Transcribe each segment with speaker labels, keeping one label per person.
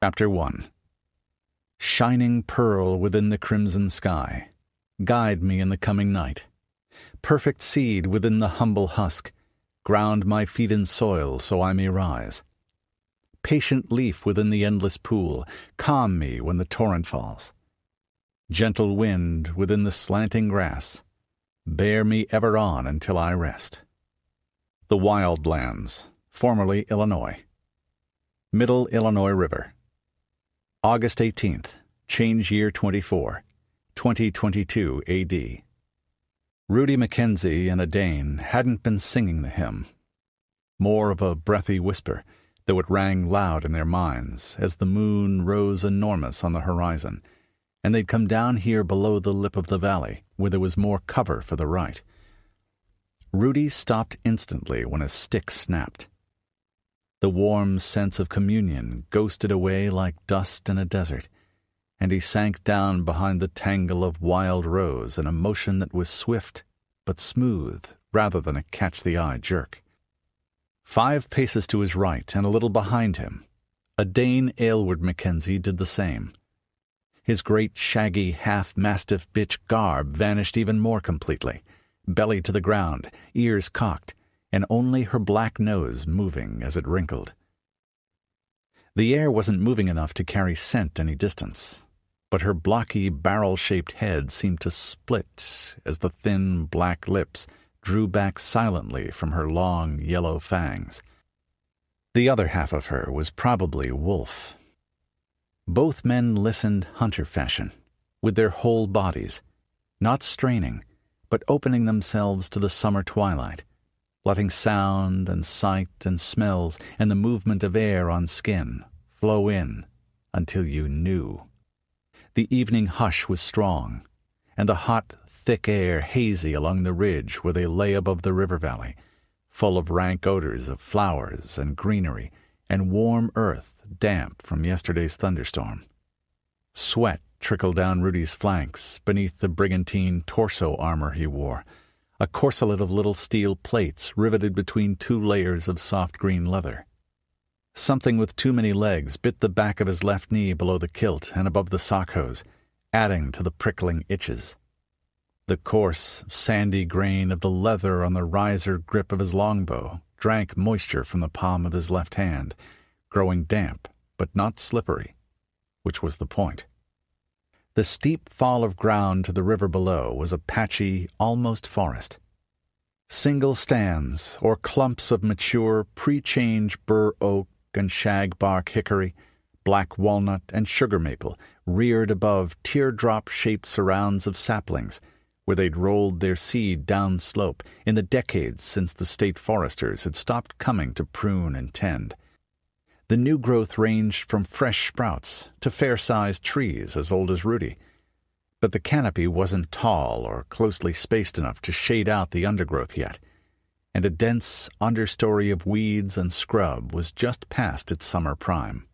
Speaker 1: Chapter 1. Shining pearl within the crimson sky, guide me in the coming night. Perfect seed within the humble husk, ground my feet in soil so I may rise. Patient leaf within the endless pool, calm me when the torrent falls. Gentle wind within the slanting grass, bear me ever on until I rest. The Wild Lands, formerly Illinois. Middle Illinois River. August 18th, change year 24, 2022 A.D. Rudi Mackenzie and Edain hadn't been singing the hymn. More of a breathy whisper, though it rang loud in their minds as the moon rose enormous on the horizon, and they'd come down here below the lip of the valley, where there was more cover for the right. Rudi stopped instantly when a stick snapped. The warm sense of communion ghosted away like dust in a desert, and he sank down behind the tangle of wild rose in a motion that was swift but smooth rather than a catch-the-eye jerk. 5 paces to his right and a little behind him, Edain Aylward Mackenzie did the same. His great shaggy half-mastiff bitch garb vanished even more completely, belly to the ground, ears cocked, and only her black nose moving as it wrinkled. The air wasn't moving enough to carry scent any distance, but her blocky, barrel-shaped head seemed to split as the thin, black lips drew back silently from her long, yellow fangs. The other half of her was probably wolf. Both men listened hunter-fashion, with their whole bodies, not straining, but opening themselves to the summer twilight, letting sound and sight and smells and the movement of air on skin flow in until you knew. The evening hush was strong, and the hot, thick air hazy along the ridge where they lay above the river valley, full of rank odors of flowers and greenery and warm earth damp from yesterday's thunderstorm. Sweat trickled down Rudi's flanks beneath the brigantine torso armor he wore, a corselet of little steel plates riveted between 2 layers of soft green leather. Something with too many legs bit the back of his left knee below the kilt and above the sock hose, adding to the prickling itches. The coarse, sandy grain of the leather on the riser grip of his longbow drank moisture from the palm of his left hand, growing damp but not slippery, which was the point. The steep fall of ground to the river below was a patchy, almost forest. Single stands, or clumps of mature, pre-change bur oak and shagbark hickory, black walnut and sugar maple reared above teardrop-shaped surrounds of saplings, where they'd rolled their seed down slope in the decades since the state foresters had stopped coming to prune and tend. The new growth ranged from fresh sprouts to fair-sized trees as old as Rudi, but the canopy wasn't tall or closely spaced enough to shade out the undergrowth yet, and a dense understory of weeds and scrub was just past its summer prime.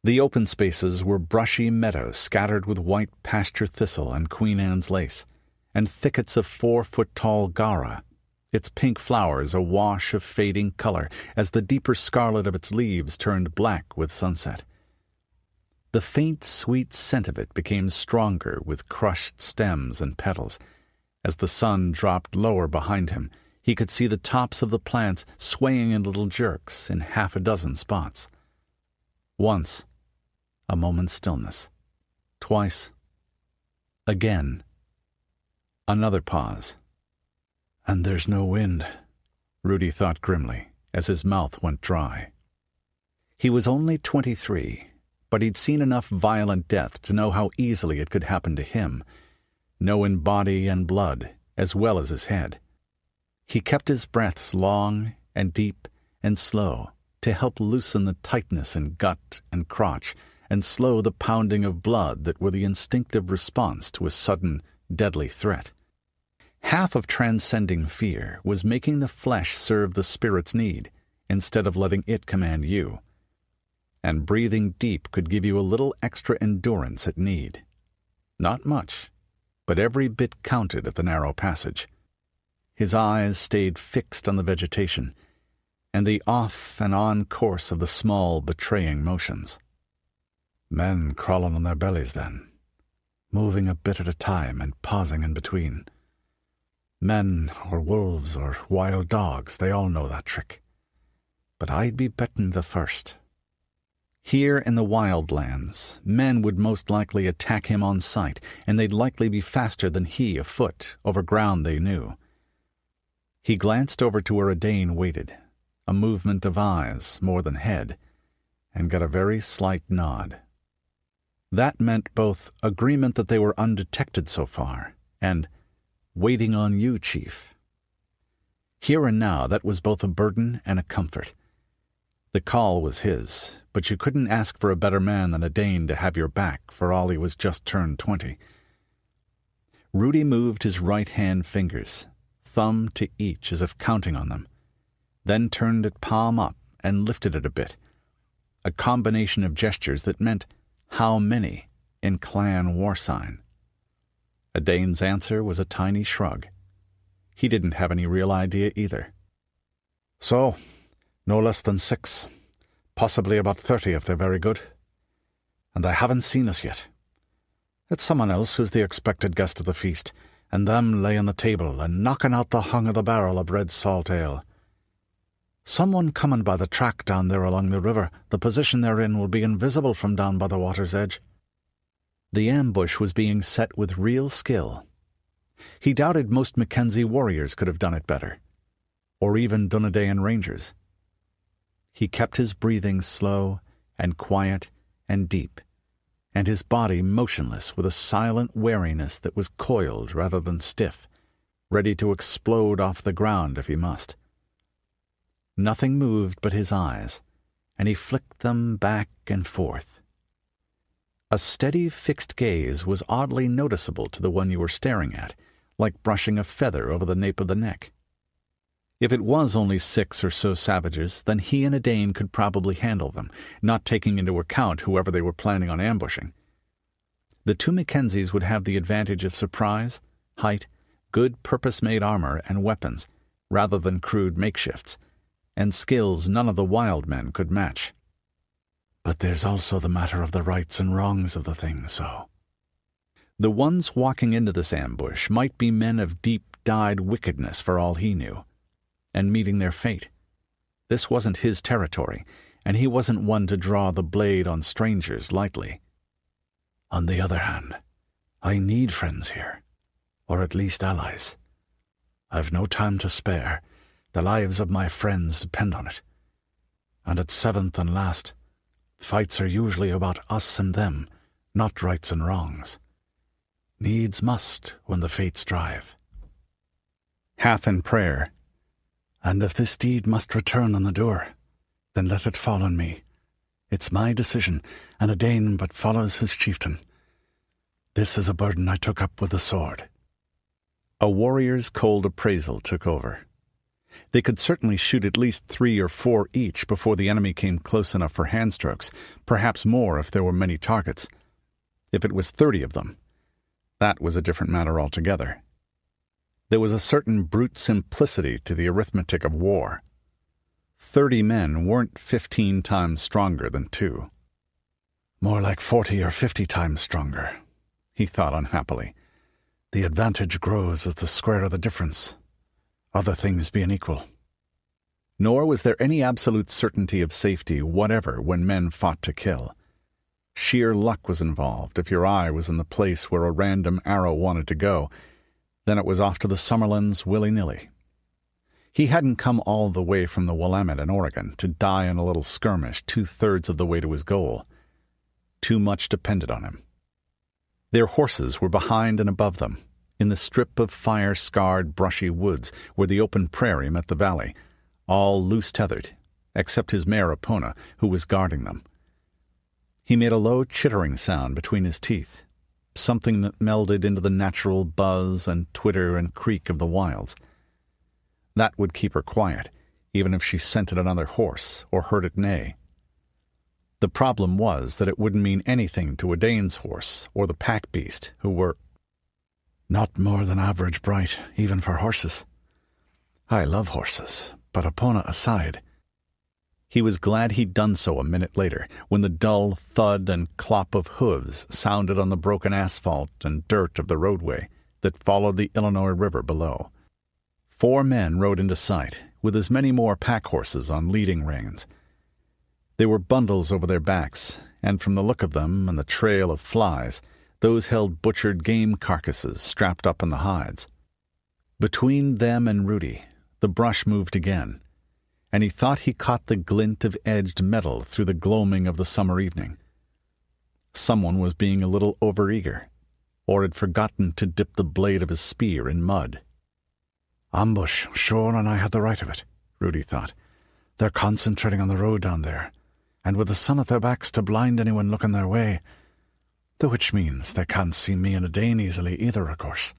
Speaker 1: The open spaces were brushy meadows scattered with white pasture thistle and Queen Anne's lace, and thickets of 4-foot-tall gara, its pink flowers a wash of fading color as the deeper scarlet of its leaves turned black with sunset. The faint, sweet scent of it became stronger with crushed stems and petals. As the sun dropped lower behind him, he could see the tops of the plants swaying in little jerks in 6 spots. Once, a moment's stillness. Twice, again, another pause. "And there's no wind," Rudi thought grimly, as his mouth went dry. He was only 23, but he'd seen enough violent death to know how easily it could happen to him, know in body and blood as well as his head. He kept his breaths long and deep and slow to help loosen the tightness in gut and crotch and slow the pounding of blood that were the instinctive response to a sudden, deadly threat. Half of transcending fear was making the flesh serve the spirit's need, instead of letting it command you. And breathing deep could give you a little extra endurance at need. Not much, but every bit counted at the narrow passage. His eyes stayed fixed on the vegetation, and the off and on course of the small, betraying motions. Men crawling on their bellies then, moving a bit at a time and pausing in between. Men or wolves or wild dogs, they all know that trick. But I'd be betting the first. Here in the wild lands, men would most likely attack him on sight, and they'd likely be faster than he afoot over ground they knew. He glanced over to where Edain waited, a movement of eyes more than head, and got a very slight nod. That meant both agreement that they were undetected so far, and waiting on you, Chief. Here and now, that was both a burden and a comfort. The call was his, but you couldn't ask for a better man than Edain to have your back for all he was just turned 20. Rudi moved his right-hand fingers, thumb to each as if counting on them, then turned it palm up and lifted it a bit, a combination of gestures that meant how many in clan war sign. Edain's answer was a tiny shrug. He didn't have any real idea either. So, no less than 6, possibly about 30 if they're very good. And they haven't seen us yet. It's someone else who's the expected guest of the feast, and them laying the table and knocking out the hung of the barrel of red salt ale. Someone coming by the track down there along the river. The position they're in will be invisible from down by the water's edge. The ambush was being set with real skill. He doubted most Mackenzie warriors could have done it better, or even Dunedain rangers. He kept his breathing slow and quiet and deep, and his body motionless with a silent wariness that was coiled rather than stiff, ready to explode off the ground if he must. Nothing moved but his eyes, and he flicked them back and forth. A steady, fixed gaze was oddly noticeable to the one you were staring at, like brushing a feather over the nape of the neck. If it was only 6 or so savages, then he and Edain could probably handle them, not taking into account whoever they were planning on ambushing. The 2 Mackenzies would have the advantage of surprise, height, good purpose-made armor and weapons, rather than crude makeshifts, and skills none of the wild men could match. But there's also the matter of the rights and wrongs of the thing, so. The ones walking into this ambush might be men of deep-dyed wickedness for all he knew, and meeting their fate. This wasn't his territory, and he wasn't one to draw the blade on strangers lightly. On the other hand, I need friends here, or at least allies. I've no time to spare. The lives of my friends depend on it. And at 7th and last, fights are usually about us and them, not rights and wrongs. Needs must when the fates drive. Half in prayer, and if this deed must return on the door, then let it fall on me. It's my decision, and Edain but follows his chieftain. This is a burden I took up with the sword. A warrior's cold appraisal took over. They could certainly shoot at least 3 or 4 each before the enemy came close enough for handstrokes, perhaps more if there were many targets. If it was 30 of them, that was a different matter altogether. There was a certain brute simplicity to the arithmetic of war. 30 men weren't 15 times stronger than 2. More like 40 or 50 times stronger, he thought unhappily. The advantage grows as the square of the difference, other things being equal. Nor was there any absolute certainty of safety whatever when men fought to kill. Sheer luck was involved. If your eye was in the place where a random arrow wanted to go, then it was off to the Summerlands willy-nilly. He hadn't come all the way from the Willamette in Oregon to die in a little skirmish 2/3 of the way to his goal. Too much depended on him. Their horses were behind and above them, in the strip of fire-scarred, brushy woods where the open prairie met the valley, all loose-tethered, except his mare Epona, who was guarding them. He made a low chittering sound between his teeth, something that melded into the natural buzz and twitter and creak of the wilds. That would keep her quiet, even if she scented another horse or heard it neigh. The problem was that it wouldn't mean anything to Edain's horse or the pack beast, who were not more than average bright, even for horses. I love horses, but Epona aside, He was glad he'd done so a minute later, when the dull thud and clop of hooves sounded on the broken asphalt and dirt of the roadway that followed the Illinois River below. 4 men rode into sight, with as many more pack-horses on leading reins. They were bundles over their backs, and from the look of them and the trail of flies, those held butchered game carcasses strapped up in the hides. Between them and Rudi, the brush moved again, and he thought he caught the glint of edged metal through the gloaming of the summer evening. Someone was being a little overeager, or had forgotten to dip the blade of his spear in mud.
Speaker 2: Ambush, sure, and I had the right of it, Rudi thought. They're concentrating on the road down there, and with the sun at their backs to blind anyone looking their way, though which means they can't see me and Edain easily either, of course.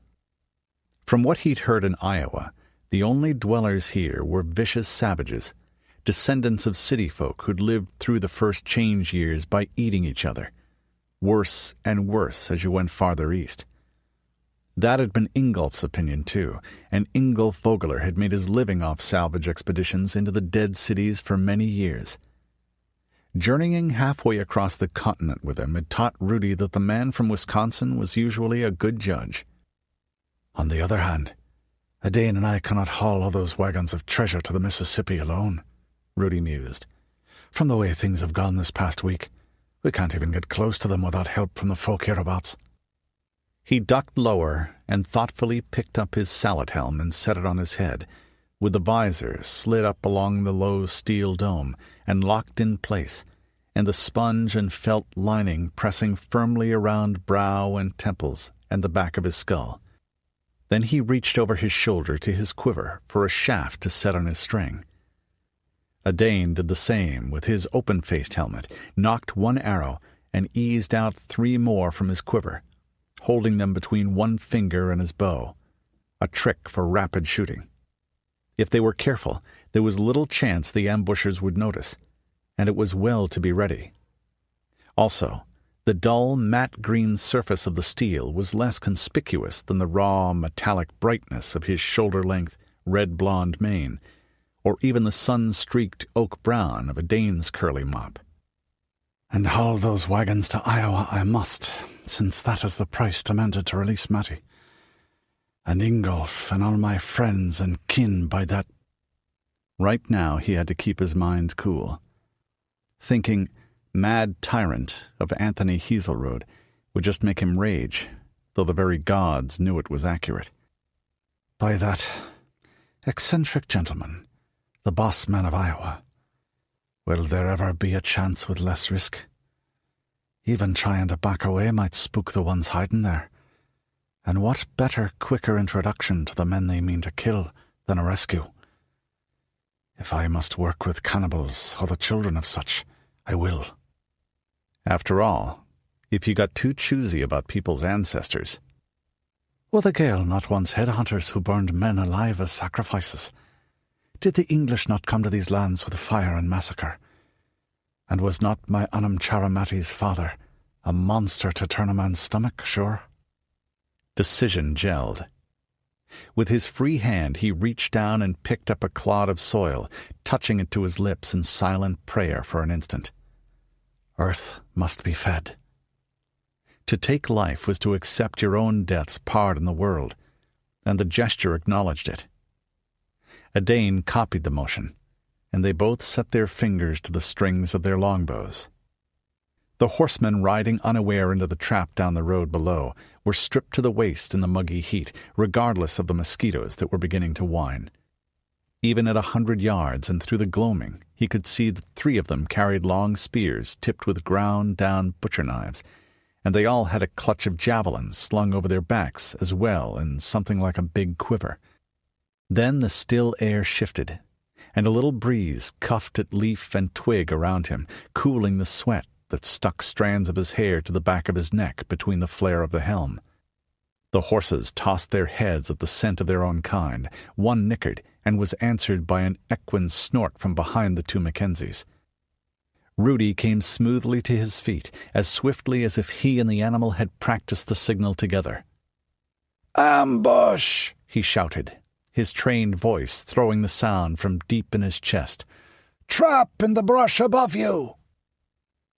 Speaker 1: From what he'd heard in Iowa, the only dwellers here were vicious savages, descendants of city folk who'd lived through the first change years by eating each other, worse and worse as you went farther east. That had been Ingolf's opinion, too, and Ingolf Vogler had made his living off salvage expeditions into the dead cities for many years. Journeying halfway across the continent with him had taught Rudi that the man from Wisconsin was usually a good judge.
Speaker 2: On the other hand, Edain and I cannot haul all those wagons of treasure to the Mississippi alone, Rudi mused. From the way things have gone this past week, we can't even get close to them without help from the folk hereabouts.
Speaker 1: He ducked lower and thoughtfully picked up his sallet helm and set it on his head, with the visor slid up along the low steel dome and locked in place, and the sponge and felt lining pressing firmly around brow and temples and the back of his skull. Then he reached over his shoulder to his quiver for a shaft to set on his string. Edain did the same with his open-faced helmet, knocked 1 arrow, and eased out 3 more from his quiver, holding them between 1 finger and his bow, a trick for rapid shooting. If they were careful, there was little chance the ambushers would notice, and it was well to be ready. Also, the dull, matte green surface of the steel was less conspicuous than the raw, metallic brightness of his shoulder-length, red-blonde mane, or even the sun-streaked oak brown of Edain's curly mop.
Speaker 2: And haul those wagons to Iowa I must, since that is the price demanded to release Matty. And Ingolf and all my friends and kin by that.
Speaker 1: Right now he had to keep his mind cool. Thinking mad tyrant of Anthony Heselrode would just make him rage, though the very gods knew it was accurate.
Speaker 2: By that eccentric gentleman, the boss man of Iowa. Will there ever be a chance with less risk? Even trying to back away might spook the ones hiding there. And what better, quicker introduction to the men they mean to kill than a rescue? If I must work with cannibals or the children of such, I will.
Speaker 1: After all, if you got too choosy about people's ancestors.
Speaker 2: Were the Gael not once headhunters who burned men alive as sacrifices? Did the English not come to these lands with fire and massacre? And was not my Anam Charamati's father a monster to turn a man's stomach, sure?
Speaker 1: Decision gelled. With his free hand he reached down and picked up a clod of soil, touching it to his lips in silent prayer for an instant.
Speaker 2: Earth must be fed.
Speaker 1: To take life was to accept your own death's part in the world, and the gesture acknowledged it. Edain copied the motion, and they both set their fingers to the strings of their longbows. The horsemen riding unaware into the trap down the road below were stripped to the waist in the muggy heat, regardless of the mosquitoes that were beginning to whine. Even at 100 yards and through the gloaming, he could see that 3 of them carried long spears tipped with ground-down butcher knives, and they all had a clutch of javelins slung over their backs as well in something like a big quiver. Then the still air shifted, and a little breeze cuffed at leaf and twig around him, cooling the sweat that stuck strands of his hair to the back of his neck between the flare of the helm. The horses tossed their heads at the scent of their own kind. One nickered, and was answered by an equine snort from behind the 2 Mackenzies. Rudi came smoothly to his feet, as swiftly as if he and the animal had practiced the signal together.
Speaker 2: "Ambush!"
Speaker 1: he shouted, his trained voice throwing the sound from deep in his chest.
Speaker 2: Trap in the brush above you!"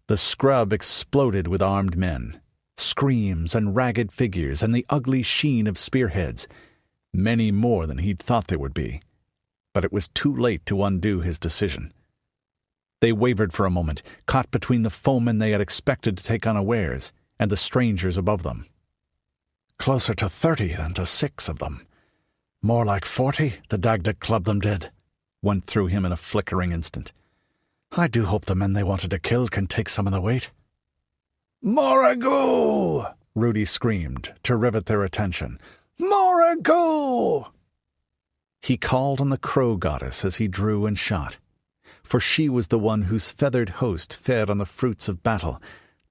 Speaker 1: The scrub exploded with armed men, screams and ragged figures and the ugly sheen of spearheads, many more than he'd thought there would be. But it was too late to undo his decision. They wavered for a moment, caught between the foemen they had expected to take unawares and the strangers above them.
Speaker 2: "Closer to 30 than to 6 of them. More like 40, the dag that clubbed them did,"
Speaker 1: went through him in a flickering instant.
Speaker 2: "I do hope the men they wanted to kill can take some of the weight."
Speaker 1: "Moragoo!" Rudi screamed to rivet their attention. "Moragoo!" He called on the crow goddess as he drew and shot, for she was the one whose feathered host fed on the fruits of battle,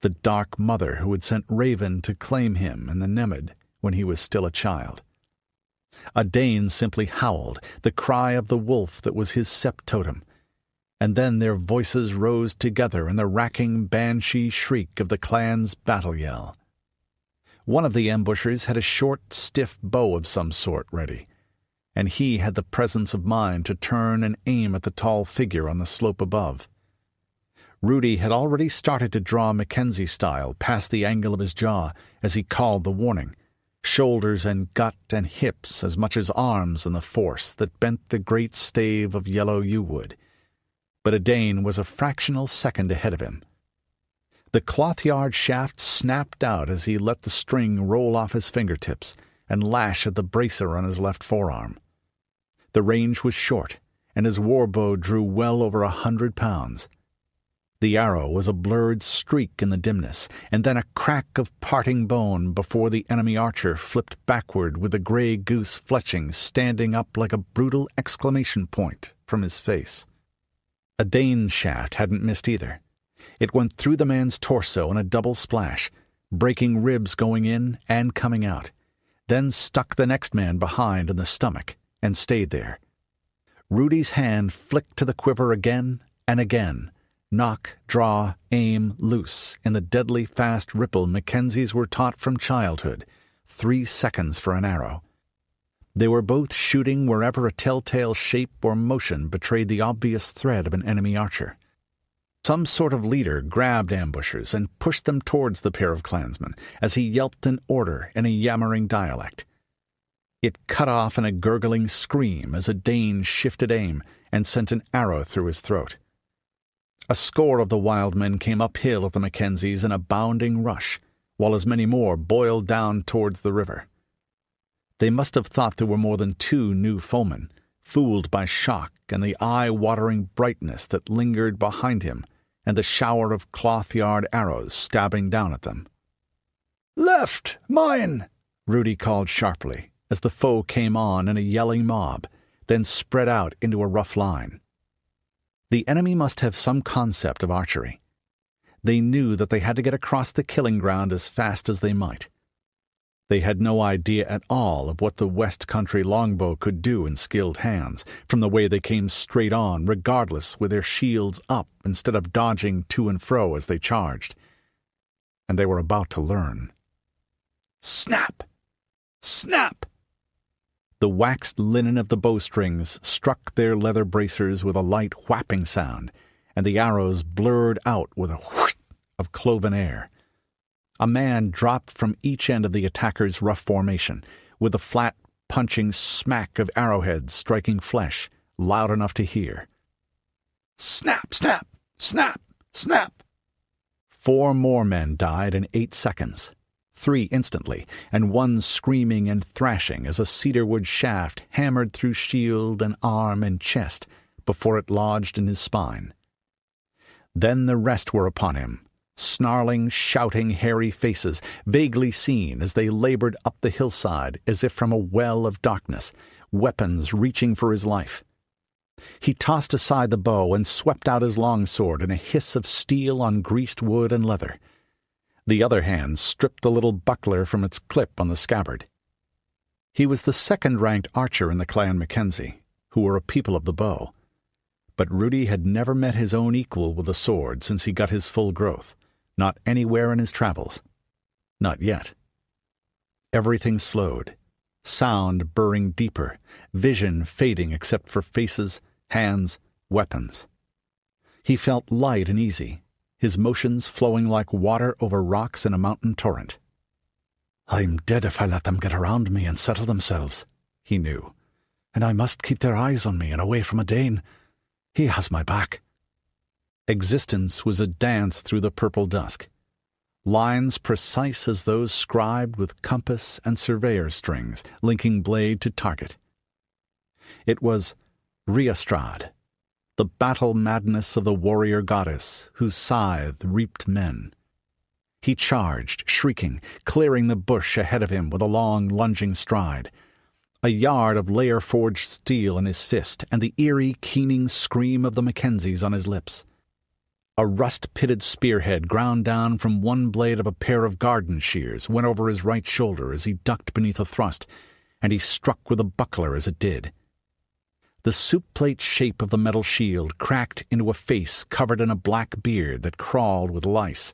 Speaker 1: the dark mother who had sent Raven to claim him and the Nemid when he was still a child. Edain simply howled, the cry of the wolf that was his sept totem, and then their voices rose together in the racking banshee shriek of the clan's battle yell. One of the ambushers had a short, stiff bow of some sort ready, and he had the presence of mind to turn and aim at the tall figure on the slope above. Rudi had already started to draw Mackenzie style past the angle of his jaw as he called the warning, shoulders and gut and hips as much as arms in the force that bent the great stave of yellow yew wood. But Edain was a fractional second ahead of him. The cloth-yard shaft snapped out as he let the string roll off his fingertips and lash at the bracer on his left forearm. The range was short, and his warbow drew well over 100 pounds. The arrow was a blurred streak in the dimness, and then a crack of parting bone before the enemy archer flipped backward with the grey goose fletching standing up like a brutal exclamation point from his face. Edain's shaft hadn't missed either. It went through the man's torso in a double splash, breaking ribs going in and coming out, then stuck the next man behind in the stomach and stayed there. Rudi's hand flicked to the quiver again and again, knock, draw, aim, loose, in the deadly fast ripple Mackenzies were taught from childhood, 3 seconds for an arrow. They were both shooting wherever a telltale shape or motion betrayed the obvious threat of an enemy archer. Some sort of leader grabbed ambushers and pushed them towards the pair of clansmen as he yelped an order in a yammering dialect. It cut off in a gurgling scream as Edain shifted aim and sent an arrow through his throat. A score of the wild men came uphill at the Mackenzies in a bounding rush, while as many more boiled down towards the river. They must have thought there were more than 2 new foemen, fooled by shock and the eye-watering brightness that lingered behind him and the shower of cloth-yard arrows stabbing down at them. "Left! Mine!" Rudi called sharply as the foe came on in a yelling mob, then spread out into a rough line. The enemy must have some concept of archery. They knew that they had to get across the killing ground as fast as they might. They had no idea at all of what the West Country longbow could do in skilled hands, from the way they came straight on, regardless, with their shields up instead of dodging to and fro as they charged. And they were about to learn. Snap! Snap! The waxed linen of the bowstrings struck their leather bracers with a light whapping sound, and the arrows blurred out with a whoosh of cloven air. A man dropped from each end of the attacker's rough formation, with a flat, punching smack of arrowheads striking flesh, loud enough to hear. Snap! Snap! Snap! Snap! 4 more men died in 8 seconds. 3 instantly, and 1 screaming and thrashing as a cedarwood shaft hammered through shield and arm and chest before it lodged in his spine. Then the rest were upon him, snarling, shouting, hairy faces, vaguely seen as they labored up the hillside as if from a well of darkness, weapons reaching for his life. He tossed aside the bow and swept out his longsword in a hiss of steel on greased wood and leather. The other hand stripped the little buckler from its clip on the scabbard. He was the second-ranked archer in the clan Mackenzie, who were a people of the bow. But Rudi had never met his own equal with a sword since he got his full growth, not anywhere in his travels. Not yet. Everything slowed, sound burring deeper, vision fading except for faces, hands, weapons. He felt light and easy, his motions flowing like water over rocks in a mountain torrent.
Speaker 2: "I'm dead if I let them get around me and settle themselves," he knew, "and I must keep their eyes on me and away from Edain. He has my back."
Speaker 1: Existence was a dance through the purple dusk. Lines precise as those scribed with compass and surveyor strings, linking blade to target. It was Riastrad, the battle madness of the warrior goddess whose scythe reaped men. He charged, shrieking, clearing the bush ahead of him with a long, lunging stride. A yard of layer-forged steel in his fist, and the eerie, keening scream of the Mackenzies on his lips. A rust-pitted spearhead ground down from one blade of a pair of garden shears went over his right shoulder as he ducked beneath a thrust, and he struck with a buckler as it did. The soup-plate shape of the metal shield cracked into a face covered in a black beard that crawled with lice,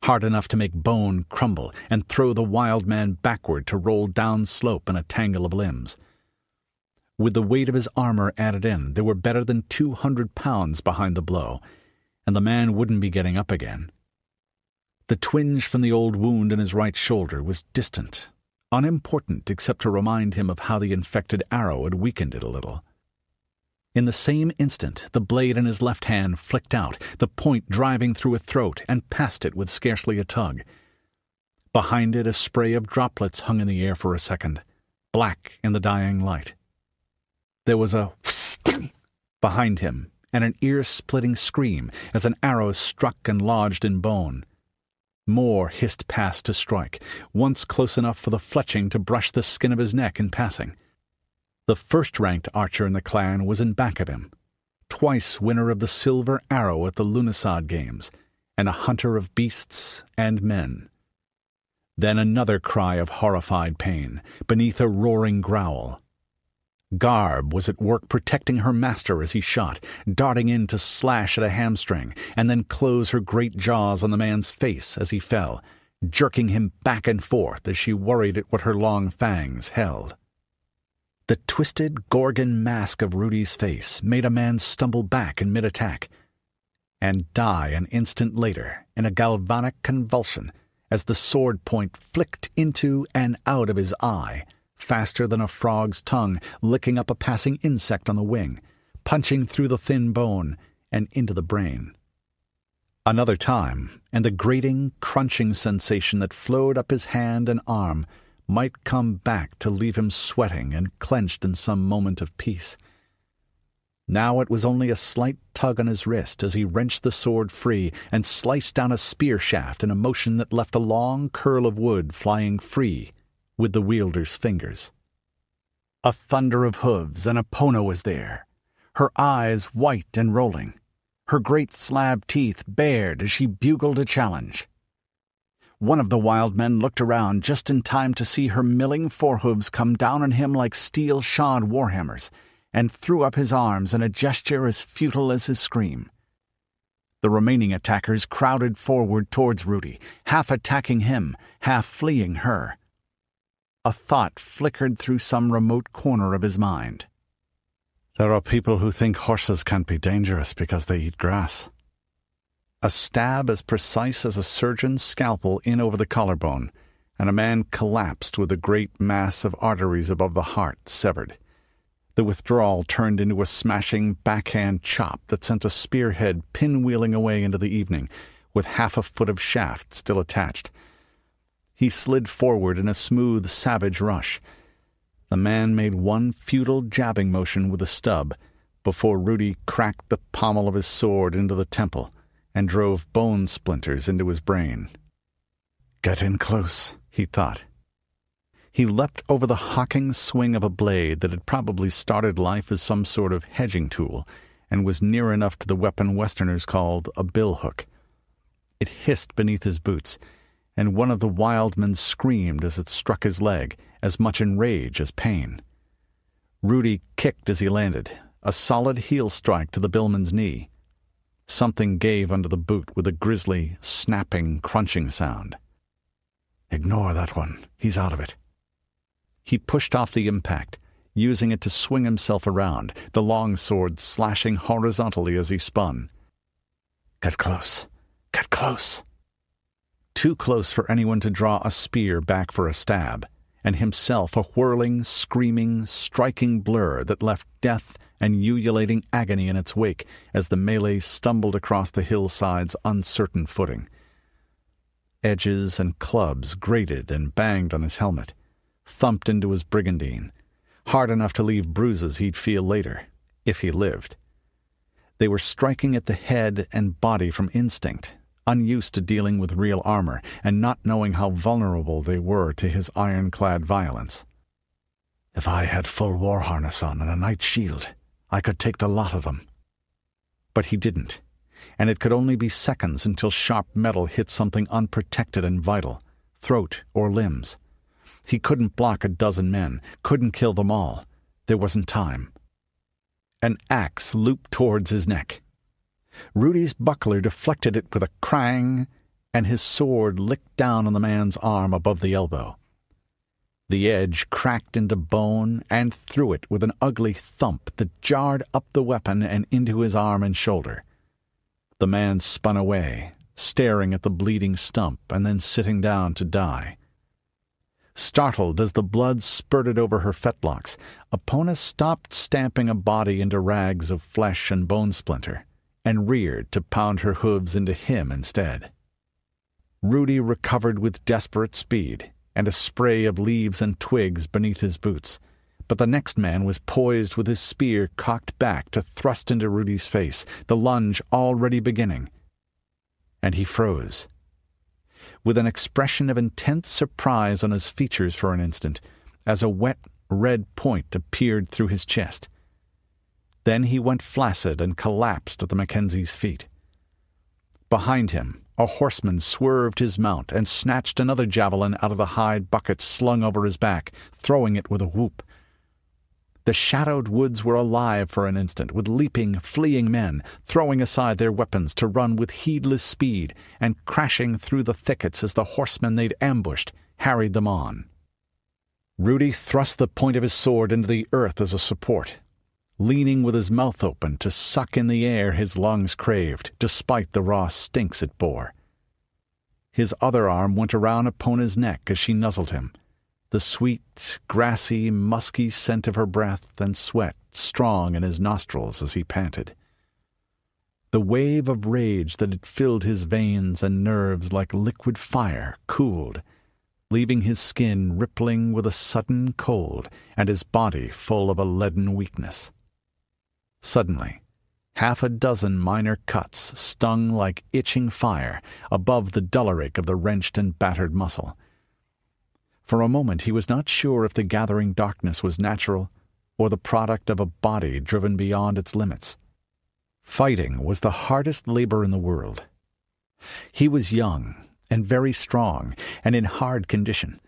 Speaker 1: hard enough to make bone crumble and throw the wild man backward to roll down slope in a tangle of limbs. With the weight of his armor added in, there were better than 200 pounds behind the blow, and the man wouldn't be getting up again. The twinge from the old wound in his right shoulder was distant, unimportant except to remind him of how the infected arrow had weakened it a little. In the same instant, the blade in his left hand flicked out, the point driving through a throat and past it with scarcely a tug. Behind it, a spray of droplets hung in the air for a second, black in the dying light. There was a whistle behind him, and an ear-splitting scream as an arrow struck and lodged in bone. More hissed past to strike, once close enough for the fletching to brush the skin of his neck in passing. The first-ranked archer in the clan was in back of him, twice winner of the silver arrow at the Lunisad Games, and a hunter of beasts and men. Then another cry of horrified pain, beneath a roaring growl. Garb was at work protecting her master as he shot, darting in to slash at a hamstring, and then close her great jaws on the man's face as he fell, jerking him back and forth as she worried at what her long fangs held. The twisted Gorgon mask of Rudi's face made a man stumble back in mid-attack, and die an instant later in a galvanic convulsion as the sword point flicked into and out of his eye, faster than a frog's tongue licking up a passing insect on the wing, punching through the thin bone and into the brain. Another time, and the grating, crunching sensation that flowed up his hand and arm might come back to leave him sweating and clenched in some moment of peace. Now it was only a slight tug on his wrist as he wrenched the sword free and sliced down a spear shaft in a motion that left a long curl of wood flying free with the wielder's fingers. A thunder of hooves, and Epona was there, her eyes white and rolling, her great slab teeth bared as she bugled a challenge. One of the wild men looked around just in time to see her milling forehooves come down on him like steel-shod warhammers, and threw up his arms in a gesture as futile as his scream. The remaining attackers crowded forward towards Rudi, half attacking him, half fleeing her. A thought flickered through some remote corner of his mind.
Speaker 2: There are people who think horses can't be dangerous because they eat grass.
Speaker 1: A stab as precise as a surgeon's scalpel in over the collarbone, and a man collapsed with a great mass of arteries above the heart severed. The withdrawal turned into a smashing backhand chop that sent a spearhead pinwheeling away into the evening, with half a foot of shaft still attached. He slid forward in a smooth, savage rush. The man made one futile jabbing motion with the stub before Rudi cracked the pommel of his sword into the temple and drove bone splinters into his brain.
Speaker 2: Get in close, he thought.
Speaker 1: He leapt over the hawking swing of a blade that had probably started life as some sort of hedging tool and was near enough to the weapon Westerners called a billhook. It hissed beneath his boots, and one of the wild men screamed as it struck his leg, as much in rage as pain. Rudi kicked as he landed, a solid heel strike to the billman's knee. Something gave under the boot with a grisly, snapping, crunching sound.
Speaker 2: Ignore that one. He's out of it.
Speaker 1: He pushed off the impact, using it to swing himself around, the long sword slashing horizontally as he spun.
Speaker 2: Get close. Get close.
Speaker 1: Too close for anyone to draw a spear back for a stab, and himself a whirling, screaming, striking blur that left death and ululating agony in its wake as the melee stumbled across the hillside's uncertain footing. Edges and clubs grated and banged on his helmet, thumped into his brigandine, hard enough to leave bruises he'd feel later, if he lived. They were striking at the head and body from instinct, unused to dealing with real armor and not knowing how vulnerable they were to his ironclad violence.
Speaker 2: If I had full war harness on and a knight's shield, I could take the lot of them.
Speaker 1: But he didn't, and it could only be seconds until sharp metal hit something unprotected and vital, throat or limbs. He couldn't block a dozen men, couldn't kill them all. There wasn't time. An axe looped towards his neck. Rudi's buckler deflected it with a crang, and his sword licked down on the man's arm above the elbow. The edge cracked into bone and through it with an ugly thump that jarred up the weapon and into his arm and shoulder. The man spun away, staring at the bleeding stump and then sitting down to die. Startled as the blood spurted over her fetlocks, Epona stopped stamping a body into rags of flesh and bone splinter, and reared to pound her hooves into him instead. Rudi recovered with desperate speed, and a spray of leaves and twigs beneath his boots, but the next man was poised with his spear cocked back to thrust into Rudi's face, the lunge already beginning. And he froze. With an expression of intense surprise on his features for an instant, as a wet, red point appeared through his chest. Then he went flaccid and collapsed at the Mackenzie's feet. Behind him, a horseman swerved his mount and snatched another javelin out of the hide bucket slung over his back, throwing it with a whoop. The shadowed woods were alive for an instant with leaping, fleeing men, throwing aside their weapons to run with heedless speed and crashing through the thickets as the horsemen they'd ambushed harried them on. Rudi thrust the point of his sword into the earth as a support, leaning with his mouth open to suck in the air his lungs craved, despite the raw stinks it bore. His other arm went around Epona's neck as she nuzzled him, the sweet, grassy, musky scent of her breath and sweat strong in his nostrils as he panted. The wave of rage that had filled his veins and nerves like liquid fire cooled, leaving his skin rippling with a sudden cold and his body full of a leaden weakness. Suddenly, half a dozen minor cuts stung like itching fire above the duller ache of the wrenched and battered muscle. For a moment he was not sure if the gathering darkness was natural or the product of a body driven beyond its limits. Fighting was the hardest labor in the world. He was young and very strong and in hard condition,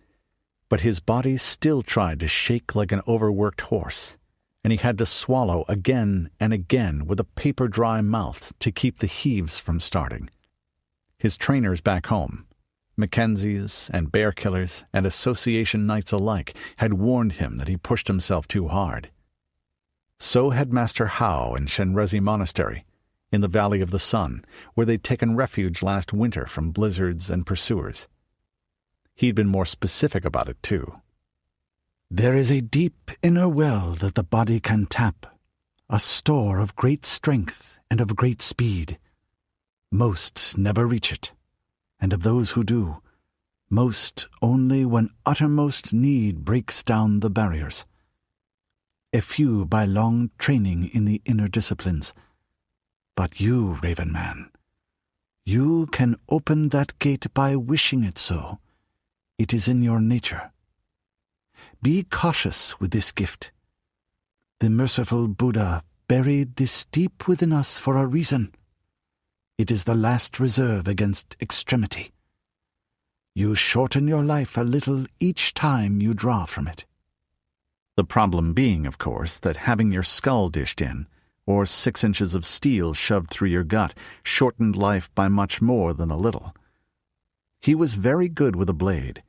Speaker 1: but his body still tried to shake like an overworked horse, and he had to swallow again and again with a paper-dry mouth to keep the heaves from starting. His trainers back home, Mackenzies and bear killers and association knights alike, had warned him that he pushed himself too hard. So had Master Howe in Shenrezi Monastery, in the Valley of the Sun, where they'd taken refuge last winter from blizzards and pursuers. He'd been more specific about it, too.
Speaker 2: There is a deep inner well that the body can tap, a store of great strength and of great speed. Most never reach it, and of those who do, most only when uttermost need breaks down the barriers. A few by long training in the inner disciplines. But you, Raven Man, you can open that gate by wishing it so. It is in your nature. Be cautious with this gift. The merciful Buddha buried this deep within us for a reason. It is the last reserve against extremity. You shorten your life a little each time you draw from it.
Speaker 1: The problem being, of course, that having your skull dished in, or 6 inches of steel shoved through your gut, shortened life by much more than a little. He was very good with a blade,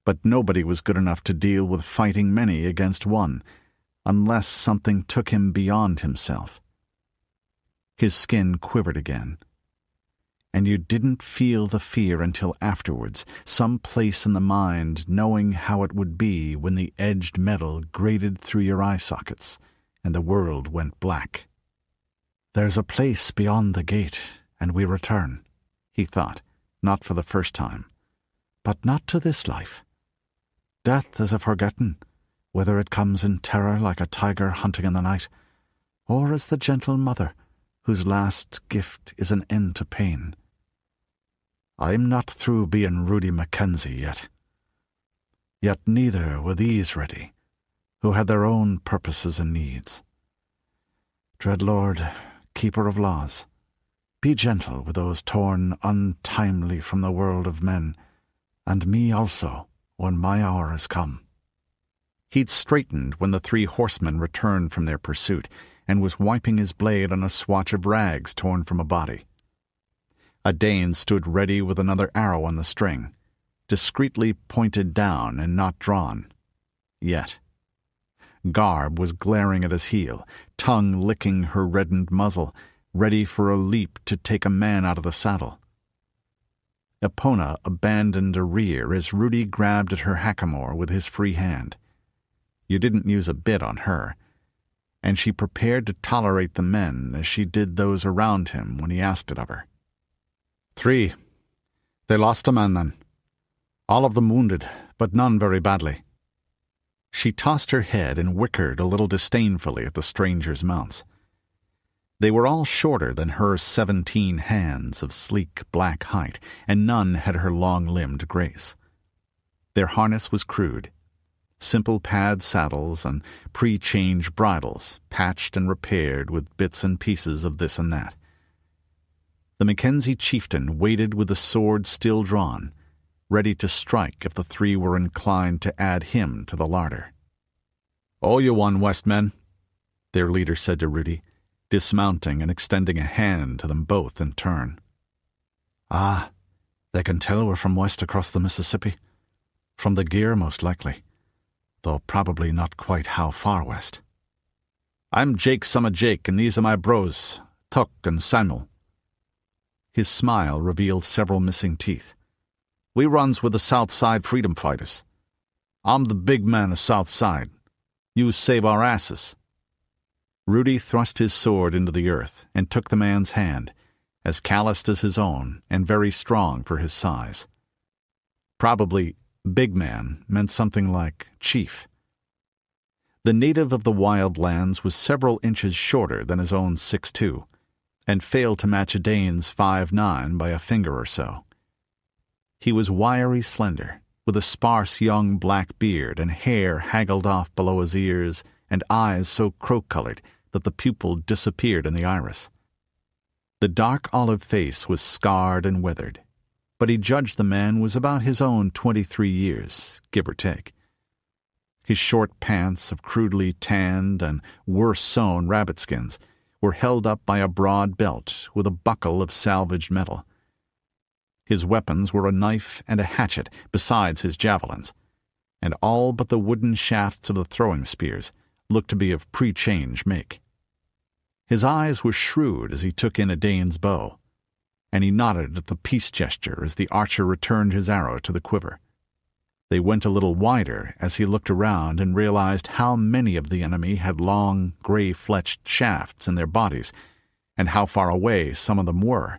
Speaker 1: but nobody was good enough to deal with fighting many against one, unless something took him beyond himself. His skin quivered again. and you didn't feel the fear until afterwards, some place in the mind knowing how it would be when the edged metal grated through your eye sockets and the world went black. "There's a place beyond the gate, and we return," he thought, not for the first time, but not to this life. Death is a forgotten, whether it comes in terror like a tiger hunting in the night, or as the gentle mother whose last gift is an end to pain. I'm not through being Rudi Mackenzie yet. Yet neither were these ready, who had their own purposes and needs. Dread Lord, keeper of laws, be gentle with those torn untimely from the world of men, and me also, when my hour has come. He'd straightened when the 3 horsemen returned from their pursuit, and was wiping his blade on a swatch of rags torn from a body. Edain stood ready with another arrow on the string, discreetly pointed down and not drawn. Yet. Garb was glaring at his heel, tongue licking her reddened muzzle, ready for a leap to take a man out of the saddle. Epona abandoned a rear as Rudi grabbed at her hackamore with his free hand. You didn't use a bit on her, and she prepared to tolerate the men as she did those around him when he asked it of her. 3. They lost a man then. All of them wounded, but none very badly. She tossed her head and whickered a little disdainfully at the strangers' mounts. They were all shorter than her 17 hands of sleek black height, and none had her long-limbed grace. Their harness was crude. Simple pad saddles and pre-changed bridles, patched and repaired with bits and pieces of this and that. The Mackenzie chieftain waited with the sword still drawn, ready to strike if the 3 were inclined to add him to the larder. "Oh, you won, Westmen," their leader said to Rudi, dismounting and extending a hand to them both in turn. "Ah, they can tell we're from west across the Mississippi. From the gear, most likely, though probably not quite how far west. I'm Jake, son of Jake, and these are my bros, Tuck and Samuel." His smile revealed several missing teeth. "We runs with the South Side Freedom Fighters. I'm the big man of South Side. You save our asses." Rudi thrust his sword into the earth and took the man's hand, as calloused as his own and very strong for his size. Probably big man meant something like chief. The native of the wild lands was several inches shorter than his own 6'2", and failed to match Edain's 5'9" by a finger or so. He was wiry slender, with a sparse young black beard and hair haggled off below his ears and eyes so crow-colored that the pupil disappeared in the iris. The dark olive face was scarred and withered, but he judged the man was about his own 23 years, give or take. His short pants of crudely tanned and worse-sewn rabbit skins were held up by a broad belt with a buckle of salvaged metal. His weapons were a knife and a hatchet besides his javelins, and all but the wooden shafts of the throwing spears looked to be of pre-change make. His eyes were shrewd as he took in Edain's bow, and he nodded at the peace gesture as the archer returned his arrow to the quiver. They went a little wider as he looked around and realized how many of the enemy had long, gray-fletched shafts in their bodies, and how far away some of them were.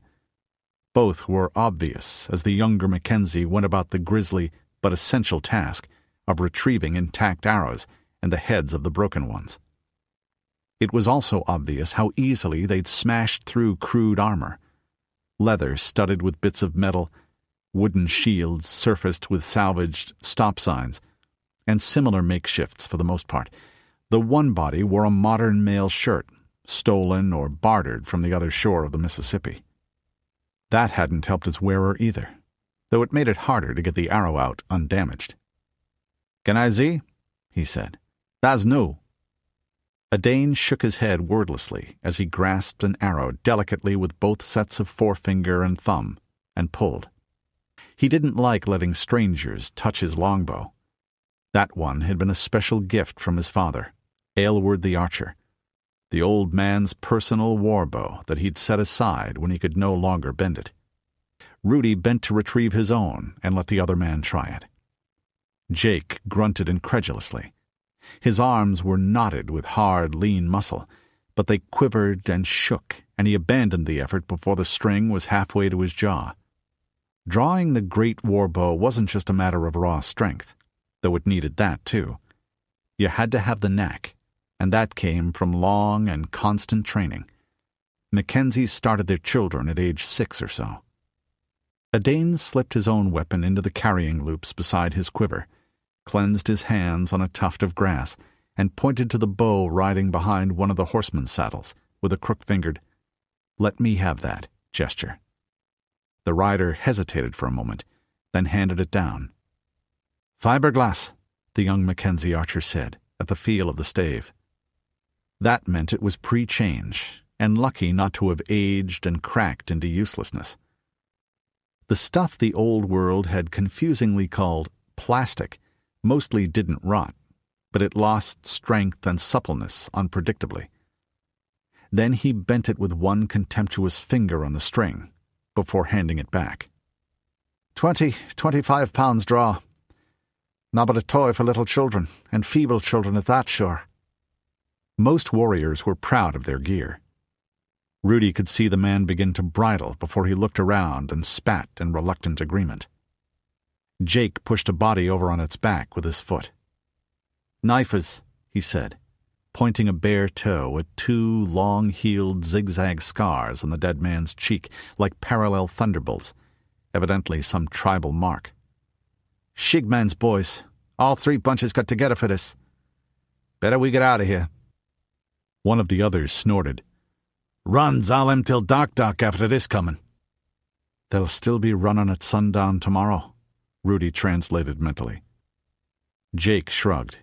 Speaker 1: Both were obvious as the younger Mackenzie went about the grisly but essential task of retrieving intact arrows and the heads of the broken ones. It was also obvious how easily they'd smashed through crude armor, leather studded with bits of metal, wooden shields surfaced with salvaged stop signs, and similar makeshifts for the most part. The one body wore a modern male shirt, stolen or bartered from the other shore of the Mississippi. That hadn't helped its wearer either, though it made it harder to get the arrow out undamaged. "Can I see?" he said. "That's new." Edain shook his head wordlessly as he grasped an arrow delicately with both sets of forefinger and thumb, and pulled. He didn't like letting strangers touch his longbow. That one had been a special gift from his father, Aylward the archer, the old man's personal war bow that he'd set aside when he could no longer bend it. Rudi bent to retrieve his own and let the other man try it. Jake grunted incredulously. His arms were knotted with hard, lean muscle, but they quivered and shook, and he abandoned the effort before the string was halfway to his jaw. Drawing the great warbow wasn't just a matter of raw strength, though it needed that too. You had to have the knack, and that came from long and constant training. Mackenzies started their children at age 6 or so. Edain slipped his own weapon into the carrying loops beside his quiver, cleansed his hands on a tuft of grass, and pointed to the bow riding behind one of the horsemen's saddles, with a crook-fingered, "Let me have that," gesture. The rider hesitated for a moment, then handed it down. "Fiberglass," the young Mackenzie archer said, at the feel of the stave. That meant it was pre-change, and lucky not to have aged and cracked into uselessness. The stuff the old world had confusingly called plastic mostly didn't rot, but it lost strength and suppleness unpredictably. Then he bent it with one contemptuous finger on the string, before handing it back. 25 pounds draw. Not but a toy for little children, and feeble children at that, sure." Most warriors were proud of their gear. Rudi could see the man begin to bridle before he looked around and spat in reluctant agreement. Jake pushed a body over on its back with his foot. "Knifers," he said, pointing a bare toe at 2 long-heeled zigzag scars on the dead man's cheek like parallel thunderbolts, evidently some tribal mark. "Shigman's boys. All 3 bunches got together for this. Better we get out of here." One of the others snorted. "Runs all them till dark after this coming." "They'll still be running at sundown tomorrow," Rudi translated mentally. Jake shrugged.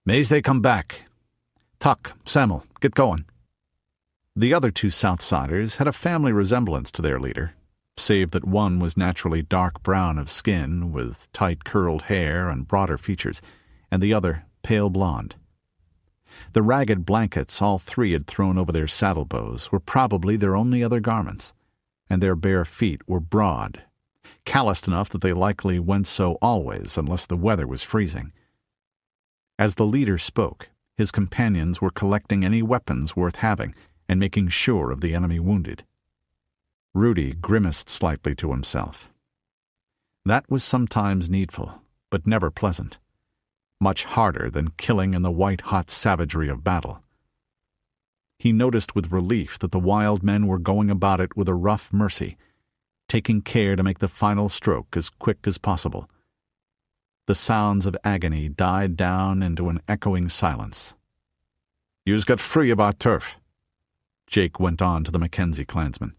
Speaker 1: "Mays they come back. Tuck, Samuel, get going." The other 2 Southsiders had a family resemblance to their leader, save that one was naturally dark brown of skin with tight curled hair and broader features, and the other pale blonde. The ragged blankets all 3 had thrown over their saddlebows were probably their only other garments, and their bare feet were broad, calloused enough that they likely went so always unless the weather was freezing. As the leader spoke, his companions were collecting any weapons worth having and making sure of the enemy wounded. Rudi grimaced slightly to himself. That was sometimes needful, but never pleasant. Much harder than killing in the white-hot savagery of battle. He noticed with relief that the wild men were going about it with a rough mercy, taking care to make the final stroke as quick as possible. The sounds of agony died down into an echoing silence. "Yous got free of our turf," Jake went on to the Mackenzie clansmen.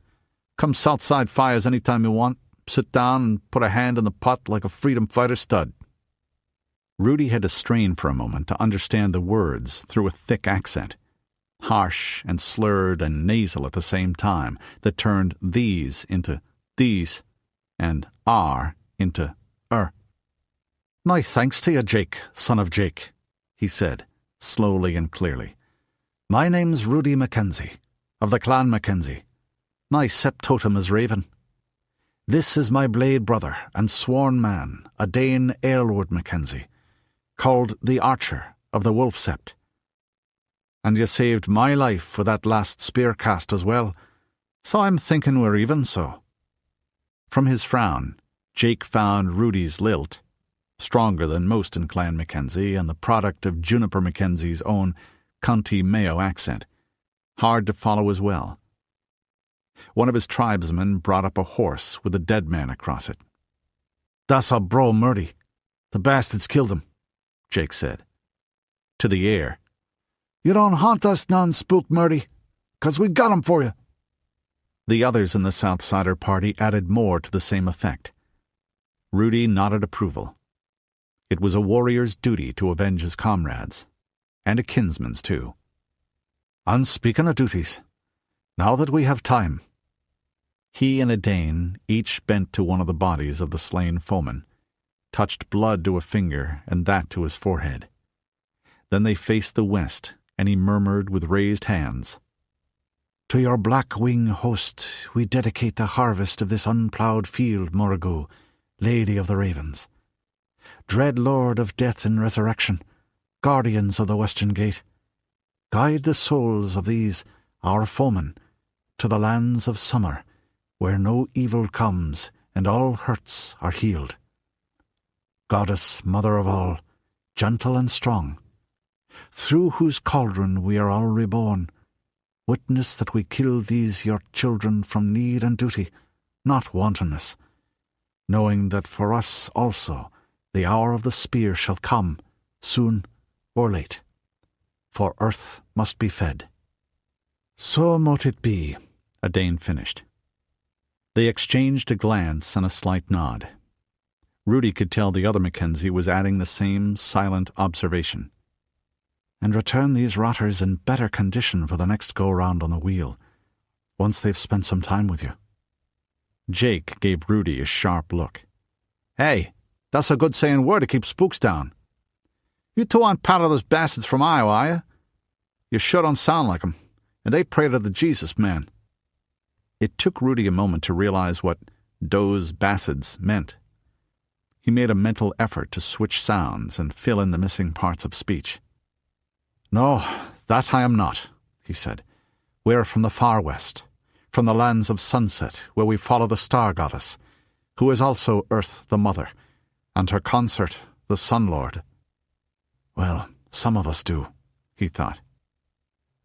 Speaker 1: "Come Southside fires any time you want. Sit down and put a hand in the pot like a freedom fighter stud." Rudi had to strain for a moment to understand the words through a thick accent, harsh and slurred and nasal at the same time, that turned these into these and are into "My thanks to you, Jake, son of Jake," he said, slowly and clearly. "My name's Rudi Mackenzie, of the clan Mackenzie. My septotem is Raven. This is my blade brother and sworn man, Edain Aylward Mackenzie, called the Archer of the Wolf Sept. And you saved my life with that last spear cast as well, so I'm thinking we're even so." From his frown, Jake found Rudi's lilt, stronger than most in Clan Mackenzie and the product of Juniper Mackenzie's own County Mayo accent, hard to follow as well. One of his tribesmen brought up a horse with a dead man across it. "That's our bro Murdy. The bastards killed him," Jake said. To the air, "You don't haunt us none, spook Murdy, 'cause we got him for you." The others in the Southsider party added more to the same effect. Rudi nodded approval. It was a warrior's duty to avenge his comrades, and a kinsman's too. "And speaking of duties, now that we have time—" He and Edain each bent to one of the bodies of the slain foeman, touched blood to a finger and that to his forehead. Then they faced the west, and he murmured with raised hands,
Speaker 2: To your black-wing host we dedicate the harvest of this unploughed field, Morrigu, Lady of the Ravens. Dread Lord of Death and Resurrection, Guardians of the Western Gate, guide the souls of these, our foemen, to the lands of summer, where no evil comes and all hurts are healed. Goddess, Mother of all, gentle and strong, through whose cauldron we are all reborn, witness that we kill these your children from need and duty, not wantonness, knowing that for us also the hour of the spear shall come, soon or late, for earth must be fed. So mote it be, Edain finished. They exchanged a glance and a slight nod. Rudi could tell the other Mackenzie was adding the same silent observation. And return these rotters in better condition for the next go-round on the wheel, once they've spent some time with you. Jake gave Rudi a sharp look. Hey, that's a good saying word to keep spooks down. You two aren't part of those bastards from Iowa, are you? You sure don't sound like 'em, and they pray to the Jesus man. It took Rudi a moment to realize what "those bastards" meant. He made a mental effort to switch sounds and fill in the missing parts of speech. No, that I am not, he said. We are from the far west, from the lands of sunset, where we follow the star goddess, who is also Earth the Mother, and her consort, the Sun Lord. Well, some of us do, he thought.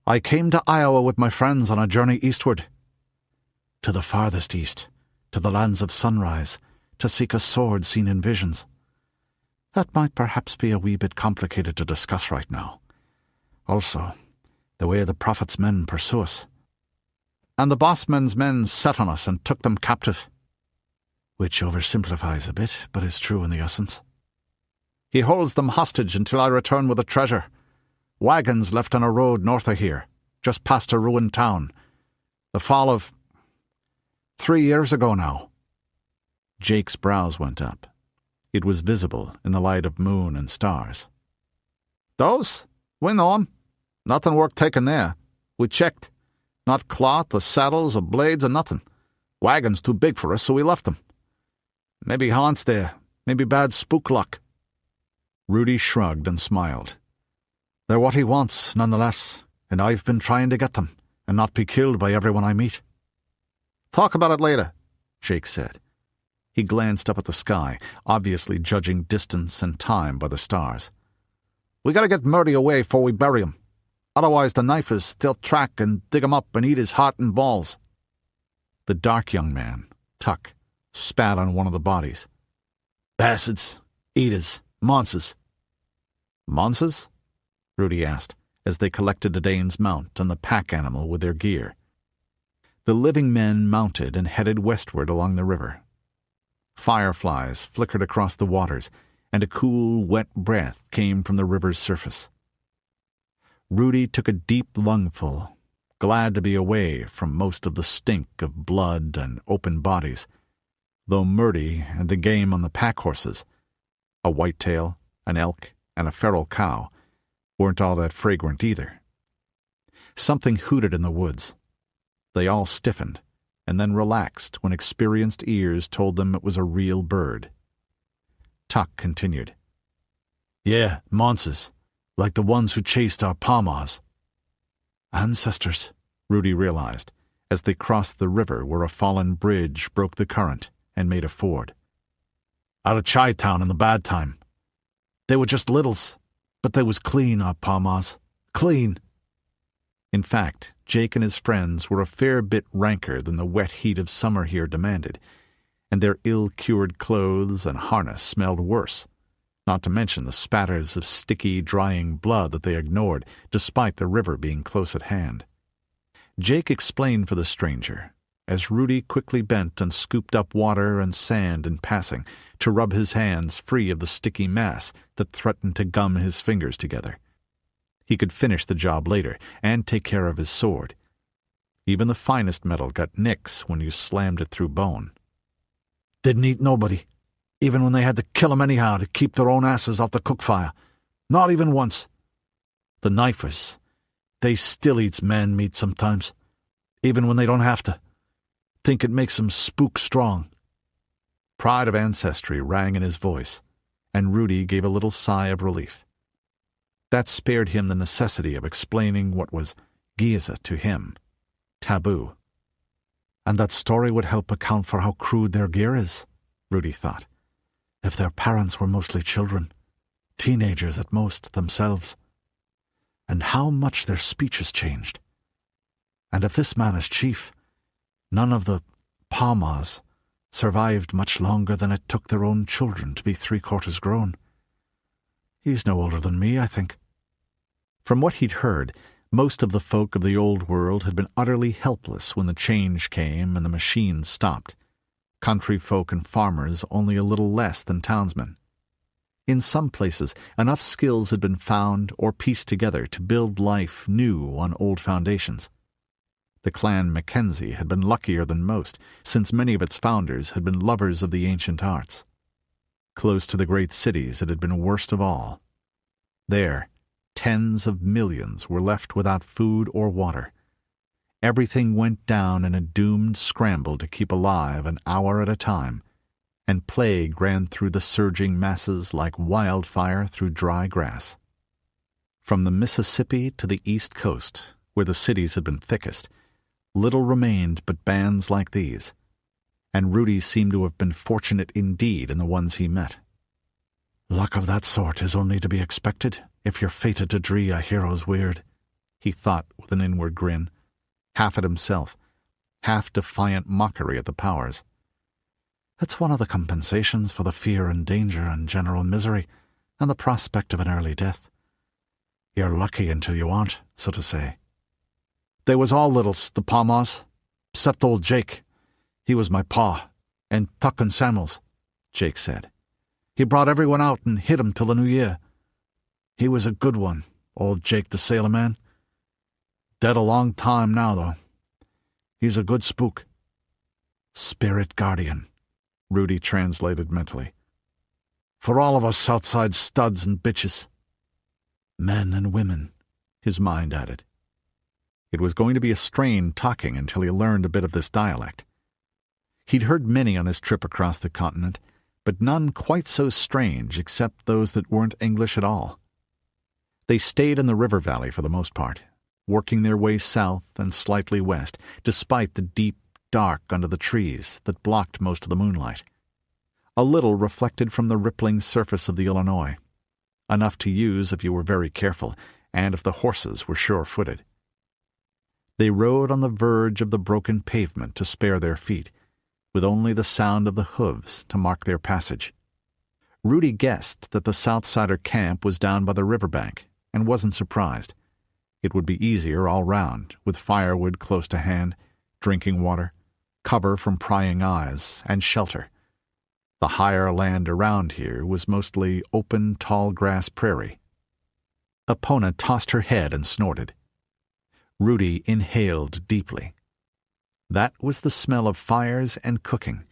Speaker 2: I came to Iowa with my friends on a journey eastward. To the farthest east, to the lands of sunrise, to seek a sword seen in visions. That might perhaps be a wee bit complicated to discuss right now. Also, the way the Prophet's men pursue us. And the bossman's men set on us and took them captive. Which oversimplifies a bit, but is true in the essence. He holds them hostage until I return with the treasure. Wagons left on a road north of here, just past a ruined town. The fall of 3 years ago now. Jake's brows went up. It was visible in the light of moon and stars. Those? We know 'em. Nothing worth taking there. We checked. Not cloth or saddles or blades or nothing. Wagons too big for us, so we left them. Maybe haunts there. Maybe bad spook luck. Rudi shrugged and smiled. They're what he wants, nonetheless, and I've been trying to get them, and not be killed by everyone I meet. Talk about it later, Jake said. He glanced up at the sky, obviously judging distance and time by the stars. We gotta get Murdy away before we bury him. Otherwise the knifers, they'll track and dig him up and eat his heart and balls. The dark young man, Tuck, spat on one of the bodies. Bastards, eaters, monsters. Monsters? Rudi asked, as they collected Edain's mount and the pack animal with their gear. The living men mounted and headed westward along the river. Fireflies flickered across the waters, and a cool, wet breath came from the river's surface. Rudi took a deep lungful, glad to be away from most of the stink of blood and open bodies, though Murdy and the game on the pack horses, a whitetail, an elk, and a feral cow, weren't all that fragrant either. Something hooted in the woods. They all stiffened, and then relaxed when experienced ears told them it was a real bird. Tuck continued. Yeah, monsters, like the ones who chased our Palmas. Ancestors, Rudi realized, as they crossed the river where a fallen bridge broke the current and made a ford. Out of Chi-town in the bad time. They were just littles, but they was clean, our Palmas. Clean. In fact, Jake and his friends were a fair bit ranker than the wet heat of summer here demanded, and their ill-cured clothes and harness smelled worse, not to mention the spatters of sticky, drying blood that they ignored, despite the river being close at hand. Jake explained for the stranger, as Rudi quickly bent and scooped up water and sand in passing to rub his hands free of the sticky mass that threatened to gum his fingers together. He could finish the job later and take care of his sword. Even the finest metal got nicks when you slammed it through bone. Didn't eat nobody, even when they had to kill 'em anyhow to keep their own asses off the cook fire. Not even once. The knifers, they still eats man meat sometimes. even when they don't have to. Think it makes them spook strong."
Speaker 1: Pride of ancestry rang in his voice, and Rudi gave a little sigh of relief. That spared him the necessity of explaining what was Giza to him, taboo.
Speaker 2: And that story would help account for how crude their gear is, Rudi thought. If their parents were mostly children, teenagers at most themselves. And how much their speech has changed. And if this man is chief, none of the Palmas survived much longer than it took their own children to be 3/4 grown. He's no older than me, I think.
Speaker 1: From what he'd heard, most of the folk of the old world had been utterly helpless when the change came and the machines stopped. Country folk and farmers only a little less than townsmen. In some places, enough skills had been found or pieced together to build life new on old foundations. The clan Mackenzie had been luckier than most, since many of its founders had been lovers of the ancient arts. Close to the great cities it had been worst of all. There, tens of millions were left without food or water. Everything went down in a doomed scramble to keep alive an hour at a time, and plague ran through the surging masses like wildfire through dry grass. From the Mississippi to the East Coast, where the cities had been thickest, little remained but bands like these, and Rudi seemed to have been fortunate indeed in the ones he met.
Speaker 2: Luck of that sort is only to be expected if you're fated to dree a hero's weird,
Speaker 1: he thought with an inward grin, half at himself, half defiant mockery at the powers.
Speaker 2: It's one of the compensations for the fear and danger and general misery and the prospect of an early death. You're lucky until you aren't, so to say. They was all littles, the Palmas, 'cept old Jake. He was my pa, and Tuck and Samuels, Jake said. He brought everyone out and hid 'em till the new year. He was a good one, old Jake the sailor man. Dead a long time now, though. He's a good spook. Spirit guardian, Rudi translated mentally. For all of us Southside studs and bitches. Men and women, his mind added.
Speaker 1: It was going to be a strain talking until he learned a bit of this dialect. He'd heard many on his trip across the continent, but none quite so strange except those that weren't English at all. They stayed in the river valley for the most part, working their way south and slightly west, despite the deep dark under the trees that blocked most of the moonlight. A little reflected from the rippling surface of the Illinois, enough to use if you were very careful and if the horses were sure-footed. They rode on the verge of the broken pavement to spare their feet, with only the sound of the hooves to mark their passage. Rudi guessed that the Southsider camp was down by the riverbank, and wasn't surprised. It would be easier all round, with firewood close to hand, drinking water, cover from prying eyes, and shelter. The higher land around here was mostly open, tall grass prairie. Epona tossed her head and snorted. Rudi inhaled deeply. That was the smell of fires and cooking,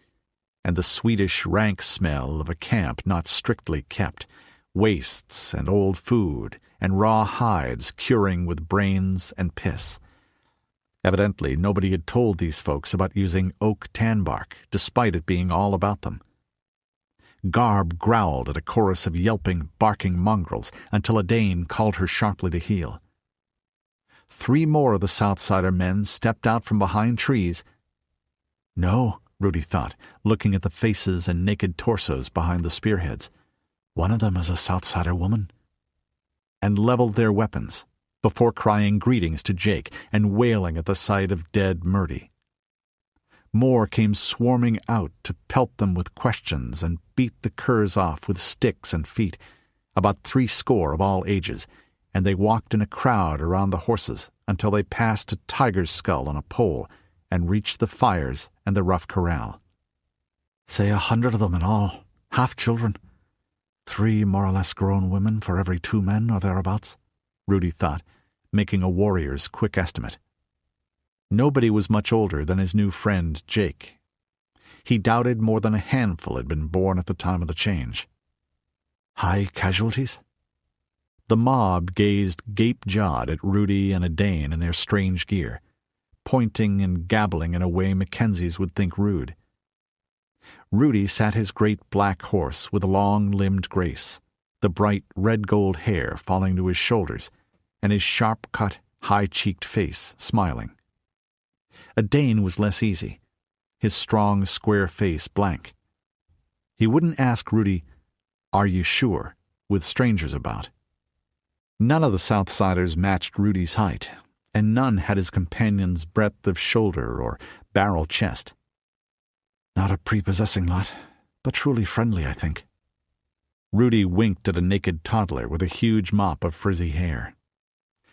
Speaker 1: and the sweetish, rank smell of a camp not strictly kept, wastes and old food, and raw hides curing with brains and piss. Evidently nobody had told these folks about using oak tan bark, despite it being all about them. Garb growled at a chorus of yelping, barking mongrels until Edain called her sharply to heel. 3 more of the Southsider men stepped out from behind trees. No, Rudi thought, looking at the faces and naked torsos behind the spearheads. One of them is a Southsider woman. And leveled their weapons, before crying greetings to Jake and wailing at the sight of dead Murdy. More came swarming out to pelt them with questions and beat the curs off with sticks and feet, about 70 of all ages, and they walked in a crowd around the horses until they passed a tiger's skull on a pole and reached the fires and the rough corral. Say 100 of them in all, half children. 3 more or less grown women for every 2 men or thereabouts, Rudi thought, making a warrior's quick estimate. Nobody was much older than his new friend Jake. He doubted more than a handful had been born at the time of the change. High casualties? The mob gazed gape-jawed at Rudi and Edain in their strange gear, pointing and gabbling in a way Mackenzies would think rude. Rudi sat his great black horse with a long-limbed grace, the bright red-gold hair falling to his shoulders, and his sharp-cut, high-cheeked face smiling. Edain was less easy, his strong, square face blank. He wouldn't ask Rudi, "Are you sure?" with strangers about. None of the Southsiders matched Rudi's height, and none had his companion's breadth of shoulder or barrel chest.
Speaker 2: Not a prepossessing lot, but truly friendly, I think.
Speaker 1: Rudi winked at a naked toddler with a huge mop of frizzy hair.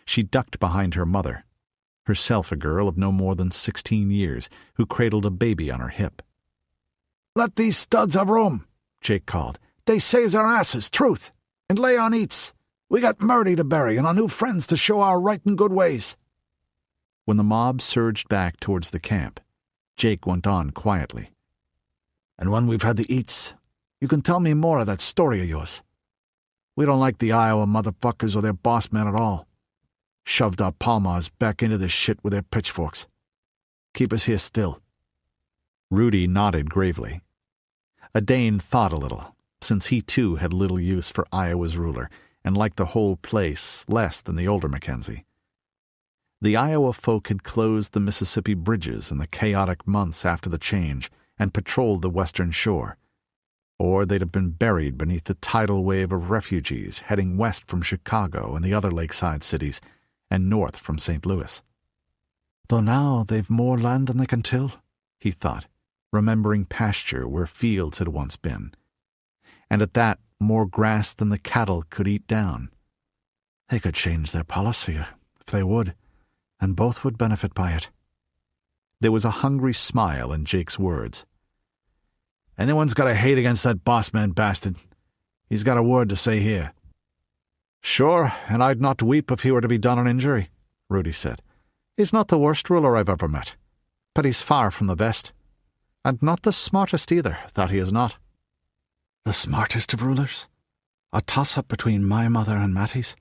Speaker 1: She ducked behind her mother, herself a girl of no more than 16 years, who cradled a baby on her hip.
Speaker 2: "Let these studs have room," Jake called. "They saves our asses, truth, and lay on eats. We got Murdy to bury and our new friends to show our right and good ways."
Speaker 1: When the mob surged back towards the camp, Jake went on quietly.
Speaker 2: "And when we've had the eats, you can tell me more of that story of yours. We don't like the Iowa motherfuckers or their boss man at all. Shoved our palmars back into this shit with their pitchforks. Keep us here still."
Speaker 1: Rudi nodded gravely. Edain thought a little, since he too had little use for Iowa's ruler, and liked the whole place less than the older Mackenzie. The Iowa folk had closed the Mississippi bridges in the chaotic months after the change and patrolled the western shore, or they'd have been buried beneath the tidal wave of refugees heading west from Chicago and the other lakeside cities, and north from St. Louis.
Speaker 2: "Though now they've more land than they can till,"
Speaker 1: he thought, remembering pasture where fields had once been, and at that more grass than the cattle could eat down.
Speaker 2: "They could change their policy if they would, and both would benefit by it."
Speaker 1: There was a hungry smile in Jake's words.
Speaker 2: "Anyone's got a hate against that boss-man bastard. He's got a word to say here."
Speaker 1: "Sure, and I'd not weep if he were to be done an injury," Rudi said. "He's not the worst ruler I've ever met, but he's far from the best. And not the smartest either, that he is not."
Speaker 2: "The smartest of rulers? A toss-up between my mother and Mattie's?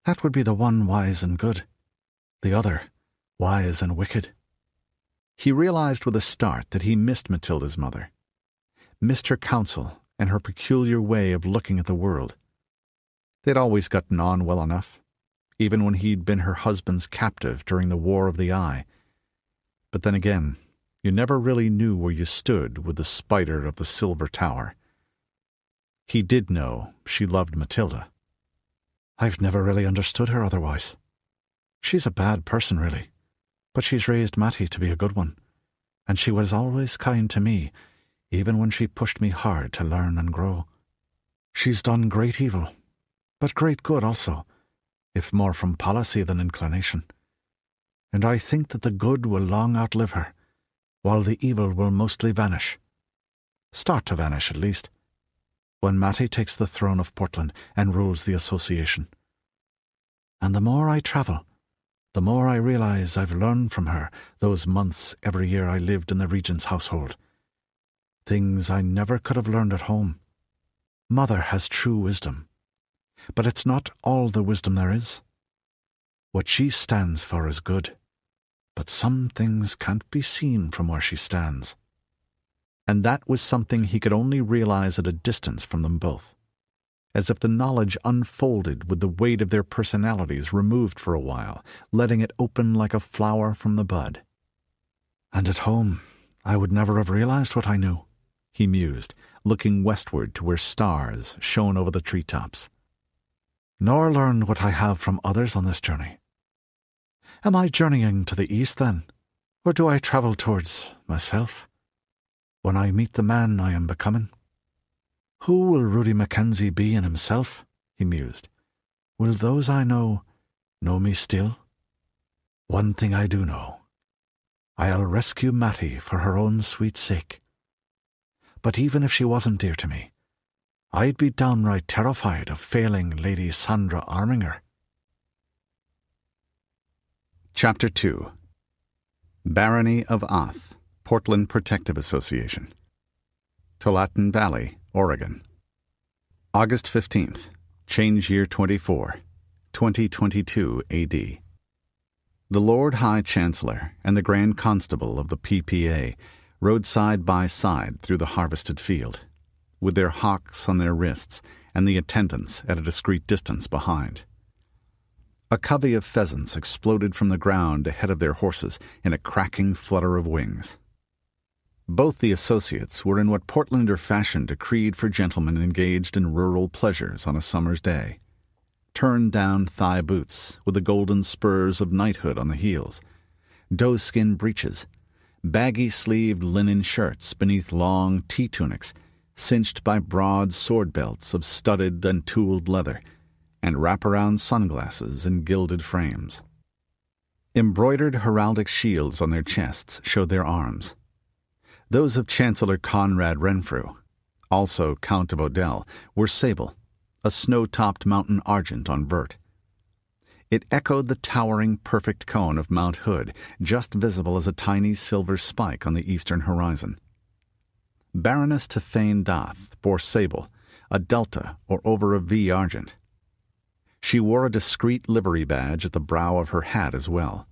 Speaker 2: That would be the one wise and good, the other wise and wicked."
Speaker 1: He realized with a start that he missed Mathilda's mother, missed her counsel and her peculiar way of looking at the world. They'd always gotten on well enough, even when he'd been her husband's captive during the War of the Eye. But then again, you never really knew where you stood with the spider of the Silver Tower. He did know she loved Mathilda.
Speaker 2: "I've never really understood her otherwise. She's a bad person, really, but she's raised Mattie to be a good one, and she was always kind to me, even when she pushed me hard to learn and grow. She's done great evil, but great good also, if more from policy than inclination. And I think that the good will long outlive her, while the evil will mostly vanish. Start to vanish, at least, when Mattie takes the throne of Portland and rules the association. And the more I travel, the more I realize I've learned from her those months every year I lived in the Regent's household. Things I never could have learned at home. Mother has true wisdom, but it's not all the wisdom there is. What she stands for is good, but some things can't be seen from where she stands."
Speaker 1: And that was something he could only realize at a distance from them both, as if the knowledge unfolded with the weight of their personalities removed for a while, letting it open like a flower from the bud.
Speaker 2: "And at home, I would never have realized what I knew,"
Speaker 1: he mused, looking westward to where stars shone over the treetops.
Speaker 2: "Nor learned what I have from others on this journey. Am I journeying to the east, then, or do I travel towards myself, when I meet the man I am becoming? Who will Rudi Mackenzie be in himself?" he mused. "Will those I know me still? One thing I do know. I'll rescue Mattie for her own sweet sake. But even if she wasn't dear to me, I'd be downright terrified of failing Lady Sandra Arminger."
Speaker 1: Chapter 2. Barony of Ath, Portland Protective Association. Tualatin Valley, Oregon. August 15th, Change Year 24, 2022 AD. The Lord High Chancellor and the Grand Constable of the PPA rode side by side through the harvested field, with their hawks on their wrists and the attendants at a discreet distance behind. A covey of pheasants exploded from the ground ahead of their horses in a cracking flutter of wings. Both the associates were in what Portlander fashion decreed for gentlemen engaged in rural pleasures on a summer's day. Turned-down thigh boots with the golden spurs of knighthood on the heels, doe-skin breeches, baggy-sleeved linen shirts beneath long tea-tunics, cinched by broad sword belts of studded and tooled leather, and wraparound sunglasses in gilded frames. Embroidered heraldic shields on their chests showed their arms. Those of Chancellor Conrad Renfrew, also Count of Odell, were sable, a snow-topped mountain argent on vert. It echoed the towering perfect cone of Mount Hood, just visible as a tiny silver spike on the eastern horizon. Baroness Tifain Dath bore sable, a delta or over a V argent. She wore a discreet livery badge at the brow of her hat as well,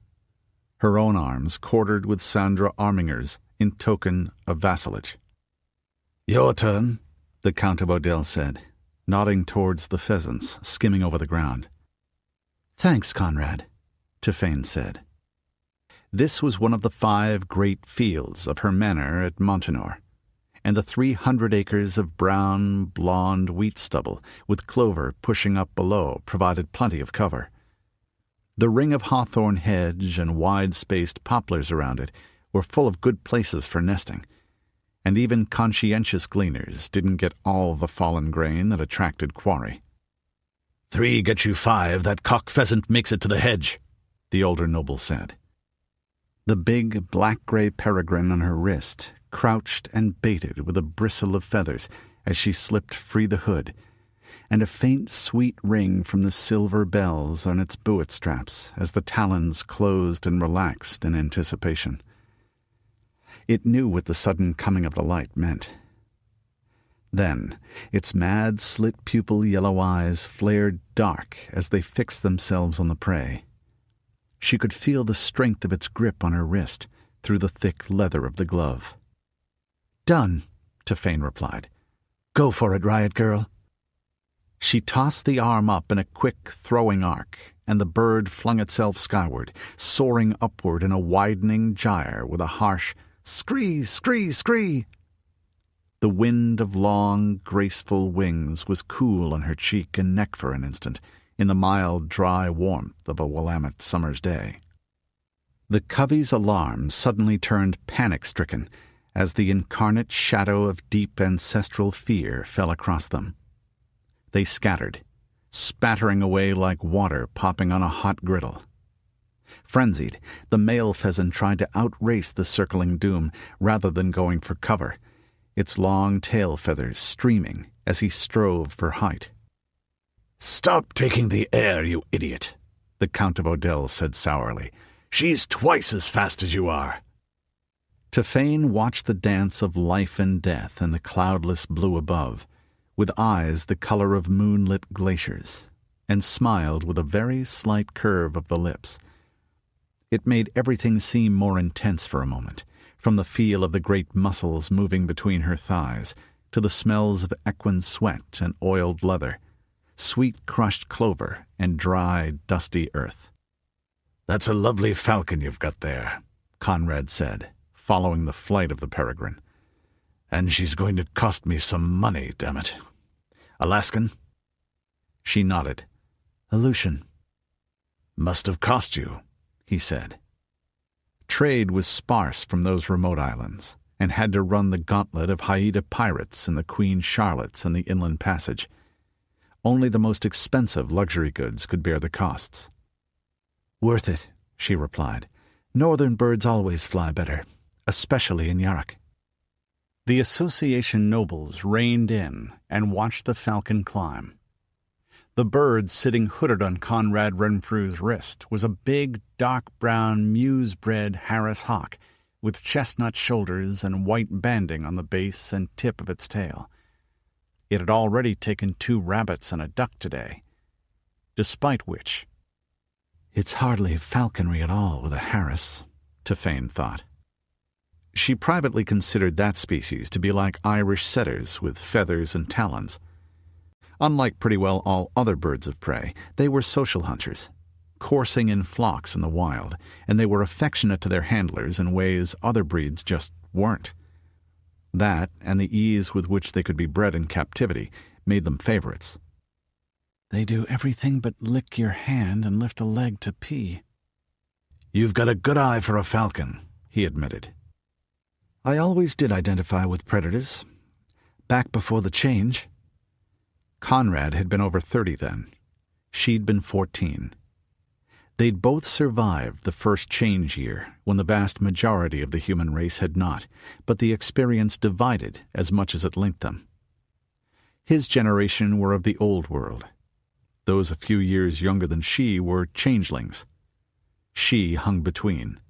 Speaker 1: her own arms quartered with Sandra Arminger's in token of vassalage.
Speaker 2: "Your turn,"
Speaker 1: the Count of Odell said, nodding towards the pheasants skimming over the ground. "Thanks, Conrad," Tifain said. This was one of the 5 great fields of her manor at Montenor, and the 300 acres of brown, blonde wheat stubble with clover pushing up below provided plenty of cover. The ring of hawthorn hedge and wide-spaced poplars around it were full of good places for nesting, and even conscientious gleaners didn't get all the fallen grain that attracted quarry.
Speaker 2: 3 get you 5, that cock pheasant makes it to the hedge,
Speaker 1: the older noble said. The big black-gray peregrine on her wrist crouched and baited with a bristle of feathers as she slipped free the hood, and a faint sweet ring from the silver bells on its buet straps as the talons closed and relaxed in anticipation. It knew what the sudden coming of the light meant. Then its mad slit-pupil yellow eyes flared dark as they fixed themselves on the prey. She could feel the strength of its grip on her wrist through the thick leather of the glove.
Speaker 2: "Done," Tifain replied. "Go for it, Riot Girl."
Speaker 1: She tossed the arm up in a quick throwing arc, and the bird flung itself skyward, soaring upward in a widening gyre with a harsh "Scree, scree, scree!" The wind of long, graceful wings was cool on her cheek and neck for an instant, in the mild, dry warmth of a Willamette summer's day. The covey's alarm suddenly turned panic-stricken as the incarnate shadow of deep ancestral fear fell across them. They scattered, spattering away like water popping on a hot griddle. Frenzied, the male pheasant tried to outrace the circling doom rather than going for cover, its long tail feathers streaming as he strove for height.
Speaker 2: "Stop taking the air, you idiot," the Count of Odell said sourly. "She's twice as fast as you are."
Speaker 1: Tifain watched the dance of life and death in the cloudless blue above, with eyes the color of moonlit glaciers, and smiled with a very slight curve of the lips. It made everything seem more intense for a moment, from the feel of the great muscles moving between her thighs, to the smells of equine sweat and oiled leather, sweet crushed clover and dry, dusty earth.
Speaker 2: "That's a lovely falcon you've got there,"
Speaker 1: Conrad said, following the flight of the peregrine.
Speaker 2: "And she's going to cost me some money, damn it. Alaskan?"
Speaker 1: She nodded. "Aleutian."
Speaker 2: "Must have cost you," he said.
Speaker 1: Trade was sparse from those remote islands, and had to run the gauntlet of Haida pirates and the Queen Charlottes in the Inland Passage. Only the most expensive luxury goods could bear the costs. "Worth it," she replied. "Northern birds always fly better, especially in Yarrock." The association nobles reined in and watched the falcon climb. The bird sitting hooded on Conrad Renfrew's wrist was a big, dark-brown, Meuse-bred Harris hawk, with chestnut shoulders and white banding on the base and tip of its tail. It had already taken 2 rabbits and a duck today, despite which
Speaker 2: It's hardly falconry at all with a Harris, Tifain thought.
Speaker 1: She privately considered that species to be like Irish setters with feathers and talons. Unlike pretty well all other birds of prey, they were social hunters, coursing in flocks in the wild, and they were affectionate to their handlers in ways other breeds just weren't. That, and the ease with which they could be bred in captivity, made them favorites.
Speaker 2: They do everything but lick your hand and lift a leg to pee.
Speaker 1: You've got a good eye for a falcon, he admitted.
Speaker 2: I always did identify with predators. Back before the change.
Speaker 1: Conrad had been over 30 then. She'd been 14. They'd both survived the first change year, when the vast majority of the human race had not, but the experience divided as much as it linked them. His generation were of the old world. Those a few years younger than she were changelings. She hung between.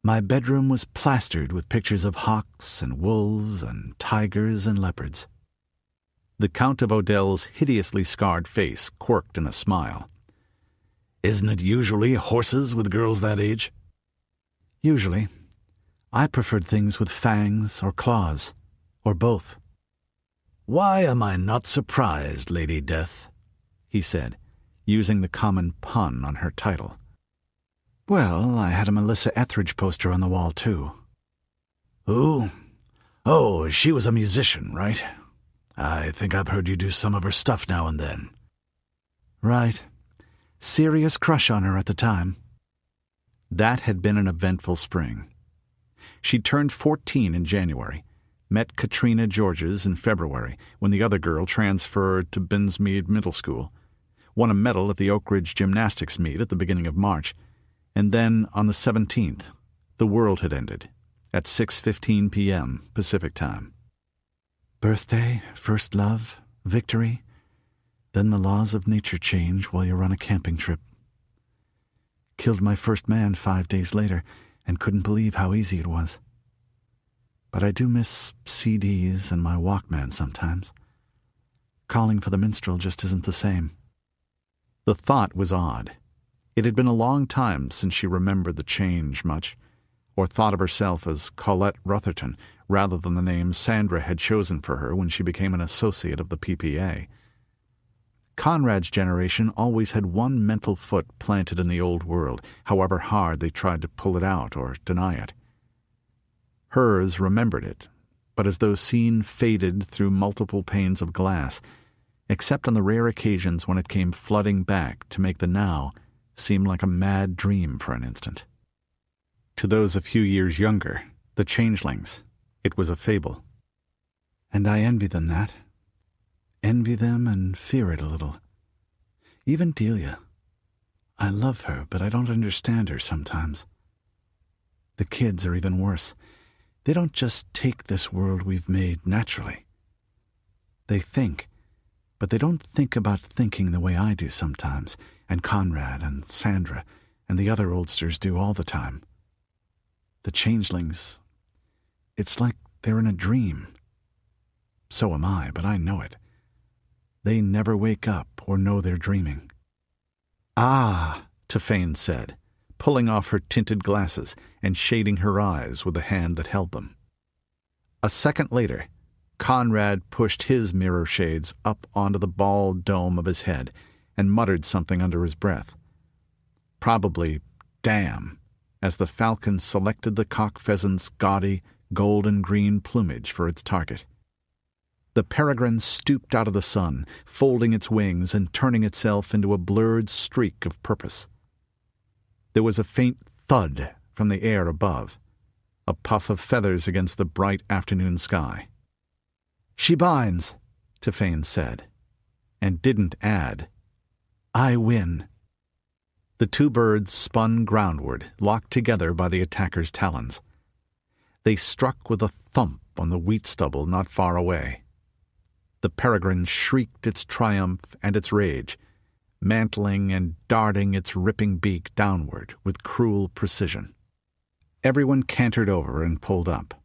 Speaker 2: My bedroom was plastered with pictures of hawks and wolves and tigers and leopards.
Speaker 1: The Count of Odell's hideously scarred face quirked in a smile.
Speaker 2: Isn't it usually horses with girls that age? Usually. I preferred things with fangs or claws, or both.
Speaker 3: Why am I not surprised, Lady Death?
Speaker 1: He said, using the common pun on her title.
Speaker 2: Well, I had a Melissa Etheridge poster on the wall, too.
Speaker 3: Who? Oh, she was a musician, right? I think I've heard you do some of her stuff now and then.
Speaker 2: Right. Serious crush on her at the time.
Speaker 1: That had been an eventful spring. She turned 14 in January, met Katrina Georges in February when the other girl transferred to Binsmead Middle School, won a medal at the Oak Ridge Gymnastics meet at the beginning of March, and then on the 17th, the world had ended, at 6:15 p.m. Pacific Time.
Speaker 2: Birthday, first love, victory, then the laws of nature change while you're on a camping trip. Killed my first man 5 days later, and couldn't believe how easy it was. But I do miss CDs and my Walkman sometimes. Calling for the minstrel just isn't the same.
Speaker 1: The thought was odd. It had been a long time since she remembered the change much, or thought of herself as Colette Rutherton, rather than the name Sandra had chosen for her when she became an associate of the PPA. Conrad's generation always had one mental foot planted in the old world, however hard they tried to pull it out or deny it. Hers remembered it, but as though seen faded through multiple panes of glass, except on the rare occasions when it came flooding back to make the now seem like a mad dream for an instant. To those a few years younger, the changelings, it was a fable.
Speaker 2: And I envy them that. Envy them and fear it a little. Even Delia. I love her, but I don't understand her sometimes. The kids are even worse. They don't just take this world we've made naturally. They think, but they don't think about thinking the way I do sometimes, and Conrad and Sandra and the other oldsters do all the time. The changelings, it's like they're in a dream. So am I, but I know it. They never wake up or know they're dreaming.
Speaker 1: Ah, Tifain said, pulling off her tinted glasses and shading her eyes with the hand that held them. A second later, Conrad pushed his mirror shades up onto the bald dome of his head and muttered something under his breath. Probably, damn, as the falcon selected the cock pheasant's gaudy, golden-green plumage for its target. The peregrine stooped out of the sun, folding its wings and turning itself into a blurred streak of purpose. There was a faint thud from the air above, a puff of feathers against the bright afternoon sky.
Speaker 2: She binds,
Speaker 1: Tifain said, and didn't add,
Speaker 2: I win.
Speaker 1: The two birds spun groundward, locked together by the attacker's talons. They struck with a thump on the wheat stubble not far away. The peregrine shrieked its triumph and its rage, mantling and darting its ripping beak downward with cruel precision. Everyone cantered over and pulled up.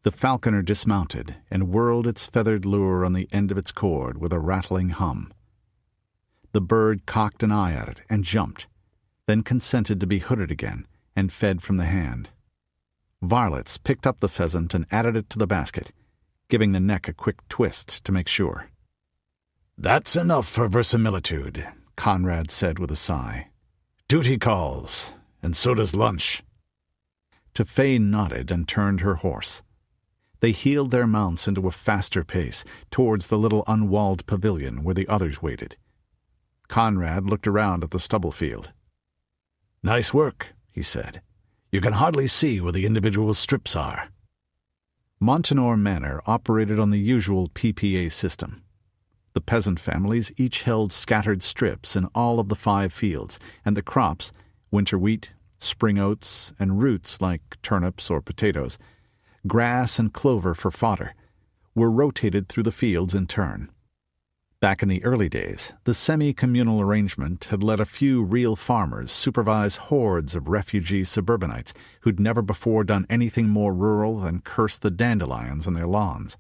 Speaker 1: The falconer dismounted and whirled its feathered lure on the end of its cord with a rattling hum. The bird cocked an eye at it and jumped, then consented to be hooded again and fed from the hand. Varlets picked up the pheasant and added it to the basket, giving the neck a quick twist to make sure.
Speaker 3: "That's enough for verisimilitude," Conrad said with a sigh. "Duty calls, and so does lunch."
Speaker 1: Tefane nodded and turned her horse. They heeled their mounts into a faster pace towards the little unwalled pavilion where the others waited. Conrad looked around at the stubble field.
Speaker 3: "Nice work," he said. "You can hardly see where the individual strips are."
Speaker 1: Montanor Manor operated on the usual PPA system. The peasant families each held scattered strips in all of the 5 fields, and the crops, winter wheat, spring oats, and roots like turnips or potatoes, grass and clover for fodder, were rotated through the fields in turn. Back in the early days, the semi-communal arrangement had let a few real farmers supervise hordes of refugee suburbanites who'd never before done anything more rural than curse the dandelions on their lawns.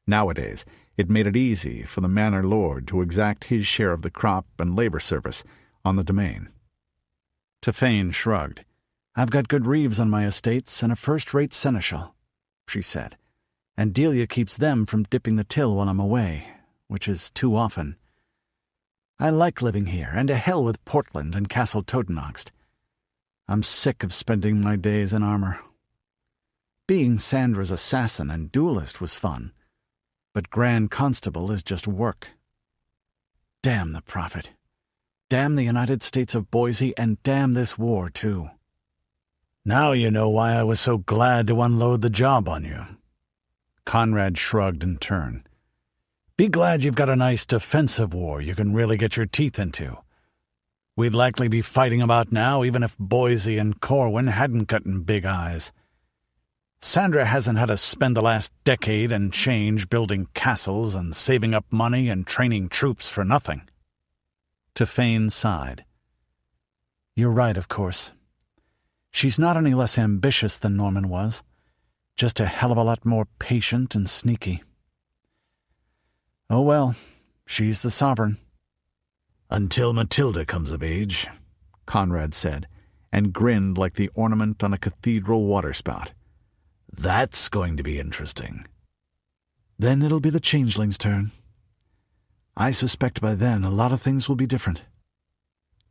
Speaker 1: Nowadays, it made it easy for the manor lord to exact his share of the crop and labor service on the domain. Tefane shrugged. "I've got good reeves on my estates and a first-rate seneschal," she said, "and Delia keeps them from dipping the till while I'm away, which is too often. I like living here, and to hell with Portland and Castle Totenaxt. I'm sick of spending my days in armor. Being Sandra's assassin and duelist was fun, but Grand Constable is just work. Damn the Prophet. Damn the United States of Boise, and damn this war, too."
Speaker 3: "Now you know why I was so glad to unload the job on you."
Speaker 1: Conrad shrugged in turn.
Speaker 3: "Be glad you've got a nice defensive war you can really get your teeth into. We'd likely be fighting about now even if Boise and Corwin hadn't gotten big eyes. Sandra hasn't had to spend the last decade and change building castles and saving up money and training troops for nothing."
Speaker 1: Tefane sighed. "You're right, of course. She's not any less ambitious than Norman was, just a hell of a lot more patient and sneaky. Oh well, she's the sovereign."
Speaker 3: "Until Mathilda comes of age,"
Speaker 1: Conrad said, and grinned like the ornament on a cathedral waterspout.
Speaker 3: "That's going to be interesting."
Speaker 1: "Then it'll be the changeling's turn. I suspect by then a lot of things will be different."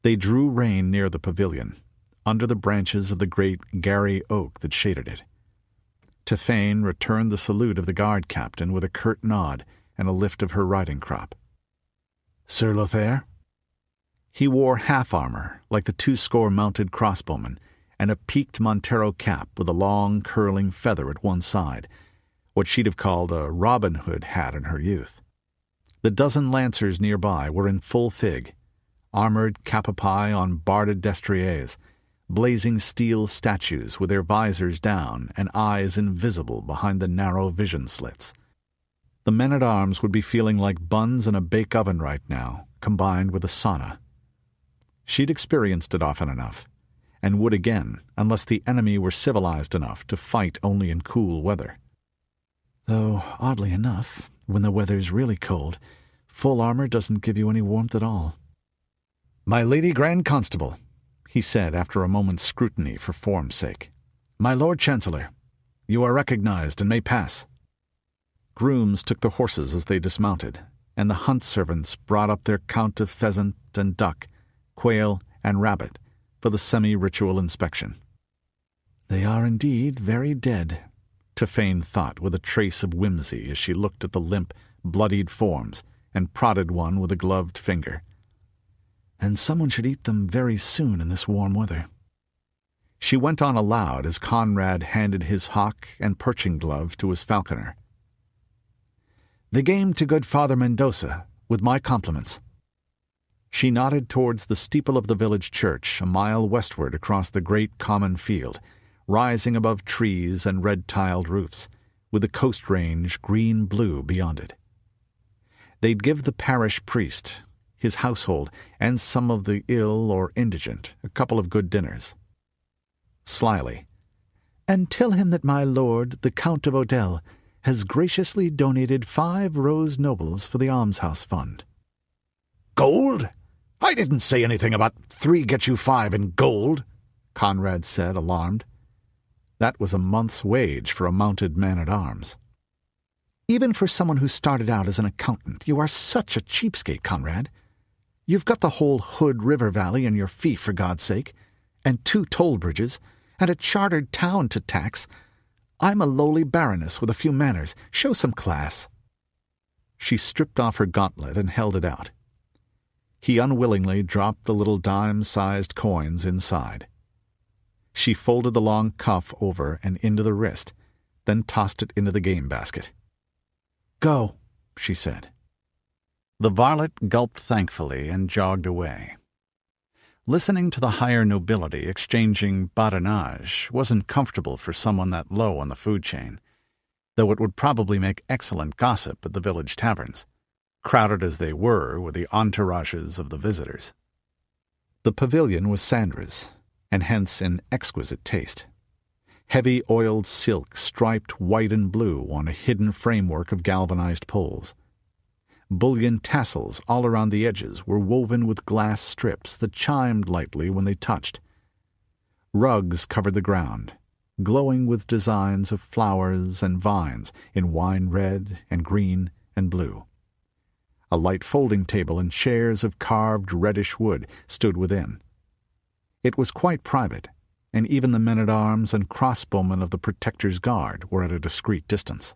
Speaker 1: They drew rein near the pavilion, under the branches of the great Gary oak that shaded it. Tefane returned the salute of the guard captain with a curt nod and a lift of her riding crop.
Speaker 3: "Sir Lothair?"
Speaker 1: He wore half-armor, like the 20 mounted crossbowmen, and a peaked Montero cap with a long, curling feather at one side, what she'd have called a Robin Hood hat in her youth. The dozen lancers nearby were in full fig, armored capapi on barded destriers, blazing steel statues with their visors down and eyes invisible behind the narrow vision slits. The men-at-arms would be feeling like buns in a bake-oven right now, combined with a sauna. She'd experienced it often enough, and would again, unless the enemy were civilized enough to fight only in cool weather. Though, oddly enough, when the weather's really cold, full armor doesn't give you any warmth at all. "My Lady Grand Constable," he said after a moment's scrutiny for form's sake. "My Lord Chancellor, you are recognized and may pass." Grooms took the horses as they dismounted, and the hunt servants brought up their count of pheasant and duck, quail and rabbit for the semi-ritual inspection. "They are indeed very dead," Tefane thought with a trace of whimsy as she looked at the limp, bloodied forms and prodded one with a gloved finger. "And someone should eat them very soon in this warm weather." She went on aloud as Conrad handed his hawk and perching glove to his falconer. "The game to good Father Mendoza, with my compliments." She nodded towards the steeple of the village church a mile westward across the great common field, rising above trees and red-tiled roofs, with the coast range green-blue beyond it. They'd give the parish priest, his household, and some of the ill or indigent a couple of good dinners. Slyly, "And tell him that my lord, the Count of Odell, has graciously donated 5 rose nobles for the almshouse fund."
Speaker 3: "Gold? "I didn't say anything about 3 get you 5 in gold," Conrad said, alarmed. That was a month's wage for a mounted man-at-arms. "Even for someone who started out as an accountant, you are such a cheapskate, Conrad. You've got the whole Hood River Valley in your fee, for God's sake, and 2 toll bridges, and a chartered town to tax. I'm a lowly baroness with a few manners. Show some class." She stripped off her gauntlet and held it out. He unwillingly dropped the little dime-sized coins inside. She folded the long cuff over and into the wrist, then tossed it into the game basket. "Go," she said. The varlet gulped thankfully and jogged away. Listening to the higher nobility exchanging badinage wasn't comfortable for someone that low on the food chain, though it would probably make excellent gossip at the village taverns, crowded as they were with the entourages of the visitors. The pavilion was Sandra's, and hence in exquisite taste. Heavy oiled silk striped white and blue on a hidden framework of galvanized poles. Bullion tassels all around the edges were woven with glass strips that chimed lightly when they touched. Rugs covered the ground, glowing with designs of flowers and vines in wine red and green and blue. A light folding table and chairs of carved reddish wood stood within. It was quite private, and even the men-at-arms and crossbowmen of the Protector's Guard were at a discreet distance.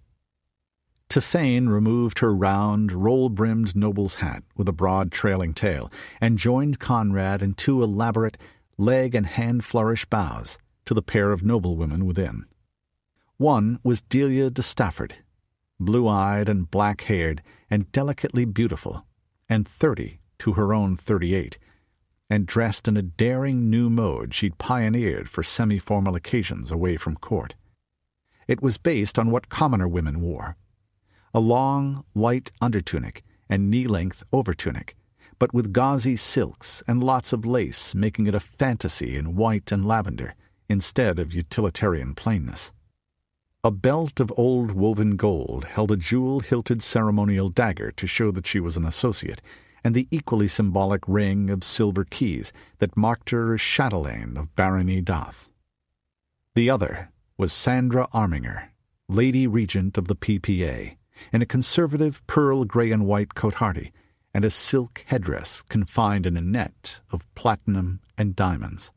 Speaker 3: Tiphane removed her round, roll-brimmed noble's hat with a broad trailing tail, and joined Conrad in 2 elaborate leg and hand flourish bows to the pair of noblewomen within. One was Delia de Stafford, blue-eyed and black-haired and delicately beautiful, and 30 to her own 38, and dressed in a daring new mode she'd pioneered for semi-formal occasions away from court. It was based on what commoner women wore, a long, light undertunic and knee-length overtunic, but with gauzy silks and lots of lace making it a fantasy in white and lavender instead of utilitarian plainness. A belt of old woven gold held a jewel-hilted ceremonial dagger to show that she was an associate, and the equally symbolic ring of silver keys that marked her as chatelaine of Barony Doth. The other was Sandra Arminger, Lady Regent of the PPA, in a conservative pearl grey and white cotehardie, and a silk headdress confined in a net of platinum and diamonds.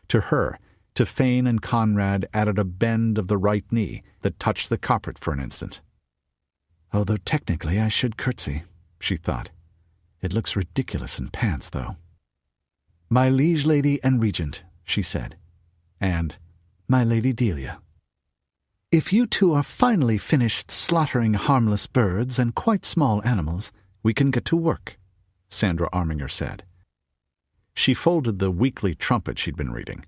Speaker 3: To her, Tiphane and Conrad added a bend of the right knee that touched the carpet for an instant. "Although technically I should curtsy," she thought. "It looks ridiculous in pants, though." "My liege lady and regent," she said, and "My Lady Delia." "If you 2 are finally finished slaughtering harmless birds and quite small animals, we can get to work," Sandra Arminger said. She folded the weekly trumpet she'd been reading.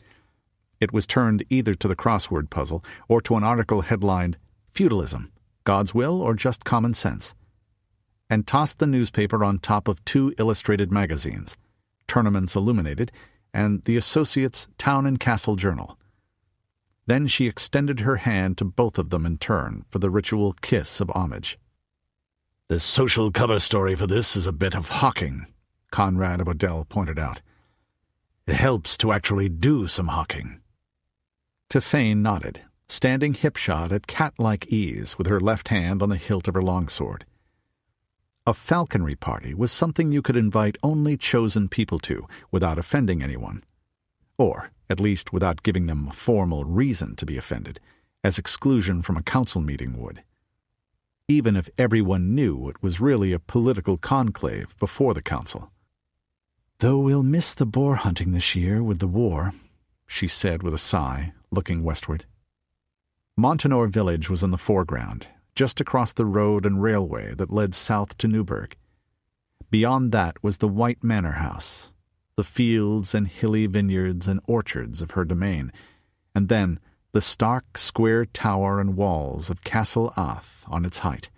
Speaker 3: It was turned either to the crossword puzzle or to an article headlined "Feudalism, God's Will or Just Common Sense," and tossed the newspaper on top of 2 illustrated magazines, Tournaments Illuminated and the Associates' Town and Castle Journal. Then she extended her hand to both of them in turn for the ritual kiss of homage. "The social cover story for this is a bit of hawking," Conrad of Odell pointed out. "It helps to actually do some hawking." Tiphane nodded, standing hipshod at cat-like ease with her left hand on the hilt of her longsword. A falconry party was something you could invite only chosen people to without offending anyone, or at least without giving them a formal reason to be offended, as exclusion from a council meeting would. Even if everyone knew it was really a political conclave before the council. "Though we'll miss the boar hunting this year with the war," she said with a sigh, looking westward. Montanore village was in the foreground, just across the road and railway that led south to Newburgh. Beyond that was the White Manor House, the fields and hilly vineyards and orchards of her domain, and then the stark square tower and walls of Castle Ath on its height,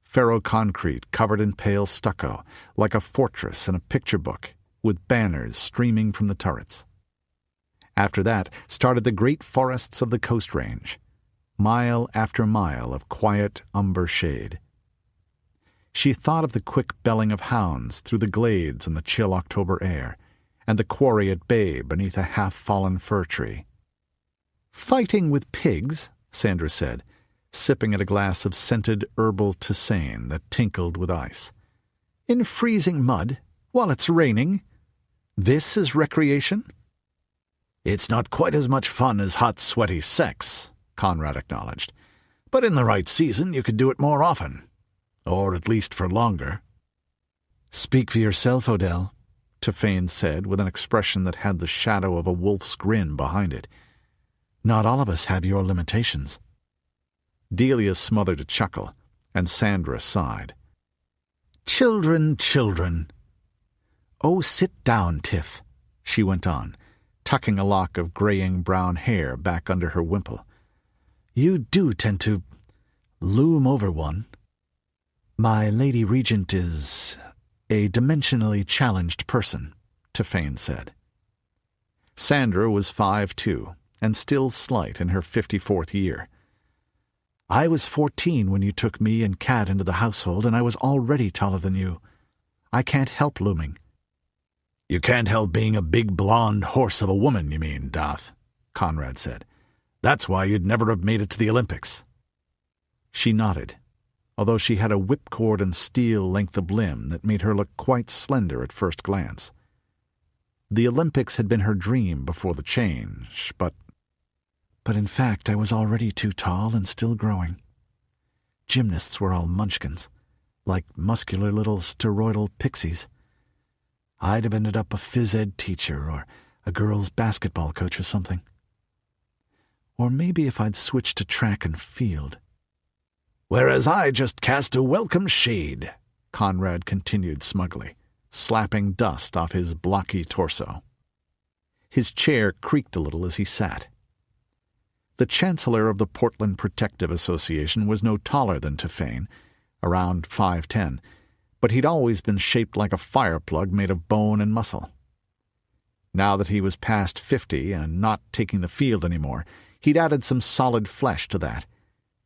Speaker 3: ferro-concrete covered in pale stucco, like a fortress in a picture book, with banners streaming from the turrets. After that started the great forests of the Coast Range, mile after mile of quiet umber shade.
Speaker 1: She thought of the quick belling of hounds through the glades in the chill October air, and the quarry at bay beneath a half-fallen fir tree. "Fighting with pigs," Sandra said, sipping at a glass of scented herbal tisane that tinkled with ice. "In freezing mud, while it's raining. This is recreation?"
Speaker 2: "It's not quite as much fun as hot, sweaty sex," Conrad acknowledged. "But in the right season you could do it more often. Or at least for longer."
Speaker 1: "Speak for yourself, Odell," Tefane said with an expression that had the shadow of a wolf's grin behind it. "Not all of us have your limitations." Delia smothered a chuckle, and Sandra sighed.
Speaker 2: "Children, children."
Speaker 1: "Oh, sit down, Tiff," she went on, tucking a lock of graying brown hair back under her wimple. "You do tend to loom over one. My Lady Regent is a dimensionally challenged person," Tefane said. Sandra was 5'2", and still slight in her 54th year. "I was 14 when you took me and Kat into the household, and I was already taller than you. I can't help looming."
Speaker 2: "You can't help being a big blonde horse of a woman, you mean, Doth," Conrad said. "That's why you'd never have made it to the Olympics."
Speaker 1: She nodded, although she had a whipcord and steel length of limb that made her look quite slender at first glance. The Olympics had been her dream before the change, but in fact I was already too tall and still growing. Gymnasts were all munchkins, like muscular little steroidal pixies. I'd have ended up a phys ed teacher or a girls' basketball coach or something. Or maybe if I'd switched to track and field.
Speaker 2: "Whereas I just cast a welcome shade,"
Speaker 1: Conrad continued smugly, slapping dust off his blocky torso. His chair creaked a little as he sat. The Chancellor of the Portland Protective Association was no taller than Tefane, around 5'10", but he'd always been shaped like a fireplug made of bone and muscle. Now that he was past 50 and not taking the field anymore, he'd added some solid flesh to that,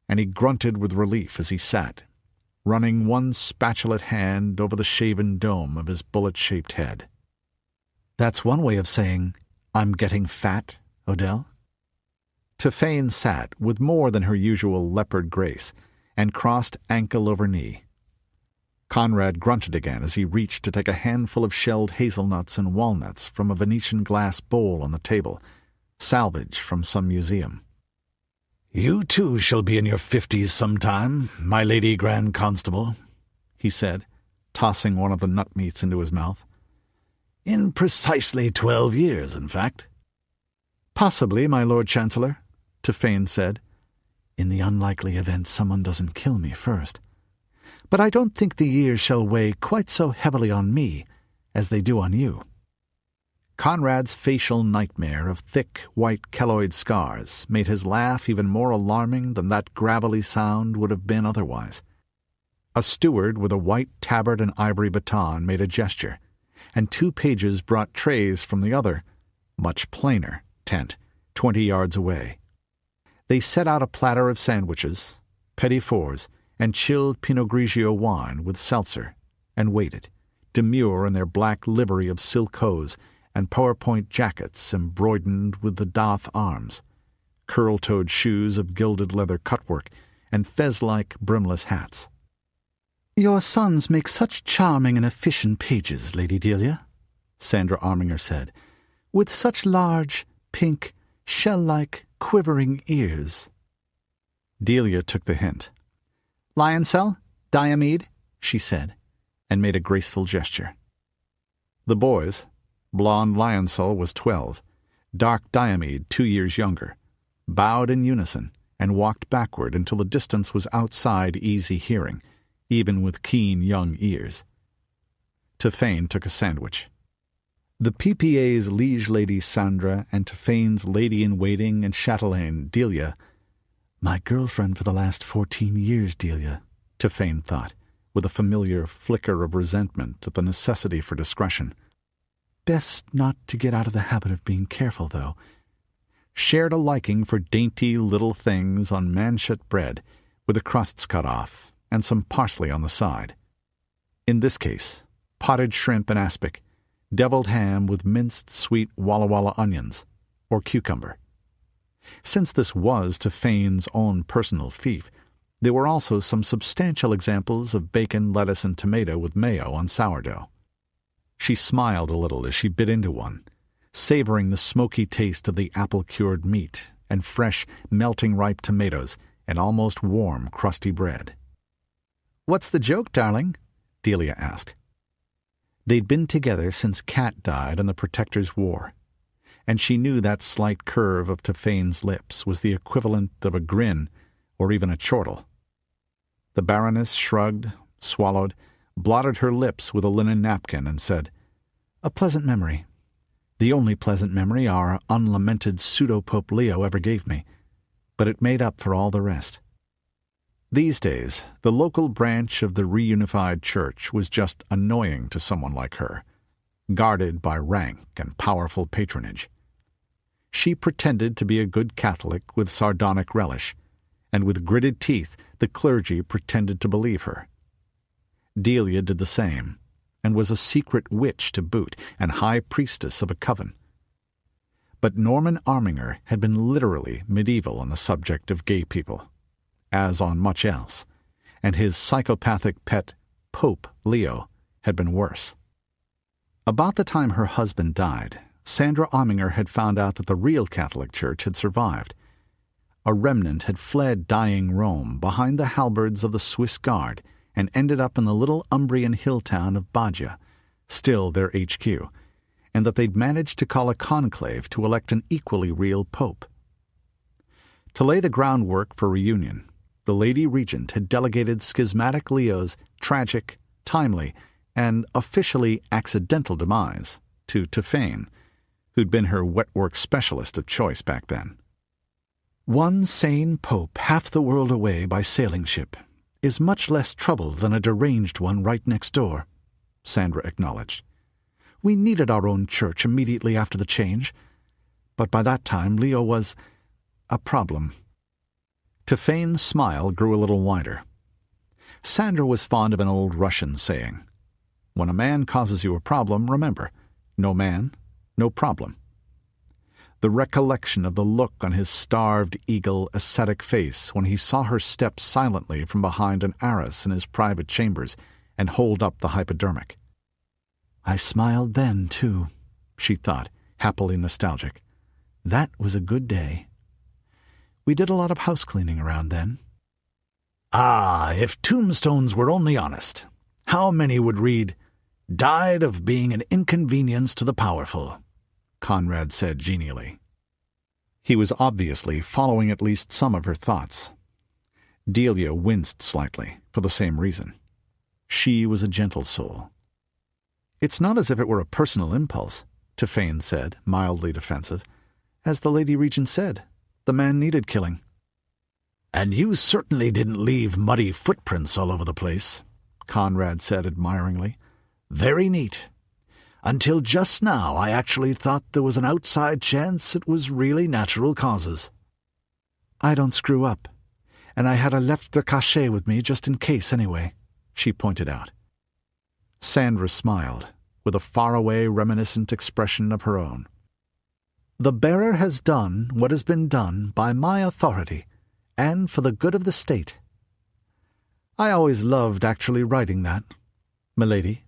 Speaker 1: and he grunted with relief as he sat, running one spatulate hand over the shaven dome of his bullet-shaped head. "That's one way of saying, I'm getting fat, Odell." Tefane sat with more than her usual leopard grace, and crossed ankle over knee. Conrad grunted again as he reached to take a handful of shelled hazelnuts and walnuts from a Venetian glass bowl on the table, salvage from some museum.
Speaker 2: "You too shall be in your 50s sometime, my Lady Grand Constable," he said, tossing one of the nut meats into his mouth. "In precisely 12 years, in fact."
Speaker 1: "Possibly, my Lord Chancellor," Tefane said, "in the unlikely event someone doesn't kill me first. But I don't think the years shall weigh quite so heavily on me as they do on you." Conrad's facial nightmare of thick, white keloid scars made his laugh even more alarming than that gravelly sound would have been otherwise. A steward with a white tabard and ivory baton made a gesture, and 2 pages brought trays from the other, much plainer, tent, 20 yards away. They set out a platter of sandwiches, petit fours, and chilled Pinot Grigio wine with seltzer, and waited, demure in their black livery of silk hose and PowerPoint jackets embroidered with the Doth arms, curl-toed shoes of gilded leather cutwork, and fez-like brimless hats. "Your sons make such charming and efficient pages, Lady Delia," Sandra Arminger said, "with such large, pink, shell-like, quivering ears." Delia took the hint. "Lioncell? Diomede?" she said, and made a graceful gesture. The boys, blonde Lioncell was 12, dark Diomede 2 years younger, bowed in unison and walked backward until the distance was outside easy hearing, even with keen young ears. Tefane took a sandwich. The PPA's liege lady Sandra and Tefane's lady-in-waiting and chatelaine Delia, "My girlfriend for the last 14 years, Delia," Tefane thought, with a familiar flicker of resentment at the necessity for discretion. Best not to get out of the habit of being careful, though. Shared a liking for dainty little things on manchet bread, with the crusts cut off, and some parsley on the side. In this case, potted shrimp and aspic, deviled ham with minced sweet Walla Walla onions, or cucumber. Since this was to Fane's own personal fief, there were also some substantial examples of bacon, lettuce, and tomato with mayo on sourdough. She smiled a little as she bit into one, savoring the smoky taste of the apple-cured meat and fresh, melting ripe tomatoes and almost warm, crusty bread. "What's the joke, darling?" Delia asked. They'd been together since Cat died in the Protector's War, and she knew that slight curve of Tophane's lips was the equivalent of a grin or even a chortle. The Baroness shrugged, swallowed, blotted her lips with a linen napkin, and said, "A pleasant memory. The only pleasant memory our unlamented pseudo-Pope Leo ever gave me, but it made up for all the rest." These days, the local branch of the reunified church was just annoying to someone like her, guarded by rank and powerful patronage. She pretended to be a good Catholic with sardonic relish, and with gritted teeth the clergy pretended to believe her. Delia did the same, and was a secret witch to boot and high priestess of a coven. But Norman Arminger had been literally medieval on the subject of gay people, as on much else, and his psychopathic pet, Pope Leo, had been worse. About the time her husband died, Sandra Arminger had found out that the real Catholic Church had survived. A remnant had fled dying Rome behind the halberds of the Swiss Guard and ended up in the little Umbrian hill town of Baggia, still their HQ, and that they'd managed to call a conclave to elect an equally real pope. To lay the groundwork for reunion, the Lady Regent had delegated schismatic Leo's tragic, timely, and officially accidental demise to Tophane, who'd been her wet-work specialist of choice back then. "One sane pope half the world away by sailing ship is much less trouble than a deranged one right next door," Sandra acknowledged. "We needed our own church immediately after the change, but by that time Leo was a problem." Tophane's smile grew a little wider. Sandra was fond of an old Russian saying, "When a man causes you a problem, remember, no man, no problem." The recollection of the look on his starved eagle ascetic face when he saw her step silently from behind an arras in his private chambers and hold up the hypodermic. "I smiled then, too," she thought, happily nostalgic. "That was a good day. We did a lot of house-cleaning around then." "Ah, if tombstones were only honest, how many would read, 'Died of being an inconvenience to the powerful,'" Conrad said genially. He was obviously following at least some of her thoughts. Delia winced slightly, for the same reason. She was a gentle soul. "It's not as if it were a personal impulse," Tophane said, mildly defensive. "As the Lady Regent said, the man needed killing." "And you certainly didn't leave muddy footprints all over the place," Conrad said admiringly. "Very neat. Until just now I actually thought there was an outside chance it was really natural causes." "I don't screw up, and I had a lettre cachet with me just in case anyway," she pointed out. Sandra smiled, with a faraway reminiscent expression of her own. "The bearer has done what has been done by my authority, and for the good of the state." "I always loved actually writing that, milady."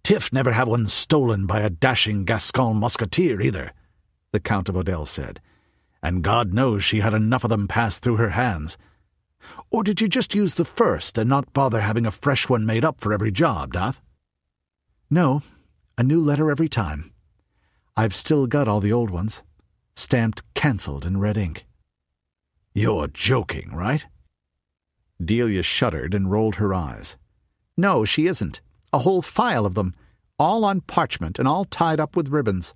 Speaker 1: "Tiff never had one stolen by a dashing Gascon musketeer either," the Count of Odell said, "and God knows she had enough of them pass through her hands. Or did you just use the first and not bother having a fresh one made up for every job, Dath?" "No, a new letter every time. I've still got all the old ones, stamped cancelled in red ink." "You're joking, right?" Delia shuddered and rolled her eyes. "No, she isn't. A whole file of them, all on parchment and all tied up with ribbons."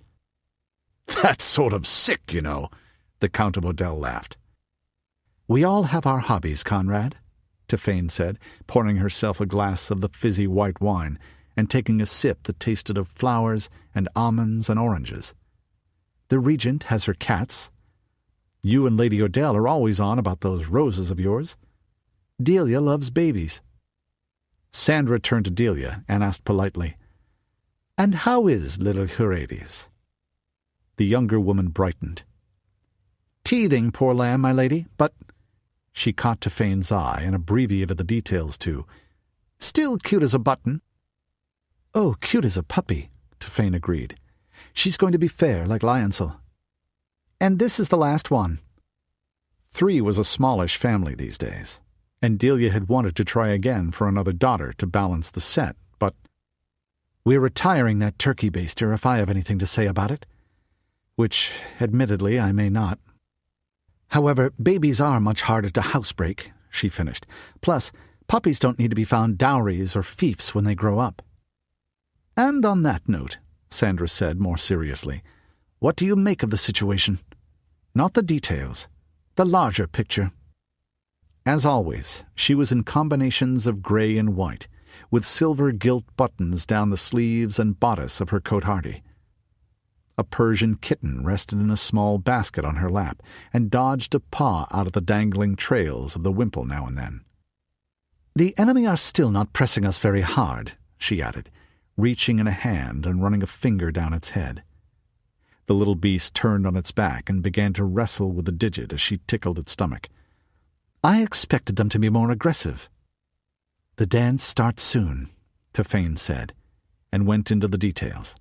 Speaker 1: "That's sort of sick, you know," the Count of Odell laughed. "We all have our hobbies, Conrad," Tophane said, pouring herself a glass of the fizzy white wine and taking a sip that tasted of flowers and almonds and oranges. "The Regent has her cats. You and Lady Odell are always on about those roses of yours. Delia loves babies."
Speaker 2: Sandra turned to Delia and asked politely, "And how is little Hurades?" The younger woman brightened. "Teething, poor lamb, my lady, but—" She caught Tifane's eye and abbreviated the details to "still cute as a button." "Oh, cute as a puppy," Tifane agreed. "She's going to be fair like Lionel. And this is the last one." 3 was a smallish family these days, and Delia had wanted to try again for another daughter to balance the set, but— "We're retiring that turkey baster if I have anything to say about it. Which, admittedly, I may not. However, babies are much harder to housebreak," she finished. "Plus, puppies don't need to be found dowries or fiefs when they grow up." "And on that note," Sandra said more seriously, "what do you make of the situation? Not the details, the larger picture." As always, she was in combinations of grey and white, with silver gilt buttons down the sleeves and bodice of her cotehardie. A Persian kitten rested in a small basket on her lap and dodged a paw out of the dangling trails of the wimple now and then. "The enemy are still not pressing us very hard," she added, reaching in a hand and running a finger down its head. The little beast turned on its back and began to wrestle with the digit as she tickled its stomach. "I expected them to be more aggressive." "The dance starts soon," Tifane said, and went into the details.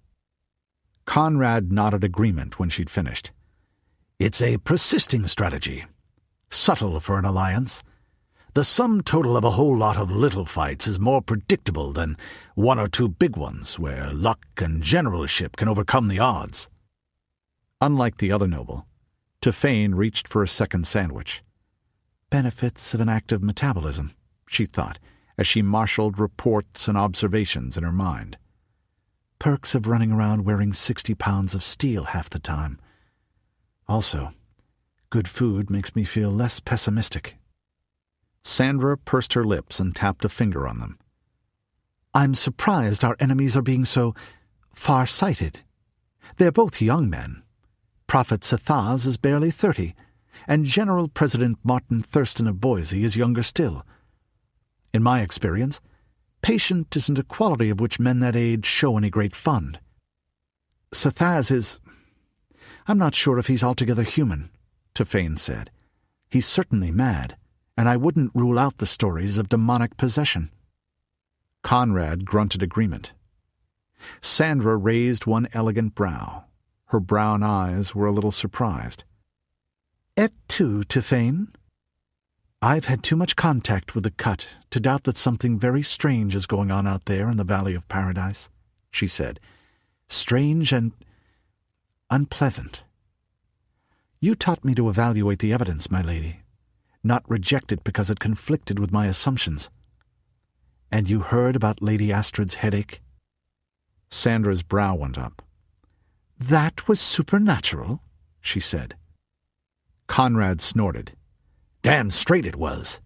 Speaker 2: Conrad nodded agreement when she'd finished. "It's a persisting strategy. Subtle for an alliance. The sum total of a whole lot of little fights is more predictable than 1 or 2 big ones where luck and generalship can overcome the odds." Unlike the other noble, Tifane reached for a second sandwich. Benefits of an active metabolism, she thought, as she marshaled reports and observations in her mind. Perks of running around wearing 60 pounds of steel half the time. Also, good food makes me feel less pessimistic. Sandra pursed her lips and tapped a finger on them. "I'm surprised our enemies are being so far-sighted. They're both young men. Prophet Sethaz is barely 30, and General President Martin Thurston of Boise is younger still. In my experience, patient isn't a quality of which men that age show any great fund. Sethaz is— I'm not sure if he's altogether human," Tifane said. "He's certainly mad, and I wouldn't rule out the stories of demonic possession." Conrad grunted agreement. Sandra raised one elegant brow. Her brown eyes were a little surprised. "Et tu, Tifane?" "I've had too much contact with the cut to doubt that something very strange is going on out there in the Valley of Paradise," she said. "Strange and unpleasant. You taught me to evaluate the evidence, my lady, not reject it because it conflicted with my assumptions. And you heard about Lady Astrid's headache?" Sandra's brow went up. "That was supernatural," she said. Conrad snorted. "Damn straight it was.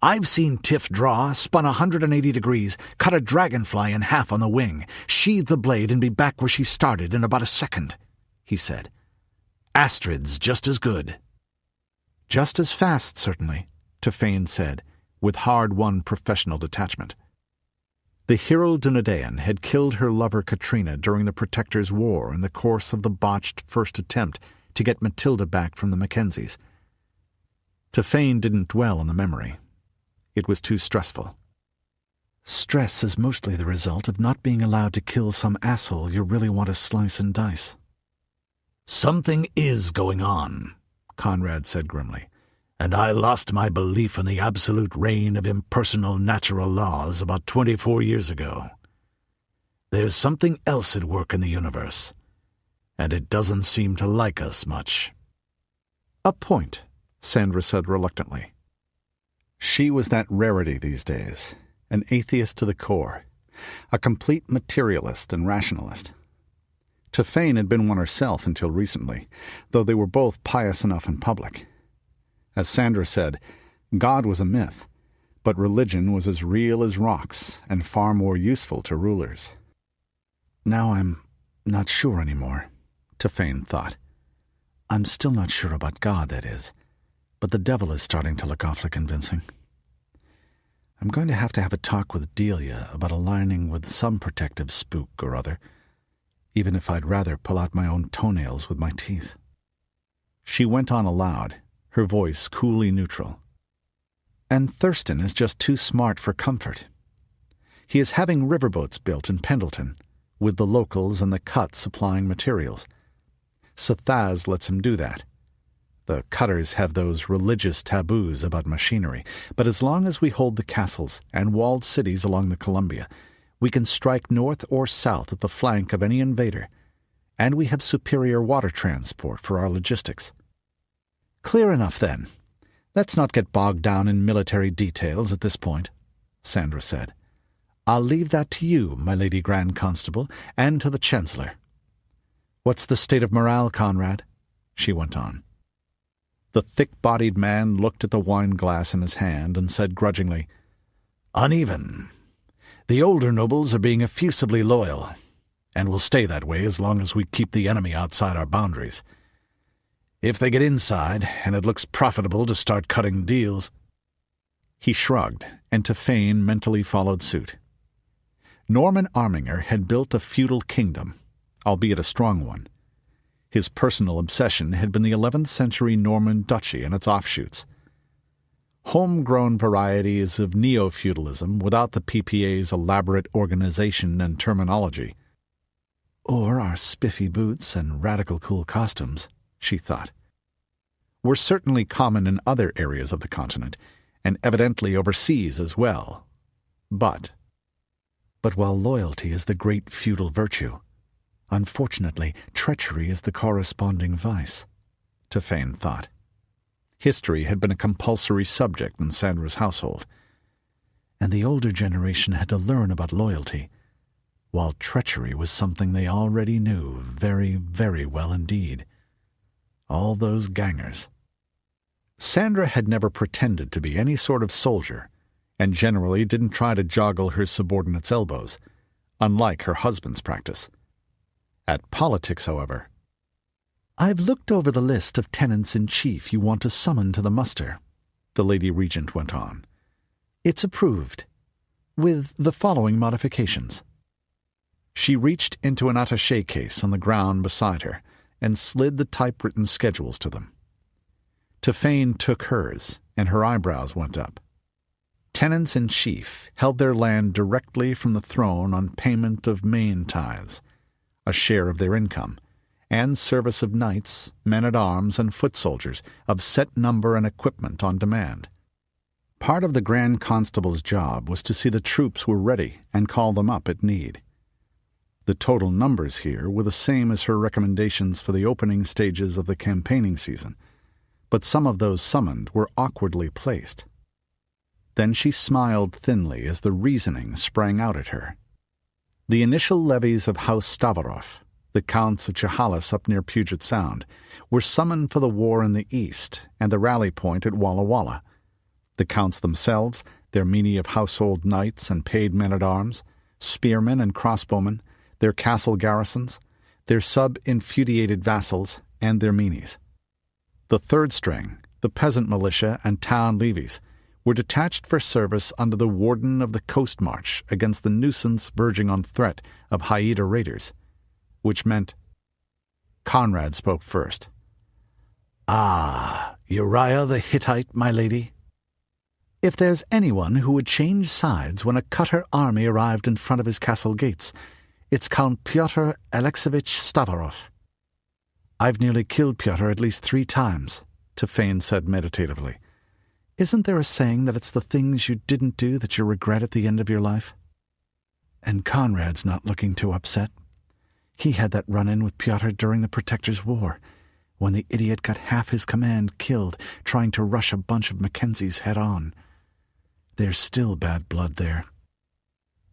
Speaker 2: I've seen Tiff draw, spun 180 degrees, cut a dragonfly in half on the wing, sheathe the blade and be back where she started in about a second," he said. "Astrid's just as good." "Just as fast, certainly," Tifane said, with hard-won professional detachment. The Herald in Edain had killed her lover Katrina during the Protector's War in the course of the botched first attempt to get Mathilda back from the Mackenzies. Tifane didn't dwell on the memory. It was too stressful. "Stress is mostly the result of not being allowed to kill some asshole you really want to slice and dice." "Something is going on," Conrad said grimly, "and I lost my belief in the absolute reign of impersonal natural laws about 24 years ago. There's something else at work in the universe, and it doesn't seem to like us much." "A point," Sandra said reluctantly. She was that rarity these days, an atheist to the core, a complete materialist and rationalist. Tifane had been one herself until recently, though they were both pious enough in public. As Sandra said, God was a myth, but religion was as real as rocks and far more useful to rulers. "Now I'm not sure anymore," Tifane thought. "I'm still not sure about God, that is, but the devil is starting to look awfully convincing. I'm going to have a talk with Delia about aligning with some protective spook or other, even if I'd rather pull out my own toenails with my teeth."
Speaker 1: She went on aloud, her voice coolly neutral. "And Thurston is just too smart for comfort. He is having riverboats built in Pendleton, with the locals and the cut supplying materials. Sathaz lets him do that. The cutters have those religious taboos about machinery, but as long as we hold the castles and walled cities along the Columbia, we can strike north or south at the flank of any invader, and we have superior water transport for our logistics." "Clear enough, then. Let's not get bogged down in military details at this point," Sandra said. "I'll leave that to you, my Lady Grand Constable, and to the Chancellor. What's the state of morale, Conrad?" she went on. The thick-bodied man looked at the wine-glass in his hand and said grudgingly, "Uneven. The older nobles are being effusively loyal, and will stay that way as long as we keep the enemy outside our boundaries. If they get inside, and it looks profitable to start cutting deals—" He shrugged, and Tefane mentally followed suit. Norman Arminger had built a feudal kingdom, albeit a strong one. His personal obsession had been the 11th century Norman duchy and its offshoots. Homegrown varieties of neo-feudalism without the PPA's elaborate organization and terminology. "Or our spiffy boots and radical cool costumes," she thought. Were certainly common in other areas of the continent, and evidently overseas as well. But while loyalty is the great feudal virtue, unfortunately, treachery is the corresponding vice, Tefane thought. History had been a compulsory subject in Sandra's household, and the older generation had to learn about loyalty, while treachery was something they already knew very, very well indeed. All those gangers. Sandra had never pretended to be any sort of soldier, and generally didn't try to joggle her subordinates' elbows, unlike her husband's practice. At politics, however, "I've looked over the list of tenants-in-chief you want to summon to the muster," the Lady Regent went on. "It's approved, with the following modifications." She reached into an attaché case on the ground beside her and slid the typewritten schedules to them. Tefane took hers, and her eyebrows went up. Tenants-in-chief held their land directly from the throne on payment of Maine tithes, a share of their income, and service of knights, men-at-arms, and foot soldiers of set number and equipment on demand. Part of the Grand Constable's job was to see the troops were ready and call them up at need. The total numbers here were the same as her recommendations for the opening stages of the campaigning season, but some of those summoned were awkwardly placed. Then she smiled thinly as the reasoning sprang out at her. The initial levies of House Stavarov, the Counts of Chehalis up near Puget Sound, were summoned for the war in the east and the rally point at Walla Walla. The Counts themselves, their meany of household knights and paid men-at-arms, spearmen and crossbowmen, their castle garrisons, their sub-infuriated vassals, and their meanies. The third string, the peasant militia and town levies, were detached for service under the warden of the coast march against the nuisance verging on threat of Haida raiders, which meant— Conrad spoke first. "Ah, Uriah the Hittite, my lady? If there's anyone who would change sides when a Cutter army arrived in front of his castle gates, it's Count Pyotr Alexeyevich Stavarov." "I've nearly killed Pyotr at least 3 times, Tefane said meditatively. "Isn't there a saying that it's the things you didn't do that you regret at the end of your life?" "And Conrad's not looking too upset. He had that run-in with Pyotr during the Protector's War, when the idiot got half his command killed trying to rush a bunch of Mackenzies head-on. There's still bad blood there."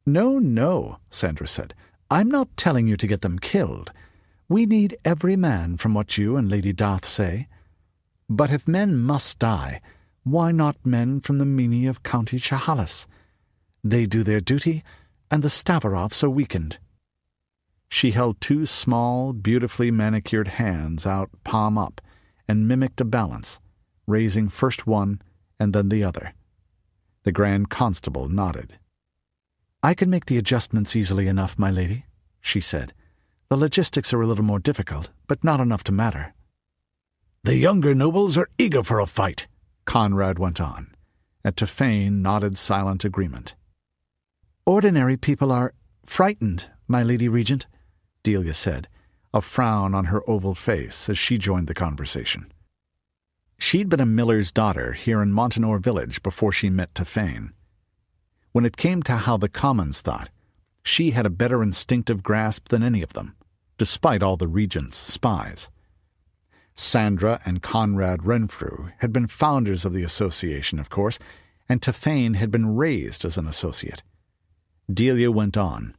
Speaker 1: No, Sandra said. "I'm not telling you to get them killed. We need every man from what you and Lady Darth say. But if men must die, why not men from the meany of County Chehalis? They do their duty, and the Stavarovs are weakened." She held 2 small, beautifully manicured hands out palm up and mimicked a balance, raising first one and then the other.
Speaker 2: The Grand Constable nodded.
Speaker 3: "I can make the adjustments easily enough, my lady," she said. "The logistics are a little more difficult, but not enough to matter." "The younger nobles are eager for a fight," Conrad went on, and Tefane nodded silent agreement. "Ordinary people are frightened, my Lady Regent,"
Speaker 2: Delia said, a frown on her oval face as she joined the conversation. She'd been a miller's daughter here in Montanor village before she met Tefane. When it came to how the commons thought, she had a better instinctive grasp than any of them, despite all the regent's spies. Sandra and Conrad Renfrew had been founders of the association, of course, and Tefane had been raised as an associate. Delia went on.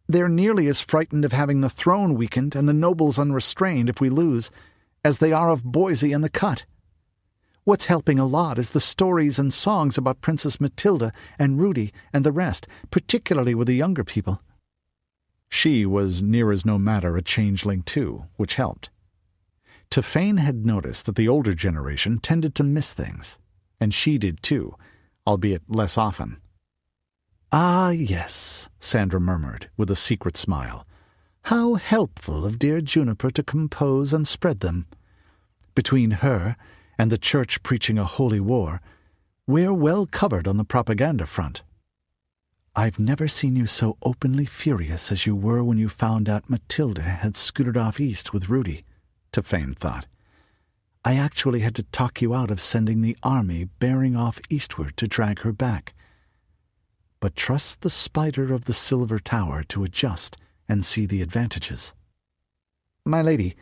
Speaker 3: "They're nearly as frightened of having the throne weakened and the nobles unrestrained if we lose, as they are of Boise and the Cut. What's helping a lot is the stories and songs about Princess Mathilda and Rudi and the rest, particularly with the younger people."
Speaker 2: She was near as no matter a changeling too, which helped. Tefane had noticed that the older generation tended to miss things, and she did too, albeit less often.
Speaker 3: "Ah, yes," Sandra murmured, with a secret smile. "How helpful of dear Juniper to compose and spread them. Between her and the Church preaching a holy war, we're well covered on the propaganda front." "I've never seen you so openly furious as you were when you found out Mathilda had scooted off east with Rudi," Tefane thought. "I actually had to talk you out of sending the army bearing off eastward to drag her back. But trust the spider of the silver tower to adjust and see the advantages."
Speaker 2: "My lady,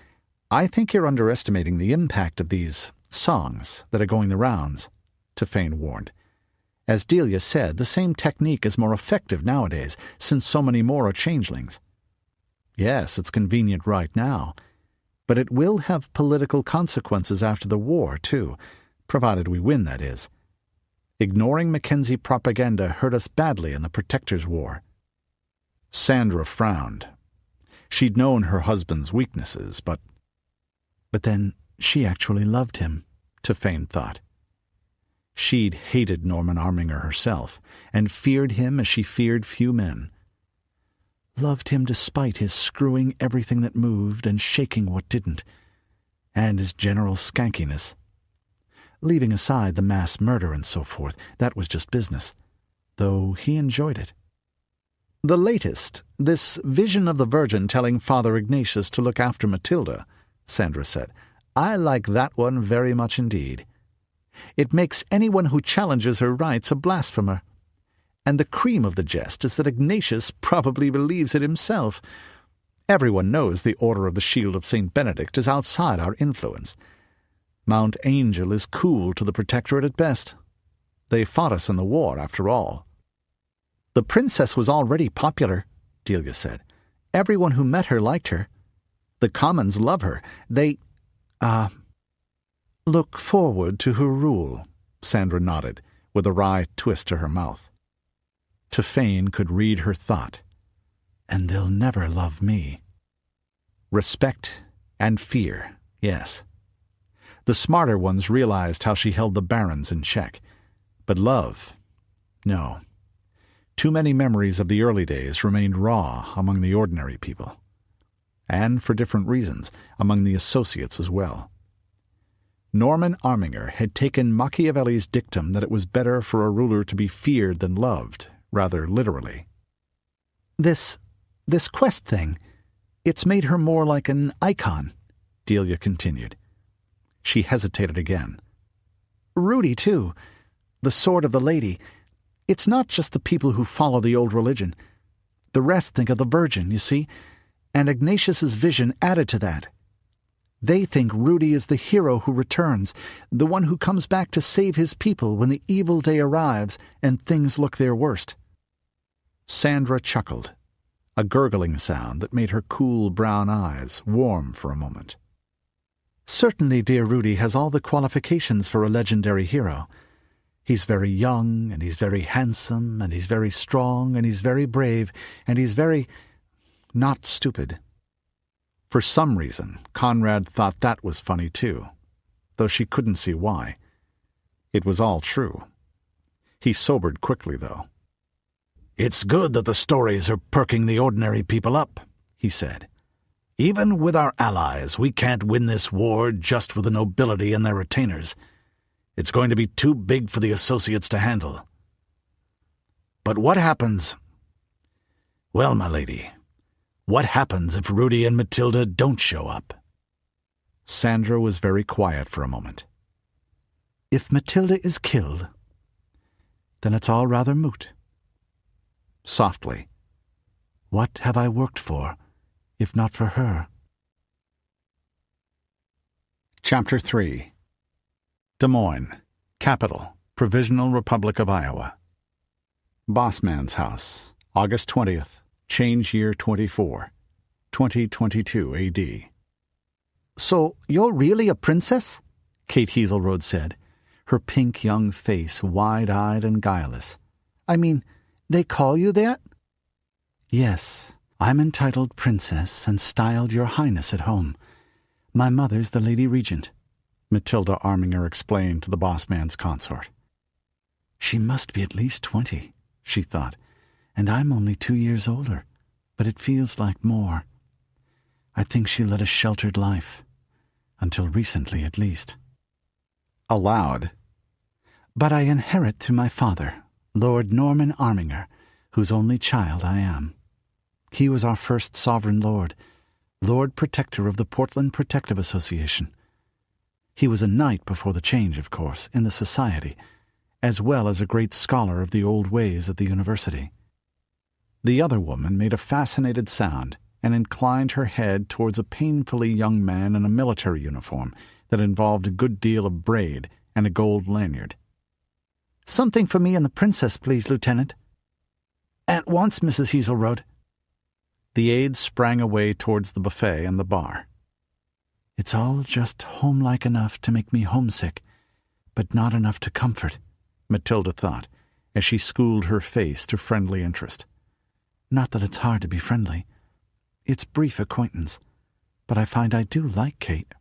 Speaker 2: I think you're underestimating the impact of these songs that are going the rounds," Tefane warned. "As Delia said, the same technique is more effective nowadays, since so many more are changelings. Yes, it's convenient right now, but it will have political consequences after the war, too, provided we win, that is. Ignoring Mackenzie propaganda hurt us badly in the Protectors' War." Sandra frowned. She'd known her husband's weaknesses, but
Speaker 3: then she actually loved him,
Speaker 2: Tefane thought. She'd hated Norman Arminger herself, and feared him as she feared few men.
Speaker 3: Loved him despite his screwing everything that moved and shaking what didn't, and his general skankiness. Leaving aside the mass murder and so forth, that was just business, though he enjoyed it.
Speaker 2: "The latest, this vision of the Virgin telling Father Ignatius to look after Mathilda," Sandra said. "I like that one very much indeed. It makes anyone who challenges her rights a blasphemer. And the cream of the jest is that Ignatius probably believes it himself. Everyone knows the Order of the Shield of St. Benedict is outside our influence. Mount Angel is cool to the Protectorate at best. They fought us in the war, after all." "The princess was already popular," Delia said. "Everyone who met her liked her. The commons love her. They, look forward to her rule," Sandra nodded, with a wry twist to her mouth. Tefane could read her thought.
Speaker 3: "And they'll never love me."
Speaker 2: Respect and fear, yes. The smarter ones realized how she held the barons in check. But love, no. Too many memories of the early days remained raw among the ordinary people. And for different reasons, among the associates as well. Norman Arminger had taken Machiavelli's dictum that it was better for a ruler to be feared than loved, rather literally.
Speaker 3: This quest thing, it's made her more like an icon,"
Speaker 2: Delia continued. She hesitated again.
Speaker 3: "Rudi, too. The sword of the lady. It's not just the people who follow the old religion. The rest think of the Virgin, you see, and Ignatius's vision added to that. They think Rudi is the hero who returns, the one who comes back to save his people when the evil day arrives and things look their worst."
Speaker 2: Sandra chuckled, a gurgling sound that made her cool brown eyes warm for a moment.
Speaker 3: "Certainly dear Rudi has all the qualifications for a legendary hero. He's very young, and he's very handsome, and he's very strong, and he's very brave, and he's very not stupid."
Speaker 2: For some reason, Conrad thought that was funny too, though she couldn't see why. It was all true.
Speaker 1: He sobered quickly, though.
Speaker 3: "It's good that the stories are perking the ordinary people up," he said. "Even with our allies, we can't win this war just with the nobility and their retainers. It's going to be too big for the associates to handle. But what happens? Well, my lady, what happens if Rudi and Mathilda don't show up?"
Speaker 1: Sandra was very quiet for a moment.
Speaker 2: "If Mathilda is killed, then it's all rather moot."
Speaker 1: Softly,
Speaker 2: "What have I worked for, if not for her?"
Speaker 1: Chapter 3. Des Moines, Capital, Provisional Republic of Iowa. Bossman's House, August 20th, Change Year 24, 2022 A.D.
Speaker 2: "So you're really a princess?" Kate Hazelrode said, her pink young face wide-eyed and guileless. "I mean, they call you that?" "Yes, I'm entitled Princess and styled Your Highness at home. My mother's the Lady Regent,"
Speaker 1: Mathilda Arminger explained to the bossman's consort.
Speaker 2: "She must be at least 20, she thought, and I'm only 2 years older, but it feels like more. I think she led a sheltered life, until recently at least."
Speaker 1: Aloud,
Speaker 2: "But I inherit through my father, Lord Norman Arminger, whose only child I am. He was our first sovereign lord, Lord Protector of the Portland Protective Association. He was a knight before the change, of course, in the society, as well as a great scholar of the old ways at the university."
Speaker 1: The other woman made a fascinated sound and inclined her head towards a painfully young man in a military uniform that involved a good deal of braid and a gold lanyard.
Speaker 2: "Something for me and the princess, please, Lieutenant." "At once, Mrs. Hazelrode."
Speaker 1: The aide sprang away towards the buffet and the bar.
Speaker 2: "It's all just homelike enough to make me homesick, but not enough to comfort,"
Speaker 1: Mathilda thought, as she schooled her face to friendly interest.
Speaker 2: "Not that it's hard to be friendly. It's brief acquaintance, but I find I do like Kate."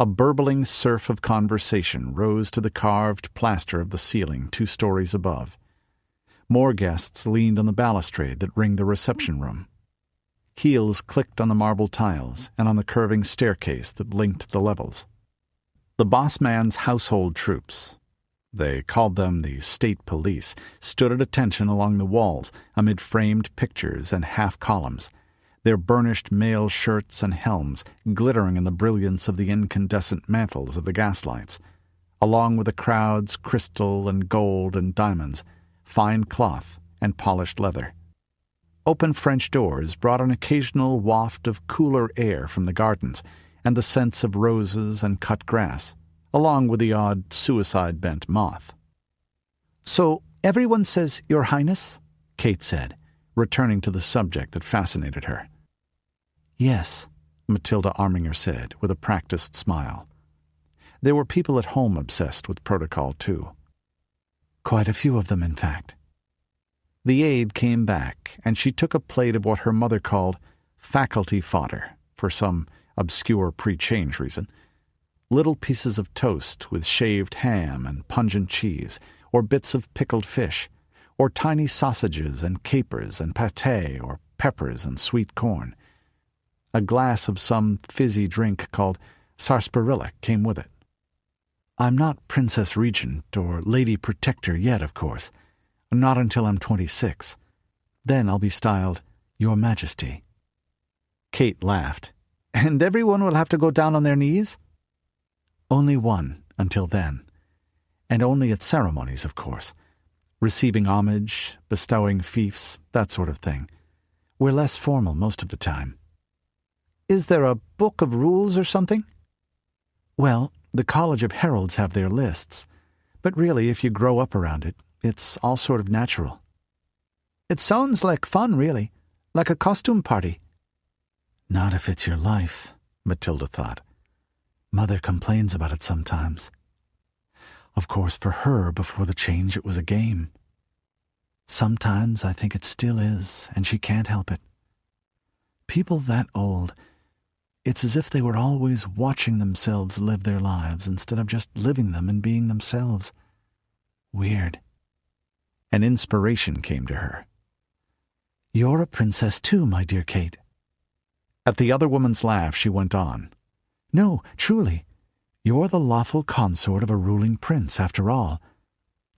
Speaker 1: A burbling surf of conversation rose to the carved plaster of the ceiling 2 stories above. More guests leaned on the balustrade that ringed the reception room. Heels clicked on the marble tiles and on the curving staircase that linked the levels. The bossman's household troops, they called them the state police, stood at attention along the walls amid framed pictures and half-columns, their burnished mail shirts and helms glittering in the brilliance of the incandescent mantles of the gaslights, along with the crowd's crystal and gold and diamonds, fine cloth and polished leather. Open French doors brought an occasional waft of cooler air from the gardens and the scents of roses and cut grass, along with the odd suicide-bent moth.
Speaker 2: "So everyone says Your Highness?"
Speaker 1: Kate said, returning to the subject that fascinated her.
Speaker 2: "Yes,"
Speaker 1: Mathilda Arminger said, with a practiced smile. There were people at home obsessed with protocol, too.
Speaker 2: "Quite a few of them, in fact."
Speaker 1: The aide came back, and she took a plate of what her mother called faculty fodder, for some obscure pre-change reason. Little pieces of toast with shaved ham and pungent cheese, or bits of pickled fish, or tiny sausages and capers and pâté or peppers and sweet corn. A glass of some fizzy drink called sarsaparilla came with it.
Speaker 2: "I'm not Princess Regent or Lady Protector yet, of course. Not until I'm 26. Then I'll be styled Your Majesty."
Speaker 1: Kate laughed.
Speaker 2: "And everyone will have to go down on their knees?" "Only one until then. And only at ceremonies, of course. Receiving homage, bestowing fiefs, that sort of thing. We're less formal most of the time."
Speaker 4: Is there a book of rules or something?
Speaker 2: Well, the College of Heralds have their lists, but really, if you grow up around it, it's all sort of natural.
Speaker 4: It sounds like fun, really, like a costume party.
Speaker 2: Not if it's your life, Mathilda thought. Mother complains about it sometimes. Of course, for her, before the change, it was a game. Sometimes I think it still is, and she can't help it. People that old, it's as if they were always watching themselves live their lives instead of just living them and being themselves. Weird.
Speaker 3: An inspiration came to her. "You're a princess too, my dear Kate." At the other woman's laugh, she went on. "No, truly. You're the lawful consort of a ruling prince, after all.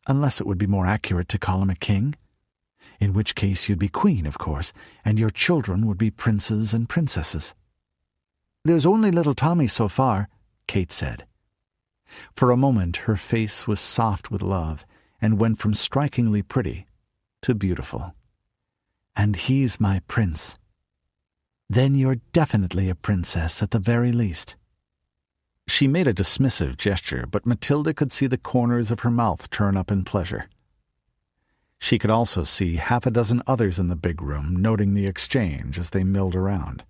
Speaker 3: Unless it would be more accurate to call him a king. In which case you'd be queen, of course, and your children would be princes and princesses." "There's only little Tommy so far," Kate said. For a moment her face was soft with love, and went from strikingly pretty to beautiful. "And he's my prince." "Then you're definitely a princess at the very least." She made a dismissive gesture, but Mathilda could see the corners of her mouth turn up in pleasure. She could also see half a dozen others in the big room noting the exchange as they milled around.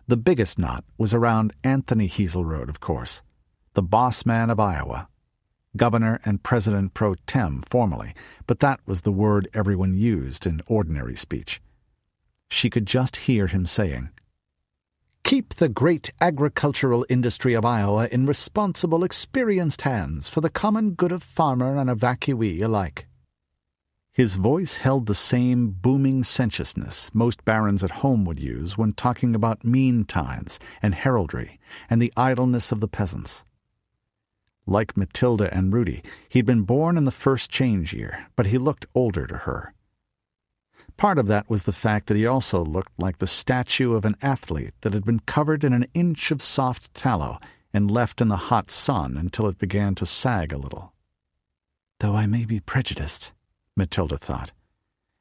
Speaker 3: The biggest knot was around Anthony Heselrode, of course, the boss man of Iowa, governor and president pro tem formally, but that was the word everyone used in ordinary speech. She could just hear him saying, "Keep the great agricultural industry of Iowa in responsible, experienced hands for the common good of farmer and evacuee alike." His voice held the same booming sentiousness most barons at home would use when talking about mean tithes and heraldry and the idleness of the peasants. Like Mathilda and Rudi, he'd been born in the first change year, but he looked older to her. Part of that was the fact that he also looked like the statue of an athlete that had been covered in an inch of soft tallow and left in the hot sun until it began to sag a little. "Though I may be prejudiced," Mathilda thought,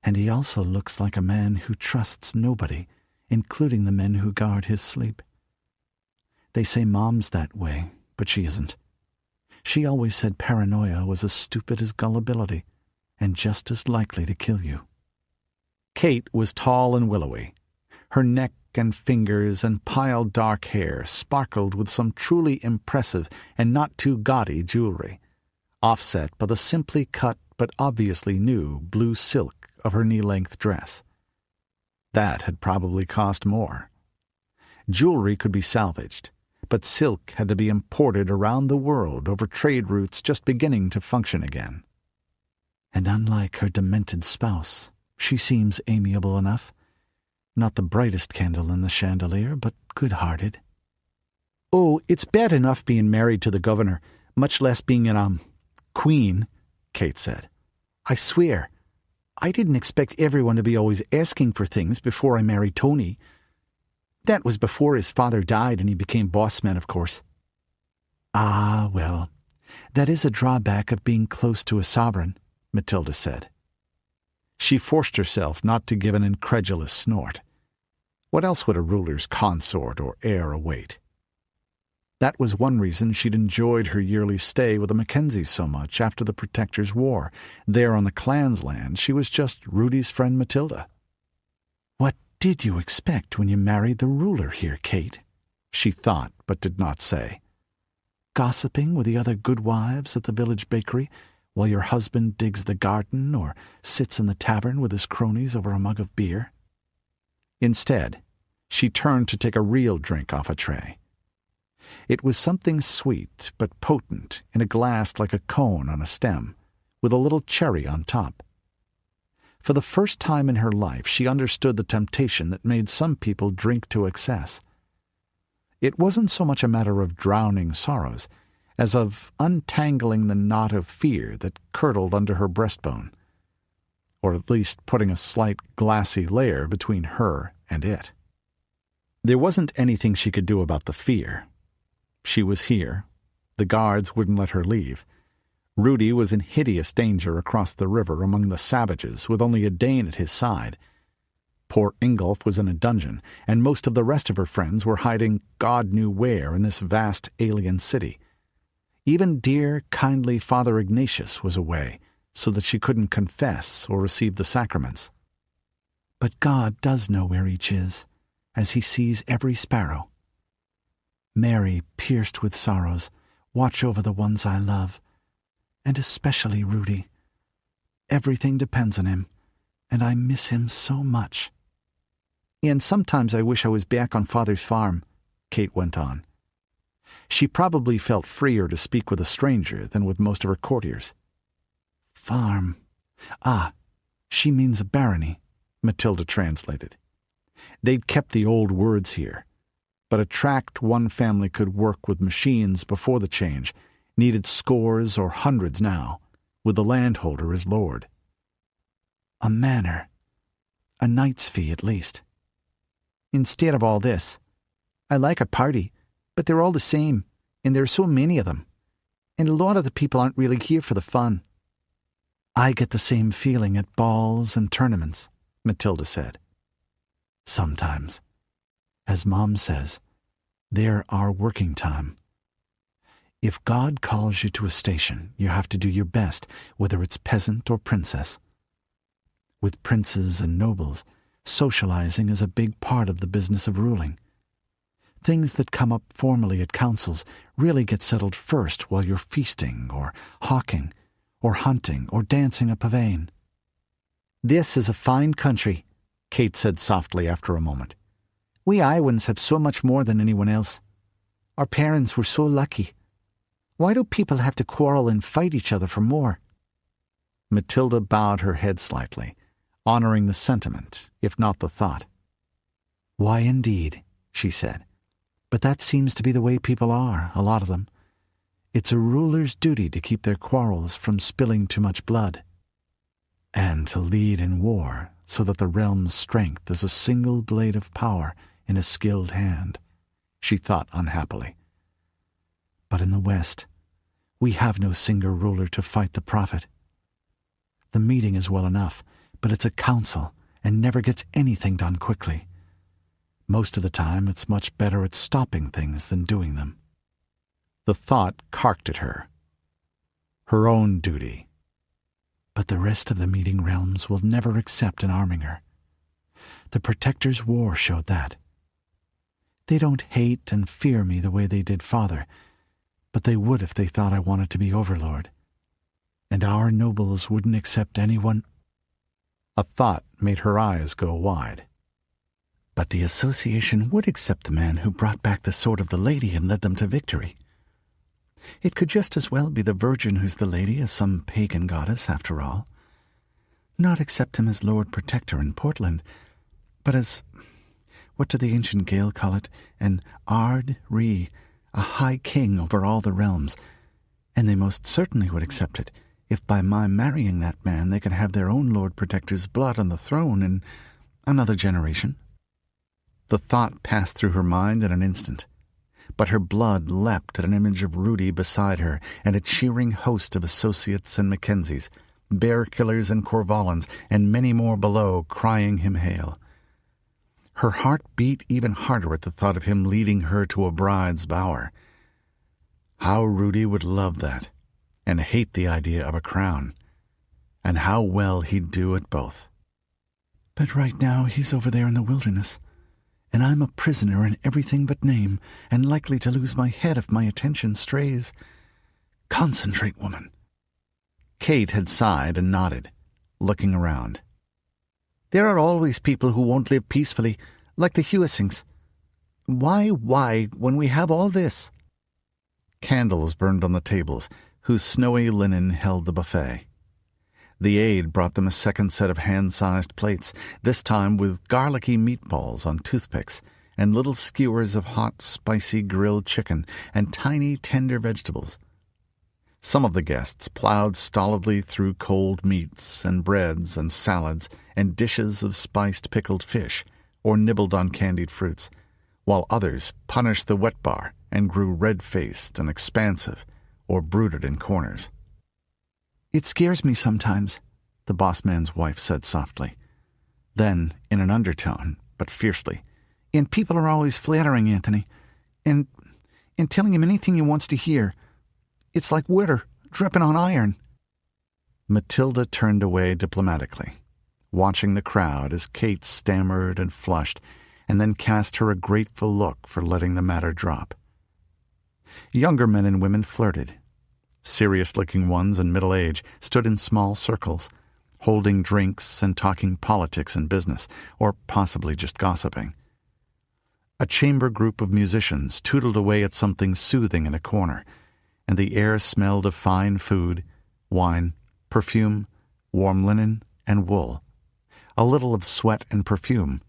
Speaker 3: "and he also looks like a man who trusts nobody, including the men who guard his sleep. They say Mom's that way, but she isn't. She always said paranoia was as stupid as gullibility, and just as likely to kill you." Kate was tall and willowy. Her neck and fingers and piled dark hair sparkled with some truly impressive and not too gaudy jewelry, offset by the simply cut but obviously new blue silk of her knee-length dress. That had probably cost more. Jewelry could be salvaged, but silk had to be imported around the world over trade routes just beginning to function again. And unlike her demented spouse, she seems amiable enough. Not the brightest candle in the chandelier, but good-hearted. "Oh, it's bad enough being married to the governor, much less being an, queen," Kate said. "I swear, I didn't expect everyone to be always asking for things before I married Tony. That was before his father died and he became boss man, of course." "Ah, well, that is a drawback of being close to a sovereign," Mathilda said. She forced herself not to give an incredulous snort. What else would a ruler's consort or heir await? That was one reason she'd enjoyed her yearly stay with the Mackenzies so much after the Protector's War. There on the clan's land, she was just Rudi's friend Mathilda. "What did you expect when you married the ruler here, Kate?" she thought, but did not say. "Gossiping with the other good wives at the village bakery while your husband digs the garden or sits in the tavern with his cronies over a mug of beer?" Instead, she turned to take a real drink off a tray. It was something sweet but potent in a glass like a cone on a stem, with a little cherry on top. For the first time in her life, she understood the temptation that made some people drink to excess. It wasn't so much a matter of drowning sorrows as of untangling the knot of fear that curdled under her breastbone, or at least putting a slight glassy layer between her and it. There wasn't anything she could do about the fear. She was here. The guards wouldn't let her leave. Rudi was in hideous danger across the river among the savages, with only Edain at his side. Poor Ingolf was in a dungeon, and most of the rest of her friends were hiding God knew where in this vast alien city. Even dear, kindly Father Ignatius was away, so that she couldn't confess or receive the sacraments. But God does know where each is, as he sees every sparrow. Mary, pierced with sorrows, watch over the ones I love, and especially Rudi. Everything depends on him, and I miss him so much. And sometimes I wish I was back on Father's farm, Kate went on. She probably felt freer to speak with a stranger than with most of her courtiers. Farm,
Speaker 2: Ah, she means a barony, Mathilda translated. They'd kept the old words here, but a tract one family could work with machines before the change needed scores or hundreds now, with the landholder as lord. A manor. A knight's fee, at least. Instead of all this, I like a party, but they're all the same, and there are so many of them, and a lot of the people aren't really here for the fun. I get the same feeling at balls and tournaments, Mathilda said. Sometimes. As Mom says, they're our working time. If God calls you to a station, you have to do your best, whether it's peasant or princess. With princes and nobles, socializing is a big part of the business of ruling. Things that come up formally at councils really get settled first while you're feasting or hawking or hunting or dancing a pavane. This is a fine country, Kate said softly after a moment. We Iowans have so much more than anyone else. Our parents were so lucky. Why do people have to quarrel and fight each other for more? Mathilda bowed her head slightly, honoring the sentiment, if not the thought. Why indeed, she said. But that seems to be the way people are, a lot of them. It's a ruler's duty to keep their quarrels from spilling too much blood, and to lead in war so that the realm's strength is a single blade of power in a skilled hand, she thought unhappily. But in the West, we have no single ruler to fight the prophet. The meeting is well enough, but it's a council and never gets anything done quickly. Most of the time, it's much better at stopping things than doing them. The thought carked at her. Her own duty. But the rest of the meeting realms will never accept an arming her. The Protector's War showed that. They don't hate and fear me the way they did Father, but they would if they thought I wanted to be overlord. And our nobles wouldn't accept anyone. A thought made her eyes go wide. But the association would accept the man who brought back the sword of the lady and led them to victory. It could just as well be the Virgin who's the lady as some pagan goddess, after all. Not accept him as Lord Protector in Portland, but as, what do the ancient Gael call it, an Ard Ri, a high king over all the realms, and they most certainly would accept it, if by my marrying that man they could have their own Lord Protector's blood on the throne in another generation. The thought passed through her mind in an instant, but her blood leapt at an image of Rudi beside her and a cheering host of associates and Mackenzies, bear killers and Corvalans, and many more below, crying him hail. Her heart beat even harder at the thought of him leading her to a bride's bower. How Rudi would love that, and hate the idea of a crown, and how well he'd do at both. But right now he's over there in the wilderness, and I'm a prisoner in everything but name, and likely to lose my head if my attention strays. Concentrate, woman. Kate had sighed and nodded, looking around. There are always people who won't live peacefully, like the Hewissings. Why, when we have all this? Candles burned on the tables, whose snowy linen held the buffet. The aide brought them a second set of hand-sized plates, this time with garlicky meatballs on toothpicks, and little skewers of hot, spicy grilled chicken, and tiny, tender vegetables. Some of the guests plowed stolidly through cold meats and breads and salads and dishes of spiced pickled fish, or nibbled on candied fruits, while others punished the wet bar and grew red-faced and expansive, or brooded in corners. It scares me sometimes, the boss man's wife said softly. Then, in an undertone, but fiercely, and people are always flattering Anthony, and telling him anything he wants to hear. It's like water dripping on iron. Mathilda turned away diplomatically, watching the crowd as Kate stammered and flushed, and then cast her a grateful look for letting the matter drop. Younger men and women flirted. Serious-looking ones in middle age stood in small circles, holding drinks and talking politics and business, or possibly just gossiping. A chamber group of musicians tootled away at something soothing in a corner, and the air smelled of fine food, wine, perfume, warm linen and wool, a little of sweat and perfume,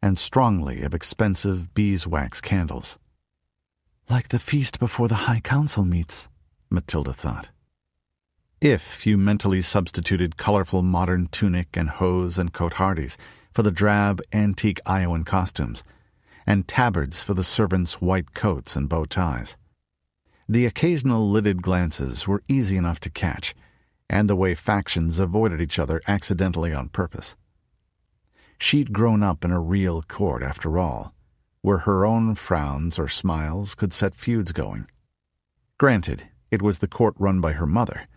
Speaker 2: and strongly of expensive beeswax candles.
Speaker 4: Like the feast before the High Council meets,
Speaker 2: Mathilda thought. If you mentally substituted colorful modern tunic and hose and cotehardies for the drab antique Iowan costumes, and tabards for the servants' white coats and bow ties. The occasional lidded glances were easy enough to catch, and the way factions avoided each other accidentally on purpose. She'd grown up in a real court, after all, where her own frowns or smiles could set feuds going. Granted, it was the court run by her mother.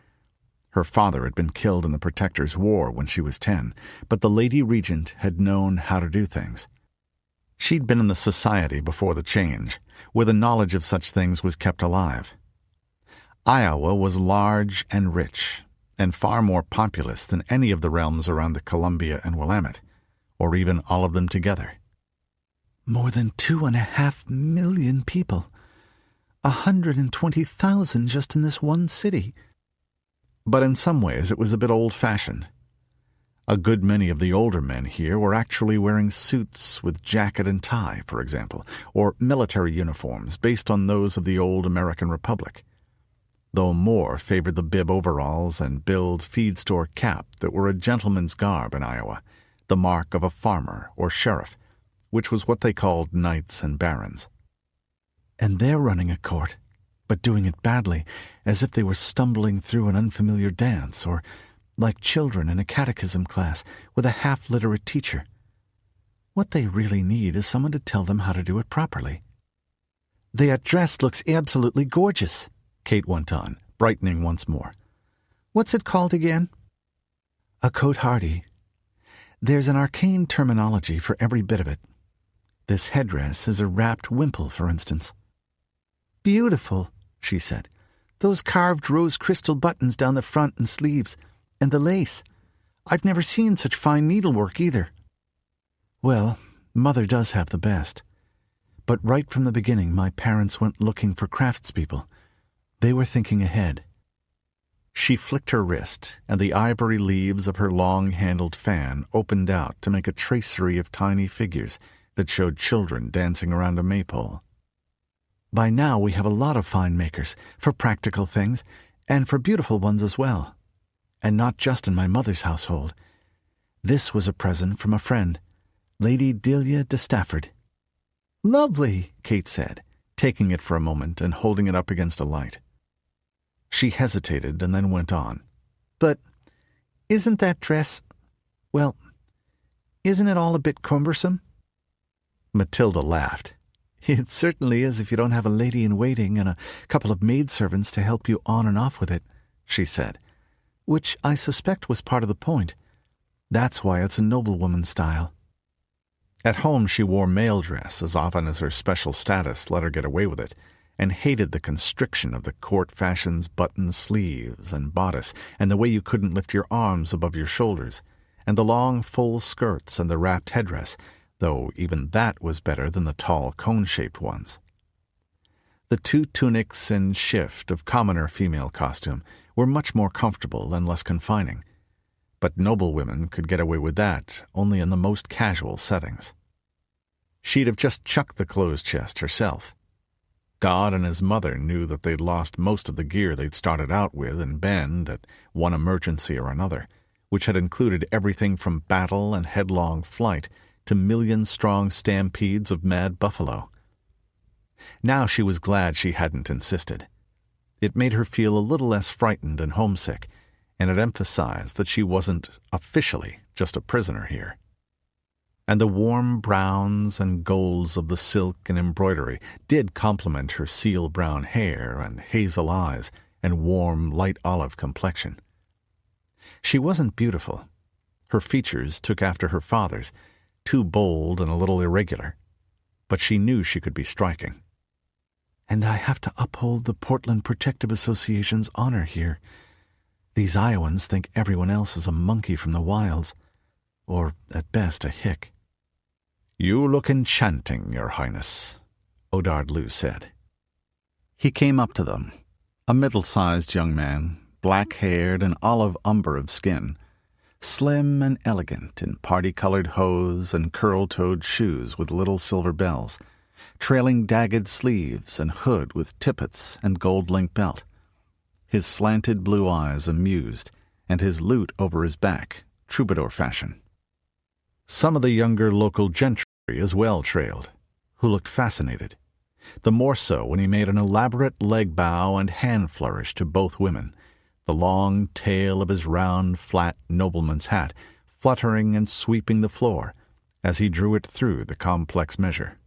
Speaker 2: Her father had been killed in the Protector's War when she was 10, but the Lady Regent had known how to do things. She'd been in the society before the change, where the knowledge of such things was kept alive. Iowa was large and rich, and far more populous than any of the realms around the Columbia and Willamette, or even all of them together.
Speaker 4: more than 2.5 million people. 120,000 just in this one city.
Speaker 2: But in some ways it was a bit old-fashioned. A good many of the older men here were actually wearing suits with jacket and tie, for example, or military uniforms based on those of the old American Republic, though more favored the bib overalls and billed feed-store cap that were a gentleman's garb in Iowa, the mark of a farmer or sheriff, which was what they called knights and barons.
Speaker 4: And they're running a court, but doing it badly, as if they were stumbling through an unfamiliar dance, or like children in a catechism class with a half-literate teacher. What they really need is someone to tell them how to do it properly.
Speaker 2: "That dress looks absolutely gorgeous," Kate went on, brightening once more. "What's it called again?"
Speaker 4: A cotehardy. There's an arcane terminology for every bit of it. This headdress is a wrapped wimple, for instance.
Speaker 2: "Beautiful," she said. "Those carved rose crystal buttons down the front and sleeves, and the lace. I've never seen such fine needlework either."
Speaker 4: Well, Mother does have the best. But right from the beginning, my parents went looking for craftspeople. They were thinking ahead.
Speaker 2: She flicked her wrist, and the ivory leaves of her long-handled fan opened out to make a tracery of tiny figures that showed children dancing around a maypole.
Speaker 4: By now we have a lot of fine makers, for practical things, and for beautiful ones as well. And not just in my mother's household. This was a present from a friend, Lady Delia de Stafford.
Speaker 2: "Lovely," Kate said, taking it for a moment and holding it up against a light. She hesitated and then went on. "But isn't that dress... well, isn't it all a bit cumbersome?" Mathilda laughed.
Speaker 4: "It certainly is if you don't have a lady-in-waiting and a couple of maidservants to help you on and off with it," she said, "which I suspect was part of the point. That's why it's a noblewoman style."
Speaker 2: At home she wore male dress as often as her special status let her get away with it, and hated the constriction of the court fashion's button sleeves and bodice, and the way you couldn't lift your arms above your shoulders, and the long full skirts and the wrapped headdress, though even that was better than the tall cone-shaped ones. The two tunics and shift of commoner female costume were much more comfortable and less confining, but noblewomen could get away with that only in the most casual settings. She'd have just chucked the clothes chest herself. God and his mother knew that they'd lost most of the gear they'd started out with in Bend at one emergency or another, which had included everything from battle and headlong flight to million-strong stampedes of mad buffalo. Now she was glad she hadn't insisted. It made her feel a little less frightened and homesick, and it emphasized that she wasn't officially just a prisoner here. And the warm browns and golds of the silk and embroidery did complement her seal-brown hair and hazel eyes and warm, light olive complexion. She wasn't beautiful. Her features took after her father's, too bold and a little irregular, but she knew she could be striking.
Speaker 4: "And I have to uphold the Portland Protective Association's honor here. These Iowans think everyone else is a monkey from the wilds, or at best a hick."
Speaker 2: "You look enchanting, Your Highness," Odard said. He came up to them, a middle-sized young man, black-haired and olive umber of skin,
Speaker 1: Slim and elegant in party-colored hose and curl-toed shoes with little silver bells, trailing dagged sleeves and hood with tippets and gold-linked belt. His slanted blue eyes amused, and his lute over his back, troubadour fashion. Some of the younger local gentry as well trailed, who looked fascinated, the more so when he made an elaborate leg bow and hand flourish to both women, the long tail of his round, flat nobleman's hat fluttering and sweeping the floor as he drew it through the complex measure.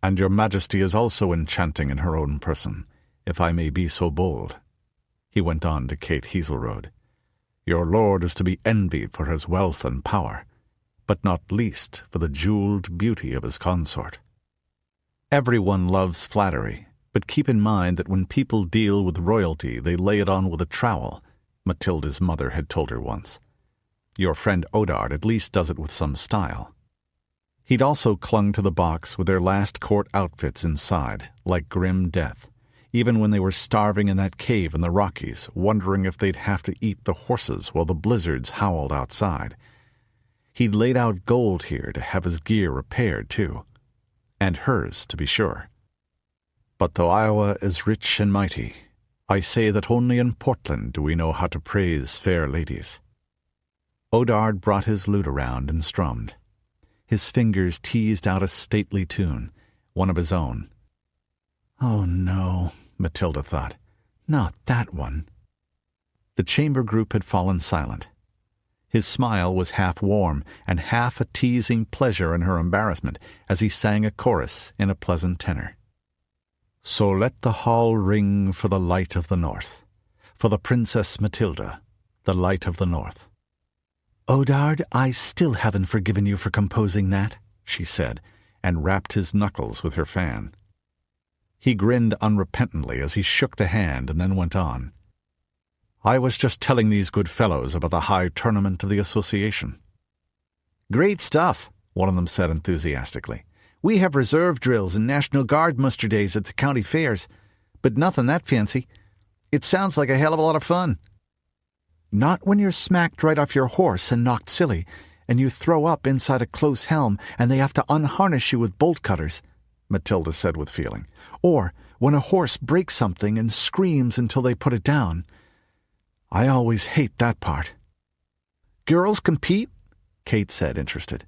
Speaker 1: "And your Majesty is also enchanting in her own person, if I may be so bold," he went on to Kate Hazelrode. "Your lord is to be envied for his wealth and power, but not least for the jeweled beauty of his consort. Everyone loves flattery, but keep in mind that when people deal with royalty they lay it on with a trowel," Mathilda's mother had told her once. Your friend Odard at least does it with some style. He'd also clung to the box with their last court outfits inside, like grim death, even when they were starving in that cave in the Rockies, wondering if they'd have to eat the horses while the blizzards howled outside. He'd laid out gold here to have his gear repaired, too. And hers, to be sure. But though Iowa is rich and mighty, I say that only in Portland do we know how to praise fair ladies. Odard brought his lute around and strummed. His fingers teased out a stately tune, one of his own. "Oh, no," Mathilda thought. "Not that one." The chamber group had fallen silent. His smile was half warm and half a teasing pleasure in her embarrassment as he sang a chorus in a pleasant tenor. "So let the hall ring for the light of the north, for the Princess Mathilda, the light of the north." "Odard, I still haven't forgiven you for composing that," she said, and rapped his knuckles with her fan. He grinned unrepentantly as he shook the hand and then went on. "I was just telling these good fellows about the high tournament of the association." "Great stuff," one of them said enthusiastically. "We have reserve drills and National Guard muster days at the county fairs, but nothing that fancy. It sounds like a hell of a lot of fun." "Not when you're smacked right off your horse and knocked silly, and you throw up inside a close helm and they have to unharness you with bolt cutters," Mathilda said with feeling. "Or when a horse breaks something and screams until they put it down. I always hate that part." "Girls compete?" Kate said, interested.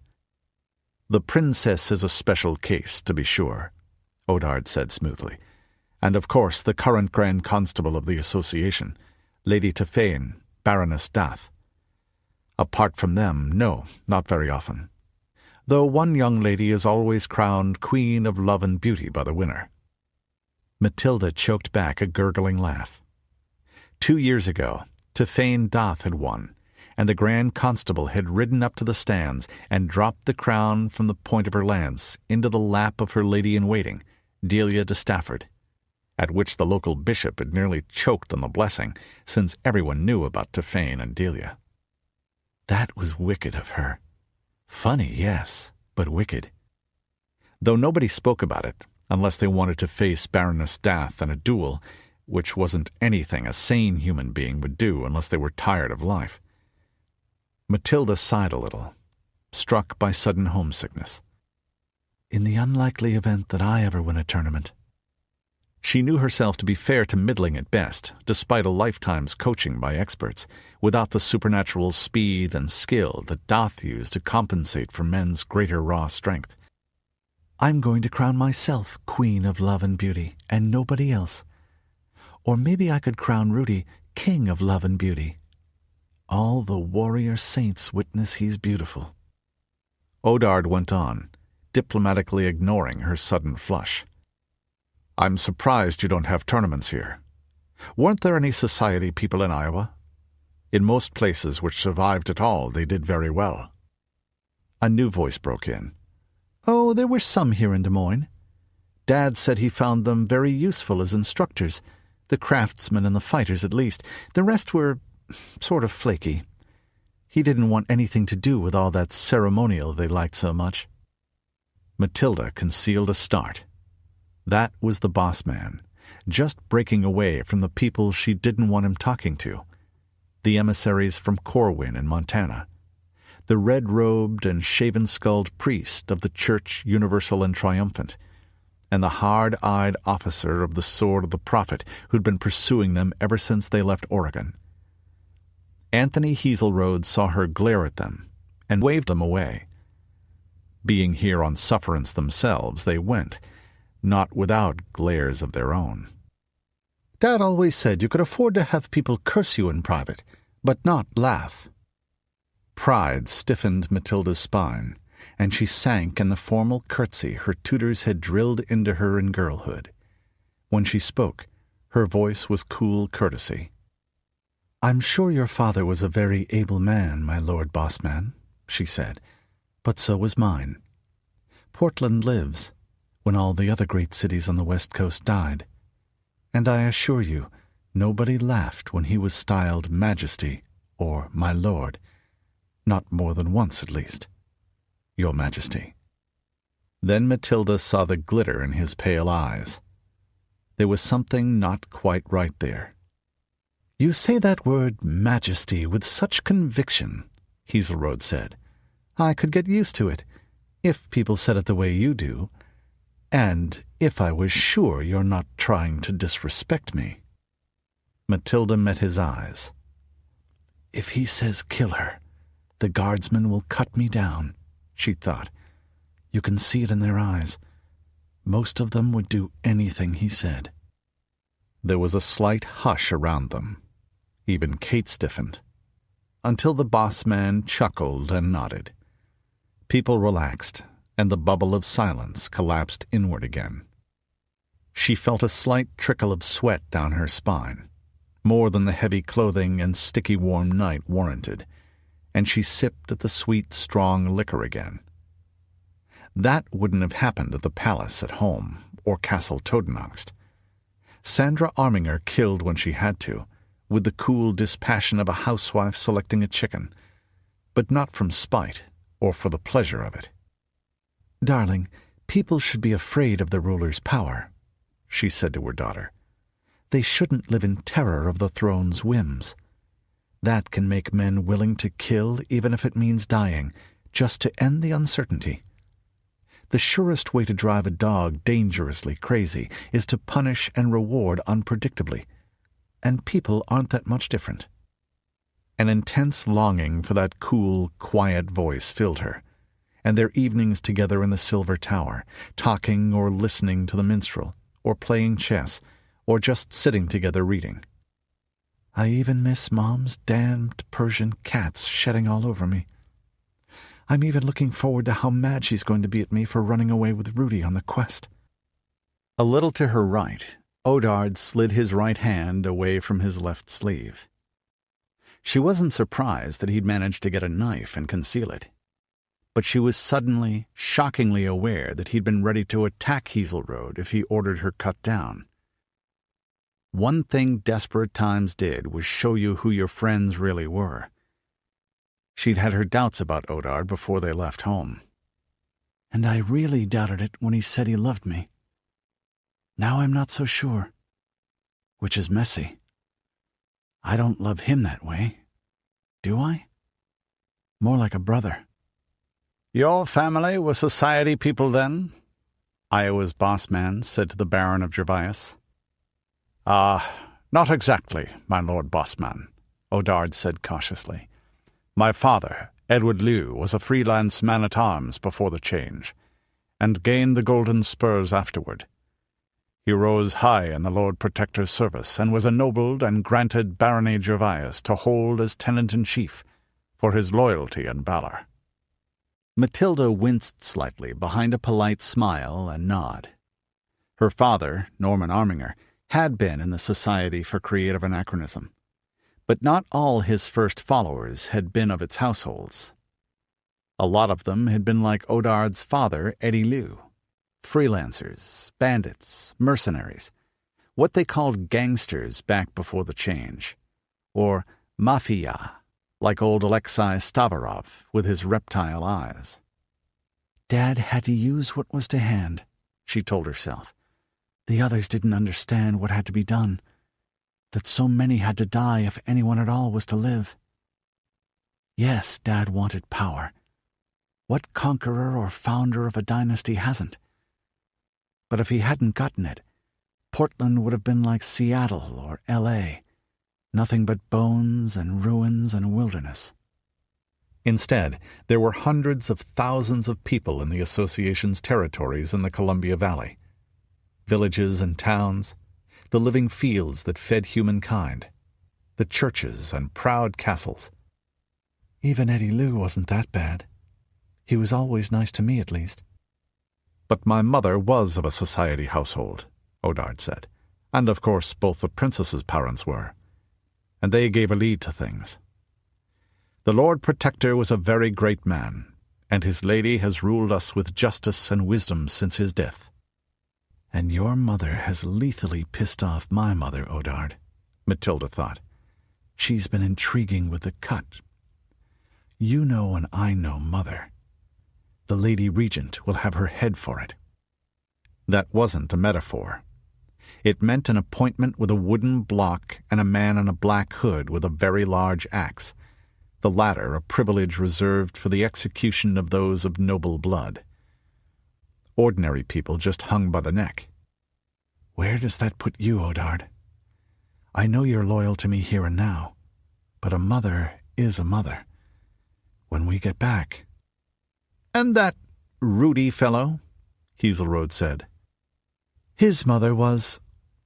Speaker 1: "The princess is a special case, to be sure," Odard said smoothly. "And of course the current Grand Constable of the Association, Lady Tefane, Baroness Dath. Apart from them, no, not very often. Though one young lady is always crowned Queen of Love and Beauty by the winner." Mathilda choked back a gurgling laugh. 2 years ago, Tefane Dath had won, and the Grand Constable had ridden up to the stands and dropped the crown from the point of her lance into the lap of her lady-in-waiting, Delia de Stafford, at which the local bishop had nearly choked on the blessing, since everyone knew about Tefane and Delia. That was wicked of her. Funny, yes, but wicked. Though nobody spoke about it, unless they wanted to face Baroness Dath in a duel, which wasn't anything a sane human being would do unless they were tired of life. Mathilda sighed a little, struck by sudden homesickness. "In the unlikely event that I ever win a tournament." She knew herself to be fair to middling at best, despite a lifetime's coaching by experts, without the supernatural speed and skill that Dath used to compensate for men's greater raw strength. "I'm going to crown myself Queen of Love and Beauty, and nobody else. Or maybe I could crown Rudi King of Love and Beauty. All the warrior saints witness he's beautiful." Odard went on, diplomatically ignoring her sudden flush. "I'm surprised you don't have tournaments here. Weren't there any society people in Iowa? In most places which survived at all, they did very well." A new voice broke in. "Oh, there were some here in Des Moines. Dad said he found them very useful as instructors, the craftsmen and the fighters at least. The rest were sort of flaky. He didn't want anything to do with all that ceremonial they liked so much." Mathilda concealed a start. That was the boss man, just breaking away from the people she didn't want him talking to. the emissaries from Corwin in Montana, the red-robed and shaven-skulled priest of the Church Universal and Triumphant, and the hard-eyed officer of the Sword of the Prophet who'd been pursuing them ever since they left Oregon. Anthony Hazelrode saw her glare at them and waved them away. Being here on sufferance themselves, they went, not without glares of their own.
Speaker 2: Dad always said you could afford to have people curse you in private, but not laugh.
Speaker 1: Pride stiffened Mathilda's spine, and she sank in the formal curtsy her tutors had drilled into her in girlhood. When she spoke, her voice was cool courtesy.
Speaker 2: "I'm sure your father was a very able man, my Lord Bossman," she said, "but so was mine. Portland lives, when all the other great cities on the West Coast died. And I assure you, nobody laughed when he was styled Majesty or My Lord. Not more than once, at least. Your Majesty."
Speaker 1: Then Mathilda saw the glitter in his pale eyes. There was something not quite right there.
Speaker 2: "You say that word Majesty with such conviction," Hazelrode said. "I could get used to it, if people said it the way you do, and if I was sure you're not trying to disrespect me."
Speaker 1: Mathilda met his eyes.
Speaker 2: "If he says kill her, the guardsmen will cut me down," she thought. "You can see it in their eyes. Most of them would do anything he said."
Speaker 1: There was a slight hush around them. Even Kate stiffened, until the boss man chuckled and nodded. People relaxed, and the bubble of silence collapsed inward again. She felt a slight trickle of sweat down her spine, more than the heavy clothing and sticky warm night warranted, and she sipped at the sweet, strong liquor again. That wouldn't have happened at the palace at home or Castle Totenaxt. Sandra Arminger killed when she had to, with the cool dispassion of a housewife selecting a chicken, but not from spite or for the pleasure of it.
Speaker 2: "Darling, people should be afraid of the ruler's power," she said to her daughter. "They shouldn't live in terror of the throne's whims. That can make men willing to kill even if it means dying, just to end the uncertainty. The surest way to drive a dog dangerously crazy is to punish and reward unpredictably, and people aren't that much different."
Speaker 1: An intense longing for that cool, quiet voice filled her, and their evenings together in the Silver Tower, talking or listening to the minstrel, or playing chess, or just sitting together reading.
Speaker 2: "I even miss Mom's damned Persian cats shedding all over me. I'm even looking forward to how mad she's going to be at me for running away with Rudi on the quest."
Speaker 1: A little to her right, Odard slid his right hand away from his left sleeve. She wasn't surprised that he'd managed to get a knife and conceal it, but she was suddenly, shockingly aware that he'd been ready to attack Hazelrode if he ordered her cut down. One thing desperate times did was show you who your friends really were. She'd had her doubts about Odard before they left home.
Speaker 2: "And I really doubted it when he said he loved me. Now I'm not so sure, which is messy. I don't love him that way, do I? More like a brother."
Speaker 3: "Your family were society people then?"
Speaker 1: Iowa's boss man said to the Baron of Gervais.
Speaker 3: Not exactly, my Lord Bossman," Odard said cautiously. "My father, Edward Liu, was a freelance man-at-arms before the change, and gained the Golden Spurs afterward. He rose high in the Lord Protector's service, and was ennobled and granted Barony Gervais to hold as tenant-in-chief for his loyalty and valor."
Speaker 1: Mathilda winced slightly behind a polite smile and nod. Her father, Norman Arminger, had been in the Society for Creative Anachronism, but not all his first followers had been of its households. A lot of them had been like Odard's father, Eddie Liu, freelancers, bandits, mercenaries, what they called gangsters back before the change, or mafia, like old Alexei Stavarov with his reptile eyes.
Speaker 2: "Dad had to use what was to hand," she told herself. "The others didn't understand what had to be done.
Speaker 3: that so many had to die if anyone at all was to live. Yes, Dad wanted power. What conqueror or founder of a dynasty hasn't? But if he hadn't gotten it, Portland would have been like Seattle or L.A., nothing but bones and ruins and wilderness.
Speaker 1: Instead, there were hundreds of thousands of people in the association's territories in the Columbia Valley. Villages and towns, the living fields that fed humankind, the churches and proud castles.
Speaker 4: Even Eddie Lou wasn't that bad. He was always nice to me, at least.
Speaker 1: But my mother was of a society household, Odard said, and of course both the princess's parents were, and they gave a lead to things. The Lord Protector was a very great man, and his lady has ruled us with justice and wisdom since his death.
Speaker 4: And your mother has lethally pissed off my mother, Odard, Mathilda thought. She's been intriguing with the cut. You know and I know Mother. The Lady Regent will have her head for it.
Speaker 1: That wasn't a metaphor. It meant an appointment with a wooden block and a man in a black hood with a very large axe, the latter a privilege reserved for the execution of those of noble blood. Ordinary people just hung by the neck.
Speaker 4: Where does that put you, Odard? I know you're loyal to me here and now, but a mother is a mother. When we get back...
Speaker 1: And that Rudi fellow, Hazelrode said.
Speaker 4: His mother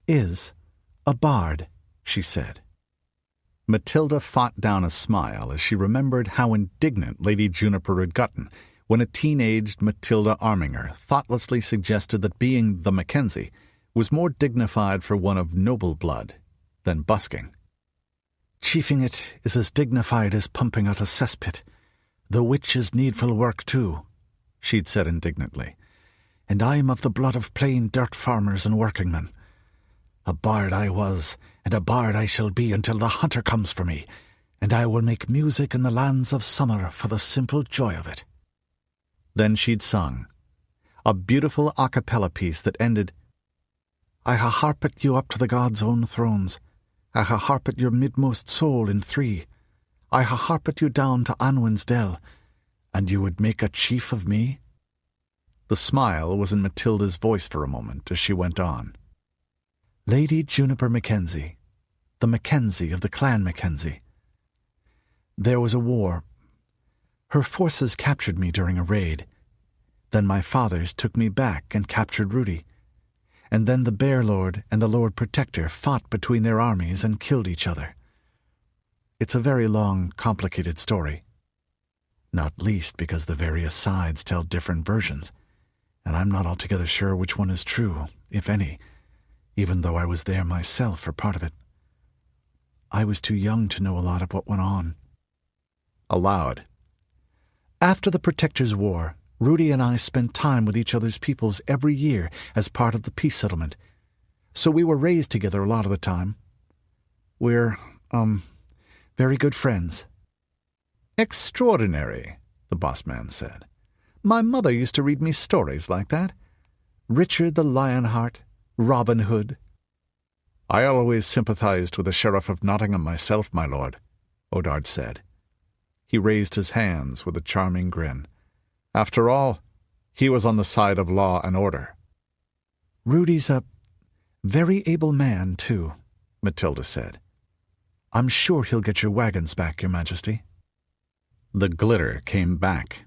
Speaker 4: is, a bard, she said.
Speaker 1: Mathilda fought down a smile as she remembered how indignant Lady Juniper had gotten when a teen-aged Mathilda Arminger thoughtlessly suggested that being the Mackenzie was more dignified for one of noble blood than busking.
Speaker 4: Chiefing it is as dignified as pumping out a cesspit, though which is needful work too, she'd said indignantly, and I'm of the blood of plain dirt farmers and workingmen. A bard I was, and a bard I shall be until the hunter comes for me, and I will make music in the lands of summer for the simple joy of it.
Speaker 1: Then she'd sung, a beautiful a cappella piece that ended,
Speaker 4: I ha harpet you up to the gods' own thrones, I ha harpet your midmost soul in three, I ha harpet you down to Anwin's dell, and you would make a chief of me?
Speaker 1: The smile was in Mathilda's voice for a moment as she went on.
Speaker 4: Lady Juniper Mackenzie, the Mackenzie of the clan Mackenzie. There was a war. Her forces captured me during a raid. Then my fathers took me back and captured Rudi. And then the Bear Lord and the Lord Protector fought between their armies and killed each other. It's a very long, complicated story. Not least because the various sides tell different versions, and I'm not altogether sure which one is true, if any, even though I was there myself for part of it. I was too young to know a lot of what went on.
Speaker 1: Aloud.
Speaker 4: After the Protector's War, Rudi and I spent time with each other's peoples every year as part of the peace settlement, so we were raised together a lot of the time. We're, very good friends.
Speaker 1: Extraordinary, the boss man said. My mother used to read me stories like that. Richard the Lionheart, Robin Hood. I always sympathized with the Sheriff of Nottingham myself, my lord, Odard said. He raised his hands with a charming grin. After all, he was on the side of law and order.
Speaker 4: Rudi's a very able man, too, Mathilda said. I'm sure he'll get your wagons back, Your Majesty.
Speaker 1: The glitter came back.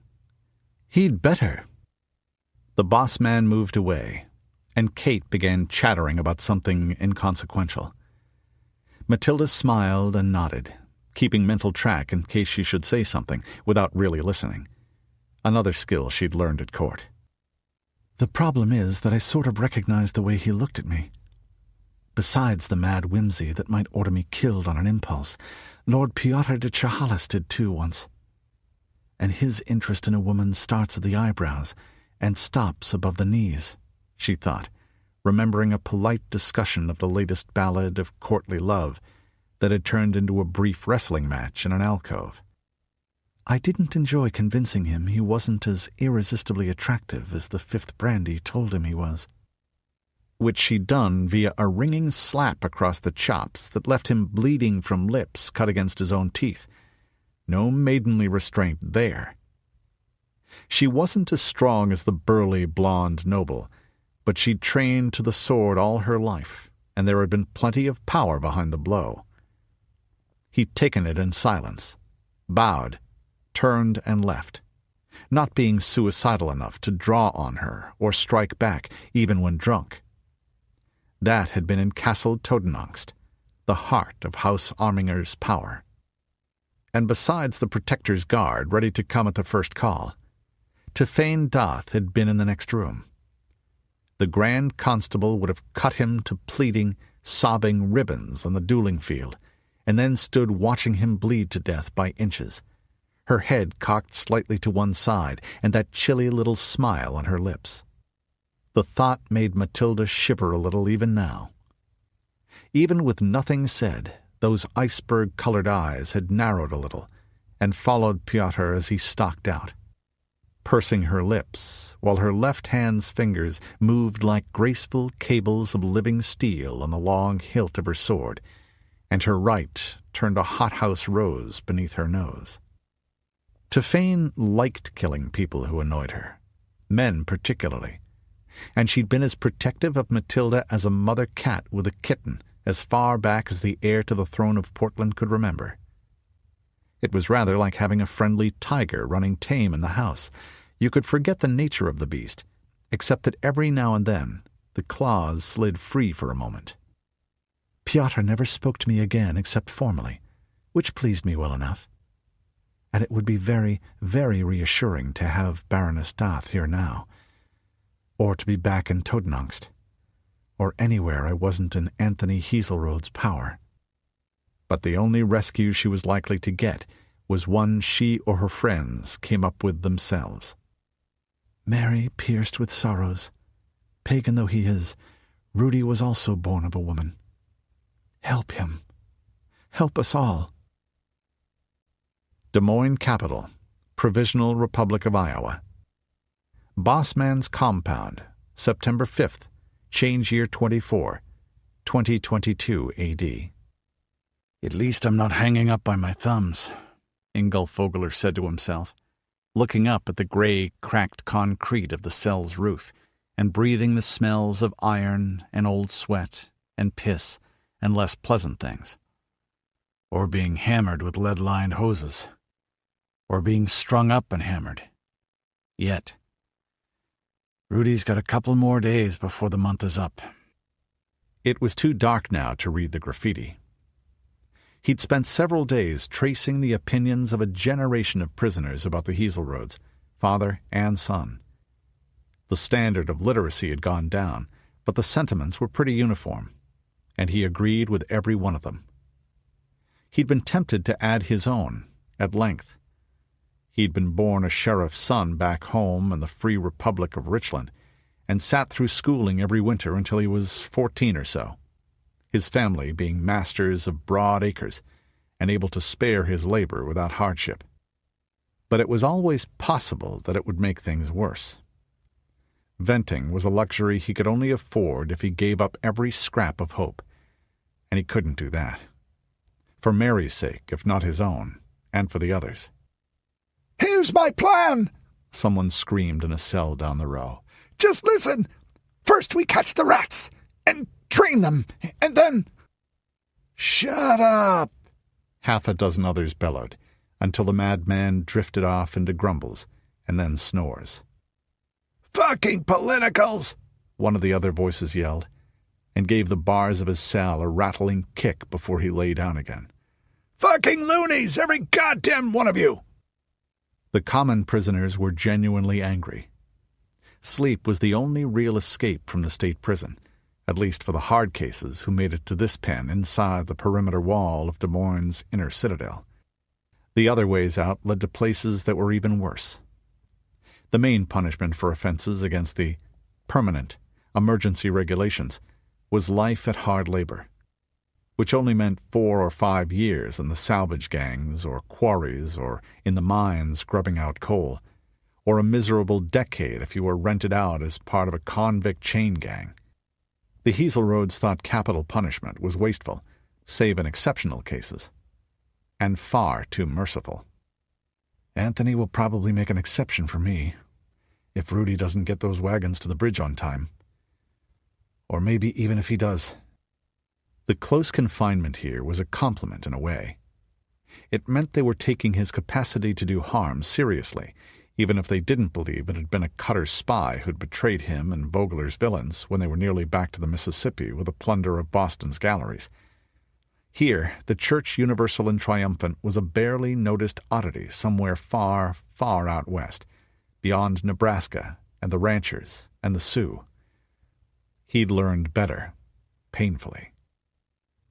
Speaker 1: He'd better. The boss man moved away, and Kate began chattering about something inconsequential. Mathilda smiled and nodded, keeping mental track in case she should say something without really listening. Another skill she'd learned at court.
Speaker 4: The problem is that I sort of recognized the way he looked at me. Besides the mad whimsy that might order me killed on an impulse, Lord Piotr de Chahalis did too once. And his interest in a woman starts at the eyebrows and stops above the knees, she thought, remembering a polite discussion of the latest ballad of courtly love that had turned into a brief wrestling match in an alcove. I didn't enjoy convincing him he wasn't as irresistibly attractive as the fifth brandy told him he was.
Speaker 1: which she'd done via a ringing slap across the chops that left him bleeding from lips cut against his own teeth. No maidenly restraint there. She wasn't as strong as the burly blonde noble, but she'd trained to the sword all her life, and there had been plenty of power behind the blow. He'd taken it in silence, bowed, turned and left, not being suicidal enough to draw on her or strike back even when drunk. That had been in Castle Totenangst, the heart of House Arminger's power. And besides the Protector's guard ready to come at the first call, Tifain Dath had been in the next room. The Grand Constable would have cut him to pleading, sobbing ribbons on the dueling field, and then stood watching him bleed to death by inches, her head cocked slightly to one side and that chilly little smile on her lips. The thought made Mathilda shiver a little even now. Even with nothing said, those iceberg-colored eyes had narrowed a little and followed Pyotr as he stalked out, pursing her lips, while her left hand's fingers moved like graceful cables of living steel on the long hilt of her sword, and her right turned a hothouse rose beneath her nose. Tifain liked killing people who annoyed her, men particularly, and she'd been as protective of Mathilda as a mother cat with a kitten as far back as the heir to the throne of Portland could remember. It was rather like having a friendly tiger running tame in the house. You could forget the nature of the beast, except that every now and then the claws slid free for a moment.
Speaker 4: Pyotr never spoke to me again except formally, which pleased me well enough. And it would be very, very reassuring to have Baroness Dath here now, or to be back in Totenangst, or anywhere I wasn't in Anthony Heaselrode's power. But the only rescue she was likely to get was one she or her friends came up with themselves. Mary pierced with sorrows. Pagan though he is, Rudi was also born of a woman. Help him. Help us all.
Speaker 1: Des Moines Capital, Provisional Republic of Iowa. Bossman's Compound, September 5th, Change Year 24, 2022 A.D.
Speaker 3: At least I'm not hanging up by my thumbs, Ingolf Vogler said to himself, looking up at the gray, cracked concrete of the cell's roof and breathing the smells of iron and old sweat and piss and less pleasant things. Or being hammered with lead-lined hoses. Or being strung up and hammered. Yet. Rudi's got a couple more days before the month is up.
Speaker 1: It was too dark now to read the graffiti. He'd spent several days tracing the opinions of a generation of prisoners about the Heaselrodes, father and son. The standard of literacy had gone down, but the sentiments were pretty uniform, and he agreed with every one of them. He'd been tempted to add his own, at length. He'd been born a sheriff's son back home in the Free Republic of Richland, and sat through schooling every winter until he was 14 or so, his family being masters of broad acres and able to spare his labor without hardship. But it was always possible that it would make things worse. Venting was a luxury he could only afford if he gave up every scrap of hope, and he couldn't do that. For Mary's sake, if not his own, and for the others.
Speaker 2: "Here's my plan!"
Speaker 1: someone screamed in a cell down the row.
Speaker 2: "Just listen! First we catch the rats, and train them, and then—" "Shut up!"
Speaker 1: half a dozen others bellowed, until the madman drifted off into grumbles, and then snores.
Speaker 2: "Fucking politicals!"
Speaker 1: one of the other voices yelled, and gave the bars of his cell a rattling kick before he lay down again.
Speaker 2: "Fucking loonies, every goddamn one of you!"
Speaker 1: The common prisoners were genuinely angry. Sleep was the only real escape from the state prison, at least for the hard cases who made it to this pen inside the perimeter wall of Des Moines' inner citadel. The other ways out led to places that were even worse. The main punishment for offenses against the permanent emergency regulations was life at hard labor, which only meant 4 or 5 years in the salvage gangs or quarries or in the mines grubbing out coal, or a miserable decade if you were rented out as part of a convict chain gang. The Hazel Roads thought capital punishment was wasteful, save in exceptional cases, and far too merciful.
Speaker 2: Anthony will probably make an exception for me, if Rudi doesn't get those wagons to the bridge on time. Or maybe even if he does.
Speaker 1: The close confinement here was a compliment in a way. It meant they were taking his capacity to do harm seriously, even if they didn't believe it had been a Cutter spy who'd betrayed him and Vogler's villains when they were nearly back to the Mississippi with the plunder of Boston's galleries. Here, the Church Universal and Triumphant was a barely noticed oddity somewhere far, far out west, beyond Nebraska and the ranchers and the Sioux. He'd learned better, painfully.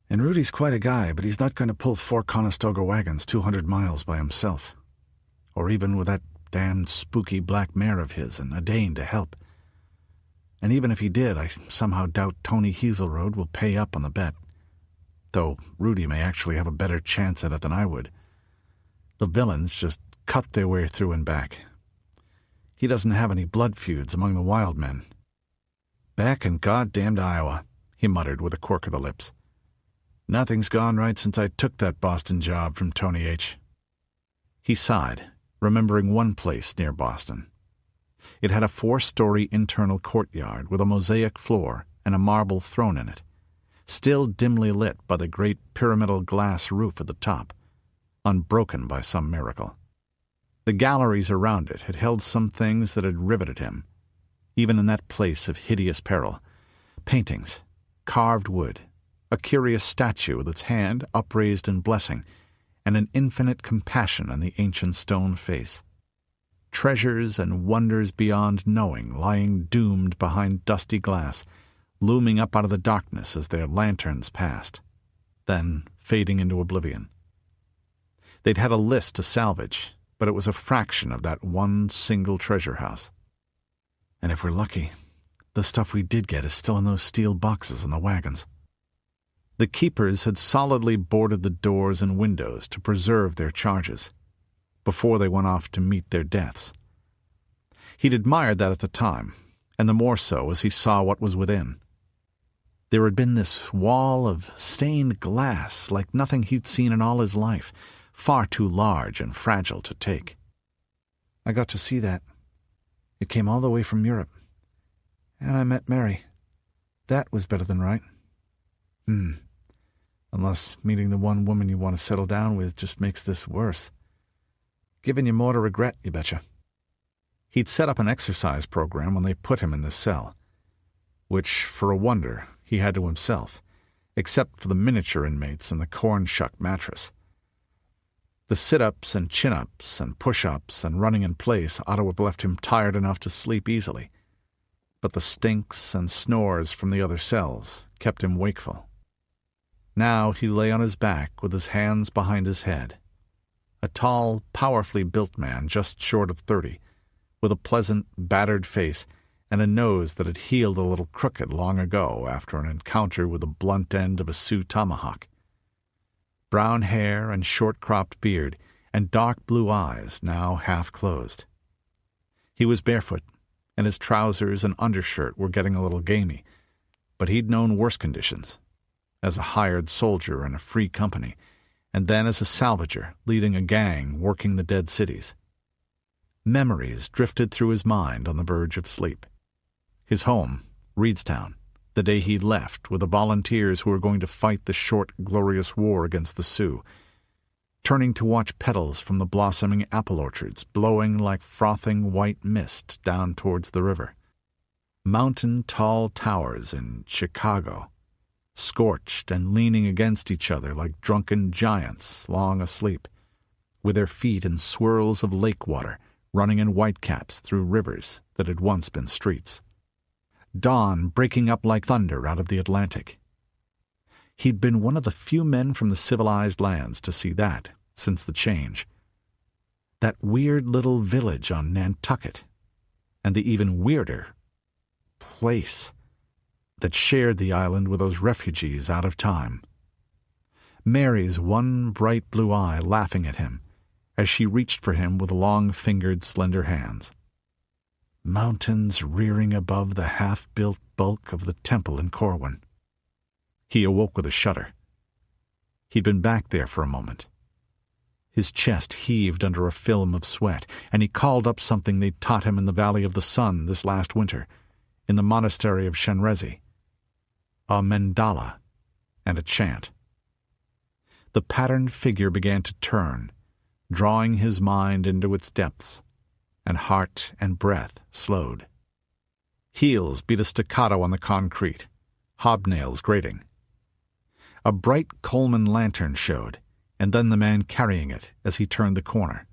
Speaker 2: And Rudi's quite a guy, but he's not going to pull 4 Conestoga wagons 200 miles by himself. Or even with that damned spooky black mare of his and Edain to help. And even if he did, I somehow doubt Tony Hazelroad will pay up on the bet. Though Rudi may actually have a better chance at it than I would. The villains just cut their way through and back. He doesn't have any blood feuds among the wild men. Back in goddamned Iowa, he muttered with a quirk of the lips. Nothing's gone right since I took that Boston job from Tony H. He sighed, remembering one place near Boston. It had a 4-story internal courtyard with a mosaic floor and a marble throne in it, still dimly lit by the great pyramidal glass roof at the top, unbroken by some miracle. The galleries around it had held some things that had riveted him, even in that place of hideous peril. Paintings, carved wood, a curious statue with its hand upraised in blessing, and an infinite compassion in the ancient stone face. Treasures and wonders beyond knowing lying doomed behind dusty glass, looming up out of the darkness as their lanterns passed, then fading into oblivion. They'd had a list to salvage, but it was a fraction of that one single treasure house. And if we're lucky, the stuff we did get is still in those steel boxes in the wagons. The keepers had solidly boarded the doors and windows to preserve their charges, before they went off to meet their deaths. He'd admired that at the time, and the more so as he saw what was within. There had been this wall of stained glass like nothing he'd seen in all his life, far too large and fragile to take. I got to see that. It came all the way from Europe. And I met Mary. That was better than right. Unless meeting the one woman you want to settle down with just makes this worse. Giving you more to regret, you betcha. He'd set up an exercise program when they put him in this cell, which, for a wonder, he had to himself, except for the miniature inmates and the corn-shuck mattress. The sit-ups and chin-ups and push-ups and running in place ought to have left him tired enough to sleep easily, but the stinks and snores from the other cells kept him wakeful. Now he lay on his back with his hands behind his head, a tall, powerfully built man just short of 30, with a pleasant, battered face and a nose that had healed a little crooked long ago after an encounter with the blunt end of a Sioux tomahawk. Brown hair and short-cropped beard, and dark blue eyes now half closed. He was barefoot, and his trousers and undershirt were getting a little gamey, but he'd known worse conditions, as a hired soldier in a free company, and then as a salvager leading a gang working the dead cities. Memories drifted through his mind on the verge of sleep. His home, Reedstown, the day he'd left with the volunteers who were going to fight the short, glorious war against the Sioux, turning to watch petals from the blossoming apple orchards blowing like frothing white mist down towards the river. Mountain tall towers in Chicago, scorched and leaning against each other like drunken giants long asleep, with their feet in swirls of lake water running in whitecaps through rivers that had once been streets. Dawn breaking up like thunder out of the Atlantic. He'd been one of the few men from the civilized lands to see that since the change. That weird little village on Nantucket, and the even weirder place that shared the island with those refugees out of time. Mary's one bright blue eye laughing at him as she reached for him with long-fingered, slender hands.
Speaker 3: mountains rearing above the half-built bulk of the temple in Corwin.
Speaker 1: He awoke with a shudder. He'd been back there for a moment. His chest heaved under a film of sweat, and he called up something they'd taught him in the Valley of the Sun this last winter, in the monastery of Shenrezi. A mandala and a chant. The patterned figure began to turn, drawing his mind into its depths, and heart and breath slowed. Heels beat a staccato on the concrete, hobnails grating. A bright Coleman lantern showed, and then the man carrying it as he turned the corner.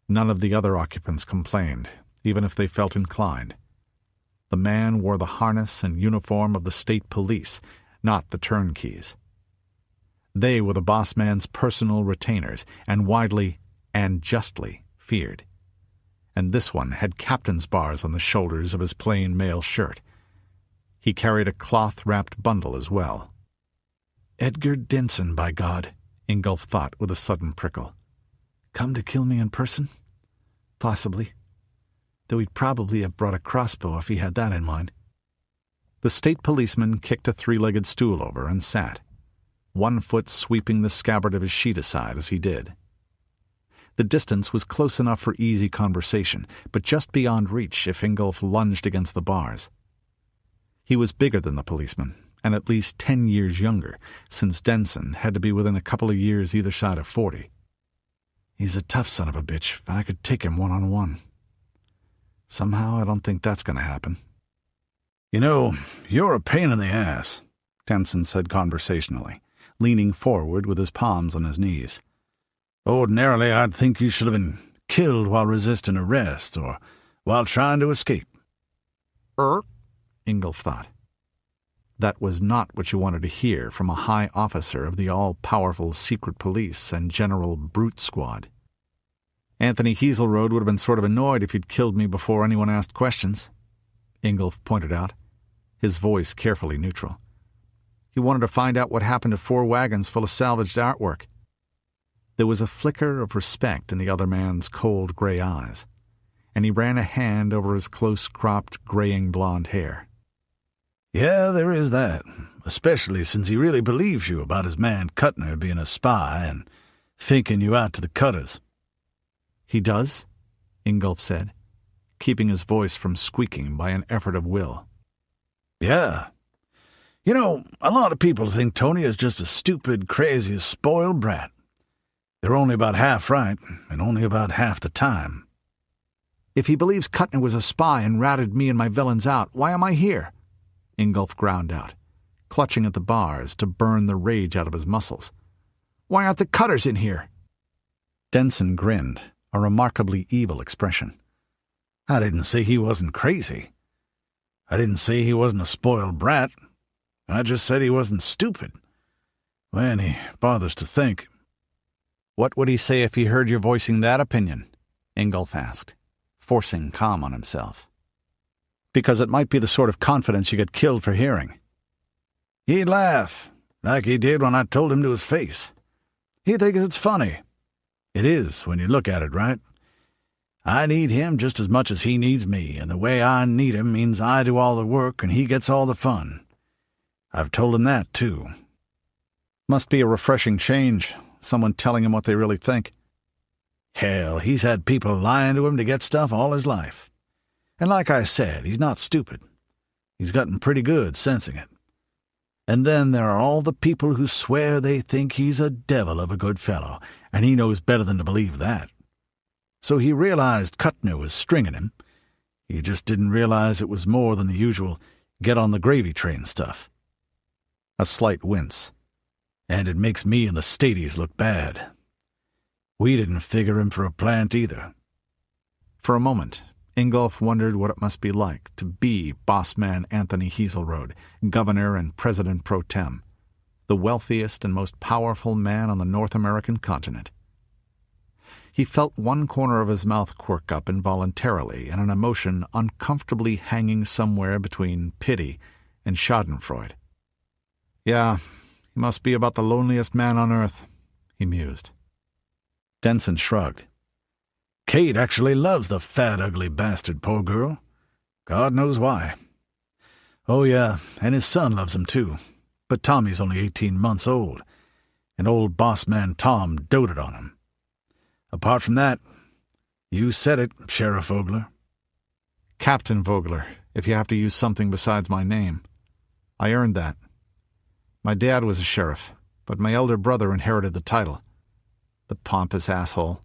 Speaker 1: None of the other occupants complained, even if they felt inclined. The man wore the harness and uniform of the state police, not the turnkeys. They were the boss man's personal retainers, and widely and justly feared. And this one had captain's bars on the shoulders of his plain mail shirt. He carried a cloth-wrapped bundle as well.
Speaker 3: Edgar Denson, by God, Ingolf thought with a sudden prickle. Come to kill me in person? Possibly. Though he'd probably have brought a crossbow if he had that in mind.
Speaker 1: The state policeman kicked a three-legged stool over and sat, one foot sweeping the scabbard of his sheet aside as he did. The distance was close enough for easy conversation, but just beyond reach if Ingolf lunged against the bars. He was bigger than the policeman, and at least 10 years younger, since Denson had to be within a couple of years either side of 40.
Speaker 3: He's a tough son of a bitch, but I could take him one-on-one. Somehow I don't think that's going to happen.
Speaker 2: You know, you're a pain in the ass, Denson said conversationally, leaning forward with his palms on his knees. Ordinarily, I'd think you should have been killed while resisting arrest or while trying to escape.
Speaker 1: Ingolf thought. That was not what you wanted to hear from a high officer of the all-powerful secret police and general brute squad. Anthony Heselrode would have been sort of annoyed if he'd killed me before anyone asked questions, Ingolf pointed out, his voice carefully neutral. He wanted to find out what happened to 4 wagons full of salvaged artwork. There was a flicker of respect in the other man's cold gray eyes, and he ran a hand over his close-cropped, graying blonde hair.
Speaker 2: Yeah, there is that, especially since he really believes you about his man Kuttner being a spy and thinking you out to the cutters.
Speaker 1: He does? Ingolf said, keeping his voice from squeaking by an effort of will.
Speaker 2: Yeah. You know, a lot of people think Tony is just a stupid, crazy, spoiled brat. They're only about half right, and only about half the time.
Speaker 1: If he believes Kuttner was a spy and ratted me and my villains out, why am I here? Ingolf ground out, clutching at the bars to burn the rage out of his muscles. Why aren't the cutters in here? Denson grinned, a remarkably evil expression.
Speaker 2: I didn't say he wasn't crazy. I didn't say he wasn't a spoiled brat. I just said he wasn't stupid. When he bothers to think.
Speaker 1: What would he say if he heard you voicing that opinion? Ingolf asked, forcing calm on himself. Because it might be the sort of confidence you get killed for hearing.
Speaker 2: He'd laugh, like he did when I told him to his face. He thinks it's funny. It is, when you look at it right. I need him just as much as he needs me, and the way I need him means I do all the work and he gets all the fun. I've told him that, too.
Speaker 1: Must be a refreshing change, someone telling him what they really think.
Speaker 2: Hell, he's had people lying to him to get stuff all his life. And like I said, he's not stupid. He's gotten pretty good sensing it. And then there are all the people who swear they think he's a devil of a good fellow, and he knows better than to believe that. So he realized Kuttner was stringing him. He just didn't realize it was more than the usual get-on-the-gravy train stuff.
Speaker 1: A slight wince.
Speaker 2: And it makes me and the Stadies look bad. We didn't figure him for a plant either.
Speaker 1: For a moment, Ingolf wondered what it must be like to be bossman Anthony Heselrode, governor and president pro tem, the wealthiest and most powerful man on the North American continent. He felt one corner of his mouth quirk up involuntarily and an emotion uncomfortably hanging somewhere between pity and schadenfreude. Yeah, he must be about the loneliest man on earth, he mused. Denson shrugged.
Speaker 3: Kate actually loves the fat, ugly bastard, poor girl. God knows why. Oh, yeah, and his son loves him, too. But Tommy's only 18 months old, and old boss man Tom doted on him. Apart from that, you said it, Sheriff Vogler.
Speaker 4: Captain Vogler, if you have to use something besides my name. I earned that. My dad was a sheriff, but my elder brother inherited the title. The pompous asshole.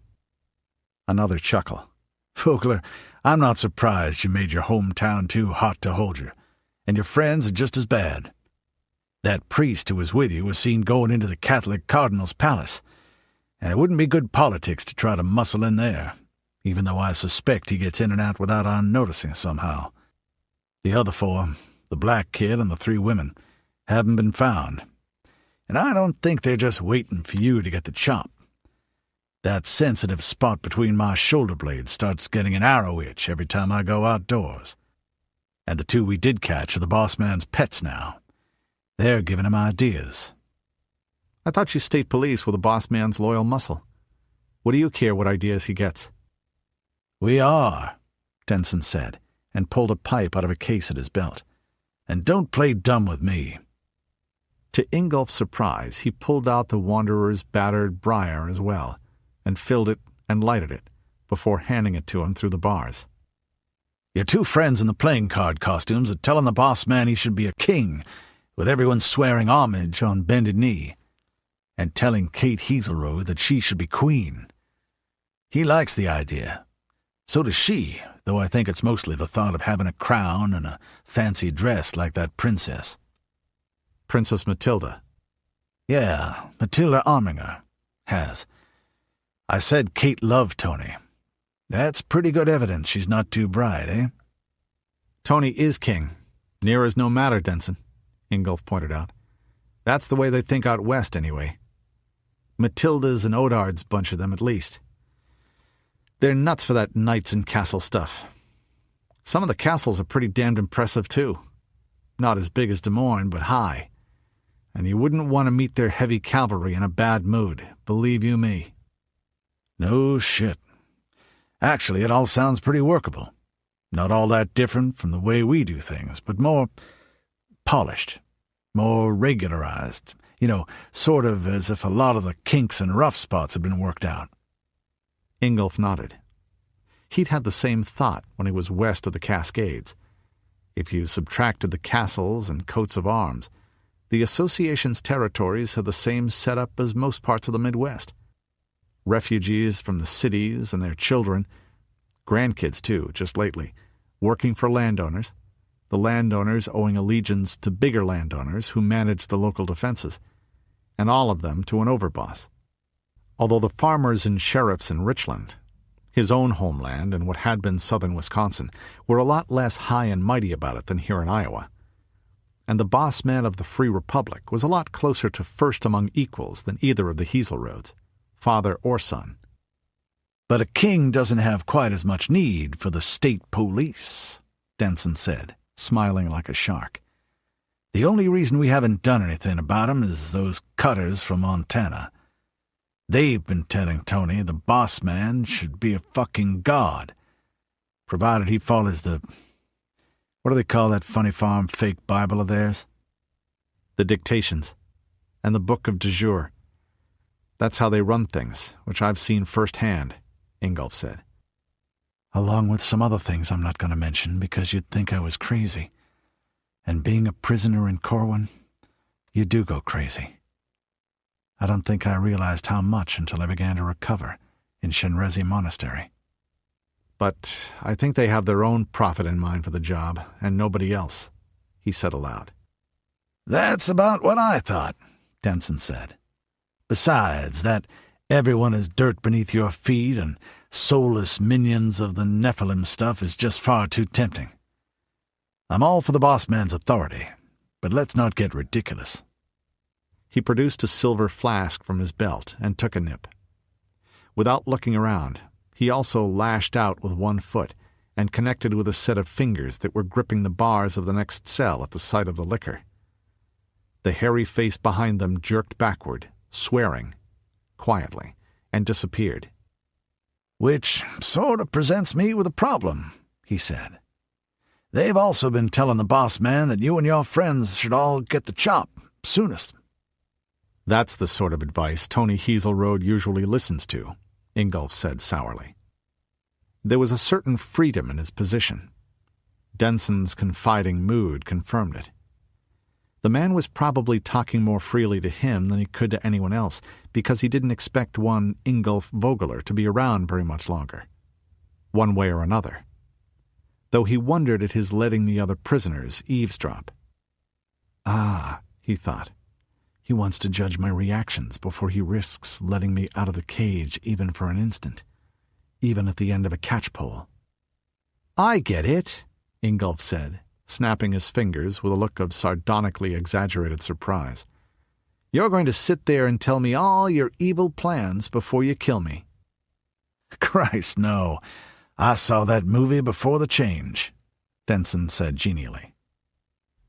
Speaker 3: Another chuckle. Vogler, I'm not surprised you made your hometown too hot to hold you, and your friends are just as bad. That priest who was with you was seen going into the Catholic Cardinal's palace, and it wouldn't be good politics to try to muscle in there, even though I suspect he gets in and out without our noticing somehow. The other four, the black kid and the 3 women, haven't been found, and I don't think they're just waiting for you to get the chop. That sensitive spot between my shoulder blades starts getting an arrow itch every time I go outdoors. And the 2 we did catch are the boss man's pets now. They're giving him ideas.
Speaker 4: I thought you state police were the boss man's loyal muscle. What do you care what ideas he gets?
Speaker 3: We are, Denson said, and pulled a pipe out of a case at his belt. And don't play dumb with me.
Speaker 4: To Ingolf's surprise, he pulled out the Wanderer's battered briar as well, and filled it and lighted it, before handing it to him through the bars.
Speaker 3: Your 2 friends in the playing card costumes are telling the boss man he should be a king, with everyone swearing homage on bended knee, and telling Kate Hazelrode that she should be queen. He likes the idea. So does she, though I think it's mostly the thought of having a crown and a fancy dress like that princess.
Speaker 4: Princess Mathilda.
Speaker 3: Yeah, Mathilda Arminger. Has. I said Kate loved Tony. That's pretty good evidence she's not too bright, eh?
Speaker 4: Tony is king. Near as no matter, Denson, Ingolf pointed out. That's the way they think out west, anyway. Mathilda's and Odard's bunch of them, at least. They're nuts for that knights and castle stuff. Some of the castles are pretty damned impressive, too. Not as big as Des Moines, but high. And you wouldn't want to meet their heavy cavalry in a bad mood, believe you me.
Speaker 3: No shit. Actually, it all sounds pretty workable. Not all that different from the way we do things, but more polished, more regularized. Sort of as if a lot of the kinks and rough spots had been worked out.
Speaker 4: Ingolf nodded. He'd had the same thought when he was west of the Cascades. If you subtracted the castles and coats of arms, the Association's territories had the same setup as most parts of the Midwest. Refugees from the cities and their children, grandkids too, just lately, working for landowners, the landowners owing allegiance to bigger landowners who managed the local defenses, and all of them to an overboss. Although the farmers and sheriffs in Richland, his own homeland and what had been southern Wisconsin, were a lot less high and mighty about it than here in Iowa. And the boss man of the Free Republic was a lot closer to first among equals than either of the Hazelrodes, father or son.
Speaker 3: But a king doesn't have quite as much need for the state police, Denson said, smiling like a shark. The only reason we haven't done anything about him is those cutters from Montana. They've been telling Tony the boss man should be a fucking god, provided he follows the... what do they call that funny farm fake Bible of theirs?
Speaker 4: The dictations, and the book of de jure. That's how they run things, which I've seen firsthand, Ingolf said.
Speaker 3: Along with some other things I'm not going to mention because you'd think I was crazy. And being a prisoner in Corwin, you do go crazy. I don't think I realized how much until I began to recover in Shenrezi Monastery.
Speaker 4: But I think they have their own profit in mind for the job, and nobody else, he said aloud.
Speaker 3: That's about what I thought, Denson said. Besides, that everyone is dirt beneath your feet and soulless minions of the Nephilim stuff is just far too tempting. I'm all for the boss man's authority, but let's not get ridiculous.
Speaker 4: He produced a silver flask from his belt and took a nip. Without looking around, he also lashed out with one foot and connected with a set of fingers that were gripping the bars of the next cell at the sight of the liquor. The hairy face behind them jerked backward, swearing, quietly, and disappeared.
Speaker 3: "Which sort of presents me with a problem," he said. "They've also been telling the boss man that you and your friends should all get the chop, soonest."
Speaker 1: "That's the sort of advice Tony Hazelroad usually listens to," Ingolf said sourly. There was a certain freedom in his position. Denson's confiding mood confirmed it. The man was probably talking more freely to him than he could to anyone else, because he didn't expect one Ingolf Vogler to be around very much longer, one way or another, though he wondered at his letting the other prisoners eavesdrop.
Speaker 3: "Ah," he thought, "he wants to judge my reactions before he risks letting me out of the cage even for an instant, even at the end of a catchpole."
Speaker 1: "I get it," Ingolf said, snapping his fingers with a look of sardonically exaggerated surprise. "You're going to sit there and tell me all your evil plans before you kill me."
Speaker 3: "Christ, no. I saw that movie before the change," Denson said genially.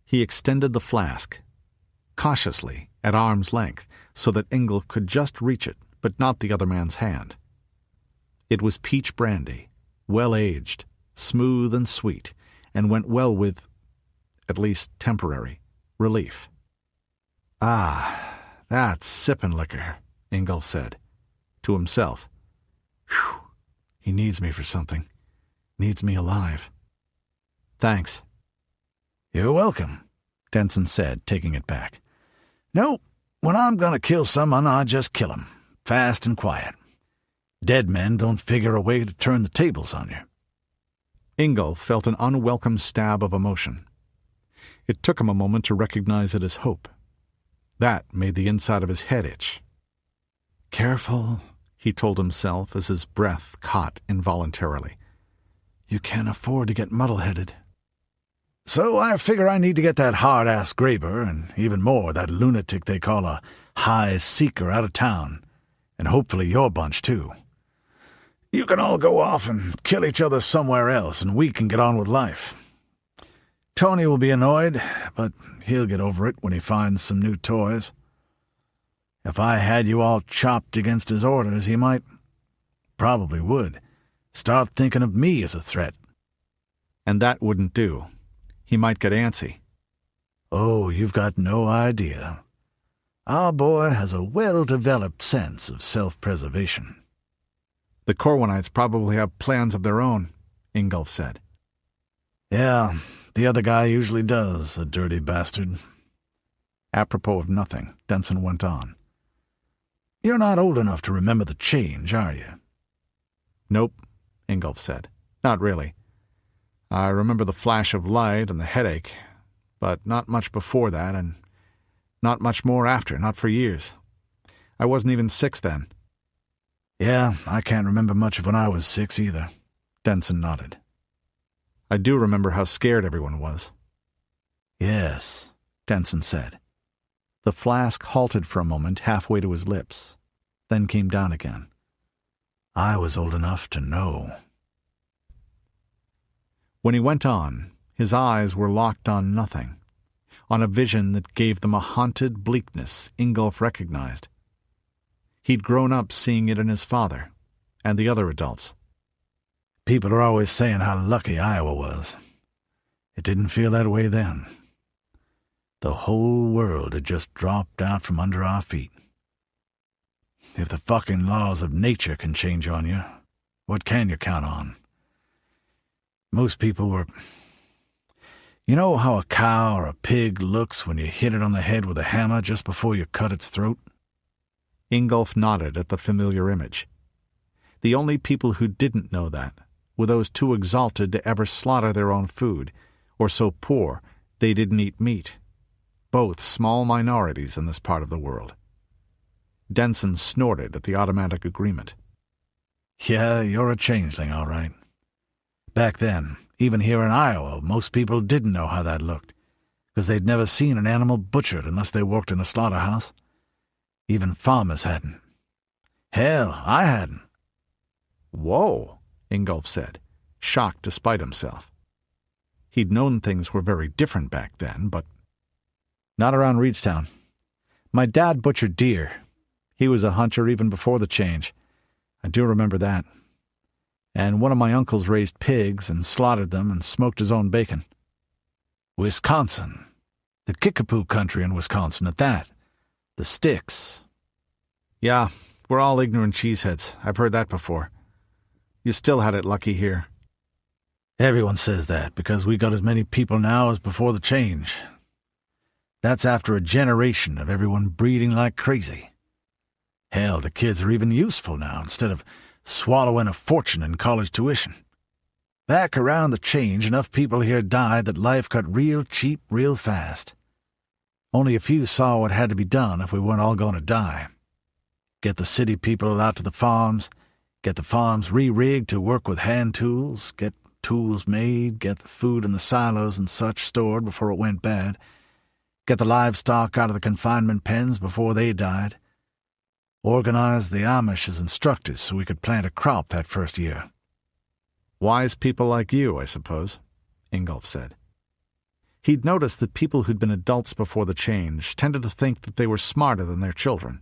Speaker 1: He extended the flask, cautiously, at arm's length, so that Ingolf could just reach it, but not the other man's hand. It was peach brandy, well-aged, smooth and sweet, and went well with, at least temporary, relief.
Speaker 3: "Ah, that's sippin' liquor," Ingolf said, to himself. "Whew, he needs me for something. Needs me alive."
Speaker 1: "Thanks."
Speaker 3: "You're welcome," Denson said, taking it back. "No, when I'm gonna kill someone, I just kill 'em, fast and quiet. Dead men don't figure a way to turn the tables on you."
Speaker 1: Ingolf felt an unwelcome stab of emotion. It took him a moment to recognize it as hope. That made the inside of his head itch.
Speaker 3: "Careful,"
Speaker 1: he told himself as his breath caught involuntarily.
Speaker 3: "You can't afford to get muddle-headed." "So I figure I need to get that hard-ass Graber, and even more, that lunatic they call a high seeker, out of town, and hopefully your bunch, too. You can all go off and kill each other somewhere else, and we can get on with life. Tony will be annoyed, but he'll get over it when he finds some new toys. If I had you all chopped against his orders, he might, probably would, start thinking of me as a threat."
Speaker 1: And that wouldn't do. He might get antsy.
Speaker 3: "Oh, you've got no idea. Our boy has a well-developed sense of self-preservation."
Speaker 1: "The Corwinites probably have plans of their own," Ingolf said.
Speaker 3: "Yeah, the other guy usually does, the dirty bastard."
Speaker 1: Apropos of nothing, Denson went on.
Speaker 3: "You're not old enough to remember the change, are you?"
Speaker 1: "Nope," Ingolf said. "Not really. I remember the flash of light and the headache, but not much before that, and not much more after, not for years. I wasn't even 6 then."
Speaker 3: "Yeah, I can't remember much of when I was 6 either," Denson nodded.
Speaker 1: "I do remember how scared everyone was."
Speaker 3: "Yes," Denson said.
Speaker 1: The flask halted for a moment halfway to his lips, then came down again.
Speaker 3: "I was old enough to know."
Speaker 1: When he went on, his eyes were locked on nothing, on a vision that gave them a haunted bleakness Ingolf recognized. He'd grown up seeing it in his father and the other adults.
Speaker 3: "People are always saying how lucky Iowa was. It didn't feel that way then. The whole world had just dropped out from under our feet. If the fucking laws of nature can change on you, what can you count on? Most people were... You know how a cow or a pig looks when you hit it on the head with a hammer just before you cut its throat?"
Speaker 1: Ingolf nodded at the familiar image. The only people who didn't know that were those too exalted to ever slaughter their own food, or so poor they didn't eat meat, both small minorities in this part of the world. Denson snorted at the automatic agreement.
Speaker 3: "Yeah, you're a changeling, all right. Back then, even here in Iowa, most people didn't know how that looked, because they'd never seen an animal butchered unless they worked in a slaughterhouse. Even farmers hadn't. Hell, I hadn't."
Speaker 1: "Whoa," Ingolf said, shocked despite himself. He'd known things were very different back then, but... "Not around Reedstown. My dad butchered deer. He was a hunter even before the change. I do remember that.
Speaker 3: And one of my uncles raised pigs and slaughtered them and smoked his own bacon. Wisconsin. The Kickapoo country in Wisconsin at that. The sticks.
Speaker 2: Yeah, we're all ignorant cheeseheads. I've heard that before. You still had it lucky here.
Speaker 3: Everyone says that because we got as many people now as before the change. That's after a generation of everyone breeding like crazy. Hell, the kids are even useful now instead of swallowing a fortune in college tuition. Back around the change, enough people here died that life got real cheap real fast. Only a few saw what had to be done if we weren't all going to die. Get the city people out to the farms, get the farms re-rigged to work with hand tools, get tools made, get the food in the silos and such stored before it went bad, get the livestock out of the confinement pens before they died, organize the Amish as instructors so we could plant a crop that first year.
Speaker 2: Wise people like you, I suppose, Ingolf said. He'd noticed that people who'd been adults before the change tended to think that they were smarter than their children,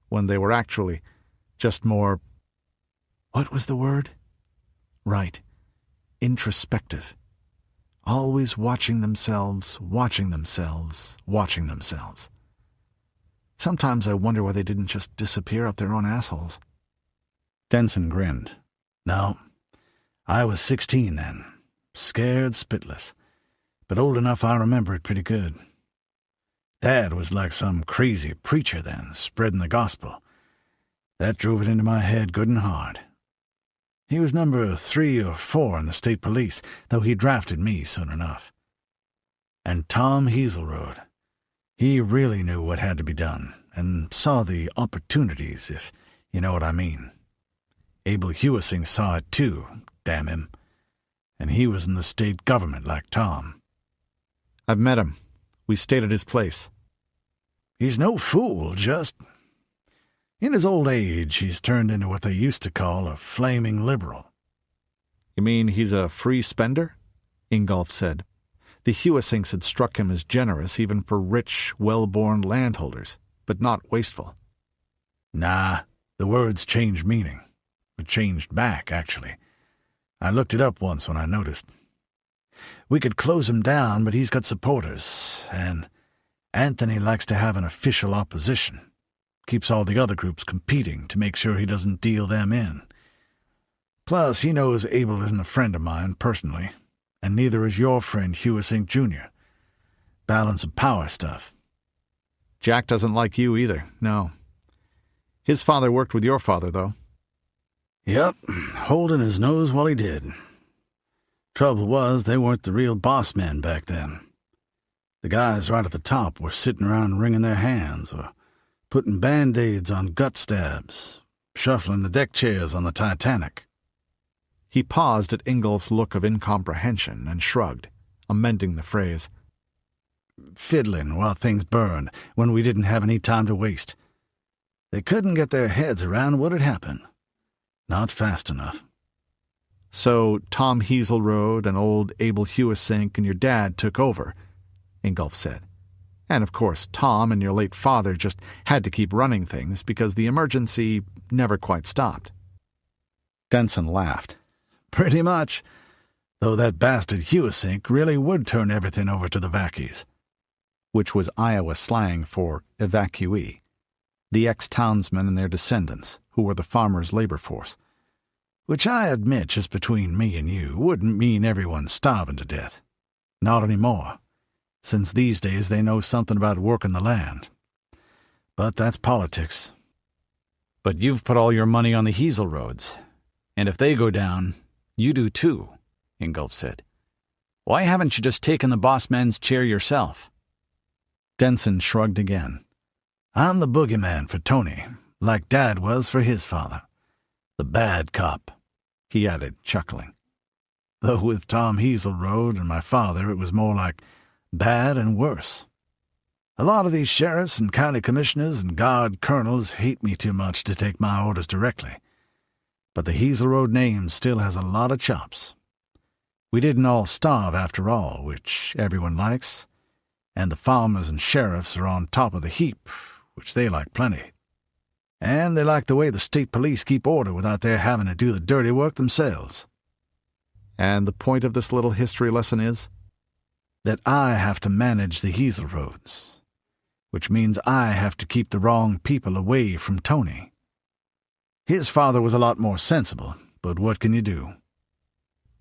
Speaker 2: when they were actually just more— what was the word? Right. Introspective. Always watching themselves, watching themselves, watching themselves. Sometimes I wonder why they didn't just disappear up their own assholes.
Speaker 1: Denson grinned.
Speaker 3: No, I was 16 then, scared spitless, but old enough I remember it pretty good. Dad was like some crazy preacher then, spreading the gospel. That drove it into my head good and hard. He was number 3 or 4 in the state police, though he drafted me soon enough. And Tom Hazelroad, he really knew what had to be done, and saw the opportunities, if you know what I mean. Abel Hewissing saw it too, damn him. And he was in the state government like Tom.
Speaker 2: I've met him. We stayed at his place.
Speaker 3: He's no fool, just— in his old age, he's turned into what they used to call a flaming liberal.
Speaker 2: You mean he's a free spender? Ingolf said. The Hewissings had struck him as generous even for rich, well-born landholders, but not wasteful.
Speaker 3: Nah, the words changed meaning. It changed back, actually. I looked it up once when I noticed. We could close him down, but he's got supporters, and Anthony likes to have an official opposition. Keeps all the other groups competing to make sure he doesn't deal them in. Plus, he knows Abel isn't a friend of mine personally, and neither is your friend Hewissing Jr. Balance of power stuff.
Speaker 2: Jack doesn't like you either, no. His father worked with your father, though.
Speaker 3: Yep, holding his nose while he did. Trouble was, they weren't the real boss men back then. The guys right at the top were sitting around wringing their hands, or putting Band-Aids on gut stabs, shuffling the deck chairs on the Titanic.
Speaker 2: He paused at Ingolf's look of incomprehension and shrugged, amending the phrase.
Speaker 3: Fiddling while things burned, when we didn't have any time to waste. They couldn't get their heads around what had happened. Not fast enough.
Speaker 2: So Tom Hazelroad and old Abel Hewissing and your dad took over, Ingolf said. And, of course, Tom and your late father just had to keep running things because the emergency never quite stopped.
Speaker 1: Denson laughed.
Speaker 3: Pretty much. Though that bastard Hewissing really would turn everything over to the vackies.
Speaker 1: Which was Iowa slang for evacuee, the ex-townsmen and their descendants, who were the farmers' labor force.
Speaker 3: Which I admit, just between me and you, wouldn't mean everyone starving to death. Not anymore. Since these days they know something about working the land. But that's politics.
Speaker 1: But you've put all your money on the Hazelroads, and if they go down, you do too, Ingolf said. Why haven't you just taken the boss man's chair yourself?
Speaker 3: Denson shrugged again. I'm the boogeyman for Tony, like Dad was for his father. The bad cop, he added, chuckling. Though with Tom Hazelroad and my father it was more like bad and worse. A lot of these sheriffs and county commissioners and guard colonels hate me too much to take my orders directly. But the Hazelroad name still has a lot of chops. We didn't all starve after all, which everyone likes, and the farmers and sheriffs are on top of the heap, which they like plenty.
Speaker 2: And they like the way the state police keep order without their having to do the dirty work themselves.
Speaker 1: And the point of this little history lesson is?
Speaker 2: That I have to manage the Hazel roads, which means I have to keep the wrong people away from Tony. His father was a lot more sensible, but what can you do?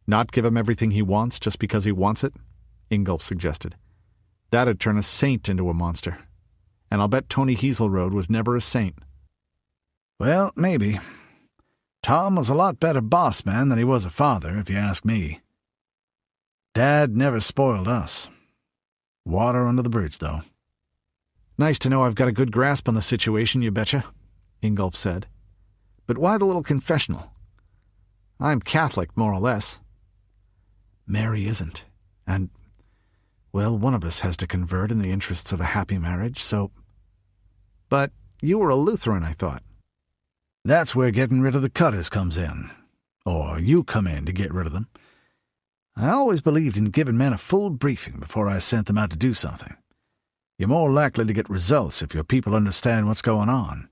Speaker 1: Not give him everything he wants just because he wants it? Ingolf suggested. That'd turn a saint into a monster. And I'll bet Tony Hazelroad was never a saint.
Speaker 2: Well, maybe. Tom was a lot better boss man than he was a father, if you ask me. Dad never spoiled us. Water under the bridge, though.
Speaker 1: Nice to know I've got a good grasp on the situation, you betcha, Ingolf said. But why the little confessional? I'm Catholic, more or less.
Speaker 2: Mary isn't. And, well, one of us has to convert in the interests of a happy marriage, so...
Speaker 1: But you were a Lutheran, I thought.
Speaker 2: That's where getting rid of the cutters comes in. Or you come in to get rid of them. I always believed in giving men a full briefing before I sent them out to do something. You're more likely to get results if your people understand what's going on.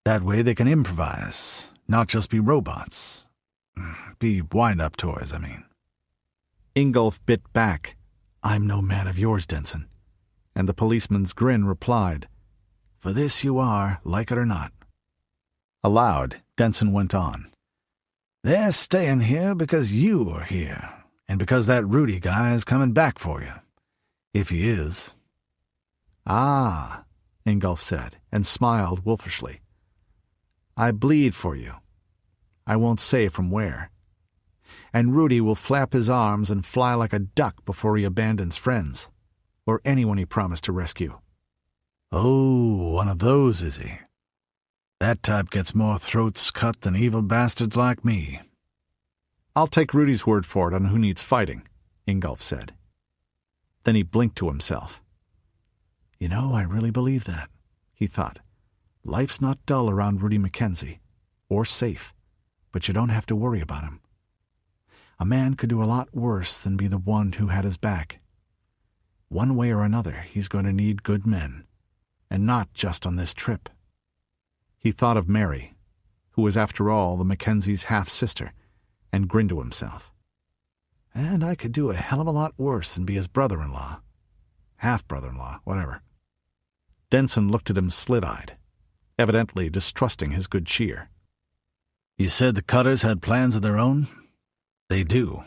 Speaker 2: That way they can improvise, not just be robots. Be wind-up toys, I mean.
Speaker 1: Ingolf bit back.
Speaker 2: I'm no man of yours, Denson.
Speaker 1: And the policeman's grin replied,
Speaker 2: For this you are, like it or not.
Speaker 1: Aloud, Denson went on.
Speaker 2: They're staying here because you are here, and because that Rudi guy is coming back for you. If he is.
Speaker 1: Ah, Ingolf said, and smiled wolfishly. I bleed for you. I won't say from where. And Rudi will flap his arms and fly like a duck before he abandons friends, or anyone he promised to rescue.
Speaker 2: Oh, one of those, is he? That type gets more throats cut than evil bastards like me.
Speaker 1: I'll take Rudi's word for it on who needs fighting, Ingolf said. Then he blinked to himself.
Speaker 2: You know, I really believe that, he thought.
Speaker 1: Life's not dull around Rudi Mackenzie, or safe, but you don't have to worry about him. A man could do a lot worse than be the one who had his back. One way or another, he's going to need good men, and not just on this trip. He thought of Mary, who was after all the Mackenzie's half-sister, and grinned to himself. And I could do a hell of a lot worse than be his brother-in-law. Half-brother-in-law, whatever. Denson looked at him slit-eyed, evidently distrusting his good cheer.
Speaker 2: You said the Cutters had plans of their own? They do.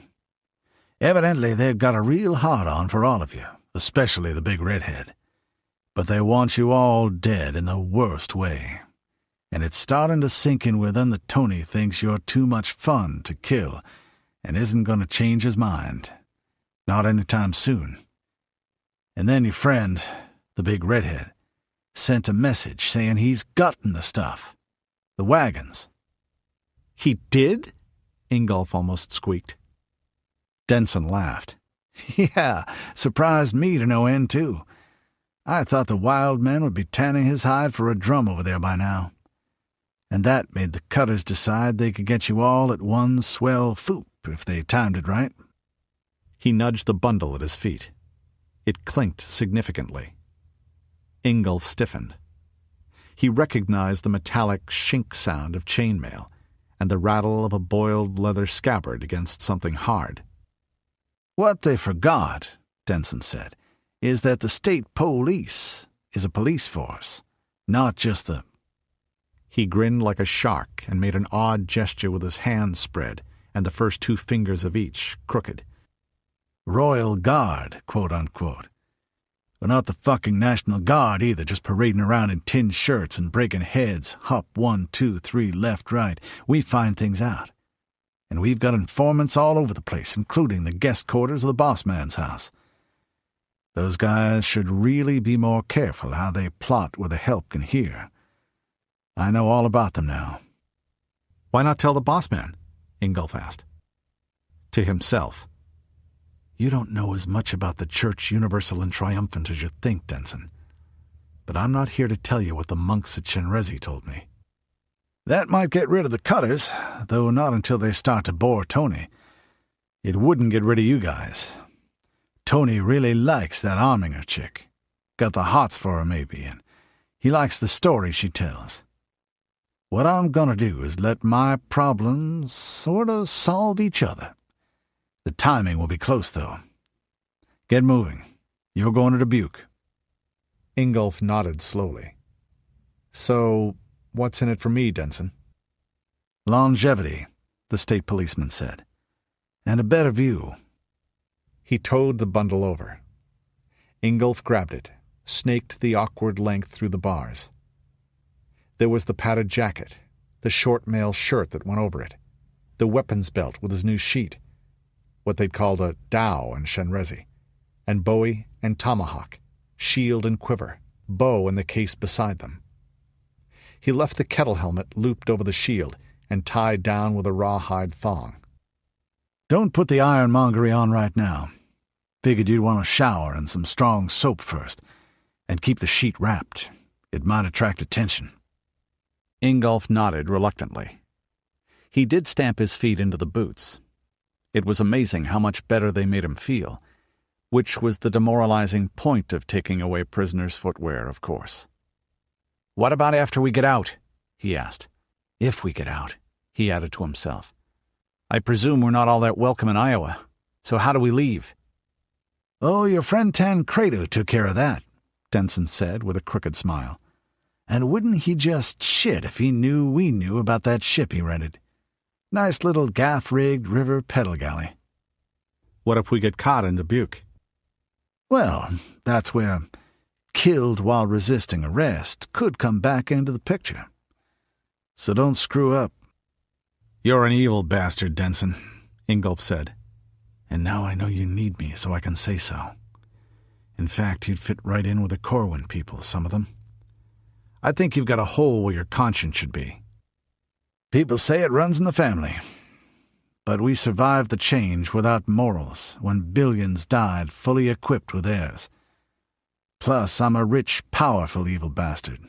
Speaker 2: Evidently they've got a real hard-on for all of you, especially the big redhead. But they want you all dead in the worst way. And it's starting to sink in with them that Tony thinks you're too much fun to kill and isn't going to change his mind. Not anytime soon. And then your friend, the big redhead, sent a message saying he's gotten the stuff. The wagons.
Speaker 1: He did? Ingolf almost squeaked. Denson laughed.
Speaker 2: Yeah, surprised me to no end, too. I thought the wild man would be tanning his hide for a drum over there by now. And that made the Cutters decide they could get you all at one swell foop if they timed it right.
Speaker 1: He nudged the bundle at his feet. It clinked significantly. Ingolf stiffened. He recognized the metallic shink sound of chainmail and the rattle of a boiled leather scabbard against something hard.
Speaker 2: What they forgot, Denson said, is that the state police is a police force, not just the...
Speaker 1: He grinned like a shark and made an odd gesture with his hands spread and the first two fingers of each crooked.
Speaker 2: Royal Guard, quote-unquote. But not the fucking National Guard either, just parading around in tin shirts and breaking heads, hop 1, 2, 3, left, right. We find things out. And we've got informants all over the place, including the guest quarters of the boss man's house. Those guys should really be more careful how they plot where the help can hear. I know all about them now.
Speaker 1: Why not tell the boss man? Ingolf asked. To himself.
Speaker 2: You don't know as much about the Church Universal and Triumphant as you think, Denson. But I'm not here to tell you what the monks at Chenrezig told me. That might get rid of the Cutters, though not until they start to bore Tony. It wouldn't get rid of you guys. Tony really likes that Arminger chick. Got the hots for her, maybe, and he likes the story she tells.
Speaker 3: What I'm gonna do is let my problems sort of solve each other. The timing will be close, though. Get moving. You're going to Dubuque."
Speaker 1: Ingolf nodded slowly. "So, what's in it for me, Denson?"
Speaker 3: "Longevity," the state policeman said. "And a better view."
Speaker 1: He towed the bundle over. Ingolf grabbed it, snaked the awkward length through the bars. There was the padded jacket, the short mail shirt that went over it, the weapons belt with his new sheath, what they'd called a dow in Shenrezi, and bowie and tomahawk, shield and quiver, bow in the case beside them. He left the kettle helmet looped over the shield and tied down with a rawhide thong.
Speaker 3: "Don't put the ironmongery on right now. Figured you'd want a shower and some strong soap first, and keep the sheet wrapped. It might attract attention."
Speaker 1: Ingolf nodded reluctantly. He did stamp his feet into the boots. It was amazing how much better they made him feel, which was the demoralizing point of taking away prisoners' footwear, of course. "What about after we get out?" he asked. "If we get out," he added to himself. "I presume we're not all that welcome in Iowa, so how do we leave?"
Speaker 3: "Oh, your friend Tancredo took care of that," Denson said with a crooked smile. "And wouldn't he just shit if he knew we knew about that ship he rented? Nice little gaff-rigged river pedal galley."
Speaker 1: "What if we get caught in Dubuque?"
Speaker 3: "Well, that's where killed while resisting arrest could come back into the picture. So don't screw up."
Speaker 1: "You're an evil bastard, Denson," Ingolf said.
Speaker 3: "And now I know you need me, so I can say so. In fact, you'd fit right in with the Corwin people, some of them. I think you've got a hole where your conscience should be. People say it runs in the family. But we survived the change without morals when billions died fully equipped with heirs. Plus, I'm a rich, powerful evil bastard.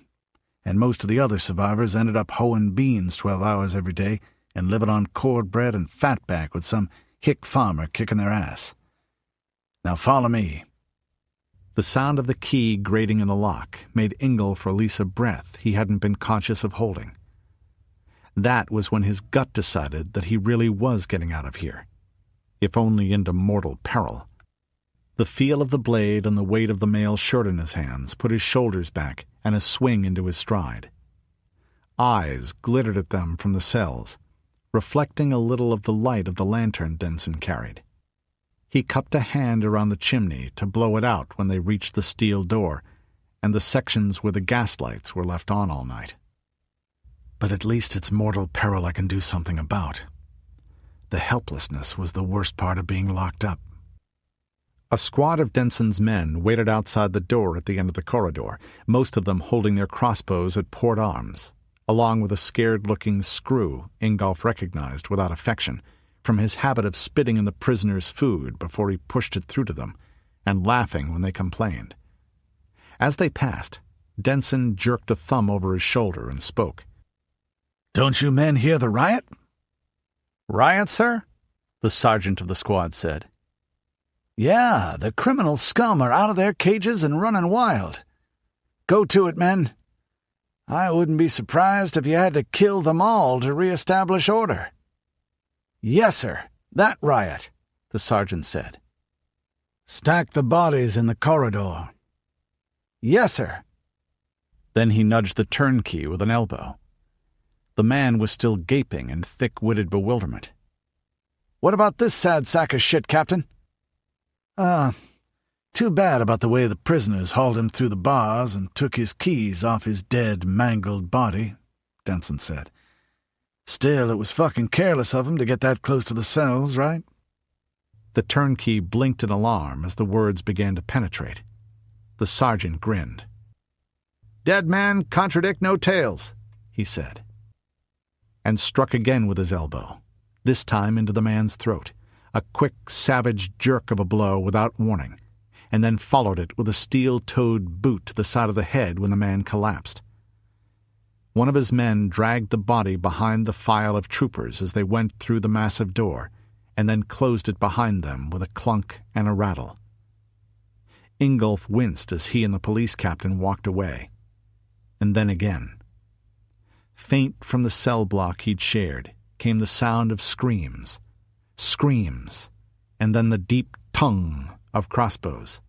Speaker 3: And most of the other survivors ended up hoeing beans 12 hours every day and living on cornbread and fatback with some hick farmer kicking their ass. Now follow me."
Speaker 1: The sound of the key grating in the lock made Ingolf release a breath he hadn't been conscious of holding. That was when his gut decided that he really was getting out of here, if only into mortal peril. The feel of the blade and the weight of the mail shirt in his hands put his shoulders back and a swing into his stride. Eyes glittered at them from the cells, reflecting a little of the light of the lantern Denson carried. He cupped a hand around the chimney to blow it out when they reached the steel door and the sections where the gaslights were left on all night.
Speaker 3: But at least it's mortal peril I can do something about. The helplessness was the worst part of being locked up.
Speaker 1: A squad of Denson's men waited outside the door at the end of the corridor, most of them holding their crossbows at port arms, along with a scared-looking screw Ingolf recognized without affection, from his habit of spitting in the prisoners' food before he pushed it through to them, and laughing when they complained. As they passed, Denson jerked a thumb over his shoulder and spoke.
Speaker 3: "Don't you men hear the riot?"
Speaker 1: "Riot, sir?" the sergeant of the squad said.
Speaker 3: "Yeah, the criminal scum are out of their cages and running wild. Go to it, men. I wouldn't be surprised if you had to kill them all to reestablish order." "Yes, sir, that riot," the sergeant said. "Stack the bodies in the corridor." "Yes, sir."
Speaker 1: Then he nudged the turnkey with an elbow. The man was still gaping in thick-witted bewilderment.
Speaker 3: "What about this sad sack of shit, Captain?" Too bad about the way the prisoners hauled him through the bars and took his keys off his dead, mangled body," Denson said. "Still, it was fucking careless of him to get that close to the cells, right?"
Speaker 1: The turnkey blinked in alarm as the words began to penetrate. The sergeant grinned. "Dead man contradict no tales," he said, and struck again with his elbow, this time into the man's throat, a quick, savage jerk of a blow without warning, and then followed it with a steel-toed boot to the side of the head when the man collapsed. One of his men dragged the body behind the file of troopers as they went through the massive door, and then closed it behind them with a clunk and a rattle. Ingolf winced as he and the police captain walked away, and then again.
Speaker 3: Faint from the cell block he'd shared came the sound of screams, and then the deep tongue of crossbows.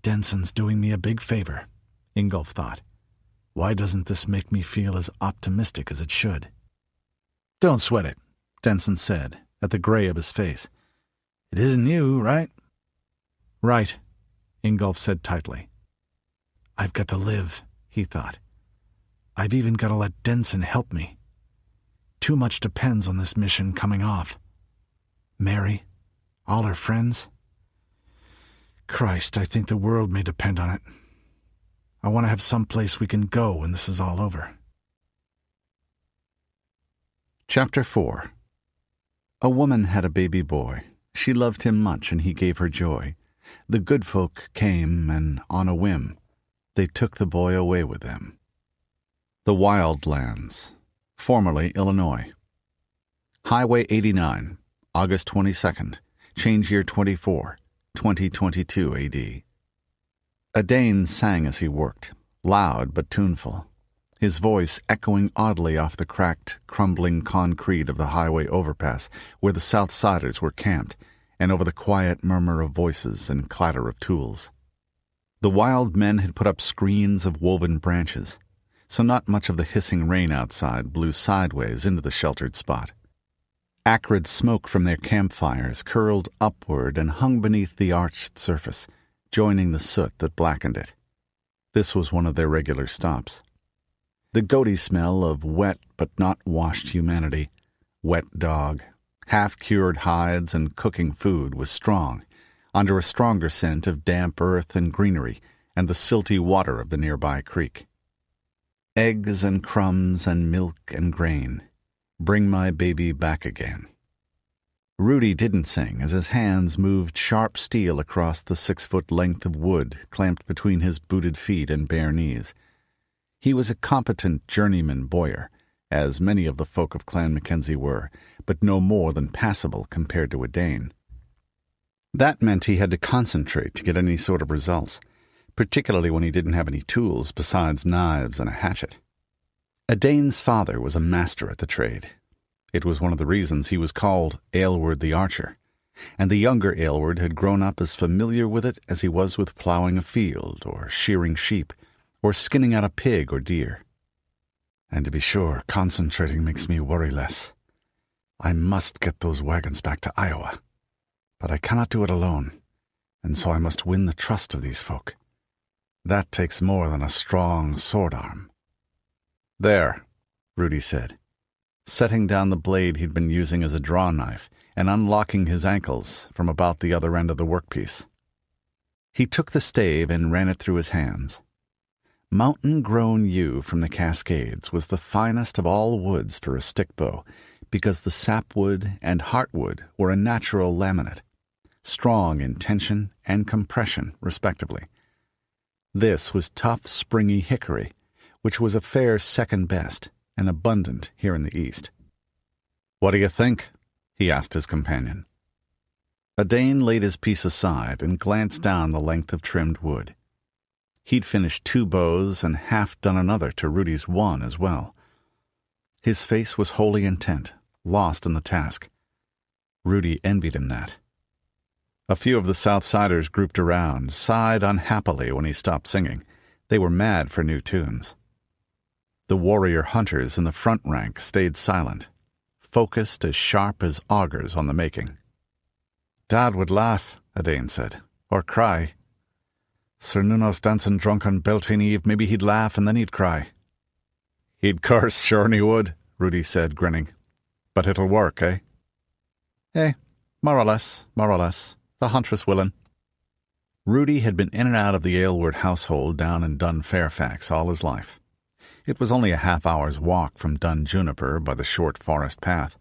Speaker 3: Denson's doing me a big favor, Ingolf thought. Why doesn't this make me feel as optimistic as it should?
Speaker 2: Don't sweat it, Denson said, at the gray of his face. It isn't you, right?
Speaker 3: Right, Ingolf said tightly.
Speaker 2: I've got to live, he thought. I've even got to let Denson help me. Too much depends on this mission coming off. Mary, all her friends. Christ, I think the world may depend on it. I want to have some place we can go when this is all over.
Speaker 1: Chapter 4. A woman had a baby boy. She loved him much, and he gave her joy. The good folk came, and on a whim, they took the boy away with them. The Wild Lands, formerly Illinois. Highway 89, August 22nd, change year 24, 2022 AD. Edain sang as he worked, loud but tuneful, his voice echoing oddly off the cracked, crumbling concrete of the highway overpass where the Southsiders were camped, and over the quiet murmur of voices and clatter of tools. The wild men had put up screens of woven branches, so not much of the hissing rain outside blew sideways into the sheltered spot. Acrid smoke from their campfires curled upward and hung beneath the arched surface, joining the soot that blackened it. This was one of their regular stops. The goaty smell of wet but not washed humanity, wet dog, half-cured hides and cooking food was strong, under a stronger scent of damp earth and greenery and the silty water of the nearby creek. Eggs and crumbs and milk and grain. Bring my baby back again. Rudi didn't sing as his hands moved sharp steel across the 6-foot length of wood clamped between his booted feet and bare knees. He was a competent journeyman bowyer, as many of the folk of Clan Mackenzie were, but no more than passable compared to Edain. That meant he had to concentrate to get any sort of results, particularly when he didn't have any tools besides knives and a hatchet. Edain's father was a master at the trade. It was one of the reasons he was called Aylward the Archer, and the younger Aylward had grown up as familiar with it as he was with ploughing a field, or shearing sheep, or skinning out a pig or deer. And to be sure, concentrating makes me worry less. I must get those wagons back to Iowa, but I cannot do it alone, and so I must win the trust of these folk. That takes more than a strong sword arm. There, Rudi said, setting down the blade he'd been using as a draw knife and unlocking his ankles from about the other end of the workpiece. He took the stave and ran it through his hands. Mountain-grown yew from the Cascades was the finest of all woods for a stick bow, because the sapwood and heartwood were a natural laminate, strong in tension and compression, respectively. This was tough, springy hickory, which was a fair second best and abundant here in the East. "What do you think?" he asked his companion. Edain laid his piece aside and glanced down the length of trimmed wood. He'd finished 2 bows and half done another to Rudi's 1 as well. His face was wholly intent, lost in the task. Rudi envied him that. A few of the Southsiders grouped around, sighed unhappily when he stopped singing. They were mad for new tunes. The warrior hunters in the front rank stayed silent, focused as sharp as augers on the making. "Dad would laugh," Edain said, "or cry. Sir Nuno's dancing drunken Beltane Eve, maybe he'd laugh and then he'd cry." "He'd curse, sure he would," Rudi said, grinning. "But it'll work, eh?" More or less. The huntress willin'." Rudi had been in and out of the Aylward household down in Dun Fairfax all his life. It was only a half-hour's walk from Dun Juniper by the short forest path,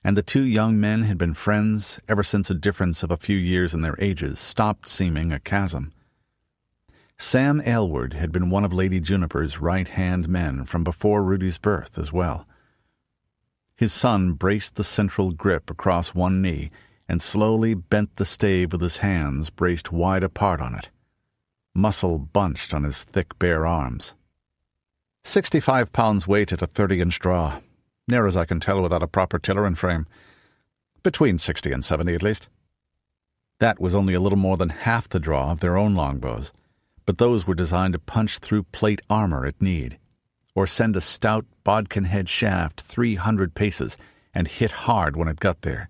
Speaker 1: and the 2 young men had been friends ever since a difference of a few years in their ages stopped seeming a chasm. Sam Aylward had been one of Lady Juniper's right-hand men from before Rudi's birth as well. His son braced the central grip across one knee and slowly bent the stave with his hands braced wide apart on it. Muscle bunched on his thick bare arms.
Speaker 2: £65 weight at a 30-inch draw, near as I can tell without a proper tiller and frame. Between 60 and 70 at least. That was only a little more than half the draw of their own longbows, but those were designed to punch through plate armor at need, or send a stout bodkin-head shaft 300 paces and hit hard when it got there.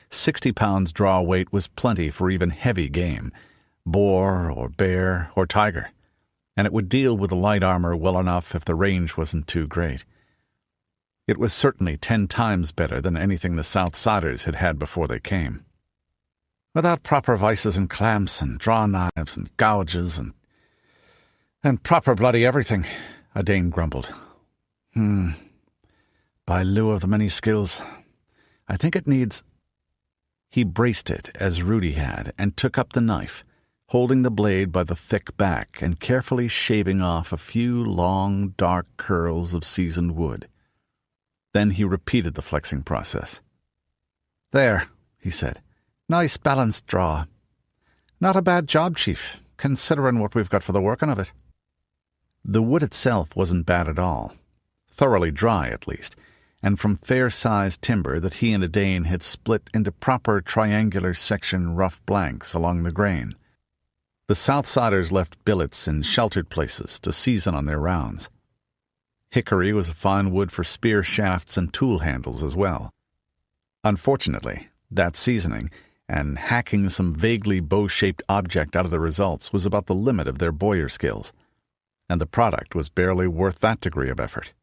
Speaker 2: 60 pounds draw weight was plenty for even heavy game, boar or bear or tiger, and it would deal with the light armor well enough if the range wasn't too great. It was certainly 10 times better than anything the Southsiders had had before they came. Without proper vices and clamps and draw knives and gouges and proper bloody everything, Edain grumbled. By lieu of the many skills, I think it needs... He braced it as Rudi had and took up the knife, holding the blade by the thick back and carefully shaving off a few long, dark curls of seasoned wood. Then he repeated the flexing process. "There," he said. "Nice balanced draw. Not a bad job, Chief, considering what we've got for the working of it." The wood itself wasn't bad at all. Thoroughly dry, at least, and from fair-sized timber that he and Edain had split into proper triangular section rough blanks along the grain. The Southsiders left billets in sheltered places to season on their rounds. Hickory was a fine wood for spear shafts and tool handles as well. Unfortunately, that seasoning, and hacking some vaguely bow-shaped object out of the results, was about the limit of their bowyer skills, and the product was barely worth that degree of effort.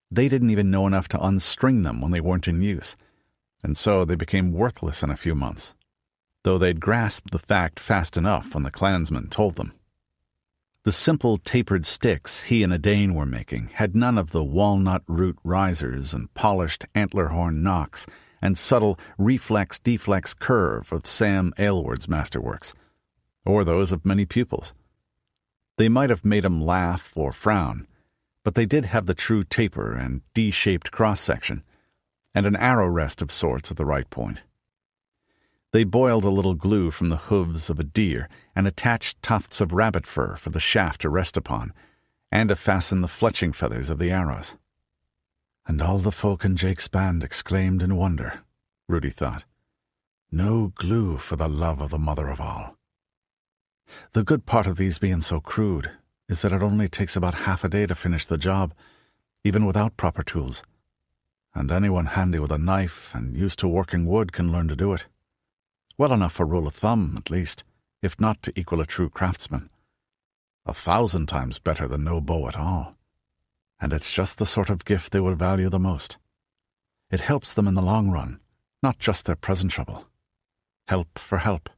Speaker 2: They didn't even know enough to unstring them when they weren't in use, and so they became worthless in a few months, though they'd grasped the fact fast enough when the clansmen told them. The simple tapered sticks he and Edain were making had none of the walnut root risers and polished antler horn knocks and subtle reflex-deflex curve of Sam Aylward's masterworks, or those of many pupils. They might have made 'em laugh or frown, but they did have the true taper and D-shaped cross-section, and an arrow rest of sorts at the right point. They boiled a little glue from the hooves of a deer and attached tufts of rabbit fur for the shaft to rest upon, and to fasten the fletching feathers of the arrows. And all the folk in Jake's band exclaimed in wonder, Rudi thought. No glue for the love of the mother of all. The good part of these being so crude is that it only takes about half a day to finish the job, even without proper tools, and anyone handy with a knife and used to working wood can learn to do it. Well enough for rule of thumb, at least, if not to equal a true craftsman. 1,000 times better than no bow at all. And it's just the sort of gift they will value the most. It helps them in the long run, not just their present trouble. Help for help.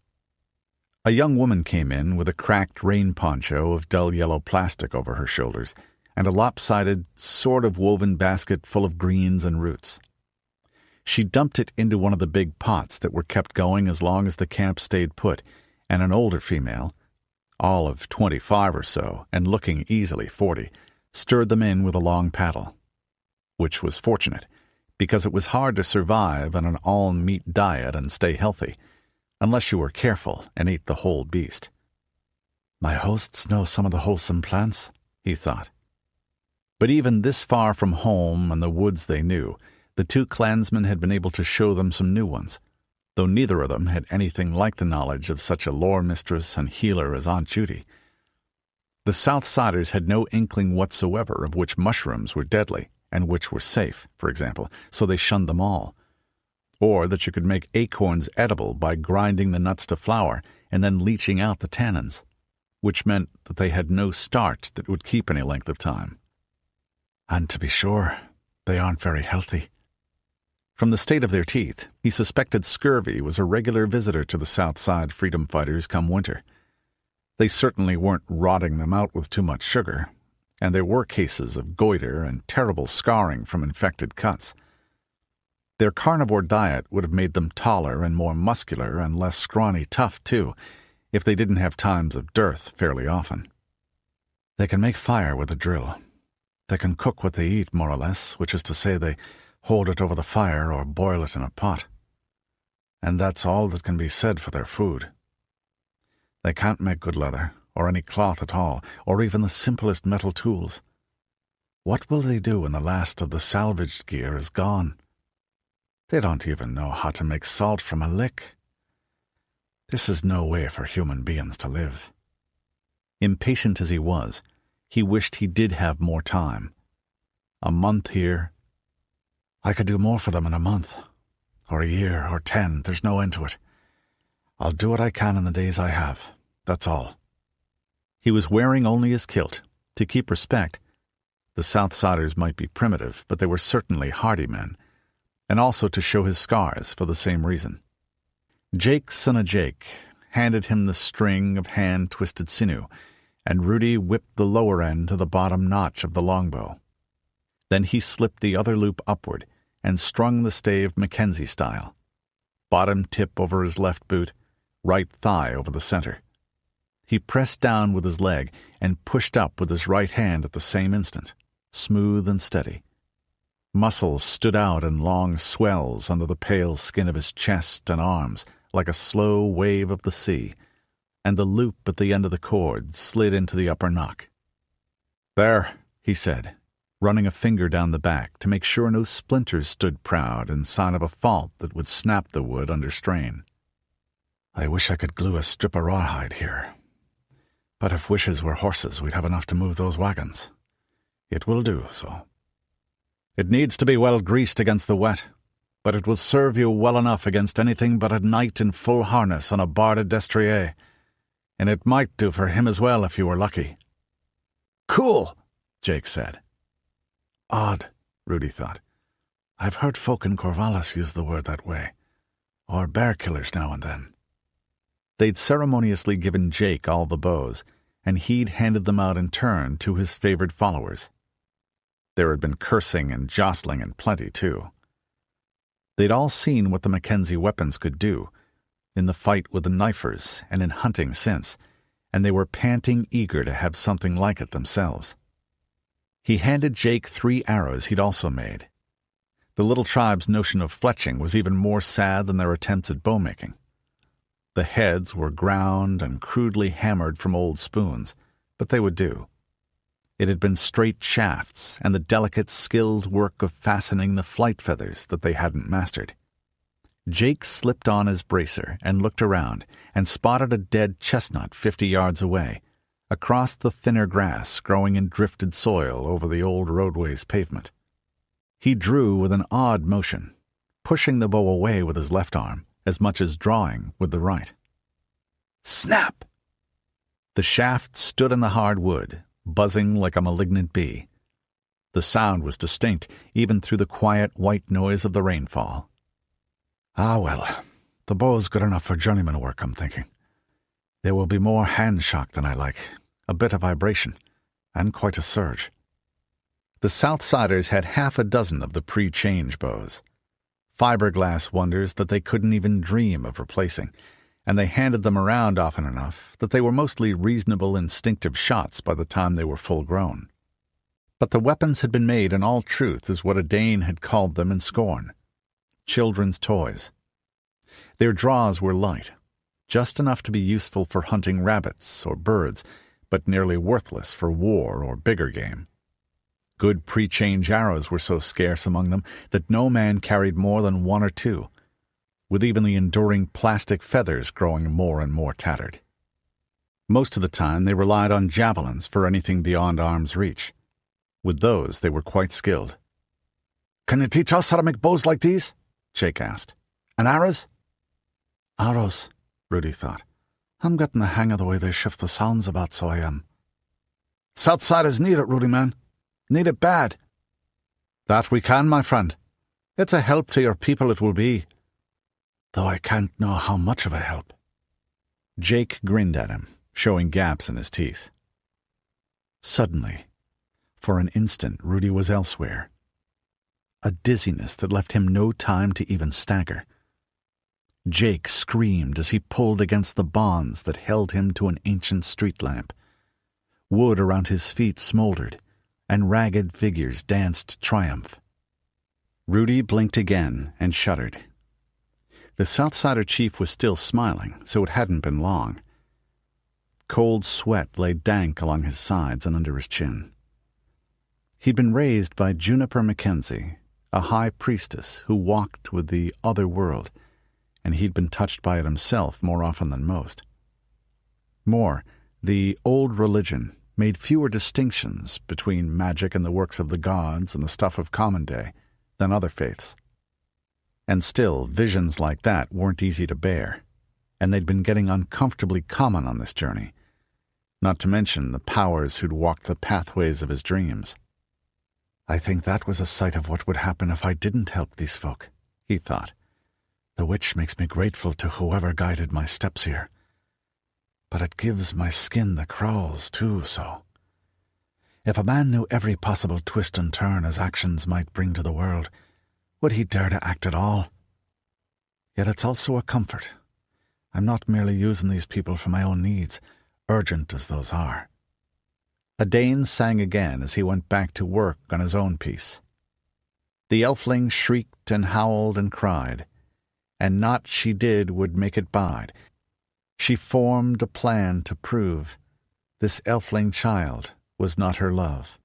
Speaker 2: A young woman came in with a cracked rain poncho of dull yellow plastic over her shoulders and a lopsided, sort of woven basket full of greens and roots. She dumped it into one of the big pots that were kept going as long as the camp stayed put, and an older female, all of 25 or so and looking easily 40, stirred them in with a long paddle. Which was fortunate, because it was hard to survive on an all-meat diet and stay healthy, unless you were careful and ate the whole beast. My hosts know some of the wholesome plants, he thought. But even this far from home and the woods they knew, the two clansmen had been able to show them some new ones, though neither of them had anything like the knowledge of such a lore mistress and healer as Aunt Judy. The Southsiders had no inkling whatsoever of which mushrooms were deadly and which were safe, for example, so they shunned them all. Or that you could make acorns edible by grinding the nuts to flour and then leaching out the tannins, which meant that they had no starch that would keep any length of time. And to be sure, they aren't very healthy. From the state of their teeth, he suspected scurvy was a regular visitor to the South Side freedom fighters come winter. They certainly weren't rotting them out with too much sugar, and there were cases of goiter and terrible scarring from infected cuts. Their carnivore diet would have made them taller and more muscular and less scrawny tough, too, if they didn't have times of dearth fairly often. They can make fire with a drill. They can cook what they eat, more or less, which is to say they hold it over the fire or boil it in a pot. And that's all that can be said for their food. They can't make good leather, or any cloth at all, or even the simplest metal tools, What will they do when the last of the salvaged gear is gone? They don't even know how to make salt from a lick. This is no way for human beings to live.
Speaker 1: Impatient as he was, he wished he did have more time. A month here.
Speaker 2: I could do more for them in a month, or a year, or 10. There's no end to it. I'll do what I can in the days I have. That's all.
Speaker 1: He was wearing only his kilt, to keep respect. The Southsiders might be primitive, but they were certainly hardy men, and also to show his scars for the same reason. Jake, son of Jake, handed him the string of hand-twisted sinew, and Rudi whipped the lower end to the bottom notch of the longbow. Then he slipped the other loop upward and strung the stave Mackenzie style. Bottom tip over his left boot, right thigh over the center. He pressed down with his leg and pushed up with his right hand at the same instant, smooth and steady. Muscles stood out in long swells under the pale skin of his chest and arms like a slow wave of the sea, and the loop at the end of the cord slid into the upper nock. "There," he said, running a finger down the back to make sure no splinters stood proud in sign of a fault that would snap the wood under strain.
Speaker 2: I wish I could glue a strip of rawhide here. But if wishes were horses, we'd have enough to move those wagons. It will do so.
Speaker 1: It needs to be well greased against the wet, but it will serve you well enough against anything but a knight in full harness on a barded destrier, and it might do for him as well if you were lucky."
Speaker 2: "Cool," Jake said. Odd, Rudi thought. I've heard folk in Corvallis use the word that way, or bear killers now and then.
Speaker 1: They'd ceremoniously given Jake all the bows, and he'd handed them out in turn to his favored followers. There had been cursing and jostling in plenty, too. They'd all seen what the Mackenzie weapons could do, in the fight with the knifers and in hunting since, and they were panting eager to have something like it themselves. He handed Jake 3 arrows he'd also made. The little tribe's notion of fletching was even more sad than their attempts at bow-making. The heads were ground and crudely hammered from old spoons, but they would do. It had been straight shafts and the delicate, skilled work of fastening the flight feathers that they hadn't mastered. Jake slipped on his bracer and looked around and spotted a dead chestnut 50 yards away, across the thinner grass growing in drifted soil over the old roadway's pavement. He drew with an odd motion, pushing the bow away with his left arm as much as drawing with the right. Snap! The shaft stood in the hard wood, buzzing like a malignant bee. The sound was distinct, even through the quiet white noise of the rainfall.
Speaker 2: Ah, well, the bow's good enough for journeyman work, I'm thinking. There will be more hand shock than I like, a bit of vibration, and quite a surge.
Speaker 1: The Southsiders had 6 of the pre-change bows, fiberglass wonders that they couldn't even dream of replacing, and they handed them around often enough that they were mostly reasonable instinctive shots by the time they were full grown. But the weapons had been made in all truth as what Edain had called them in scorn, children's toys. Their draws were light, just enough to be useful for hunting rabbits or birds, but nearly worthless for war or bigger game. Good pre-change arrows were so scarce among them that no man carried more than 1 or 2, with even the enduring plastic feathers growing more and more tattered. Most of the time they relied on javelins for anything beyond arm's reach. With those they were quite skilled.
Speaker 2: "Can you teach us how to make bows like these?" Jake asked. "And arrows?" "Arrows," Rudi thought. "I'm getting the hang of the way they shift the sounds about, so I am. Southsiders need it, Rudi, man. Need it bad."
Speaker 1: "That we can, my friend. It's a help to your people, it will be."
Speaker 2: "Though I can't know how much of a help."
Speaker 1: Jake grinned at him, showing gaps in his teeth. Suddenly, for an instant, Rudi was elsewhere. A dizziness that left him no time to even stagger. Jake screamed as he pulled against the bonds that held him to an ancient street lamp. Wood around his feet smoldered, and ragged figures danced triumph. Rudi blinked again and shuddered. The Southsider chief was still smiling, so it hadn't been long. Cold sweat lay dank along his sides and under his chin. He'd been raised by Juniper Mackenzie, a high priestess who walked with the other world, and he'd been touched by it himself more often than most. More, the old religion made fewer distinctions between magic and the works of the gods and the stuff of common day than other faiths. And still, visions like that weren't easy to bear, and they'd been getting uncomfortably common on this journey, not to mention the powers who'd walked the pathways of his dreams.
Speaker 2: I think that was a sight of what would happen if I didn't help these folk, he thought. The witch makes me grateful to whoever guided my steps here. But it gives my skin the crawls, too, so. If a man knew every possible twist and turn his actions might bring to the world, would he dare to act at all? Yet it's also a comfort. I'm not merely using these people for my own needs, urgent as those are.
Speaker 1: Edain sang again as he went back to work on his own piece. The elfling shrieked and howled and cried, and naught she did would make it bide. She formed a plan to prove this elfling child was not her love.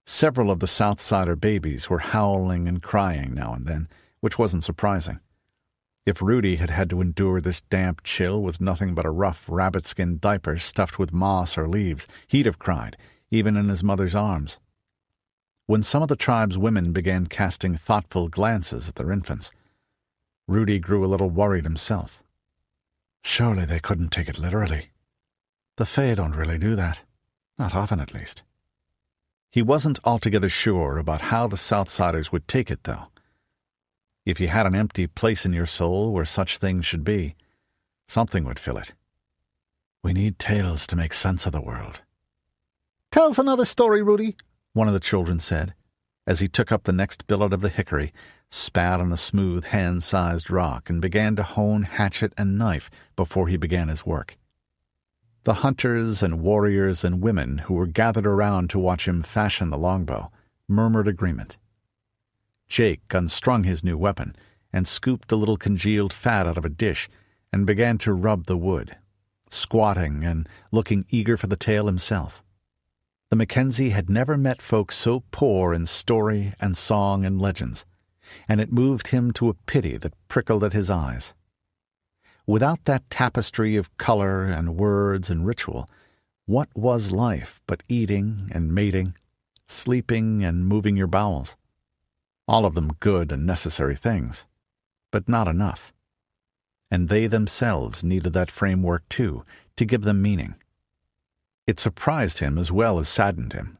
Speaker 1: Several of the Southsider babies were howling and crying now and then, which wasn't surprising. If Rudi had had to endure this damp chill with nothing but a rough rabbit-skin diaper stuffed with moss or leaves, he'd have cried, even in his mother's arms. When some of the tribe's women began casting thoughtful glances at their infants, Rudi grew a little worried himself.
Speaker 2: Surely they couldn't take it literally. The Fae don't really do that. Not often, at least.
Speaker 1: He wasn't altogether sure about how the Southsiders would take it, though. If you had an empty place in your soul where such things should be, something would fill it.
Speaker 2: We need tales to make sense of the world.
Speaker 1: "Tell us another story, Rudi," one of the children said, as he took up the next billet of the hickory, spat on a smooth hand-sized rock, and began to hone hatchet and knife before he began his work. The hunters and warriors and women who were gathered around to watch him fashion the longbow murmured agreement. Jake unstrung his new weapon and scooped a little congealed fat out of a dish and began to rub the wood, squatting and looking eager for the tale himself. The Mackenzie had never met folk so poor in story and song and legends, and it moved him to a pity that prickled at his eyes. Without that tapestry of color and words and ritual, what was life but eating and mating, sleeping and moving your bowels? All of them good and necessary things, but not enough. And they themselves needed that framework too, to give them meaning. It surprised him as well as saddened him.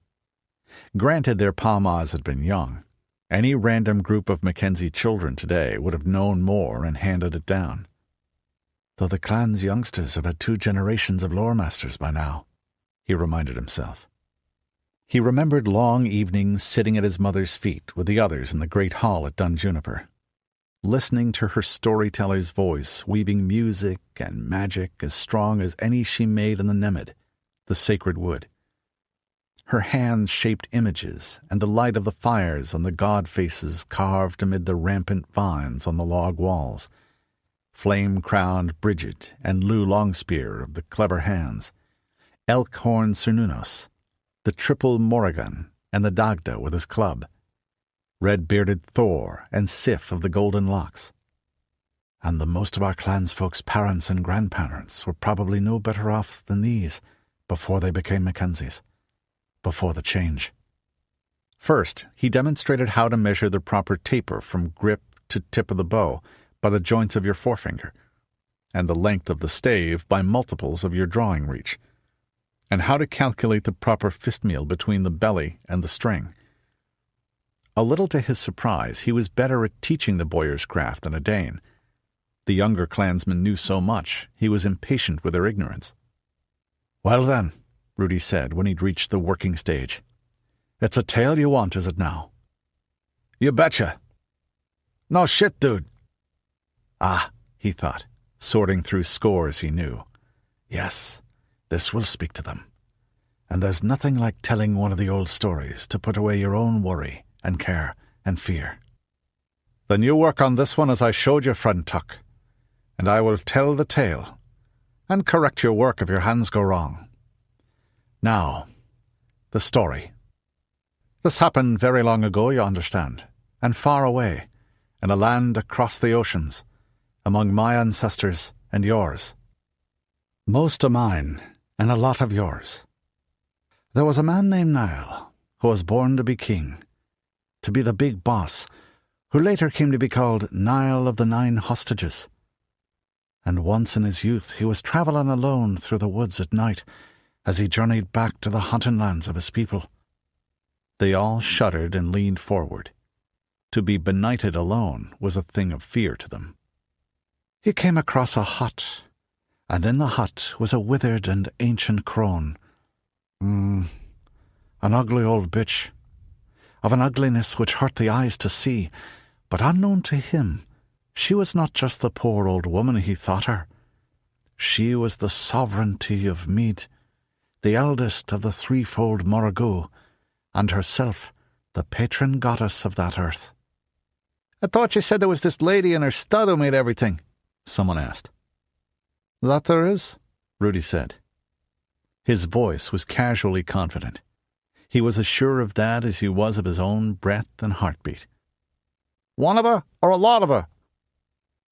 Speaker 1: Granted their Palmas had been young, any random group of Mackenzie children today would have known more and handed it down.
Speaker 2: Though the clan's youngsters have had 2 generations of lore masters by now, he reminded himself.
Speaker 1: He remembered long evenings sitting at his mother's feet with the others in the great hall at Dun Juniper, listening to her storyteller's voice weaving music and magic as strong as any she made in the Nemid, the sacred wood. Her hands shaped images, and the light of the fires on the god faces carved amid the rampant vines on the log walls, flame-crowned Bridget and Lou Longspear of the clever hands, Elkhorn Cernunos, the triple Morrigan and the Dagda with his club, red-bearded Thor and Sif of the golden locks.
Speaker 2: And the most of our clansfolk's parents and grandparents were probably no better off than these before they became Mackenzies, before the change.
Speaker 1: First, he demonstrated how to measure the proper taper from grip to tip of the bow by the joints of your forefinger, and the length of the stave by multiples of your drawing reach, and how to calculate the proper fistmeal between the belly and the string. A little to his surprise, he was better at teaching the boyar's craft than Edain. The younger clansmen knew so much, he was impatient with their ignorance.
Speaker 2: "Well then,"
Speaker 1: Rudi said when he'd reached the working stage,
Speaker 2: "it's a tale you want, is it now?"
Speaker 1: "You betcha."
Speaker 2: "No shit, dude."
Speaker 1: Ah, he thought, sorting through scores he knew.
Speaker 2: Yes, this will speak to them. And there's nothing like telling one of the old stories to put away your own worry and care and fear.
Speaker 1: "Then you work on this one as I showed you, friend Tuck, and I will tell the tale, and correct your work if your hands go wrong. Now, the story."
Speaker 2: This happened very long ago, you understand, and far away, in a land across the oceans, among my ancestors and yours.
Speaker 3: Most of mine, and a lot of yours.
Speaker 2: There was a man named Niall, who was born to be king, to be the big boss, who later came to be called Niall of the 9 Hostages. And once in his youth he was travelling alone through the woods at night, as he journeyed back to the hunting lands of his people.
Speaker 1: They all shuddered and leaned forward. To be benighted alone was a thing of fear to them.
Speaker 2: He came across a hut, and in the hut was a withered and ancient crone. An ugly old bitch, of an ugliness which hurt the eyes to see, but unknown to him, she was not just the poor old woman he thought her. She was the sovereignty of Mead, the eldest of the threefold Morrigu, and herself the patron goddess of that earth.
Speaker 1: "I thought you said there was this lady in her stud who made everything," someone asked.
Speaker 2: "That there is,"
Speaker 1: Rudi said. His voice was casually confident. He was as sure of that as he was of his own breath and heartbeat.
Speaker 2: "One of her, or a lot of her?"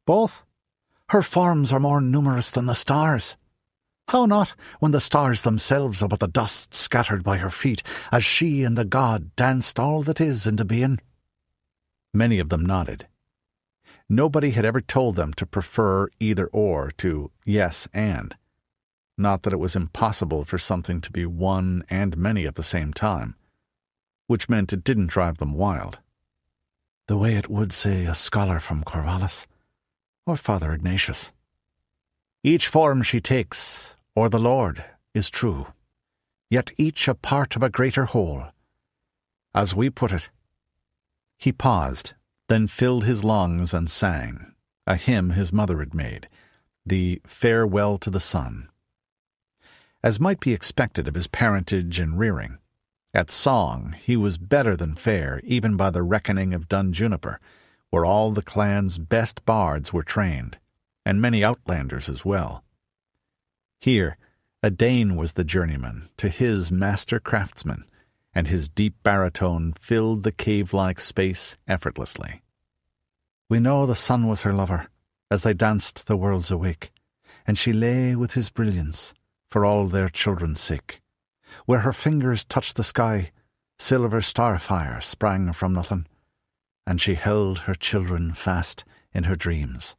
Speaker 2: "Both. Her forms are more numerous than the stars. How not, when the stars themselves are but the dust scattered by her feet, as she and the god danced all that is into being?"
Speaker 1: Many of them nodded. Nobody had ever told them to prefer either or to yes and. Not that it was impossible for something to be one and many at the same time, which meant it didn't drive them wild.
Speaker 2: The way it would say a scholar from Corvallis, or Father Ignatius. Each form she takes, or the Lord, is true, yet each a part of a greater whole. As we put it.
Speaker 1: He paused, then filled his lungs and sang, a hymn his mother had made, the Farewell to the Sun. As might be expected of his parentage and rearing, at song he was better than fair even by the reckoning of Dun Juniper, where all the clan's best bards were trained, and many outlanders as well. Here, Edain was the journeyman to his master craftsman, and his deep baritone filled the cave-like space effortlessly.
Speaker 2: We know the sun was her lover, as they danced the worlds awake, and she lay with his brilliance, for all their children's sake. Where her fingers touched the sky, silver starfire sprang from nothing, and she held her children fast in her dreams.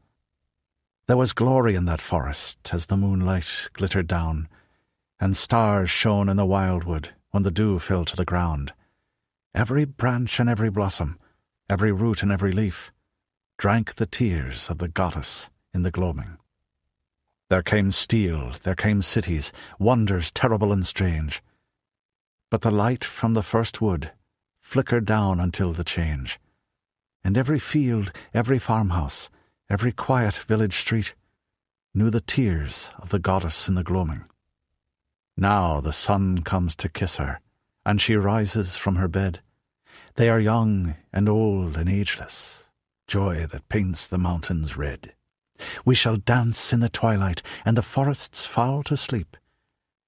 Speaker 2: There was glory in that forest as the moonlight glittered down, and stars shone in the wildwood when the dew fell to the ground. Every branch and every blossom, every root and every leaf, drank the tears of the goddess in the gloaming. There came steel, there came cities, wonders terrible and strange. But the light from the first wood flickered down until the change, and every field, every farmhouse, every quiet village street knew the tears of the goddess in the gloaming. Now the sun comes to kiss her, and she rises from her bed. They are young and old and ageless, joy that paints the mountains red. We shall dance in the twilight, and the forests fall to sleep,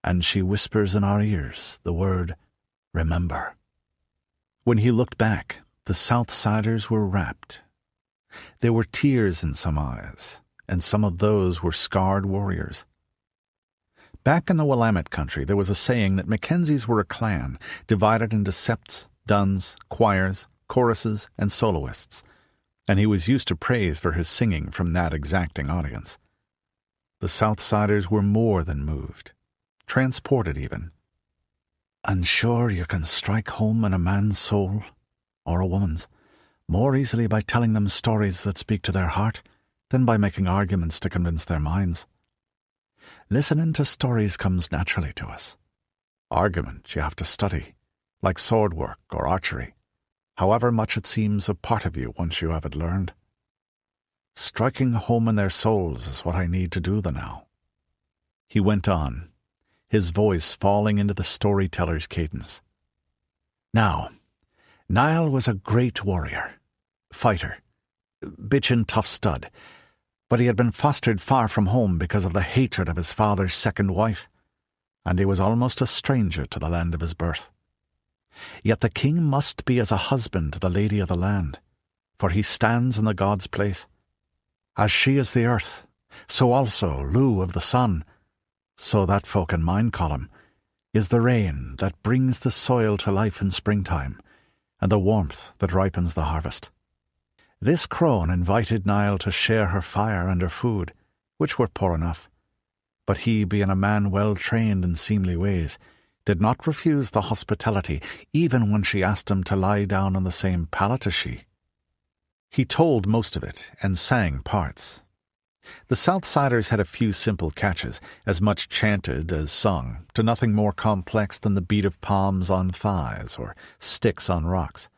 Speaker 2: and she whispers in our ears the word, remember.
Speaker 1: When he looked back, the Southsiders were rapt. There were tears in some eyes, and some of those were scarred warriors. Back in the Willamette country there was a saying that Mackenzies were a clan, divided into septs, duns, choirs, choruses, and soloists, and he was used to praise for his singing from that exacting audience. The Southsiders were more than moved, transported even.
Speaker 2: And sure you can strike home in a man's soul, or a woman's, more easily by telling them stories that speak to their heart than by making arguments to convince their minds. Listening to stories comes naturally to us. Argument you have to study, like sword work or archery, however much it seems a part of you once you have it learned. Striking home in their souls is what I need to do the now.
Speaker 1: He went on, his voice falling into the storyteller's cadence.
Speaker 2: Now, Niall was a great warrior, fighter, bitchin' tough stud, but he had been fostered far from home because of the hatred of his father's second wife, and he was almost a stranger to the land of his birth. Yet the king must be as a husband to the lady of the land, for he stands in the god's place. As she is the earth, so also Lu of the sun, so that folk in mine call him, is the rain that brings the soil to life in springtime, and the warmth that ripens the harvest. This crone invited Niall to share her fire and her food, which were poor enough, but he, being a man well trained in seemly ways, did not refuse the hospitality, even when she asked him to lie down on the same pallet as she. He told most of it, and sang parts. The Southsiders had a few simple catches, as much chanted as sung, to nothing more complex than the beat of palms on thighs or sticks on rocks.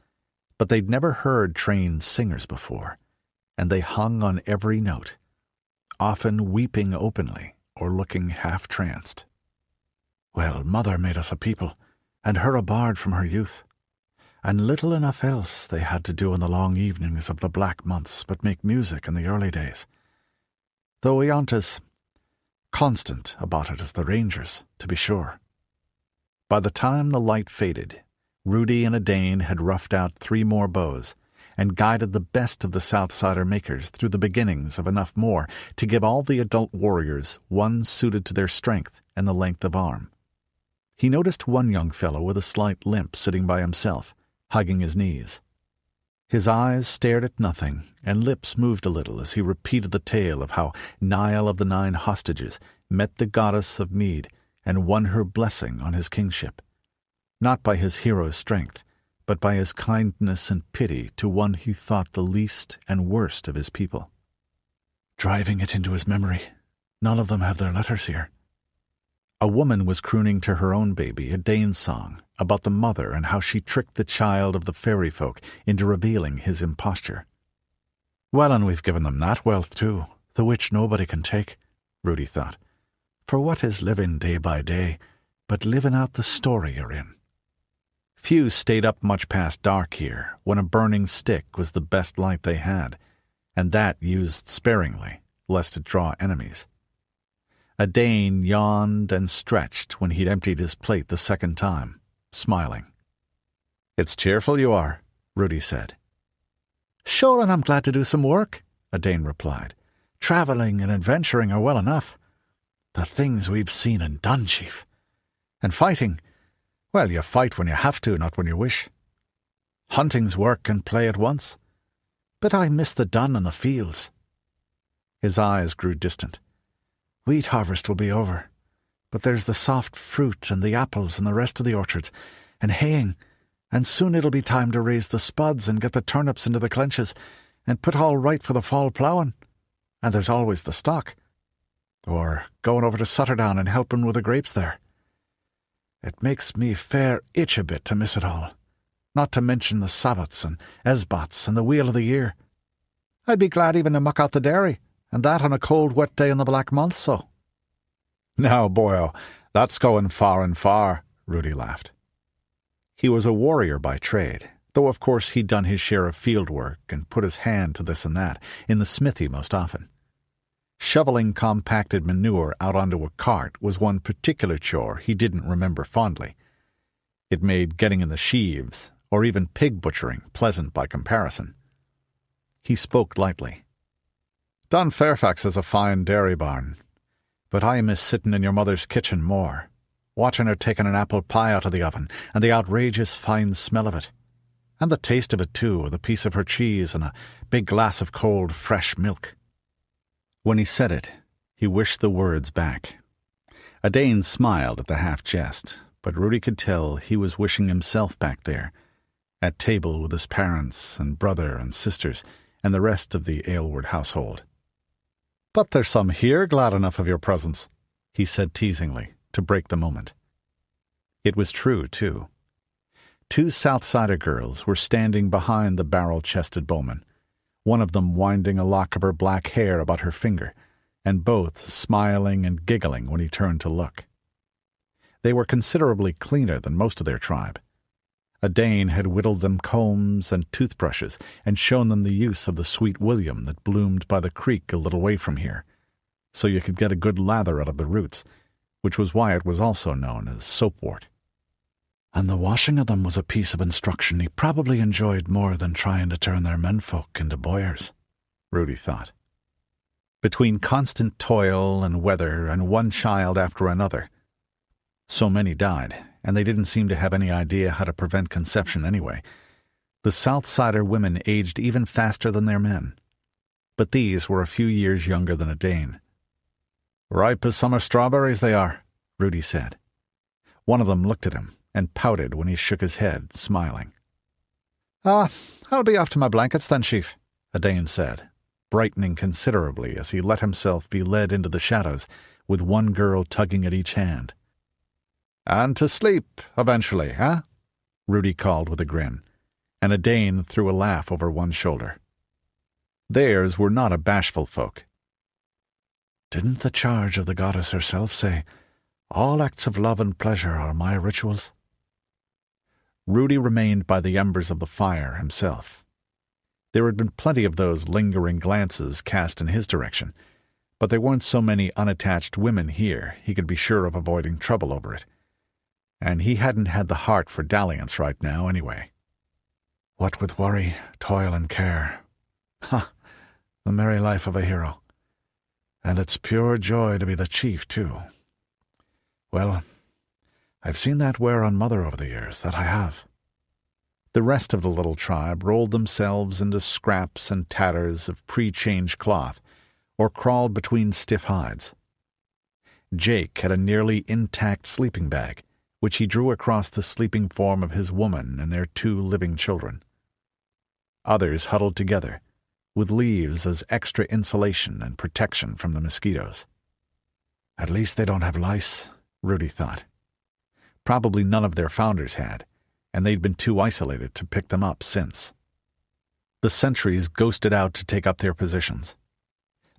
Speaker 2: But they'd never heard trained singers before, and they hung on every note, often weeping openly or looking half-tranced. Well, Mother made us a people, and her a bard from her youth, and little enough else they had to do in the long evenings of the black months but make music in the early days, though we aren't as constant about it as the Rangers, to be sure. By the time the light faded, Rudi and Edain had roughed out 3 more bows, and guided the best of the Southsider makers through the beginnings of enough more to give all the adult warriors one suited to their strength and the length of arm. He noticed one young fellow with a slight limp sitting by himself, hugging his knees. His eyes stared at nothing, and lips moved a little as he repeated the tale of how Niall of the 9 hostages met the goddess of mead and won her blessing on his kingship, not by his hero's strength, but by his kindness and pity to one he thought the least and worst of his people. Driving it into his memory, none of them have their letters here. A woman was crooning to her own baby a Dane song about the mother and how she tricked the child of the fairy folk into revealing his imposture. Well, and we've given them that wealth too, the which nobody can take, Rudi thought. For what is living day by day, but living out the story you're in? Few stayed up much past dark here, when a burning stick was the best light they had, and that used sparingly, lest it draw enemies. Edain yawned and stretched when he'd emptied his plate the second time, smiling. "It's cheerful you are," Rudi said. "Sure, and I'm glad to do some work," Edain replied. "Travelling and adventuring are well enough. The things we've seen and done, Chief. And fighting, well, you fight when you have to, not when you wish. Hunting's work and play at once. But I miss the dun and the fields." His eyes grew distant. "Wheat harvest will be over, but there's the soft fruit and the apples and the rest of the orchards, and haying, and soon it'll be time to raise the spuds and get the turnips into the clenches, and put all right for the fall ploughing. And there's always the stock. Or going over to Sutterdown and helping with the grapes there. It makes me fair itch a bit to miss it all, not to mention the Sabbats and Esbats and the wheel of the year. I'd be glad even to muck out the dairy, and that on a cold, wet day in the black month, so." "Now, boyo, that's going far and far," Rudi laughed. He was a warrior by trade, though of course he'd done his share of field work and put his hand to this and that, in the smithy most often. Shoveling compacted manure out onto a cart was one particular chore he didn't remember fondly. It made getting in the sheaves, or even pig butchering, pleasant by comparison. He spoke lightly. "Don Fairfax has a fine dairy barn, but I miss sitting in your mother's kitchen more, watching her taking an apple pie out of the oven, and the outrageous fine smell of it. And the taste of it, too, with a piece of her cheese and a big glass of cold, fresh milk." When he said it, he wished the words back. Edain smiled at the half-jest, but Rudi could tell he was wishing himself back there, at table with his parents and brother and sisters and the rest of the Aylward household. "But there's some here glad enough of your presence," he said teasingly, to break the moment. It was true, too. 2 Southsider girls were standing behind the barrel-chested bowman, one of them winding a lock of her black hair about her finger, and both smiling and giggling when he turned to look. They were considerably cleaner than most of their tribe. Edain had whittled them combs and toothbrushes and shown them the use of the sweet william that bloomed by the creek a little way from here, so you could get a good lather out of the roots, which was why it was also known as soapwort.
Speaker 3: And the washing of them was a piece of instruction he probably enjoyed more than trying to turn their menfolk into boyars,
Speaker 1: Rudi thought. Between constant toil and weather and one child after another, so many died, and they didn't seem to have any idea how to prevent conception anyway. The Southsider women aged even faster than their men, but these were a few years younger than Edain. "Ripe as summer strawberries they are," Rudi said. One of them looked at him and pouted when he shook his head, smiling. "Ah, I'll be off to my blankets then, chief," Edain said, brightening considerably as he let himself be led into the shadows, with one girl tugging at each hand. "And to sleep, eventually, eh?" Rudi called with a grin, and Edain threw a laugh over one shoulder. Theirs were not a bashful folk.
Speaker 3: "Didn't the charge of the goddess herself say, 'All acts of love and pleasure are my rituals'?"
Speaker 1: Rudi remained by the embers of the fire himself. There had been plenty of those lingering glances cast in his direction, but there weren't so many unattached women here he could be sure of avoiding trouble over it. And he hadn't had the heart for dalliance right now, anyway.
Speaker 3: What with worry, toil, and care. Ha! The merry life of a hero. And it's pure joy to be the chief, too. Well, I've seen that wear on Mother over the years, that I have.
Speaker 1: The rest of the little tribe rolled themselves into scraps and tatters of pre-changed cloth, or crawled between stiff hides. Jake had a nearly intact sleeping bag, which he drew across the sleeping form of his woman and their 2 living children. Others huddled together, with leaves as extra insulation and protection from the mosquitoes.
Speaker 3: At least they don't have lice,
Speaker 1: Rudi thought. Probably none of their founders had, and they'd been too isolated to pick them up since. The sentries ghosted out to take up their positions.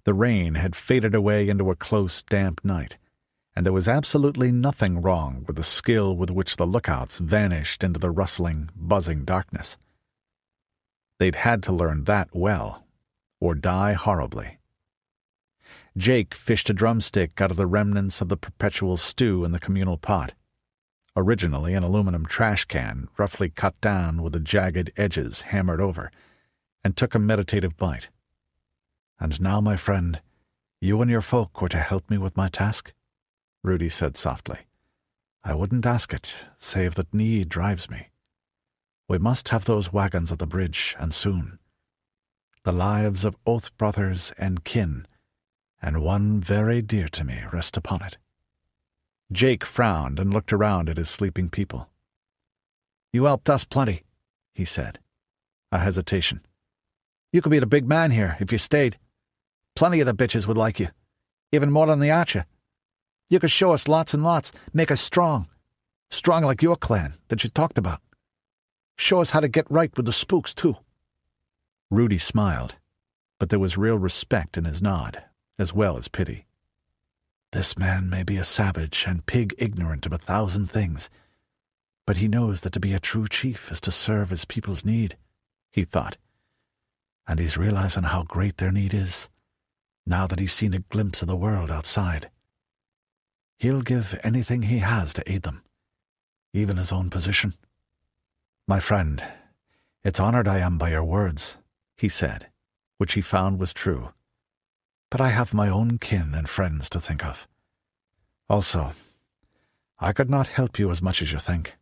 Speaker 1: The rain had faded away into a close, damp night, and there was absolutely nothing wrong with the skill with which the lookouts vanished into the rustling, buzzing darkness. They'd had to learn that well, or die horribly. Jake fished a drumstick out of the remnants of the perpetual stew in the communal pot, originally an aluminum trash can roughly cut down with the jagged edges hammered over, and took a meditative bite.
Speaker 3: "And now, my friend, you and your folk were to help me with my task?" Rudi said softly. "I wouldn't ask it, save that need drives me. We must have those wagons at the bridge, and soon. The lives of oath brothers and kin, and one very dear to me, rest upon it."
Speaker 1: Jake frowned and looked around at his sleeping people. "You helped us plenty," he said. A hesitation. "You could be the big man here if you stayed. Plenty of the bitches would like you, even more than the archer. You could show us lots and lots, make us strong like your clan that you talked about. Show us how to get right with the spooks, too." Rudi smiled, but there was real respect in his nod, as well as pity.
Speaker 3: "This man may be a savage and pig-ignorant of 1,000 things, but he knows that to be a true chief is to serve his people's need," he thought. "And he's realizing how great their need is, now that he's seen a glimpse of the world outside. He'll give anything he has to aid them, even his own position." "My friend, it's honored I am by your words," he said, which he found was true. "But I have my own kin and friends to think of. Also, I could not help you as much as you think.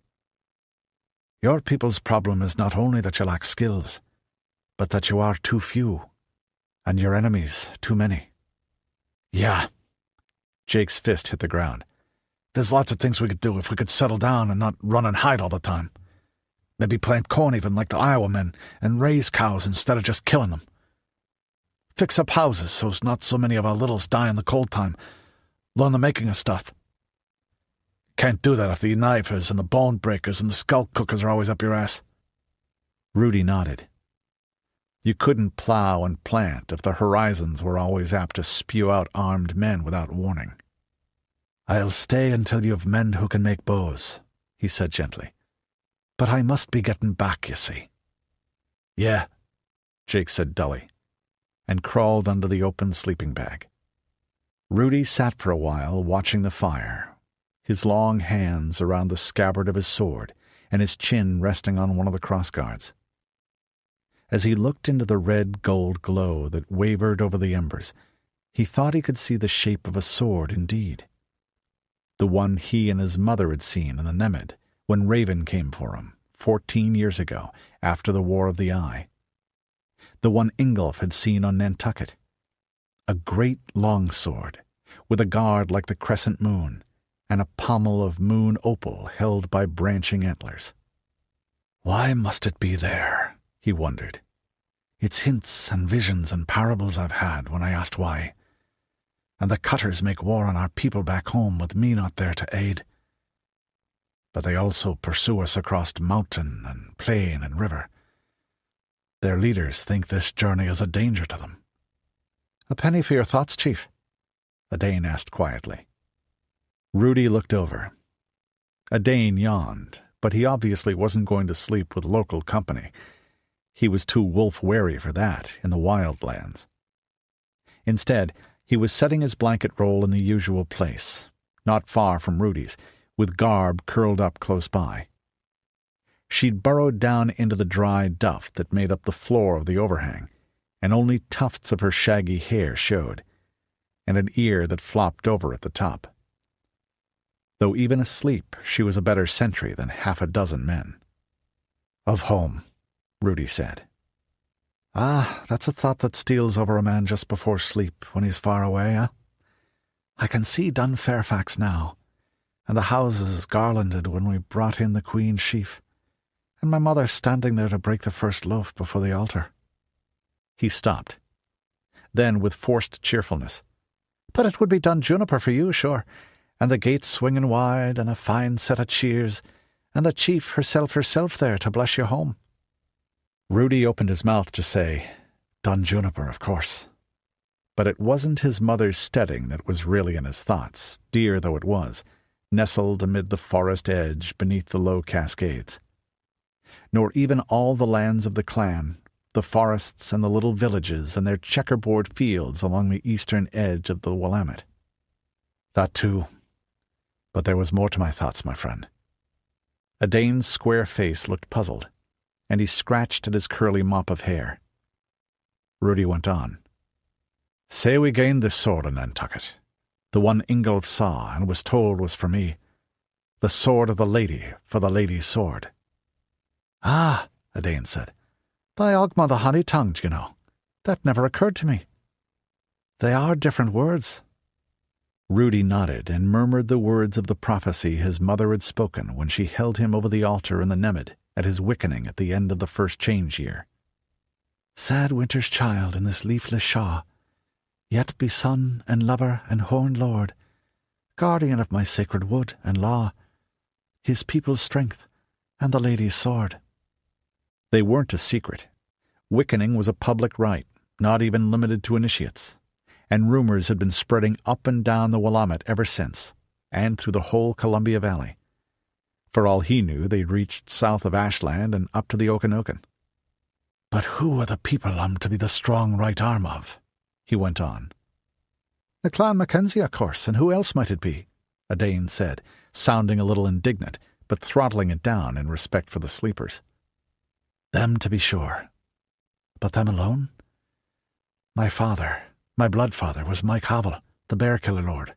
Speaker 3: Your people's problem is not only that you lack skills, but that you are too few, and your enemies too many." "Yeah." Jake's fist hit the ground. "There's lots of things we could do if we could settle down and not run and hide all the time. Maybe plant corn even like the Iowa men and raise cows instead of just killing them. Fix up houses so's not so many of our littles die in the cold time. Learn the making of stuff. Can't do that if the knifers and the bone breakers and the skull cookers are always up your ass." Rudi nodded. You couldn't plow and plant if the horizons were always apt to spew out armed men without warning. "I'll stay until you've men who can make bows," he said gently. "But I must be getting back, you see." "Yeah," Jake said dully, and crawled under the open sleeping bag. Rudi sat for a while watching the fire, his long hands around the scabbard of his sword,
Speaker 1: and his chin resting on one of the crossguards. As he looked into the red-gold glow that wavered over the embers, he thought he could see the shape of a sword indeed. The one he and his mother had seen in the Nemid when Raven came for him, 14 years ago, after the War of the Eye. The one Ingolf had seen on Nantucket. A great long sword, with a guard like the crescent moon, and a pommel of moon opal held by branching antlers.
Speaker 2: Why must it be there? He wondered. It's hints and visions and parables I've had when I asked why. And the cutters make war on our people back home with me not there to aid. But they also pursue us across mountain and plain and river. Their leaders think this journey is a danger to them.
Speaker 1: A penny for your thoughts, Chief? Edain asked quietly. Rudi looked over. Edain yawned, but he obviously wasn't going to sleep with local company. He was too wolf-wary for that in the wildlands. Instead, he was setting his blanket roll in the usual place, not far from Rudi's, with Garb curled up close by. She'd burrowed down into the dry duff that made up the floor of the overhang, and only tufts of her shaggy hair showed, and an ear that flopped over at the top. Though even asleep, she was a better sentry than half a dozen men.
Speaker 2: Of home, Rudi said. That's a thought that steals over a man just before sleep when he's far away, eh? I can see Dun Fairfax now, and the houses garlanded when we brought in the Queen's sheaf, and my mother standing there to break the first loaf before the altar.
Speaker 1: He stopped. Then, with forced cheerfulness,
Speaker 2: But it would be Dun Juniper for you, sure, and the gates swinging wide, and a fine set of cheers, and the chief herself there to bless you home.
Speaker 1: Rudi opened his mouth to say,
Speaker 2: Dun Juniper, of course.
Speaker 1: But it wasn't his mother's steading that was really in his thoughts, dear though it was, nestled amid the forest edge beneath the low cascades. Nor even all the lands of the clan, the forests and the little villages and their checkerboard fields along the eastern edge of the Willamette.
Speaker 2: That too. But there was more to my thoughts, my friend.
Speaker 1: Edain's square face looked puzzled, and he scratched at his curly mop of hair.
Speaker 2: Rudi went on. Say we gained this sword in Nantucket, the one Ingolf saw and was told was for me, the sword of the lady for the lady's sword.
Speaker 4: Ah, Edain said. By Ogma the honey-tongued, you know. That never occurred to me. They are different words.
Speaker 1: Rudi nodded and murmured the words of the prophecy his mother had spoken when she held him over the altar in the Nemid at his wickening at the end of the first change year.
Speaker 4: Sad winter's child in this leafless shaw, yet be son and lover and horned lord, guardian of my sacred wood and law, his people's strength and the lady's sword.
Speaker 1: They weren't a secret. Wickening was a public rite, not even limited to initiates, and rumors had been spreading up and down the Willamette ever since, and through the whole Columbia Valley. For all he knew, they'd reached south of Ashland and up to the Okanogan.
Speaker 2: But who are the people I'm to be the strong right arm of? He went on.
Speaker 4: The clan Mackenzie, of course, and who else might it be?
Speaker 1: Edain said, sounding a little indignant, but throttling it down in respect for the sleepers.
Speaker 2: Them to be sure. But them alone? My father, my blood father, was Mike Havel, the bear-killer lord.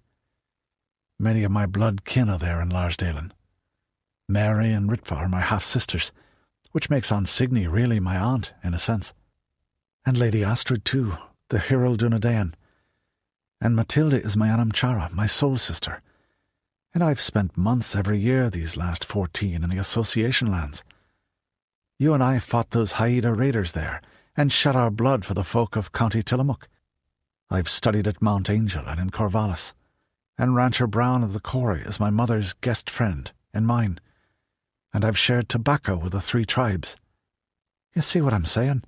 Speaker 2: Many of my blood kin are there in Larsdalen. Mary and Ritva are my half-sisters, which makes Aunt Signy really my aunt, in a sense. And Lady Astrid, too, the Hyrule Dunedain. And Mathilda is my Anamchara, my soul sister. And I've spent months every year these last 14 in the Association lands. You and I fought those Haida raiders there, and shed our blood for the folk of County Tillamook. I've studied at Mount Angel and in Corvallis, and Rancher Brown of the Corrie is my mother's guest friend and mine, and I've shared tobacco with the 3 tribes. You see what I'm saying?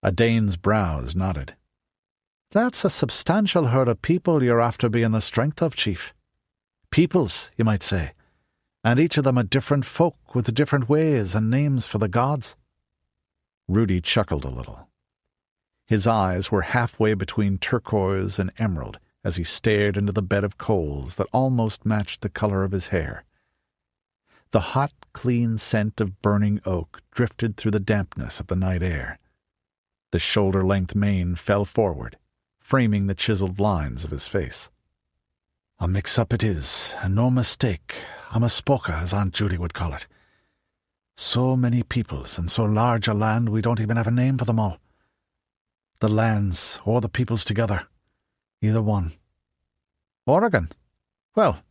Speaker 1: Edain's brows nodded.
Speaker 4: That's a substantial herd of people you're after being the strength of, Chief. Peoples, you might say, and each of them a different folk with different ways and names for the gods.
Speaker 1: Rudi chuckled a little. His eyes were halfway between turquoise and emerald as he stared into the bed of coals that almost matched the color of his hair. The hot,
Speaker 3: clean scent of burning oak drifted through the dampness of the night air. The shoulder-length mane fell forward, framing the chiseled lines of his face.
Speaker 2: A mix-up it is, and no mistake, a mispoka, as Aunt Judy would call it. So many peoples, and so large a land we don't even have a name for them all. The lands, or the peoples together, either one. Oregon? Well,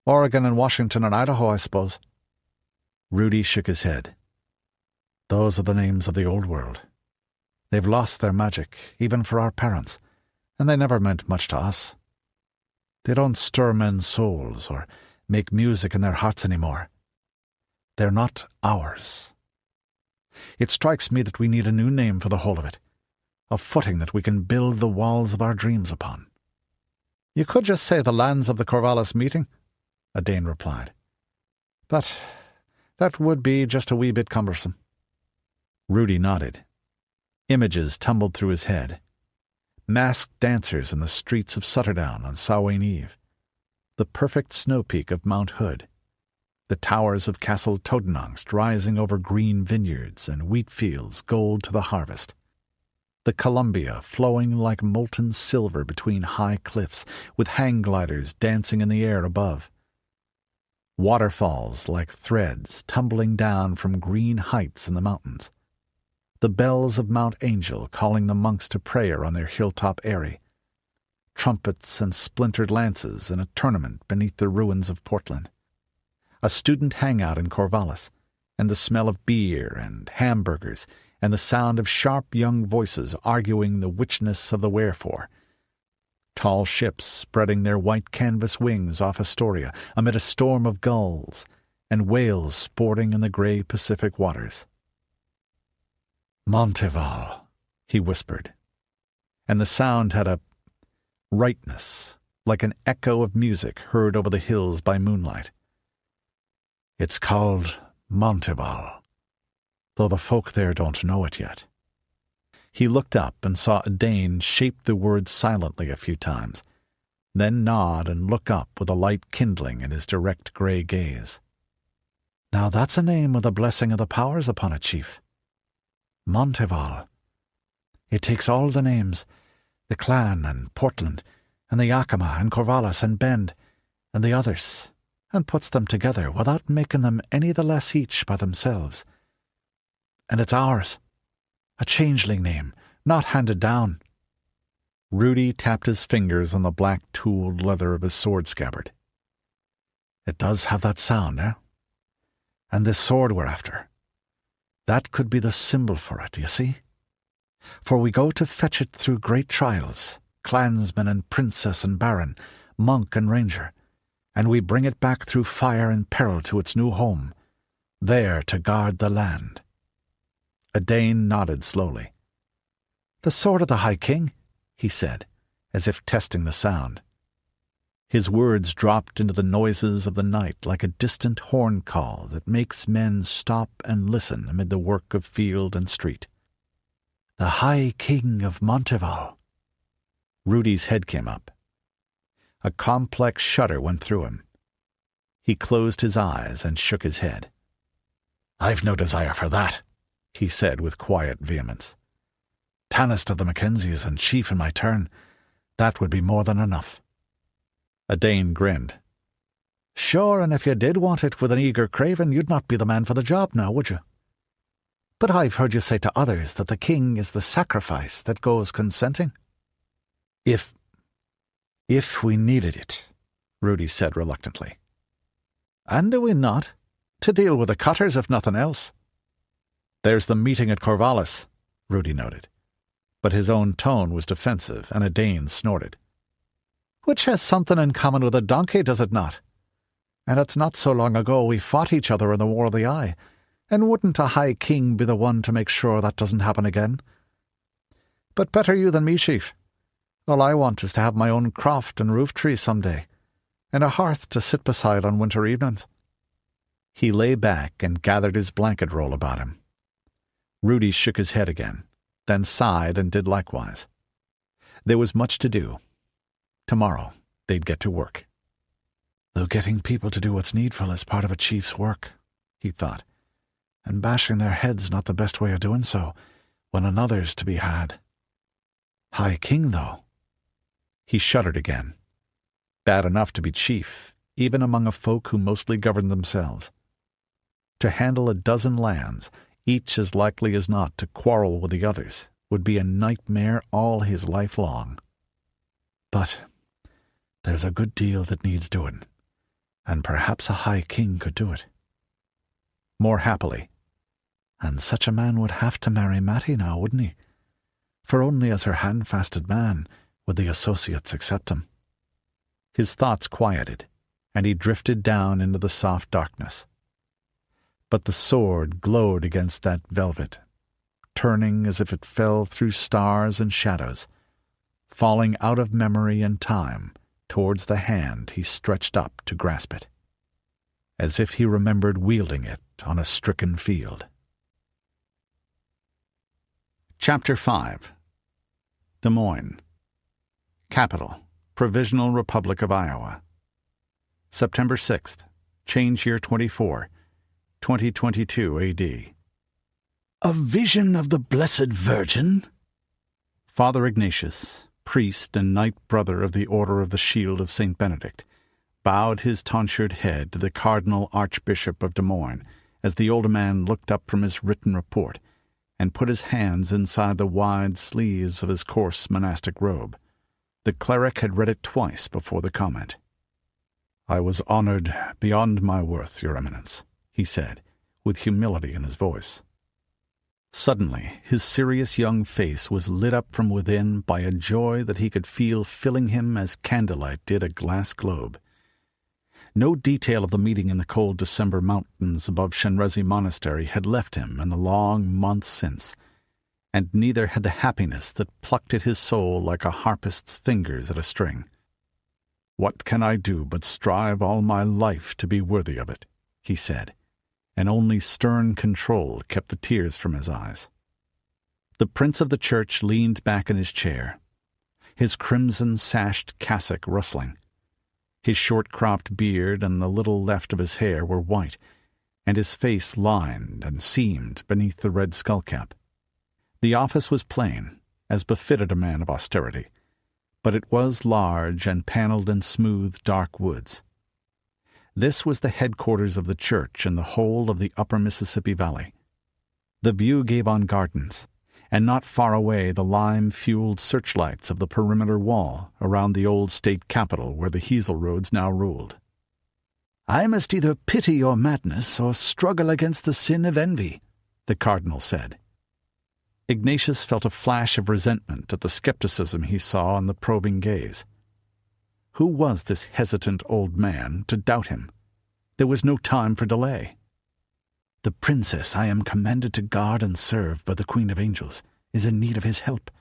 Speaker 2: Oregon and Washington and Idaho, I suppose.
Speaker 3: Rudi shook his head.
Speaker 2: Those are the names of the old world. They've lost their magic, even for our parents, and they never meant much to us. They don't stir men's souls or make music in their hearts anymore. They're not ours. It strikes me that we need a new name for the whole of it, a footing that we can build the walls of our dreams upon.
Speaker 3: You could just say the lands of the Corvallis meeting, Edain replied. But that would be just a wee bit cumbersome. Rudi nodded. Images tumbled through his head. Masked dancers in the streets of Sutterdown on Samhain Eve, the perfect snow peak of Mount Hood, the towers of Castle Totenangst rising over green vineyards and wheat fields gold to the harvest, the Columbia flowing like molten silver between high cliffs, with hang gliders dancing in the air above, waterfalls like threads tumbling down from green heights in the mountains, the bells of Mount Angel calling the monks to prayer on their hilltop eyrie, trumpets and splintered lances in a tournament beneath the ruins of Portland, a student hangout in Corvallis, and the smell of beer and hamburgers, and the sound of sharp young voices arguing the witchness of the wherefore, tall ships spreading their white canvas wings off Astoria amid a storm of gulls, and whales sporting in the grey Pacific waters.
Speaker 2: Montival,
Speaker 3: he whispered, and the sound had a rightness, like an echo of music heard over the hills by moonlight.
Speaker 2: It's called Montival, though the folk there don't know it yet.
Speaker 3: He looked up and saw Edain shape the words silently a few times, then nod and look up with a light kindling in his direct grey gaze.
Speaker 2: Now that's a name with a blessing of the powers upon it, Chief. Montival. It takes all the names, the Clan and Portland, and the Yakima and Corvallis and Bend, and the others, and puts them together without making them any the less each by themselves. And it's ours. A changeling name, not handed down.
Speaker 3: Rudi tapped his fingers on the black tooled leather of his sword scabbard.
Speaker 2: It does have that sound, eh? And this sword we're after, that could be the symbol for it, you see? For we go to fetch it through great trials, clansman and princess and baron, monk and ranger, and we bring it back through fire and peril to its new home, there to guard the land.
Speaker 3: Edain nodded slowly.
Speaker 2: The sword of the High King, he said, as if testing the sound.
Speaker 3: His words dropped into the noises of the night like a distant horn call that makes men stop and listen amid the work of field and street.
Speaker 2: The High King of Montival.
Speaker 3: Rudi's head came up. A complex shudder went through him. He closed his eyes and shook his head.
Speaker 2: I've no desire for that, he said with quiet vehemence. Tannist of the Mackenzies and chief in my turn, that would be more than enough.
Speaker 3: Edain grinned.
Speaker 2: Sure, and if you did want it with an eager craving, you'd not be the man for the job now, would you? But I've heard you say to others that the king is the sacrifice that goes consenting.
Speaker 3: If we needed it, Rudi said reluctantly.
Speaker 2: And do we not? To deal with the cutters, if nothing else.
Speaker 3: There's the meeting at Corvallis, Rudi noted. But his own tone was defensive, and Edain snorted.
Speaker 2: Which has something in common with a donkey, does it not? And it's not so long ago we fought each other in the War of the Eye, and wouldn't a high king be the one to make sure that doesn't happen again? But better you than me, Chief. All I want is to have my own croft and roof tree some day, and a hearth to sit beside on winter evenings.
Speaker 3: He lay back and gathered his blanket roll about him. Rudi shook his head again, then sighed and did likewise. There was much to do. Tomorrow they'd get to work.
Speaker 2: Though getting people to do what's needful is part of a chief's work, he thought, and bashing their heads not the best way of doing so, when another's to be had. High King, though.
Speaker 1: He shuddered again. Bad enough to be chief, even among a folk who mostly govern themselves. To handle a dozen lands, each as likely as not to quarrel with the others, would be a nightmare all his life long.
Speaker 2: But there's a good deal that needs doing, and perhaps a High King could do it.
Speaker 1: More happily.
Speaker 2: And such a man would have to marry Mattie now, wouldn't he? For only as her hand-fasted man would the associates accept him.
Speaker 1: His thoughts quieted, and he drifted down into the soft darkness. But the sword glowed against that velvet, turning as if it fell through stars and shadows, falling out of memory and time towards the hand he stretched up to grasp it, as if he remembered wielding it on a stricken field. Chapter 5. Des Moines, Capital, Provisional Republic of Iowa. September 6th, Change Year 24, 2022 A.D.
Speaker 3: A vision of the Blessed Virgin?
Speaker 1: Father Ignatius, priest and knight brother of the Order of the Shield of St. Benedict, bowed his tonsured head to the Cardinal Archbishop of Des Moines as the older man looked up from his written report and put his hands inside the wide sleeves of his coarse monastic robe. The cleric had read it twice before the comment. "I was honored beyond my worth, Your Eminence," he said, with humility in his voice. Suddenly, his serious young face was lit up from within by a joy that he could feel filling him as candlelight did a glass globe. No detail of the meeting in the cold December mountains above Shenrezi Monastery had left him in the long months since, and neither had the happiness that plucked at his soul like a harpist's fingers at a string. "What can I do but strive all my life to be worthy of it?" he said, and only stern control kept the tears from his eyes. The prince of the church leaned back in his chair, his crimson-sashed cassock rustling. His short-cropped beard and the little left of his hair were white, and his face lined and seamed beneath the red skullcap. The office was plain, as befitted a man of austerity, but it was large and panelled in smooth, dark woods. This was the headquarters of the church in the whole of the upper Mississippi Valley. The view gave on gardens, and not far away the lime-fueled searchlights of the perimeter wall around the old state capitol where the Hazel roads now ruled.
Speaker 3: "I must either pity your madness or struggle against the sin of envy," the cardinal said.
Speaker 1: Ignatius felt a flash of resentment at the skepticism he saw in the probing gaze. Who was this hesitant old man to doubt him? There was no time for delay.
Speaker 3: "The princess I am commanded to guard and serve by the Queen of Angels is in need of his help,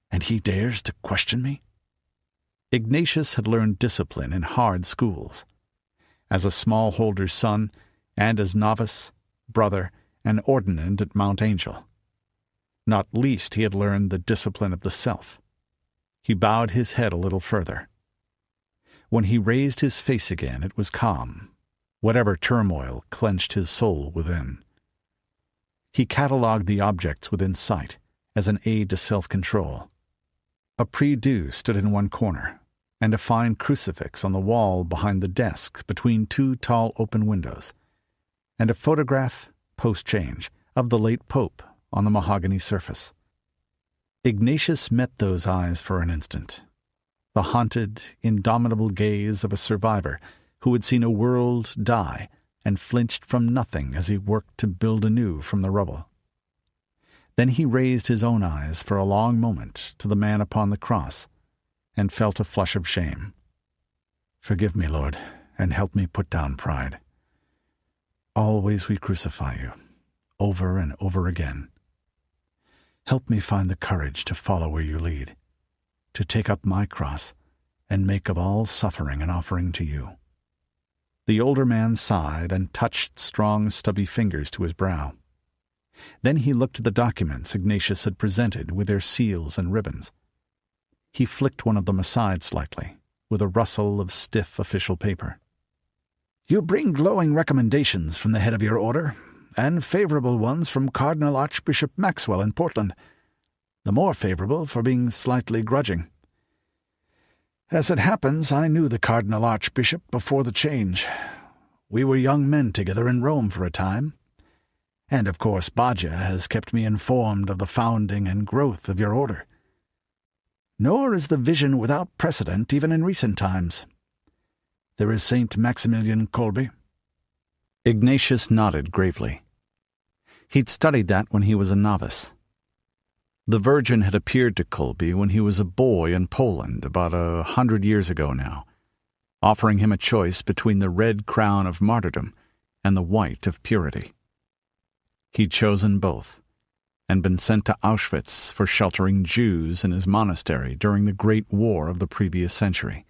Speaker 3: and he dares to question me?"
Speaker 1: Ignatius had learned discipline in hard schools. As a smallholder's son, and as novice, brother, and ordinand at Mount Angel. Not least he had learned the discipline of the self. He bowed his head a little further. When he raised his face again, it was calm. Whatever turmoil clenched his soul within. He catalogued the objects within sight as an aid to self-control. A prie-dieu stood in one corner, and a fine crucifix on the wall behind the desk between two tall open windows, and a photograph, post-change, of the late Pope on the mahogany surface. Ignatius met those eyes for an instant, the haunted, indomitable gaze of a survivor who had seen a world die and flinched from nothing as he worked to build anew from the rubble. Then he raised his own eyes for a long moment to the man upon the cross, and felt a flush of shame. "Forgive me, Lord, and help me put down pride. Always we crucify you, over and over again. Help me find the courage to follow where you lead, to take up my cross, and make of all suffering an offering to you." The older man sighed and touched strong, stubby fingers to his brow. Then he looked at the documents Ignatius had presented with their seals and ribbons. He flicked one of them aside slightly, with a rustle of stiff official paper.
Speaker 3: You bring glowing recommendations from the head of your order, and favourable ones from Cardinal Archbishop Maxwell in Portland, the more favourable for being slightly grudging. As it happens, I knew the Cardinal Archbishop before the change. We were young men together in Rome for a time, and of course Baja has kept me informed of the founding and growth of your order. Nor is the vision without precedent even in recent times. There is Saint Maximilian Kolbe."
Speaker 1: Ignatius nodded gravely. He'd studied that when he was a novice. The Virgin had appeared to Kolbe when he was a boy in Poland about 100 years ago now, offering him a choice between the red crown of martyrdom and the white of purity. He'd chosen both, and been sent to Auschwitz for sheltering Jews in his monastery during the Great War of the previous century,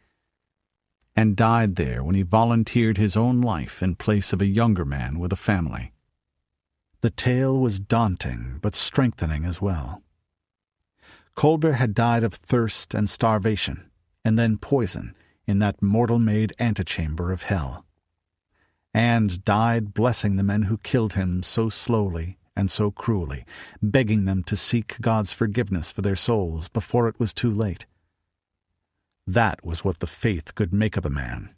Speaker 1: and died there when he volunteered his own life in place of a younger man with a family. The tale was daunting but strengthening as well. Kolbe had died of thirst and starvation, and then poison, in that mortal-made antechamber of hell, and died blessing the men who killed him so slowly and so cruelly, begging them to seek God's forgiveness for their souls before it was too late. That was what the faith could make of a man,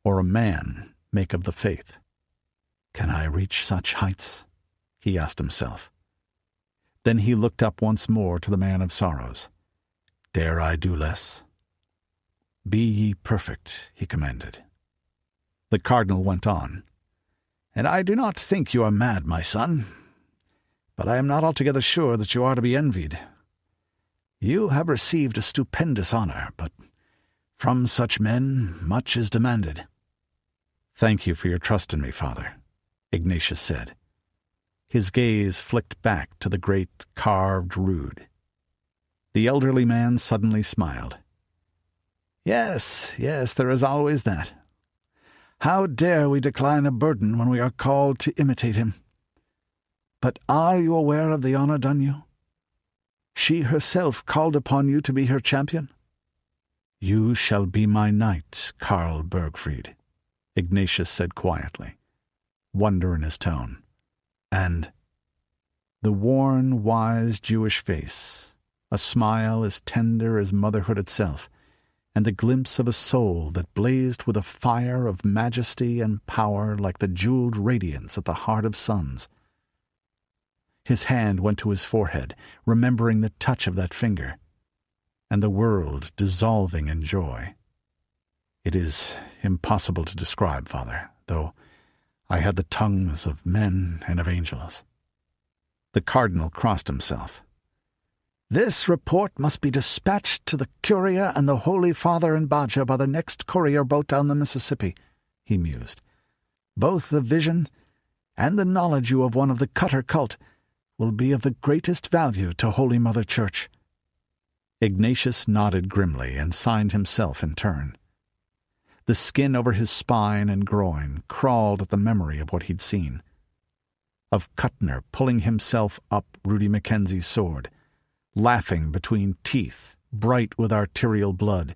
Speaker 1: or a man make of the faith. "Can I reach such heights?" he asked himself. Then he looked up once more to the man of sorrows. "Dare I do less?" "Be ye perfect," he commanded. The cardinal went on. "And I do not think you are mad, my son, but I am not altogether sure that you are to be envied. You have received a stupendous honor, but from such men much is demanded." "Thank you for your trust in me, Father," Ignatius said. His gaze flicked back to the great carved rood. The elderly man suddenly smiled. Yes, there is always that. How dare we decline a burden when we are called to imitate him? But are you aware of the honor done you? She herself called upon you to be her champion. "You shall be my knight, Karl Bergfried," Ignatius said quietly, wonder in his tone. And the worn, wise Jewish face, a smile as tender as motherhood itself, and the glimpse of a soul that blazed with a fire of majesty and power like the jeweled radiance at the heart of suns. His hand went to his forehead, remembering the touch of that finger, and the world dissolving in joy. It is impossible to describe, Father, though I had the tongues of men and of angels. The cardinal crossed himself. "This report must be dispatched to the Curia and the Holy Father in Baja by the next courier boat down the Mississippi," he mused. "Both the vision and the knowledge you of one of the Cutter cult will be of the greatest value to Holy Mother Church." Ignatius nodded grimly and signed himself in turn. The skin over his spine and groin crawled at the memory of what he'd seen. Of Kuttner pulling himself up Rudi Mackenzie's sword, laughing between teeth, bright with arterial blood,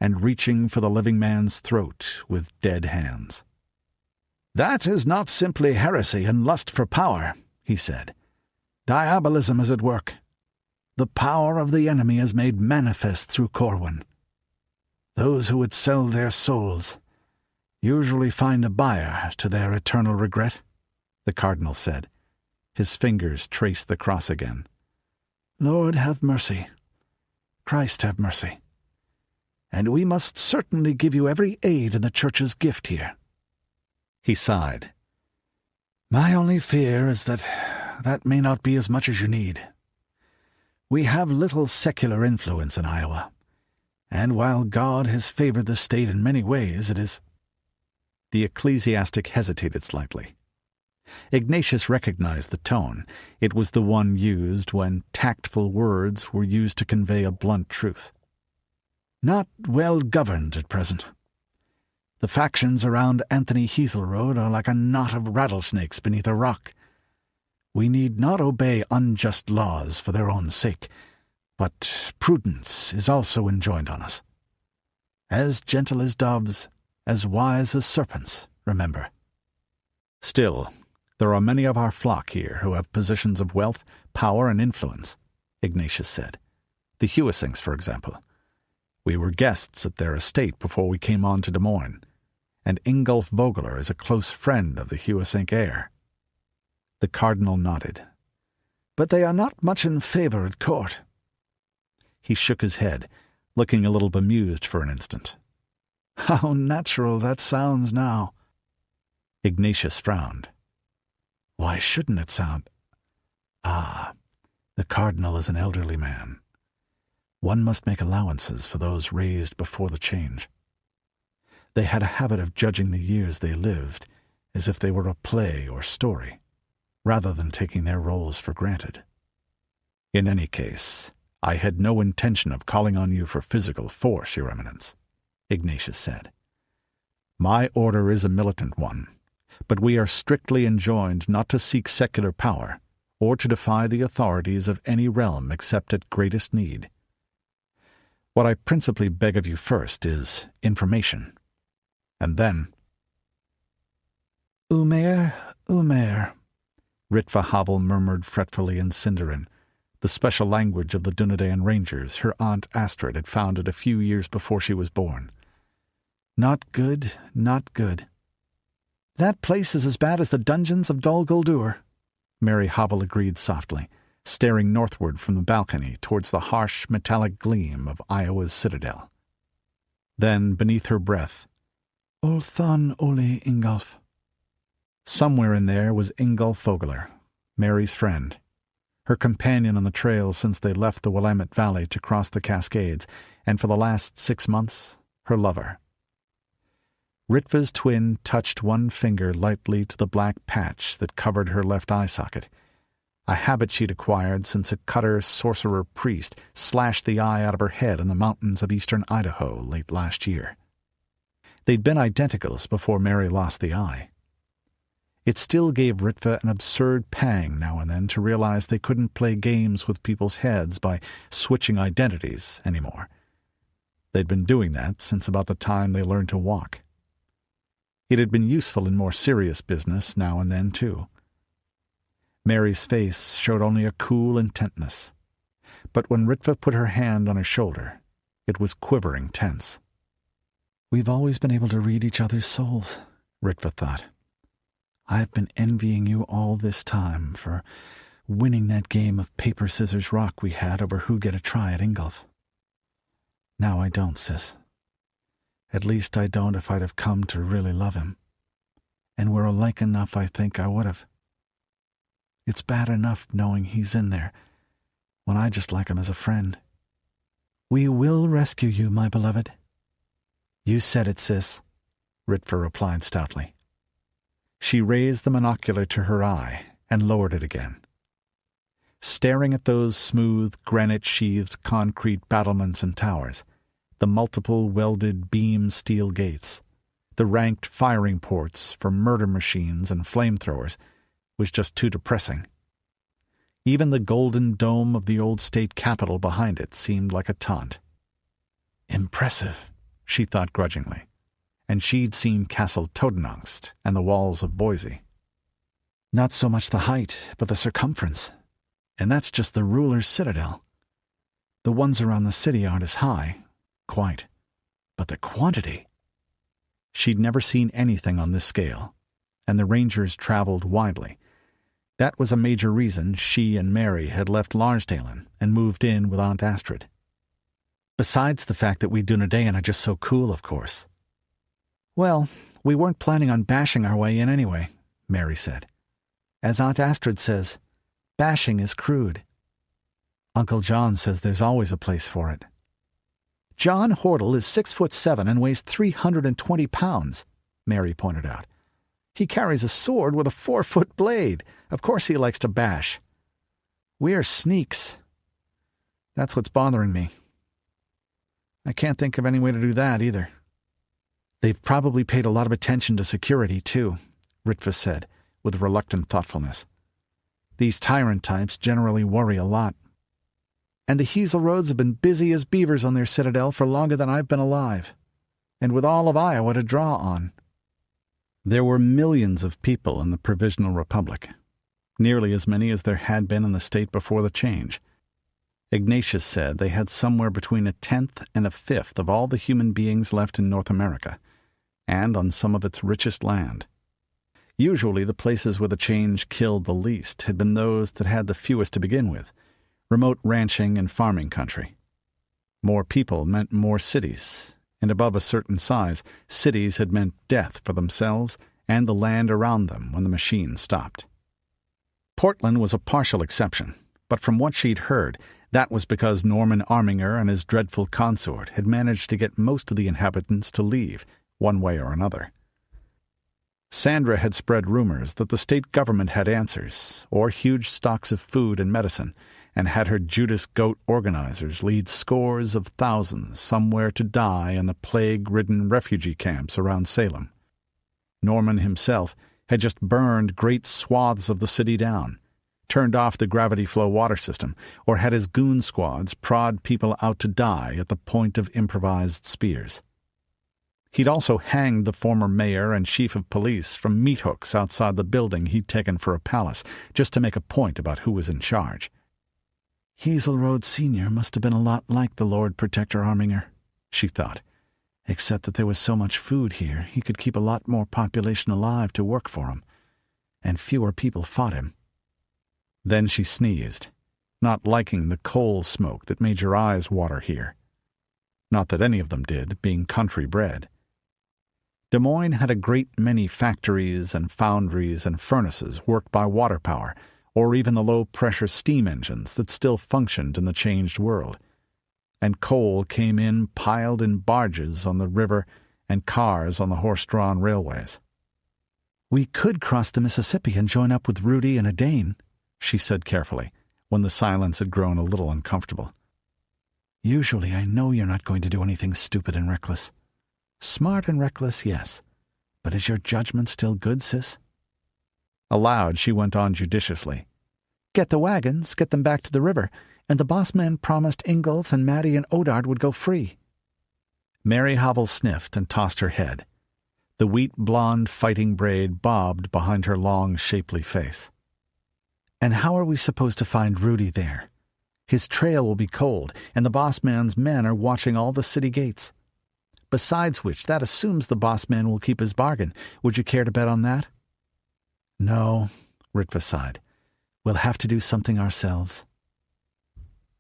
Speaker 1: and reaching for the living man's throat with dead hands. "That is not simply heresy and lust for power," he said. "Diabolism is at work. The power of the enemy is made manifest through Corwin. Those who would sell their souls usually find a buyer to their eternal regret," the cardinal said. His fingers traced the cross again. "Lord, have mercy. Christ, have mercy. And we must certainly give you every aid in the Church's gift here." He sighed. "My only fear is that may not be as much as you need. We have little secular influence in Iowa, and while God has favored the state in many ways, it is—" The ecclesiastic hesitated slightly. Ignatius recognized the tone. It was the one used when tactful words were used to convey a blunt truth. "Not well governed at present. The factions around Anthony Hazelroad are like a knot of rattlesnakes beneath a rock. We need not obey unjust laws for their own sake, but prudence is also enjoined on us. As gentle as doves, as wise as serpents,
Speaker 2: remember.
Speaker 3: Still, there are many of our flock here who have positions of wealth, power, and influence, Ignatius said. The Hewisinks, for example. We were guests at their estate before we came on to Des Moines, and Ingolf Vogler is a close friend of the Hewisink heir. The cardinal nodded.
Speaker 2: But they are not much in favor at court.
Speaker 3: He shook his head, looking a little bemused for an instant.
Speaker 2: How natural that sounds now.
Speaker 3: Ignatius frowned.
Speaker 2: Why shouldn't it sound? Ah, the cardinal is an elderly man. One must make allowances for those raised before the change. They had a habit of judging the years they lived as if they were a play or story, rather than taking their roles for granted.
Speaker 3: In any case, I had no intention of calling on you for physical force, Your Eminence, Ignatius said. My order is a militant one, but we are strictly enjoined not to seek secular power or to defy the authorities of any realm except at greatest need. What I principally beg of you first is information. And then—
Speaker 2: Umair,
Speaker 3: Ritva Havel murmured fretfully in Sindarin, the special language of the Dunedain Rangers her Aunt Astrid had founded a few years before she was born.
Speaker 2: Not good, not good. That place is as bad as the dungeons of Dol Guldur,
Speaker 3: Mary Havel agreed softly, staring northward from the balcony towards the harsh metallic gleam of Iowa's citadel. Then, beneath her breath,
Speaker 2: Olthan Ole Ingolf.
Speaker 3: Somewhere in there was Ingolf Vogler, Mary's friend, her companion on the trail since they left the Willamette Valley to cross the Cascades, and for the last 6 months, her lover. Ritva's twin touched one finger lightly to the black patch that covered her left eye socket, a habit she'd acquired since a cutter sorcerer priest slashed the eye out of her head in the mountains of eastern Idaho late last year. They'd been identicals before Mary lost the eye. It still gave Ritva an absurd pang now and then to realize they couldn't play games with people's heads by switching identities anymore. They'd been doing that since about the time they learned to walk. It had been useful in more serious business now and then, too. Mary's face showed only a cool intentness, but when Ritva put her hand on her shoulder, it was quivering tense.
Speaker 2: We've always been able to read each other's souls, Ritva thought. I've been envying you all this time for winning that game of paper, scissors, rock we had over who'd get a try at Ingolf. Now I don't, sis. At least I don't if I'd have come to really love him. And we're alike enough I think I would have. It's bad enough knowing he's in there, when I just like him as a friend. We will rescue you, my beloved.
Speaker 3: You said it, sis, Ritva replied stoutly. She raised the monocular to her eye and lowered it again. Staring at those smooth, granite-sheathed concrete battlements and towers, the multiple welded beam steel gates, the ranked firing ports for murder machines and flamethrowers, was just too depressing. Even the golden dome of the old state capitol behind it seemed like a taunt. Impressive, she thought grudgingly, and she'd seen Castle Totenangst and the walls of Boise.
Speaker 2: Not so much the height, but the circumference. And that's just the ruler's citadel. The ones around the city aren't as high, quite, but the quantity.
Speaker 3: She'd never seen anything on this scale, and the Rangers traveled widely. That was a major reason she and Mary had left Larsdalen and moved in with Aunt Astrid. Besides the fact that we Dunedain are just so cool, of course. Well, we weren't planning on bashing our way in anyway, Mary said. As Aunt Astrid says, bashing is crude. Uncle John says there's always a place for it. John Hordle is 6'7" and weighs 320 pounds, Mary pointed out. He carries a sword with a 4-foot blade. Of course he likes to bash. We're sneaks. That's what's bothering me. I can't think of any way to do that, either. They've probably paid a lot of attention to security, too, Ritva said, with reluctant thoughtfulness. These tyrant types generally worry a lot. And the Hazel Roads have been busy as beavers on their citadel for longer than I've been alive, and with all of Iowa to draw on.
Speaker 1: There were millions of people in the Provisional Republic, nearly as many as there had been in the state before the change. Ignatius said they had somewhere between 1/10 and 1/5 of all the human beings left in North America, and on some of its richest land. Usually the places where the change killed the least had been those that had the fewest to begin with, remote ranching and farming country. More people meant more cities, and above a certain size, cities had meant death for themselves and the land around them when the machine stopped. Portland was a partial exception, but from what she'd heard, that was because Norman Arminger and his dreadful consort had managed to get most of the inhabitants to leave, one way or another. Sandra had spread rumors that the state government had answers, or huge stocks of food and medicine, and had her Judas Goat organizers lead scores of thousands somewhere to die in the plague-ridden refugee camps around Salem. Norman himself had just burned great swaths of the city down, turned off the gravity flow water system, or had his goon squads prod people out to die at the point of improvised spears. He'd also hanged the former mayor and chief of police from meat hooks outside the building he'd taken for a palace, just to make a point about who was in charge.
Speaker 4: Hazelrode Sr. must have been a lot like the Lord Protector Arminger, she thought, except that there was so much food here he could keep a lot more population alive to work for him, and fewer people fought him.
Speaker 1: Then she sneezed, not liking the coal smoke that made your eyes water here. Not that any of them did, being country bred. Des Moines had a great many factories and foundries and furnaces worked by water power, or even the low-pressure steam engines that still functioned in the changed world. And coal came in piled in barges on the river and cars on the horse-drawn railways.
Speaker 4: "We could cross the Mississippi and join up with Rudi and Edain," she said carefully, when the silence had grown a little uncomfortable. "Usually I know you're not going to do anything stupid and reckless. Smart and reckless, yes. But is your judgment still good, sis?"
Speaker 1: Aloud, she went on judiciously.
Speaker 4: "Get the wagons, get them back to the river, and the boss man promised Ingolf and Maddie and Odard would go free."
Speaker 1: Mary Havel sniffed and tossed her head. The wheat-blonde fighting braid bobbed behind her long, shapely face.
Speaker 4: "And how are we supposed to find Rudi there? His trail will be cold, and the boss man's men are watching all the city gates. Besides which, that assumes the boss man will keep his bargain. Would you care to bet on that?"
Speaker 1: "No," Ritva sighed. "We'll have to do something ourselves."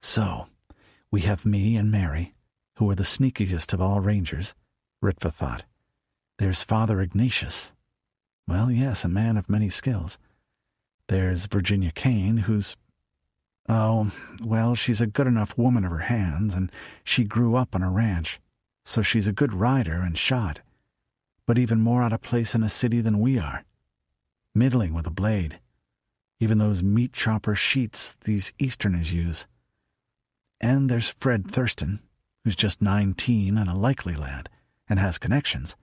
Speaker 4: "So, we have me and Mary, who are the sneakiest of all rangers," Ritva thought. "There's Father Ignatius. Well, yes, a man of many skills. There's Virginia Kane, who's... Oh, well, she's a good enough woman of her hands, and she grew up on a ranch, so she's a good rider and shot, but even more out of place in a city than we are. Middling with a blade, even those meat chopper sheets these Easterners use. And there's Fred Thurston, who's just 19 and a likely lad, and has connections,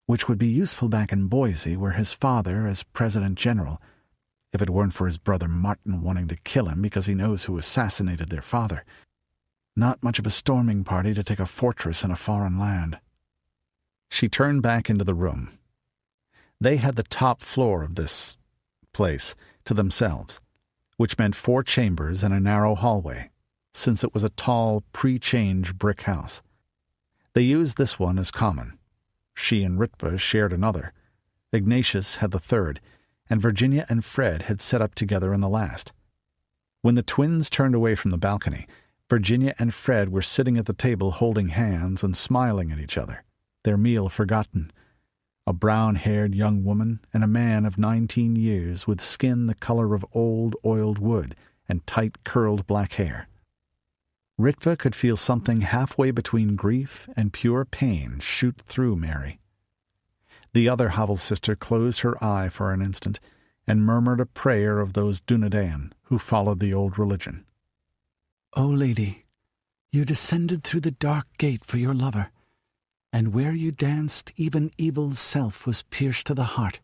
Speaker 4: which would be useful back in Boise, where his father, as President General, if it weren't for his brother Martin wanting to kill him because he knows who assassinated their father. Not much of a storming party to take a fortress in a foreign land." She turned back into the room. They had the top floor of this place to themselves, which meant 4 chambers and a narrow hallway, since it was a tall, pre-change brick house. They used this one as common. She and Ritva shared another. Ignatius had the third, and Virginia and Fred had set up together in the last. When the twins turned away from the balcony, Virginia and Fred were sitting at the table holding hands and smiling at each other, their meal forgotten. A brown-haired young woman and a man of 19 years with skin the color of old oiled wood and tight curled black hair. Ritva could feel something halfway between grief and pure pain shoot through Mary. The other Havel sister closed her eye for an instant and murmured a prayer of those Dunedain who followed the old religion. "O Lady, you descended through the dark gate for your lover, and where you danced even evil's self was pierced to the heart.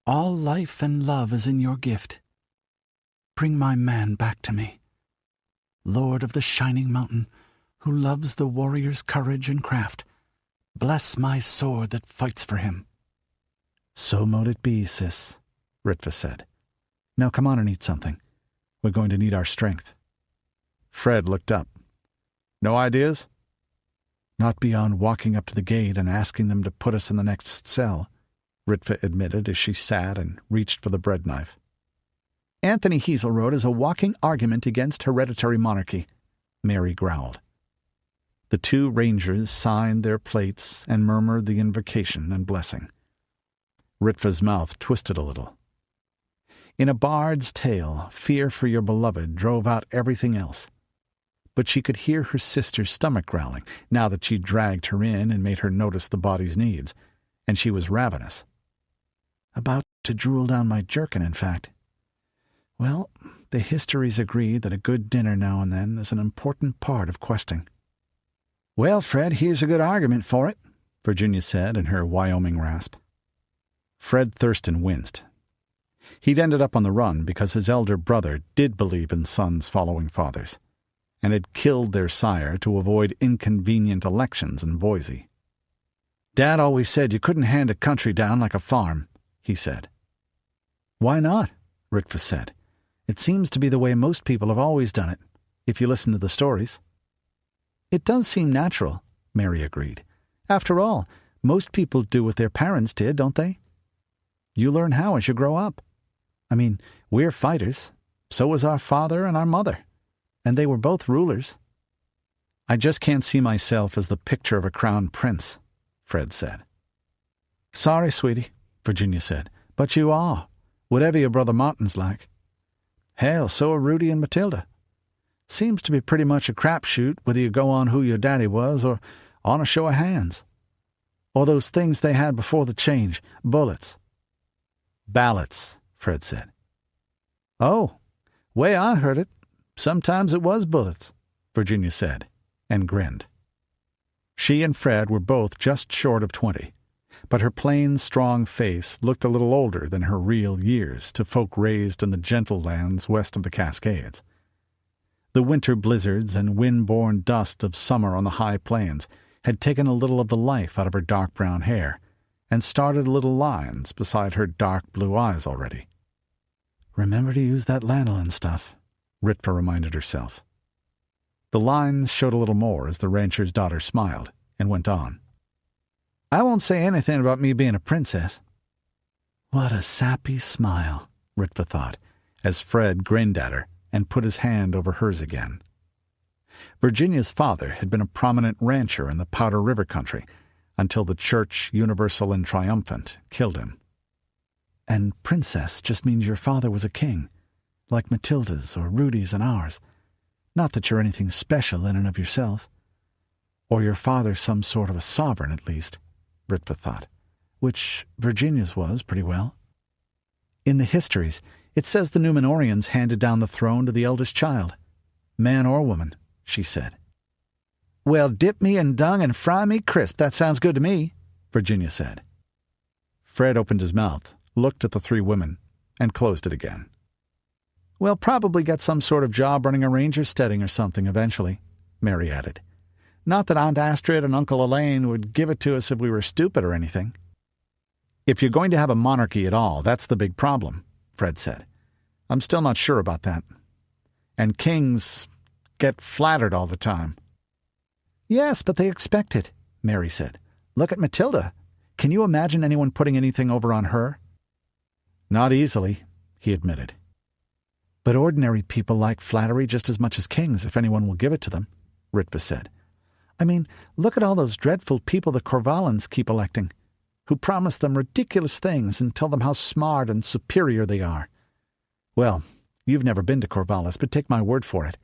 Speaker 4: All life and love is in your gift. Bring my man back to me. Lord of the shining mountain, who loves the warrior's courage and craft, bless my sword that fights for him."
Speaker 3: So mote it be, sis, Ritva said. Now come on and eat something. We're going to need our strength.
Speaker 1: Fred looked up. No ideas?
Speaker 3: Not beyond walking up to the gate and asking them to put us in the next cell, Ritva admitted as she sat and reached for the bread knife.
Speaker 2: Anthony Heselrode is a walking argument against hereditary monarchy, Mary growled.
Speaker 3: The two rangers signed their plates and murmured the invocation and blessing. Ritva's mouth twisted a little. In a bard's tale, fear for your beloved drove out everything else. But she could hear her sister's stomach growling, now that she'd dragged her in and made her notice the body's needs, and she was ravenous. About to drool down my jerkin, in fact. Well, the histories agree that a good dinner now and then is an important part of questing.
Speaker 2: Well, Fred, here's a good argument for it, Virginia said in her Wyoming rasp.
Speaker 3: Fred Thurston winced. He'd ended up on the run because his elder brother did believe in sons following fathers, and had killed their sire to avoid inconvenient elections in Boise.
Speaker 2: Dad always said you couldn't hand a country down like a farm, he said.
Speaker 3: Why not? Ritva said. It seems to be the way most people have always done it, if you listen to the stories.
Speaker 2: It does seem natural, Mary agreed. After all, most people do what their parents did, don't they? You learn how as you grow up. I mean, we're fighters. So was our father and our mother. And they were both rulers.
Speaker 3: I just can't see myself as the picture of a crown prince, Fred said.
Speaker 2: Sorry, sweetie, Virginia said, but you are, whatever your brother Martin's like. Hell, so are Rudi and Mathilda. Seems to be pretty much a crapshoot whether you go on who your daddy was or on a show of hands. Or those things they had before the change, bullets.
Speaker 3: Ballots, Fred said.
Speaker 2: Oh, way I heard it, sometimes it was bullets, Virginia said, and grinned.
Speaker 3: She and Fred were both just short of 20, but her plain, strong face looked a little older than her real years to folk raised in the gentle lands west of the Cascades. The winter blizzards and wind-borne dust of summer on the high plains had taken a little of the life out of her dark brown hair, and started little lines beside her dark blue eyes already.
Speaker 2: Remember to use that lanolin stuff,
Speaker 3: Ritva reminded herself. The lines showed a little more as the rancher's daughter smiled and went on.
Speaker 2: I won't say anything about me being a princess.
Speaker 3: What a sappy smile, Ritva thought, as Fred grinned at her and put his hand over hers again. Virginia's father had been a prominent rancher in the Powder River country until the Church, Universal and Triumphant, killed him.
Speaker 2: And princess just means your father was a king, like Mathilda's or Rudi's and ours. Not that you're anything special in and of yourself. Or your father some sort of a sovereign, at least, Ritva thought, which Virginia's was pretty well. In the histories, it says the Númenóreans handed down the throne to the eldest child, man or woman, she said.
Speaker 3: Well, dip me in dung and fry me crisp, that sounds good to me, Virginia said. Fred opened his mouth, looked at the three women, and closed it again. We'll probably get some sort of job running a ranger steading or something eventually, Mary added. Not that Aunt Astrid and Uncle Elaine would give it to us if we were stupid or anything. If you're going to have a monarchy at all, that's the big problem, Fred said. I'm still not sure about that. And kings get flattered all the time.
Speaker 2: Yes, but they expect it, Mary said. Look at Mathilda. Can you imagine anyone putting anything over on her?
Speaker 3: Not easily, he admitted.
Speaker 2: But ordinary people like flattery just as much as kings, if anyone will give it to them, Ritva said. I mean, look at all those dreadful people the Corvalans keep electing, who promise them ridiculous things and tell them how smart and superior they are. Well, you've never been to Corvallis, but take my word for it.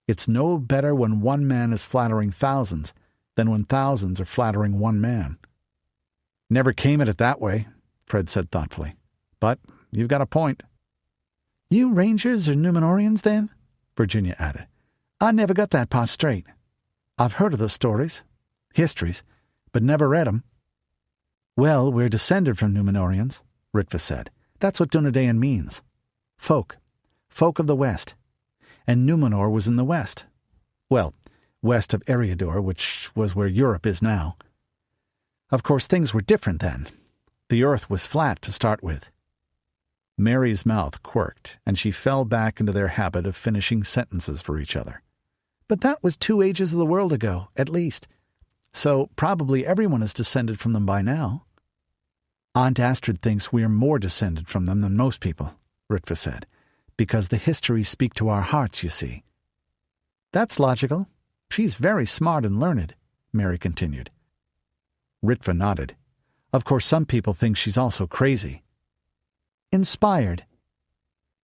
Speaker 2: It's no better when one man is flattering thousands than when thousands are flattering one man.
Speaker 3: Never came at it that way, Fred said thoughtfully. But you've got a point.
Speaker 2: You Rangers are Númenóreans, then? Virginia added. I never got that part straight. I've heard of those stories, histories, but never read 'em.
Speaker 3: Well, we're descended from Númenóreans, Ritva said. That's what Dunedain means. Folk of the West. And Númenor was in the west. Well, west of Eriador, which was where Europe is now. Of course, things were different then. The earth was flat to start with. Mary's mouth quirked, and she fell back into their habit of finishing sentences for each other. But that was 2 ages of the world ago, at least. So probably everyone is descended from them by now. Aunt Astrid thinks we are more descended from them than most people, Ritva said, because the histories speak to our hearts, you see. That's logical. She's very smart and learned, Mary continued. Ritva nodded. Of course, some people think she's also crazy. Inspired.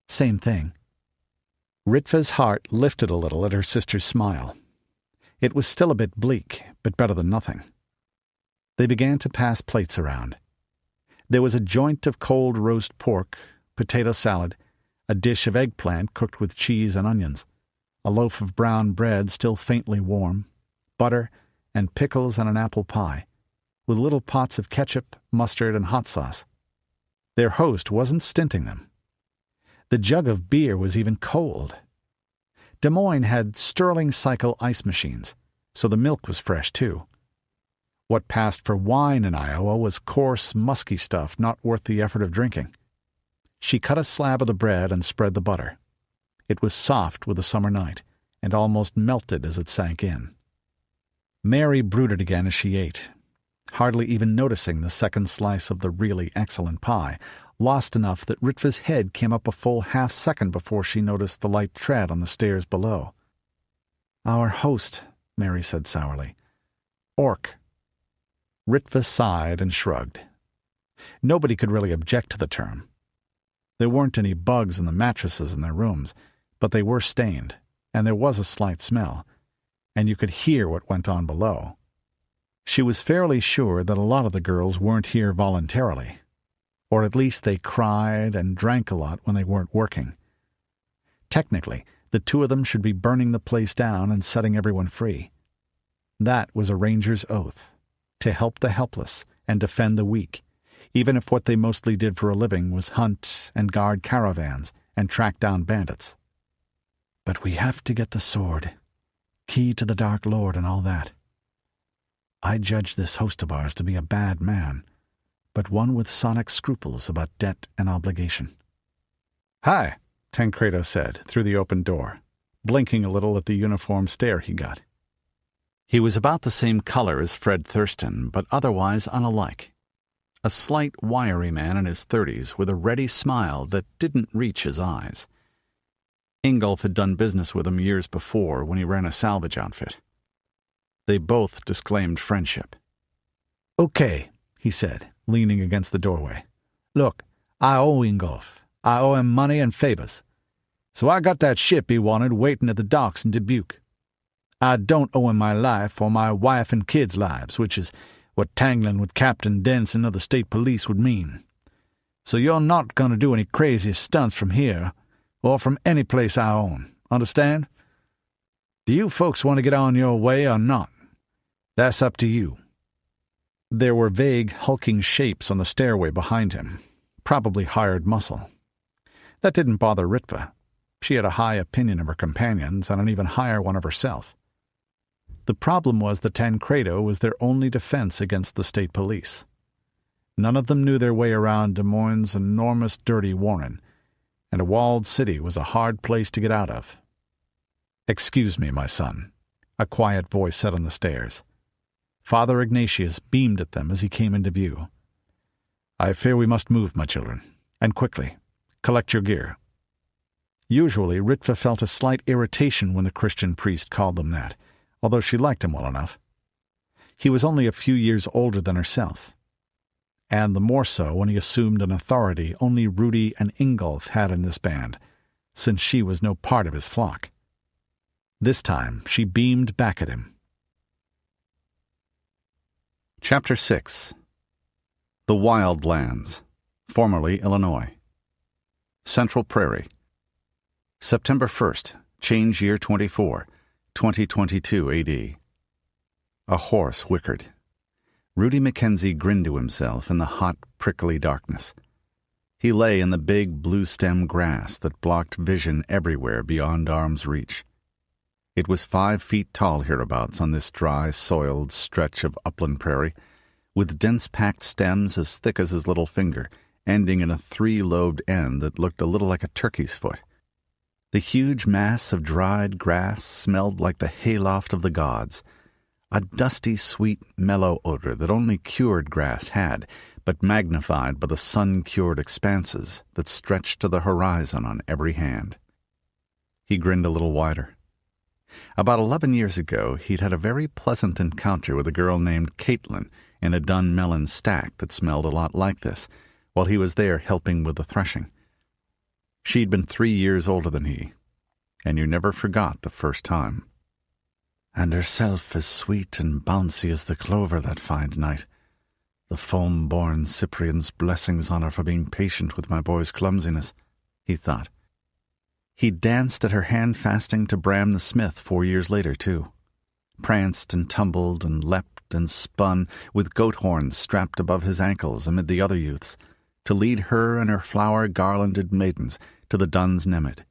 Speaker 3: Same thing. Ritva's heart lifted a little at her sister's smile. It was still a bit bleak, but better than nothing. They began to pass plates around. There was a joint of cold roast pork, potato salad, a dish of eggplant cooked with cheese and onions, a loaf of brown bread still faintly warm, butter, and pickles and an apple pie, with little pots of ketchup, mustard, and hot sauce. Their host wasn't stinting them. The jug of beer was even cold. Des Moines had Stirling cycle ice machines, so the milk was fresh too. What passed for wine in Iowa was coarse, musky stuff not worth the effort of drinking. She cut a slab of the bread and spread the butter. It was soft with the summer night, and almost melted as it sank in. Mary brooded again as she ate, hardly even noticing the second slice of the really excellent pie, lost enough that Ritva's head came up a full half-second before she noticed the light tread on the stairs below. "Our host," Mary said sourly. "Orc." Ritva sighed and shrugged. Nobody could really object to the term. There weren't any bugs in the mattresses in their rooms, but they were stained, and there was a slight smell, and you could hear what went on below. She was fairly sure that a lot of the girls weren't here voluntarily, or at least they cried and drank a lot when they weren't working. Technically, the 2 of them should be burning the place down and setting everyone free. That was a ranger's oath, to help the helpless and defend the weak, even if what they mostly did for a living was hunt and guard caravans and track down bandits. But we have to get the sword, key to the Dark Lord and all that. I judge this host of ours to be a bad man, but one with sonic scruples about debt and obligation. "Hi," Tancredo said through the open door, blinking a little at the uniform stare he got. He was about the same color as Fred Thurston, but otherwise unalike. A slight, wiry man in his 30s with a ready smile that didn't reach his eyes. Ingolf had done business with him years before when he ran a salvage outfit. They both disclaimed friendship. "Okay," he said, leaning against the doorway. "Look, I owe Ingolf. I owe him money and favors. So I got that ship he wanted waiting at the docks in Dubuque. I don't owe him my life or my wife and kids' lives, which is what tangling with Captain Denson of the state police would mean. So you're not going to do any crazy stunts from here or from any place I own. Understand? Do you folks want to get on your way or not? That's up to you." There were vague, hulking shapes on the stairway behind him, probably hired muscle. That didn't bother Ritva. She had a high opinion of her companions and an even higher one of herself. The problem was that Tancredo was their only defense against the state police. None of them knew their way around Des Moines' enormous, dirty warren, and a walled city was a hard place to get out of. "Excuse me, my son," a quiet voice said on the stairs. Father Ignatius beamed at them as he came into view. "I fear we must move, my children, and quickly. Collect your gear." Usually, Ritva felt a slight irritation when the Christian priest called them that, although she liked him well enough. He was only a few years older than herself, and the more so when he assumed an authority only Rudi and Ingolf had in this band, since she was no part of his flock. This time she beamed back at him. Chapter 6. The Wild Lands, formerly Illinois. Central Prairie. September 1st, change year 24, 2022 AD. A horse whickered. Rudi Mackenzie grinned to himself in the hot, prickly darkness. He lay in the big blue-stem grass that blocked vision everywhere beyond arm's reach. It was 5 feet tall hereabouts on this dry, soiled stretch of upland prairie,
Speaker 1: with dense-packed stems as thick as his little finger, ending in a three-lobed end that looked a little like a turkey's foot. The huge mass of dried grass smelled like the hayloft of the gods, a dusty, sweet, mellow odor that only cured grass had, but magnified by the sun-cured expanses that stretched to the horizon on every hand. He grinned a little wider. About 11 years ago, he'd had a very pleasant encounter with a girl named Caitlin in a dun melon stack that smelled a lot like this, while he was there helping with the threshing. She'd been 3 years older than he, and you never forgot the first time.
Speaker 2: And herself as sweet and bouncy as the clover that fine night. The foam-born Cyprian's blessings on her for being patient with my boy's clumsiness, he thought.
Speaker 1: He'd danced at her hand-fasting to Bram the Smith 4 years later, too. Pranced and tumbled and leapt and spun, with goat horns strapped above his ankles amid the other youths, to lead her and her flower-garlanded maidens to the Dun's Nemid.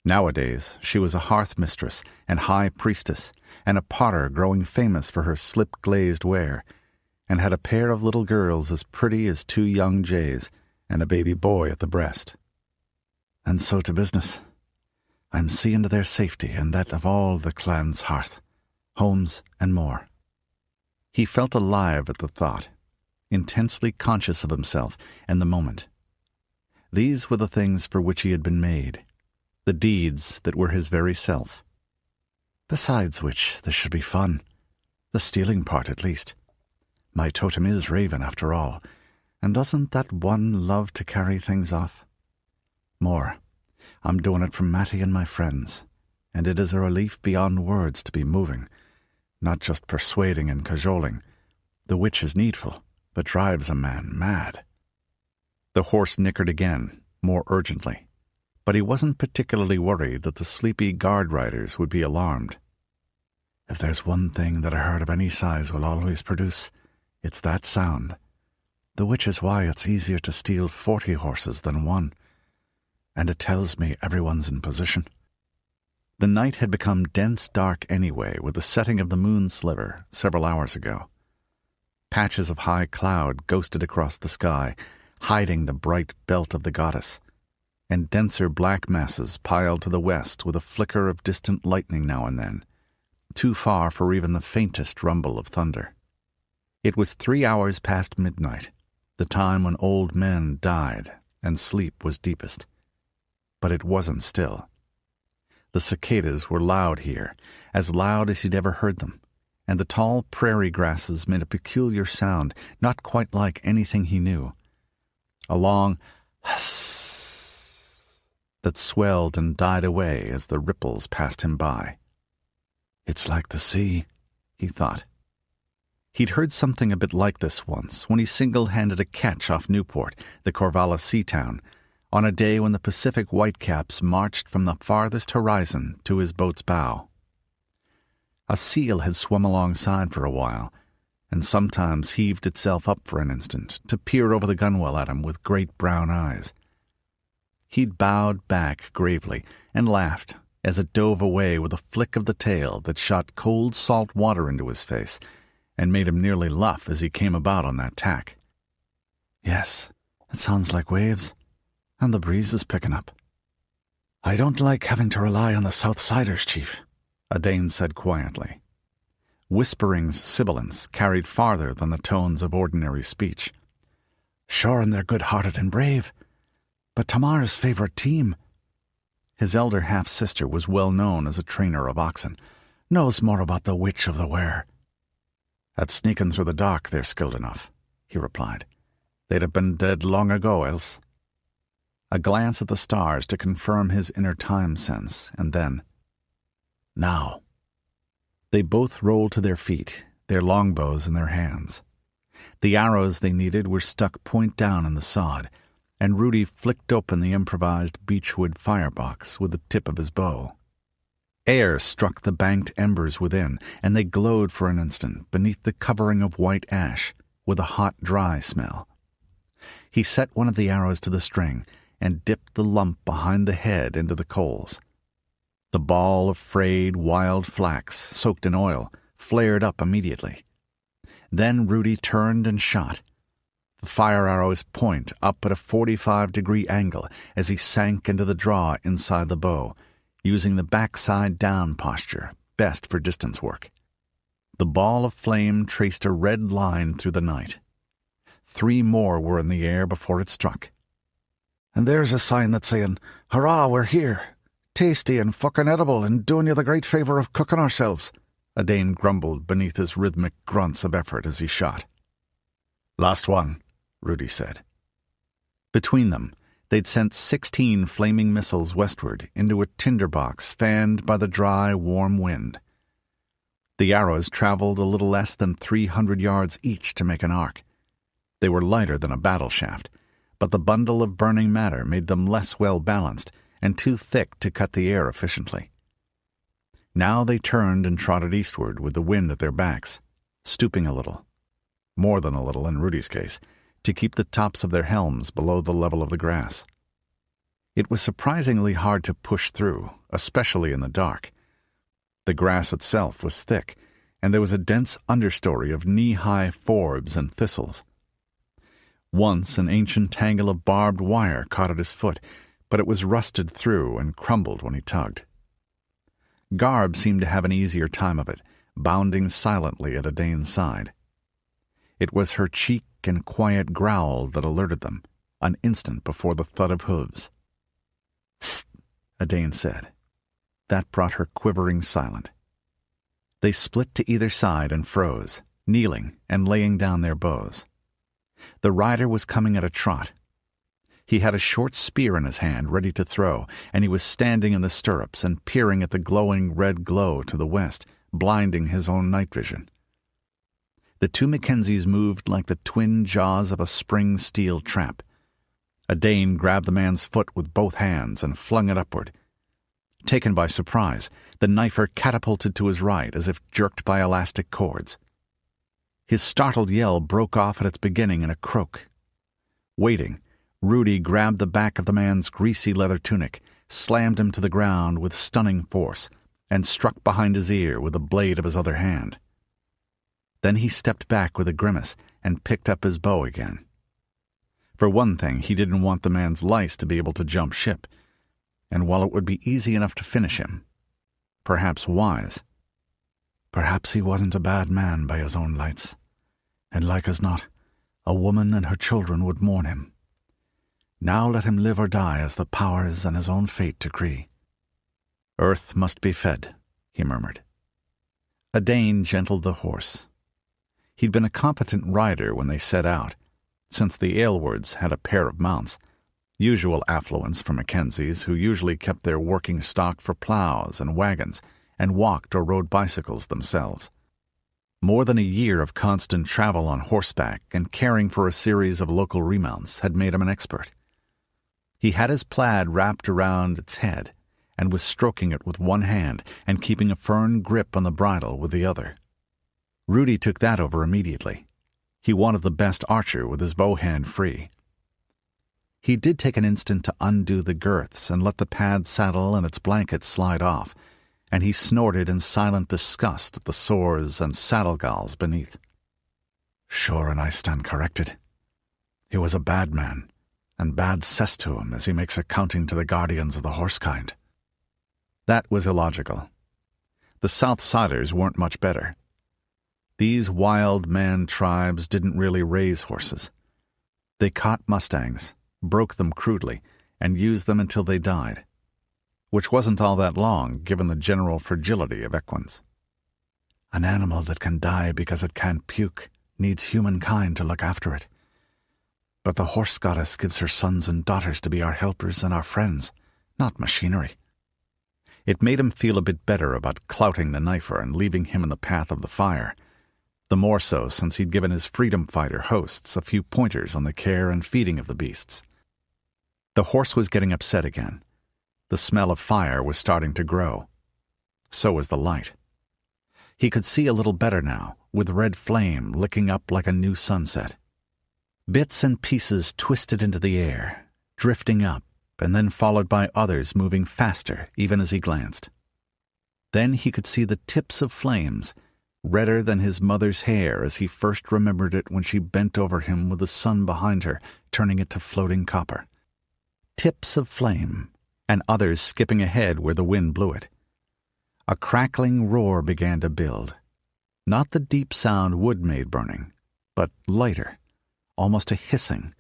Speaker 1: Nowadays she was a hearth-mistress and high priestess, and a potter growing famous for her slip-glazed ware, and had a pair of little girls as pretty as 2 young jays, and a baby boy at the breast.
Speaker 2: And so to business. I'm seeing to their safety and that of all the clan's hearth, homes and more.
Speaker 1: He felt alive at the thought, intensely conscious of himself and the moment. These were the things for which he had been made, the deeds that were his very self.
Speaker 2: Besides which, this should be fun, the stealing part at least. My totem is Raven, after all, and doesn't that one love to carry things off? More, I'm doing it for Matty and my friends, and it is a relief beyond words to be moving, not just persuading and cajoling, the which is needful, but drives a man mad.
Speaker 1: The horse nickered again, more urgently, but he wasn't particularly worried that the sleepy guard riders would be alarmed.
Speaker 2: If there's one thing that a herd of any size will always produce, it's that sound, the which is why it's easier to steal 40 horses than one, and it tells me everyone's in position.
Speaker 1: The night had become dense dark anyway with the setting of the moon sliver several hours ago. Patches of high cloud ghosted across the sky, hiding the bright belt of the goddess, and denser black masses piled to the west with a flicker of distant lightning now and then, too far for even the faintest rumble of thunder. It was 3 hours past midnight, the time when old men died and sleep was deepest. But it wasn't still. The cicadas were loud here, as loud as he'd ever heard them, and the tall prairie grasses made a peculiar sound, not quite like anything he knew. A long hiss that swelled and died away as the ripples passed him by.
Speaker 2: It's like the sea, he thought.
Speaker 1: He'd heard something a bit like this once when he single-handed a catch off Newport, the Corvallis sea town, on a day when the Pacific whitecaps marched from the farthest horizon to his boat's bow. A seal had swum alongside for a while, and sometimes heaved itself up for an instant to peer over the gunwale at him with great brown eyes. He'd bowed back gravely and laughed as it dove away with a flick of the tail that shot cold salt water into his face and made him nearly luff as he came about on that tack.
Speaker 2: Yes, it sounds like waves. And the breeze is picking up. I don't like having to rely on the Southsiders, Chief,
Speaker 1: Edain said quietly. Whispering's sibilance carried farther than the tones of ordinary speech.
Speaker 2: Sure, and they're good-hearted and brave, but Tamar's favourite team.
Speaker 1: His elder half-sister was well known as a trainer of oxen,
Speaker 2: knows more about the witch of the were.
Speaker 1: At sneaking through the dark they're skilled enough, he replied. They'd have been dead long ago else. A glance at the stars to confirm his inner time sense, and then, now. They both rolled to their feet, their longbows in their hands. The arrows they needed were stuck point down in the sod, and Rudi flicked open the improvised beechwood firebox with the tip of his bow. Air struck the banked embers within, and they glowed for an instant beneath the covering of white ash, with a hot, dry smell. He set one of the arrows to the string, and dipped the lump behind the head into the coals. The ball of frayed, wild flax, soaked in oil, flared up immediately. Then Rudi turned and shot. The fire arrow's point up at a 45-degree angle as he sank into the draw inside the bow, using the backside down posture, best for distance work. The ball of flame traced a red line through the night. 3 more were in the air before it struck.
Speaker 2: "And there's a sign that's saying, 'Hurrah, we're here. Tasty and fucking edible and doing you the great favor of cooking ourselves,'"
Speaker 1: Edain grumbled beneath his rhythmic grunts of effort as he shot.
Speaker 3: "Last one,"
Speaker 1: Rudi said. Between them, they'd sent 16 flaming missiles westward into a tinderbox fanned by the dry, warm wind. The arrows traveled a little less than 300 yards each to make an arc. They were lighter than a battle shaft, but the bundle of burning matter made them less well balanced and too thick to cut the air efficiently. Now they turned and trotted eastward with the wind at their backs, stooping a little, more than a little in Rudi's case, to keep the tops of their helms below the level of the grass. It was surprisingly hard to push through, especially in the dark. The grass itself was thick, and there was a dense understory of knee-high forbs and thistles. Once an ancient tangle of barbed wire caught at his foot, but it was rusted through and crumbled when he tugged. Garb seemed to have an easier time of it, bounding silently at Edain's side. It was her cheek and quiet growl that alerted them, an instant before the thud of hooves. "Sst," Edain said. That brought her quivering silent. They split to either side and froze, kneeling and laying down their bows. The rider was coming at a trot. He had a short spear in his hand ready to throw, and he was standing in the stirrups and peering at the glowing red glow to the west, blinding his own night vision. The 2 Mackenzies moved like the twin jaws of a spring steel trap. Edain grabbed the man's foot with both hands and flung it upward. Taken by surprise, the knifer catapulted to his right as if jerked by elastic cords. His startled yell broke off at its beginning in a croak. Waiting, Rudi grabbed the back of the man's greasy leather tunic, slammed him to the ground with stunning force, and struck behind his ear with the blade of his other hand. Then he stepped back with a grimace and picked up his bow again. For one thing, he didn't want the man's lice to be able to jump ship, and while it would be easy enough to finish him, perhaps wise,
Speaker 2: perhaps he wasn't a bad man by his own lights, and like as not, a woman and her children would mourn him. Now let him live or die as the powers and his own fate decree.
Speaker 1: "Earth must be fed," he murmured. Edain gentled the horse. He'd been a competent rider when they set out, since the Aylwards had a pair of mounts, usual affluence for Mackenzies who usually kept their working stock for plows and wagons and walked or rode bicycles themselves. More than a year of constant travel on horseback and caring for a series of local remounts had made him an expert. He had his plaid wrapped around its head and was stroking it with one hand and keeping a firm grip on the bridle with the other. Rudi took that over immediately. He wanted the best archer with his bow hand free. He did take an instant to undo the girths and let the pad saddle and its blankets slide off, and he snorted in silent disgust at the sores and saddle galls beneath.
Speaker 2: Sure, and I stand corrected. He was a bad man, and bad cess to him as he makes accounting to the guardians of the horse kind.
Speaker 1: That was illogical. The Southsiders weren't much better. These wild man tribes didn't really raise horses. They caught mustangs, broke them crudely, and used them until they died, which wasn't all that long given the general fragility of equines.
Speaker 2: An animal that can die because it can't puke needs humankind to look after it. But the horse goddess gives her sons and daughters to be our helpers and our friends, not machinery.
Speaker 1: It made him feel a bit better about clouting the knifer and leaving him in the path of the fire, the more so since he'd given his freedom fighter hosts a few pointers on the care and feeding of the beasts. The horse was getting upset again. The smell of fire was starting to grow. So was the light. He could see a little better now, with red flame licking up like a new sunset. Bits and pieces twisted into the air, drifting up, and then followed by others moving faster even as he glanced. Then he could see the tips of flames, redder than his mother's hair as he first remembered it when she bent over him with the sun behind her, turning it to floating copper. Tips of flame, and others skipping ahead where the wind blew it. A crackling roar began to build. Not the deep sound wood made burning, but lighter, almost a hissing,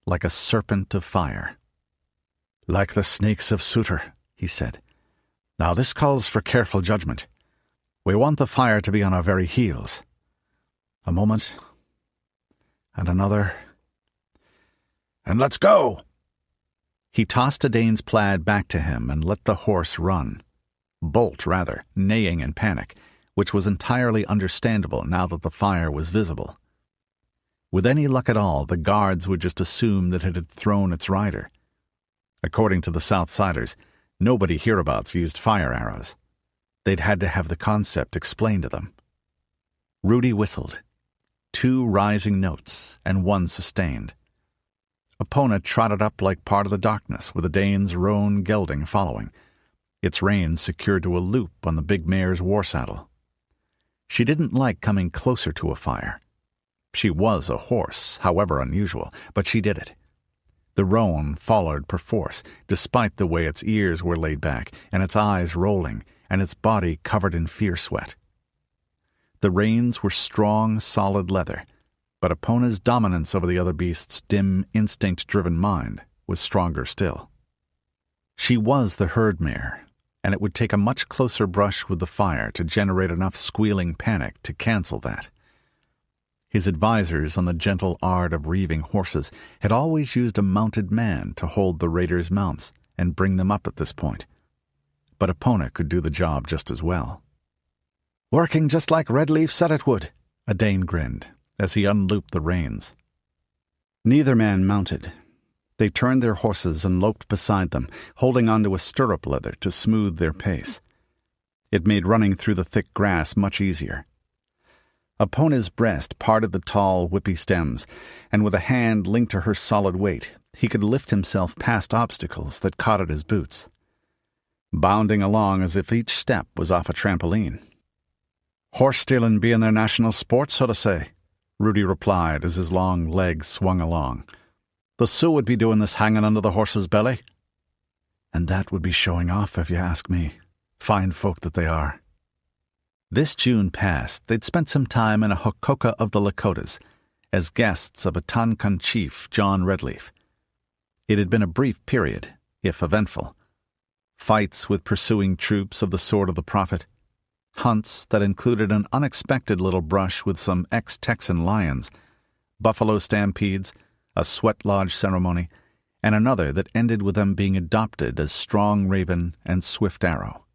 Speaker 1: like a serpent of fire.
Speaker 2: "Like the snakes of Sutur," he said. "Now this calls for careful judgment. We want the fire to be on our very heels. A moment, and another, and let's go!"
Speaker 1: He tossed Edain's plaid back to him and let the horse run. Bolt, rather, neighing in panic, which was entirely understandable now that the fire was visible. With any luck at all, the guards would just assume that it had thrown its rider. According to the Southsiders, nobody hereabouts used fire arrows. They'd had to have the concept explained to them. Rudi whistled. 2 rising notes, and 1 sustained. Epona trotted up like part of the darkness, with Edain's roan gelding following, its reins secured to a loop on the big mare's war saddle. She didn't like coming closer to a fire. She was a horse, however unusual, but she did it. The roan followed perforce, despite the way its ears were laid back, and its eyes rolling, and its body covered in fear sweat. The reins were strong, solid leather, but Epona's dominance over the other beast's dim, instinct-driven mind was stronger still. She was the herd mare, and it would take a much closer brush with the fire to generate enough squealing panic to cancel that. His advisers on the gentle art of reaving horses had always used a mounted man to hold the raiders' mounts and bring them up at this point. But Epona could do the job just as well.
Speaker 2: "Working just like Redleaf said it would,"
Speaker 1: Edain grinned as he unlooped the reins.
Speaker 5: Neither man mounted. They turned their horses and loped beside them, holding onto a stirrup leather to smooth their pace. It made running through the thick grass much easier. Epona's breast parted the tall, whippy stems, and with a hand linked to her solid weight, he could lift himself past obstacles that caught at his boots, bounding along as if each step was off a trampoline.
Speaker 2: "Horse-stealing being their national sport, so to say," Rudi replied as his long legs swung along. "The Sioux would be doing this hanging under the horse's belly."
Speaker 4: And that would be showing off, if you ask me. Fine folk that they are.
Speaker 1: This June past, they'd spent some time in a Hokoka of the Lakotas, as guests of a Tankan chief, John Redleaf. It had been a brief period, if eventful. Fights with pursuing troops of the Sword of the Prophet, hunts that included an unexpected little brush with some ex-Texan lions, buffalo stampedes, a sweat lodge ceremony, and another that ended with them being adopted as Strong Raven and Swift Arrow.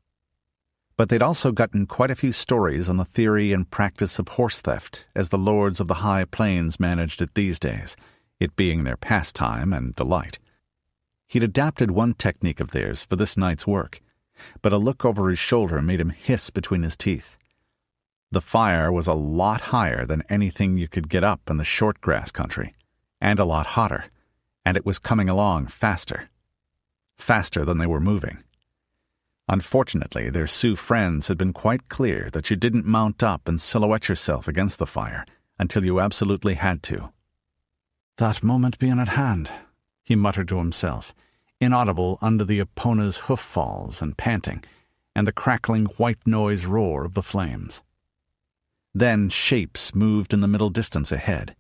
Speaker 1: But they'd also gotten quite a few stories on the theory and practice of horse theft as the lords of the high plains managed it these days, it being their pastime and delight. He'd adapted one technique of theirs for this night's work, but a look over his shoulder made him hiss between his teeth. The fire was a lot higher than anything you could get up in the short grass country, and a lot hotter, and it was coming along faster than they were moving. Unfortunately, their Sioux friends had been quite clear that you didn't mount up and silhouette yourself against the fire until you absolutely had to.
Speaker 3: "That moment being at hand," he muttered to himself, inaudible under the Epona's hoof falls and panting, and the crackling white noise roar of the flames. Then shapes moved in the middle distance ahead.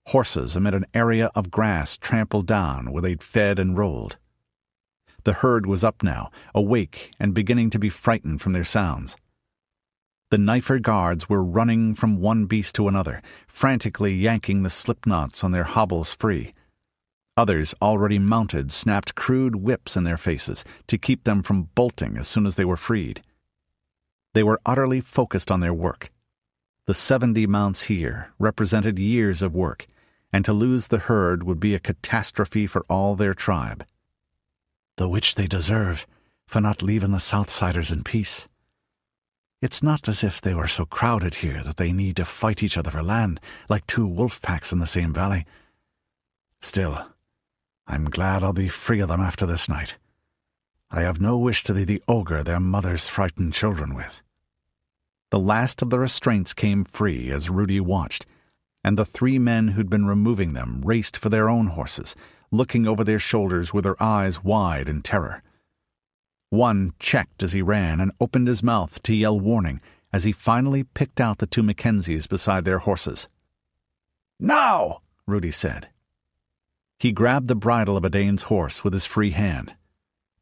Speaker 3: Horses amid an area of grass trampled down where they'd fed and rolled. The herd was up now, awake and beginning to be frightened from their sounds. The knifer guards were running from one beast to another, frantically yanking the slip knots on their hobbles free. Others, already mounted, snapped crude whips in their faces to keep them from bolting as soon as they were freed. They were utterly focused on their work. The 70 mounts here represented years of work, and to lose the herd would be a catastrophe for all their tribe.
Speaker 4: The which they deserve, for not leaving the Southsiders in peace. It's not as if they were so crowded here that they need to fight each other for land, like 2 wolf packs in the same valley. Still, I'm glad I'll be free of them after this night. I have no wish to be the ogre their mothers frighten children with.
Speaker 5: The last of the restraints came free as Rudi watched, and the 3 men who'd been removing them raced for their own horses, looking over their shoulders with their eyes wide in terror. One checked as he ran and opened his mouth to yell warning as he finally picked out the 2 Mackenzies beside their horses.
Speaker 3: "Now!"
Speaker 5: Rudi said. He grabbed the bridle of Edain's horse with his free hand.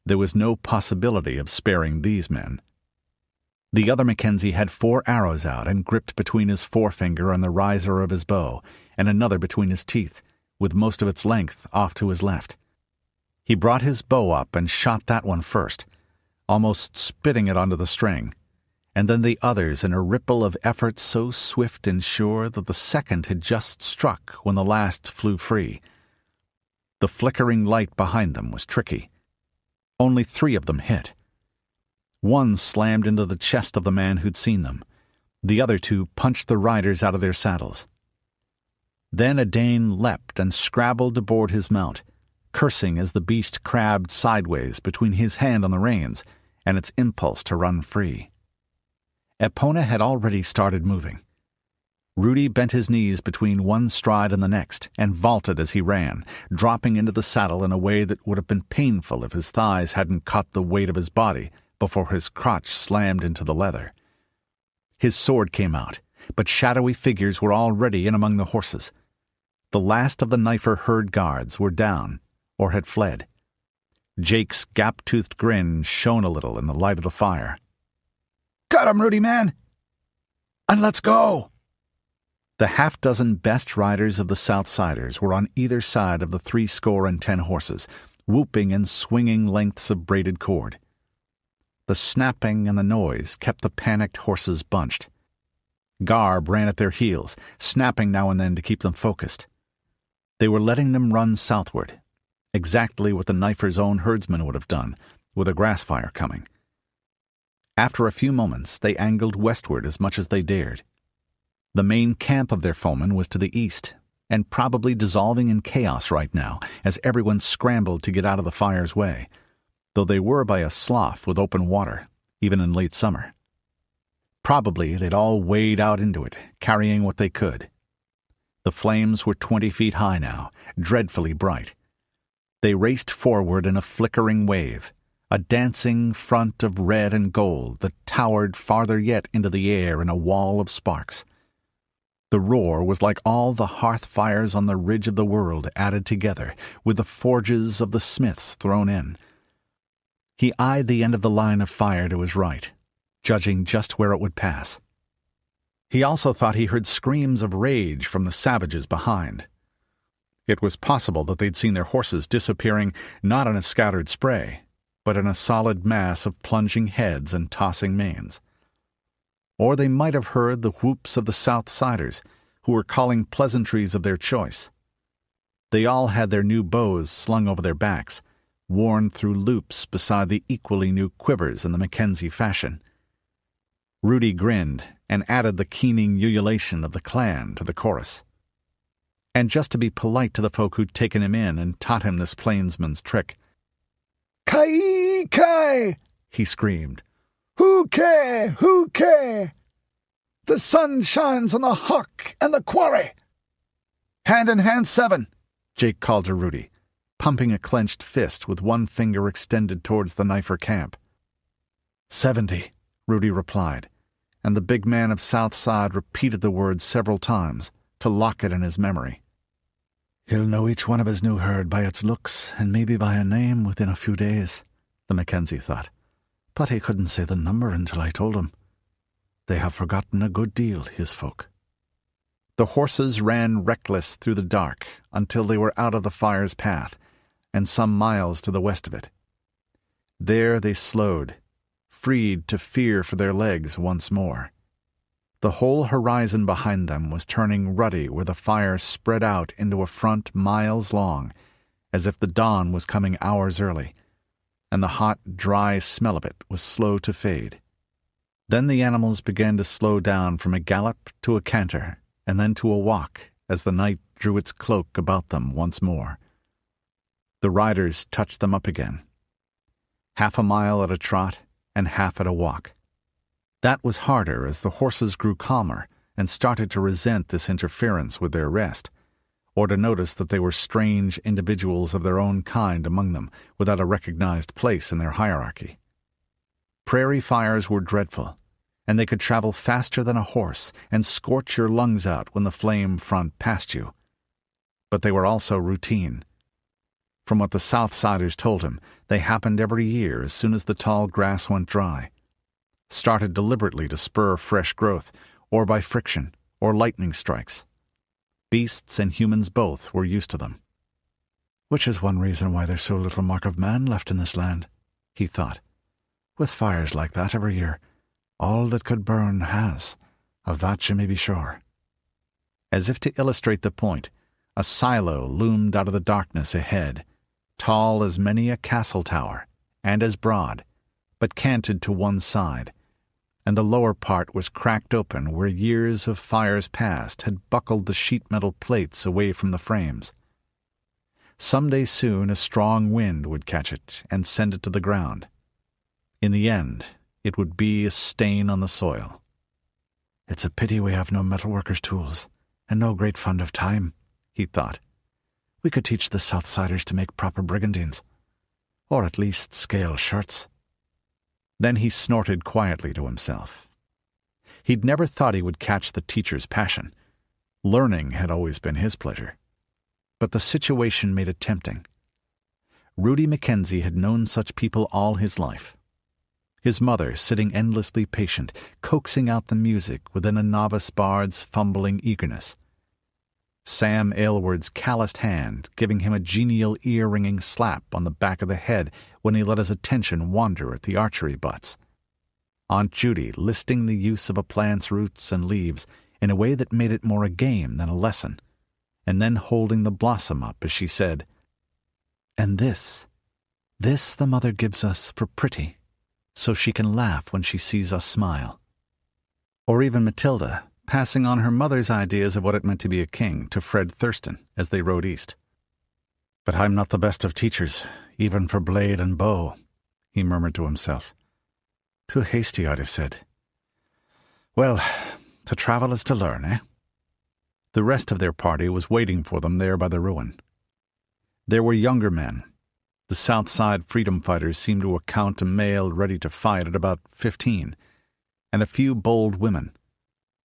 Speaker 5: There was no possibility of sparing these men. The other Mackenzie had 4 arrows out and gripped between his forefinger and the riser of his bow, and another between his teeth, with most of its length off to his left. He brought his bow up and shot that one first, almost spitting it onto the string, and then the others in a ripple of effort so swift and sure that the second had just struck when the last flew free. The flickering light behind them was tricky. Only 3 of them hit. One slammed into the chest of the man who'd seen them. The other 2 punched the riders out of their saddles. Then Edain leapt and scrabbled aboard his mount, cursing as the beast crabbed sideways between his hand on the reins and its impulse to run free. Epona had already started moving. Rudi bent his knees between one stride and the next and vaulted as he ran, dropping into the saddle in a way that would have been painful if his thighs hadn't caught the weight of his body before his crotch slammed into the leather. His sword came out, but shadowy figures were already in among the horses. The last of the knifer herd guards were down or had fled. Jake's gap-toothed grin shone a little in the light of the fire.
Speaker 3: "Got him, Rudi, man! And let's go!"
Speaker 5: The 6 best riders of the Southsiders were on either side of the 70 horses, whooping and swinging lengths of braided cord. The snapping and the noise kept the panicked horses bunched. Garb ran at their heels, snapping now and then to keep them focused. They were letting them run southward, exactly what the knifer's own herdsman would have done, with a grass fire coming. After a few moments, they angled westward as much as they dared. The main camp of their foemen was to the east, and probably dissolving in chaos right now as everyone scrambled to get out of the fire's way, though they were by a slough with open water, even in late summer. Probably they'd all wade out into it, carrying what they could. The flames were 20 feet high now, dreadfully bright. They raced forward in a flickering wave, a dancing front of red and gold that towered farther yet into the air in a wall of sparks. The roar was like all the hearth fires on the ridge of the world added together, with the forges of the smiths thrown in. He eyed the end of the line of fire to his right, judging just where it would pass. He also thought he heard screams of rage from the savages behind. It was possible that they'd seen their horses disappearing not in a scattered spray, but in a solid mass of plunging heads and tossing manes. Or they might have heard the whoops of the Southsiders, who were calling pleasantries of their choice. They all had their new bows slung over their backs, worn through loops beside the equally new quivers in the Mackenzie fashion. Rudi grinned and added the keening ululation of the clan to the chorus. And just to be polite to the folk who'd taken him in and taught him this plainsman's trick,
Speaker 3: "Kai! Kai!" he screamed. "Hoo-kay! Hoo-kay! The sun shines on the hawk and the quarry!"
Speaker 5: "Hand in hand 7, Jake called to Rudi, pumping a clenched fist with one finger extended towards the knifer camp. 70, Rudi replied, and the big man of Southside repeated the word several times to lock it in his memory.
Speaker 2: "He'll know each one of his new herd by its looks and maybe by a name within a few days," the Mackenzie thought. "But he couldn't say the number until I told him. They have forgotten a good deal, his folk."
Speaker 5: The horses ran reckless through the dark until they were out of the fire's path and some miles to the west of it. There they slowed, freed to fear for their legs once more. The whole horizon behind them was turning ruddy where the fire spread out into a front miles long, as if the dawn was coming hours early, and the hot, dry smell of it was slow to fade. Then the animals began to slow down from a gallop to a canter, and then to a walk as the night drew its cloak about them once more. The riders touched them up again. Half a mile at a trot and half at a walk. That was harder as the horses grew calmer and started to resent this interference with their rest, or to notice that they were strange individuals of their own kind among them without a recognized place in their hierarchy. Prairie fires were dreadful, and they could travel faster than a horse and scorch your lungs out when the flame front passed you. But they were also routine. From what the Southsiders told him, they happened every year as soon as the tall grass went dry, started deliberately to spur fresh growth, or by friction, or lightning strikes. Beasts and humans both were used to them.
Speaker 2: Which is one reason why there's so little mark of man left in this land, he thought. With fires like that every year, all that could burn has. Of that you may be sure.
Speaker 5: As if to illustrate the point, a silo loomed out of the darkness ahead, tall as many a castle tower, and as broad, but canted to one side, and the lower part was cracked open where years of fires past had buckled the sheet metal plates away from the frames. Some day soon a strong wind would catch it and send it to the ground. In the end, it would be a stain on the soil.
Speaker 2: It's a pity we have no metalworkers' tools, and no great fund of time, he thought. We could teach the Southsiders to make proper brigandines, or at least scale shirts.
Speaker 5: Then he snorted quietly to himself. He'd never thought he would catch the teacher's passion. Learning had always been his pleasure. But the situation made it tempting. Rudi Mackenzie had known such people all his life. His mother sitting endlessly patient, coaxing out the music within a novice bard's fumbling eagerness. Sam Aylward's calloused hand giving him a genial ear-ringing slap on the back of the head when he let his attention wander at the archery butts. Aunt Judy listing the use of a plant's roots and leaves in a way that made it more a game than a lesson, and then holding the blossom up as she said, "And this the mother gives us for pretty, so she can laugh when she sees us smile." Or even Mathilda, passing on her mother's ideas of what it meant to be a king to Fred Thurston as they rode east.
Speaker 2: "But I'm not the best of teachers, even for blade and bow," he murmured to himself. "Too hasty, I'd have said. Well, to travel is to learn, eh?"
Speaker 5: The rest of their party was waiting for them there by the ruin. There were younger men. The Southside freedom fighters seemed to account a male ready to fight at about 15, and a few bold women,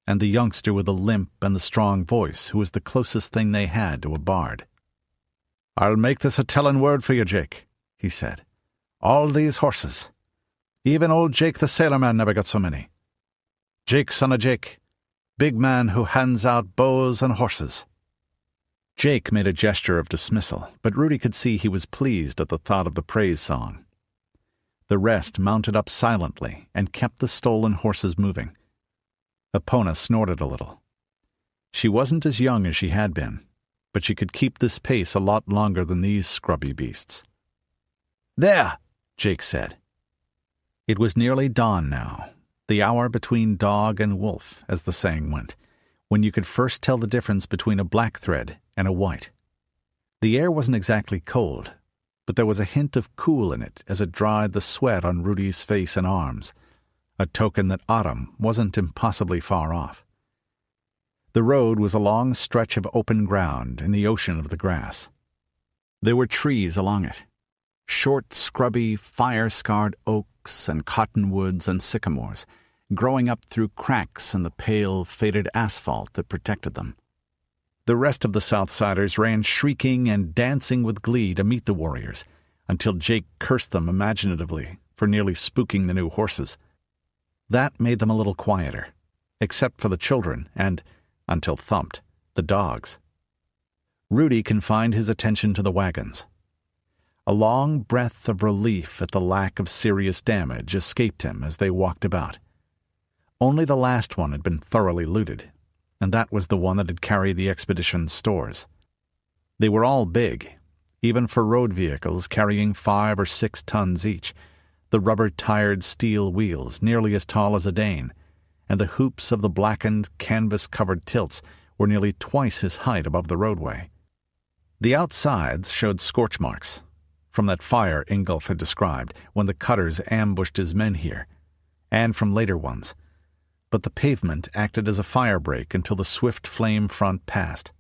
Speaker 5: and the youngster with the limp and the strong voice who was the closest thing they had to a bard. "I'll make this a telling word for you, Jake," he said. "All these horses. Even old Jake the sailorman never got so many. Jake, son of Jake, big man who hands out bows and horses." Jake made a gesture of dismissal, but Rudi could see he was pleased at the thought of the praise song. The rest mounted up silently and kept the stolen horses moving. Epona snorted a little. She wasn't as young as she had been, but she could keep this pace a lot longer than these scrubby beasts. "There," Jake said. It was nearly dawn now, the hour between dog and wolf, as the saying went, when you could first tell the difference between a black thread and a white. The air wasn't exactly cold, but there was a hint of cool in it as it dried the sweat on Rudi's face and arms, a token that autumn wasn't impossibly far off. The road was a long stretch of open ground in the ocean of the grass. There were trees along it, short, scrubby, fire-scarred oaks and cottonwoods and sycamores, growing up through cracks in the pale, faded asphalt that protected them. The rest of the Southsiders ran shrieking and dancing with glee to meet the warriors, until Jake cursed them imaginatively for nearly spooking the new horses. That made them a little quieter, except for the children and, until thumped, the dogs. Rudi confined his attention to the wagons. A long breath of relief at the lack of serious damage escaped him as they walked about. Only the last one had been thoroughly looted, and that was the one that had carried the expedition's stores. They were all big, even for road vehicles carrying 5 or 6 tons each, the rubber-tired steel wheels nearly as tall as Edain, and the hoops of the blackened, canvas-covered tilts were nearly twice his height above the roadway. The outsides showed scorch marks, from that fire Ingolf had described when the cutters ambushed his men here, and from later ones,
Speaker 1: but the pavement acted as a fire break until the swift flame front passed.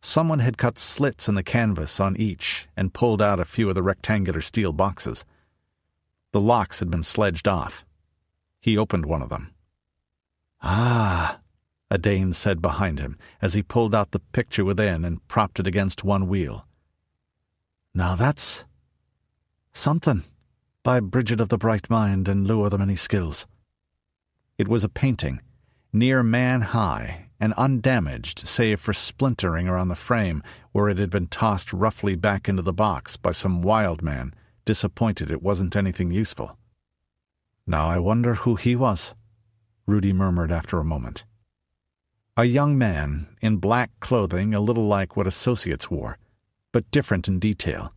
Speaker 1: Someone had cut slits in the canvas on each and pulled out a few of the rectangular steel boxes. The locks had been sledged off. He opened one of them.
Speaker 3: "Ah,"
Speaker 1: Edain said behind him as he pulled out the picture within and propped it against one wheel.
Speaker 3: "Now that's something, by Bridget of the Bright Mind and Lou of the Many Skills."
Speaker 1: It was a painting, near man-high and undamaged save for splintering around the frame where it had been tossed roughly back into the box by some wild man, disappointed it wasn't anything useful.
Speaker 3: "Now I wonder who he was,"
Speaker 1: Rudi murmured after a moment. A young man, in black clothing a little like what associates wore, but different in detail.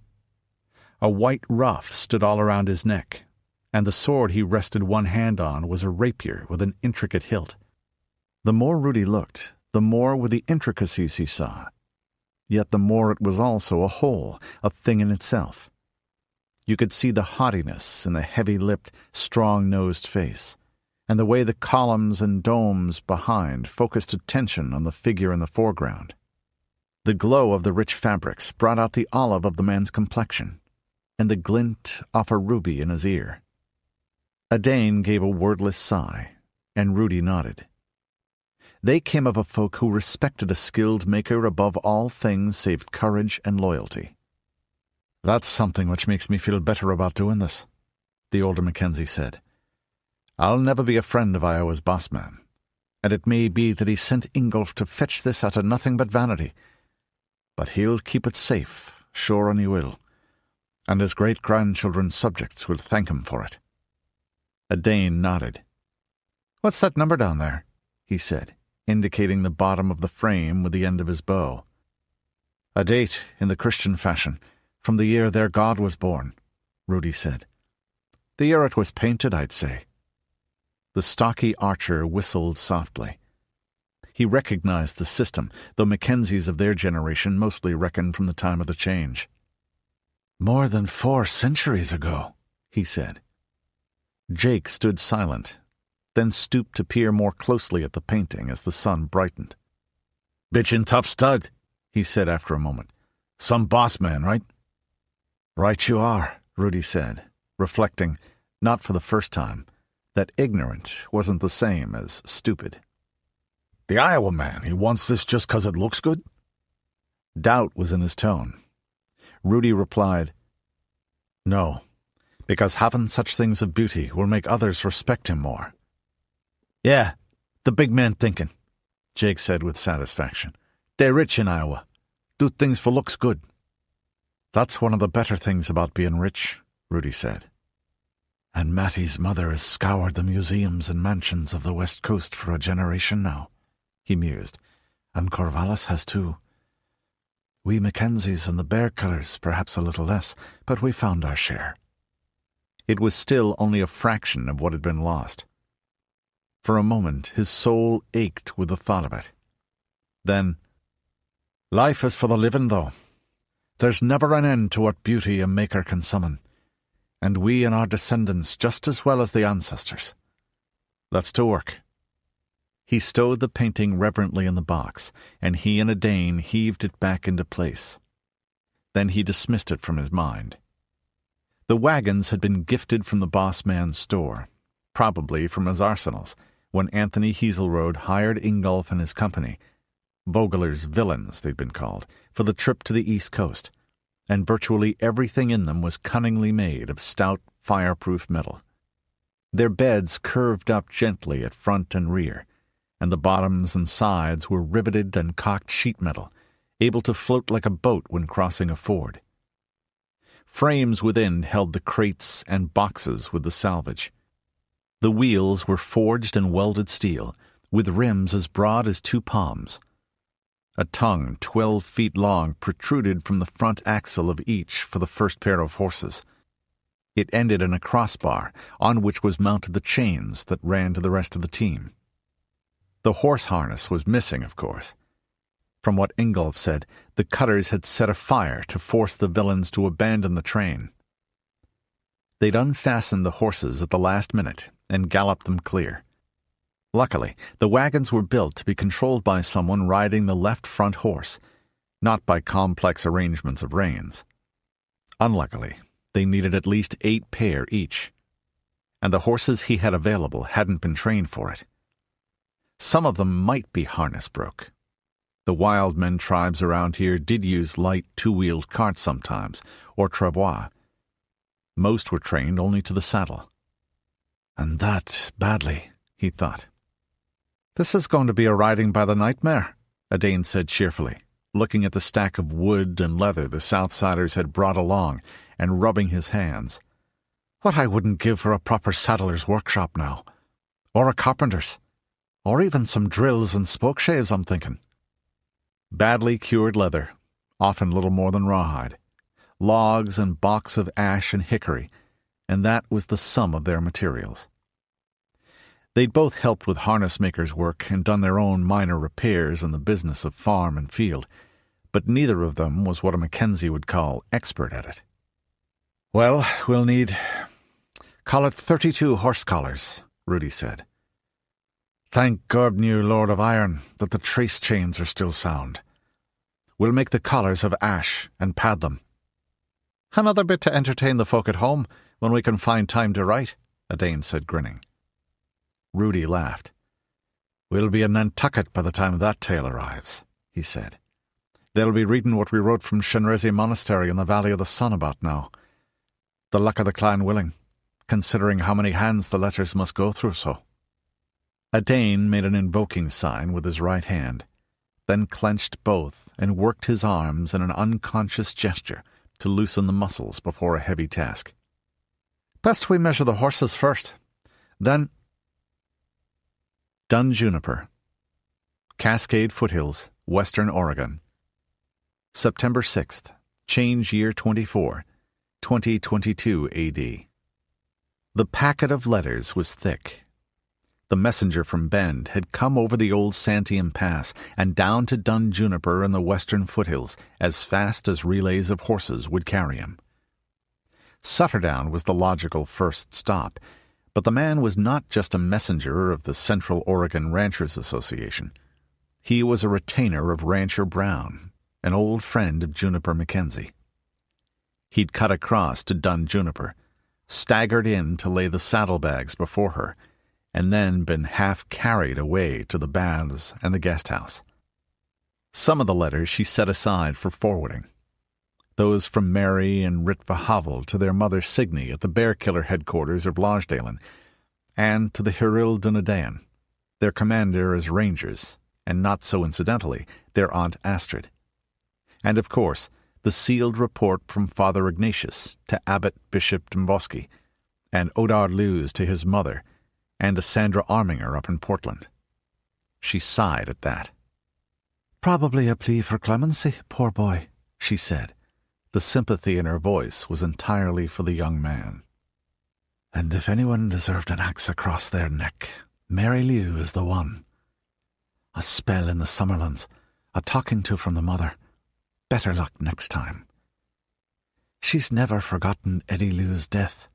Speaker 1: A white ruff stood all around his neck, and the sword he rested one hand on was a rapier with an intricate hilt. The more Rudi looked, the more were the intricacies he saw. Yet the more it was also a whole, a thing in itself. You could see the haughtiness in the heavy-lipped, strong-nosed face, and the way the columns and domes behind focused attention on the figure in the foreground. The glow of the rich fabrics brought out the olive of the man's complexion, and the glint off a ruby in his ear. Edain gave a wordless sigh, and Rudi nodded. They came of a folk who respected a skilled maker above all things save courage and loyalty.
Speaker 3: "That's something which makes me feel better about doing this," the older Mackenzie said. "I'll never be a friend of Iowa's boss man, and it may be that he sent Ingolf to fetch this out of nothing but vanity. But he'll keep it safe, sure and he will, and his great-grandchildren's subjects will thank him for it."
Speaker 1: Edain nodded.
Speaker 3: "What's that number down there?" he said, indicating the bottom of the frame with the end of his bow.
Speaker 1: "A date, in the Christian fashion, from the year their god was born," Rudi said. "The year it was painted, I'd say." The stocky archer whistled softly. He recognized the system, though Mackenzies of their generation mostly reckoned from the time of the change.
Speaker 3: "More than 4 centuries ago," he said.
Speaker 1: Jake stood silent, then stooped to peer more closely at the painting as the sun brightened.
Speaker 3: "Bitchin' tough stud," he said after a moment. "Some boss man, right?"
Speaker 1: "Right you are," Rudi said, reflecting, not for the first time, that ignorant wasn't the same as stupid.
Speaker 3: "The Iowa man, he wants this just 'cause it looks good?"
Speaker 1: Doubt was in his tone. Rudi replied, "No, because having such things of beauty will make others respect him more."
Speaker 3: "Yeah, the big man thinking," Jake said with satisfaction. "They're rich in Iowa. Do things for looks good."
Speaker 1: "That's one of the better things about being rich," Rudi said.
Speaker 3: "And Matty's mother has scoured the museums and mansions of the West Coast for a generation now," he mused, "and Corvallis has too. We Mackenzies and the Bear Killers perhaps a little less, but we found our share."
Speaker 1: It was still only a fraction of what had been lost. For a moment his soul ached with the thought of it. Then,
Speaker 3: "Life is for the living, though. There's never an end to what beauty a maker can summon, and we and our descendants just as well as the ancestors. Let's to work."
Speaker 1: He stowed the painting reverently in the box, and he and Edain heaved it back into place. Then he dismissed it from his mind. The wagons had been gifted from the boss man's store, probably from his arsenals, when Anthony Heaselrode hired Ingolf and his company, Vogler's villains they'd been called, for the trip to the East Coast, and virtually everything in them was cunningly made of stout, fireproof metal. Their beds curved up gently at front and rear, and the bottoms and sides were riveted and cocked sheet metal, able to float like a boat when crossing a ford. Frames within held the crates and boxes with the salvage. The wheels were forged in welded steel, with rims as broad as 2 palms. A tongue 12 feet long protruded from the front axle of each for the first pair of horses. It ended in a crossbar, on which was mounted the chains that ran to the rest of the team. The horse harness was missing, of course. From what Ingolf said, the cutters had set a fire to force the villains to abandon the train. They'd unfastened the horses at the last minute and galloped them clear.
Speaker 5: Luckily, the wagons were built to be controlled by someone riding the left front horse, not by complex arrangements of reins. Unluckily, they needed at least 8 pair each, and the horses he had available hadn't been trained for it. Some of them might be harness-broke. The wild men tribes around here did use light 2-wheeled carts sometimes, or travois. Most were trained only to the saddle.
Speaker 2: And that badly, he thought.
Speaker 5: "This is going to be a riding by the nightmare," Edain said cheerfully, looking at the stack of wood and leather the Southsiders had brought along and rubbing his hands.
Speaker 2: "What I wouldn't give for a proper saddler's workshop now. Or a carpenter's. Or even some drills and spokeshaves, I'm thinking."
Speaker 5: Badly cured leather, often little more than rawhide, logs and balks of ash and hickory, and that was the sum of their materials. They'd both helped with harness-makers' work and done their own minor repairs in the business of farm and field, but neither of them was what a Mackenzie would call expert at it.
Speaker 2: "Well, we'll need, call it 32 horse collars," Rudi said. "Thank Gorbnew, Lord of Iron, that the trace chains are still sound. We'll make the collars of ash and pad them."
Speaker 5: "Another bit to entertain the folk at home when we can find time to write," Edain said, grinning.
Speaker 2: Rudi laughed. "We'll be in Nantucket by the time that tale arrives," he said. "They'll be reading what we wrote from Shenresi Monastery in the Valley of the Sun about now. The luck of the clan willing, considering how many hands the letters must go through so."
Speaker 5: Edain made an invoking sign with his right hand, then clenched both and worked his arms in an unconscious gesture to loosen the muscles before a heavy task.
Speaker 2: "Best we measure the horses first. Then—"
Speaker 5: Dun Juniper, Cascade Foothills, Western Oregon. September 6th, change year 24, 2022 AD. The packet of letters was thick. The messenger from Bend had come over the old Santiam Pass and down to Dun Juniper in the western foothills as fast as relays of horses would carry him. Sutterdown was the logical first stop, but the man was not just a messenger of the Central Oregon Ranchers Association. He was a retainer of Rancher Brown, an old friend of Juniper Mackenzie. He'd cut across to Dun Juniper, staggered in to lay the saddlebags before her, and then been half carried away to the baths and the guest house. Some of the letters she set aside for forwarding. Those from Mary and Ritva Havel to their mother Signy at the bear-killer headquarters of Lodgedalen, and to the Hiril Dunedain, their commander as rangers, and not so incidentally, their Aunt Astrid. And, of course, the sealed report from Father Ignatius to Abbot Bishop Domboski, and Odard Lewes to his mother, and to Sandra Arminger up in Portland. She sighed at that.
Speaker 2: "Probably a plea for clemency, poor boy,"
Speaker 5: she said. The sympathy in her voice was entirely for the young man.
Speaker 2: "And if anyone deserved an axe across their neck, Mary Liu is the one. A spell in the Summerlands, a talking to from the mother. Better luck next time. She's never forgotten Eddie Liu's death,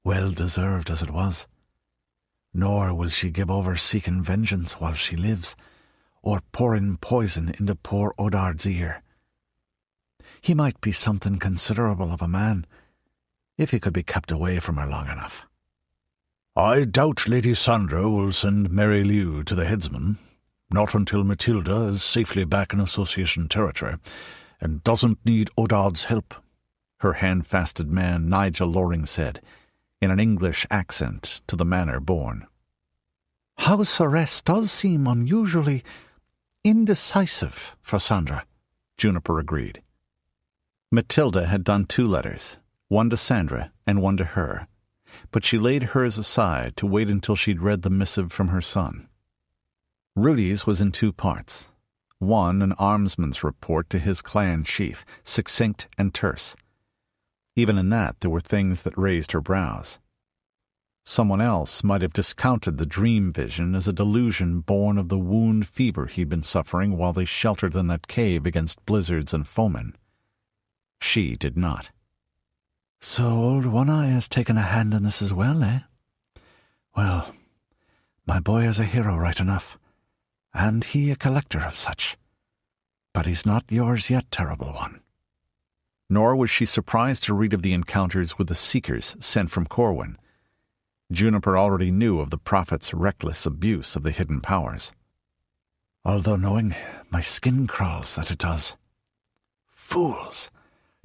Speaker 2: well deserved as it was. Nor will she give over seeking vengeance while she lives, or pouring poison into poor Odard's ear. He might be something considerable of a man, if he could be kept away from her long enough."
Speaker 3: "I doubt Lady Sandra will send Mary Liu to the headsman, not until Mathilda is safely back in Association territory, and doesn't need Odard's help,"
Speaker 5: her hand-fasted man Nigel Loring said, in an English accent to the manner born.
Speaker 2: "House arrest does seem unusually indecisive for Sandra,"
Speaker 5: Juniper agreed. Mathilda had done 2 letters, one to Sandra and one to her, but she laid hers aside to wait until she'd read the missive from her son. Rudi's was in 2 parts. One, an armsman's report to his clan chief, succinct and terse. Even in that there were things that raised her brows. Someone else might have discounted the dream vision as a delusion born of the wound fever he'd been suffering while they sheltered in that cave against blizzards and foemen. She did not.
Speaker 2: "So old One-Eye has taken a hand in this as well, eh? Well, My boy is a hero right enough, and he a collector of such. But he's not yours yet, terrible one.
Speaker 5: Nor was she surprised to read of the encounters with the Seekers sent from Corwin. Juniper already knew of the prophet's reckless abuse of the hidden powers.
Speaker 2: Although knowing, my skin crawls that it does. Fools,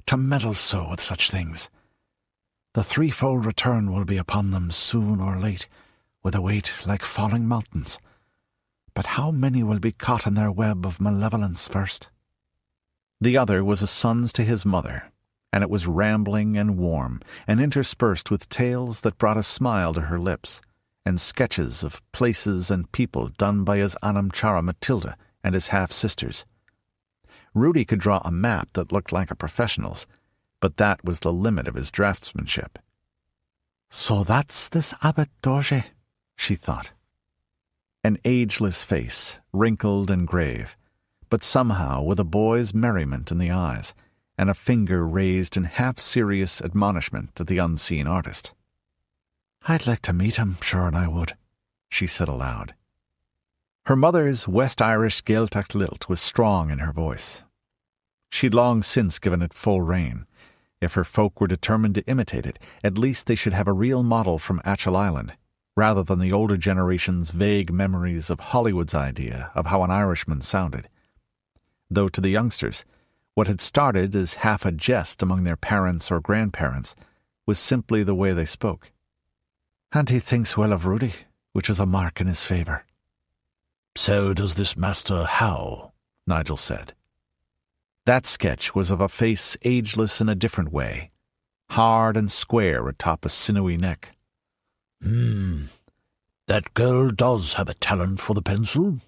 Speaker 2: to meddle so with such things. The threefold return will be upon them soon or late, with a weight like falling mountains. But how many will be caught in their web of malevolence first?
Speaker 5: The other was a son's to his mother, and it was rambling and warm, and interspersed with tales that brought a smile to her lips, and sketches of places and people done by his Anamchara Mathilda and his half-sisters. Rudi could draw a map that looked like a professional's, but that was the limit of his draftsmanship.
Speaker 2: So that's this Abbot Dorje, she thought.
Speaker 5: An ageless face, wrinkled and grave, but somehow with a boy's merriment in the eyes, and a finger raised in half-serious admonishment at the unseen artist.
Speaker 2: I'd like to meet him, sure and I would, she said aloud.
Speaker 5: Her mother's West Irish Gaeltacht lilt was strong in her voice. She'd long since given it full rein. If her folk were determined to imitate it, at least they should have a real model from Atchell Island, rather than the older generation's vague memories of Hollywood's idea of how an Irishman sounded. Though to the youngsters, what had started as half a jest among their parents or grandparents was simply the way they spoke.
Speaker 2: And he thinks well of Rudi, which is a mark in his favour.
Speaker 3: So does this Master Howe, Nigel said.
Speaker 5: That sketch was of a face ageless in a different way, hard and square atop a sinewy neck.
Speaker 3: That girl does have a talent for the pencil.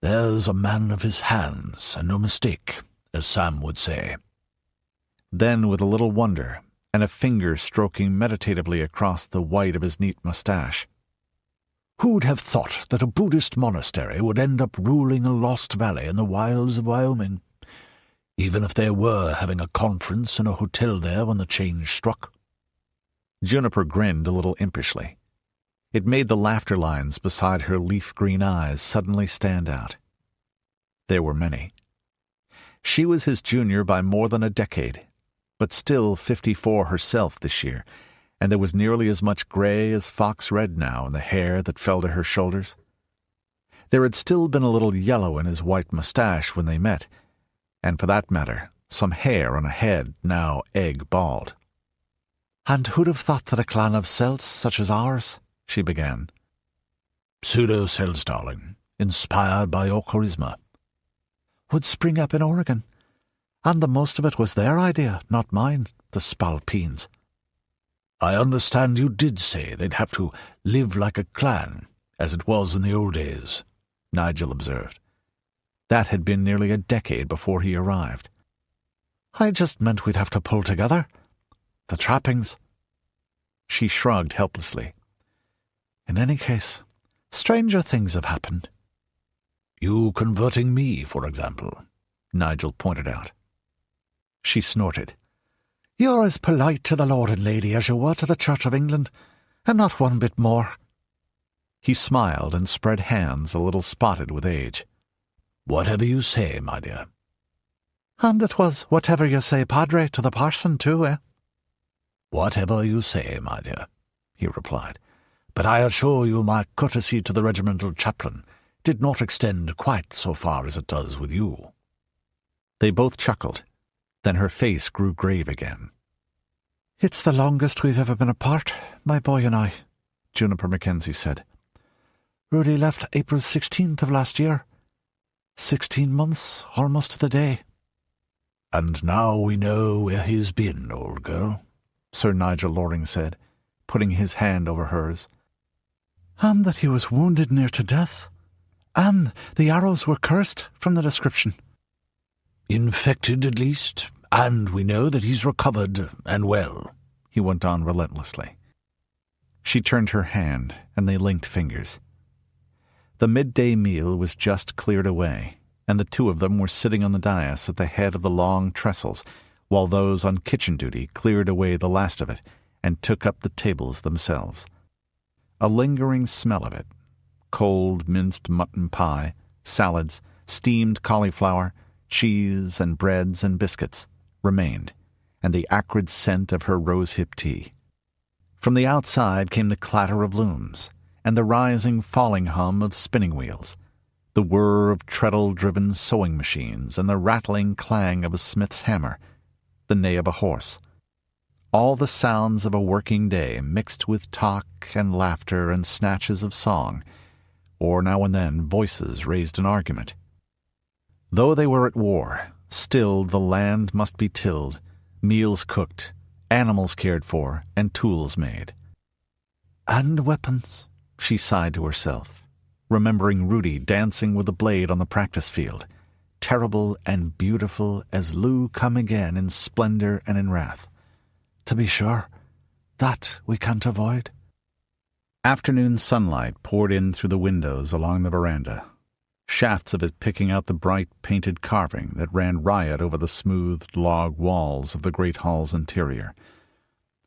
Speaker 3: There's a man of his hands, and no mistake, as Sam would say.
Speaker 5: Then, with a little wonder, and a finger stroking meditatively across the white of his neat moustache.
Speaker 3: Who'd have thought that a Buddhist monastery would end up ruling a lost valley in the wilds of Wyoming, even if they were having a conference in a hotel there when the change struck?
Speaker 5: Juniper grinned a little impishly. It made the laughter lines beside her leaf-green eyes suddenly stand out. There were many. She was his junior by more than a decade, but still 54 herself this year, and there was nearly as much grey as fox red now in the hair that fell to her shoulders. There had still been a little yellow in his white moustache when they met, and for that matter, some hair on a head now egg-bald.
Speaker 2: And who'd have thought that a clan of Celts such as ours, she began.
Speaker 3: Pseudo-Celts, darling, inspired by your charisma,
Speaker 2: would spring up in Oregon. And the most of it was their idea, not mine, the Spalpeens.
Speaker 3: I understand you did say they'd have to live like a clan, as it was in the old days, Nigel observed.
Speaker 5: That had been nearly a decade before he arrived.
Speaker 2: I just meant we'd have to pull together. The trappings.
Speaker 5: She shrugged helplessly.
Speaker 2: In any case, stranger things have happened.
Speaker 3: You converting me, for example,
Speaker 5: Nigel pointed out. She snorted.
Speaker 2: You're as polite to the Lord and Lady as you were to the Church of England, and not one bit more.
Speaker 5: He smiled and spread hands a little spotted with age.
Speaker 3: Whatever you say, my dear.
Speaker 2: And it was whatever you say, Padre, to the parson too, eh?
Speaker 3: Whatever you say, my dear, he replied. But I assure you my courtesy to the regimental chaplain did not extend quite so far as it does with you.
Speaker 5: They both chuckled. Then her face grew grave again.
Speaker 2: It's the longest we've ever been apart, my boy and I, Juniper Mackenzie said. Rudi left April 16th of last year. 16 months, almost to the day.
Speaker 3: And now we know where he's been, old girl,
Speaker 5: Sir Nigel Loring said, putting his hand over hers.
Speaker 2: And that he was wounded near to death. And the arrows were cursed from the description.
Speaker 3: Infected, at least, and we know that he's recovered and well,
Speaker 5: he went on relentlessly. She turned her hand, and they linked fingers. The midday meal was just cleared away, and the two of them were sitting on the dais at the head of the long trestles, while those on kitchen duty cleared away the last of it and took up the tables themselves. A lingering smell of it, cold minced mutton pie, salads, steamed cauliflower, cheese and breads and biscuits, remained, and the acrid scent of her rosehip tea. From the outside came the clatter of looms, and the rising, falling hum of spinning wheels, the whir of treadle-driven sewing machines, and the rattling clang of a smith's hammer, the neigh of a horse. All the sounds of a working day mixed with talk and laughter and snatches of song, or now and then voices raised an argument. Though they were at war, still the land must be tilled, meals cooked, animals cared for, and tools made. "And weapons," she sighed to herself, remembering Rudi dancing with the blade on the practice field, terrible and beautiful as Lugh come again in splendor and in wrath. "To be sure, that we can't avoid." Afternoon sunlight poured in through the windows along the veranda, shafts of it picking out the bright painted carving that ran riot over the smoothed log walls of the great hall's interior.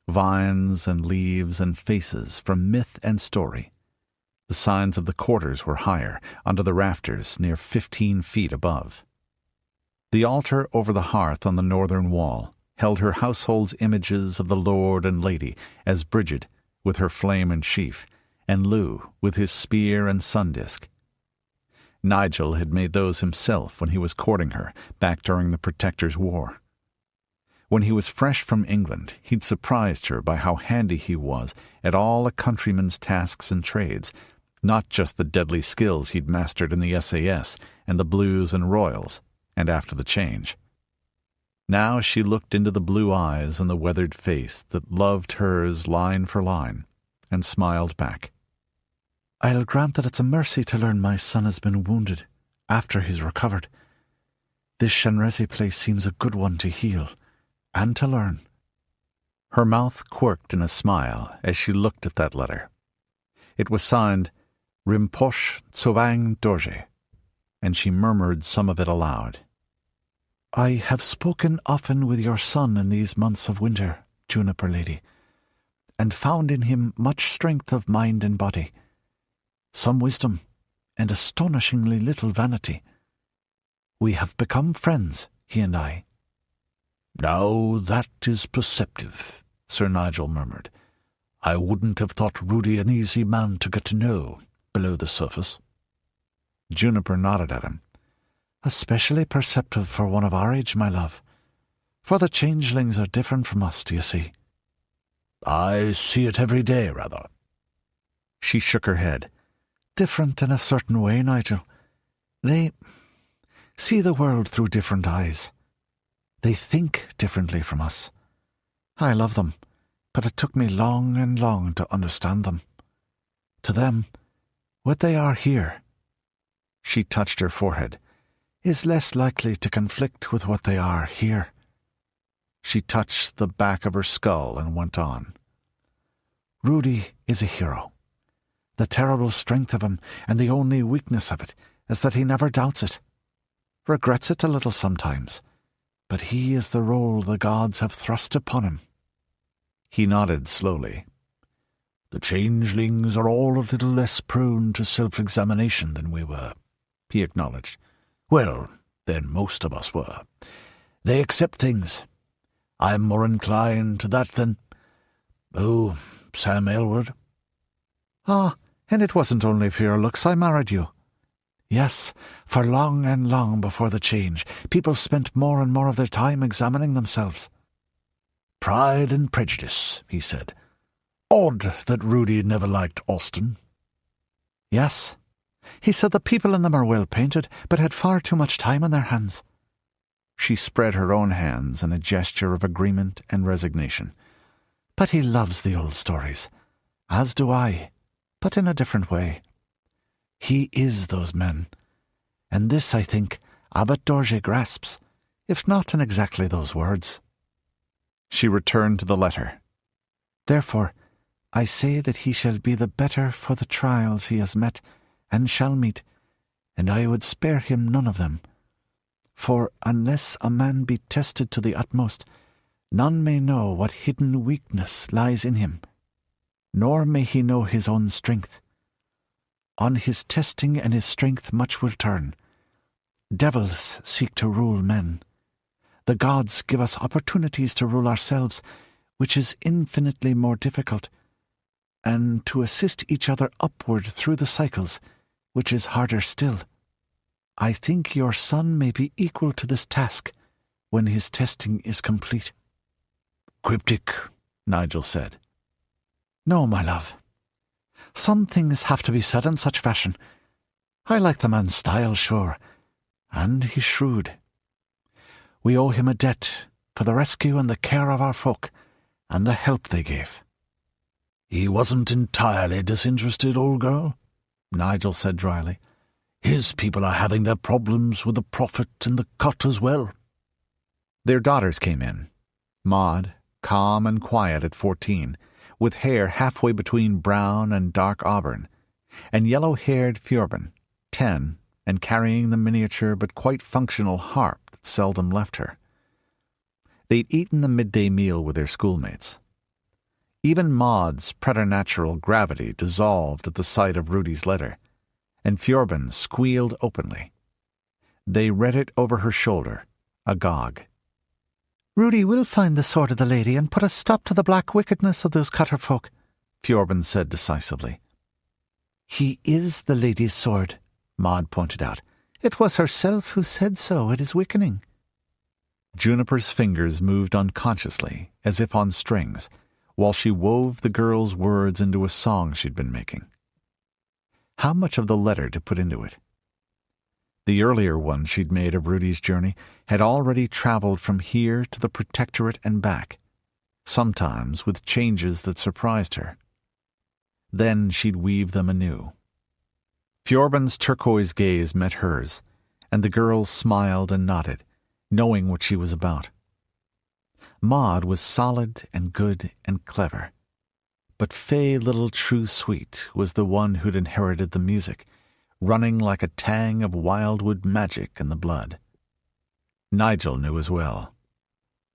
Speaker 5: Vines and leaves and faces from myth and story. The signs of the quarters were higher, under the rafters, near 15 feet above. The altar over the hearth on the northern wall held her household's images of the lord and lady, as Bridget, with her flame and sheaf, and Lugh, with his spear and sun-disk. Nigel had made those himself when he was courting her, back during the Protector's War. When he was fresh from England, he'd surprised her by how handy he was at all a countryman's tasks and trades, not just the deadly skills he'd mastered in the SAS and the Blues and Royals, and after the change. Now she looked into the blue eyes and the weathered face that loved hers line for line, and smiled back.
Speaker 4: "I'll grant that it's a mercy to learn my son has been wounded, after he's recovered. This Shenresi place seems a good one to heal, and to learn."
Speaker 5: Her mouth quirked in a smile as she looked at that letter. It was signed Rimpoche Tsovang Dorje, and she murmured some of it aloud.
Speaker 4: "I have spoken often with your son in these months of winter, Juniper lady, and found in him much strength of mind and body, some wisdom, and astonishingly little vanity. We have become friends, he and I."
Speaker 2: "Now that is perceptive," Sir Nigel murmured. "I wouldn't have thought Rudi an easy man to get to know, below the surface."
Speaker 5: Juniper nodded at him.
Speaker 4: "Especially perceptive for one of our age, my love. For the changelings are different from us, do you see?"
Speaker 2: "I see it every day, rather."
Speaker 5: She shook her head.
Speaker 4: "Different in a certain way, Nigel. They see the world through different eyes. They think differently from us. I love them, but it took me long and long to understand them. To them, what they are here," she touched her forehead, "is less likely to conflict with what they are here."
Speaker 5: She touched the back of her skull and went on.
Speaker 4: "Rudi is a hero. The terrible strength of him, and the only weakness of it, is that he never doubts it. Regrets it a little sometimes, but he is the role the gods have thrust upon him."
Speaker 5: He nodded slowly.
Speaker 2: "The changelings are all a little less prone to self-examination than we were," he acknowledged. "Well, than most of us were. They accept things. I'm more inclined to that than, Sam Aylward."
Speaker 4: "Ah, and it wasn't only for your looks I married you. Yes, for long and long before the change, people spent more and more of their time examining themselves."
Speaker 2: "Pride and prejudice," he said. "Odd that Rudi never liked Austin."
Speaker 4: "Yes. He said the people in them are well painted, but had far too much time on their hands."
Speaker 5: She spread her own hands in a gesture of agreement and resignation.
Speaker 4: "But he loves the old stories, as do I, but in a different way. He is those men, and this, I think, Abbot Dorje grasps, if not in exactly those words."
Speaker 5: She returned to the letter.
Speaker 4: "Therefore, I say that he shall be the better for the trials he has met and shall meet, and I would spare him none of them. For unless a man be tested to the utmost, none may know what hidden weakness lies in him, nor may he know his own strength. On his testing and his strength much will turn. Devils seek to rule men. The gods give us opportunities to rule ourselves, which is infinitely more difficult, and to assist each other upward through the cycles, which is harder still. I think your son may be equal to this task when his testing is complete."
Speaker 3: "Cryptic," Nigel said.
Speaker 4: "No, my love. Some things have to be said in such fashion. I like the man's style, sure, and he's shrewd. We owe him a debt for the rescue and the care of our folk, and the help they gave."
Speaker 3: "He wasn't entirely disinterested, old girl," Nigel said dryly. "His people are having their problems with the prophet and the cut as well."
Speaker 5: Their daughters came in. Maud, calm and quiet at 14, with hair halfway between brown and dark auburn, and yellow-haired Fjorben, 10, and carrying the miniature but quite functional harp that seldom left her. They'd eaten the midday meal with their schoolmates. Even Maud's preternatural gravity dissolved at the sight of Rudi's letter, and Fjorben squealed openly. They read it over her shoulder, agog.
Speaker 4: "Rudi will find the sword of the lady and put a stop to the black wickedness of those cutter folk,"
Speaker 5: Fjorben said decisively.
Speaker 4: "He is the lady's sword," Maud pointed out. "It was herself who said so at his wickening."
Speaker 5: Juniper's fingers moved unconsciously, as if on strings, while she wove the girl's words into a song she'd been making. How much of the letter to put into it? The earlier one she'd made of Rudi's journey had already traveled from here to the Protectorate and back, sometimes with changes that surprised her. Then she'd weave them anew. Fjorben's turquoise gaze met hers, and the girl smiled and nodded, knowing what she was about. Maud was solid and good and clever, but fey little True Sweet was the one who'd inherited the music, running like a tang of wildwood magic in the blood. Nigel knew as well.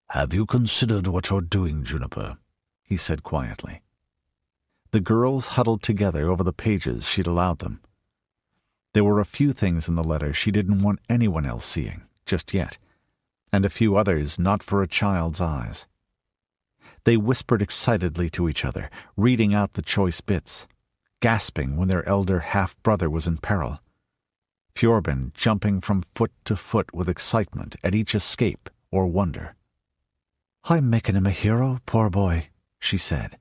Speaker 3: "Have you considered what you're doing, Juniper?"
Speaker 5: he said quietly. The girls huddled together over the pages she'd allowed them. There were a few things in the letter she didn't want anyone else seeing, just yet, and a few others not for a child's eyes. They whispered excitedly to each other, reading out the choice bits, gasping when their elder half-brother was in peril. Fjorben jumping from foot to foot with excitement at each escape or wonder.
Speaker 4: "I'm making him a hero, poor boy,"
Speaker 5: she said,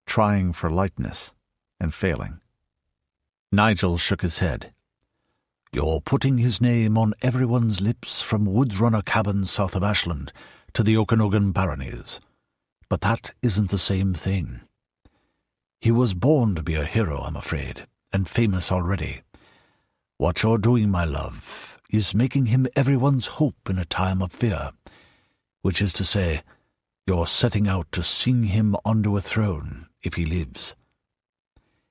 Speaker 5: trying for lightness and failing. Nigel shook his head.
Speaker 3: "You're putting his name on everyone's lips from Woods Runner cabins south of Ashland to the Okanogan baronies. But that isn't the same thing. He was born to be a hero, I'm afraid, and famous already. What you're doing, my love, is making him everyone's hope in a time of fear, which is to say, you're setting out to sing him onto a throne if he lives.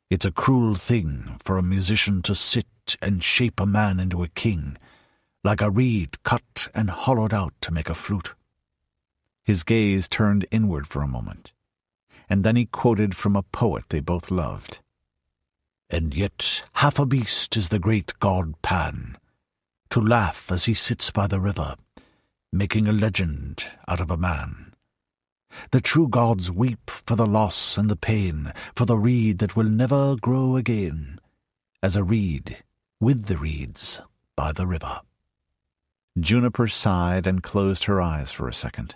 Speaker 3: It's a cruel thing for a musician to sit and shape a man into a king, like a reed cut and hollowed out to make a flute."
Speaker 5: His gaze turned inward for a moment, and then he quoted from a poet they both loved.
Speaker 3: "And yet half a beast is the great god Pan, to laugh as he sits by the river, making a legend out of a man. The true gods weep for the loss and the pain, for the reed that will never grow again, as a reed with the reeds by the river."
Speaker 5: Juniper sighed and closed her eyes for a second.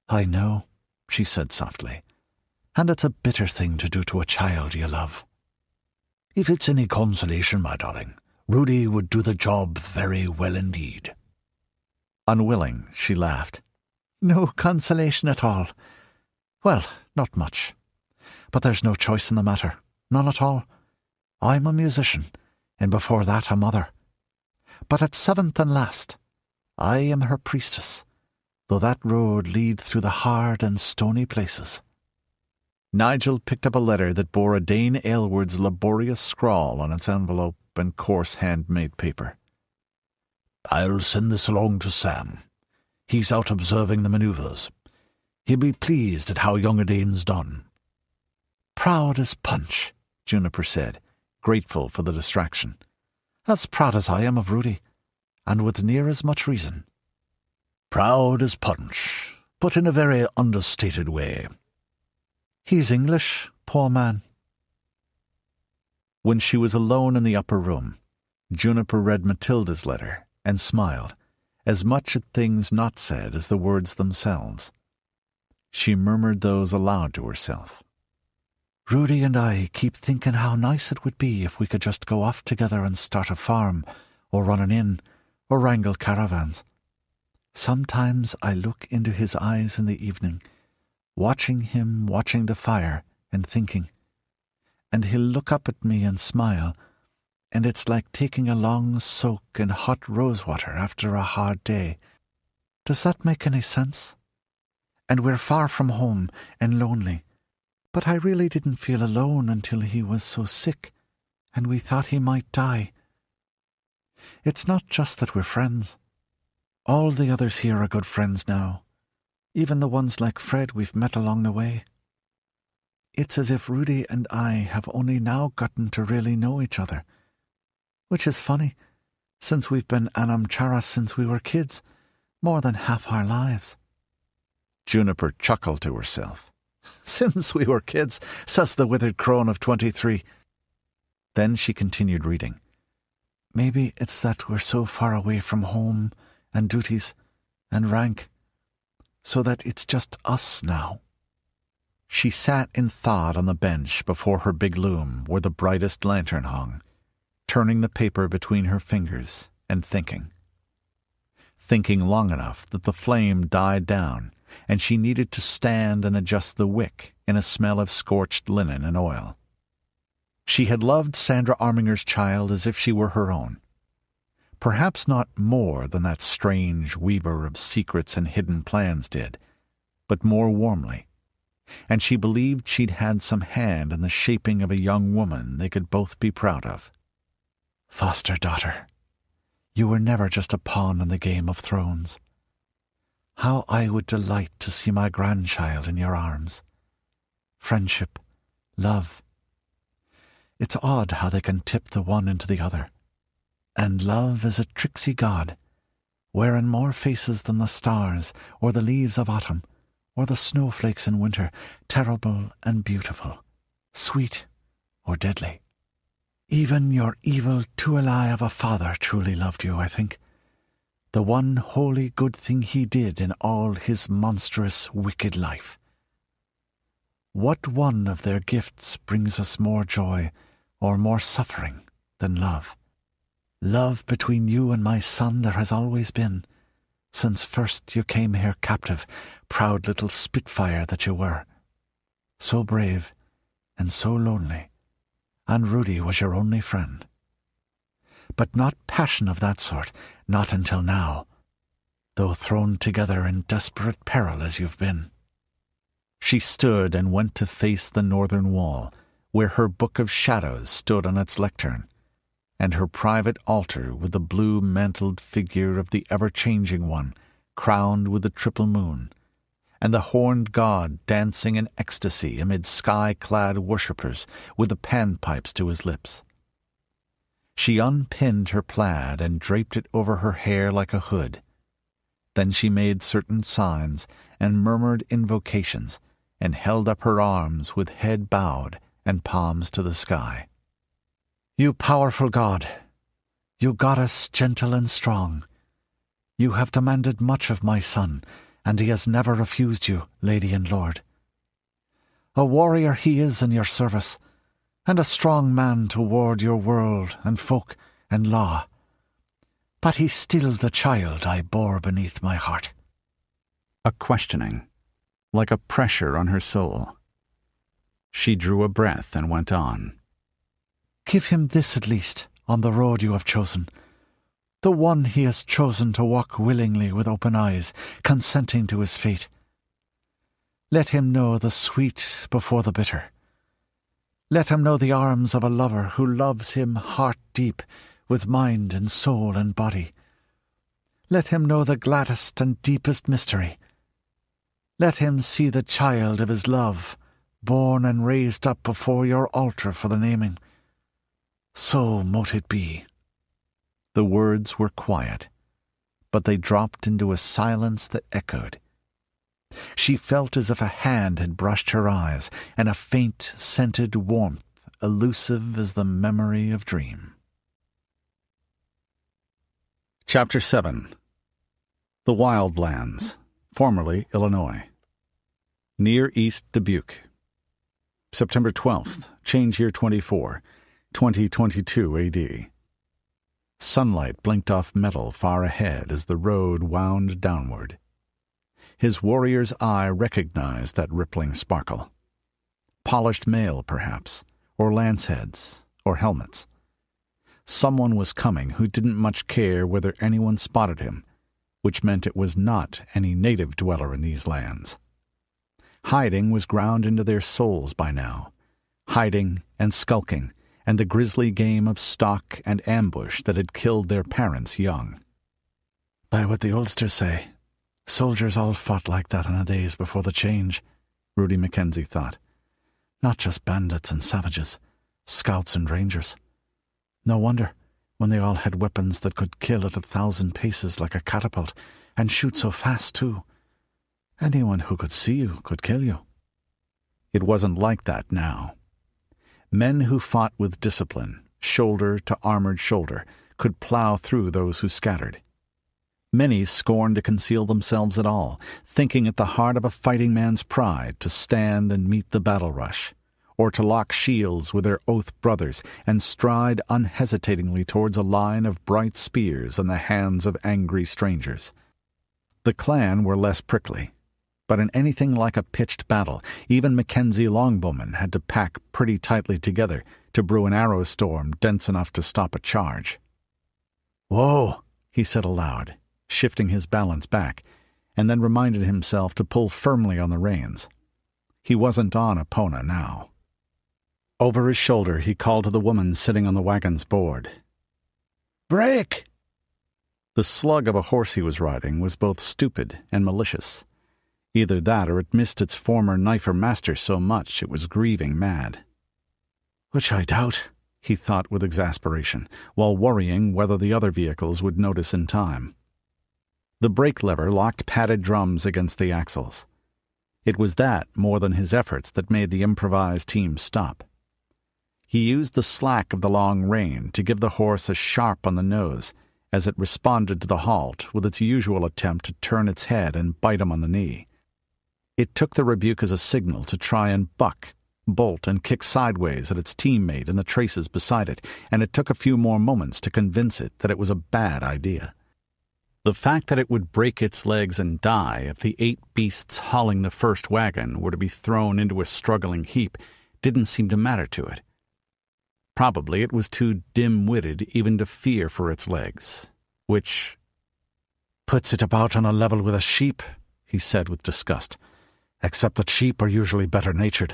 Speaker 4: "I know," she said softly, "and it's a bitter thing to do to a child you love."
Speaker 3: "If it's any consolation, my darling, Rudi would do the job very well indeed."
Speaker 5: Unwilling, she laughed.
Speaker 4: "No consolation at all. Well, not much. But there's no choice in the matter, none at all. I'm a musician, and before that a mother. But at seventh and last, I am her priestess, though that road lead through the hard and stony places."
Speaker 5: Nigel picked up a letter that bore Edain Aylward's laborious scrawl on its envelope and coarse handmade paper.
Speaker 3: "I'll send this along to Sam. He's out observing the manoeuvres. He'll be pleased at how young Edain's done."
Speaker 4: "Proud as punch,"
Speaker 5: Juniper said,
Speaker 2: grateful for the distraction. "As proud as I am of Rudi, and with near as much reason."
Speaker 3: "Proud as punch, but in a very understated way."
Speaker 2: "He's English, poor man." When she was alone in the upper room, Juniper read Mathilda's letter and smiled, as much at things not said as the words themselves. She murmured those aloud to herself.
Speaker 4: "Rudi and I keep thinking how nice it would be if we could just go off together and start a farm, or run an inn, or wrangle caravans. Sometimes I look into his eyes in the evening, watching him watching the fire and thinking, and he'll look up at me and smile, and it's like taking a long soak in hot rosewater after a hard day. Does that make any sense? And we're far from home and lonely, but I really didn't feel alone until he was so sick, and we thought he might die. It's not just that we're friends. All the others here are good friends now, even the ones like Fred we've met along the way. It's as if Rudi and I have only now gotten to really know each other, which is funny, since we've been Anam Charas since we were kids, more than half our lives."
Speaker 2: Juniper chuckled to herself. "Since we were kids," says the withered crone of 23. Then she continued reading.
Speaker 4: "Maybe it's that we're so far away from home and duties and rank, so that it's just us now."
Speaker 2: She sat in thought on the bench before her big loom where the brightest lantern hung, turning the paper between her fingers and thinking long enough that the flame died down, and she needed to stand and adjust the wick in a smell of scorched linen and oil. She had loved Sandra Arminger's child as if she were her own. Perhaps not more than that strange weaver of secrets and hidden plans did, but more warmly, and she believed she'd had some hand in the shaping of a young woman they could both be proud of.
Speaker 4: "Foster daughter, you were never just a pawn in the Game of Thrones. How I would delight to see my grandchild in your arms. Friendship, love. It's odd how they can tip the one into the other. And love is a tricksy god, wearing more faces than the stars, or the leaves of autumn, or the snowflakes in winter, terrible and beautiful, sweet or deadly. Even your evil Tualai of a father truly loved you, I think. The one wholly good thing he did in all his monstrous, wicked life. What one of their gifts brings us more joy or more suffering than love? Love between you and my son there has always been, since first you came here captive, proud little spitfire that you were. So brave and so lonely, and Rudi was your only friend. But not passion of that sort, not until now, though thrown together in desperate peril as you've been." She stood and went to face the northern wall, where her Book of Shadows stood on its lectern, and her private altar with the blue-mantled figure of the ever-changing one, crowned with the triple moon, and the horned god dancing in ecstasy amid sky-clad worshippers with the panpipes to his lips. She unpinned her plaid and draped it over her hair like a hood. Then she made certain signs and murmured invocations, and held up her arms with head bowed and palms to the sky. "You powerful God, you goddess gentle and strong, you have demanded much of my son, and he has never refused you, lady and lord. A warrior he is in your service, and a strong man toward your world and folk and law. But he's still the child I bore beneath my heart."
Speaker 1: A questioning, like a pressure on her soul. She drew a breath and went on.
Speaker 4: "Give him this at least, on the road you have chosen, the one he has chosen to walk willingly with open eyes, consenting to his fate. Let him know the sweet before the bitter. Let him know the arms of a lover who loves him heart deep, with mind and soul and body. Let him know the gladdest and deepest mystery. Let him see the child of his love, born and raised up before your altar for the naming.
Speaker 2: So mote it be.
Speaker 5: The words were quiet, but they dropped into a silence that echoed. She felt as if a hand had brushed her eyes, and a faint, scented warmth, elusive as the memory of dream. Chapter 7. The Wild Lands, formerly Illinois. Near East Dubuque. September 12th, change year 24, 2022 A.D. Sunlight blinked off metal far ahead as the road wound downward. His warrior's eye recognized that rippling sparkle. Polished mail, perhaps, or lance heads, or helmets. Someone was coming who didn't much care whether anyone spotted him, which meant it was not any native dweller in these lands. Hiding was ground into their souls by now. Hiding and skulking, and the grisly game of stalk and ambush that had killed their parents young.
Speaker 2: By what the oldsters say, soldiers all fought like that in the days before the change,
Speaker 5: Rudi Mackenzie thought.
Speaker 2: Not just bandits and savages, scouts and rangers. No wonder, when they all had weapons that could kill at 1,000 paces like a catapult, and shoot so fast, too. Anyone who could see you could kill you.
Speaker 5: It wasn't like that now. Men who fought with discipline, shoulder to armored shoulder, could plow through those who scattered. Many scorned to conceal themselves at all, thinking it the heart of a fighting man's pride to stand and meet the battle rush, or to lock shields with their oath brothers and stride unhesitatingly towards a line of bright spears in the hands of angry strangers. The clan were less prickly, but in anything like a pitched battle, even Mackenzie longbowmen had to pack pretty tightly together to brew an arrow storm dense enough to stop a charge.
Speaker 2: "Whoa,"
Speaker 5: he said aloud, shifting his balance back, and then reminded himself to pull firmly on the reins. He wasn't on Epona now. Over his shoulder he called to the woman sitting on the wagon's board.
Speaker 2: "Break!"
Speaker 5: The slug of a horse he was riding was both stupid and malicious. Either that or it missed its former knifer master so much it was grieving mad.
Speaker 2: "Which I doubt,"
Speaker 5: he thought with exasperation, while worrying whether the other vehicles would notice in time. The brake lever locked padded drums against the axles. It was that, more than his efforts, that made the improvised team stop. He used the slack of the long rein to give the horse a sharp on the nose as it responded to the halt with its usual attempt to turn its head and bite him on the knee. It took the rebuke as a signal to try and buck, bolt, and kick sideways at its teammate in the traces beside it, and it took a few more moments to convince it that it was a bad idea. The fact that it would break its legs and die if the 8 beasts hauling the first wagon were to be thrown into a struggling heap didn't seem to matter to it. Probably it was too dim-witted even to fear for its legs, which
Speaker 2: puts it about on a level with a sheep, he said with disgust, except that sheep are usually better-natured.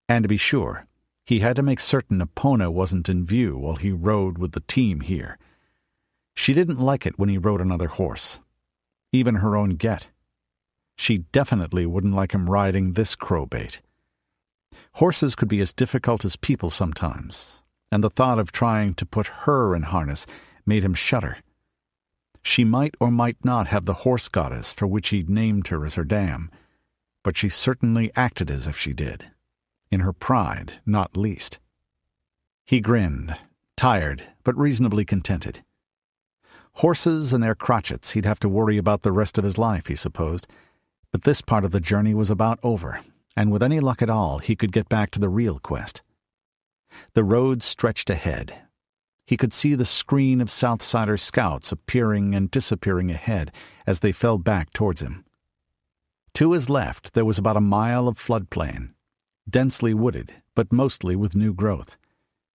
Speaker 5: And to be sure, he had to make certain Epona wasn't in view while he rode with the team here. She didn't like it when he rode another horse, even her own Get. She definitely wouldn't like him riding this crowbait. Horses could be as difficult as people sometimes, and the thought of trying to put her in harness made him shudder. She might or might not have the horse goddess for which he'd named her as her dam, but she certainly acted as if she did, in her pride not least. He grinned, tired but reasonably contented. Horses and their crotchets he'd have to worry about the rest of his life, he supposed, but this part of the journey was about over, and with any luck at all he could get back to the real quest. The road stretched ahead. He could see the screen of Southsider scouts appearing and disappearing ahead as they fell back towards him. To his left there was about a mile of floodplain, densely wooded, but mostly with new growth.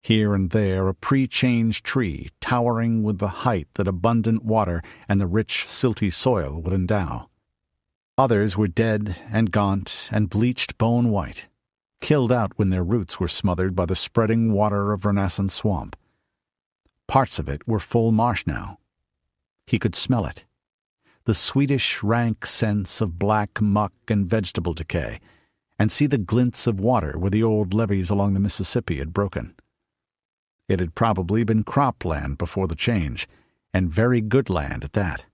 Speaker 5: Here and there a pre-changed tree towering with the height that abundant water and the rich, silty soil would endow. Others were dead and gaunt and bleached bone white, killed out when their roots were smothered by the spreading water of renascent swamp. Parts of it were full marsh now. He could smell it. The sweetish, rank scents of black muck and vegetable decay, and see the glints of water where the old levees along the Mississippi had broken. It had probably been cropland before the change, and very good land at that.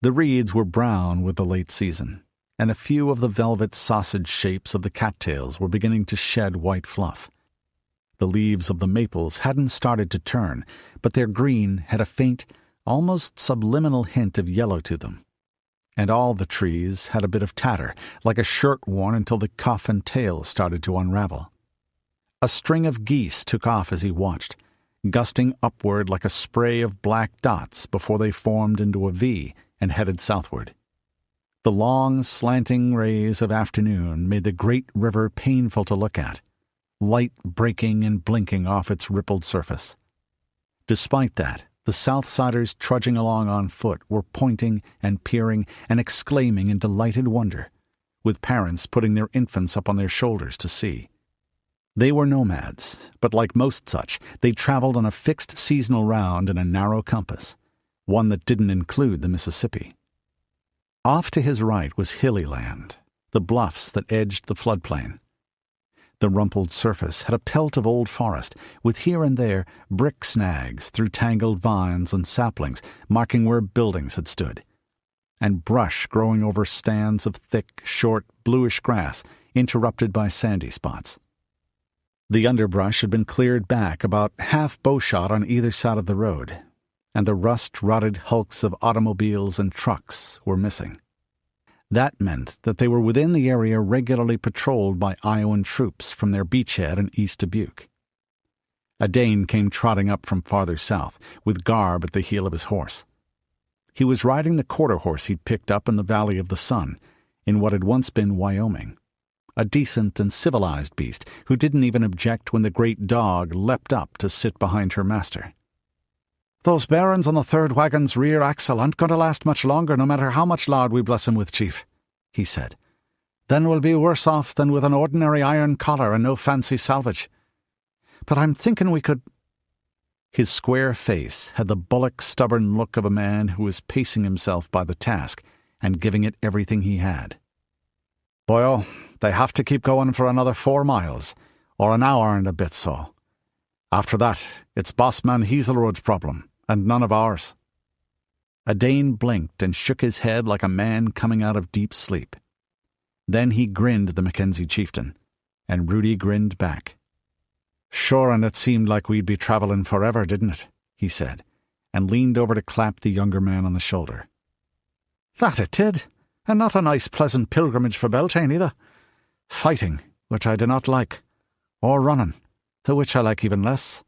Speaker 5: The reeds were brown with the late season, and a few of the velvet sausage shapes of the cattails were beginning to shed white fluff. The leaves of the maples hadn't started to turn, but their green had a faint, almost subliminal hint of yellow to them. And all the trees had a bit of tatter, like a shirt worn until the cuff and tail started to unravel. A string of geese took off as he watched, gusting upward like a spray of black dots before they formed into a V and headed southward. The long, slanting rays of afternoon made the great river painful to look at, light breaking and blinking off its rippled surface. Despite that, the Southsiders trudging along on foot were pointing and peering and exclaiming in delighted wonder, with parents putting their infants up on their shoulders to see. They were nomads, but like most such, they traveled on a fixed seasonal round in a narrow compass, one that didn't include the Mississippi. Off to his right was hilly land, the bluffs that edged the floodplain. The rumpled surface had a pelt of old forest, with here and there brick snags through tangled vines and saplings marking where buildings had stood, and brush growing over stands of thick, short, bluish grass interrupted by sandy spots. The underbrush had been cleared back about half bowshot on either side of the road, and the rust-rotted hulks of automobiles and trucks were missing. That meant that they were within the area regularly patrolled by Iowan troops from their beachhead in East Dubuque. Edain came trotting up from farther south, with Garb at the heel of his horse. He was riding the quarter horse he'd picked up in the Valley of the Sun, in what had once been Wyoming. A decent and civilized beast who didn't even object when the great dog leapt up to sit behind her master.
Speaker 2: "Those bearings on the third wagon's rear axle aren't going to last much longer, no matter how much lard we bless him with, Chief," he said. "Then we'll be worse off than with an ordinary iron collar and no fancy salvage. But I'm thinking we could—"
Speaker 5: His square face had the bullock stubborn look of a man who was pacing himself by the task and giving it everything he had.
Speaker 2: "Boyo, they have to keep going for another 4 miles, or an hour and a bit so. After that, it's Bossman Hazelroad's problem, and none of ours."
Speaker 5: Edain blinked and shook his head like a man coming out of deep sleep. Then he grinned at the Mackenzie chieftain, and Rudi grinned back.
Speaker 2: "Sure, and it seemed like we'd be travelling forever, didn't it?" he said, and leaned over to clap the younger man on the shoulder. "That it did, and not a nice pleasant pilgrimage for Beltane either. Fighting, which I do not like, or running, the which I like even less."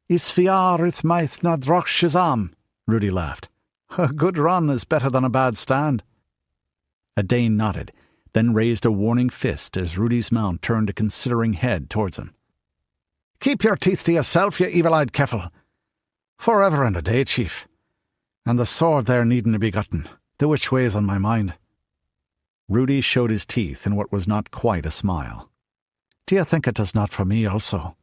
Speaker 2: "Is fiar with maith na droch shazam," Rudi laughed. "A good run is better than a bad stand."
Speaker 5: Edain nodded, then raised a warning fist as Rudi's mount turned a considering head towards him.
Speaker 2: "Keep your teeth to yourself, you evil-eyed keffel. Forever and a day, Chief. And the sword there needing to be gotten, the which way's on my mind."
Speaker 5: Rudi showed his teeth in what was not quite a smile.
Speaker 2: "Do you think it does not for me also?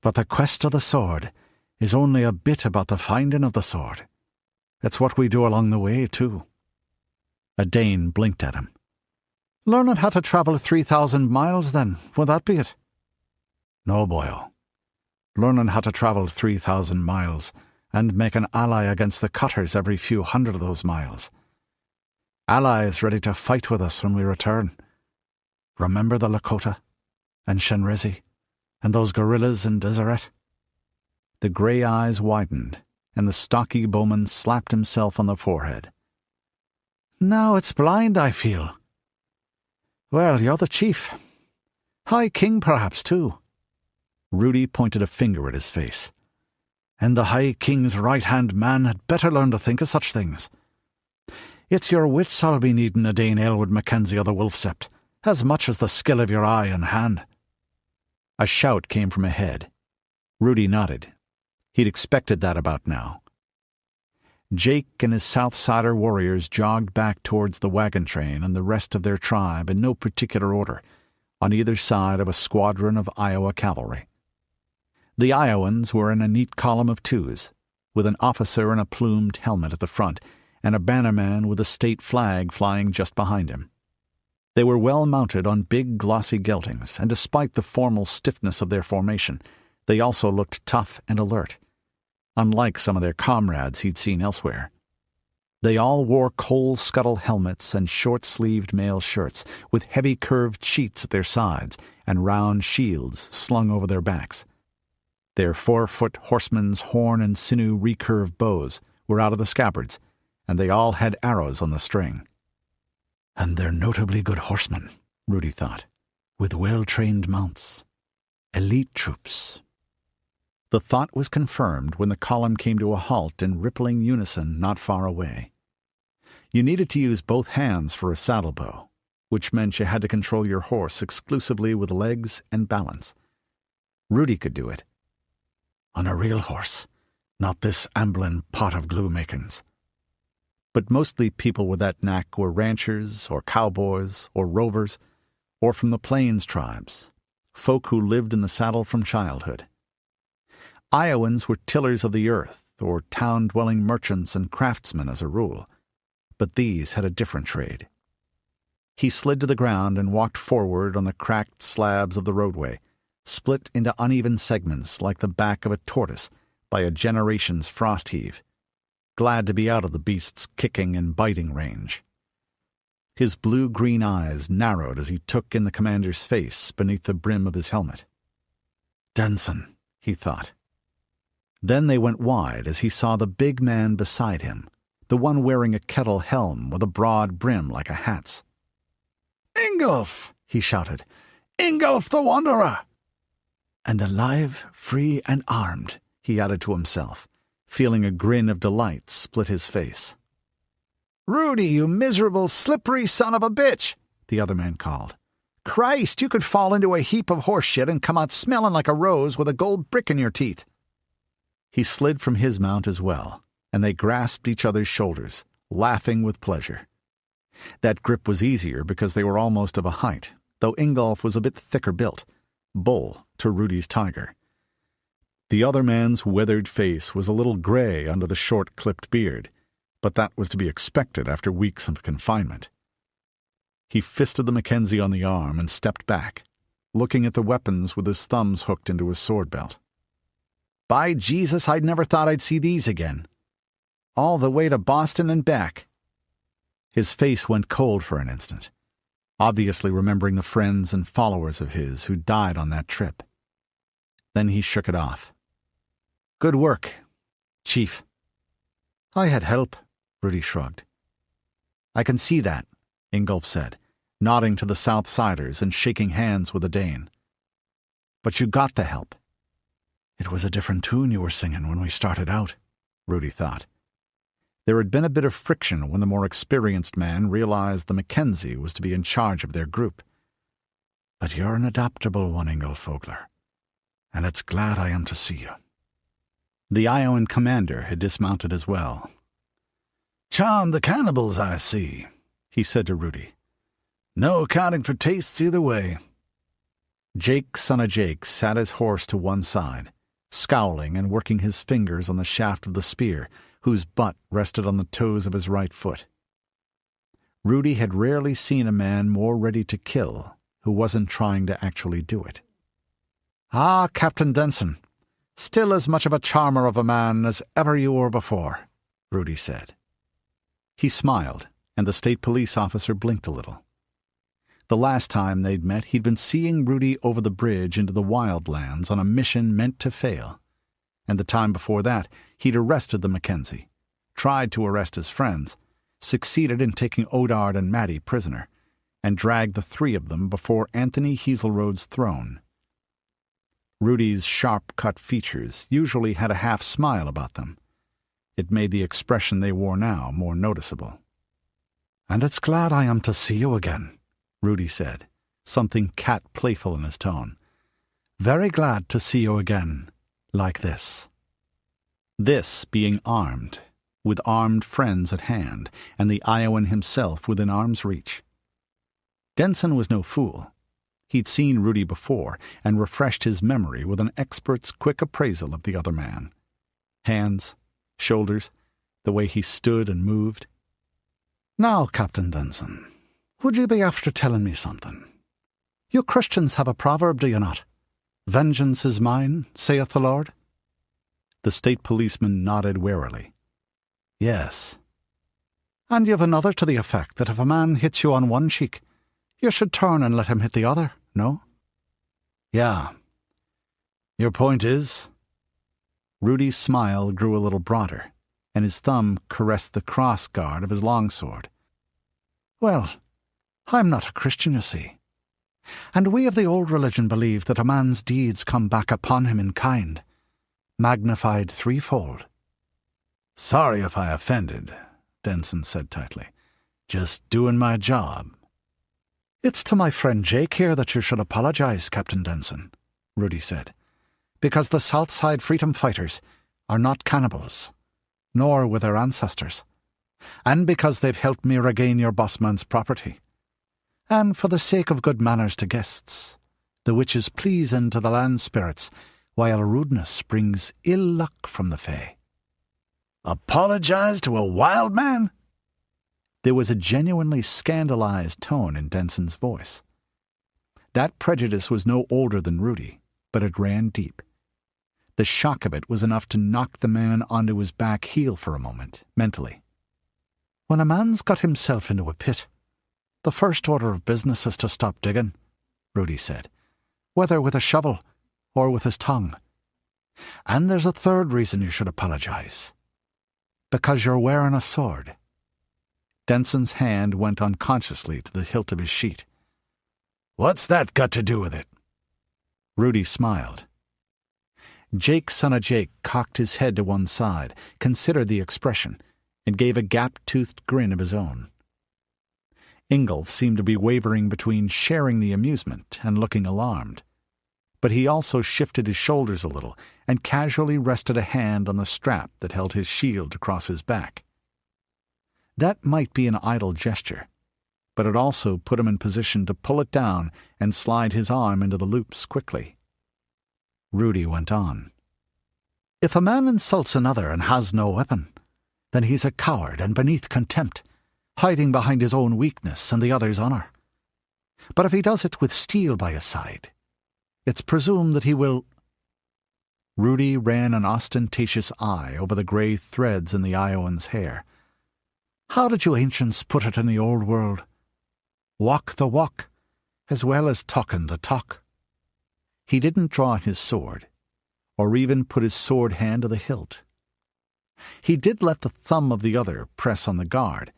Speaker 2: But the quest of the sword is only a bit about the finding of the sword. It's what we do along the way, too."
Speaker 5: Edain blinked at him.
Speaker 2: "Learning how to travel 3,000 miles, then, would that be it?"
Speaker 5: "No, boyo.
Speaker 2: Learning how to travel 3,000 miles and make an ally against the cutters every few hundred of those miles. Allies ready to fight with us when we return. Remember the Lakota and Shenrezi and those guerrillas in Deseret?"
Speaker 5: The grey eyes widened, and the stocky bowman slapped himself on the forehead.
Speaker 2: "Now it's blind, I feel. Well, you're the chief. High King, perhaps, too."
Speaker 5: Rudi pointed a finger at his face.
Speaker 2: "And the High King's right-hand man had better learn to think of such things. It's your wits I'll be needing, Edain Aylward Mackenzie of the Wolf-Sept, as much as the skill of your eye and hand."
Speaker 5: A shout came from ahead. Rudi nodded. He'd expected that about now. Jake and his Southsider warriors jogged back towards the wagon train and the rest of their tribe in no particular order, on either side of a squadron of Iowa cavalry. The Iowans were in a neat column of twos, with an officer in a plumed helmet at the front and a bannerman with a state flag flying just behind him. They were well mounted on big glossy geldings, and despite the formal stiffness of their formation, They also looked tough and alert, unlike some of their comrades he'd seen elsewhere. They all wore coal-scuttle helmets and short-sleeved mail shirts, with heavy curved sheets at their sides and round shields slung over their backs. Their 4-foot horsemen's horn and sinew recurve bows were out of the scabbards, and they all had arrows on the string.
Speaker 3: And they're notably good horsemen, Rudi thought, with well-trained mounts. Elite troops.
Speaker 5: The thought was confirmed when the column came to a halt in rippling unison not far away. You needed to use both hands for a saddle bow, which meant you had to control your horse exclusively with legs and balance. Rudi could do it.
Speaker 3: On a real horse, not this ambling pot of glue-makings.
Speaker 5: But mostly people with that knack were ranchers or cowboys or rovers or from the plains tribes, folk who lived in the saddle from childhood. Iowans were tillers of the earth or town-dwelling merchants and craftsmen as a rule, but these had a different trade. He slid to the ground and walked forward on the cracked slabs of the roadway, split into uneven segments like the back of a tortoise by a generation's frost heave, glad to be out of the beast's kicking and biting range. His blue-green eyes narrowed as he took in the commander's face beneath the brim of his helmet.
Speaker 3: Denson,
Speaker 5: he thought. Then they went wide as he saw the big man beside him, the one wearing a kettle helm with a broad brim like a hat's.
Speaker 3: "Ingolf!"
Speaker 5: he shouted.
Speaker 3: "Ingolf the Wanderer!" "And alive, free, and armed," he added to himself, feeling a grin of delight split his face.
Speaker 5: "Rudi, you miserable, slippery son of a bitch!" the other man called. "Christ, you could fall into a heap of horse shit and come out smelling like a rose with a gold brick in your teeth." He slid from his mount as well, and they grasped each other's shoulders, laughing with pleasure. That grip was easier because they were almost of a height, though Ingolf was a bit thicker built, bull to Rudi's tiger. The other man's weathered face was a little gray under the short-clipped beard, but that was to be expected after weeks of confinement. He fisted the Mackenzie on the arm and stepped back, looking at the weapons with his thumbs hooked into his sword belt. "By Jesus, I'd never thought I'd see these again. All the way to Boston and back." His face went cold for an instant, obviously remembering the friends and followers of his who died on that trip. Then he shook it off. "Good work, Chief."
Speaker 3: "I had help,"
Speaker 5: Rudi shrugged. "I can see that," Ingolf said, nodding to the Southsiders and shaking hands with Edain. "But you got the help."
Speaker 3: "It was a different tune you were singing when we started out,"
Speaker 5: Rudi thought. There had been a bit of friction when the more experienced man realized the Mackenzie was to be in charge of their group.
Speaker 3: "But you're an adaptable one, Ingolf Vogler, and it's glad I am to see you."
Speaker 5: The Iowan commander had dismounted as well.
Speaker 3: "Charmed the cannibals, I see,"
Speaker 5: he said to Rudi.
Speaker 3: "No accounting for tastes either way."
Speaker 5: Jake, son of Jake, sat his horse to one side, scowling and working his fingers on the shaft of the spear, whose butt rested on the toes of his right foot. Rudi had rarely seen a man more ready to kill who wasn't trying to actually do it. "Ah, Captain Denson, still as much of a charmer of a man as ever you were before," Rudi said. He smiled, and the state police officer blinked a little. The last time they'd met, he'd been seeing Rudi over the bridge into the wildlands on a mission meant to fail. And the time before that, he'd arrested the Mackenzie, tried to arrest his friends, succeeded in taking Odard and Maddie prisoner, and dragged the three of them before Anthony Heselrode's throne. Rudi's sharp-cut features usually had a half-smile about them. It made the expression they wore now more noticeable.
Speaker 3: "And it's glad I am to see you again,"
Speaker 5: Rudi said, something cat-playful in his tone.
Speaker 3: "Very glad to see you again, like this."
Speaker 5: This being armed, with armed friends at hand, and the Iowan himself within arm's reach. Denson was no fool. He'd seen Rudi before and refreshed his memory with an expert's quick appraisal of the other man. Hands, shoulders, the way he stood and moved.
Speaker 3: "Now, Captain Denson, would you be after telling me something? You Christians have a proverb, do you not?
Speaker 2: Vengeance is mine, saith the Lord?
Speaker 5: The state policeman nodded warily.
Speaker 2: Yes. And you've another to the effect that if a man hits you on one cheek, you should turn and let him hit the other, no?
Speaker 3: Yeah. Your point is?
Speaker 5: Rudi's smile grew a little broader, and his thumb caressed the cross guard of his longsword.
Speaker 2: Well, I'm not a Christian, you see. And we of the old religion believe that a man's deeds come back upon him in kind, magnified threefold.
Speaker 3: Sorry if I offended, Denson said tightly. Just doing my job.
Speaker 2: It's to my friend Jake here that you should apologize, Captain Denson, Rudi said, because the Southside freedom fighters are not cannibals, nor were their ancestors, and because they've helped me regain your bossman's property. And for the sake of good manners to guests, the which is pleasing to the land spirits, while rudeness brings ill luck from the fae.
Speaker 3: Apologize to a wild man?
Speaker 5: There was a genuinely scandalized tone in Denson's voice. That prejudice was no older than Rudi, but it ran deep. The shock of it was enough to knock the man onto his back heel for a moment, mentally.
Speaker 2: When a man's got himself into a pit, the first order of business is to stop digging, Rudi said, whether with a shovel or with his tongue. And there's a third reason you should apologize. Because you're wearing a sword.
Speaker 5: Denson's hand went unconsciously to the hilt of his sheet.
Speaker 3: What's that got to do with it?
Speaker 5: Rudi smiled. Jake, son of Jake, cocked his head to one side, considered the expression, and gave a gap-toothed grin of his own. Ingolf seemed to be wavering between sharing the amusement and looking alarmed, but he also shifted his shoulders a little and casually rested a hand on the strap that held his shield across his back. That might be an idle gesture, but it also put him in position to pull it down and slide his arm into the loops quickly. Rudi went on.
Speaker 2: If a man insults another and has no weapon, then he's a coward and beneath contempt, hiding behind his own weakness and the other's honour. But if he does it with steel by his side, it's presumed that he will—
Speaker 5: Rudi ran an ostentatious eye over the grey threads in the Iowan's hair.
Speaker 2: How did you ancients put it in the old world? Walk the walk, as well as talking the talk.
Speaker 5: He didn't draw his sword, or even put his sword hand to the hilt. He did let the thumb of the other press on the guard,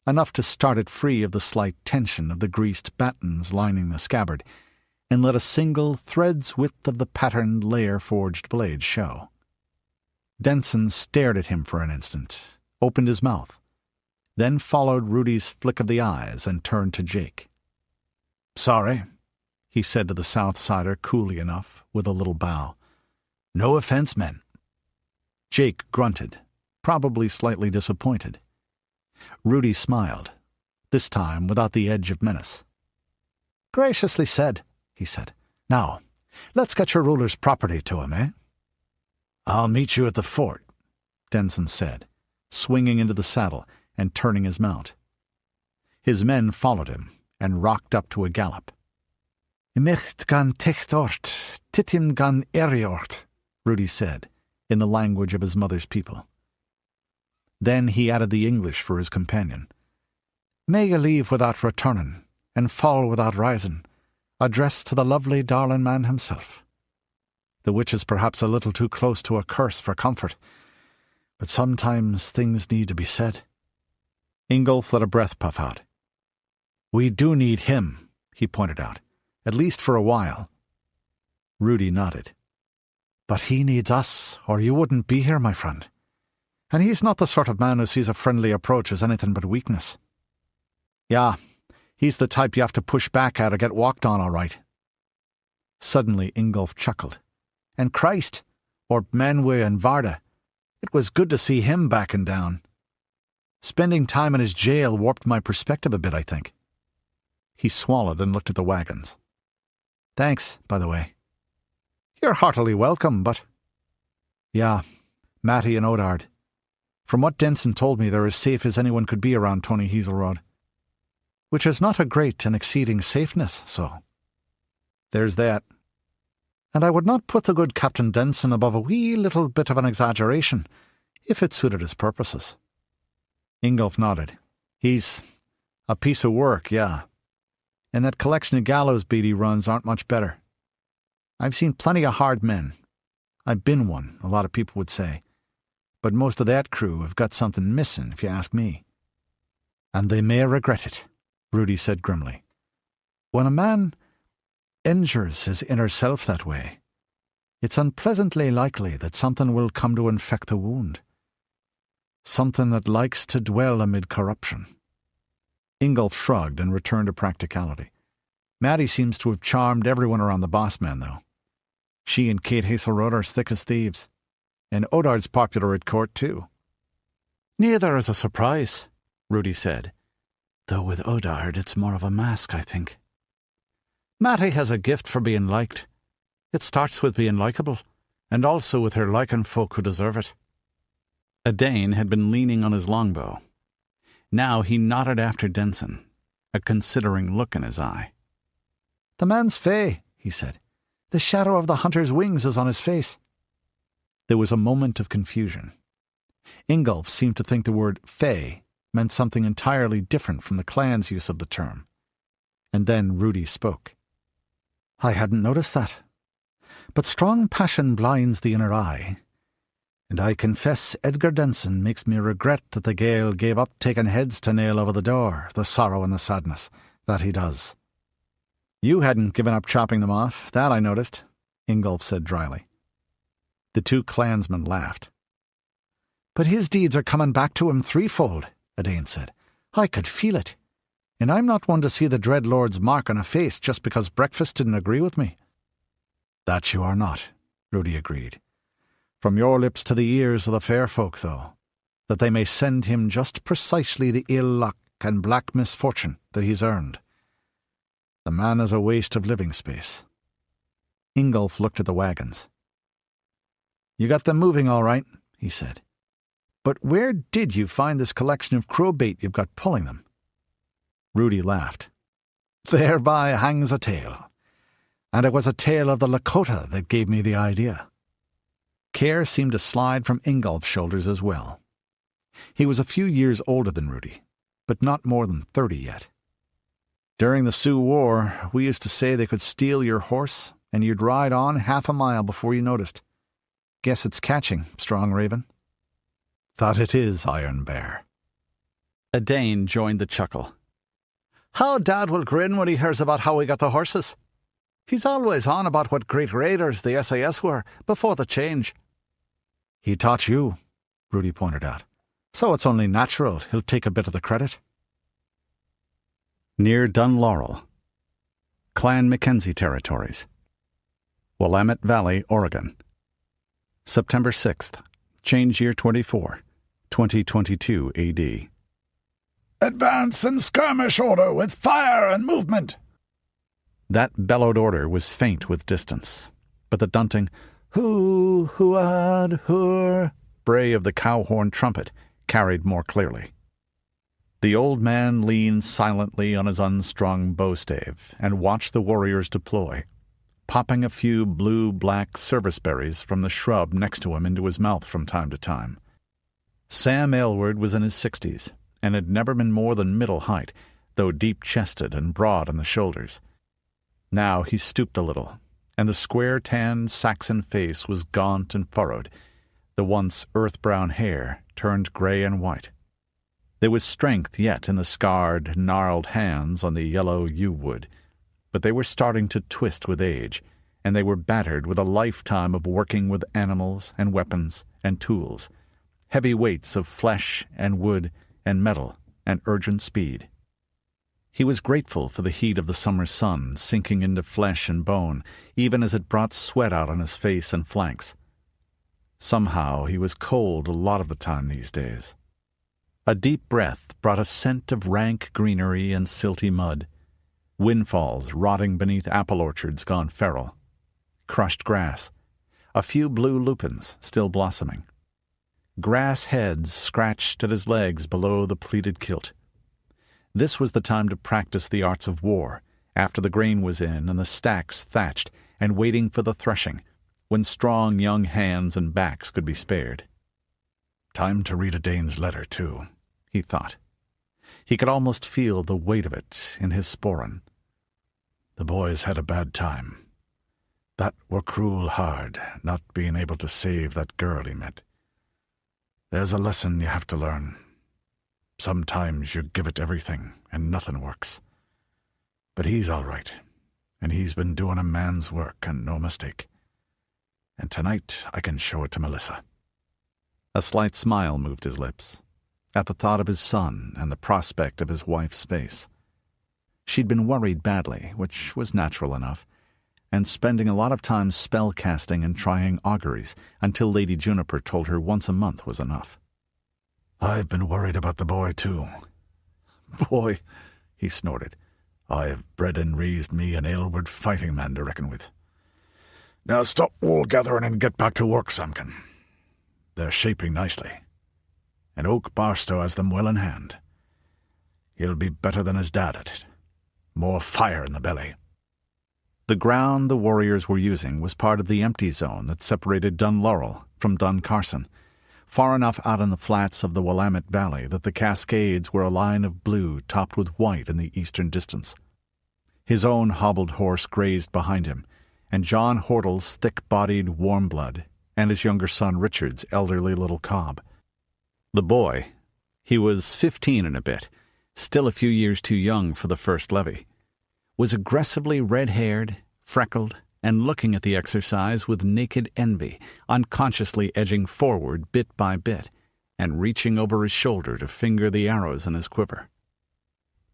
Speaker 5: enough to start it free of the slight tension of the greased battens lining the scabbard, and let a single thread's width of the patterned layer-forged blade show. Denson stared at him for an instant, opened his mouth, then followed Rudi's flick of the eyes and turned to Jake.
Speaker 3: Sorry,
Speaker 5: he said to the Southsider coolly enough, with a little bow.
Speaker 3: No offense meant.
Speaker 5: Jake grunted, probably slightly disappointed. Rudi smiled, this time without the edge of menace.
Speaker 2: Graciously said, he said. Now, let's get your ruler's property to him, eh?
Speaker 3: I'll meet you at the fort,
Speaker 5: Denson said, swinging into the saddle and turning his mount. His men followed him and rocked up to a gallop.
Speaker 2: Imicht gan tichtort, titim gan eriort,
Speaker 5: Rudi said, in the language of his mother's people. Then he added the English for his companion.
Speaker 2: May ye leave without returning, and fall without rising, addressed to the lovely darling man himself. The which is perhaps a little too close to a curse for comfort, but sometimes things need to be said.
Speaker 5: Ingolf let a breath puff out.
Speaker 3: We do need him, he pointed out, at least for a while.
Speaker 5: Rudi nodded.
Speaker 2: But he needs us, or you wouldn't be here, my friend. And he's not the sort of man who sees a friendly approach as anything but weakness.
Speaker 5: Yeah, he's the type you have to push back at or get walked on, all right. Suddenly Ingolf chuckled.
Speaker 3: And Christ, or Menwe and Varda, it was good to see him backing down. Spending time in his jail warped my perspective a bit, I think.
Speaker 5: He swallowed and looked at the wagons.
Speaker 3: Thanks, by the way.
Speaker 2: You're heartily welcome, but—
Speaker 3: Yeah, Matty and Odard. From what Denson told me, they're as safe as anyone could be around Tony Hazelrod.
Speaker 2: Which is not a great and exceeding safeness, so.
Speaker 3: There's that.
Speaker 2: And I would not put the good Captain Denson above a wee little bit of an exaggeration, if it suited his purposes.
Speaker 5: Ingolf nodded. He's a piece of work, yeah. And that collection of gallows beat he runs aren't much better. I've seen plenty of hard men. I've been one, a lot of people would say. But most of that crew have got something missing, if you ask me.
Speaker 2: And they may regret it, Rudi said grimly. When a man injures his inner self that way, it's unpleasantly likely that something will come to infect the wound. Something that likes to dwell amid corruption.
Speaker 5: Ingolf shrugged and returned to practicality. Maddie seems to have charmed everyone around the boss man, though. She and Kate Hazelrod are as thick as thieves. And Odard's popular at court, too.
Speaker 3: Neither is a surprise, Rudi said. Though with Odard, it's more of a mask, I think. Mattie has a gift for being liked. It starts with being likable, and also with her liking folk who deserve it.
Speaker 1: Edain had been leaning on his longbow. Now he nodded after Denson, a considering look in his eye.
Speaker 2: "The man's fey," he said. "The shadow of the hunter's wings is on his face."
Speaker 5: There was a moment of confusion. Ingolf seemed to think the word fey meant something entirely different from the clan's use of the term. And then Rudi spoke.
Speaker 2: "I hadn't noticed that. But strong passion blinds the inner eye. And I confess Edgar Denson makes me regret that the Gael gave up taking heads to nail over the door, the sorrow and the sadness, that he does."
Speaker 5: "You hadn't given up chopping them off, that I noticed," Ingolf said dryly. The two clansmen laughed.
Speaker 2: "But his deeds are coming back to him threefold," Edain said. "I could feel it. And I'm not one to see the Dread Lord's mark on a face just because breakfast didn't agree with me."
Speaker 5: "That you are not," Rudi agreed. "From your lips to the ears of the fair folk, though, that they may send him just precisely the ill luck and black misfortune that he's earned. The man is a waste of living space." Ingolf looked at the wagons. "You got them moving all right," he said. "But where did you find this collection of crowbait you've got pulling them?" Rudi laughed.
Speaker 2: "Thereby hangs a tale. And it was a tale of the Lakota that gave me the idea."
Speaker 5: Care seemed to slide from Ingolf's shoulders as well. He was a few years older than Rudi, but not more than 30 yet. "During the Sioux War, we used to say they could steal your horse, and you'd ride on half a mile before you noticed. Guess it's catching, Strong Raven."
Speaker 2: "That it is, Iron Bear."
Speaker 1: Edain joined the chuckle.
Speaker 2: "How Dad will grin when he hears about how we got the horses. He's always on about what great raiders the SAS were before the change."
Speaker 5: "He taught you," Rudi pointed out. "So it's only natural he'll take a bit of the credit." Near Dunlaurel, Clan Mackenzie Territories, Willamette Valley, Oregon. September 6th, Change Year 24, 2022 AD.
Speaker 3: "Advance and skirmish order with fire and movement."
Speaker 5: That bellowed order was faint with distance, but the dunting "hoo, hooad, hoor" bray of the cow-horn trumpet carried more clearly. The old man leaned silently on his unstrung bowstave and watched the warriors deploy, popping a few blue-black serviceberries from the shrub next to him into his mouth from time to time. Sam Aylward was in his 60s and had never been more than middle height, though deep-chested and broad on the shoulders. Now he stooped a little, and the square-tanned Saxon face was gaunt and furrowed, the once earth-brown hair turned gray and white. There was strength yet in the scarred, gnarled hands on the yellow yew-wood, but they were starting to twist with age, and they were battered with a lifetime of working with animals and weapons and tools, heavy weights of flesh and wood and metal and urgent speed. He was grateful for the heat of the summer sun sinking into flesh and bone, even as it brought sweat out on his face and flanks. Somehow he was cold a lot of the time these days. A deep breath brought a scent of rank greenery and silty mud, windfalls rotting beneath apple orchards gone feral, crushed grass, a few blue lupins still blossoming. Grass heads scratched at his legs below the pleated kilt. This was the time to practice the arts of war, after the grain was in and the stacks thatched,
Speaker 1: and waiting for the threshing, when strong young hands and backs could be spared.
Speaker 3: Time to read Edain's letter, too, he thought.
Speaker 1: He could almost feel the weight of it in his sporran.
Speaker 3: The boys had a bad time. That were cruel hard, not being able to save that girl he met. There's a lesson you have to learn. Sometimes you give it everything, and nothing works. But he's all right, and he's been doing a man's work, and no mistake. And tonight I can show it to Melissa.
Speaker 1: A slight smile moved his lips, at the thought of his son and the prospect of his wife's face. She'd been worried badly, which was natural enough, and spending a lot of time spell-casting and trying auguries until Lady Juniper told her once a month was enough.
Speaker 3: I've been worried about the boy, too. Boy, he snorted. I've bred and raised me an Aylward fighting man to reckon with. Now stop wool-gathering and get back to work, Samkin. They're shaping nicely, and Oak Barstow has them well in hand. He'll be better than his dad at it. More fire in the belly.
Speaker 1: The ground the warriors were using was part of the empty zone that separated Dunlaurel from Duncarson, far enough out in the flats of the Willamette Valley that the Cascades were a line of blue topped with white in the eastern distance. His own hobbled horse grazed behind him, and John Hortle's thick-bodied warm blood, and his younger son Richard's elderly little cob. The boy, he was 15 and a bit, still a few years too young for the first levy, was aggressively red-haired, freckled, and looking at the exercise with naked envy, unconsciously edging forward bit by bit, and reaching over his shoulder to finger the arrows in his quiver.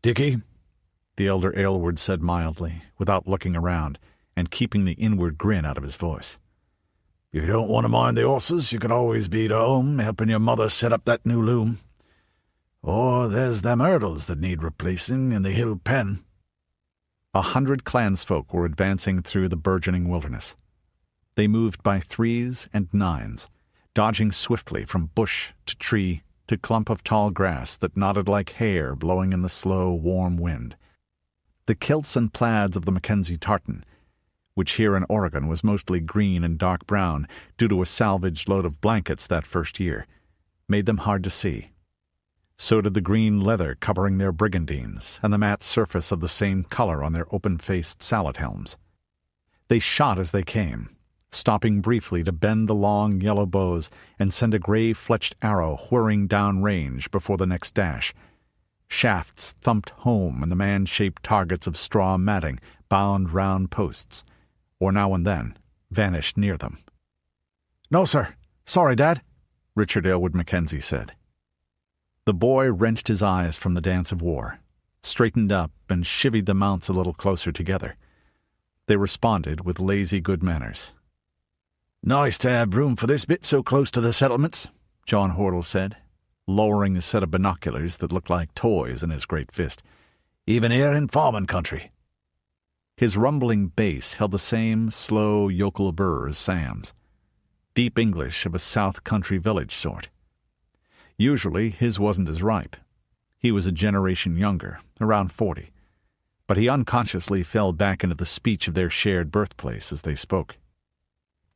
Speaker 3: "Dickie,"
Speaker 1: the elder Aylward said mildly, without looking around, and keeping the inward grin out of his voice.
Speaker 3: "If you don't want to mind the horses, you can always be at home helping your mother set up that new loom. Or there's them hurdles that need replacing in the hill pen."
Speaker 1: 100 clansfolk were advancing through the burgeoning wilderness. They moved by 3s and 9s, dodging swiftly from bush to tree to clump of tall grass that nodded like hair blowing in the slow, warm wind. The kilts and plaids of the Mackenzie tartan, which here in Oregon was mostly green and dark brown due to a salvaged load of blankets that first year, made them hard to see. So did the green leather covering their brigandines and the matte surface of the same color on their open-faced sallet helms. They shot as they came, stopping briefly to bend the long yellow bows and send a gray-fletched arrow whirring down range before the next dash. Shafts thumped home in the man-shaped targets of straw matting bound round posts, or now and then vanished near them.
Speaker 3: "No, sir. Sorry, Dad,"
Speaker 1: Richard Aylward Mackenzie said. The boy wrenched his eyes from the dance of war, straightened up, and chivied the mounts a little closer together. They responded with lazy good manners.
Speaker 3: "Nice to have room for this bit so close to the settlements," John Hortle said, lowering a set of binoculars that looked like toys in his great fist. "Even here in farming country."
Speaker 1: His rumbling bass held the same slow yokel burr as Sam's, deep English of a south country village sort. Usually his wasn't as ripe. He was a generation younger, around 40, but he unconsciously fell back into the speech of their shared birthplace as they spoke.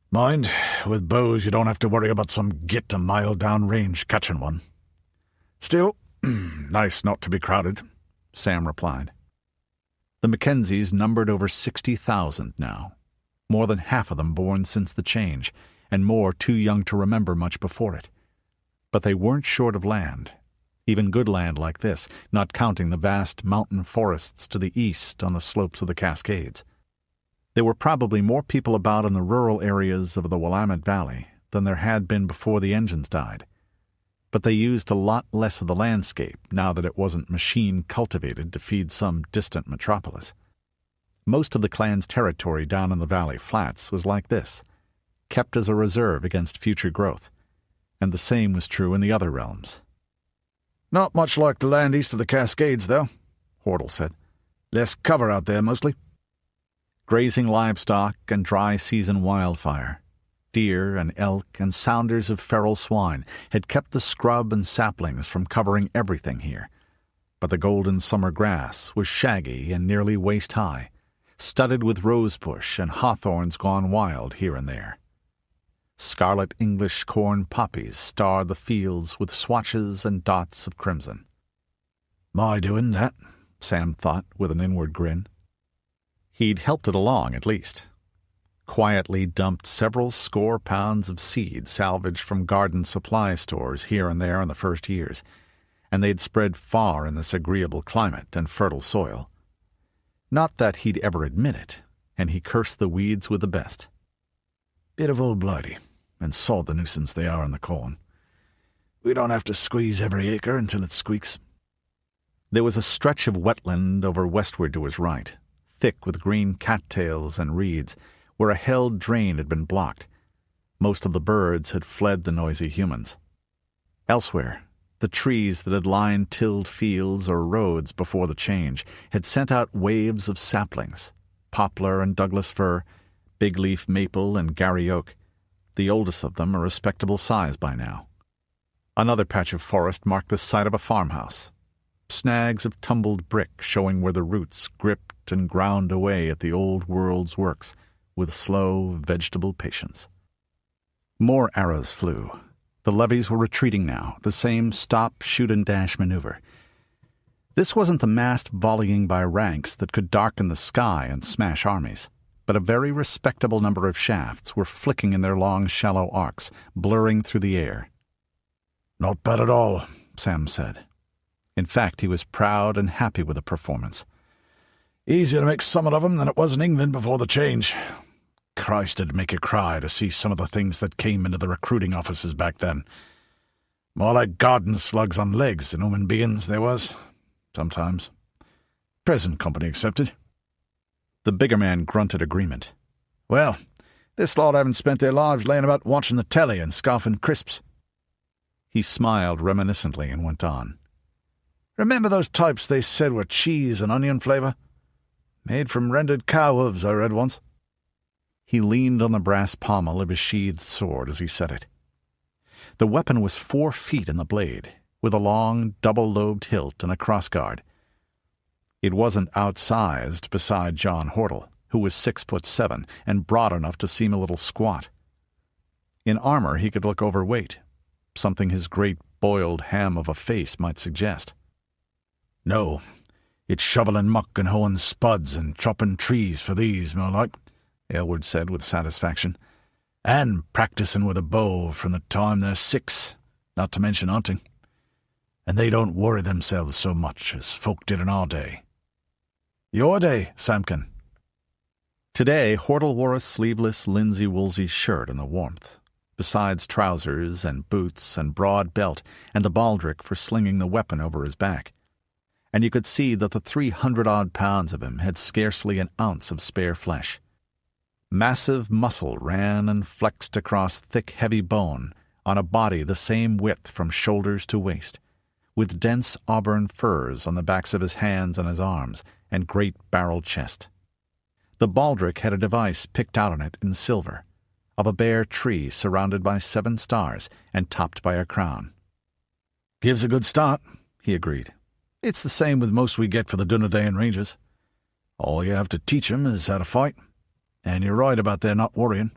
Speaker 3: "Mind, with bows you don't have to worry about some git a mile down range catching one. Still, nice not to be crowded," Sam replied.
Speaker 1: The Mackenzies numbered over 60,000 now, more than half of them born since the change, and more too young to remember much before it. But they weren't short of land, even good land like this, not counting the vast mountain forests to the east on the slopes of the Cascades. There were probably more people about in the rural areas of the Willamette Valley than there had been before the engines died. But they used a lot less of the landscape now that it wasn't machine-cultivated to feed some distant metropolis. Most of the clan's territory down in the valley flats was like this, kept as a reserve against future growth, and the same was true in the other realms.
Speaker 3: "Not much like the land east of the Cascades, though," Hortle said. "Less cover out there, mostly."
Speaker 1: Grazing livestock and dry-season wildfire, deer and elk and sounders of feral swine had kept the scrub and saplings from covering everything here, but the golden summer grass was shaggy and nearly waist-high,
Speaker 5: studded with rosebush and hawthorns gone wild here and there. Scarlet English corn poppies starred the fields with swatches and dots of crimson.
Speaker 3: "My doing that,"
Speaker 5: Sam thought with an inward grin. He'd helped it along, at least. Quietly dumped several score pounds of seed salvaged from garden supply stores here and there in the first years, and they'd spread far in this agreeable climate and fertile soil. Not that he'd ever admit it, and he cursed the weeds with the best.
Speaker 3: "Bit of old blighty, and sod the nuisance they are in the corn. We don't have to squeeze every acre until it squeaks."
Speaker 5: There was a stretch of wetland over westward to his right, thick with green cattails and reeds, where a held drain had been blocked. Most of the birds had fled the noisy humans. Elsewhere, the trees that had lined tilled fields or roads before the change had sent out waves of saplings, poplar and Douglas fir, big-leaf maple and Gary oak, the oldest of them a respectable size by now. Another patch of forest marked the site of a farmhouse, snags of tumbled brick showing where the roots gripped and ground away at the old world's works with slow, vegetable patience. More arrows flew. The levies were retreating now, the same stop, shoot, and dash maneuver. This wasn't the massed volleying by ranks that could darken the sky and smash armies, but a very respectable number of shafts were flicking in their long, shallow arcs, blurring through the air.
Speaker 3: "Not bad at all,"
Speaker 5: Sam said. In fact, he was proud and happy with the performance.
Speaker 3: "Easier to make somewhat of 'em than it was in England before the change. Christ, it'd make you cry to see some of the things that came into the recruiting offices back then. More like garden slugs on legs than human beings there was, sometimes. Present company accepted."
Speaker 5: The bigger man grunted agreement.
Speaker 3: "Well, this lot haven't spent their lives laying about watching the telly and scoffing crisps."
Speaker 5: He smiled reminiscently and went on.
Speaker 3: "Remember those types they said were cheese and onion flavor? Made from rendered cow hooves, I read once."
Speaker 5: He leaned on the brass pommel of his sheathed sword as he said it. The weapon was 4 feet in the blade, with a long, double-lobed hilt and a crossguard. It wasn't outsized beside John Hortle, who was 6'7" and broad enough to seem a little squat. In armor he could look overweight, something his great boiled ham of a face might suggest.
Speaker 3: "No, it's shoveling muck and hoeing spuds and chopping trees for these, more like," Aylward said with satisfaction. "And practicing with a bow from the time they're 6, not to mention hunting. And they don't worry themselves so much as folk did in our day." "Your day, Samkin."
Speaker 5: Today, Hortle wore a sleeveless linsey-woolsey shirt in the warmth, besides trousers and boots and broad belt and the baldric for slinging the weapon over his back. And you could see that the 300-odd pounds of him had scarcely an ounce of spare flesh. Massive muscle ran and flexed across thick, heavy bone on a body the same width from shoulders to waist, with dense auburn furs on the backs of his hands and his arms, and great barrel chest. The baldric had a device picked out on it in silver, of a bare tree surrounded by 7 stars and topped by a crown.
Speaker 3: "Gives a good start," he agreed. "It's the same with most we get for the Dunedain Rangers. All you have to teach 'em is how to fight. And you're right about their not worrying.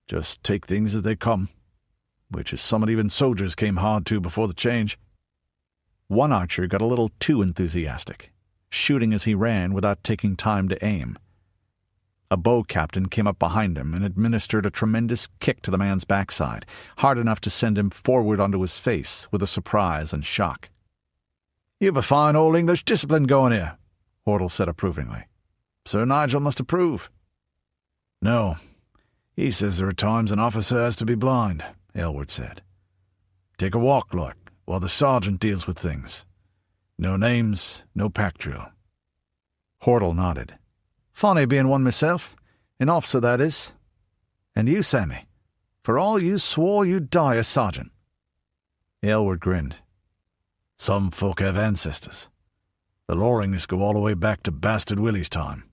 Speaker 3: Just take things as they come, which is something even soldiers came hard to before the change."
Speaker 5: One archer got a little too enthusiastic, shooting as he ran without taking time to aim. A bow captain came up behind him and administered a tremendous kick to the man's backside, hard enough to send him forward onto his face with a surprise and shock.
Speaker 3: "You've a fine old English discipline going here," Hortle said approvingly. "Sir Nigel must approve." "No, he says there are times an officer has to be blind," Aylward said. "Take a walk, like, while the sergeant deals with things. No names, no pack drill."
Speaker 5: Hortle nodded.
Speaker 3: "Funny being one myself, an officer that is. And you, Sammy, for all you swore you'd die a sergeant."
Speaker 5: Aylward grinned.
Speaker 3: "Some folk have ancestors. The Lorings go all the way back to Bastard Willie's time."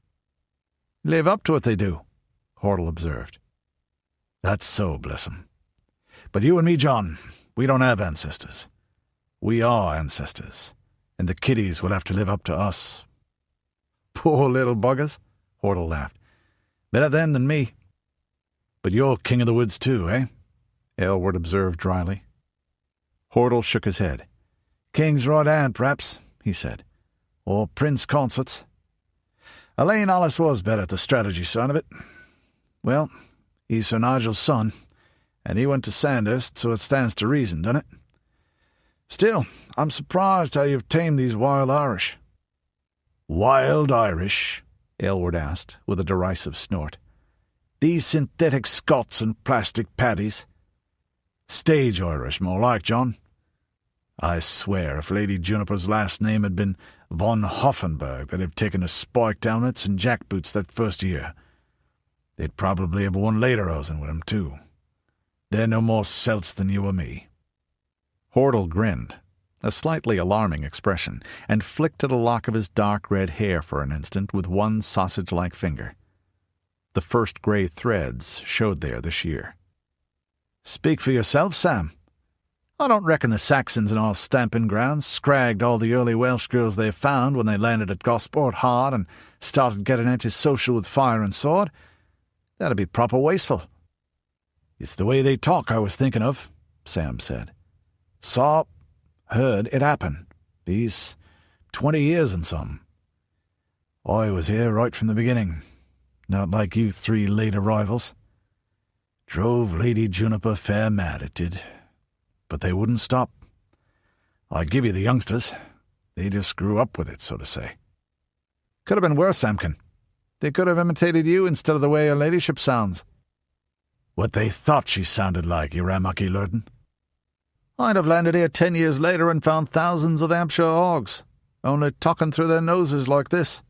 Speaker 3: "Live up to it, they do," Hortle observed. "That's so, bless 'em. But you and me, John, we don't have ancestors. We are ancestors, and the kiddies will have to live up to us." "Poor little buggers," Hordle laughed. Better them than me. But you're king of the woods too, eh?
Speaker 1: Aylward observed dryly. Hordle shook his head.
Speaker 3: King's right hand, perhaps, he said. Or prince consorts. Edain allus was better at the strategy side of it. Well, he's Sir Nigel's son, and he went to Sandhurst, so it stands to reason, doesn't it? Still, I'm surprised how you've tamed these wild Irish. Wild Irish? Aylward asked, with a derisive snort. These synthetic Scots and plastic paddies. Stage Irish, more like, John. I swear, if Lady Juniper's last name had been von Hoffenberg, they'd have taken to spiked helmets and jackboots that first year. They'd probably have won lederhosen with 'em, too. They're no more Celts than you or me.
Speaker 1: Hordle grinned, a slightly alarming expression, and flicked at a lock of his dark red hair for an instant with one sausage-like finger. The first grey threads showed there this year.
Speaker 3: Speak for yourself, Sam. I don't reckon the Saxons in our stamping grounds scragged all the early Welsh girls they found when they landed at Gosport hard and started getting antisocial with fire and sword. That'd be proper wasteful. It's the way they talk I was thinking of, Sam said. Heard it happen. These 20 years and some. I was here right from the beginning. Not like you three late arrivals. Drove Lady Juniper fair mad, it did. But they wouldn't stop. I give you the youngsters. They just grew up with it, so to say. Could have been worse, Samkin. They could have imitated you instead of the way her ladyship sounds. What they thought she sounded like, you rammucky lurden. I'd have landed here 10 years later and found thousands of Hampshire hogs, only talking through their noses like this.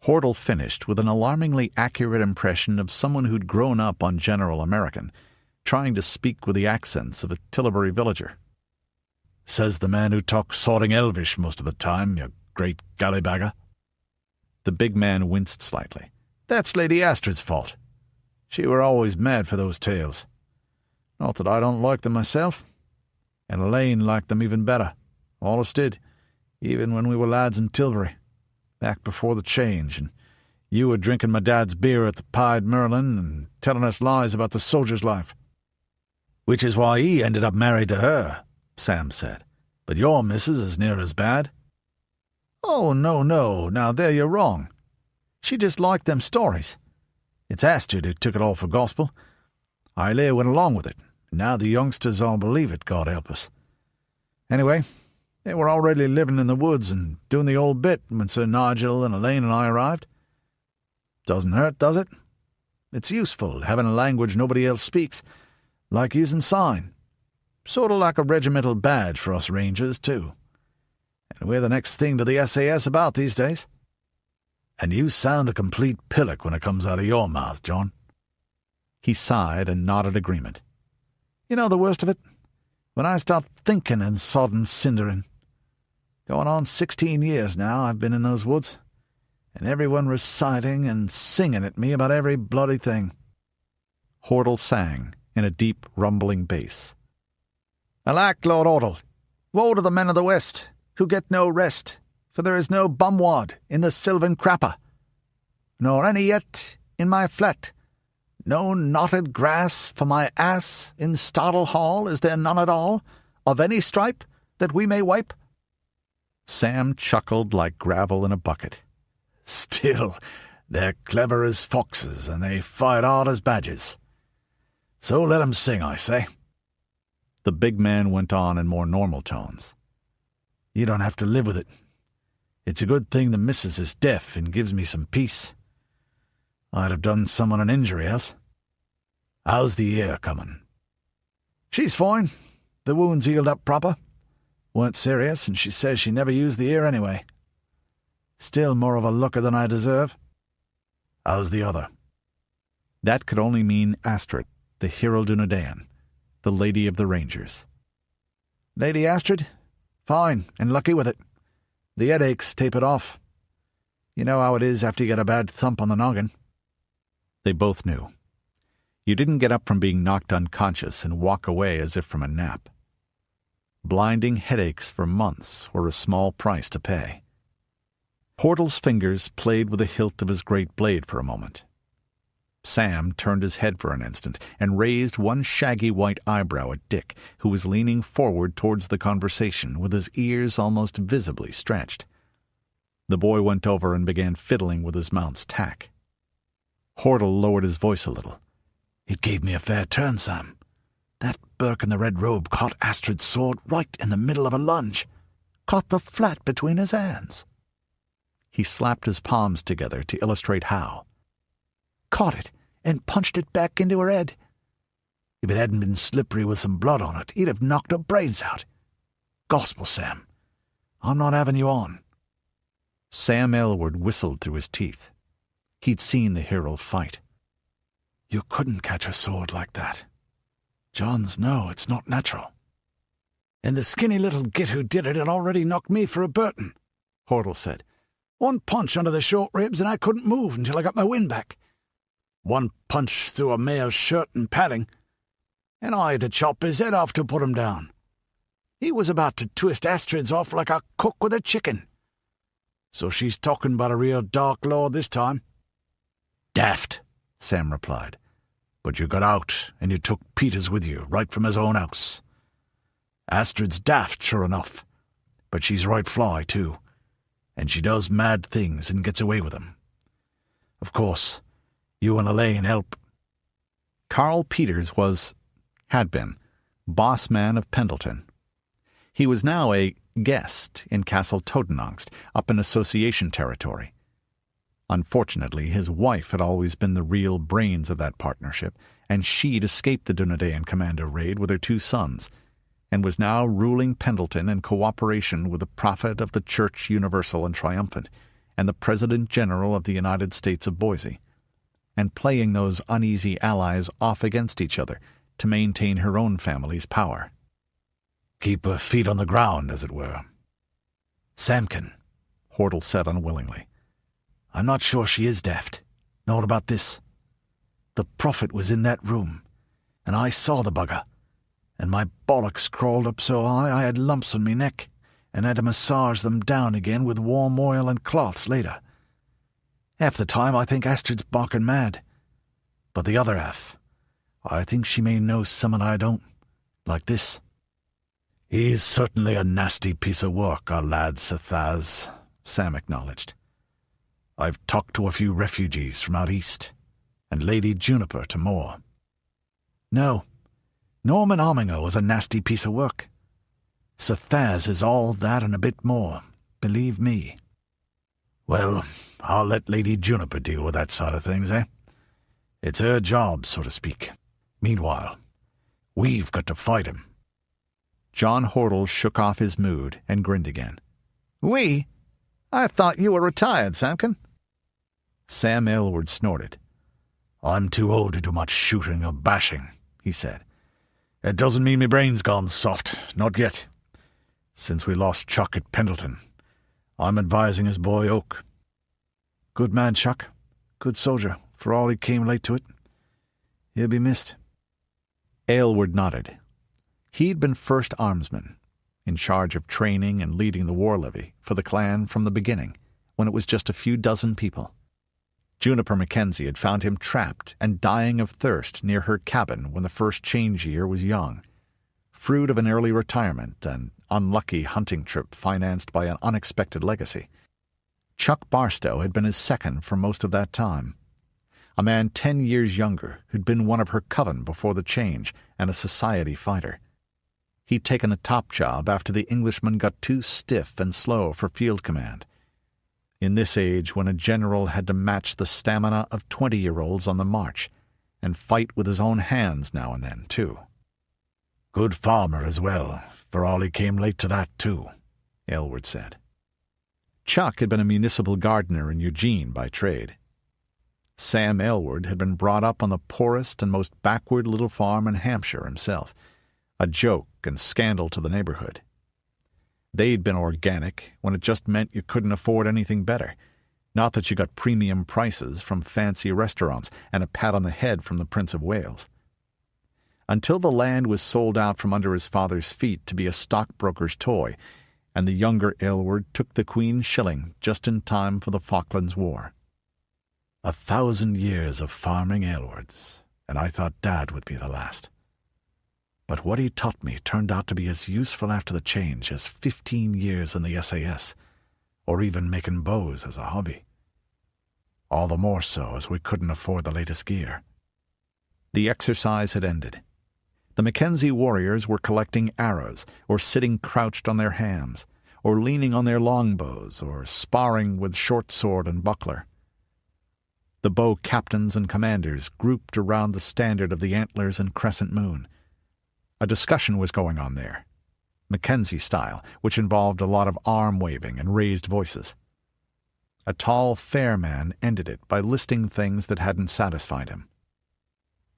Speaker 1: Hordle finished with an alarmingly accurate impression of someone who'd grown up on General American, trying to speak with the accents of a Tilbury villager.
Speaker 3: Says the man who talks sorting Elvish most of the time, you great gallybagger.
Speaker 1: The big man winced slightly.
Speaker 3: That's Lady Astrid's fault. She were always mad for those tales. Not that I don't like them myself. And Edain liked them even better. All us did, even when we were lads in Tilbury, back before the change, and you were drinking my dad's beer at the Pied Merlin and telling us lies about the soldier's life. Which is why he ended up married to her, Sam said. But your missus is near as bad. Oh, no, now there you're wrong. She just liked them stories. It's Astrid who took it all for gospel. I went along with it. Now the youngsters all believe it, God help us. Anyway, they were already living in the woods and doing the old bit when Sir Nigel and Edain and I arrived. Doesn't hurt, does it? It's useful, having a language nobody else speaks, like using sign. Sort of like a regimental badge for us rangers, too. And we're the next thing to the SAS about these days. And you sound a complete pillock when it comes out of your mouth, John.
Speaker 1: He sighed and nodded agreement.
Speaker 3: You know the worst of it? When I start thinking and sodden cindering. Going on 16 years now I've been in those woods, and everyone reciting and singing at me about every bloody thing.
Speaker 1: Hordle sang in a deep, rumbling bass.
Speaker 3: Alack, Lord Hordle, woe to the men of the West, who get no rest, for there is no bumwad in the sylvan crapper, nor any yet in my flat. No knotted grass for my ass in Startle Hall, is there none at all, of any stripe, that we may wipe?
Speaker 1: Sam chuckled like gravel in a bucket.
Speaker 3: Still, they're clever as foxes, and they fight hard as badgers. So let 'em sing, I say.
Speaker 1: The big man went on in more normal tones.
Speaker 3: You don't have to live with it. It's a good thing the missus is deaf and gives me some peace. I'd have done someone an injury else. How's the ear coming? She's fine. The wound's healed up proper. Weren't serious, and she says she never used the ear anyway. Still more of a looker than I deserve. How's the other?
Speaker 1: That could only mean Astrid, the Heraldun Edain, the Lady of the Rangers.
Speaker 3: Lady Astrid? Fine, and lucky with it. The headaches tapered off. You know how it is after you get a bad thump on the noggin.
Speaker 1: They both knew. You didn't get up from being knocked unconscious and walk away as if from a nap. Blinding headaches for months were a small price to pay. Hordle's fingers played with the hilt of his great blade for a moment. Sam turned his head for an instant and raised one shaggy white eyebrow at Dick, who was leaning forward towards the conversation with his ears almost visibly stretched. The boy went over and began fiddling with his mount's tack. Hordle lowered his voice a little.
Speaker 3: "It gave me a fair turn, Sam. That Burke in the red robe caught Astrid's sword right in the middle of a lunge. Caught the flat between his hands."
Speaker 1: He slapped his palms together to illustrate how.
Speaker 3: "Caught it and punched it back into her head. If it hadn't been slippery with some blood on it, he'd have knocked her brains out. Gospel, Sam. I'm not having you on."
Speaker 1: Sam Aylward whistled through his teeth. He'd seen the hero fight.
Speaker 3: "You couldn't catch a sword like that. Johns, no, it's not natural." "And the skinny little git who did it had already knocked me for a Burton," Hordle said. "One punch under the short ribs and I couldn't move until I got my wind back. One punch through a male's shirt and padding, and I had to chop his head off to put him down. He was about to twist Astrid's off like a cook with a chicken. So she's talking about a real dark lord this time." "Daft," Sam replied. "But you got out, and you took Peters with you, right from his own house. Astrid's daft, sure enough, but she's right fly, too, and she does mad things and gets away with them. Of course, you and Edain help."
Speaker 1: Carl Peters had been, boss man of Pendleton. He was now a guest in Castle Totenangst, up in association territory. Unfortunately, his wife had always been the real brains of that partnership, and she'd escaped the Dunedain commando raid with her 2 sons, and was now ruling Pendleton in cooperation with the prophet of the Church Universal and Triumphant, and the President General of the United States of Boise, and playing those uneasy allies off against each other to maintain her own family's power.
Speaker 3: "Keep her feet on the ground, as it were." "Samkin,"
Speaker 1: Hordle said unwillingly.
Speaker 3: "I'm not sure she is daft. Not about this. The prophet was in that room, and I saw the bugger, and my bollocks crawled up so high I had lumps on me neck, and had to massage them down again with warm oil and cloths later. Half the time I think Astrid's barking mad, but the other half, I think she may know someone I don't, like this." "He's certainly a nasty piece of work, our lad Sethaz," Sam acknowledged. "I've talked to a few refugees from out east, and Lady Juniper to more. No, Norman Arminger was a nasty piece of work. Sethaz is all that and a bit more, believe me." "Well, I'll let Lady Juniper deal with that side of things, eh? It's her job, so to speak. Meanwhile, we've got to fight him."
Speaker 1: John Hordle shook off his mood and grinned again.
Speaker 2: "We? I thought you were retired, Samkin."
Speaker 1: Sam Aylward snorted.
Speaker 3: "I'm too old to do much shooting or bashing," he said. "It doesn't mean me brain's gone soft, not yet. Since we lost Chuck at Pendleton, I'm advising his boy Oak. Good man, Chuck. Good soldier, for all he came late to it. He'll be missed."
Speaker 1: Aylward nodded. He'd been first armsman, in charge of training and leading the war levy for the clan from the beginning, when it was just a few dozen people. Juniper Mackenzie had found him trapped and dying of thirst near her cabin when the first change year was young, fruit of an early retirement and unlucky hunting trip financed by an unexpected legacy. Chuck Barstow had been his second for most of that time, a man 10 years younger who'd been one of her coven before the change and a society fighter. He'd taken a top job after the Englishman got too stiff and slow for field command. In this age when a general had to match the stamina of 20-year-olds on the march, and fight with his own hands now and then, too.
Speaker 3: "Good farmer as well, for all he came late to that, too," Aylward said.
Speaker 1: Chuck had been a municipal gardener in Eugene by trade. Sam Aylward had been brought up on the poorest and most backward little farm in Hampshire himself, a joke and scandal to the neighborhood. They'd been organic when it just meant you couldn't afford anything better, not that you got premium prices from fancy restaurants and a pat on the head from the Prince of Wales. Until the land was sold out from under his father's feet to be a stockbroker's toy, and the younger Aylward took the Queen's shilling just in time for the Falklands War.
Speaker 3: 1,000 years of farming Aylwards, and I thought Dad would be the last. But what he taught me turned out to be as useful after the change as 15 years in the SAS, or even making bows as a hobby. All the more so as we couldn't afford the latest gear.
Speaker 1: The exercise had ended. The Mackenzie warriors were collecting arrows, or sitting crouched on their hams, or leaning on their longbows, or sparring with short sword and buckler. The bow captains and commanders grouped around the standard of the antlers and crescent moon. A discussion was going on there, Mackenzie style, which involved a lot of arm-waving and raised voices. A tall, fair man ended it by listing things that hadn't satisfied him.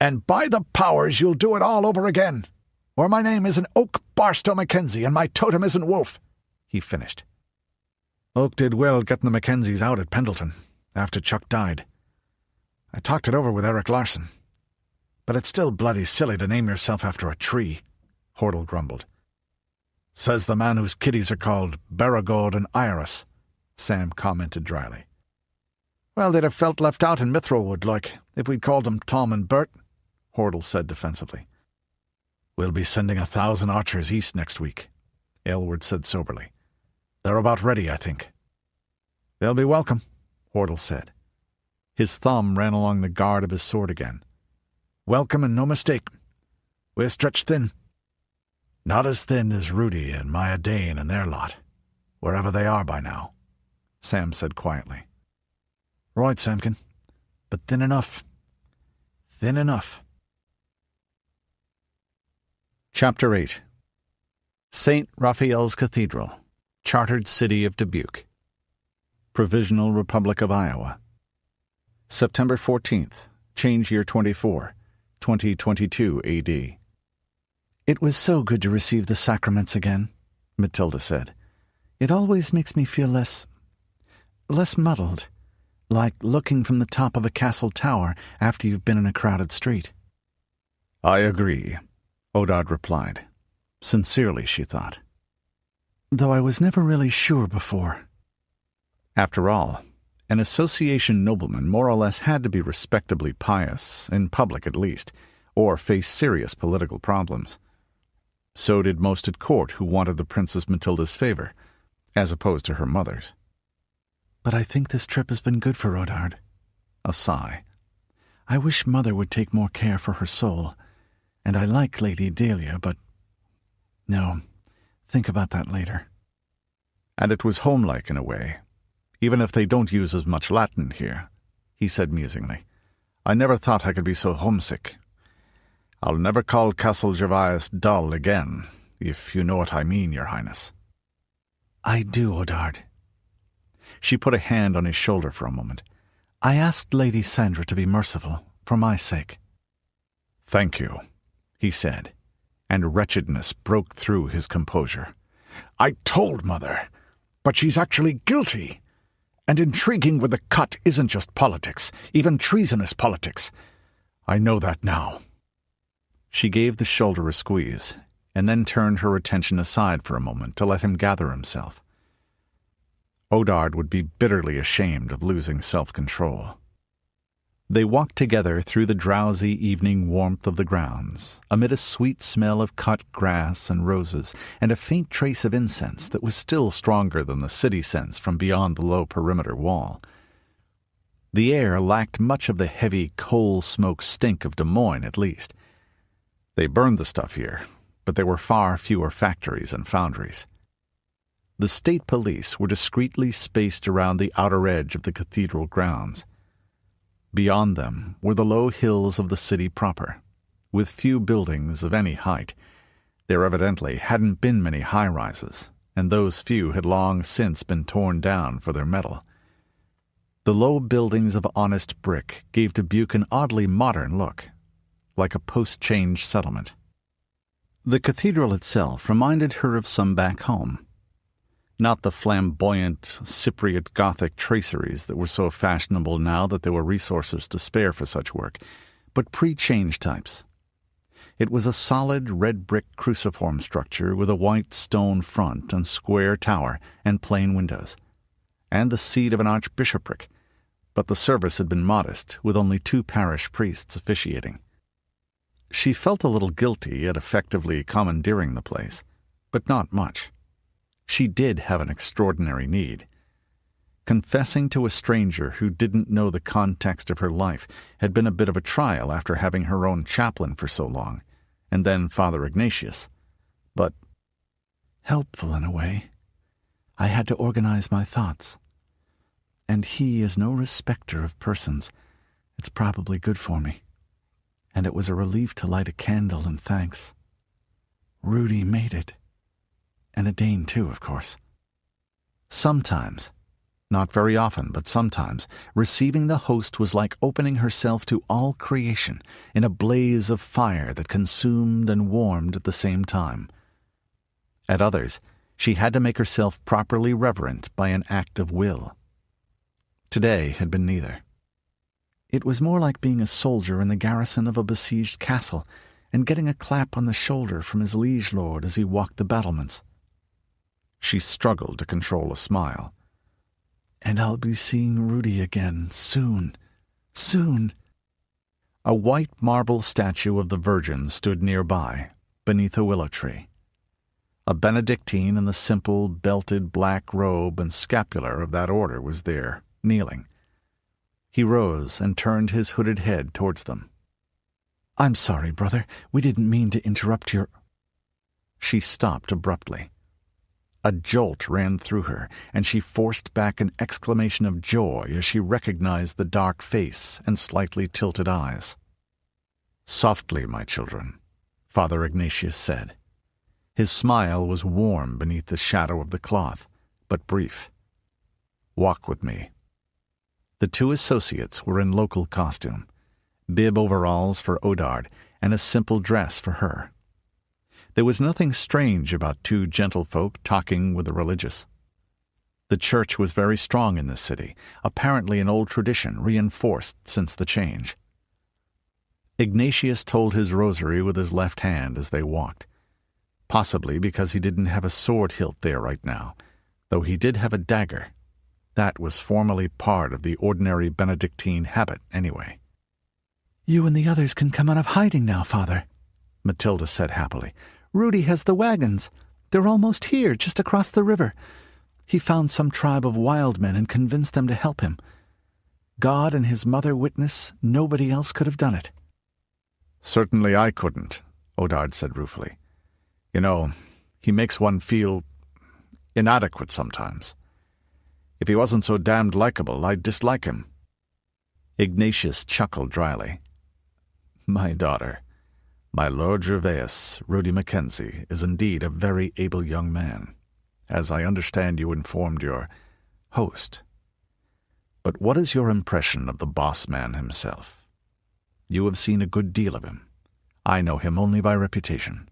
Speaker 3: "And by the powers, you'll do it all over again, or my name isn't Oak Barstow Mackenzie and my totem isn't Wolf," he finished. Oak did well getting the Mackenzies out at Pendleton, after Chuck died. I talked it over with Eric Larson. But it's still bloody silly to name yourself after a tree, Hordle grumbled. Says the man whose kiddies are called Baragod and Iris, Sam commented dryly. Well, they'd have felt left out in Mithrilwood, like, if we'd called them Tom and Bert, Hordle said defensively. We'll be sending 1,000 archers east next week, Aylward said soberly. They're about ready, I think. They'll be welcome, Hordle said. His thumb ran along the guard of his sword again. Welcome and no mistake. We're stretched thin. Not as thin as Rudi and my Edain and their lot, wherever they are by now, Sam said quietly. Right, Samkin, but thin enough. Thin enough.
Speaker 1: Chapter 8. St. Raphael's Cathedral, Chartered City of Dubuque. Provisional Republic of Iowa. September 14th, Change Year 24, 2022 A.D.
Speaker 4: It was so good to receive the sacraments again, Mathilda said. It always makes me feel less muddled, like looking from the top of a castle tower after you've been in a crowded street.
Speaker 1: I agree, Odard replied. Sincerely, she thought.
Speaker 4: Though I was never really sure before.
Speaker 1: After all, an association nobleman more or less had to be respectably pious, in public at least, or face serious political problems. So did most at court who wanted the Princess Mathilda's favor, as opposed to her mother's.
Speaker 4: But I think this trip has been good for Odard.
Speaker 1: A sigh.
Speaker 4: I wish Mother would take more care for her soul, and I like Lady Dahlia, but... No, think about that later.
Speaker 1: And it was homelike in a way. Even if they don't use as much Latin here, he said musingly. I never thought I could be so homesick. I'll never call Castle Gervais dull again, if you know what I mean, Your Highness.
Speaker 4: I do, Odard.
Speaker 1: She put a hand on his shoulder for a moment.
Speaker 4: I asked Lady Sandra to be merciful, for my sake.
Speaker 1: Thank you, he said, and wretchedness broke through his composure.
Speaker 3: I told Mother, but she's actually guilty. And intriguing with the cut isn't just politics, even treasonous politics. I know that now.
Speaker 1: She gave the shoulder a squeeze, and then turned her attention aside for a moment to let him gather himself. Odard would be bitterly ashamed of losing self-control. They walked together through the drowsy evening warmth of the grounds, amid a sweet smell of cut grass and roses, and a faint trace of incense that was still stronger than the city scents from beyond the low perimeter wall. The air lacked much of the heavy coal-smoke stink of Des Moines, at least. They burned the stuff here, but there were far fewer factories and foundries. The state police were discreetly spaced around the outer edge of the cathedral grounds. Beyond them were the low hills of the city proper, with few buildings of any height. There evidently hadn't been many high-rises, and those few had long since been torn down for their metal. The low buildings of honest brick gave Dubuque an oddly modern look, like a post-change settlement. The cathedral itself reminded her of some back home. Not the flamboyant, Cypriot Gothic traceries that were so fashionable now that there were resources to spare for such work, but pre-change types.
Speaker 5: It was a solid red-brick cruciform structure with a white stone front and square tower and plain windows, and the seat of an archbishopric, but the service had been modest, with only 2 parish priests officiating. She felt a little guilty at effectively commandeering the place, but not much. She did have an extraordinary need. Confessing to a stranger who didn't know the context of her life had been a bit of a trial after having her own chaplain for so long, and then Father Ignatius. But
Speaker 4: helpful in a way. I had to organize my thoughts. And he is no respecter of persons. It's probably good for me. And it was a relief to light a candle in thanks. Rudi made it. And Edain too, of course.
Speaker 5: sometimes, not very often, but sometimes, receiving the host was like opening herself to all creation in a blaze of fire that consumed and warmed at the same time. At others, she had to make herself properly reverent by an act of will. Today had been neither. It was more like being a soldier in the garrison of a besieged castle and getting a clap on the shoulder from his liege lord as he walked the battlements. She struggled to control a smile.
Speaker 4: And I'll be seeing Rudi again soon. Soon.
Speaker 5: A white marble statue of the Virgin stood nearby, beneath a willow tree. A Benedictine in the simple, belted black robe and scapular of that order was there, kneeling. He rose and turned his hooded head towards them.
Speaker 4: "I'm sorry, brother. We didn't mean to interrupt your—"
Speaker 5: She stopped abruptly. A jolt ran through her, and she forced back an exclamation of joy as she recognized the dark face and slightly tilted eyes. "Softly, my children," Father Ignatius said. His smile was warm beneath the shadow of the cloth, but brief. "Walk with me." The two associates were in local costume, bib overalls for Odard and a simple dress for her. There was nothing strange about two gentlefolk talking with the religious. The church was very strong in this city, apparently an old tradition reinforced since the change. Ignatius told his rosary with his left hand as they walked, possibly because he didn't have a sword hilt there right now, though he did have a dagger. That was formally part of the ordinary Benedictine habit, anyway.
Speaker 4: "You and the others can come out of hiding now, Father," Mathilda said happily. "Rudi has the wagons. They're almost here, just across the river. He found some tribe of wild men and convinced them to help him. God and his mother witness, nobody else could have done it."
Speaker 5: "Certainly I couldn't," Odard said ruefully. "You know, he makes one feel inadequate sometimes. If he wasn't so damned likable, I'd dislike him." Ignatius chuckled dryly. "My daughter, my Lord Gervais, Rudi Mackenzie, is indeed a very able young man, as I understand you informed your host. But what is your impression of the boss man himself? You have seen a good deal of him. I know him only by reputation."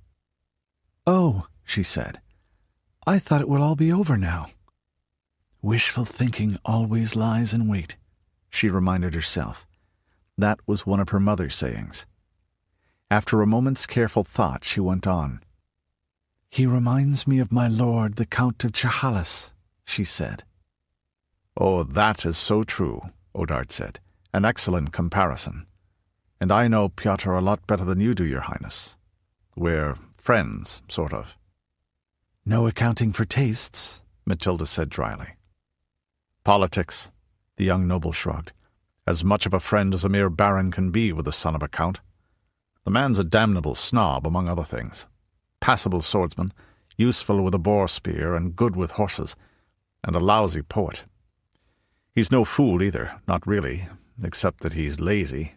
Speaker 4: "Oh," she said, "I thought it would all be over now." "Wishful thinking always lies in wait,"
Speaker 5: she reminded herself. That was one of her mother's sayings. After a moment's careful thought, she went on.
Speaker 4: "He reminds me of my lord, the Count of Chehalis," she said.
Speaker 5: "Oh, that is so true," Odard said. "An excellent comparison. And I know Pyotr a lot better than you do, Your Highness. We're friends, sort of."
Speaker 4: "No accounting for tastes,"
Speaker 5: Mathilda said dryly. "Politics," the young noble shrugged. "As much of a friend as a mere baron can be with the son of a count. The man's a damnable snob, among other things. Passable swordsman, useful with a boar spear and good with horses, and a lousy poet. He's no fool either, not really, except that he's lazy.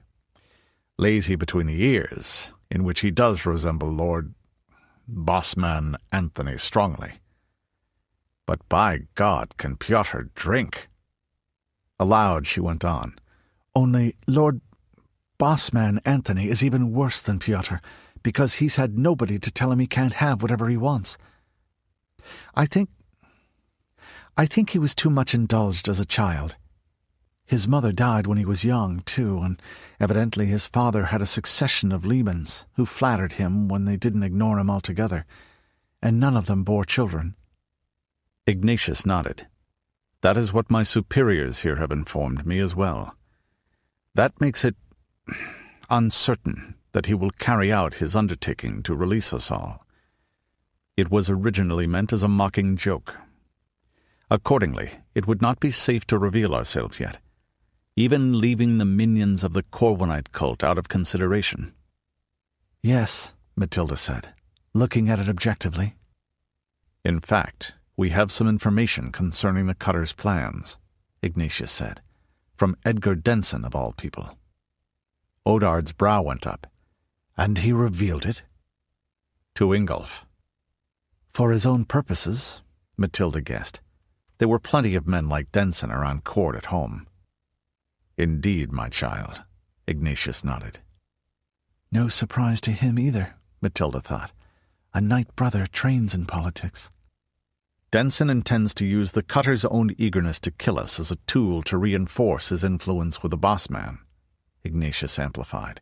Speaker 5: Lazy between the ears, in which he does resemble Lord Bossman Anthony strongly. But by God, can Pyotr drink?" Aloud she went on.
Speaker 4: "Only Lord Bossman Anthony is even worse than Pyotr, because he's had nobody to tell him he can't have whatever he wants. I think he was too much indulged as a child. His mother died when he was young, too, and evidently his father had a succession of Liebens who flattered him when they didn't ignore him altogether, and none of them bore children.
Speaker 1: Ignatius nodded. That is what my superiors here have informed me as well. That makes it uncertain that he will carry out his undertaking to release us all. It was originally meant as a mocking joke. Accordingly, it would not be safe to reveal ourselves yet, even leaving the minions of the Corwinite cult out of consideration.
Speaker 4: Yes, Mathilda said, looking at it objectively.
Speaker 1: In fact, we have some information concerning the cutter's plans, Ignatius said, from Edgar Denson of all people. Odard's brow went up.
Speaker 4: And he revealed it?
Speaker 1: To Ingolf.
Speaker 4: For his own purposes, Mathilda guessed.
Speaker 1: There were plenty of men like Denson around court at home. Indeed, my child, Ignatius nodded.
Speaker 4: No surprise to him either, Mathilda thought. A knight brother trains in politics.
Speaker 1: Denson intends to use the cutter's own eagerness to kill us as a tool to reinforce his influence with the boss man, Ignatius amplified.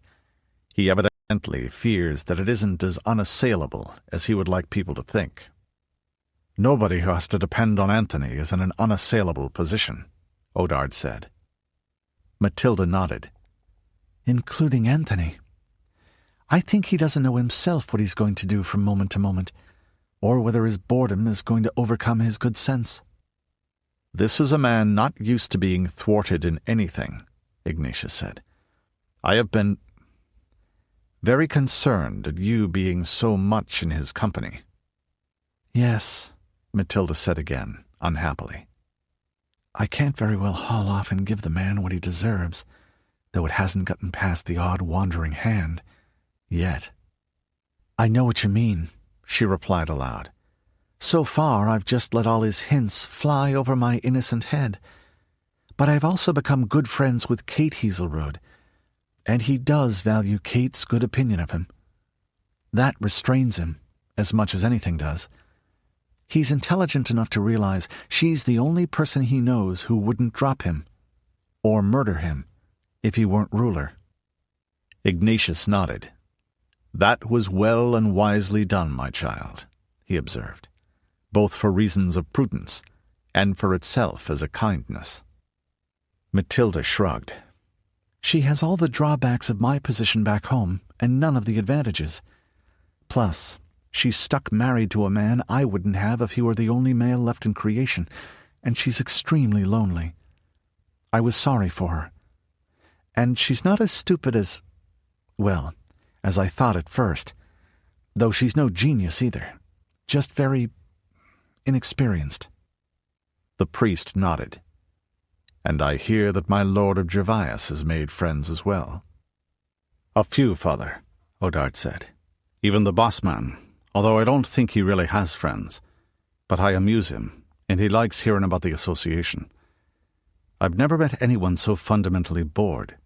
Speaker 1: He evidently fears that it isn't as unassailable as he would like people to think.
Speaker 5: Nobody who has to depend on Anthony is in an unassailable position, Odard said.
Speaker 1: Mathilda nodded.
Speaker 4: Including Anthony. I think he doesn't know himself what he's going to do from moment to moment, or whether his boredom is going to overcome his good sense.
Speaker 1: This is a man not used to being thwarted in anything, Ignatius said. I have been very concerned at you being so much in his company.
Speaker 4: Yes,
Speaker 1: Mathilda said again, unhappily.
Speaker 4: I can't very well haul off and give the man what he deserves, though it hasn't gotten past the odd wandering hand, yet. I know what you mean, she replied aloud. So far I've just let all his hints fly over my innocent head. But I've also become good friends with Kate Hazelroad, and he does value Kate's good opinion of him. That restrains him, as much as anything does. He's intelligent enough to realize she's the only person he knows who wouldn't drop him, or murder him, if he weren't ruler.
Speaker 1: Ignatius nodded. That was well and wisely done, my child, he observed, both for reasons of prudence and for itself as a kindness.
Speaker 4: Mathilda shrugged. She has all the drawbacks of my position back home, and none of the advantages. Plus, she's stuck married to a man I wouldn't have if he were the only male left in creation, and she's extremely lonely. I was sorry for her. And she's not as stupid as, well, as I thought at first, though she's no genius either, just very inexperienced.
Speaker 1: The priest nodded. And I hear that my lord of Gervais has made friends as well.
Speaker 5: A few, Father, Odard said. Even the boss man, although I don't think he really has friends. But I amuse him, and he likes hearing about the association. I've never met anyone so fundamentally bored.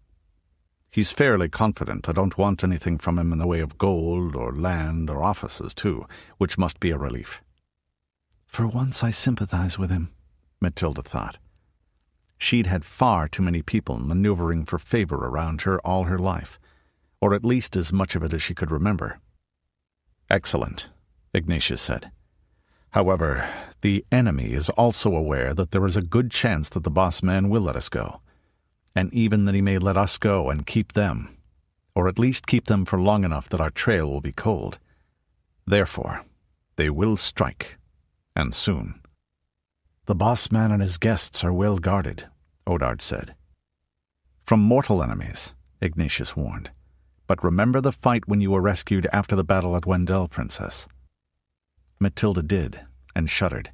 Speaker 5: He's fairly confident I don't want anything from him in the way of gold or land or offices, too, which must be a relief.
Speaker 4: For once I sympathize with him, Mathilda thought.
Speaker 1: She'd had far too many people maneuvering for favor around her all her life, or at least as much of it as she could remember. Excellent, Ignatius said. However, the enemy is also aware that there is a good chance that the boss man will let us go, and even that he may let us go and keep them, or at least keep them for long enough that our trail will be cold. Therefore, they will strike, and soon.
Speaker 4: The boss man and his guests are well guarded, Odard said.
Speaker 1: From mortal enemies, Ignatius warned. But remember the fight when you were rescued after the battle at Wendell, Princess.
Speaker 4: Mathilda did, and shuddered.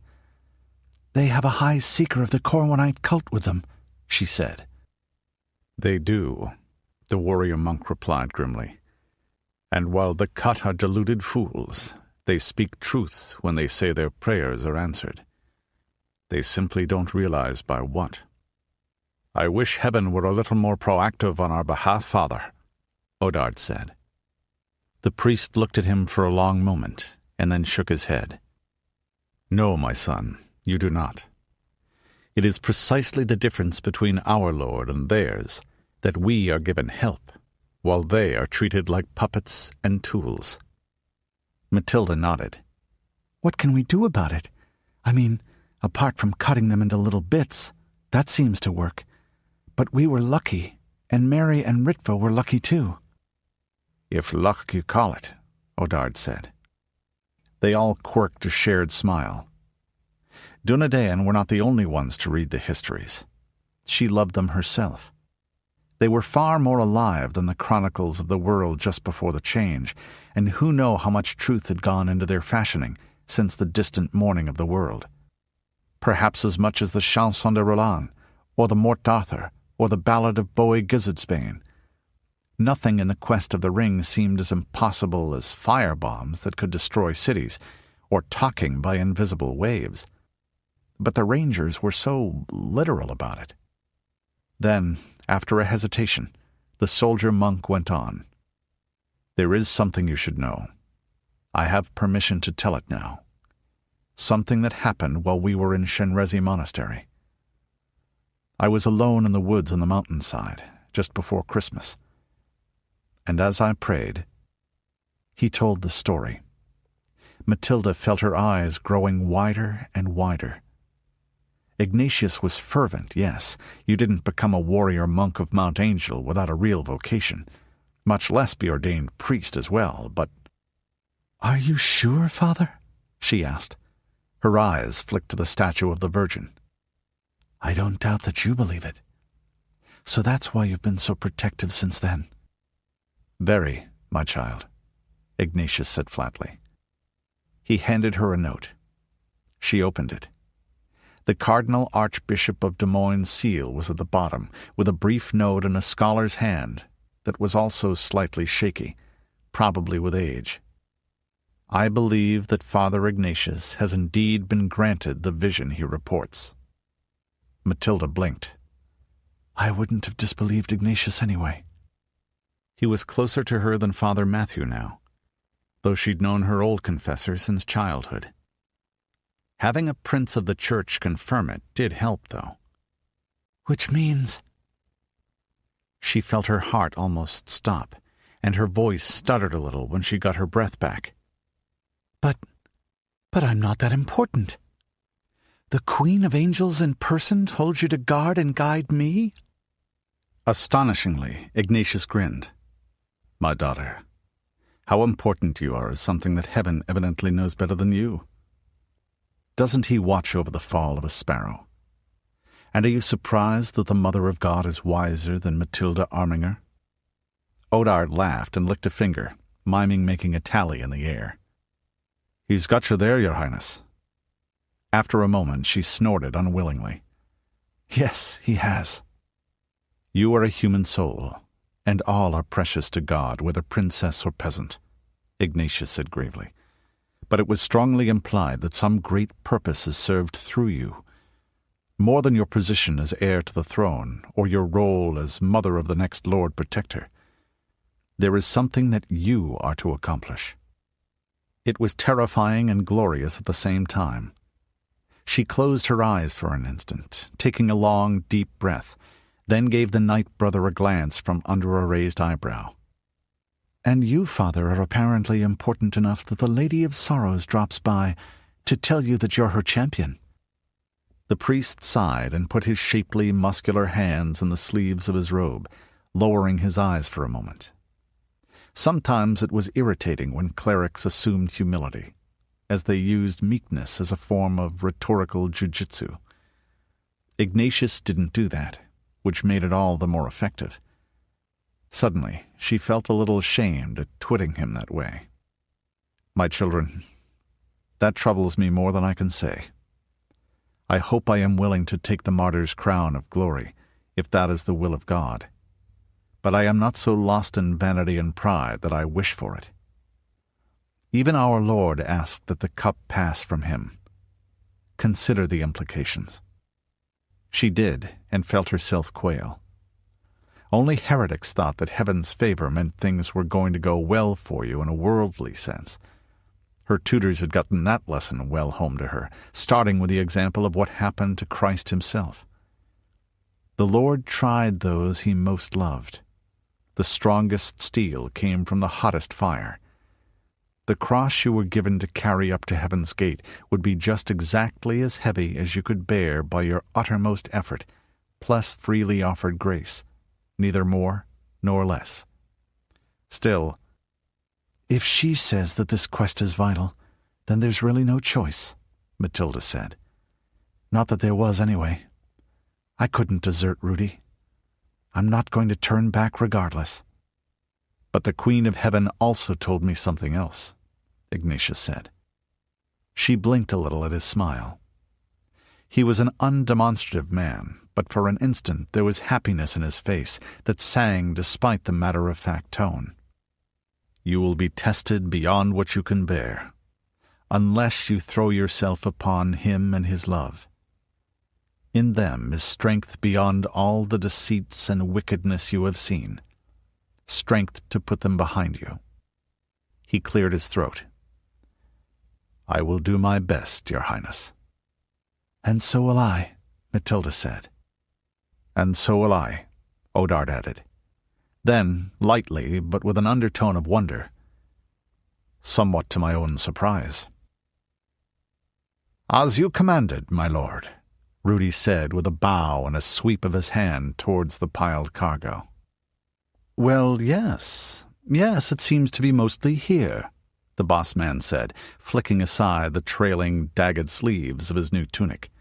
Speaker 4: They have a high seeker of the Corwinite cult with them, she said.
Speaker 1: They do, the warrior monk replied grimly. And while the cut are deluded fools, they speak truth when they say their prayers are answered. They simply don't realize by what. I wish heaven were a little more proactive on our behalf, Father, Odard said. The priest looked at him for a long moment, and then shook his head. No, my son, you do not. It is precisely the difference between our Lord and theirs, that we are given help, while they are treated like puppets and tools.
Speaker 5: Mathilda nodded.
Speaker 4: What can we do about it? I mean, apart from cutting them into little bits, that seems to work. But we were lucky, and Mary and Ritva were lucky too.
Speaker 5: If luck you call it, Odard said. They all quirked a shared smile. Dunedain were not the only ones to read the histories. She loved them herself. They were far more alive than the chronicles of the world just before the change, and who know how much truth had gone into their fashioning since the distant morning of the world. Perhaps as much as the Chanson de Roland, or the Morte d'Arthur, or the Ballad of Boy Gizzardsbane. Nothing in the quest of the ring seemed as impossible as firebombs that could destroy cities, or talking by invisible waves. But the Rangers were so literal about it. Then, after a hesitation, the soldier-monk went on. There is something you should know. I have permission to tell it now. Something that happened while we were in Shenrezi Monastery. I was alone in the woods on the mountainside, just before Christmas. And as I prayed, he told the story. Mathilda felt her eyes growing wider and wider. Ignatius was fervent, yes. You didn't become a warrior monk of Mount Angel without a real vocation, much less be ordained priest as well, but—
Speaker 4: "Are you sure, Father?"
Speaker 5: she asked. Her eyes flicked to the statue of the Virgin.
Speaker 4: "I don't doubt that you believe it. So that's why you've been so protective since then."
Speaker 5: "Very, my child," Ignatius said flatly. He handed her a note. She opened it. The Cardinal Archbishop of Des Moines' seal was at the bottom, with a brief note in a scholar's hand that was also slightly shaky, probably with age. I believe that Father Ignatius has indeed been granted the vision he reports. Mathilda blinked.
Speaker 4: I wouldn't have disbelieved Ignatius anyway.
Speaker 1: He was closer to her than Father Matthew now, though she'd known her old confessor since childhood. Having a prince of the church confirm it did help, though.
Speaker 4: Which means—
Speaker 1: She felt her heart almost stop, and her voice stuttered a little when she got her breath back.
Speaker 4: But I'm not that important. The Queen of Angels in person told you to guard and guide me?
Speaker 5: Astonishingly, Ignatius grinned. My daughter, how important you are is something that heaven evidently knows better than you. Doesn't he watch over the fall of a sparrow? And are you surprised that the Mother of God is wiser than Mathilda Arminger? Odard laughed and licked a finger, miming making a tally in the air. He's got you there, Your Highness. After a moment, she snorted unwillingly.
Speaker 4: Yes, he has.
Speaker 5: You are a human soul, and all are precious to God, whether princess or peasant, Ignatius said gravely. But it was strongly implied that some great purpose is served through you, more than your position as heir to the throne, or your role as mother of the next Lord Protector. There is something that you are to accomplish. It was terrifying and glorious at the same time. She closed her eyes for an instant, taking a long, deep breath, then gave the knight brother a glance from under a raised eyebrow.
Speaker 4: And you, Father, are apparently important enough that the Lady of Sorrows drops by to tell you that you're her champion.
Speaker 5: The priest sighed and put his shapely, muscular hands in the sleeves of his robe, lowering his eyes for a moment. Sometimes it was irritating when clerics assumed humility, as they used meekness as a form of rhetorical jujitsu. Ignatius didn't do that, which made it all the more effective. Suddenly, she felt a little ashamed at twitting him that way. My children, that troubles me more than I can say. I hope I am willing to take the martyr's crown of glory, if that is the will of God. But I am not so lost in vanity and pride that I wish for it. Even our Lord asked that the cup pass from him. Consider the implications. She did, and felt herself quail. Only heretics thought that heaven's favor meant things were going to go well for you in a worldly sense. Her tutors had gotten that lesson well home to her, starting with the example of what happened to Christ himself. The Lord tried those he most loved. The strongest steel came from the hottest fire. The cross you were given to carry up to heaven's gate would be just exactly as heavy as you could bear by your uttermost effort, plus freely offered grace, neither more nor less. Still,
Speaker 2: "If she says that this quest is vital, then there's really no choice," Mathilda said. "Not that there was, anyway. I couldn't desert Rudi. I'm not going to turn back regardless."
Speaker 5: "But the Queen of Heaven also told me something else," Ignatius said. She blinked a little at his smile. He was an undemonstrative man, but for an instant there was happiness in his face that sang despite the matter-of-fact tone. "You will be tested beyond what you can bear, unless you throw yourself upon him and his love. In them is strength beyond all the deceits and wickedness you have seen, strength to put them behind you." He cleared his throat. "I will do my best, Your Highness."
Speaker 2: "And so will I," Mathilda said.
Speaker 5: "And so will I," Odard added. Then, lightly, but with an undertone of wonder, somewhat to my own surprise. "As you commanded, my lord," Rudi said with a bow and a sweep of his hand towards the piled cargo. "Well, yes, it seems to be mostly here," the boss man said, flicking aside the trailing, dagged sleeves of his new tunic.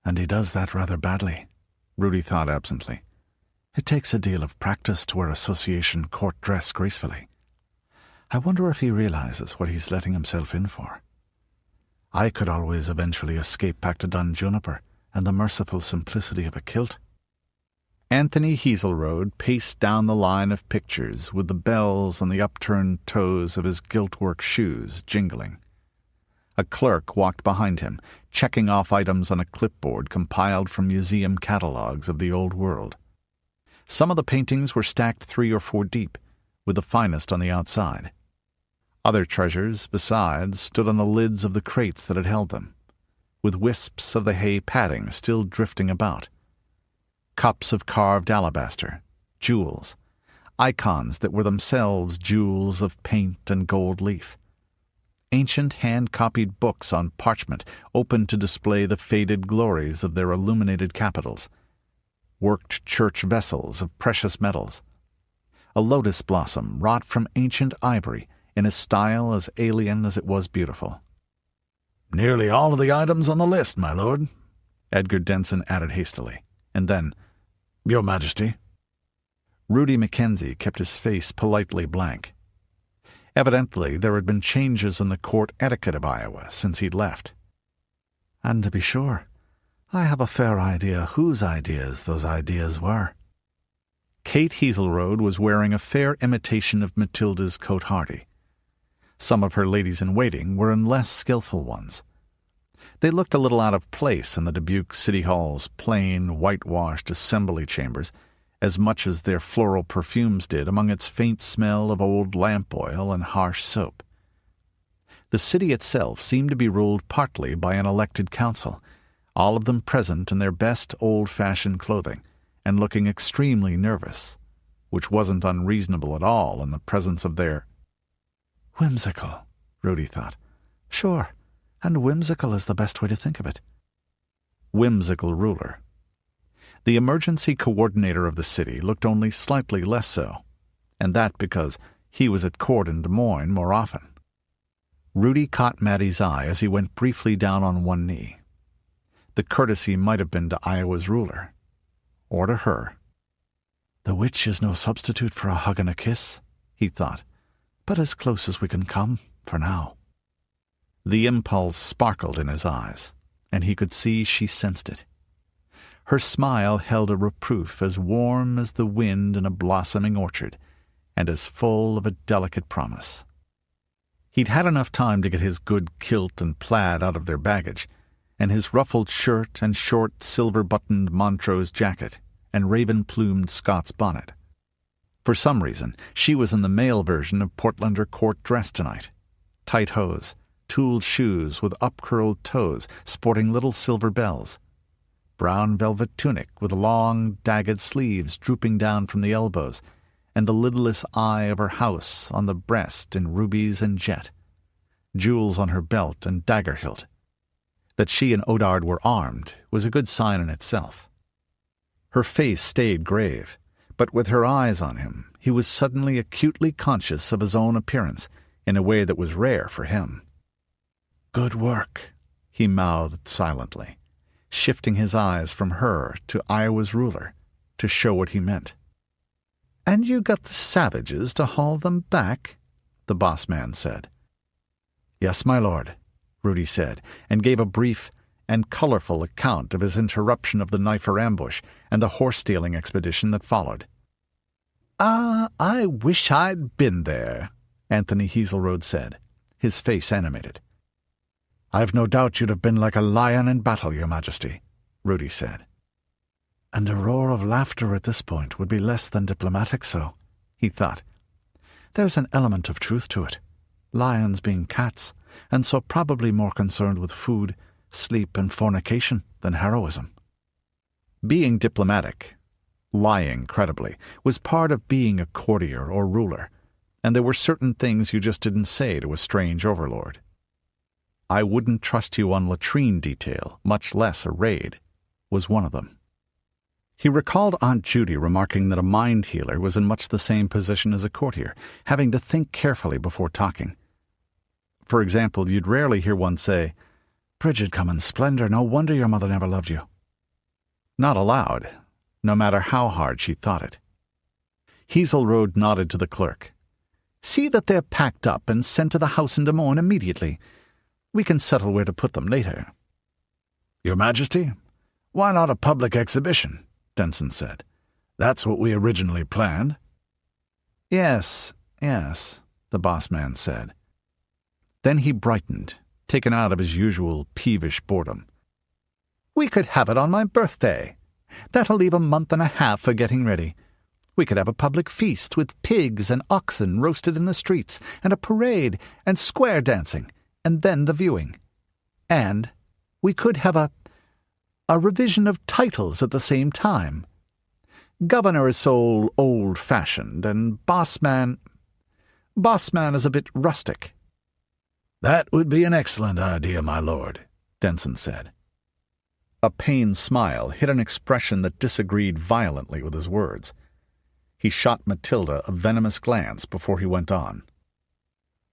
Speaker 2: "And he does that rather badly," Rudi thought absently. "It takes a deal of practice to wear association court dress gracefully. I wonder if he realizes what he's letting himself in for. I could always eventually escape back to Juniper and the merciful simplicity of a kilt."
Speaker 5: Anthony Heaselrode paced down the line of pictures with the bells on the upturned toes of his gilt-work shoes jingling. A clerk walked behind him, checking off items on a clipboard compiled from museum catalogues of the old world. Some of the paintings were stacked 3 or 4 deep, with the finest on the outside. Other treasures, besides, stood on the lids of the crates that had held them, with wisps of the hay padding still drifting about. Cups of carved alabaster, jewels, icons that were themselves jewels of paint and gold leaf. Ancient hand-copied books on parchment opened to display the faded glories of their illuminated capitals. Worked church vessels of precious metals. A lotus blossom wrought from ancient ivory in a style as alien as it was beautiful.
Speaker 3: "Nearly all of the items on the list, my lord,"
Speaker 5: Edgar Denson added hastily, and then,
Speaker 3: "Your Majesty."
Speaker 5: Rudi Mackenzie kept his face politely blank. Evidently there had been changes in the court etiquette of Iowa since he'd left.
Speaker 2: "And to be sure, I have a fair idea whose ideas those ideas were."
Speaker 5: Kate Heaselrode was wearing a fair imitation of Mathilda's cote-hardie. Some of her ladies-in-waiting were in less skilful ones. They looked a little out of place in the Dubuque City Hall's plain, whitewashed assembly chambers, as much as their floral perfumes did among its faint smell of old lamp oil and harsh soap. The city itself seemed to be ruled partly by an elected council, all of them present in their best old-fashioned clothing, and looking extremely nervous, which wasn't unreasonable at all in the presence of their...
Speaker 2: "Whimsical," Rudi thought. "Sure, and whimsical is the best way to think of it."
Speaker 5: Whimsical ruler. The emergency coordinator of the city looked only slightly less so, and that because he was at court in Des Moines more often. Rudi caught Maddie's eye as he went briefly down on one knee. The courtesy might have been to Iowa's ruler, or to her.
Speaker 2: "The witch is no substitute for a hug and a kiss," he thought, "but as close as we can come, for now."
Speaker 5: The impulse sparkled in his eyes, and he could see she sensed it. Her smile held a reproof as warm as the wind in a blossoming orchard, and as full of a delicate promise. He'd had enough time to get his good kilt and plaid out of their baggage, and his ruffled shirt and short silver-buttoned Montrose jacket and raven-plumed Scots bonnet. For some reason, she was in the male version of Portlander court dress tonight. tight hose, tooled shoes with up-curled toes sporting little silver bells, brown velvet tunic with long, dagged sleeves drooping down from the elbows, and the lidless eye of her house on the breast in rubies and jet, jewels on her belt and dagger hilt. That she and Odard were armed was a good sign in itself. Her face stayed grave, but with her eyes on him, he was suddenly acutely conscious of his own appearance in a way that was rare for him.
Speaker 2: "Good work,"
Speaker 5: he mouthed silently, shifting his eyes from her to Iowa's ruler to show what he meant. "And you got the savages to haul them back?" the boss man said.
Speaker 2: "Yes, my lord," Rudi said, and gave a brief and colorful account of his interruption of the Knifer ambush and the horse-stealing expedition that followed.
Speaker 5: "Ah, I wish I'd been there," Anthony Hazelrode said, his face animated.
Speaker 2: "I've no doubt you'd have been like a lion in battle, your majesty," Rudi said. And a roar of laughter at this point would be less than diplomatic so, he thought. There's an element of truth to it, lions being cats, and so probably more concerned with food, sleep, and fornication than heroism.
Speaker 5: Being diplomatic, lying credibly, was part of being a courtier or ruler, and there were certain things you just didn't say to a strange overlord. "I wouldn't trust you on latrine detail, much less a raid," was one of them. He recalled Aunt Judy remarking that a mind healer was in much the same position as a courtier, having to think carefully before talking. For example, you'd rarely hear one say,
Speaker 2: "Bridget come in splendor, no wonder your mother never loved you."
Speaker 5: Not aloud, no matter how hard she thought it. Hazelrode nodded to the clerk. "See that they're packed up and sent to the house in Des Moines immediately. We can settle where to put them later."
Speaker 2: "Your Majesty, why not a public exhibition?" Denson said. "That's what we originally planned."
Speaker 5: Yes, the boss man said. Then he brightened, taken out of his usual peevish boredom. "We could have it on my birthday. That'll leave a month and a half for getting ready. We could have a public feast with pigs and oxen roasted in the streets, and a parade and square dancing, and then the viewing. And we could have a revision of titles at the same time. Governor is so old-fashioned, and Bossman is a bit rustic."
Speaker 2: "That would be an excellent idea, my lord," Denson said.
Speaker 5: A pained smile hid an expression that disagreed violently with his words. He shot Mathilda a venomous glance before he went on.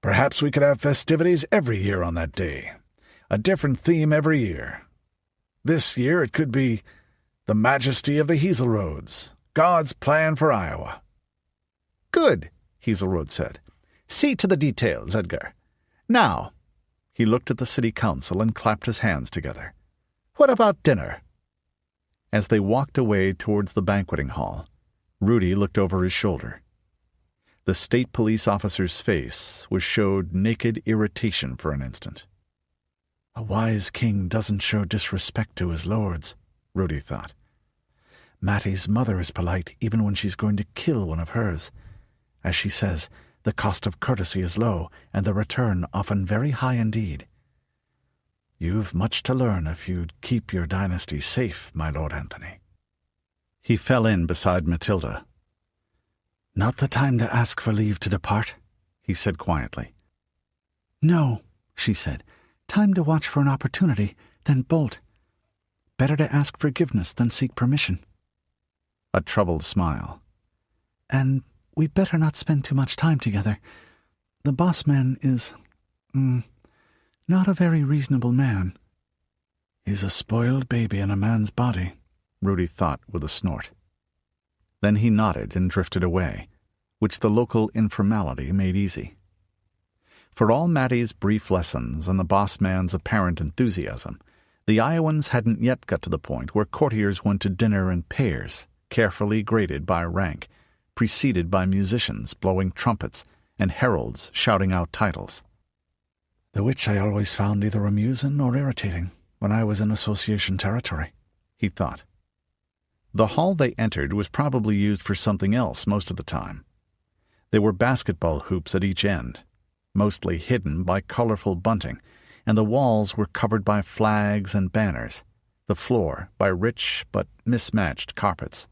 Speaker 2: "Perhaps we could have festivities every year on that day. A different theme every year. This year it could be the Majesty of the Hazelrodes, God's plan for Iowa."
Speaker 5: "Good," Hazelrode said. "See to the details, Edgar. Now," he looked at the city council and clapped his hands together. "What about dinner?" As they walked away towards the banqueting hall, Rudi looked over his shoulder. The state police officer's face showed naked irritation for an instant.
Speaker 2: A wise king doesn't show disrespect to his lords, Rudi thought. Mattie's mother is polite even when she's going to kill one of hers. As she says, the cost of courtesy is low, and the return often very high indeed. You've much to learn if you'd keep your dynasty safe, my Lord Anthony.
Speaker 5: He fell in beside Mathilda.
Speaker 2: "Not the time to ask for leave to depart," he said quietly. "No," she said. "Time to watch for an opportunity, then bolt. Better to ask forgiveness than seek permission."
Speaker 5: A troubled smile.
Speaker 2: "And we'd better not spend too much time together. The boss man is, not a very reasonable man." "He's a spoiled baby in a man's body,"
Speaker 5: Rudi thought with a snort. Then he nodded and drifted away, which the local informality made easy. For all Mattie's brief lessons and the boss man's apparent enthusiasm, the Iowans hadn't yet got to the point where courtiers went to dinner in pairs, carefully graded by rank, preceded by musicians blowing trumpets and heralds shouting out titles.
Speaker 2: "The which I always found either amusing or irritating when I was in association territory," he thought.
Speaker 5: The hall they entered was probably used for something else most of the time. There were basketball hoops at each end, mostly hidden by colorful bunting, and the walls were covered by flags and banners, the floor by rich but mismatched carpets.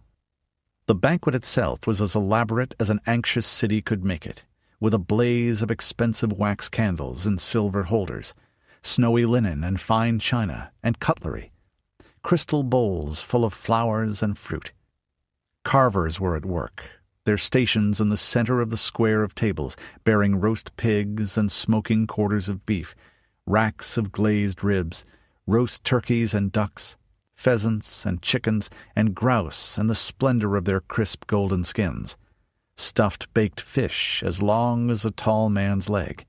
Speaker 5: The banquet itself was as elaborate as an anxious city could make it, with a blaze of expensive wax candles in silver holders, snowy linen and fine china and cutlery, crystal bowls full of flowers and fruit. Carvers were at work, their stations in the center of the square of tables, bearing roast pigs and smoking quarters of beef, racks of glazed ribs, roast turkeys and ducks, pheasants and chickens and grouse and the splendor of their crisp golden skins, stuffed baked fish as long as a tall man's leg.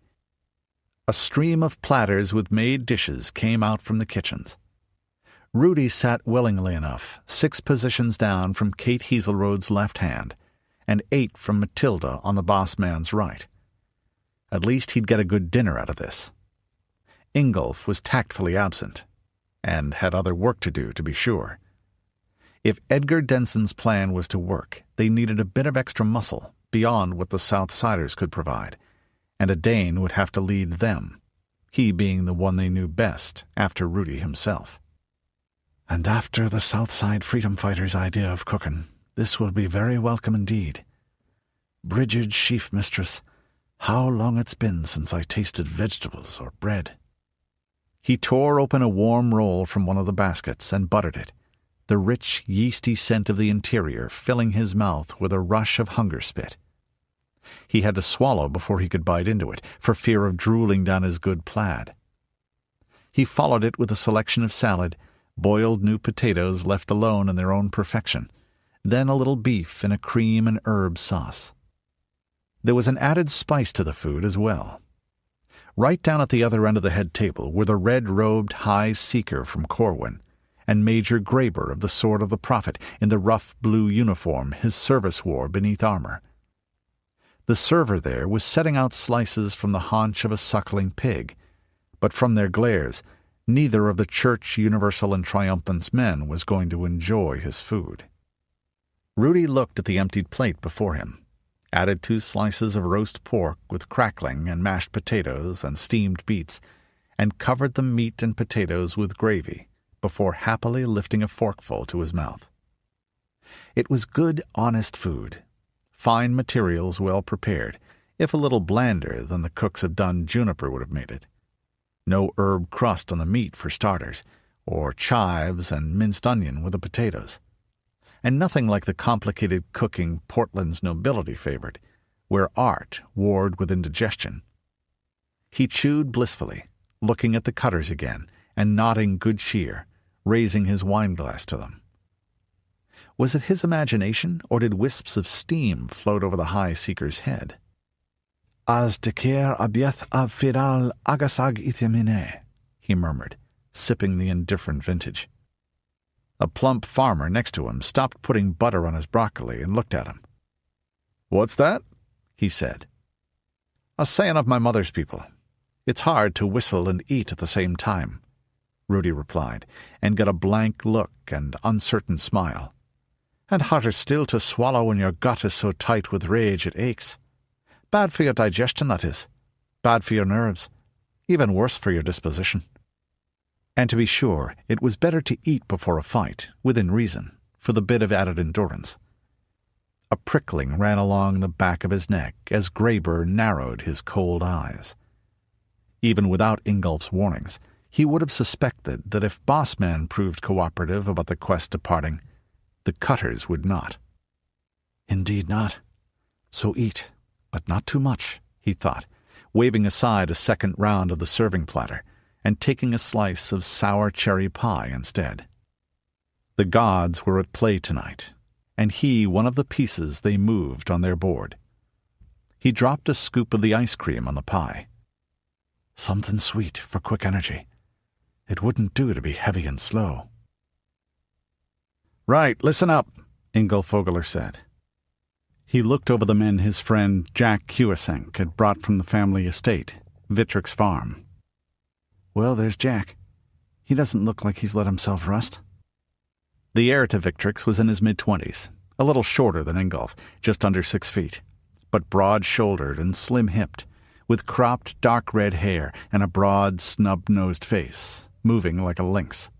Speaker 5: A stream of platters with made dishes came out from the kitchens. Rudi sat willingly enough, 6 positions down from Kate Hazelrode's left hand, and 8 from Mathilda on the boss man's right. At least he'd get a good dinner out of this. Ingolf was tactfully absent, and had other work to do, to be sure. If Edgar Denson's plan was to work, they needed a bit of extra muscle beyond what the Southsiders could provide, and Edain would have to lead them, he being the one they knew best after Rudi himself.
Speaker 2: And after the Southside freedom fighters' idea of cooking, this will be very welcome indeed. Brigid Chief Mistress, how long it's been since I tasted vegetables or bread.
Speaker 5: He tore open a warm roll from one of the baskets and buttered it, the rich, yeasty scent of the interior filling his mouth with a rush of hunger spit. He had to swallow before he could bite into it, for fear of drooling down his good plaid. He followed it with a selection of salad, boiled new potatoes left alone in their own perfection, then a little beef in a cream and herb sauce. There was an added spice to the food as well. Right down at the other end of the head table were the red-robed High Seeker from Corwin, and Major Graber of the Sword of the Prophet in the rough blue uniform his service wore beneath armor. The server there was setting out slices from the haunch of a suckling pig, but from their glares, neither of the Church, Universal, and Triumphant's men was going to enjoy his food. Rudi looked at the emptied plate before him, added 2 slices of roast pork with crackling and mashed potatoes and steamed beets, and covered the meat and potatoes with gravy before happily lifting a forkful to his mouth. It was good, honest food, fine materials well prepared, if a little blander than the cooks had done Juniper would have made it. No herb crust on the meat for starters, or chives and minced onion with the potatoes. And nothing like the complicated cooking Portland's nobility favored, where art warred with indigestion. He chewed blissfully, looking at the cutters again, and nodding good cheer, raising his wineglass to them. Was it his imagination, or did wisps of steam float over the High Seeker's head?
Speaker 2: As de care abieth av fidal agasag ithemine,
Speaker 5: he murmured, sipping the indifferent vintage. A plump farmer next to him stopped putting butter on his broccoli and looked at him. "What's that?" he said. "A saying of my mother's people. It's hard to whistle and eat at the same time," Rudi replied, and got a blank look and uncertain smile. "And harder still to swallow when your gut is so tight with rage it aches. Bad for your digestion, that is. Bad for your nerves. Even worse for your disposition." And to be sure, it was better to eat before a fight, within reason, for the bit of added endurance. A prickling ran along the back of his neck as Graber narrowed his cold eyes. Even without Ingolf's warnings, he would have suspected that if Bossman proved cooperative about the quest departing, the cutters would not.
Speaker 2: Indeed not. So eat, but not too much,
Speaker 5: he thought, waving aside a second round of the serving platter, and taking a slice of sour cherry pie instead. The gods were at play tonight, and he one of the pieces they moved on their board. He dropped a scoop of the ice cream on the pie.
Speaker 2: Something sweet for quick energy. It wouldn't do to be heavy and slow.
Speaker 5: "Right, listen up," Ingolf Fogler said. He looked over the men his friend Jack Hewisenk had brought from the family estate, Vittrick's farm.
Speaker 2: "Well, there's Jack. He doesn't look like he's let himself rust."
Speaker 5: The heir to Vittrick's was in his mid-20s, a little shorter than Ingolf, just under 6 feet, but broad-shouldered and slim-hipped, with cropped dark red hair and a broad, snub-nosed face, moving like a lynx.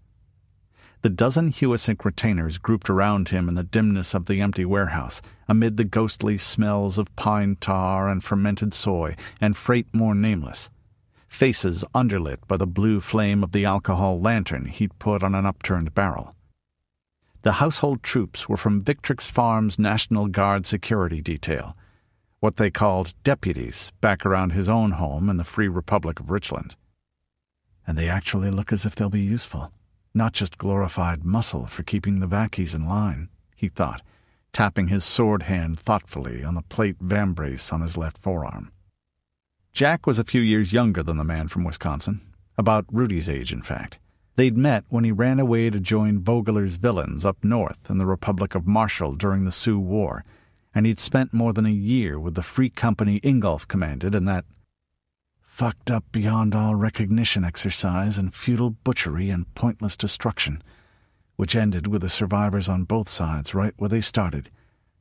Speaker 5: The dozen Hewisink retainers grouped around him in the dimness of the empty warehouse, amid the ghostly smells of pine tar and fermented soy and freight more nameless, faces underlit by the blue flame of the alcohol lantern he'd put on an upturned barrel. The household troops were from Victrix Farm's National Guard security detail, what they called deputies back around his own home in the Free Republic of Richland.
Speaker 2: And they actually look as if they'll be useful, not just glorified muscle for keeping the Vackies in line, he thought, tapping his sword hand thoughtfully on the plate vambrace on his left forearm. Jack was a few years younger than the man from Wisconsin, about Rudi's age, in fact. They'd met when he ran away to join Vogler's villains up north in the Republic of Marshall during the Sioux War, and he'd spent more than a year with the free company Ingolf commanded in that fucked up beyond all recognition exercise in futile butchery and pointless destruction, which ended with the survivors on both sides right where they started,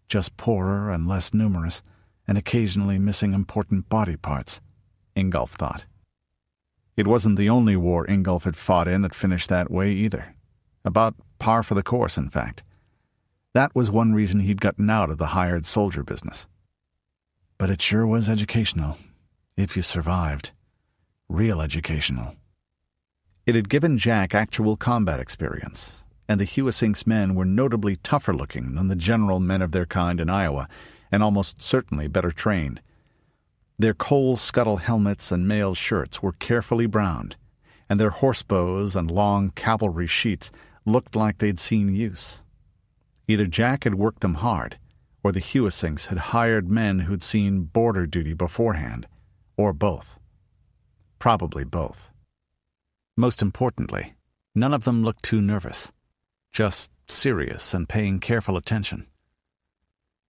Speaker 2: just poorer and less numerous, and occasionally missing important body parts, Ingolf thought. It wasn't the only war Ingolf had fought in that finished that way either. About par for the course, in fact. That was one reason he'd gotten out of the hired soldier business. But it sure was educational, if you survived. Real educational.
Speaker 5: It had given Jack actual combat experience, and the Hewisink's men were notably tougher looking than the general men of their kind in Iowa, and almost certainly better trained. Their coal scuttle helmets and mail shirts were carefully browned, and their horsebows and long cavalry sheets looked like they'd seen use. Either Jack had worked them hard, or the Hewisinks had hired men who'd seen border duty beforehand, or both. Probably both. Most importantly, none of them looked too nervous, just serious and paying careful attention.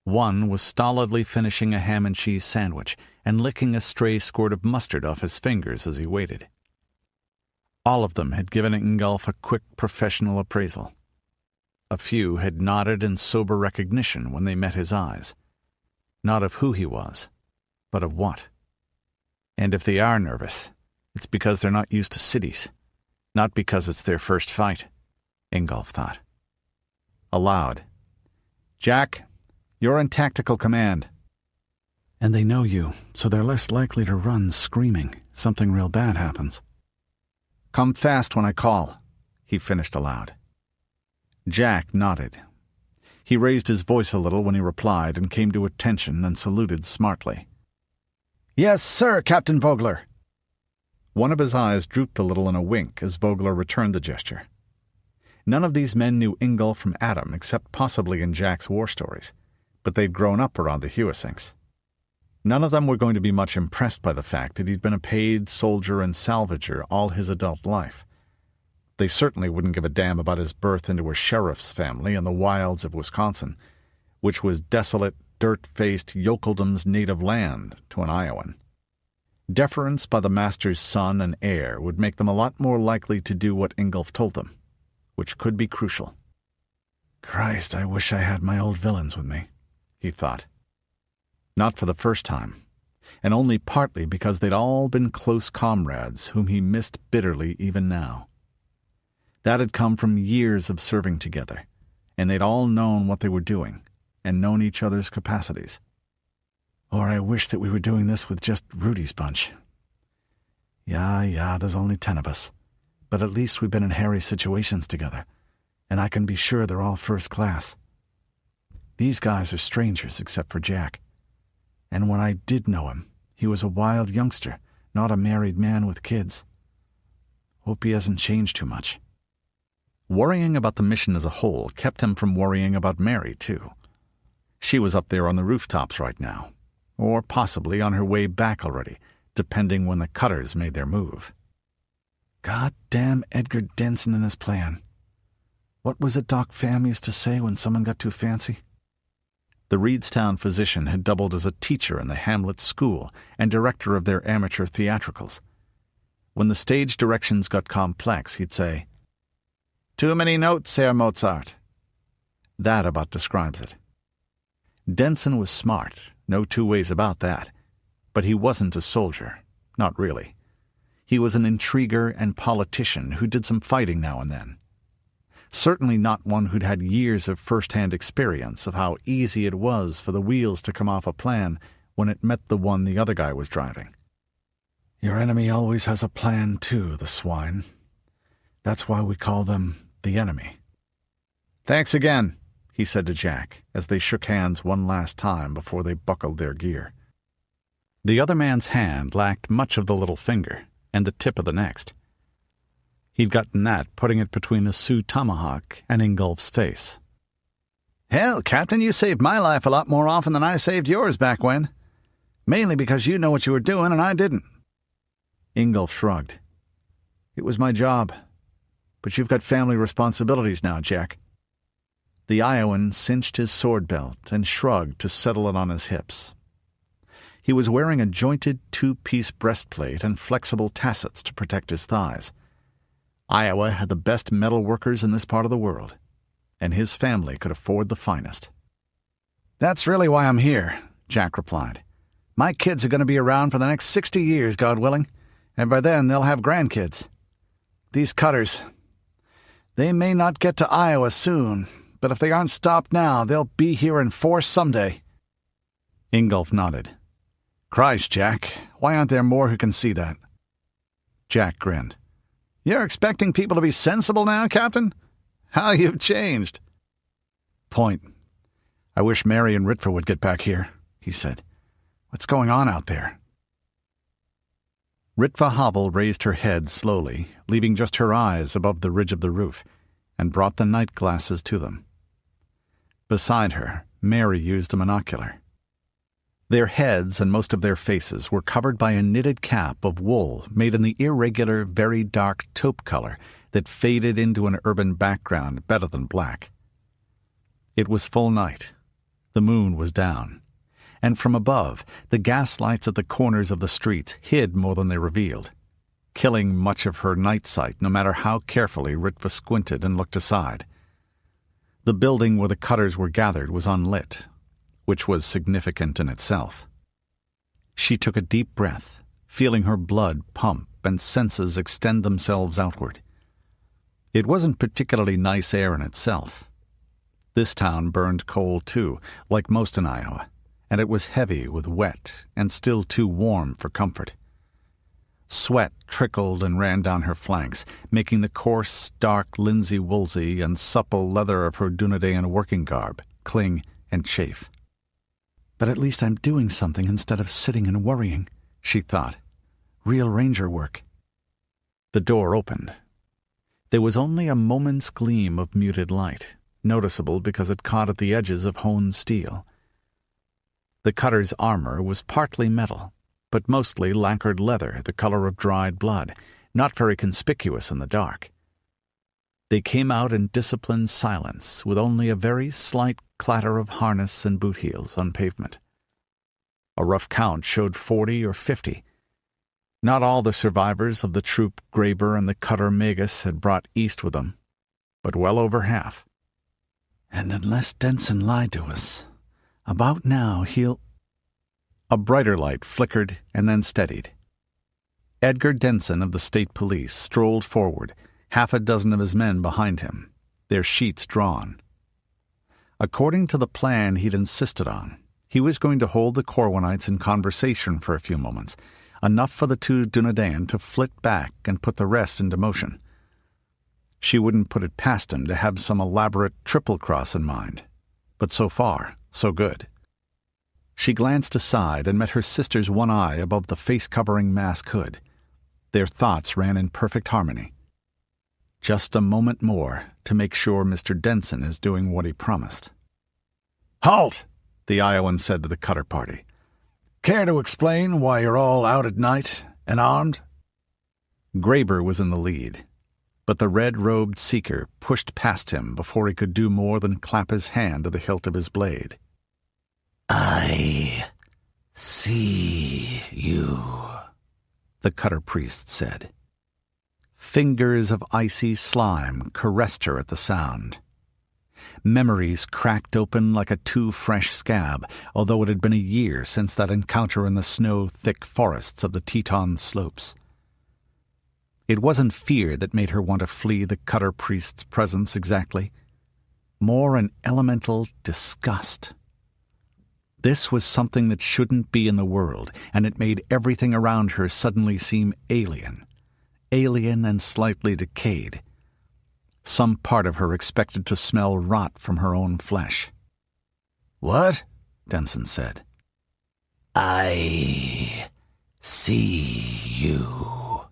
Speaker 5: One was stolidly finishing a ham and cheese sandwich and licking a stray squirt of mustard off his fingers as he waited. All of them had given Ingolf a quick professional appraisal. A few had nodded in sober recognition when they met his eyes, not of who he was, but of what. And if they are nervous, it's because they're not used to cities, not because it's their first fight, Ingolf thought. Aloud, "Jack, you're in tactical command."
Speaker 2: And they know you, so they're less likely to run screaming something real bad happens.
Speaker 5: "Come fast when I call," he finished aloud. Jack nodded. He raised his voice a little when he replied and came to attention and saluted smartly. "Yes, sir, Captain Vogler." One of his eyes drooped a little in a wink as Vogler returned the gesture. None of these men knew Ingolf from Adam except possibly in Jack's war stories, but they'd grown up around the Hewisinks. None of them were going to be much impressed by the fact that he'd been a paid soldier and salvager all his adult life. They certainly wouldn't give a damn about his birth into a sheriff's family in the wilds of Wisconsin, which was desolate, dirt-faced yokeldom's native land to an Iowan. Deference by the master's son and heir would make them a lot more likely to do what Ingolf told them, which could be crucial.
Speaker 2: Christ, I wish I had my old villains with me,
Speaker 5: he thought. Not for the first time, and only partly because they'd all been close comrades whom he missed bitterly even now. That had come from years of serving together, and they'd all known what they were doing, and known each other's capacities.
Speaker 2: Or I wish that we were doing this with just Rudi's bunch. Yeah, there's only 10 of us, but at least we've been in hairy situations together, and I can be sure they're all first class. These guys are strangers except for Jack. And when I did know him, he was a wild youngster, not a married man with kids. Hope he hasn't changed too much.
Speaker 5: Worrying about the mission as a whole kept him from worrying about Mary, too. She was up there on the rooftops right now, or possibly on her way back already, depending when the cutters made their move.
Speaker 2: Goddamn Edgar Denson and his plan. What was it Doc Pham used to say when someone got too fancy?
Speaker 5: The Reedstown physician had doubled as a teacher in the Hamlet School and director of their amateur theatricals. When the stage directions got complex, he'd say, "Too many notes, Herr Mozart." That about describes it. Denson was smart, no two ways about that,
Speaker 1: But he wasn't a soldier. Not really. He was an intriguer and politician who did some fighting now and then. Certainly not one who'd had years of first-hand experience of how easy it was for the wheels to come off a plan when it met the one the other guy was driving.
Speaker 2: Your enemy always has a plan, too, the swine. That's why we call them the enemy.
Speaker 1: Thanks again, he said to Jack, as they shook hands one last time before they buckled their gear. The other man's hand lacked much of the little finger, and the tip of the next. He'd gotten that putting it between a Sioux tomahawk and Ingolf's face.
Speaker 5: Hell, Captain, you saved my life a lot more often than I saved yours back when. Mainly because you know what you were doing and I didn't.
Speaker 1: Ingolf shrugged. It was my job. But you've got family responsibilities now, Jack. The Iowan cinched his sword belt and shrugged to settle it on his hips. He was wearing a jointed two-piece breastplate and flexible tassets to protect his thighs. Iowa had the best metal workers in this part of the world, and his family could afford the finest.
Speaker 5: That's really why I'm here, Jack replied. My kids are going to be around for the next 60 years, God willing, and by then they'll have grandkids. These cutters, they may not get to Iowa soon, but if they aren't stopped now, they'll be here in force someday.
Speaker 1: Ingolf nodded.
Speaker 5: Christ, Jack, why aren't there more who can see that?
Speaker 1: Jack grinned.
Speaker 5: You're expecting people to be sensible now, Captain? How you've changed.
Speaker 2: Point. I wish Mary and Ritva would get back here, he said. What's going on out there?
Speaker 1: Ritva Havel raised her head slowly, leaving just her eyes above the ridge of the roof, and brought the night glasses to them. Beside her, Mary used a monocular. Their heads and most of their faces were covered by a knitted cap of wool made in the irregular, very dark taupe color that faded into an urban background better than black. It was full night. The moon was down, and from above, the gas lights at the corners of the streets hid more than they revealed, killing much of her night sight no matter how carefully Ritva squinted and looked aside. The building where the cutters were gathered was unlit, which was significant in itself. She took a deep breath, feeling her blood pump and senses extend themselves outward. It wasn't particularly nice air in itself. This town burned coal too, like most in Iowa, and it was heavy with wet and still too warm for comfort. Sweat trickled and ran down her flanks, making the coarse, dark linsey-woolsey and supple leather of her Dunedain working garb cling and chafe.
Speaker 2: But at least I'm doing something instead of sitting and worrying, she thought. Real ranger work.
Speaker 1: The door opened. There was only a moment's gleam of muted light, noticeable because it caught at the edges of honed steel. The cutter's armor was partly metal, but mostly lacquered leather the color of dried blood, not very conspicuous in the dark. They came out in disciplined silence, with only a very slight clatter of harness and boot heels on pavement. A rough count showed 40 or 50. Not all the survivors of the troop Graber and the cutter Magus had brought east with them, but well over half.
Speaker 2: And unless Denson lied to us, about now he'll...
Speaker 1: A brighter light flickered and then steadied. Edgar Denson of the state police strolled forward, half a dozen of his men behind him, their sheets drawn. According to the plan he'd insisted on, he was going to hold the Corwinites in conversation for a few moments, enough for the two Dunedain to flit back and put the rest into motion. She wouldn't put it past him to have some elaborate triple cross in mind, but so far, so good. She glanced aside and met her sister's one eye above the face-covering mask hood. Their thoughts ran in perfect harmony. Just a moment more to make sure Mr. Denson is doing what he promised.
Speaker 2: "Halt!"
Speaker 1: the Iowan said to the cutter party.
Speaker 2: "Care to explain why you're all out at night and armed?"
Speaker 1: Graber was in the lead, but the red-robed seeker pushed past him before he could do more than clap his hand to the hilt of his blade.
Speaker 2: "I see you,"
Speaker 1: the cutter priest said. Fingers of icy slime caressed her at the sound. Memories cracked open like a too-fresh scab, although it had been a year since that encounter in the snow-thick forests of the Teton slopes. It wasn't fear that made her want to flee the Cutter priest's presence exactly. More an elemental disgust. This was something that shouldn't be in the world, and it made everything around her suddenly seem alien. Alien and slightly decayed. Some part of her expected to smell rot from her own flesh.
Speaker 3: "What?" Denson said.
Speaker 6: "I see you,"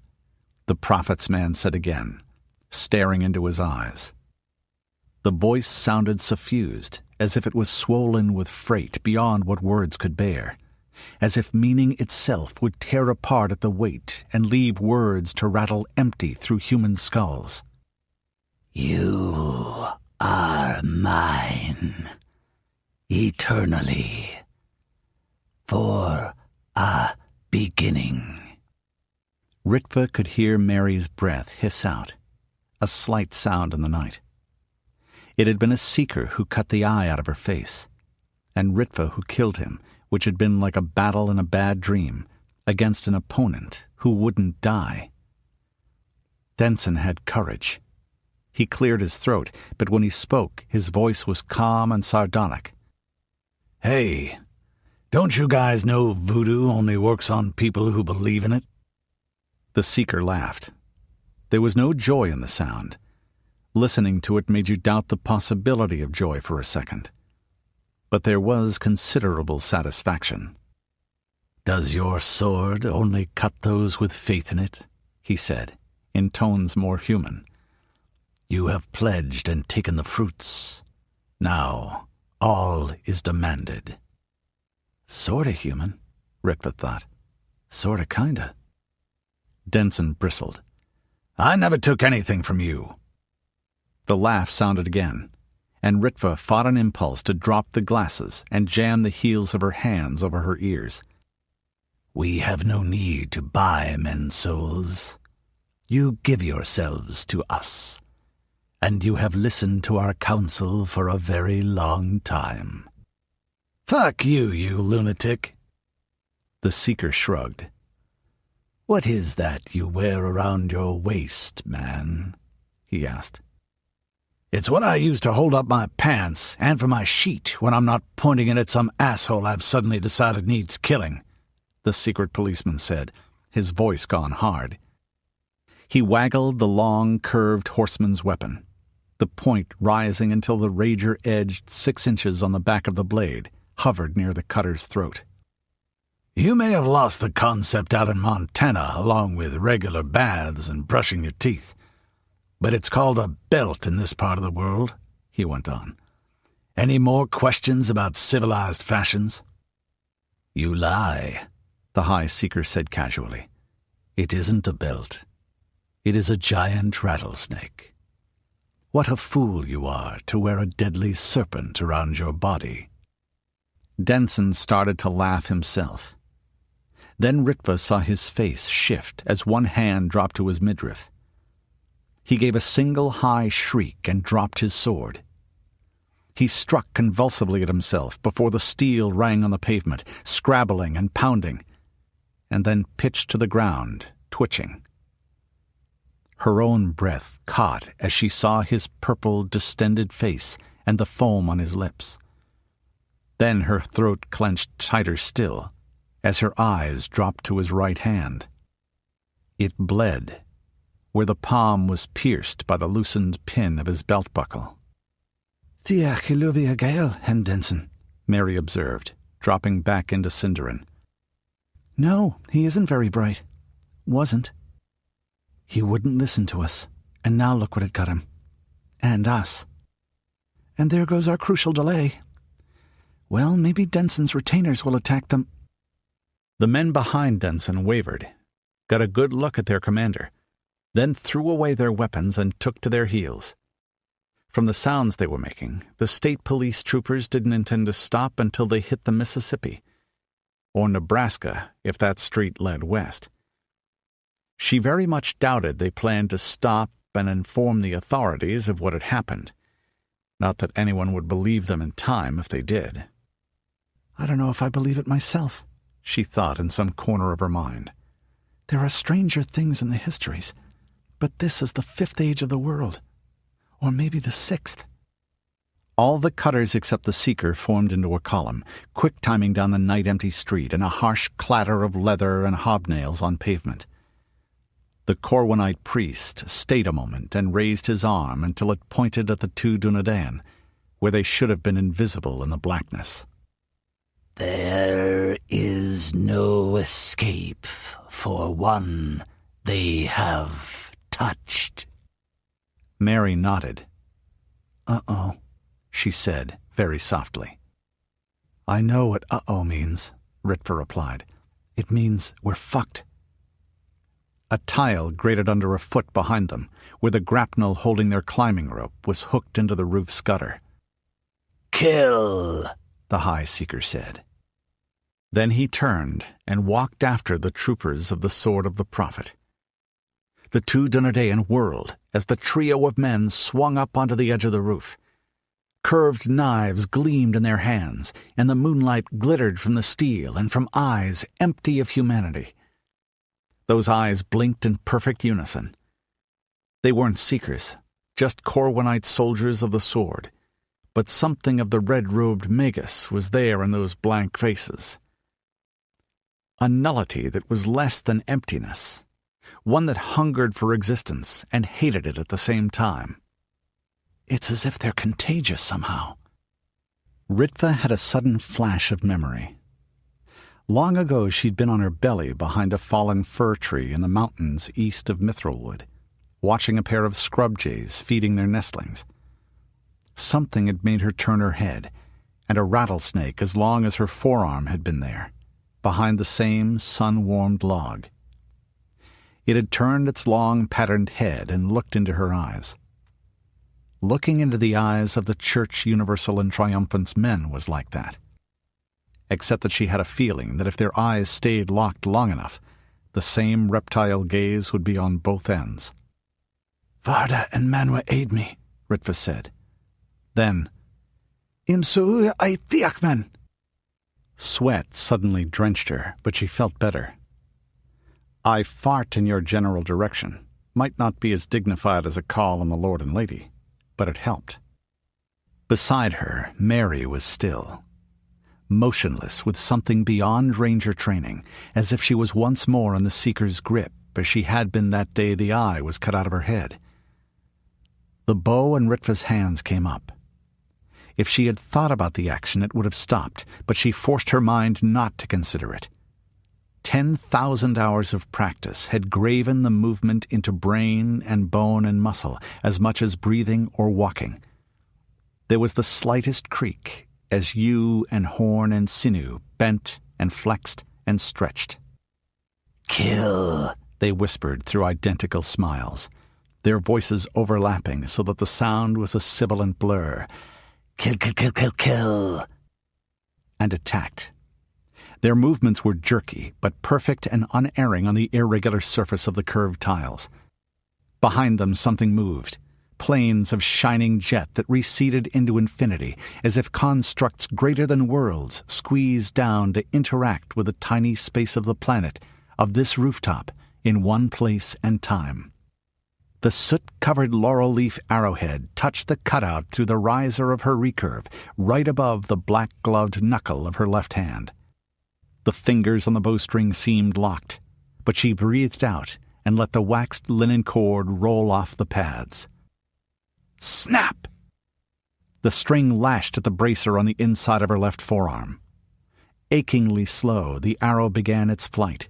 Speaker 1: the prophet's man said again, staring into his eyes. The voice sounded suffused, as if it was swollen with freight beyond what words could bear, as if meaning itself would tear apart at the weight and leave words to rattle empty through human skulls.
Speaker 6: "You are mine, eternally, for a beginning."
Speaker 1: Ritva could hear Mary's breath hiss out, a slight sound in the night. It had been a seeker who cut the eye out of her face, and Ritva who killed him, which had been like a battle in a bad dream, against an opponent who wouldn't die. Denson had courage. He cleared his throat, but when he spoke, his voice was calm and sardonic.
Speaker 3: "Hey, don't you guys know voodoo only works on people who believe in it?"
Speaker 1: The seeker laughed. There was no joy in the sound. Listening to it made you doubt the possibility of joy for a second. But there was considerable satisfaction.
Speaker 3: "Does your sword only cut those with faith in it?"
Speaker 1: he said, in tones more human.
Speaker 3: "You have pledged and taken the fruits. Now, all is demanded."
Speaker 1: Sorta human, Ritva thought. Sorta kinda.
Speaker 3: Denson bristled. "I never took anything from you."
Speaker 1: The laugh sounded again, and Ritva fought an impulse to drop the glasses and jam the heels of her hands over her ears.
Speaker 3: "We have no need to buy men's souls. You give yourselves to us, and you have listened to our counsel for a very long time." "Fuck you, you lunatic."
Speaker 1: The seeker shrugged.
Speaker 3: "What is that you wear around your waist, man?" he asked. "It's what I use to hold up my pants and for my sheet when I'm not pointing it at some asshole I've suddenly decided needs killing,"
Speaker 1: the secret policeman said, his voice gone hard. He waggled the long, curved horseman's weapon, the point rising until the rager edged 6 inches on the back of the blade, hovered near the cutter's throat.
Speaker 3: "You may have lost the concept out in Montana along with regular baths and brushing your teeth. But it's called a belt in this part of the world," he went on. "Any more questions about civilized fashions?"
Speaker 6: "You lie,"
Speaker 1: the High Seeker said casually.
Speaker 3: "It isn't a belt. It is a giant rattlesnake. What a fool you are to wear a deadly serpent around your body."
Speaker 1: Denson started to laugh himself. Then Ritva saw his face shift as one hand dropped to his midriff. He gave a single high shriek and dropped his sword. He struck convulsively at himself before the steel rang on the pavement, scrabbling and pounding, and then pitched to the ground, twitching. Her own breath caught as she saw his purple, distended face and the foam on his lips. Then her throat clenched tighter still as her eyes dropped to his right hand. It bled, where the palm was pierced by the loosened pin of his belt buckle.
Speaker 2: "Diach Iluvia Gale, Hen Denson,"
Speaker 1: Mary observed, dropping back into Cinderin.
Speaker 2: "No, he isn't very bright. Wasn't. He wouldn't listen to us, and now look what it got him. And us. And there goes our crucial delay. Well, maybe Denson's retainers will attack them."
Speaker 1: The men behind Denson wavered, got a good look at their commander, then threw away their weapons and took to their heels. From the sounds they were making, the state police troopers didn't intend to stop until they hit the Mississippi, or Nebraska if that street led west. She very much doubted they planned to stop and inform the authorities of what had happened. Not that anyone would believe them in time if they did.
Speaker 2: I don't know if I believe it myself, she thought in some corner of her mind. There are stranger things in the histories, but this is the 5th age of the world, or maybe the 6th.
Speaker 5: All the cutters except the Seeker formed into a column, quick-timing down the night-empty street in a harsh clatter of leather and hobnails on pavement. The Corwinite priest stayed a moment and raised his arm until it pointed at the 2 Dunedain, where they should have been invisible in the blackness.
Speaker 6: There is no escape for one they have touched.
Speaker 5: Mary nodded.
Speaker 2: Uh-oh, she said very softly. I know what uh-oh means, Ritva replied. It means we're fucked.
Speaker 5: A tile grated under a foot behind them, where the grapnel holding their climbing rope was hooked into the roof's gutter.
Speaker 6: Kill,
Speaker 5: the High Seeker said. Then he turned and walked after the troopers of the Sword of the Prophet. The 2 Dunedain whirled as the trio of men swung up onto the edge of the roof. Curved knives gleamed in their hands, and the moonlight glittered from the steel and from eyes empty of humanity. Those eyes blinked in perfect unison. They weren't Seekers, just Corwinite soldiers of the sword, but something of the red-robed Magus was there in those blank faces. A nullity that was less than emptiness, one that hungered for existence and hated it at the same time.
Speaker 2: It's as if they're contagious somehow.
Speaker 5: Ritva had a sudden flash of memory. Long ago she'd been on her belly behind a fallen fir tree in the mountains east of Mithrilwood, watching a pair of scrub jays feeding their nestlings. Something had made her turn her head, and a rattlesnake as long as her forearm had been there, behind the same sun-warmed log. It had turned its long patterned head and looked into her eyes. Looking into the eyes of the Church Universal and Triumphant's men was like that. Except that she had a feeling that if their eyes stayed locked long enough, the same reptile gaze would be on both ends.
Speaker 2: Varda and Manwa aid me, Ritva said.
Speaker 5: Then,
Speaker 2: Imsu Aitiakman.
Speaker 5: Sweat suddenly drenched her, but she felt better. I fart in your general direction might not be as dignified as a call on the Lord and Lady, but it helped. Beside her, Mary was still, motionless with something beyond ranger training, as if she was once more in the Seeker's grip, as she had been that day the eye was cut out of her head. The bow in Ritva's hands came up. If she had thought about the action, it would have stopped, but she forced her mind not to consider it. 10,000 hours of practice had graven the movement into brain and bone and muscle as much as breathing or walking. There was the slightest creak as yew and horn and sinew bent and flexed and stretched.
Speaker 6: Kill,
Speaker 5: they whispered through identical smiles, their voices overlapping so that the sound was a sibilant blur.
Speaker 6: Kill, kill, kill, kill, kill.
Speaker 5: And attacked. Their movements were jerky, but perfect and unerring on the irregular surface of the curved tiles. Behind them something moved, planes of shining jet that receded into infinity, as if constructs greater than worlds squeezed down to interact with the tiny space of the planet, of this rooftop, in one place and time. The soot-covered laurel leaf arrowhead touched the cutout through the riser of her recurve, right above the black-gloved knuckle of her left hand. The fingers on the bowstring seemed locked, but she breathed out and let the waxed linen cord roll off the pads. Snap! The string lashed at the bracer on the inside of her left forearm. Achingly slow, the arrow began its flight.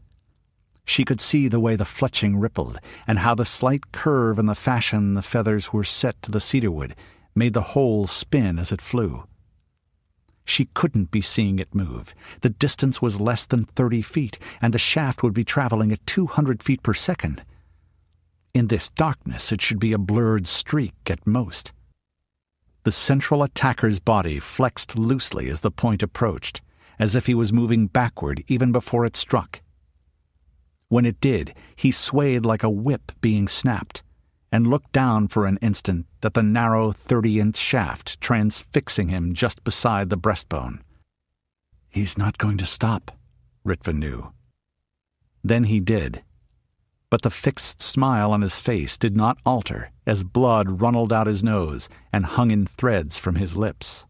Speaker 5: She could see the way the fletching rippled, and how the slight curve and the fashion the feathers were set to the cedarwood made the whole spin as it flew. She couldn't be seeing it move. The distance was less than 30 feet, and the shaft would be traveling at 200 feet per second. In this darkness, it should be a blurred streak at most. The central attacker's body flexed loosely as the point approached, as if he was moving backward even before it struck. When it did, he swayed like a whip being snapped, and looked down for an instant at the narrow 30-inch shaft transfixing him just beside the breastbone.
Speaker 3: He's not going to stop, Ritva knew.
Speaker 5: Then he did. But the fixed smile on his face did not alter as blood runneled out his nose and hung in threads from his lips.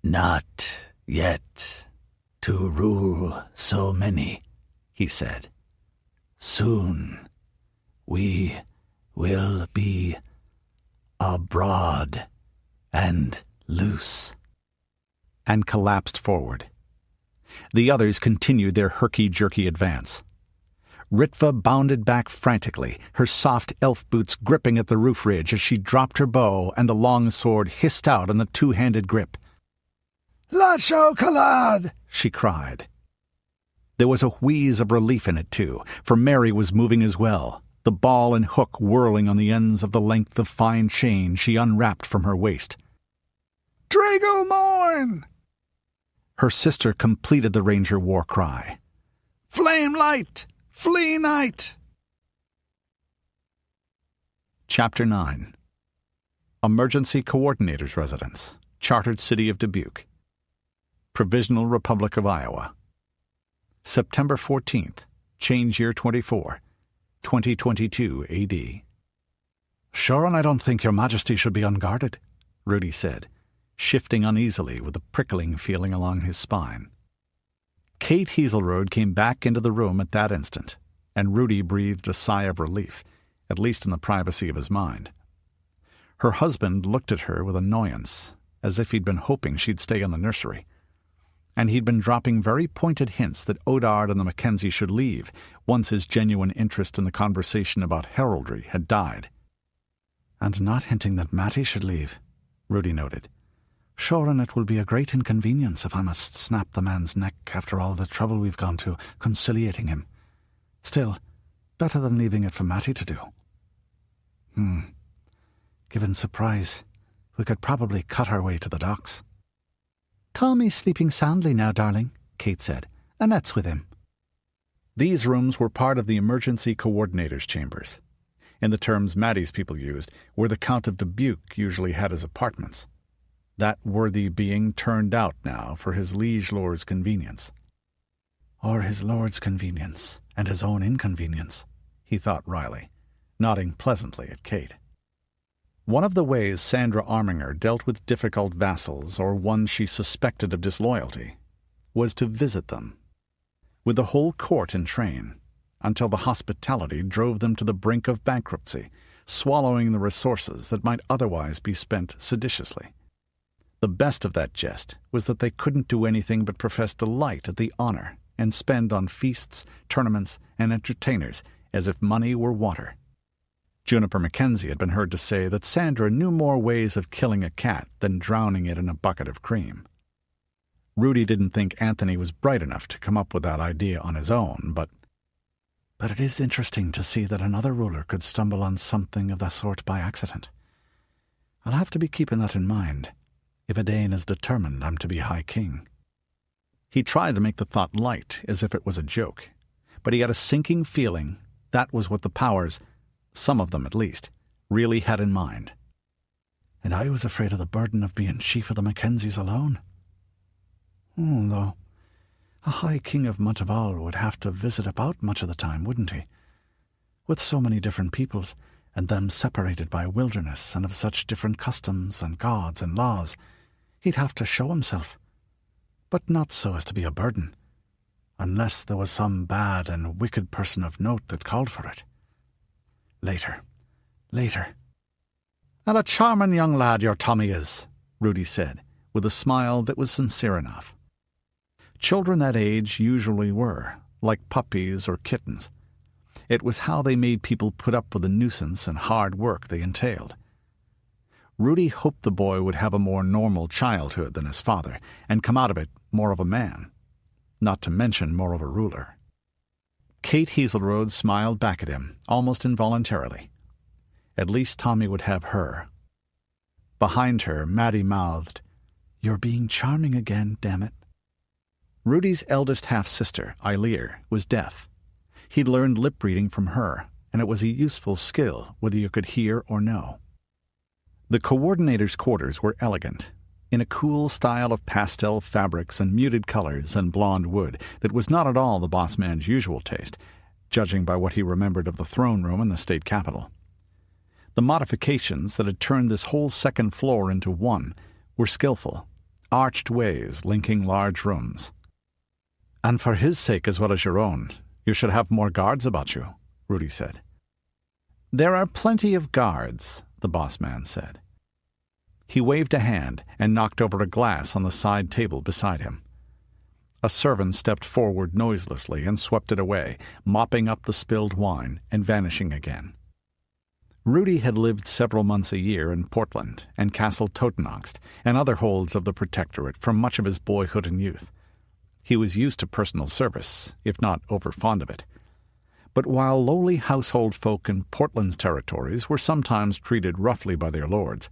Speaker 6: "Not yet to rule so many," he said. "Soon we will be abroad and loose,"
Speaker 5: and collapsed forward. The others continued their herky-jerky advance. Ritva bounded back frantically, her soft elf boots gripping at the roof ridge as she dropped her bow and the long sword hissed out in the two-handed grip.
Speaker 2: "Lacho Kalad!"
Speaker 5: she cried. There was a wheeze of relief in it, too, for Mary was moving as well, the ball and hook whirling on the ends of the length of fine chain she unwrapped from her waist.
Speaker 2: "Drago Morn!"
Speaker 5: Her sister completed the ranger war cry.
Speaker 2: "Flame light! Flee night!"
Speaker 5: Chapter 9. Emergency Coordinator's Residence, Chartered City of Dubuque. Provisional Republic of Iowa. September 14th, Change Year 24, 2022 AD.
Speaker 3: "Sure, and I don't think your Majesty should be unguarded,"
Speaker 5: Rudi said, shifting uneasily with a prickling feeling along his spine. Kate Hazelroad came back into the room at that instant, and Rudi breathed a sigh of relief, at least in the privacy of his mind. Her husband looked at her with annoyance, as if he'd been hoping she'd stay in the nursery, and he'd been dropping very pointed hints that Odard and the Mackenzie should leave once his genuine interest in the conversation about heraldry had died.
Speaker 3: "And not hinting that Mattie should leave," Rudi noted. "Sure, and it will be a great inconvenience if I must snap the man's neck after all the trouble we've gone to conciliating him. Still, better than leaving it for Mattie to do. Given surprise, we could probably cut our way to the docks."
Speaker 4: "Tommy's sleeping soundly now, darling," Kate said. "Annette's with him."
Speaker 5: These rooms were part of the emergency coordinator's chambers, in the terms Maddie's people used, where the Count of Dubuque usually had his apartments. That worthy being turned out now for his liege lord's convenience.
Speaker 3: Or his lord's convenience, and his own inconvenience,
Speaker 5: he thought wryly, nodding pleasantly at Kate. One of the ways Sandra Arminger dealt with difficult vassals or ones she suspected of disloyalty was to visit them, with the whole court in train, until the hospitality drove them to the brink of bankruptcy, swallowing the resources that might otherwise be spent seditiously. The best of that jest was that they couldn't do anything but profess delight at the honor and spend on feasts, tournaments, and entertainers as if money were water. Juniper Mackenzie had been heard to say that Sandra knew more ways of killing a cat than drowning it in a bucket of cream. Rudi didn't think Anthony was bright enough to come up with that idea on his own, but
Speaker 3: it is interesting to see that another ruler could stumble on something of that sort by accident. I'll have to be keeping that in mind, if Edain is determined I'm to be High King.
Speaker 5: He tried to make the thought light, as if it was a joke, but he had a sinking feeling that was what the powers, some of them at least, really had in mind.
Speaker 3: And I was afraid of the burden of being chief of the Mackenzies alone. Though a High King of Montival would have to visit about much of the time, wouldn't he? With so many different peoples, and them separated by wilderness and of such different customs and gods and laws, he'd have to show himself. But not so as to be a burden, unless there was some bad and wicked person of note that called for it. Later.
Speaker 5: "And a charming young lad your Tommy is," Rudi said, with a smile that was sincere enough. Children that age usually were, like puppies or kittens. It was how they made people put up with the nuisance and hard work they entailed. Rudi hoped the boy would have a more normal childhood than his father, and come out of it more of a man, not to mention more of a ruler. Kate Hazelroad smiled back at him, almost involuntarily. At least Tommy would have her. Behind her, Maddie mouthed,
Speaker 3: "You're being charming again, damn it."
Speaker 5: Rudi's eldest half-sister, Eilear, was deaf. He'd learned lip-reading from her,
Speaker 1: and it was a useful skill whether you could hear or no. The coordinator's quarters were elegant, in a cool style of pastel fabrics and muted colors and blonde wood that was not at all the boss man's usual taste, judging by what he remembered of the throne room in the state capitol. The modifications that had turned this whole second floor into one were skillful, arched ways linking large rooms. "And for his sake as well as your own, you should have more guards about you," Rudi said. "There are plenty of guards," the boss man said. He waved a hand and knocked over a glass on the side table beside him. A servant stepped forward noiselessly and swept it away, mopping up the spilled wine and vanishing again. Rudi had lived several months a year in Portland and Castle Totenaxt and other holds of the Protectorate for much of his boyhood and youth. He was used to personal service, if not over-fond of it. But while lowly household folk in Portland's territories were sometimes treated roughly by their lords,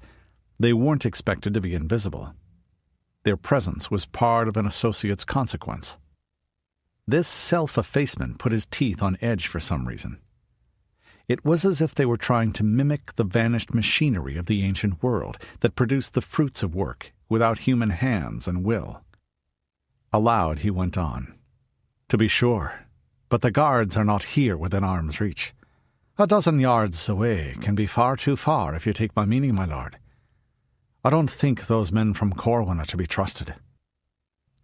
Speaker 1: they weren't expected to be invisible. Their presence was part of an associate's consequence. This self-effacement put his teeth on edge for some reason. It was as if they were trying to mimic the vanished machinery of the ancient world that produced the fruits of work without human hands and will. Aloud he went on. "To be sure, but the guards are not here within arm's reach. 12 yards away can be far too far if you take my meaning, my lord. I don't think those men from Corwin are to be trusted."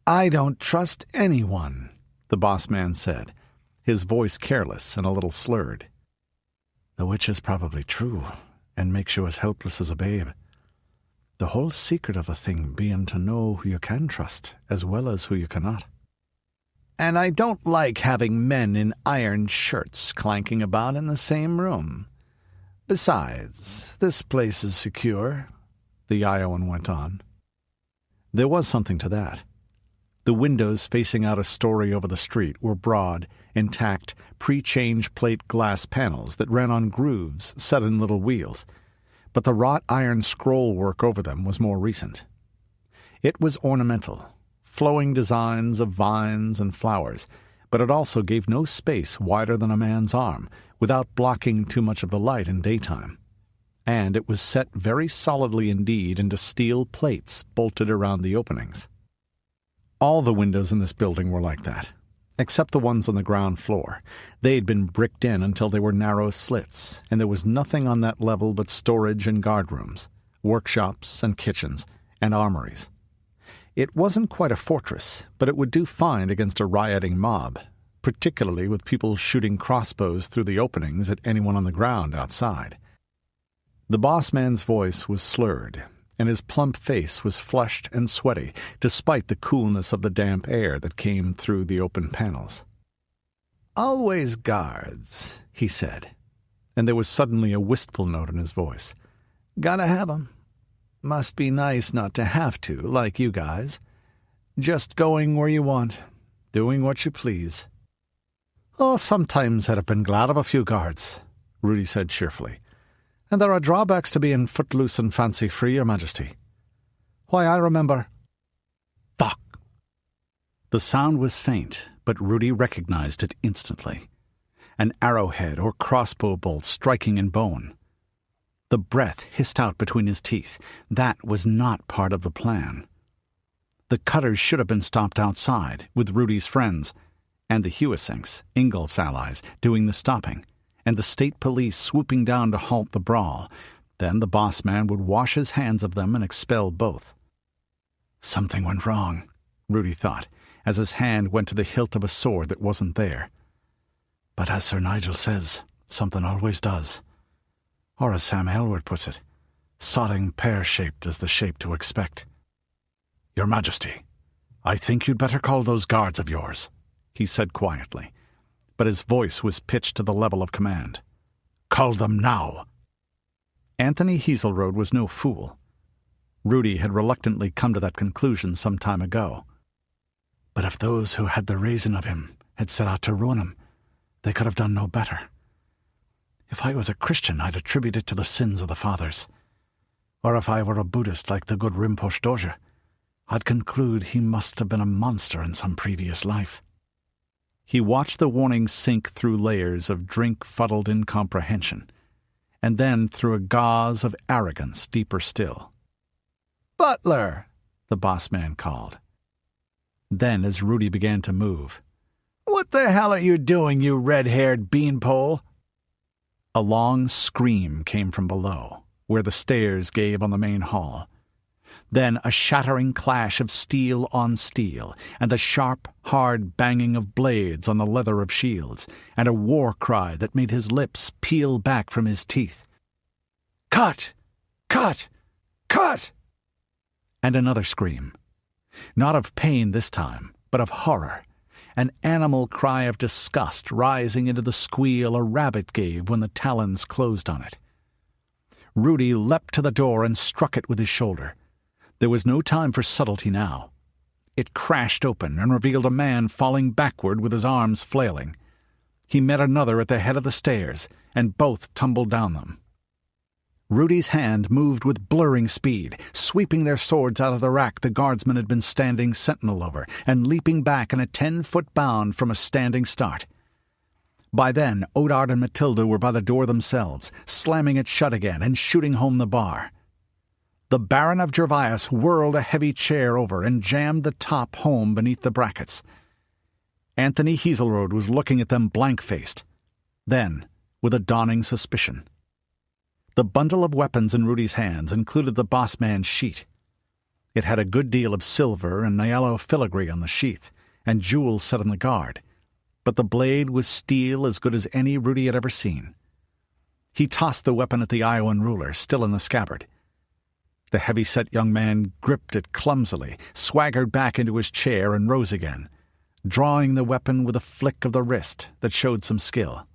Speaker 1: "I don't trust anyone," the boss man said, his voice careless and a little slurred. "The which is probably true, and makes you as helpless as a babe. The whole secret of the thing being to know who you can trust as well as who you cannot. And I don't like having men in iron shirts clanking about in the same room. Besides, this place is secure," the Iowan went on. There was something to that. The windows facing out a story over the street were broad, intact, pre-change plate glass panels that ran on grooves set in little wheels, but the wrought iron scroll work over them was more recent. It was ornamental, flowing designs of vines and flowers, but it also gave no space wider than a man's arm without blocking too much of the light in daytime. And it was set very solidly indeed into steel plates bolted around the openings. All the windows in this building were like that, except the ones on the ground floor. They had been bricked in until they were narrow slits, and there was nothing on that level but storage and guardrooms, workshops and kitchens, and armories. It wasn't quite a fortress, but it would do fine against a rioting mob, particularly with people shooting crossbows through the openings at anyone on the ground outside. The boss man's voice was slurred, and his plump face was flushed and sweaty, despite the coolness of the damp air that came through the open panels. "Always guards," he said, and there was suddenly a wistful note in his voice. "Gotta have 'em. Must be nice not to have to, like you guys. Just going where you want, doing what you please." "Oh, sometimes I'd have been glad of a few guards," Rudi said cheerfully. "And there are drawbacks to being footloose and fancy-free, Your Majesty. Why, I remember—" "Fuck!" The sound was faint, but Rudi recognized it instantly. An arrowhead or crossbow bolt striking in bone. The breath hissed out between his teeth. That was not part of the plan. The cutters should have been stopped outside, with Rudi's friends, and the Hewisinks, Ingolf's allies, doing the stopping, and the state police swooping down to halt the brawl. Then the boss man would wash his hands of them and expel both. Something went wrong, Rudi thought, as his hand went to the hilt of a sword that wasn't there. But as Sir Nigel says, something always does. Or as Sam Aylward puts it, sodding pear-shaped is the shape to expect. "Your Majesty, I think you'd better call those guards of yours," he said quietly, but his voice was pitched to the level of command. "Call them now." Anthony Hazelroad was no fool. Rudi had reluctantly come to that conclusion some time ago. But if those who had the raising of him had set out to ruin him, they could have done no better. If I was a Christian, I'd attribute it to the sins of the fathers. Or if I were a Buddhist like the good Rinpoche Doja, I'd conclude he must have been a monster in some previous life. He watched the warning sink through layers of drink-fuddled incomprehension, and then through a gauze of arrogance deeper still. "Butler!" the boss man called. Then, as Rudi began to move, "What the hell are you doing, you red-haired beanpole?" A long scream came from below, where the stairs gave on the main hall. Then a shattering clash of steel on steel, and the sharp, hard banging of blades on the leather of shields, and a war cry that made his lips peel back from his teeth. "Cut! Cut! Cut!" And another scream. Not of pain this time, but of horror. An animal cry of disgust rising into the squeal a rabbit gave when the talons closed on it. Rudi leapt to the door and struck it with his shoulder. There was no time for subtlety now. It crashed open and revealed a man falling backward with his arms flailing. He met another at the head of the stairs, and both tumbled down them. Rudi's hand moved with blurring speed, sweeping their swords out of the rack the guardsman had been standing sentinel over, and leaping back in a 10-foot bound from a standing start. By then, Odard and Mathilda were by the door themselves, slamming it shut again and shooting home the bar. The Baron of Gervais whirled a heavy chair over and jammed the top home beneath the brackets. Anthony Heaselrode was looking at them blank-faced. Then, with a dawning suspicion. The bundle of weapons in Rudi's hands included the boss man's sheet. It had a good deal of silver and yellow filigree on the sheath, and jewels set on the guard, but the blade was steel as good as any Rudi had ever seen. He tossed the weapon at the Iowan ruler, still in the scabbard. The heavy-set young man gripped it clumsily, swaggered back into his chair, and rose again, drawing the weapon with a flick of the wrist that showed some skill.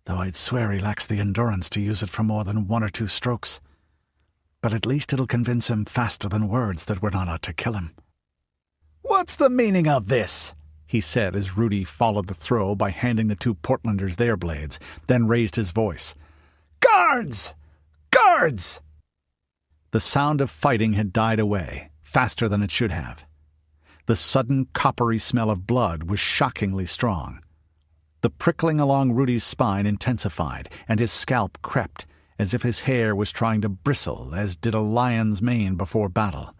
Speaker 1: "Though I'd swear he lacks the endurance to use it for more than 1 or 2 strokes. But at least it'll convince him faster than words that we're not out to kill him." "What's the meaning of this?" he said as Rudi followed the throw by handing the 2 Portlanders their blades, then raised his voice. "Guards! Guards!" The sound of fighting had died away, faster than it should have. The sudden coppery smell of blood was shockingly strong. The prickling along Rudi's spine intensified, and his scalp crept, as if his hair was trying to bristle, as did a lion's mane before battle.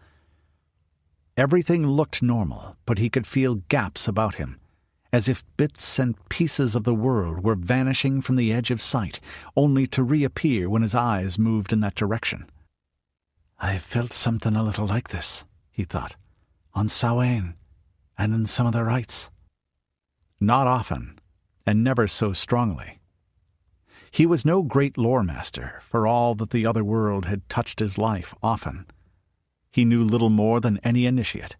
Speaker 1: Everything looked normal, but he could feel gaps about him, as if bits and pieces of the world were vanishing from the edge of sight, only to reappear when his eyes moved in that direction. "I've felt something a little like this," he thought, "on Samhain, and in some of the rites." Not often, and never so strongly. He was no great lore-master, for all that the other world had touched his life often. He knew little more than any initiate.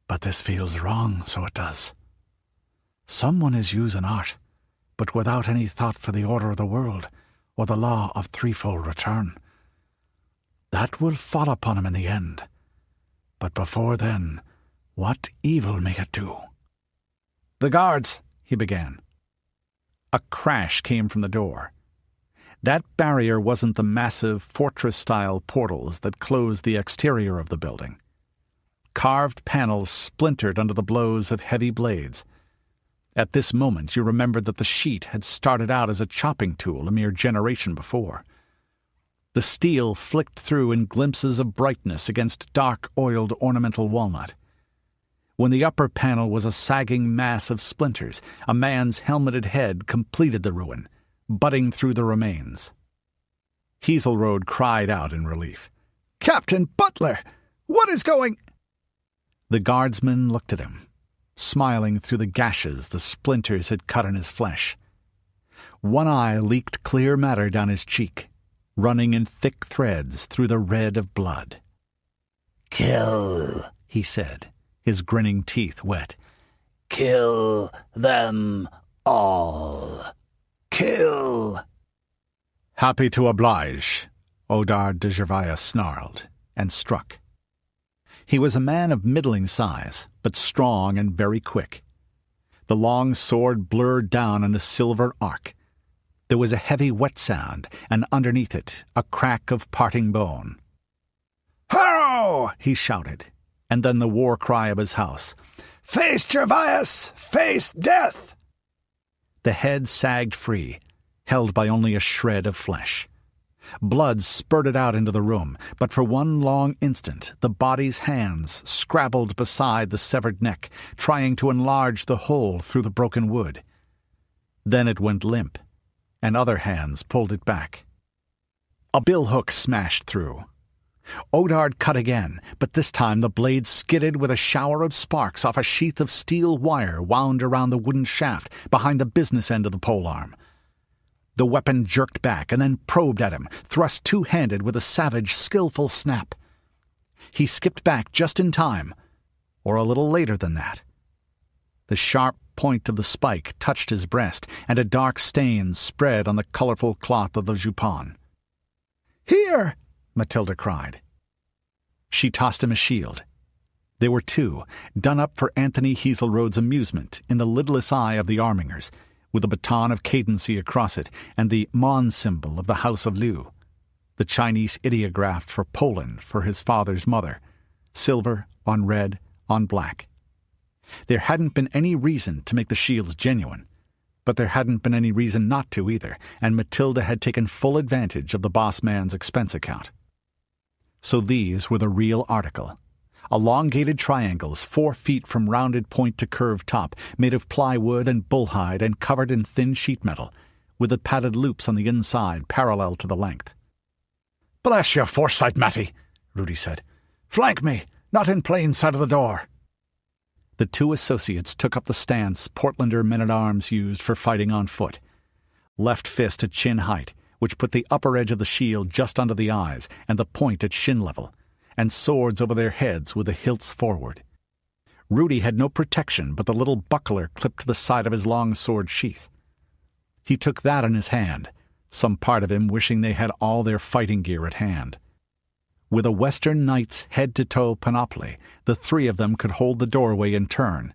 Speaker 1: "But this feels wrong, so it does. Someone is using art, but without any thought for the order of the world, or the law of threefold return. That will fall upon him in the end. But before then, what evil may it do?" "The guards," he began. A crash came from the door. That barrier wasn't the massive fortress-style portals that closed the exterior of the building. Carved panels splintered under the blows of heavy blades. At this moment you remembered that the sheet had started out as a chopping tool a mere generation before. The steel flicked through in glimpses of brightness against dark-oiled ornamental walnut. When the upper panel was a sagging mass of splinters, a man's helmeted head completed the ruin, butting through the remains. Heaselrode cried out in relief. "Captain Butler! What is going—" The guardsman looked at him, smiling through the gashes the splinters had cut in his flesh. One eye leaked clear matter down his cheek, running in thick threads through the red of blood.
Speaker 6: "Kill," he said, his grinning teeth wet. "Kill them all. Kill."
Speaker 1: "Happy to oblige," Odard de Gervais snarled, and struck. He was a man of middling size, but strong and very quick. The long sword blurred down in a silver arc. There was a heavy wet sound, and underneath it a crack of parting bone. "How!" he shouted, and then the war cry of his house.
Speaker 3: Face Gervais! Face death!
Speaker 1: The head sagged free, held by only a shred of flesh. Blood spurted out into the room, but for one long instant the body's hands scrabbled beside the severed neck, trying to enlarge the hole through the broken wood. Then it went limp, and other hands pulled it back. A billhook smashed through. Odard cut again, but this time the blade skidded with a shower of sparks off a sheath of steel wire wound around the wooden shaft behind the business end of the polearm. The weapon jerked back and then probed at him, thrust two-handed with a savage, skillful snap. He skipped back just in time, or a little later than that. The sharp point of the spike touched his breast, and a dark stain spread on the colorful cloth of the jupon.
Speaker 3: "Here!"
Speaker 1: Mathilda cried. She tossed him a shield. There were two, done up for Anthony Heselrode's amusement in the lidless eye of the Armingers, with a baton of cadency across it and the Mon symbol of the House of Liu, the Chinese ideograph for Poland for his father's mother, silver on red on black. There hadn't been any reason to make the shields genuine, but there hadn't been any reason not to either, and Mathilda had taken full advantage of the boss man's expense account. So these were the real article. Elongated triangles 4 feet from rounded point to curved top, made of plywood and bullhide and covered in thin sheet metal, with the padded loops on the inside parallel to the length.
Speaker 3: "Bless your foresight, Matty," Rudi said. "Flank me, not in plain sight of the door."
Speaker 1: The two associates took up the stance Portlander men-at-arms used for fighting on foot. Left fist at chin height, which put the upper edge of the shield just under the eyes and the point at shin level, and swords over their heads with the hilts forward. Rudi had no protection but the little buckler clipped to the side of his long sword sheath. He took that in his hand, some part of him wishing they had all their fighting gear at hand. With a Western knight's head-to-toe panoply, the three of them could hold the doorway in turn,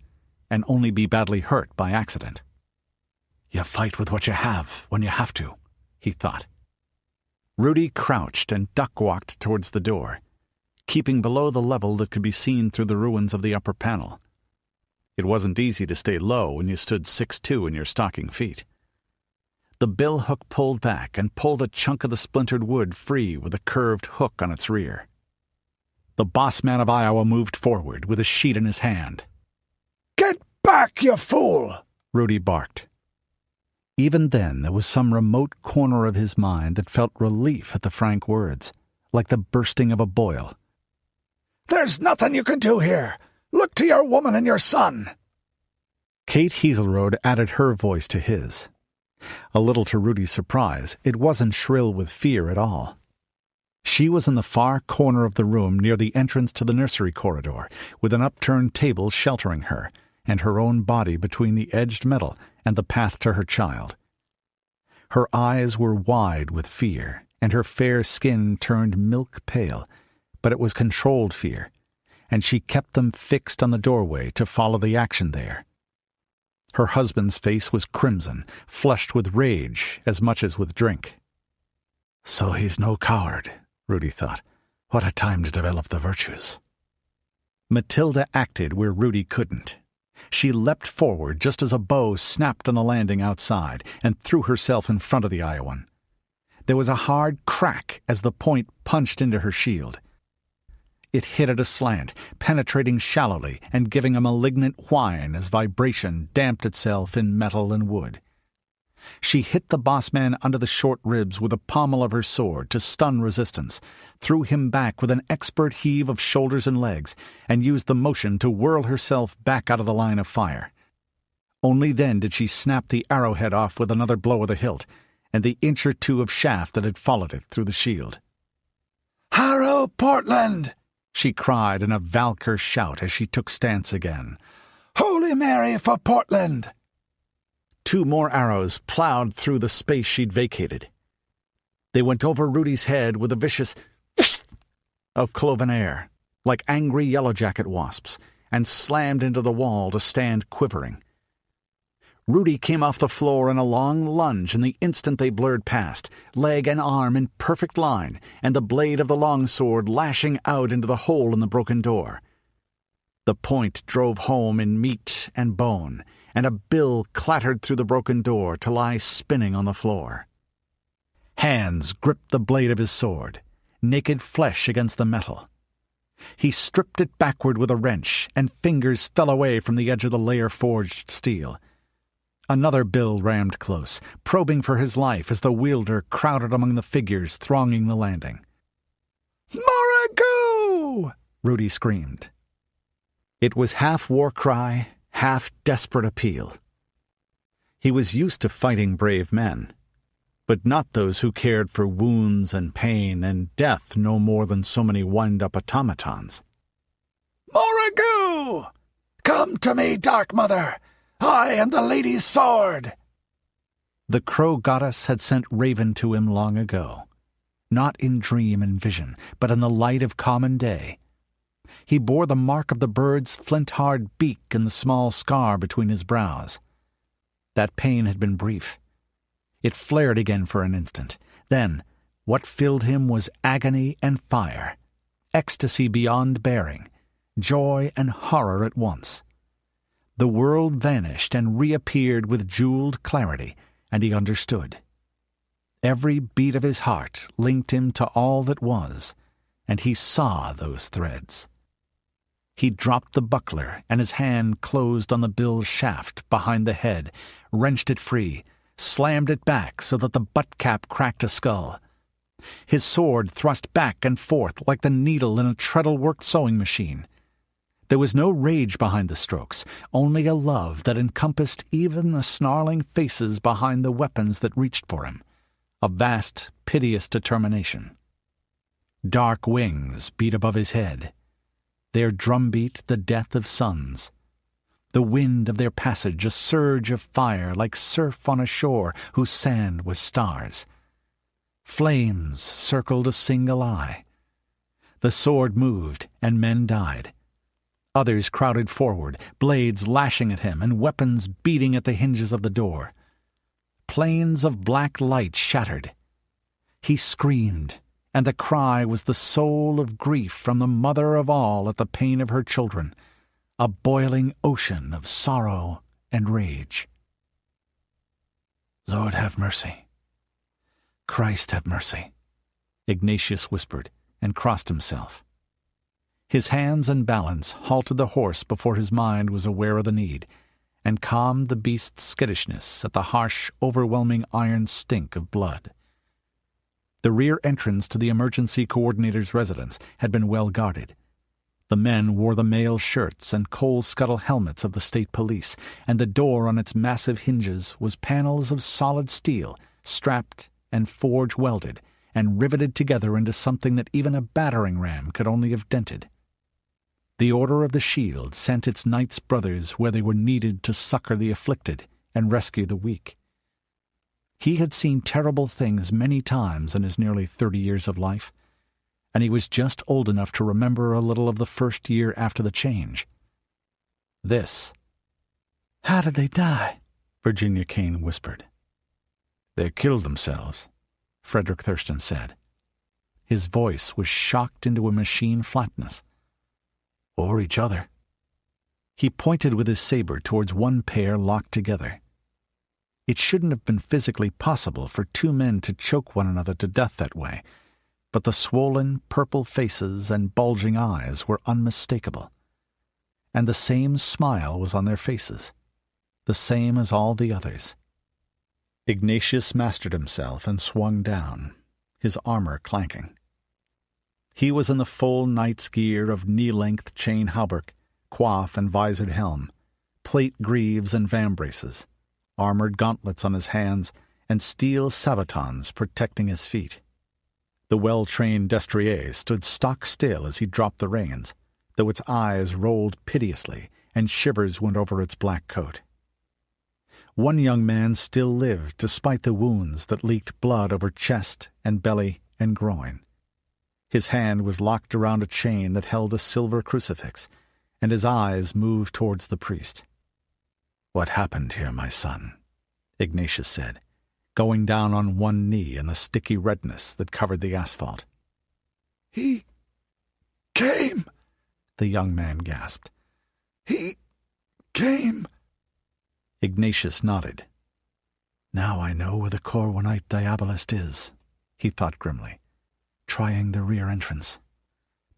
Speaker 1: and only be badly hurt by accident.
Speaker 3: "You fight with what you have, when you have to," he thought.
Speaker 1: Rudi crouched and duck-walked towards the door, keeping below the level that could be seen through the ruins of the upper panel. It wasn't easy to stay low when you stood 6'2" in your stocking feet. The billhook pulled back and pulled a chunk of the splintered wood free with a curved hook on its rear. The boss man of Iowa moved forward with a sheet in his hand.
Speaker 3: "Get back, you fool!"
Speaker 1: Rudi barked. Even then there was some remote corner of his mind that felt relief at the frank words, like the bursting of a boil.
Speaker 3: "There's nothing you can do here. Look to your woman and your son."
Speaker 1: Kate Heselrode added her voice to his. A little to Rudi's surprise, it wasn't shrill with fear at all. She was in the far corner of the room near the entrance to the nursery corridor, with an upturned table sheltering her, and her own body between the edged metal and the path to her child. Her eyes were wide with fear, and her fair skin turned milk-pale, but it was controlled fear, and she kept them fixed on the doorway to follow the action there. Her husband's face was crimson, flushed with rage as much as with drink.
Speaker 3: "So he's no coward," Rudi thought. "What a time to develop the virtues."
Speaker 1: Mathilda acted where Rudi couldn't. She leapt forward just as a bow snapped on the landing outside and threw herself in front of the Iowan. There was a hard crack as the point punched into her shield. It hit at a slant, penetrating shallowly and giving a malignant whine as vibration damped itself in metal and wood. She hit the boss man under the short ribs with the pommel of her sword to stun resistance, threw him back with an expert heave of shoulders and legs, and used the motion to whirl herself back out of the line of fire. Only then did she snap the arrowhead off with another blow of the hilt, and the inch or two of shaft that had followed it through the shield.
Speaker 3: "Harrow Portland!"
Speaker 1: she cried in a Valkyr shout as she took stance again.
Speaker 3: "Holy Mary for Portland!"
Speaker 1: 2 more arrows plowed through the space she'd vacated. They went over Rudi's head with a vicious of cloven air, like angry yellow-jacket wasps, and slammed into the wall to stand quivering. Rudi came off the floor in a long lunge in the instant they blurred past, leg and arm in perfect line, and the blade of the longsword lashing out into the hole in the broken door. The point drove home in meat and bone, and a bill clattered through the broken door to lie spinning on the floor. Hands gripped the blade of his sword, naked flesh against the metal. He stripped it backward with a wrench, and fingers fell away from the edge of the layer-forged steel. Another bill rammed close, probing for his life as the wielder crowded among the figures thronging the landing. "Moragoo!" Rudi screamed. It was half war cry, half desperate appeal. He was used to fighting brave men, but not those who cared for wounds and pain and death no more than so many wind-up automatons.
Speaker 3: "Moragoo! Come to me, Dark Mother! I am the Lady's sword!"
Speaker 1: The crow goddess had sent Raven to him long ago, not in dream and vision, but in the light of common day. He bore the mark of the bird's flint-hard beak and the small scar between his brows. That pain had been brief. It flared again for an instant. Then, what filled him was agony and fire, ecstasy beyond bearing, joy and horror at once. The world vanished and reappeared with jeweled clarity, and he understood. Every beat of his heart linked him to all that was, and he saw those threads. He dropped the buckler, and his hand closed on the bill's shaft behind the head, wrenched it free, slammed it back so that the butt cap cracked a skull. His sword thrust back and forth like the needle in a treadle-worked sewing machine. There was no rage behind the strokes, only a love that encompassed even the snarling faces behind the weapons that reached for him, a vast, piteous determination. Dark wings beat above his head. Their drumbeat the death of suns. The wind of their passage a surge of fire like surf on a shore whose sand was stars. Flames circled a single eye. The sword moved, and men died. Others crowded forward, blades lashing at him and weapons beating at the hinges of the door. Planes of black light shattered. He screamed, and the cry was the soul of grief from the mother of all at the pain of her children, a boiling ocean of sorrow and rage.
Speaker 3: "Lord, have mercy. Christ, have mercy,"
Speaker 1: Ignatius whispered, and crossed himself. His hands and balance halted the horse before his mind was aware of the need, and calmed the beast's skittishness at the harsh, overwhelming iron stink of blood. The rear entrance to the emergency coordinator's residence had been well guarded. The men wore the mail shirts and coal-scuttle helmets of the state police, and the door on its massive hinges was panels of solid steel, strapped and forge-welded, and riveted together into something that even a battering ram could only have dented. The Order of the Shield sent its knights' brothers where they were needed to succor the afflicted and rescue the weak. He had seen terrible things many times in his nearly 30 years of life, and he was just old enough to remember a little of the first year after the change. This.
Speaker 3: "How did they die?"
Speaker 1: Virginia Kane whispered.
Speaker 3: "They killed themselves,"
Speaker 1: Frederick Thurston said. His voice was shocked into a machine flatness.
Speaker 3: "Or each other."
Speaker 1: He pointed with his saber towards one pair locked together. It shouldn't have been physically possible for two men to choke one another to death that way, but the swollen, purple faces and bulging eyes were unmistakable. And the same smile was on their faces, the same as all the others. Ignatius mastered himself and swung down, his armor clanking. He was in the full knight's gear of knee-length chain hauberk, coif and visored helm, plate greaves and vambraces, armored gauntlets on his hands, and steel sabatons protecting his feet. The well-trained destrier stood stock still as he dropped the reins, though its eyes rolled piteously and shivers went over its black coat. One young man still lived despite the wounds that leaked blood over chest and belly and groin. His hand was locked around a chain that held a silver crucifix, and his eyes moved towards the priest.
Speaker 3: "What happened here, my son?"
Speaker 1: Ignatius said, going down on one knee in the sticky redness that covered the asphalt.
Speaker 3: "He came,"
Speaker 1: the young man gasped.
Speaker 2: He came.
Speaker 1: Ignatius nodded.
Speaker 4: Now I know where the Corwinite diabolist is, he thought grimly, trying the rear entrance.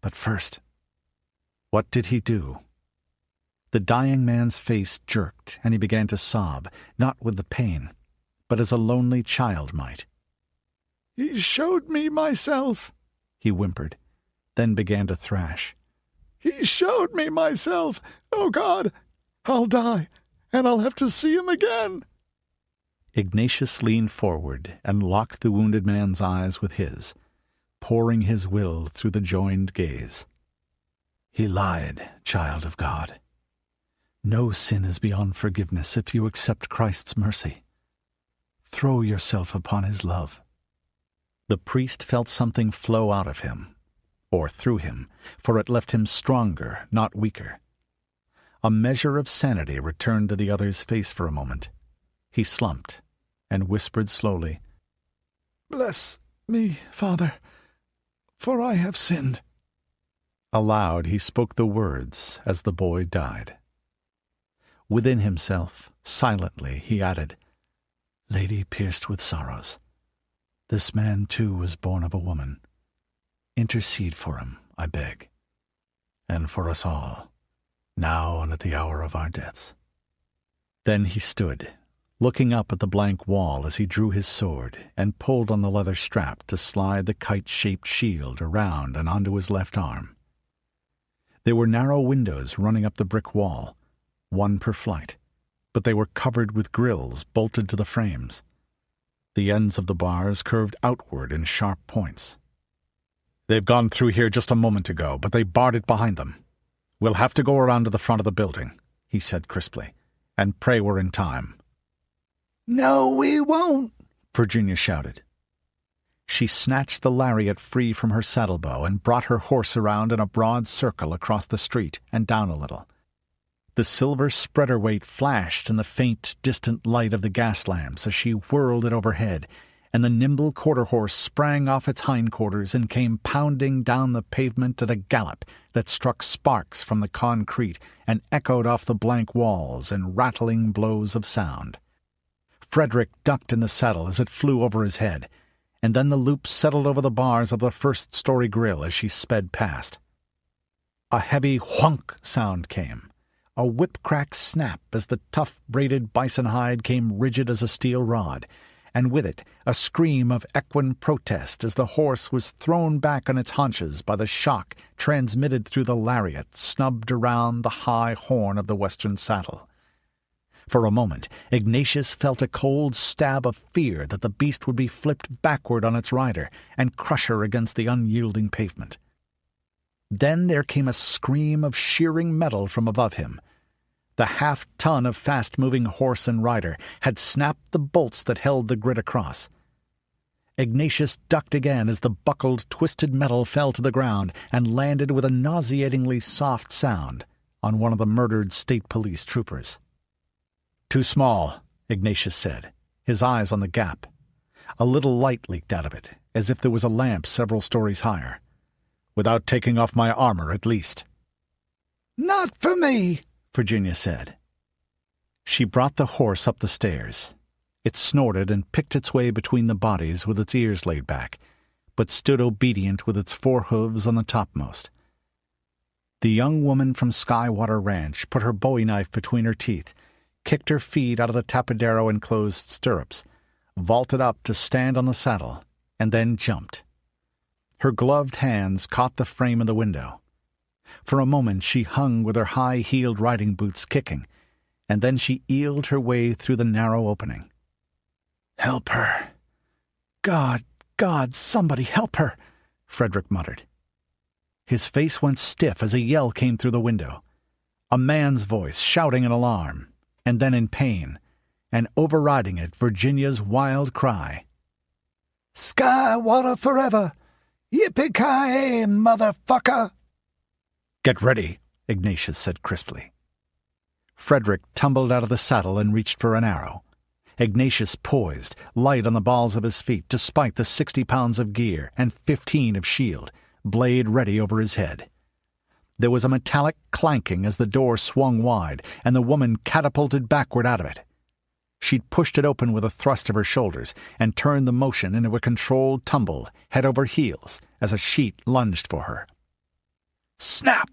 Speaker 4: But first...
Speaker 1: What did he do? The dying man's face jerked, and he began to sob, not with the pain, but as a lonely child might.
Speaker 2: He showed me myself,
Speaker 1: he whimpered, then began to thrash.
Speaker 2: He showed me myself. Oh, God, I'll die, and I'll have to see him again.
Speaker 1: Ignatius leaned forward and locked the wounded man's eyes with his, pouring his will through the joined gaze.
Speaker 4: He lied, child of God. No sin is beyond forgiveness if you accept Christ's mercy. Throw yourself upon his love.
Speaker 1: The priest felt something flow out of him, or through him, for it left him stronger, not weaker. A measure of sanity returned to the other's face for a moment. He slumped and whispered slowly,
Speaker 2: "Bless me, Father, for I have sinned."
Speaker 1: Aloud he spoke the words as the boy died. Within himself, silently, he added,
Speaker 4: Lady pierced with sorrows, this man too was born of a woman. Intercede for him, I beg, and for us all, now and at the hour of our deaths.
Speaker 1: Then he stood, looking up at the blank wall as he drew his sword and pulled on the leather strap to slide the kite-shaped shield around and onto his left arm. There were narrow windows running up the brick wall, one per flight, but they were covered with grills bolted to the frames. The ends of the bars curved outward in sharp points. "They've gone through here just a moment ago, but they barred it behind them. We'll have to go around to the front of the building," he said crisply, "and pray we're in time."
Speaker 2: "No, we won't,"
Speaker 1: Virginia shouted. She snatched the lariat free from her saddlebow and brought her horse around in a broad circle across the street and down a little. The silver spreader weight flashed in the faint, distant light of the gas lamps as she whirled it overhead, and the nimble quarter-horse sprang off its hindquarters and came pounding down the pavement at a gallop that struck sparks from the concrete and echoed off the blank walls in rattling blows of sound. Frederick ducked in the saddle as it flew over his head, and then the loop settled over the bars of the first-story grill as she sped past. A heavy whunk sound came, a whip-crack snap as the tough braided bison hide came rigid as a steel rod, and with it a scream of equine protest as the horse was thrown back on its haunches by the shock transmitted through the lariat snubbed around the high horn of the western saddle. For a moment, Ignatius felt a cold stab of fear that the beast would be flipped backward on its rider and crush her against the unyielding pavement. Then there came a scream of shearing metal from above him. The half-ton of fast-moving horse and rider had snapped the bolts that held the grid across. Ignatius ducked again as the buckled, twisted metal fell to the ground and landed with a nauseatingly soft sound on one of the murdered state police troopers. "Too small," Ignatius said, his eyes on the gap. A little light leaked out of it, as if there was a lamp several stories higher. "Without taking off my armor, at least."
Speaker 2: "Not for me,"
Speaker 1: Virginia said. She brought the horse up the stairs. It snorted and picked its way between the bodies with its ears laid back, but stood obedient with its forehoofs on the topmost. The young woman from Skywater Ranch put her bowie knife between her teeth, kicked her feet out of the tapadero-enclosed stirrups, vaulted up to stand on the saddle, and then jumped. Her gloved hands caught the frame of the window. For a moment she hung with her high-heeled riding boots kicking, and then she eeled her way through the narrow opening.
Speaker 2: "Help her. God, somebody help her,"
Speaker 1: Frederick muttered. His face went stiff as a yell came through the window. A man's voice shouting in alarm, and then in pain, and overriding it Virginia's wild cry.
Speaker 2: "Skywater forever! Yippee-ki-yay, motherfucker!"
Speaker 1: "Get ready," Ignatius said crisply. Frederick tumbled out of the saddle and reached for an arrow. Ignatius poised, light on the balls of his feet despite the 60 pounds of gear and 15 of shield, blade ready over his head. There was a metallic clanking as the door swung wide, and the woman catapulted backward out of it. She'd pushed it open with a thrust of her shoulders and turned the motion into a controlled tumble, head over heels, as a sheet lunged for her. Snap!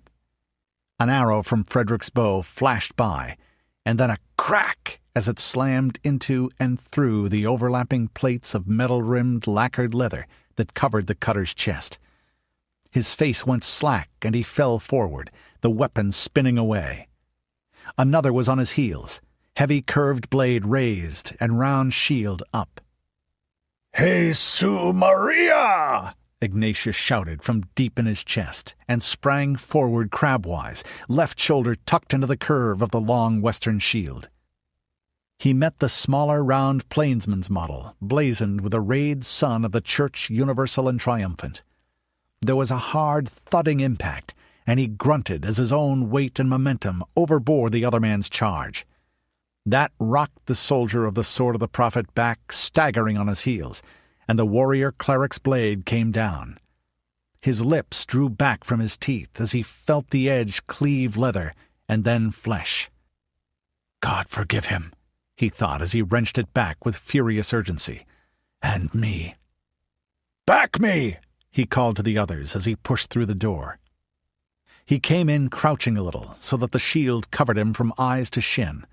Speaker 1: An arrow from Frederick's bow flashed by, and then a crack as it slammed into and through the overlapping plates of metal-rimmed lacquered leather that covered the cutter's chest. His face went slack, and he fell forward, the weapon spinning away. Another was on his heels, heavy curved blade raised and round shield up. "Jesu Maria!" Ignatius shouted from deep in his chest, and sprang forward crabwise, left shoulder tucked into the curve of the long western shield. He met the smaller round plainsman's model, blazoned with the rayed sun of the Church Universal and Triumphant. There was a hard, thudding impact, and he grunted as his own weight and momentum overbore the other man's charge. That rocked the soldier of the Sword of the Prophet back, staggering on his heels, and the warrior cleric's blade came down. His lips drew back from his teeth as he felt the edge cleave leather and then flesh. God forgive him, he thought as he wrenched it back with furious urgency. And me. Back me! He called to the others as he pushed through the door. He came in crouching a little so that the shield covered him from eyes to shin.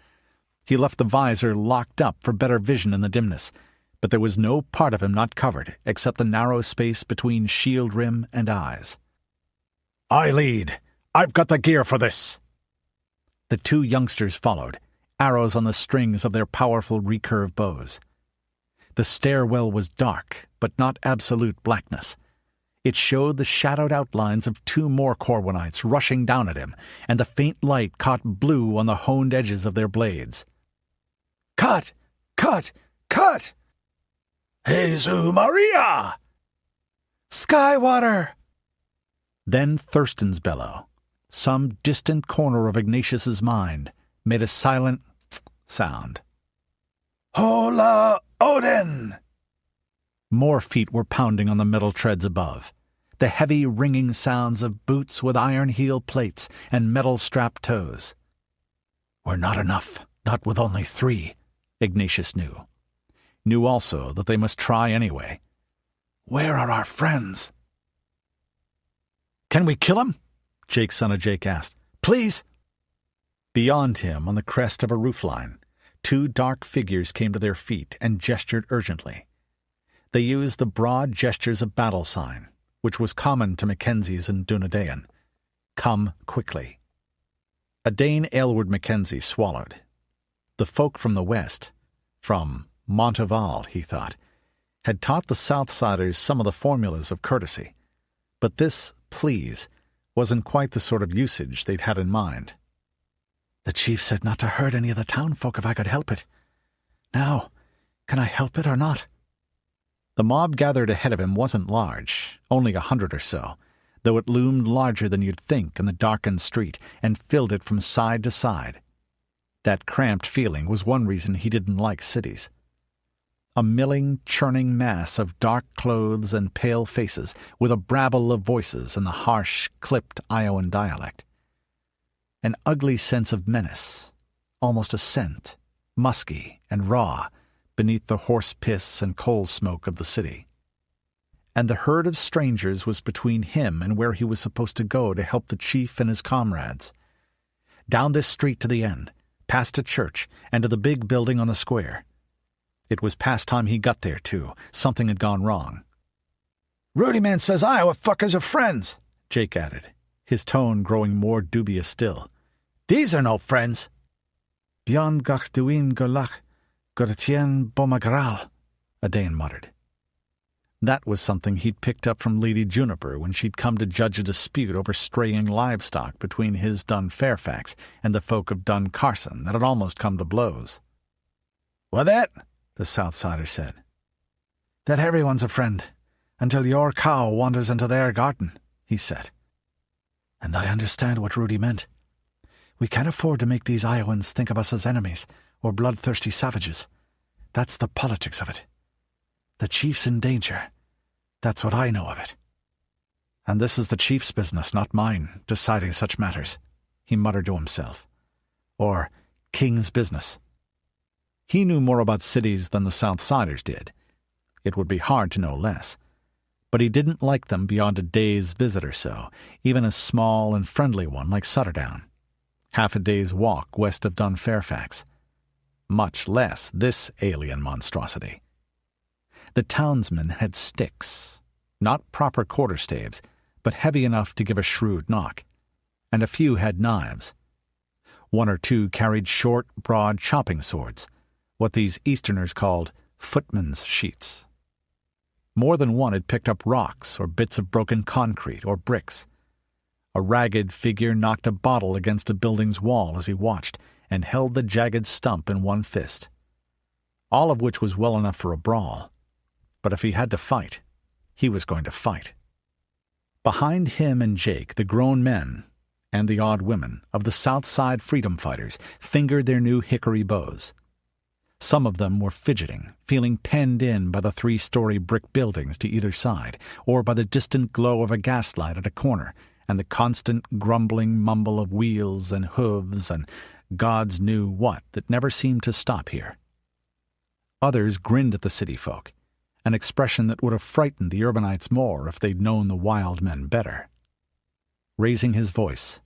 Speaker 1: He left the visor locked up for better vision in the dimness, but there was no part of him not covered except the narrow space between shield rim and eyes. I lead. I've got the gear for this. The two youngsters followed, arrows on the strings of their powerful recurve bows. The stairwell was dark, but not absolute blackness. It showed the shadowed outlines of two more Corwinites rushing down at him, and the faint light caught blue on the honed edges of their blades. Cut! Cut! Cut! Jesu Maria! Skywater! Then Thurston's bellow, some distant corner of Ignatius's mind, made a silent sound. Hola Odin! More feet were pounding on the metal treads above, the heavy ringing sounds of boots with iron heel plates and metal-strapped toes. We're not enough, not with only 3, Ignatius knew. Knew also that they must try anyway. Where are our friends? Can we kill him? Jake, son of Jake, asked. Please? Beyond him, on the crest of a roofline, 2 dark figures came to their feet and gestured urgently. They used the broad gestures of battle sign, which was common to Mackenzies and Dunedain. Come quickly. Edain Aylward Mackenzie swallowed. The folk from the west, from Montival, he thought, had taught the Southsiders some of the formulas of courtesy, but this please wasn't quite the sort of usage they'd had in mind. The chief said not to hurt any of the townfolk if I could help it. Now, can I help it or not? The mob gathered ahead of him wasn't large, only 100 or so, though it loomed larger than you'd think in the darkened street and filled it from side to side. That cramped feeling was one reason he didn't like cities. A milling, churning mass of dark clothes and pale faces, with a brabble of voices in the harsh, clipped Iowan dialect. An ugly sense of menace, almost a scent, musky and raw, beneath the horse piss and coal smoke of the city. And the herd of strangers was between him and where he was supposed to go to help the chief and his comrades. Down this street to the end, past a church, and to the big building on the square. It was past time he got there, too. Something had gone wrong. Rudi man says Iowa fuckers are friends, Jake added, his tone growing more dubious still. These are no friends. Beyond gach duin golach, goratien bomagral, Edain muttered. That was something he'd picked up from Lady Juniper when she'd come to judge a dispute over straying livestock between his Dun Fairfax and the folk of Dun Carson that had almost come to blows. What that? The Southsider said. That everyone's a friend, until your cow wanders into their garden, he said. And I understand what Rudi meant. We can't afford to make these Iowans think of us as enemies or bloodthirsty savages. That's the politics of it. The chief's in danger. That's what I know of it.
Speaker 3: And this is the chief's business, not mine, deciding such matters, he muttered to himself. Or king's business. He knew more about cities than the Southsiders did. It would be hard to know less. But he didn't like them beyond a day's visit or so, even a small and friendly one like Sutterdown, half a day's walk west of Dunfairfax. Much less this alien monstrosity. The townsmen had sticks, not proper quarterstaves, but heavy enough to give a shrewd knock, and a few had knives. One or two carried short, broad chopping swords, what these Easterners called footmen's sheets. More than one had picked up rocks or bits of broken concrete or bricks. A ragged figure knocked a bottle against a building's wall as he watched, and held the jagged stump in one fist. All of which was well enough for a brawl. But if he had to fight, he was going to fight. Behind him and Jake, the grown men, and the odd women, of the South Side freedom fighters fingered their new hickory bows. Some of them were fidgeting, feeling penned in by the 3-story brick buildings to either side, or by the distant glow of a gaslight at a corner, and the constant grumbling mumble of wheels and hooves and gods knew what that never seemed to stop here. Others grinned at the city folk, an expression that would have frightened the urbanites more if they'd known the wild men better. Raising his voice,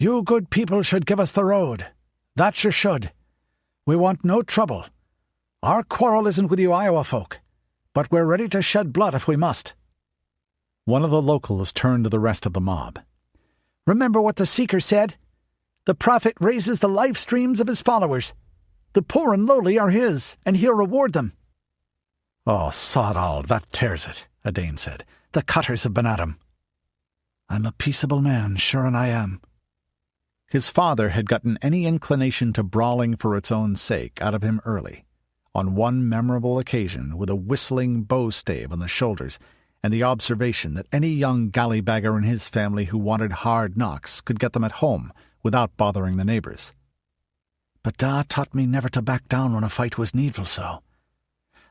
Speaker 3: "You good people should give us the road. That you should. We want no trouble. Our quarrel isn't with you Iowa folk, but we're ready to shed blood if we must." One of the locals turned to the rest of the mob. "Remember what the Seeker said? The prophet raises the life streams of his followers. The poor and lowly are his, and he'll reward them." "Oh, sod all, that tears it," Edain said. "The cutters have been at him." "I'm a peaceable man, sure and I am." His father had gotten any inclination to brawling for its own sake out of him early, on one memorable occasion with a whistling bow-stave on the shoulders, and the observation that any young galley-bagger in his family who wanted hard knocks could get them at home without bothering the neighbours. "But Da taught me never to back down when a fight was needful so.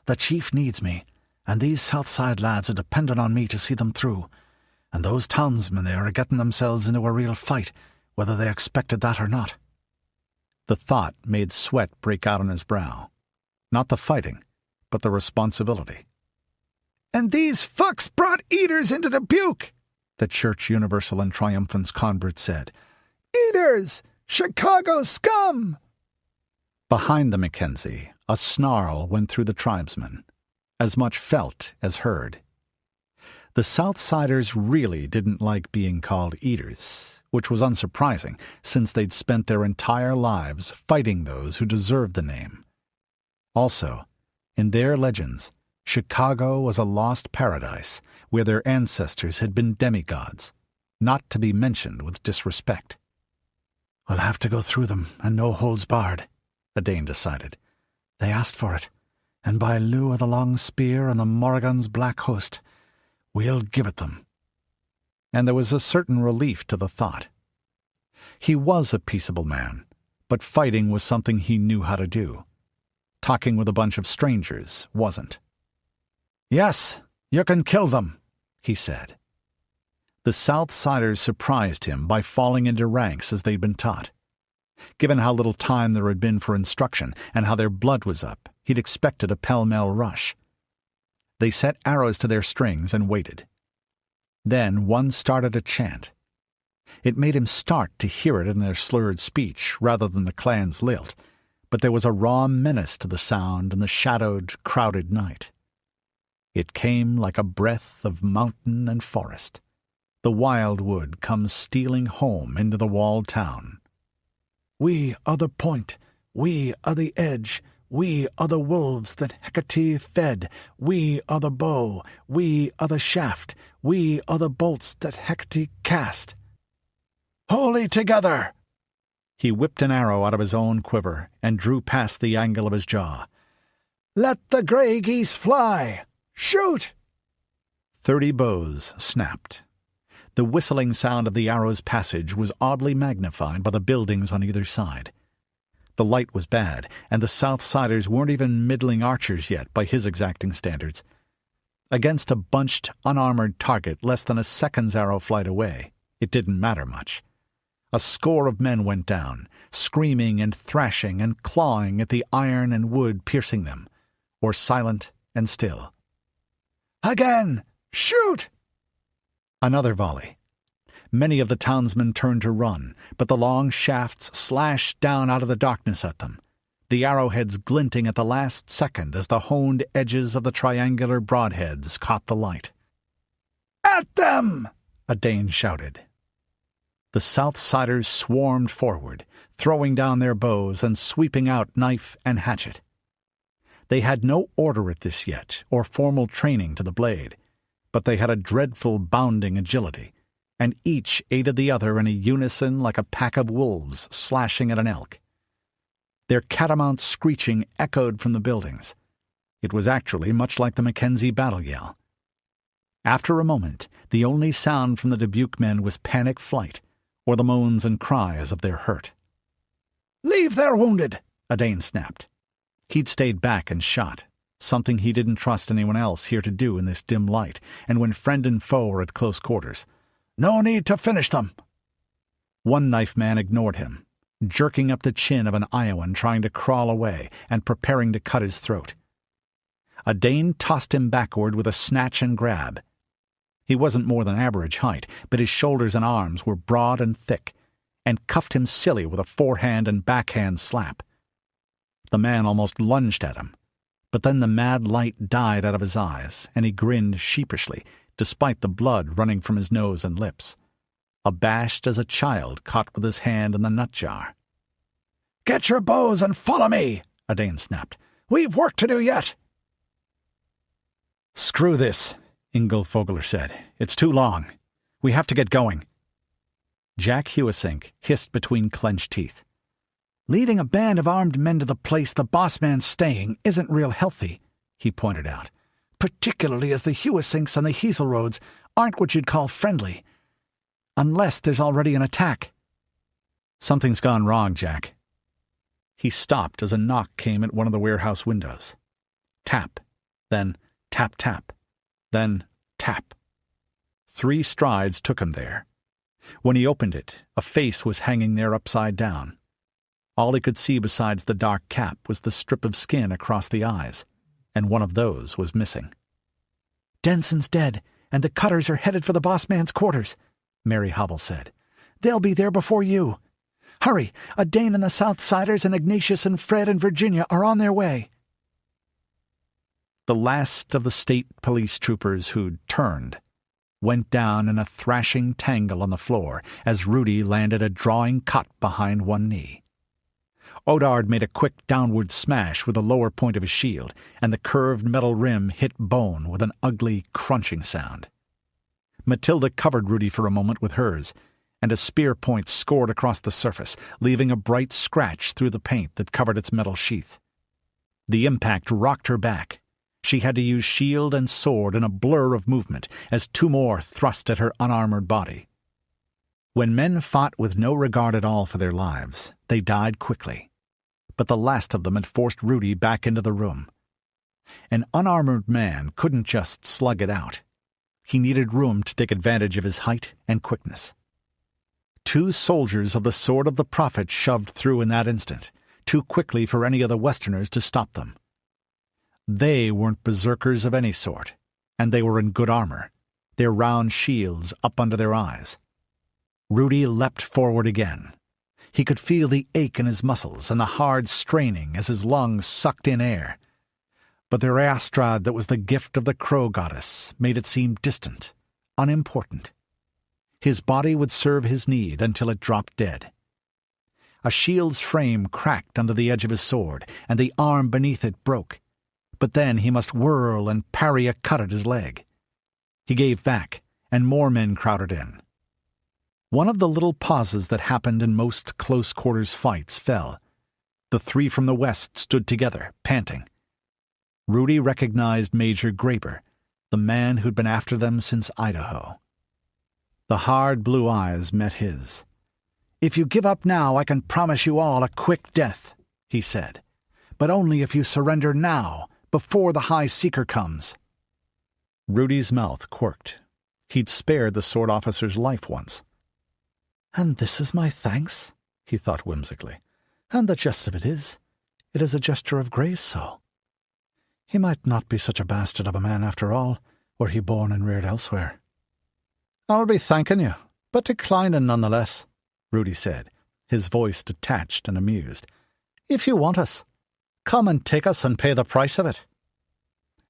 Speaker 3: The chief needs me, and these Southside lads are dependent on me to see them through, and those townsmen there are getting themselves into a real fight, whether they expected that or not." The thought made sweat break out on his brow. Not the fighting, but the responsibility. "And these fucks brought eaters into Dubuque," the Church Universal and Triumphant's convert said. "Eaters! Chicago scum!" Behind the Mackenzie, a snarl went through the tribesmen, as much felt as heard. The Southsiders really didn't like being called eaters, which was unsurprising, since they'd spent their entire lives fighting those who deserved the name. Also, in their legends, Chicago was a lost paradise where their ancestors had been demigods, not to be mentioned with disrespect. "We'll have to go through them, and no holds barred," Edain decided. "They asked for it, and by lieu of the long spear and the Morrigan's black host, we'll give it them." And there was a certain relief to the thought. He was a peaceable man, but fighting was something he knew how to do. Talking with a bunch of strangers wasn't. "Yes, you can kill them," he said. The Southsiders surprised him by falling into ranks as they'd been taught. Given how little time there had been for instruction and how their blood was up, he'd expected a pell-mell rush. They set arrows to their strings and waited. Then one started a chant. It made him start to hear it in their slurred speech rather than the clan's lilt, but there was a raw menace to the sound in the shadowed, crowded night. It came like a breath of mountain and forest. The wild wood comes stealing home into the walled town. "We are the point, we are the edge, we are the wolves that Hecate fed, we are the bow, we are the shaft, we are the bolts that Hecate cast. Wholly together!" He whipped an arrow out of his own quiver and drew past the angle of his jaw. "Let the grey geese fly! Shoot!" 30 bows snapped. The whistling sound of the arrow's passage was oddly magnified by the buildings on either side. The light was bad, and the Southsiders weren't even middling archers yet by his exacting standards.
Speaker 1: Against a bunched, unarmored target less than a second's arrow flight away, it didn't matter much. A score of men went down, screaming and thrashing and clawing at the iron and wood piercing them, or silent and still. "Again! Shoot!" Another volley. Many of the townsmen turned to run, but the long shafts slashed down out of the darkness at them, the arrowheads glinting at the last second as the honed edges of the triangular broadheads caught the light. "At them!" Edain shouted. The Southsiders swarmed forward, throwing down their bows and sweeping out knife and hatchet. They had no order at this yet, or formal training to the blade, but they had a dreadful bounding agility, and each aided the other in a unison like a pack of wolves slashing at an elk. Their catamount screeching echoed from the buildings. It was actually much like the Mackenzie battle yell. After a moment, the only sound from the Dubuque men was panic flight, or the moans and cries of their hurt. "Leave their wounded!" Edain snapped. He'd stayed back and shot, something he didn't trust anyone else here to do in this dim light, and when friend and foe were at close quarters. "No need to finish them!" One knife man ignored him, jerking up the chin of an Iowan trying to crawl away and preparing to cut his throat. Edain tossed him backward with a snatch and grab. He wasn't more than average height, but his shoulders and arms were broad and thick, and cuffed him silly with a forehand and backhand slap. The man almost lunged at him, but then the mad light died out of his eyes, and he grinned sheepishly, despite the blood running from his nose and lips, abashed as a child caught with his hand in the nut jar. "Get your bows and follow me!" Edain snapped. "We've work to do yet!" "Screw this," Ingolf said. "It's too long. We have to get going." Jack Hewissink hissed between clenched teeth. "Leading a band of armed men to the place the boss man's staying isn't real healthy," he pointed out, "particularly as the Hewisinks and the Hazelroads aren't what you'd call friendly. Unless there's already an attack." "Something's gone wrong, Jack." He stopped as a knock came at one of the warehouse windows. Tap, then tap, tap, then tap. 3 strides took him there. When he opened it, a face was hanging there upside down. All he could see besides the dark cap was the strip of skin across the eyes, and one of those was missing. "Denson's dead, and the cutters are headed for the boss man's quarters," Mary Havel said. "They'll be there before you. Hurry, Edain and the Southsiders and Ignatius and Fred and Virginia are on their way." The last of the state police troopers who'd turned went down in a thrashing tangle on the floor as Rudi landed a drawing cut behind one knee. Odard made a quick downward smash with the lower point of his shield, and the curved metal rim hit bone with an ugly, crunching sound. Mathilda covered Rudi for a moment with hers, and a spear point scored across the surface, leaving a bright scratch through the paint that covered its metal sheath. The impact rocked her back. She had to use shield and sword in a blur of movement as 2 more thrust at her unarmored body. When men fought with no regard at all for their lives, they died quickly. But the last of them had forced Rudi back into the room. An unarmored man couldn't just slug it out. He needed room to take advantage of his height and quickness. 2 soldiers of the Sword of the Prophet shoved through in that instant, too quickly for any of the Westerners to stop them. They weren't berserkers of any sort, and they were in good armor, their round shields up under their eyes. Rudi leapt forward again. He could feel the ache in his muscles and the hard straining as his lungs sucked in air. But the Reastrad that was the gift of the crow goddess made it seem distant, unimportant. His body would serve his need until it dropped dead. A shield's frame cracked under the edge of his sword, and the arm beneath it broke. But then he must whirl and parry a cut at his leg. He gave back, and more men crowded in. One of the little pauses that happened in most close-quarters fights fell. The 3 from the west stood together, panting. Rudi recognized Major Graber, the man who'd been after them since Idaho. The hard blue eyes met his. "If you give up now, I can promise you all a quick death," he said. "But only if you surrender now, before the High Seeker comes." Rudi's mouth quirked. He'd spared the sword officer's life once.
Speaker 2: "And this is my thanks?" he thought whimsically. "And the jest of it is a gesture of grace, so. He might not be such a bastard of a man after all, were he born and reared elsewhere." "I'll be thanking you, but declining none the less," Rudi said, his voice detached and amused. "If you want us, come and take us and pay the price of it."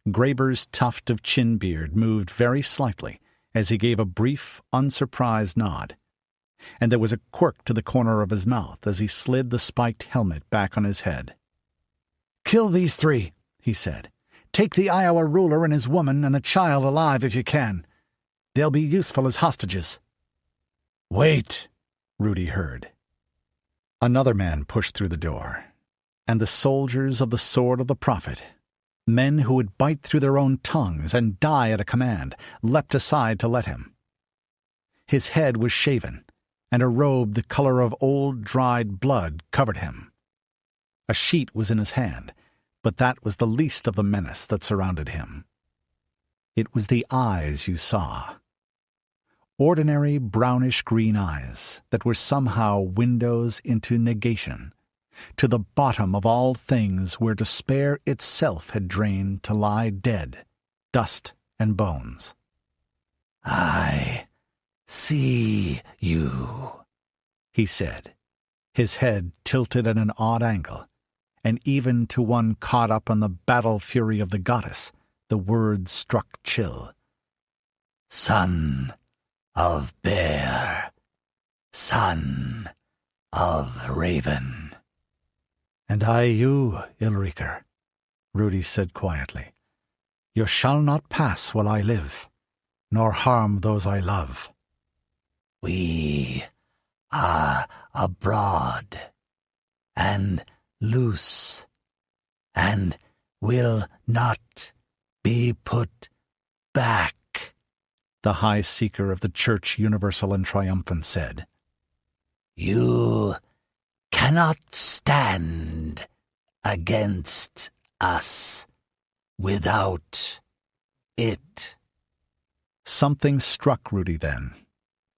Speaker 1: Graeber's tuft of chin beard moved very slightly as he gave a brief, unsurprised nod, and there was a quirk to the corner of his mouth as he slid the spiked helmet back on his head.
Speaker 3: "Kill these 3, he said. "Take the Iowa ruler and his woman and a child alive if you can. They'll be useful as hostages."
Speaker 1: "Wait," Rudi heard. Another man pushed through the door, and the soldiers of the sword of the prophet, men who would bite through their own tongues and die at a command, leapt aside to let him. His head was shaven, and a robe the color of old dried blood covered him. A sheet was in his hand, but that was the least of the menace that surrounded him. It was the eyes you saw. Ordinary brownish-green eyes that were somehow windows into negation, to the bottom of all things where despair itself had drained to lie dead, dust and bones.
Speaker 6: "I see you,"
Speaker 1: he said, his head tilted at an odd angle, and even to one caught up on the battle fury of the goddess, the words struck chill.
Speaker 6: "Son of bear, son of raven."
Speaker 3: "And I you, Ilriker," Rudi said quietly. "You shall not pass while I live, nor harm those I love."
Speaker 6: "We are abroad, and loose, and will not be put back,"
Speaker 1: the High Seeker of the Church Universal and Triumphant said.
Speaker 6: "You cannot stand against us without it."
Speaker 1: Something struck Rudi then,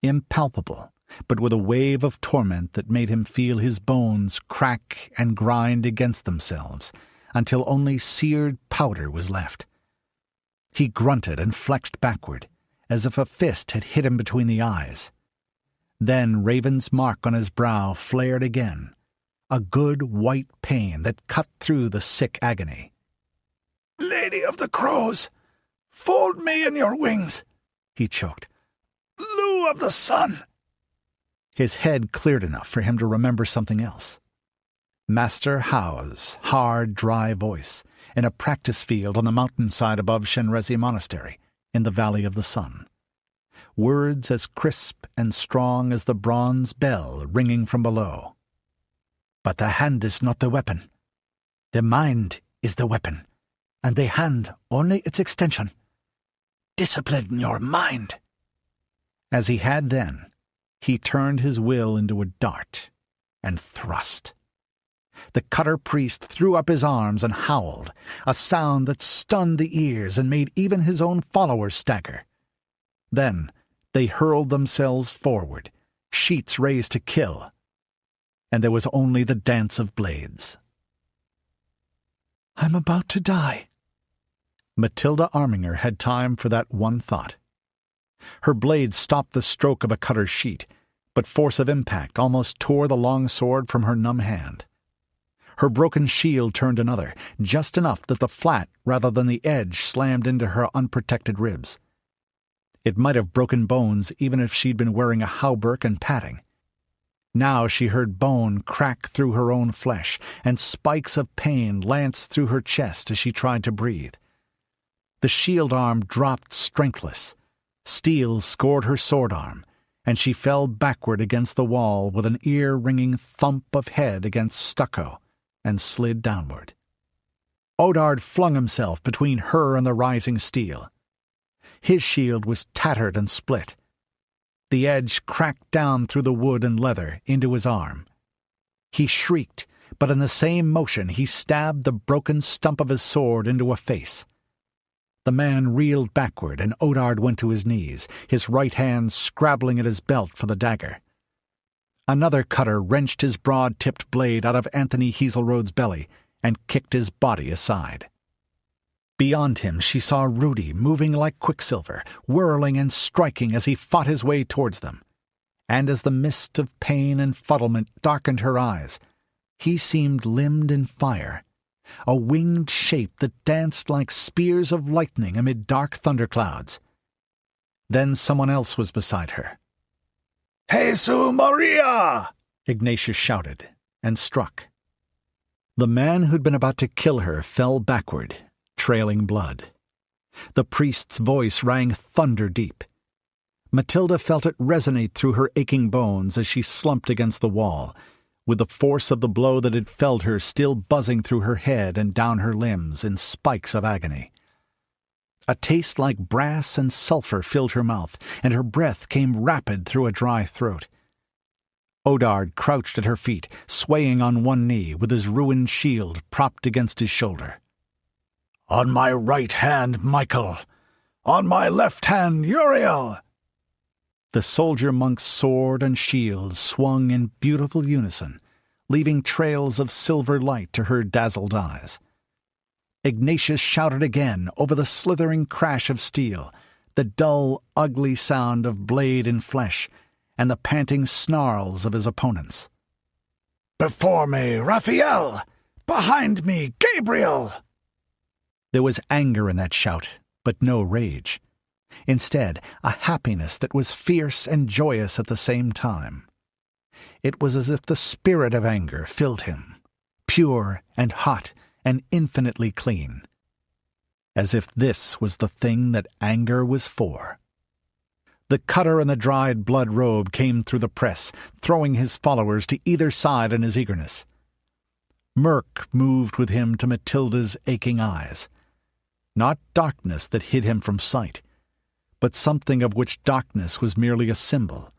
Speaker 1: impalpable, but with a wave of torment that made him feel his bones crack and grind against themselves until only seared powder was left. He grunted and flexed backward, as if a fist had hit him between the eyes. Then Raven's mark on his brow flared again, a good white pain that cut through the sick agony.
Speaker 3: "Lady of the Crows, fold me in your wings," he choked. "Lou of the sun."
Speaker 1: His head cleared enough for him to remember something else. Master Howe's hard, dry voice in a practice field on the mountainside above Shenrezi Monastery, in the Valley of the Sun. Words as crisp and strong as the bronze bell ringing from below.
Speaker 3: "But the hand is not the weapon. The mind is the weapon, and the hand only its extension. Discipline your mind."
Speaker 1: As he had then, he turned his will into a dart and thrust. The cutter priest threw up his arms and howled, a sound that stunned the ears and made even his own followers stagger. Then they hurled themselves forward, sheets raised to kill, and there was only the dance of blades.
Speaker 3: "I'm about to die."
Speaker 1: Mathilda Arminger had time for that one thought. Her blade stopped the stroke of a cutter's sheet, but force of impact almost tore the long sword from her numb hand. Her broken shield turned another, just enough that the flat rather than the edge slammed into her unprotected ribs. It might have broken bones even if she'd been wearing a hauberk and padding. Now she heard bone crack through her own flesh, and spikes of pain lanced through her chest as she tried to breathe. The shield arm dropped strengthless. Steel scored her sword arm, and she fell backward against the wall with an ear-ringing thump of head against stucco, and slid downward. Odard flung himself between her and the rising steel. His shield was tattered and split. The edge cracked down through the wood and leather into his arm. He shrieked, but in the same motion he stabbed the broken stump of his sword into a face.
Speaker 3: The man reeled backward, and Odard went to his knees, his right hand scrabbling at his belt for the dagger. Another cutter wrenched his broad-tipped blade out of Anthony Heaselrode's belly and kicked his body aside. Beyond him she saw Rudi moving like quicksilver, whirling and striking as he fought his way towards them. And as the mist of pain and fuddlement darkened her eyes, he seemed limned in fire, a winged shape that danced like spears of lightning amid dark thunderclouds. Then someone else was beside her.
Speaker 2: "Jesu Maria!"
Speaker 3: Ignatius shouted, and struck. The man who'd been about to kill her fell backward, trailing blood. The priest's voice rang thunder deep. Mathilda felt it resonate through her aching bones as she slumped against the wall, with the force of the blow that had felled her still buzzing through her head and down her limbs in spikes of agony. A taste like brass and sulphur filled her mouth, and her breath came rapid through a dry throat. Odard crouched at her feet, swaying on one knee, with his ruined shield propped against his shoulder.
Speaker 2: "On my right hand, Michael. On my left hand, Uriel."
Speaker 3: The soldier-monk's sword and shield swung in beautiful unison, leaving trails of silver light to her dazzled eyes. Ignatius shouted again over the slithering crash of steel, the dull, ugly sound of blade and flesh, and the panting snarls of his opponents.
Speaker 2: "Before me, Raphael! Behind me, Gabriel!"
Speaker 3: There was anger in that shout, but no rage. Instead, a happiness that was fierce and joyous at the same time. It was as if the spirit of anger filled him, pure and hot and infinitely clean. As if this was the thing that anger was for. The cutter in the dried blood robe came through the press, throwing his followers to either side in his eagerness. Murk moved with him to Mathilda's aching eyes. Not darkness that hid him from sight, but something of which darkness was merely a symbol.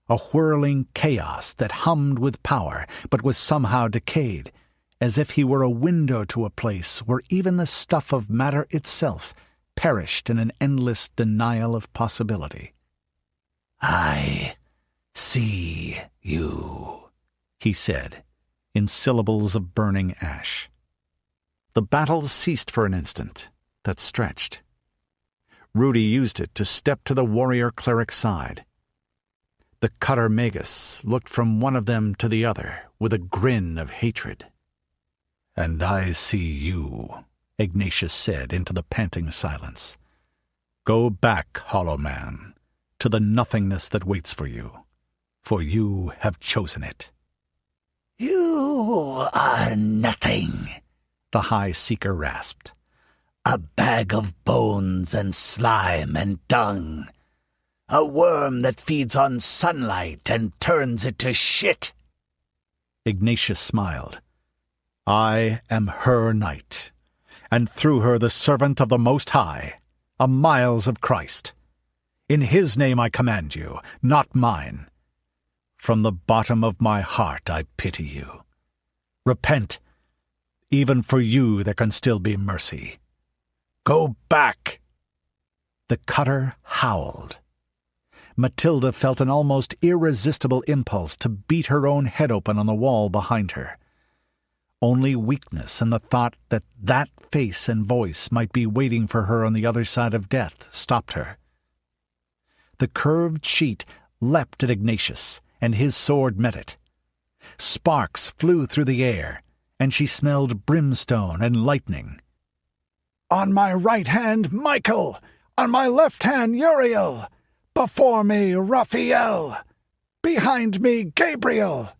Speaker 3: A whirling chaos that hummed with power, but was somehow decayed, as if he were a window to a place where even the stuff of matter itself perished in an endless denial of possibility.
Speaker 6: "I see you,"
Speaker 3: he said, in syllables of burning ash. The battle ceased for an instant, that stretched. Rudi used it to step to the warrior cleric's side. The cutter Magus looked from one of them to the other with a grin of hatred. "And I see you," Ignatius said into the panting silence. "Go back, hollow man, to the nothingness that waits for you have chosen it."
Speaker 6: "You are nothing,"
Speaker 3: the High Seeker rasped.
Speaker 6: "A bag of bones and slime and dung. A worm that feeds on sunlight and turns it to shit."
Speaker 3: Ignatius smiled. "I am her knight, and through her the servant of the Most High, a Miles of Christ. In his name I command you, not mine. From the bottom of my heart I pity you. Repent. Even for you there can still be mercy. Go back!" The cutter howled. Mathilda felt an almost irresistible impulse to beat her own head open on the wall behind her. Only weakness and the thought that that face and voice might be waiting for her on the other side of death stopped her. The curved sheet leapt at Ignatius, and his sword met it. Sparks flew through the air, and she smelled brimstone and lightning.
Speaker 2: "On my right hand, Michael! On my left hand, Uriel! Before me, Raphael! Behind me, Gabriel!"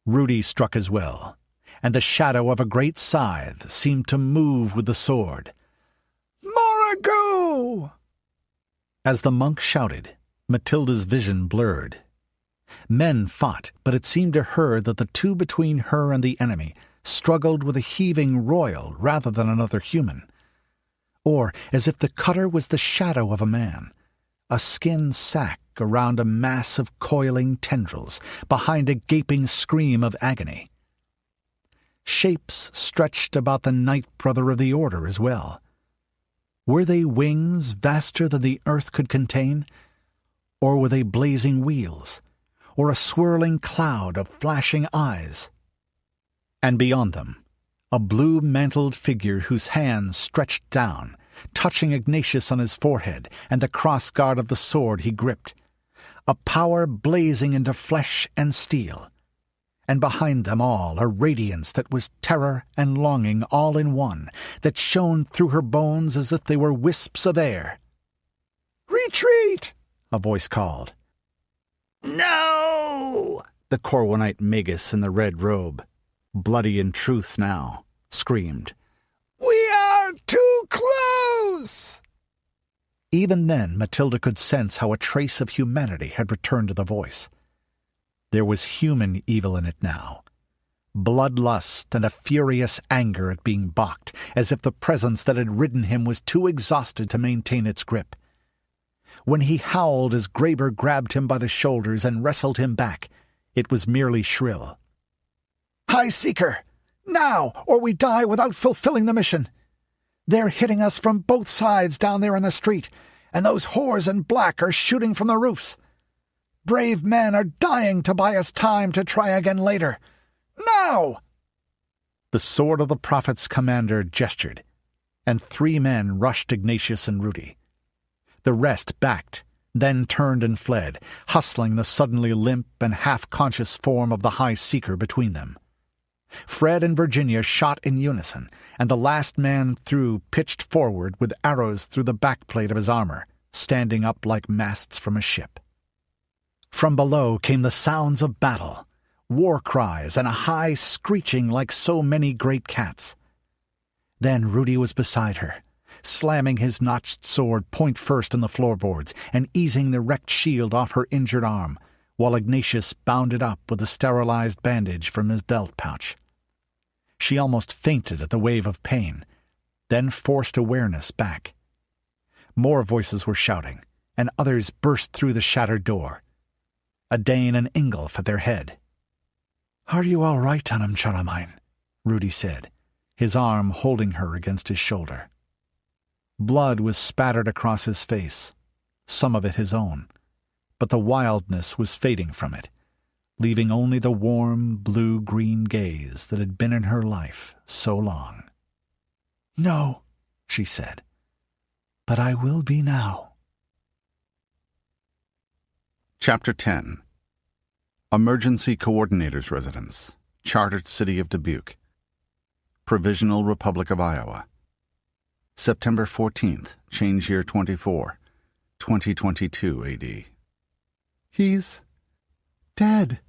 Speaker 3: Rudi struck as well, and the shadow of a great scythe seemed to move with the sword.
Speaker 2: "Moragoo!"
Speaker 3: As the monk shouted, Mathilda's vision blurred. Men fought, but it seemed to her that the two between her and the enemy struggled with a heaving royal rather than another human. Or as if the cutter was the shadow of a man, a skin sack around a mass of coiling tendrils, behind a gaping scream of agony. Shapes stretched about the Knight Brother of the Order as well. Were they wings vaster than the earth could contain? Or were they blazing wheels? Or a swirling cloud of flashing eyes? And beyond them, a blue-mantled figure whose hands stretched down, touching Ignatius on his forehead and the cross-guard of the sword he gripped. A power blazing into flesh and steel. And behind them all a radiance that was terror and longing all in one, that shone through her bones as if they were wisps of air. "Retreat!" a voice called.
Speaker 6: No!
Speaker 1: The Corwinite magus in the red robe, bloody in truth now, screamed.
Speaker 3: "We are too close!" Even then Mathilda could sense how a trace of humanity had returned to the voice. There was human evil in it now. Bloodlust and a furious anger at being balked, as if the presence that had ridden him was too exhausted to maintain its grip. When he howled as Graber grabbed him by the shoulders and wrestled him back, it was merely shrill. "High Seeker! Now, or we die without fulfilling the mission! They're hitting us from both sides down there in the street, and those whores in black are shooting from the roofs. Brave men are dying to buy us time to try again later. Now!" The sword of the prophet's commander gestured, and 3 men rushed Ignatius and Rudi. The rest backed, then turned and fled, hustling the suddenly limp and half-conscious form of the High Seeker between them. Fred and Virginia shot in unison, and the last man through pitched forward with arrows through the backplate of his armor, standing up like masts from a ship. From below came the sounds of battle, war cries and a high screeching like so many great cats. Then Rudi was beside her, slamming his notched sword point first in the floorboards and easing the wrecked shield off her injured arm, while Ignatius bound it up with a sterilized bandage from his belt pouch. She almost fainted at the wave of pain, then forced awareness back. More voices were shouting, and others burst through the shattered door. Edain and Ingolf at their head. "Are you all right, Charlemagne?" Rudi said, his arm holding her against his shoulder. Blood was spattered across his face, some of it his own, but the wildness was fading from it, leaving only the warm, blue-green gaze that had been in her life so long. "No," she said, "but I will be now."
Speaker 5: Chapter 10. Emergency Coordinator's Residence, Chartered City of Dubuque, Provisional Republic of Iowa, September 14th, Change Year 24, 2022 AD.
Speaker 2: "He's dead,"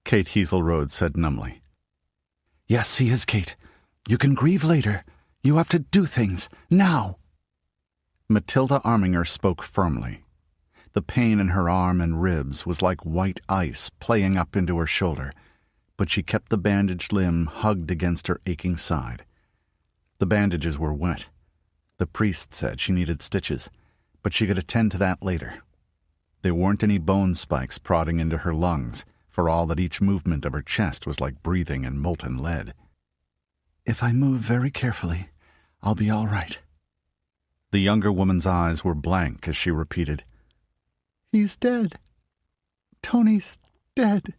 Speaker 5: Kate Hazelrode said numbly.
Speaker 2: "Yes, he is, Kate. You can grieve later. You have to do things, now."
Speaker 5: Mathilda Arminger spoke firmly. The pain in her arm and ribs was like white ice playing up into her shoulder, but she kept the bandaged limb hugged against her aching side. The bandages were wet. The priest said she needed stitches, but she could attend to that later. There weren't any bone spikes prodding into her lungs, for all that each movement of her chest was like breathing in molten lead.
Speaker 2: "If I move very carefully, I'll be all right."
Speaker 5: The younger woman's eyes were blank as she repeated,
Speaker 2: "He's dead. Tony's dead."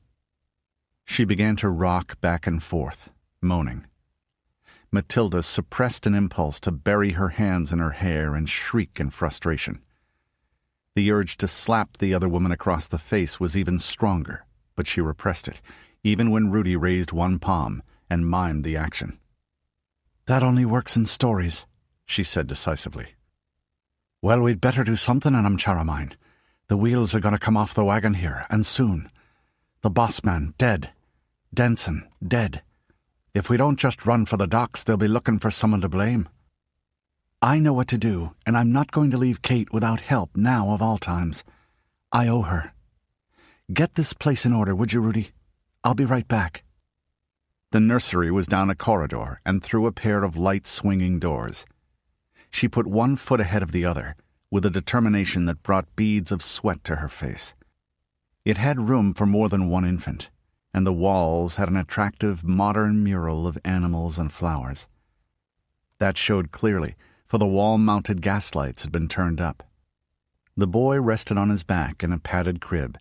Speaker 5: She began to rock back and forth, moaning. Mathilda suppressed an impulse to bury her hands in her hair and shriek in frustration. The urge to slap the other woman across the face was even stronger, but she repressed it, even when Rudi raised one palm and mimed the action.
Speaker 2: "That only works in stories," she said decisively. "Well, we'd better do something on him, Charlemagne. The wheels are going to come off the wagon here, and soon. The boss man dead. Denson dead. If we don't just run for the docks, they'll be looking for someone to blame. I know what to do, and I'm not going to leave Kate without help now of all times. I owe her. Get this place in order, would you, Rudi? I'll be right back."
Speaker 5: The nursery was down a corridor and through a pair of light swinging doors. She put one foot ahead of the other, with a determination that brought beads of sweat to her face. It had room for more than one infant, and the walls had an attractive modern mural of animals and flowers. That showed clearly, for the wall-mounted gaslights had been turned up. The boy rested on his back in a padded crib,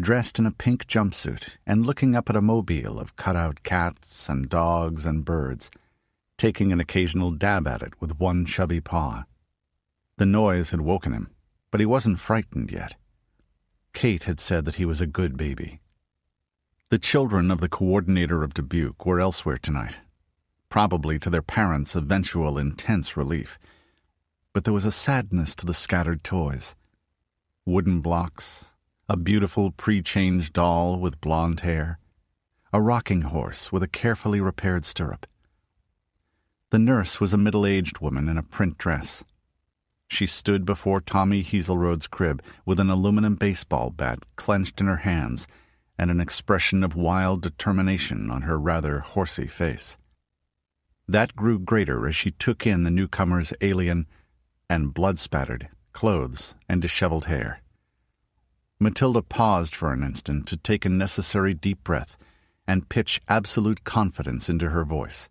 Speaker 5: dressed in a pink jumpsuit and looking up at a mobile of cut-out cats and dogs and birds, taking an occasional dab at it with one chubby paw. The noise had woken him, but he wasn't frightened yet. Kate had said that he was a good baby. The children of the coordinator of Dubuque were elsewhere tonight, probably to their parents' eventual intense relief. But there was a sadness to the scattered toys. Wooden blocks, a beautiful pre-changed doll with blonde hair, a rocking horse with a carefully repaired stirrup. The nurse was a middle-aged woman in a print dress. She stood before Tommy Heaselrode's crib with an aluminum baseball bat clenched in her hands and an expression of wild determination on her rather horsey face. That grew greater as she took in the newcomer's alien and blood-spattered clothes and disheveled hair. Mathilda paused for an instant to take a necessary deep breath and pitch absolute confidence into her voice.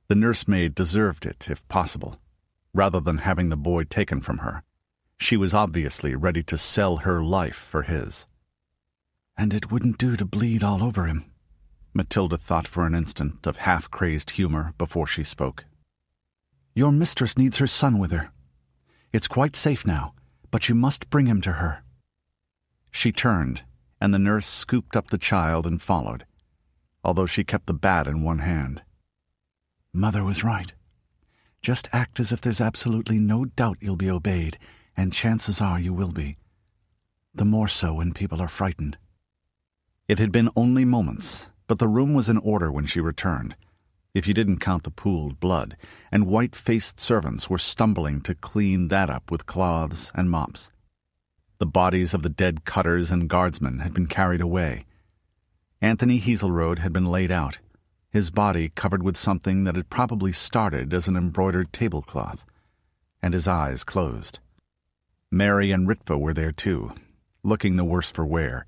Speaker 5: The nursemaid deserved it, if possible. Rather than having the boy taken from her, she was obviously ready to sell her life for his.
Speaker 2: And it wouldn't do to bleed all over him.
Speaker 5: Mathilda thought for an instant of half-crazed humor before she spoke.
Speaker 2: Your mistress needs her son with her. It's quite safe now, but you must bring him to her.
Speaker 5: She turned, and the nurse scooped up the child and followed, although she kept the bat in one hand.
Speaker 2: Mother was right. Just act as if there's absolutely no doubt you'll be obeyed, and chances are you will be. The more so when people are frightened.
Speaker 5: It had been only moments, but the room was in order when she returned, if you didn't count the pooled blood, and white-faced servants were stumbling to clean that up with cloths and mops. The bodies of the dead cutters and guardsmen had been carried away. Anthony Heaselrode had been laid out, his body covered with something that had probably started as an embroidered tablecloth, and his eyes closed. Mary and Ritva were there too, looking the worse for wear.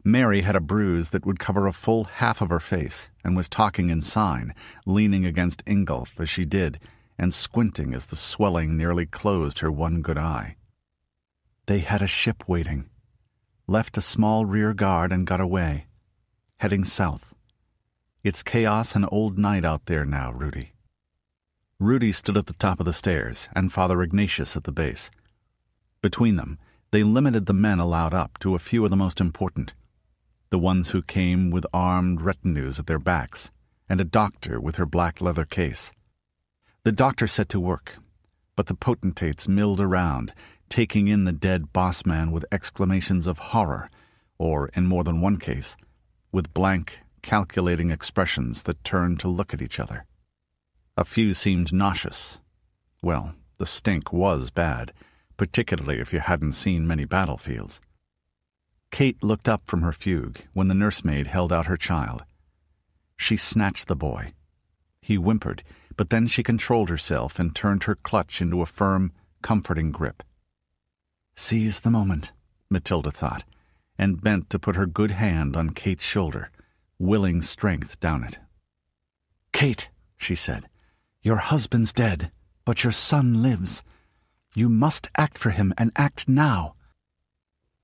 Speaker 5: Mary had a bruise that would cover a full half of her face and was talking in sign, leaning against Ingolf as she did, and squinting as the swelling nearly closed her one good eye. They had a ship waiting, left a small rear guard and got away, heading south. It's chaos and old night out there now, Rudi. Rudi stood at the top of the stairs, and Father Ignatius at the base. Between them, they limited the men allowed up to a few of the most important, the ones who came with armed retinues at their backs, and a doctor with her black leather case. The doctor set to work, but the potentates milled around, taking in the dead boss man with exclamations of horror, or, in more than one case, with blank, calculating expressions that turned to look at each other. A few seemed nauseous. Well, the stink was bad, particularly if you hadn't seen many battlefields. Kate looked up from her fugue when the nursemaid held out her child. She snatched the boy. He whimpered, but then she controlled herself and turned her clutch into a firm, comforting grip. Seize the moment, Mathilda thought, and bent to put her good hand on Kate's shoulder, willing strength down it.
Speaker 2: Kate, she said, your husband's dead, but your son lives. You must act for him, and act now.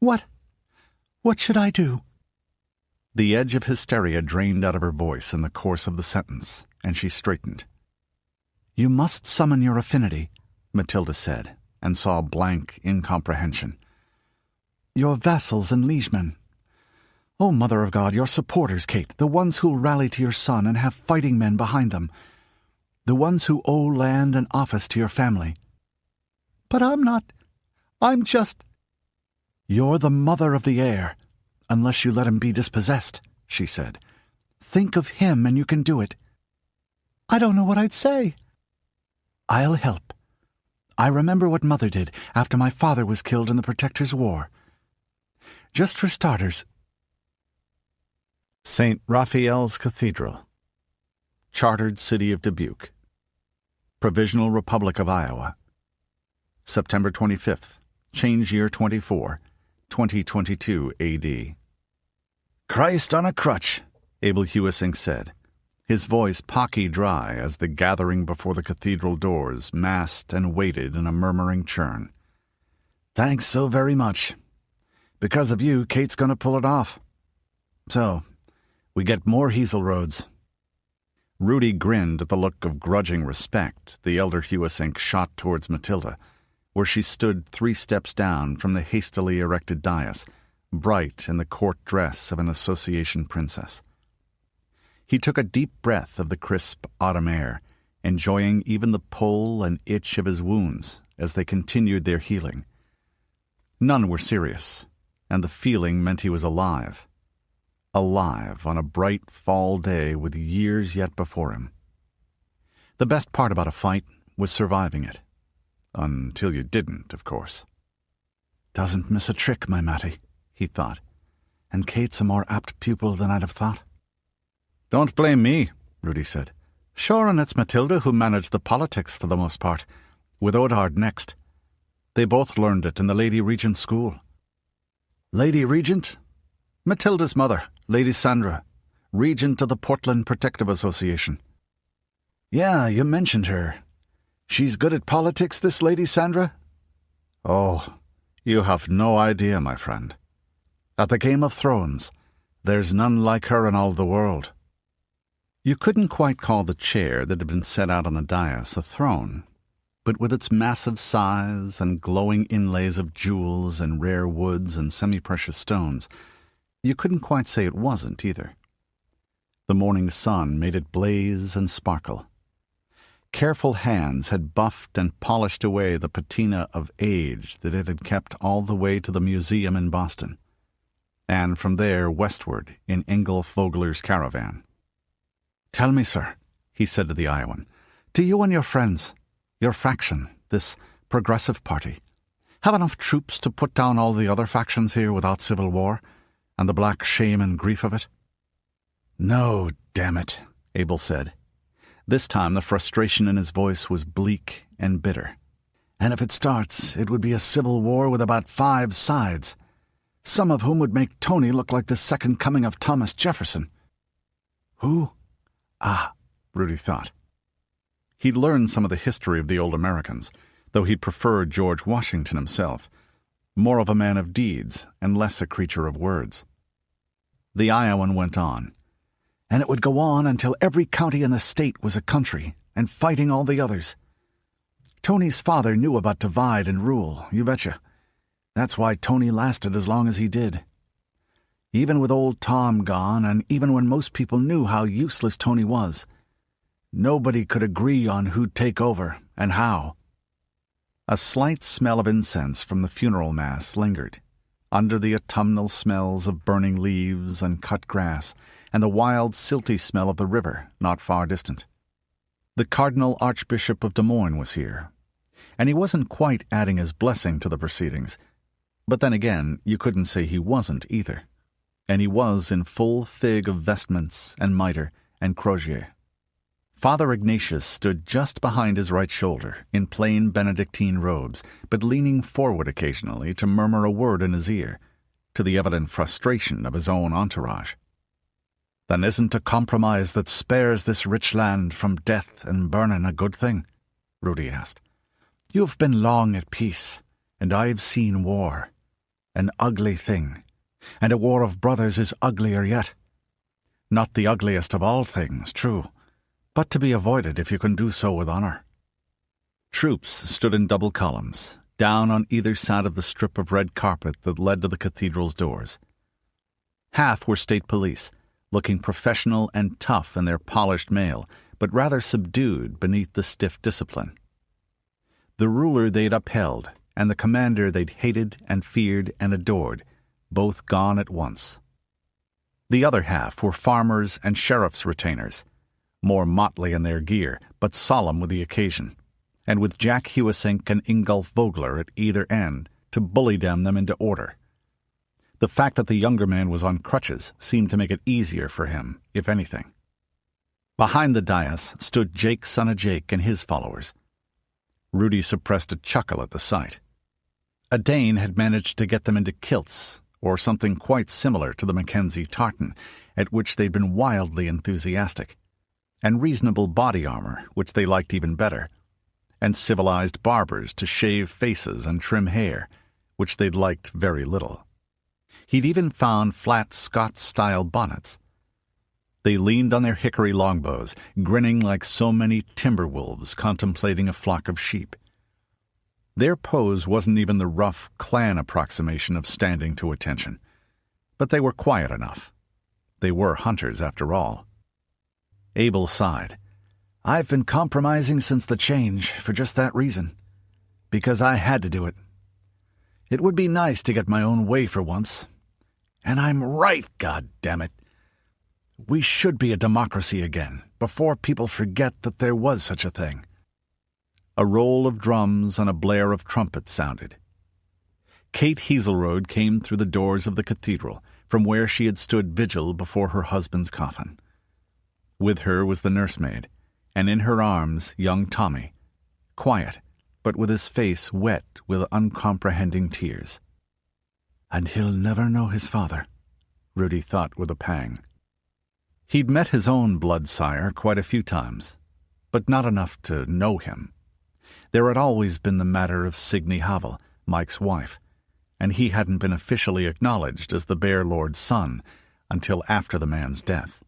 Speaker 2: What should I do?
Speaker 5: The edge of hysteria drained out of her voice in the course of the sentence, and she straightened.
Speaker 2: You must summon your affinity,
Speaker 5: Mathilda said, and saw blank incomprehension.
Speaker 2: Your vassals and liegemen. Oh, Mother of God, your supporters, Kate, the ones who'll rally to your son and have fighting men behind them. The ones who owe land and office to your family. But I'm just... You're the mother of the heir, unless you let him be dispossessed, she said. Think of him and you can do it. I don't know what I'd say. I'll help. I remember what Mother did after my father was killed in the Protector's War. Just for starters...
Speaker 5: St. Raphael's Cathedral, Chartered City of Dubuque, Provisional Republic of Iowa, September 25th, Change Year 24, 2022 A.D.
Speaker 2: Christ on a crutch,
Speaker 5: Abel Hewissing said, his voice pocky dry as the gathering before the cathedral doors massed and waited in a murmuring churn.
Speaker 2: "Thanks so very much. Because of you, Kate's going to pull it off. So, we get more Hazel roads."
Speaker 5: Rudi grinned at the look of grudging respect the elder Hewissink shot towards Mathilda, where she stood 3 steps down from the hastily erected dais, bright in the court dress of an association princess. He took a deep breath of the crisp autumn air, enjoying even the pull and itch of his wounds as they continued their healing. None were serious, and the feeling meant he was alive. Alive on a bright fall day with years yet before him. The best part about a fight was surviving it. Until you didn't, of course.
Speaker 2: "Doesn't miss a trick, my Matty," he thought. "And Kate's a more apt pupil than I'd have thought."
Speaker 5: "Don't blame me," Rudi said. "Sure, and it's Mathilda who managed the politics for the most part, with Odard next. They both learned it in the Lady Regent school."
Speaker 2: "Lady Regent?"
Speaker 5: "Mathilda's mother, Lady Sandra, Regent of the Portland Protective Association."
Speaker 2: "Yeah, you mentioned her. She's good at politics, this Lady Sandra?"
Speaker 5: "Oh, you have no idea, my friend. At the Game of Thrones, there's none like her in all the world." You couldn't quite call the chair that had been set out on the dais a throne, but with its massive size and glowing inlays of jewels and rare woods and semi-precious stones, you couldn't quite say it wasn't either. The morning sun made it blaze and sparkle. Careful hands had buffed and polished away the patina of age that it had kept all the way to the museum in Boston, and from there westward in Ingolf Vogler's caravan.
Speaker 2: "Tell me, sir," he said to the Iowan, "do you and your friends, your faction, this progressive party, have enough troops to put down all the other factions here without civil war, and the black shame and grief of it?"
Speaker 3: "No, damn it,"
Speaker 5: Abel said. This time the frustration in his voice was bleak and bitter.
Speaker 2: "And if it starts, it would be a civil war with about 5 sides, some of whom would make Tony look like the second coming of Thomas Jefferson." "Who?"
Speaker 5: Ah, Rudi thought. He'd learned some of the history of the old Americans, though he'd preferred George Washington himself, more of a man of deeds and less a creature of words. The Iowan went on.
Speaker 2: "And it would go on until every county in the state was a country, and fighting all the others. Tony's father knew about divide and rule, you betcha. That's why Tony lasted as long as he did. Even with old Tom gone, and even when most people knew how useless Tony was, nobody could agree on who'd take over and how."
Speaker 5: A slight smell of incense from the funeral mass lingered, under the autumnal smells of burning leaves and cut grass, and the wild, silty smell of the river not far distant. The Cardinal Archbishop of Des Moines was here, and he wasn't quite adding his blessing to the proceedings, but then again you couldn't say he wasn't either. And he was in full fig of vestments and mitre and crosier. Father Ignatius stood just behind his right shoulder, in plain Benedictine robes, but leaning forward occasionally to murmur a word in his ear, to the evident frustration of his own entourage.
Speaker 2: "Then isn't a compromise that spares this rich land from death and burning a good thing?" Rudi asked. "You've been long at peace, and I've seen war. An ugly thing. And a war of brothers is uglier yet. Not the ugliest of all things, true, but to be avoided if you can do so with honor."
Speaker 5: Troops stood in double columns, down on either side of the strip of red carpet that led to the cathedral's doors. Half were state police, looking professional and tough in their polished mail, but rather subdued beneath the stiff discipline. The ruler they'd upheld, and the commander they'd hated and feared and adored, both gone at once. The other half were farmers and sheriff's retainers, more motley in their gear, but solemn with the occasion, and with Jack Hewissink and Ingolf Vogler at either end to bully them into order. The fact that the younger man was on crutches seemed to make it easier for him, if anything. Behind the dais stood Jake son of Jake and his followers. Rudi suppressed a chuckle at the sight. Edain had managed to get them into kilts, or something quite similar to the Mackenzie tartan, at which they'd been wildly enthusiastic. and reasonable body armor, which they liked even better, and civilized barbers to shave faces and trim hair, which they'd liked very little. He'd even found flat Scots-style bonnets. They leaned on their hickory longbows, grinning like so many timber wolves contemplating a flock of sheep. Their pose wasn't even the rough clan approximation of standing to attention, but they were quiet enough. They were hunters, after all. Abel sighed.
Speaker 3: I've been compromising since the change for just that reason. Because I had to do it. It would be nice to get my own way for once. And I'm right, goddammit. We should be a democracy again, before people forget that there was such a thing.
Speaker 5: A roll of drums and a blare of trumpets sounded. Kate Hazelroad came through the doors of the cathedral, from where she had stood vigil before her husband's coffin. With her was the nursemaid, and in her arms young Tommy, quiet, but with his face wet with uncomprehending tears.
Speaker 3: And he'll never know his father,
Speaker 5: Rudi thought with a pang. He'd met his own blood sire quite a few times, but not enough to know him. There had always been the matter of Signy Havel, Mike's wife, and he hadn't been officially acknowledged as the Bear Lord's son until after the man's death.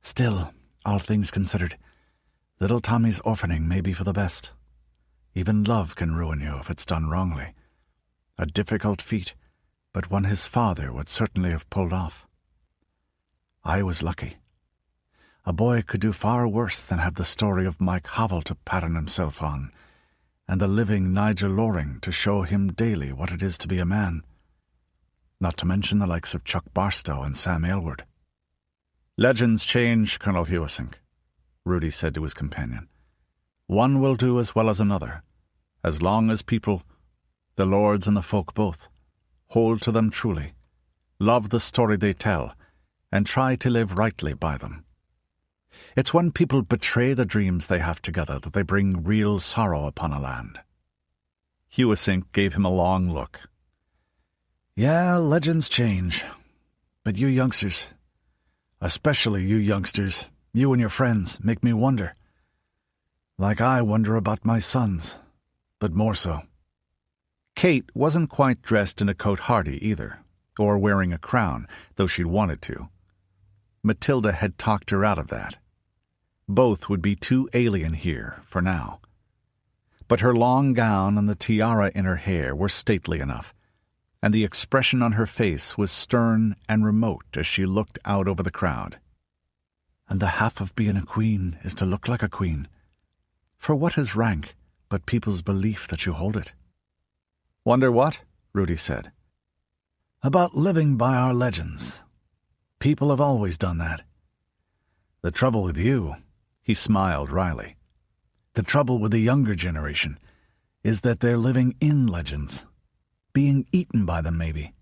Speaker 3: Still, all things considered, little Tommy's orphaning may be for the best. Even love can ruin you if it's done wrongly. A difficult feat, but one his father would certainly have pulled off. I was lucky. A boy could do far worse than have the story of Mike Havel to pattern himself on, and the living Nigel Loring to show him daily what it is to be a man. Not to mention the likes of Chuck Barstow and Sam Aylward.
Speaker 5: Legends change, Colonel Hewissink, Rudi said to his companion. One will do as well as another, as long as people, the lords and the folk both, hold to them truly, love the story they tell, and try to live rightly by them. It's when people betray the dreams they have together that they bring real sorrow upon a land. Hewissink gave him a long look.
Speaker 3: Yeah, legends change. But you youngsters, especially you youngsters, you and your friends, make me wonder. Like I wonder about my sons, but more so.
Speaker 5: Kate wasn't quite dressed in a cote-hardie either, or wearing a crown, though she'd wanted to. Mathilda had talked her out of that. Both would be too alien here, for now. But her long gown and the tiara in her hair were stately enough, and the expression on her face was stern and remote as she looked out over the crowd.
Speaker 3: And the half of being a queen is to look like a queen. For what is rank but people's belief that you hold it?
Speaker 5: Wonder what? Rudi said.
Speaker 3: About living by our legends. People have always done that. The trouble with you, he smiled wryly, the trouble with the younger generation is that they're living in legends, being eaten by them maybe.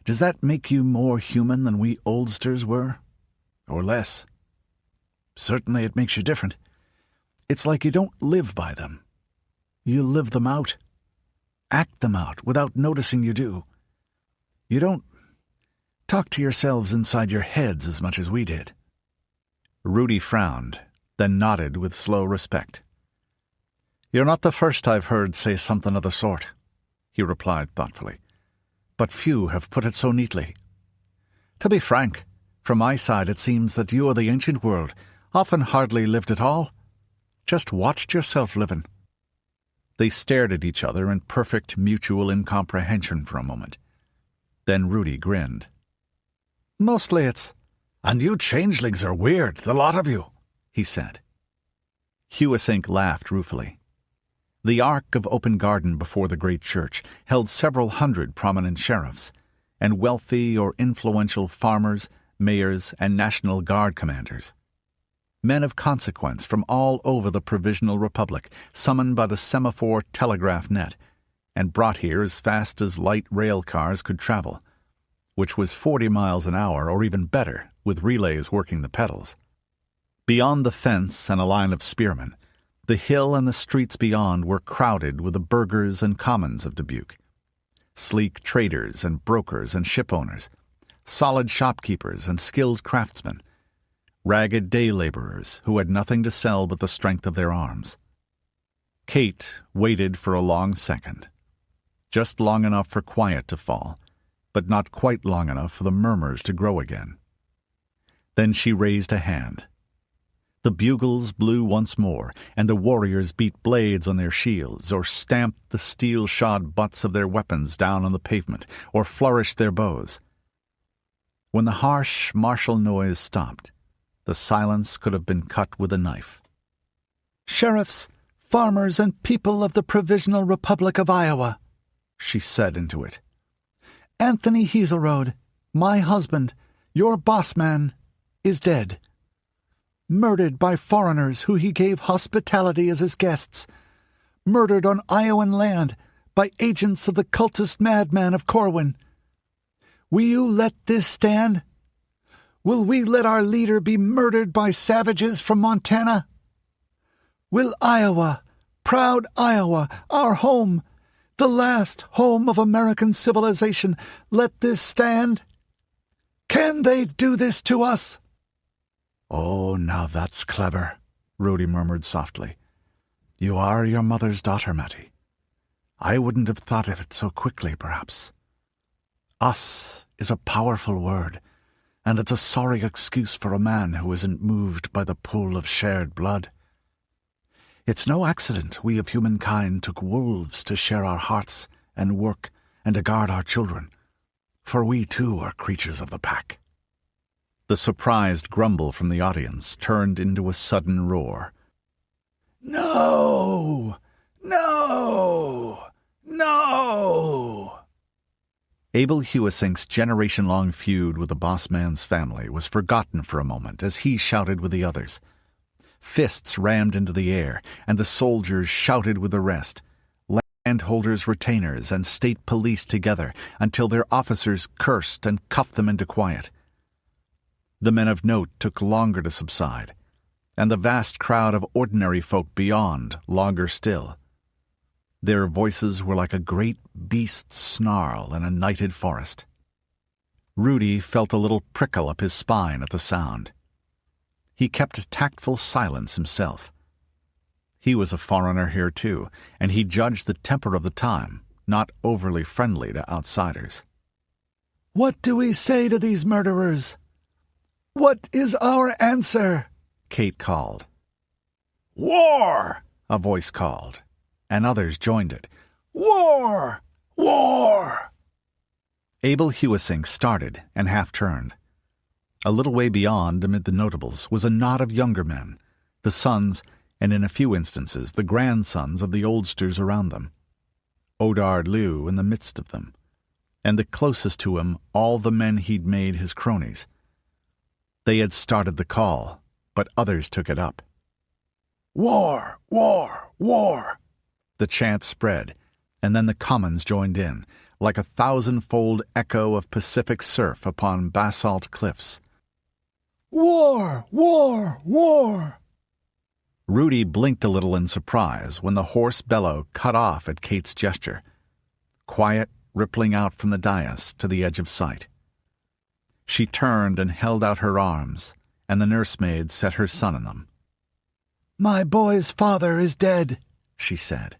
Speaker 3: Does that make you more human than we oldsters were? Or less? Certainly it makes you different. It's like you don't live by them. You live them out. Act them out without noticing you do. You don't talk to yourselves inside your heads as much as we did.
Speaker 5: Rudi frowned, then nodded with slow respect. You're not the first I've heard say something of the sort, he replied thoughtfully, but few have put it so neatly. To be frank, from my side it seems that you of the ancient world often hardly lived at all, just watched yourself living. They stared at each other in perfect mutual incomprehension for a moment. Then Rudi grinned. Mostly it's, and you changelings are weird, the lot of you, he said. Hewissink laughed ruefully. The arc of open garden before the great church held several hundred prominent sheriffs, and wealthy or influential farmers, mayors, and National Guard commanders. Men of consequence from all over the Provisional Republic, summoned by the semaphore telegraph net, and brought here as fast as light rail cars could travel, which was 40 miles an hour or even better, with relays working the pedals. Beyond the fence and a line of spearmen, the hill and the streets beyond were crowded with the burghers and commons of Dubuque. Sleek traders and brokers and shipowners, solid shopkeepers and skilled craftsmen, ragged day laborers who had nothing to sell but the strength of their arms. Kate waited for a long second, just long enough for quiet to fall, but not quite long enough for the murmurs to grow again. Then she raised a hand. The bugles blew once more, and the warriors beat blades on their shields, or stamped the steel-shod butts of their weapons down on the pavement, or flourished their bows. When the harsh, martial noise stopped, the silence could have been cut with a knife.
Speaker 2: "Sheriffs, farmers, and people of the Provisional Republic of Iowa," she said into it. "Anthony Hazelroad, my husband, your boss man, is dead. Murdered by foreigners who he gave hospitality as his guests. Murdered on Iowan land by agents of the cultist madman of Corwin. Will you let this stand? Will we let our leader be murdered by savages from Montana? Will Iowa, proud Iowa, our home, the last home of American civilization, let this stand? Can they do this to us?"
Speaker 4: "Oh, now that's clever," Rudi murmured softly. "You are your mother's daughter, Mattie. I wouldn't have thought of it so quickly, perhaps. Us is a powerful word, and it's a sorry excuse for a man who isn't moved by the pull of shared blood. It's no accident we of humankind took wolves to share our hearts and work and to guard our children, for we too are creatures of the pack."
Speaker 5: The surprised grumble from the audience turned into a sudden roar.
Speaker 2: "No! No! No!"
Speaker 5: Abel Hewisink's generation-long feud with the boss man's family was forgotten for a moment as he shouted with the others. Fists rammed into the air, and the soldiers shouted with the rest, landholders' retainers and state police together, until their officers cursed and cuffed them into quiet. The men of note took longer to subside, and the vast crowd of ordinary folk beyond longer still. Their voices were like a great beast's snarl in a nighted forest. Rudi felt a little prickle up his spine at the sound. He kept tactful silence himself. He was a foreigner here too, and he judged the temper of the time, not overly friendly to outsiders.
Speaker 2: "What do we say to these murderers? What is our answer?"
Speaker 5: Kate called. "War!" a voice called, and others joined it. "War! War!" Abel Hewissink started and half-turned. A little way beyond, amid the notables, was a knot of younger men, the sons, and in a few instances the grandsons of the oldsters around them. Odard Liu in the midst of them, and the closest to him all the men he'd made his cronies. They had started the call, but others took it up. "War! War! War!" The chant spread, and then the commons joined in, like a thousand-fold echo of Pacific surf upon basalt cliffs.
Speaker 2: "War! War! War!"
Speaker 5: Rudi blinked a little in surprise when the hoarse bellow cut off at Kate's gesture, quiet rippling out from the dais to the edge of sight. She turned and held out her arms, and the nursemaid set her son in them.
Speaker 2: "My boy's father is dead," she said,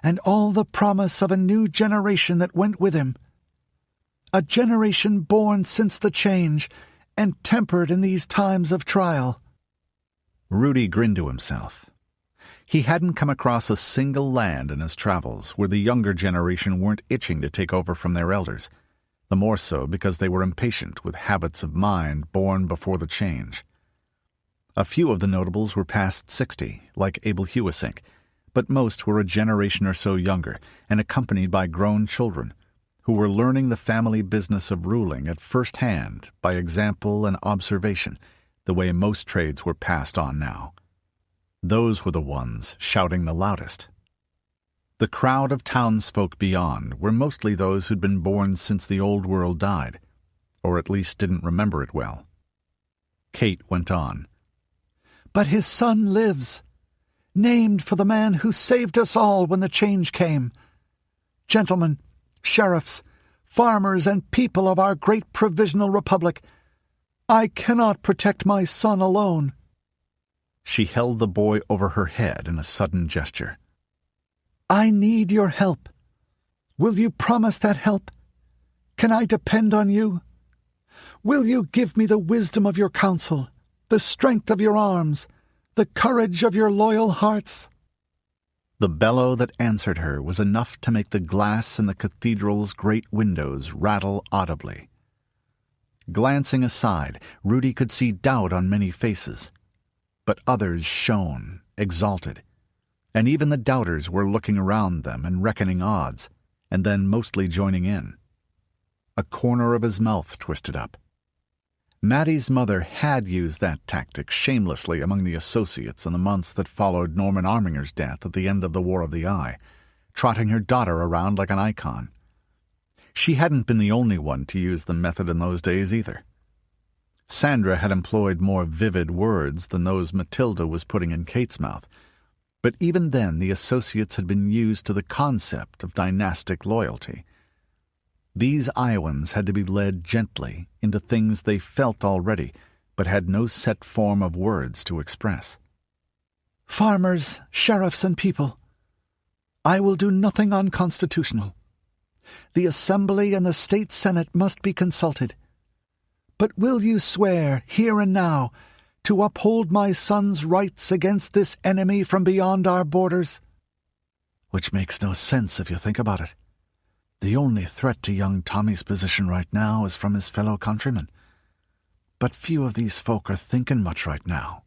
Speaker 2: "and all the promise of a new generation that went with him. A generation born since the change, and tempered in these times of trial."
Speaker 5: Rudi grinned to himself. He hadn't come across a single land in his travels where the younger generation weren't itching to take over from their elders, the more so because they were impatient with habits of mind born before the change. A few of the notables were past 60, like Abel Hewissink, but most were a generation or so younger and accompanied by grown children, who were learning the family business of ruling at first hand by example and observation, the way most trades were passed on now. Those were the ones shouting the loudest. The crowd of townsfolk beyond were mostly those who'd been born since the old world died, or at least didn't remember it well. Kate went on.
Speaker 2: "But his son lives, named for the man who saved us all when the change came. Gentlemen, sheriffs, farmers, and people of our great provisional republic, I cannot protect my son alone."
Speaker 5: She held the boy over her head in a sudden gesture.
Speaker 2: "I need your help. Will you promise that help? Can I depend on you? Will you give me the wisdom of your counsel, the strength of your arms, the courage of your loyal hearts?"
Speaker 5: The bellow that answered her was enough to make the glass in the cathedral's great windows rattle audibly. Glancing aside, Rudi could see doubt on many faces, but others shone, exalted, and even the doubters were looking around them and reckoning odds, and then mostly joining in. A corner of his mouth twisted up. Maddie's mother had used that tactic shamelessly among the associates in the months that followed Norman Arminger's death at the end of the War of the Eye, trotting her daughter around like an icon. She hadn't been the only one to use the method in those days either. Sandra had employed more vivid words than those Mathilda was putting in Kate's mouth, but even then the associates had been used to the concept of dynastic loyalty. These Iowans had to be led gently into things they felt already, but had no set form of words to express.
Speaker 2: "Farmers, sheriffs, and people, I will do nothing unconstitutional. The Assembly and the State Senate must be consulted. But will you swear, here and now, to uphold my son's rights against this enemy from beyond our borders?"
Speaker 4: Which makes no sense if you think about it. The only threat to young Tommy's position right now is from his fellow countrymen. But few of these folk are thinking much right now,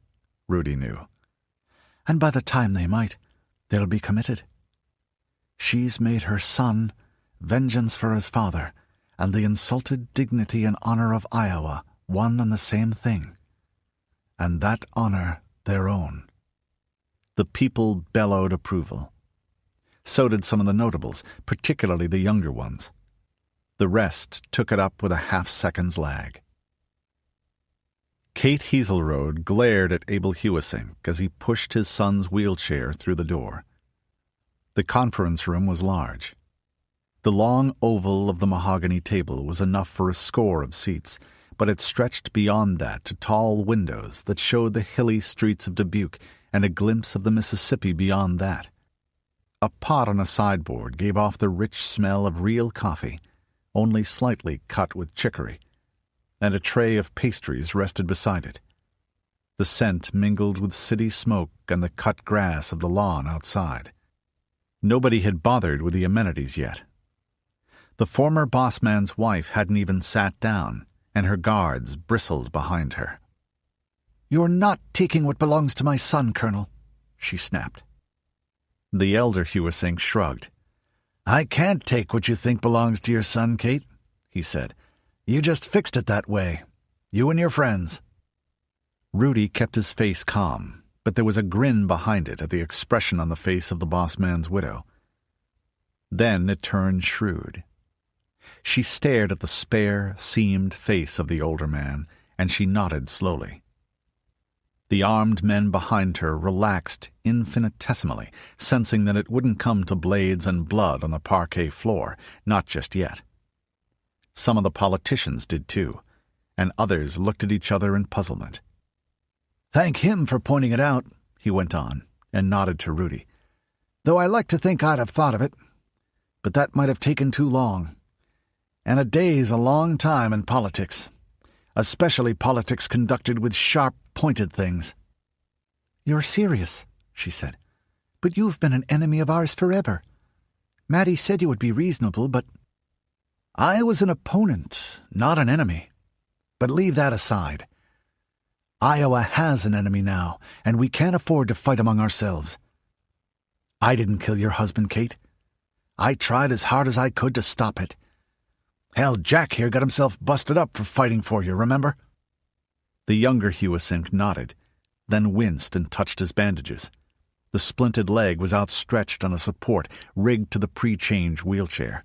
Speaker 4: Rudi knew. And by the time they might, they'll be committed. She's made her son vengeance for his father, and the insulted dignity and honor of Iowa one and the same thing. And that honor their own.
Speaker 5: The people bellowed approval. So did some of the notables, particularly the younger ones. The rest took it up with a half-second's lag. Kate Heaselrode glared at Abel Hewissink as he pushed his son's wheelchair through the door. The conference room was large. The long oval of the mahogany table was enough for a score of seats, but it stretched beyond that to tall windows that showed the hilly streets of Dubuque and a glimpse of the Mississippi beyond that. A pot on a sideboard gave off the rich smell of real coffee, only slightly cut with chicory, and a tray of pastries rested beside it. The scent mingled with city smoke and the cut grass of the lawn outside. Nobody had bothered with the amenities yet. The former bossman's wife hadn't even sat down, and her guards bristled behind her.
Speaker 2: "You're not taking what belongs to my son, Colonel," she snapped.
Speaker 5: The elder Hewissink shrugged.
Speaker 3: "I can't take what you think belongs to your son, Kate," he said. "You just fixed it that way. You and your friends."
Speaker 5: Rudi kept his face calm, but there was a grin behind it at the expression on the face of the bossman's widow. Then it turned shrewd. She stared at the spare, seamed face of the older man, and she nodded slowly. The armed men behind her relaxed infinitesimally, sensing that it wouldn't come to blades and blood on the parquet floor, not just yet. Some of the politicians did too, and others looked at each other in puzzlement.
Speaker 3: "Thank him for pointing it out," he went on, and nodded to Rudi. "Though I like to think I'd have thought of it. But that might have taken too long. And a day's a long time in politics, especially politics conducted with sharp, pointed things."
Speaker 2: "You're serious," she said. "But you've been an enemy of ours forever. Maddie said you would be reasonable, but—"
Speaker 3: "I was an opponent, not an enemy. But leave that aside. Iowa has an enemy now, and we can't afford to fight among ourselves. I didn't kill your husband, Kate. I tried as hard as I could to stop it. Hell, Jack here got himself busted up for fighting for you, remember?"
Speaker 5: The younger Hewissink nodded, then winced and touched his bandages. The splinted leg was outstretched on a support rigged to the pre-change wheelchair.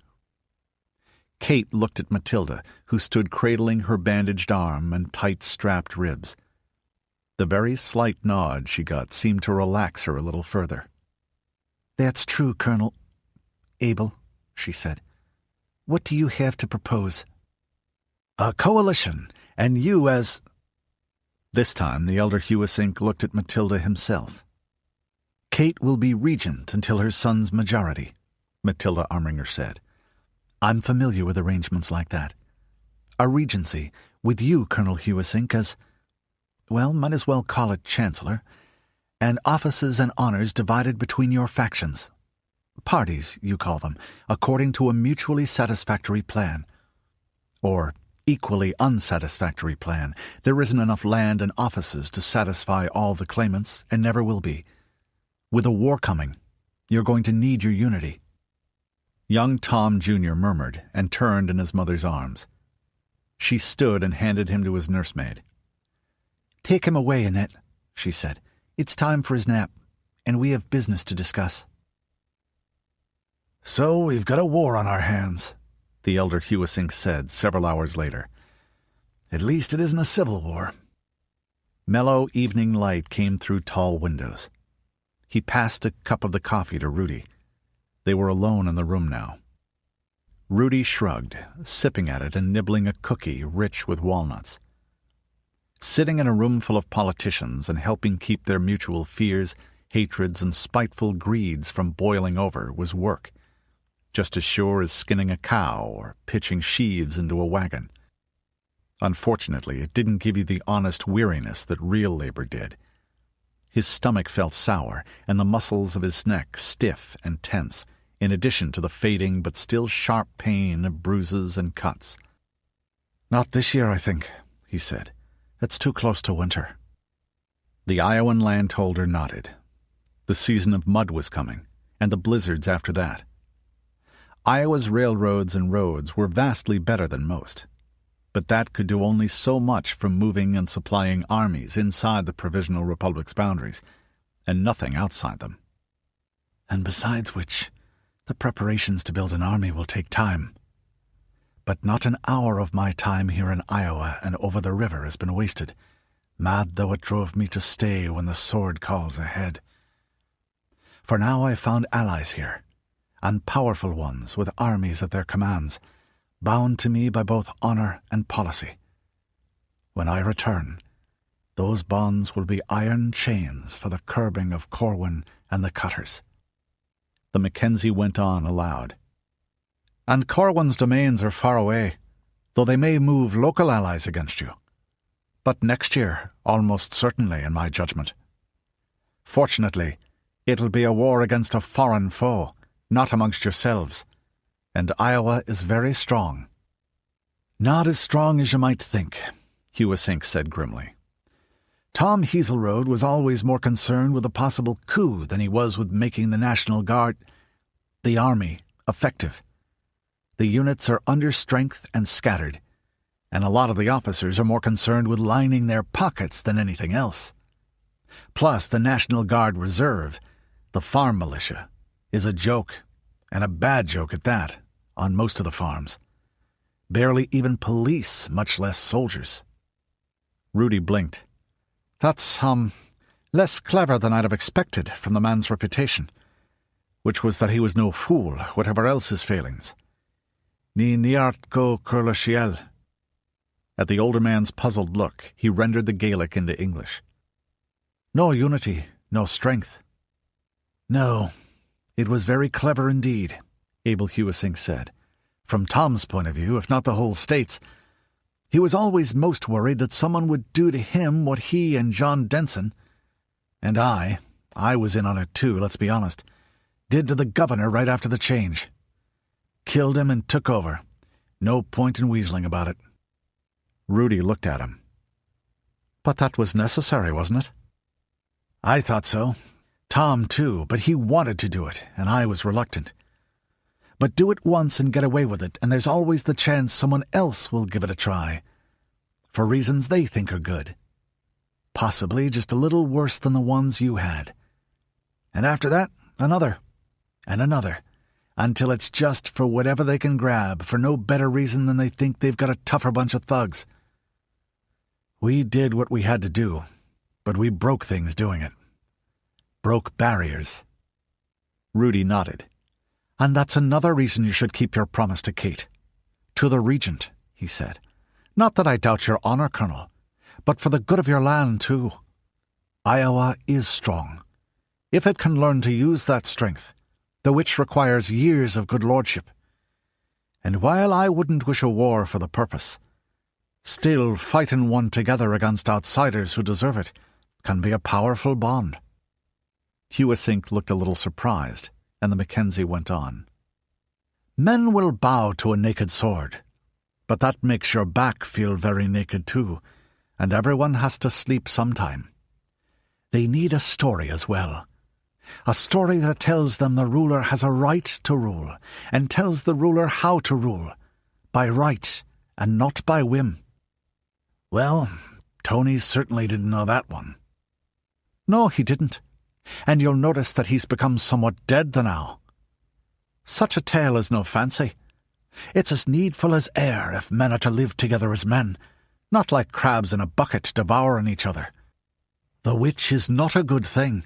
Speaker 5: Kate looked at Mathilda, who stood cradling her bandaged arm and tight-strapped ribs. The very slight nod she got seemed to relax her a little further.
Speaker 2: "That's true, Colonel Abel," she said. "What do you have to propose?"
Speaker 3: "A coalition, And you as—"
Speaker 1: This time the elder Hewissink looked at Mathilda himself.
Speaker 2: "Kate will be regent until her son's majority," Mathilda Arminger said. "I'm familiar with arrangements like that. A regency, with you, Colonel Hewissink, as, well, might as well call it chancellor, and offices and honors divided between your factions. Parties, you call them, according to a mutually satisfactory plan. Or equally unsatisfactory plan. There isn't enough land and offices to satisfy all the claimants, and never will be. With a war coming, you're going to need your unity."
Speaker 1: Young Tom Jr. murmured and turned in his mother's arms. She stood and handed him to his nursemaid.
Speaker 2: "Take him away, Annette," she said. "It's time for his nap, and we have business to discuss."
Speaker 3: "So we've got a war on our hands,"
Speaker 1: the elder Hewissink said several hours later.
Speaker 3: "At least it isn't a civil war."
Speaker 1: Mellow evening light came through tall windows. He passed a cup of the coffee to Rudi. They were alone in the room now. Rudi shrugged, sipping at it and nibbling a cookie rich with walnuts. Sitting in a room full of politicians and helping keep their mutual fears, hatreds, and spiteful greeds from boiling over was work, just as sure as skinning a cow or pitching sheaves into a wagon. Unfortunately, it didn't give you the honest weariness that real labor did. His stomach felt sour, and the muscles of his neck stiff and tense, in addition to the fading but still sharp pain of bruises and cuts.
Speaker 2: "Not this year, I think," he said. "It's too close to winter."
Speaker 1: The Iowan landholder nodded. The season of mud was coming, and the blizzards after that. Iowa's railroads and roads were vastly better than most, but that could do only so much for moving and supplying armies inside the Provisional Republic's boundaries, and nothing outside them.
Speaker 2: "And besides which, the preparations to build an army will take time. But not an hour of my time here in Iowa and over the river has been wasted, mad though it drove me to stay when the sword calls ahead. For now I've found allies here, and powerful ones with armies at their commands, bound to me by both honor and policy. When I return, those bonds will be iron chains for the curbing of Corwin and the cutters."
Speaker 1: The Mackenzie went on aloud.
Speaker 2: "And Corwin's domains are far away, though they may move local allies against you. But next year, almost certainly, in my judgment. Fortunately, it'll be a war against a foreign foe, not amongst yourselves, and Iowa is very strong." "Not as strong as you might think," Hewissink said grimly. "Tom Heaselrode was always more concerned with a possible coup than he was with making the National Guard, the Army, effective. The units are under strength and scattered, and a lot of the officers are more concerned with lining their pockets than anything else. Plus, the National Guard Reserve, the farm militia, is a joke, and a bad joke at that, on most of the farms. Barely even police, much less soldiers."
Speaker 1: Rudi blinked.
Speaker 2: "That's, less clever than I'd have expected from the man's reputation, which was that he was no fool, whatever else his failings. Ni niart go curlashiel."
Speaker 1: At the older man's puzzled look, he rendered the Gaelic into English.
Speaker 2: "No unity, no strength." "No, it was very clever indeed," Abel Hewissink said. "From Tom's point of view, if not the whole state's. He was always most worried that someone would do to him what he and John Denson, and I was in on it too, let's be honest, did to the governor right after the change. Killed him and took over. No point in weaseling about it."
Speaker 1: Rudi looked at him.
Speaker 2: "But that was necessary, wasn't it?"
Speaker 3: "I thought so. Tom, too, but he wanted to do it, and I was reluctant. But do it once and get away with it, and there's always the chance someone else will give it a try, for reasons they think are good. Possibly just a little worse than the ones you had. And after that, another, and another, until it's just for whatever they can grab, for no better reason than they think they've got a tougher bunch of thugs. We did what we had to do, but we broke things doing it. Broke barriers."
Speaker 1: Rudi nodded.
Speaker 2: "And that's another reason you should keep your promise to Kate. To the regent," he said. Not that I doubt your honor, Colonel, but for the good of your land, too. Iowa is strong. If it can learn to use that strength, the which requires years of good lordship. And while I wouldn't wish a war for the purpose, still fighting one together against outsiders who deserve it can be a powerful bond.
Speaker 5: Hewasink looked a little surprised, and the Mackenzie went on.
Speaker 2: Men will bow to a naked sword, but that makes your back feel very naked too, and everyone has to sleep sometime. They need a story as well. A story that tells them the ruler has a right to rule, and tells the ruler how to rule, by right and not by whim. Well, Tony certainly didn't know that one. No, he didn't, and you'll notice that he's become somewhat dead now. Such a tale is no fancy. It's as needful as air if men are to live together as men, not like crabs in a bucket devouring each other. The which is not a good thing.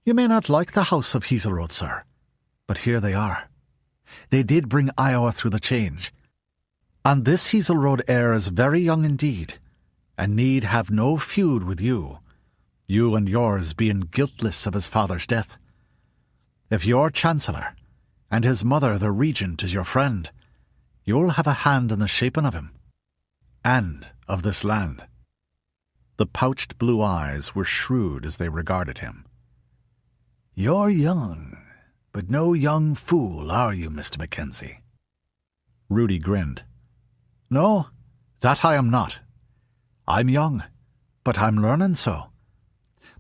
Speaker 2: You may not like the house of Hazelrode, sir, but here they are. They did bring Iowa through the change, and this Hazelrode heir is very young indeed, and need have no feud with you and yours being guiltless of his father's death. If your chancellor, and his mother the regent, is your friend, you'll have a hand in the shaping of him, and of this land.
Speaker 5: The pouched blue eyes were shrewd as they regarded him.
Speaker 2: You're young, but no young fool, are you, Mr. Mackenzie?
Speaker 5: Rudi grinned.
Speaker 2: No, that I am not. I'm young, but I'm learning so.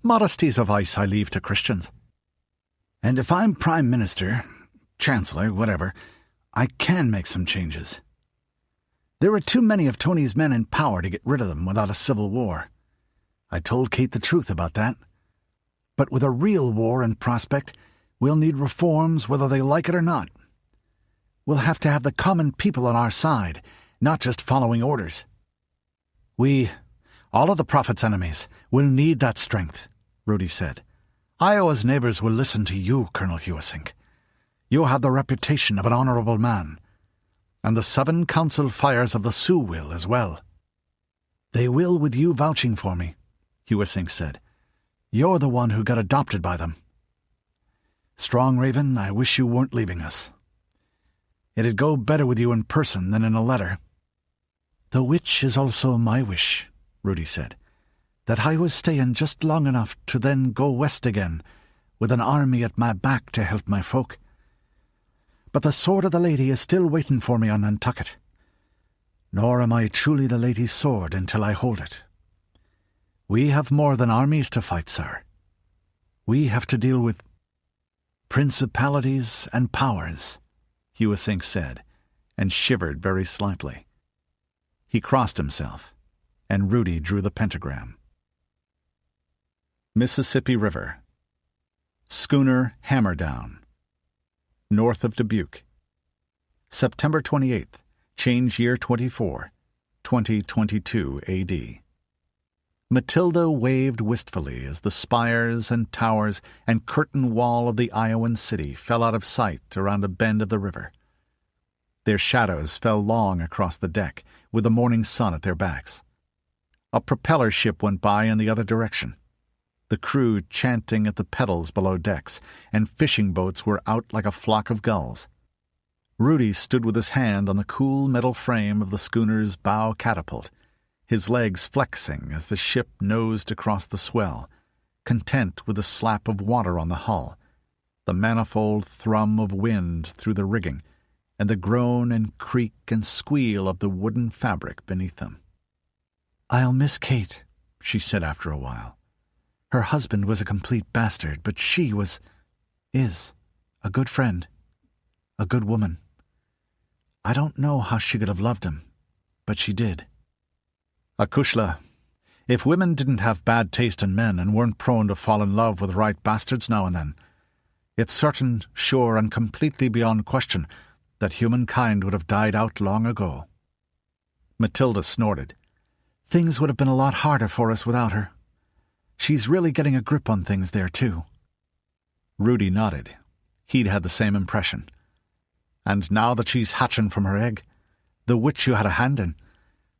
Speaker 2: Modesty's a vice I leave to Christians. And if I'm Prime Minister, Chancellor, whatever, I can make some changes. There are too many of Tony's men in power to get rid of them without a civil war. I told Kate the truth about that. But with a real war in prospect, we'll need reforms whether they like it or not. We'll have to have the common people on our side, not just following orders. We, all of the Prophet's enemies, will need that strength, Rudi said. Iowa's neighbors will listen to you, Colonel Hewasink. You have the reputation of an honorable man, and the 7 council fires of the Sioux will as well. They will with you vouching for me, Hewasink said. You're the one who got adopted by them. Strong Raven, I wish you weren't leaving us. It'd go better with you in person than in a letter. The which is also my wish, Rudi said, that I was staying just long enough to then go west again, with an army at my back to help my folk. But the sword of the lady is still waiting for me on Nantucket. Nor am I truly the lady's sword until I hold it. We have more than armies to fight, sir. We have to deal with principalities and powers,
Speaker 5: Hewasink said, and shivered very slightly. He crossed himself, and Rudi drew the pentagram. Mississippi River. Schooner Hammerdown. North of Dubuque. September 28th, change year 24, 2022 A.D. Mathilda waved wistfully as the spires and towers and curtain wall of the Iowan city fell out of sight around a bend of the river. Their shadows fell long across the deck, with the morning sun at their backs. A propeller ship went by in the other direction, the crew chanting at the pedals below decks, and fishing boats were out like a flock of gulls. Rudi stood with his hand on the cool metal frame of the schooner's bow catapult, his legs flexing as the ship nosed across the swell, content with the slap of water on the hull, the manifold thrum of wind through the rigging, and the groan and creak and squeal of the wooden fabric beneath them.
Speaker 2: "I'll miss Kate," she said after a while. "Her husband was a complete bastard, but she is a good friend, a good woman. I don't know how she could have loved him, but she did."
Speaker 5: Akushla, if women didn't have bad taste in men and weren't prone to fall in love with right bastards now and then, it's certain, sure, and completely beyond question that humankind would have died out long ago. Mathilda snorted.
Speaker 2: "Things would have been a lot harder for us without her. She's really getting a grip on things there, too."
Speaker 5: Rudi nodded. He'd had the same impression.
Speaker 2: "And now that she's hatching from her egg, the witch you had a hand in,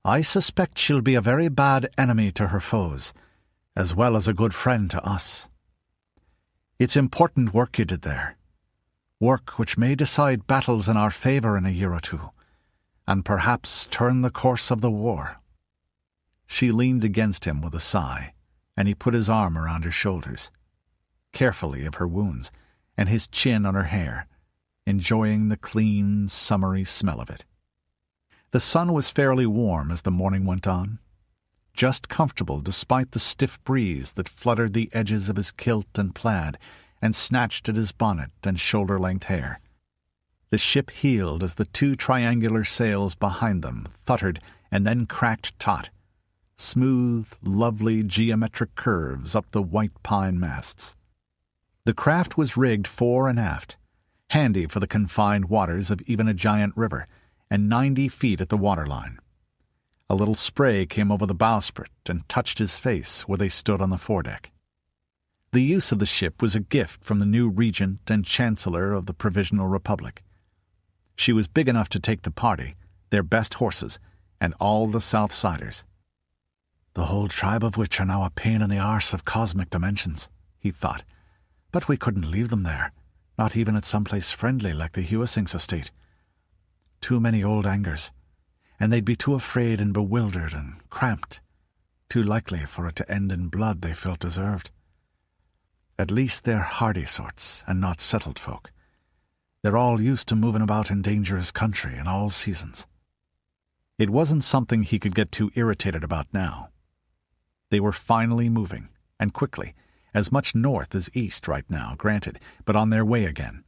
Speaker 2: I suspect she'll be a very bad enemy to her foes, as well as a good friend to us. It's important work you did there, work which may decide battles in our favor in a year or two, and perhaps turn the course of the war." She leaned against him with a sigh, and he put his arm around her shoulders, carefully of her wounds, and his chin on her hair, enjoying the clean, summery smell of it. The sun was fairly warm as the morning went on, just comfortable despite the stiff breeze that fluttered the edges of his kilt and plaid and snatched at his bonnet and shoulder-length hair. The ship heeled as the two triangular sails behind them thuttered and then cracked taut, smooth, lovely geometric curves up the white pine masts. The craft was rigged fore and aft, handy for the confined waters of even a giant river, and 90 feet at the waterline. A little spray came over the bowsprit and touched his face where they stood on the foredeck. The use of the ship was a gift from the new regent and chancellor of the Provisional Republic. She was big enough to take the party, their best horses, and all the Southsiders. "The whole tribe of which are now a pain in the arse of cosmic dimensions," he thought. "But we couldn't leave them there, not even at some place friendly like the Hewissings estate. Too many old angers, and they'd be too afraid and bewildered and cramped, too likely for it to end in blood they felt deserved. At least they're hardy sorts and not settled folk. They're all used to moving about in dangerous country in all seasons." It wasn't something he could get too irritated about now. They were finally moving, and quickly, as much north as east right now, granted, but on their way again,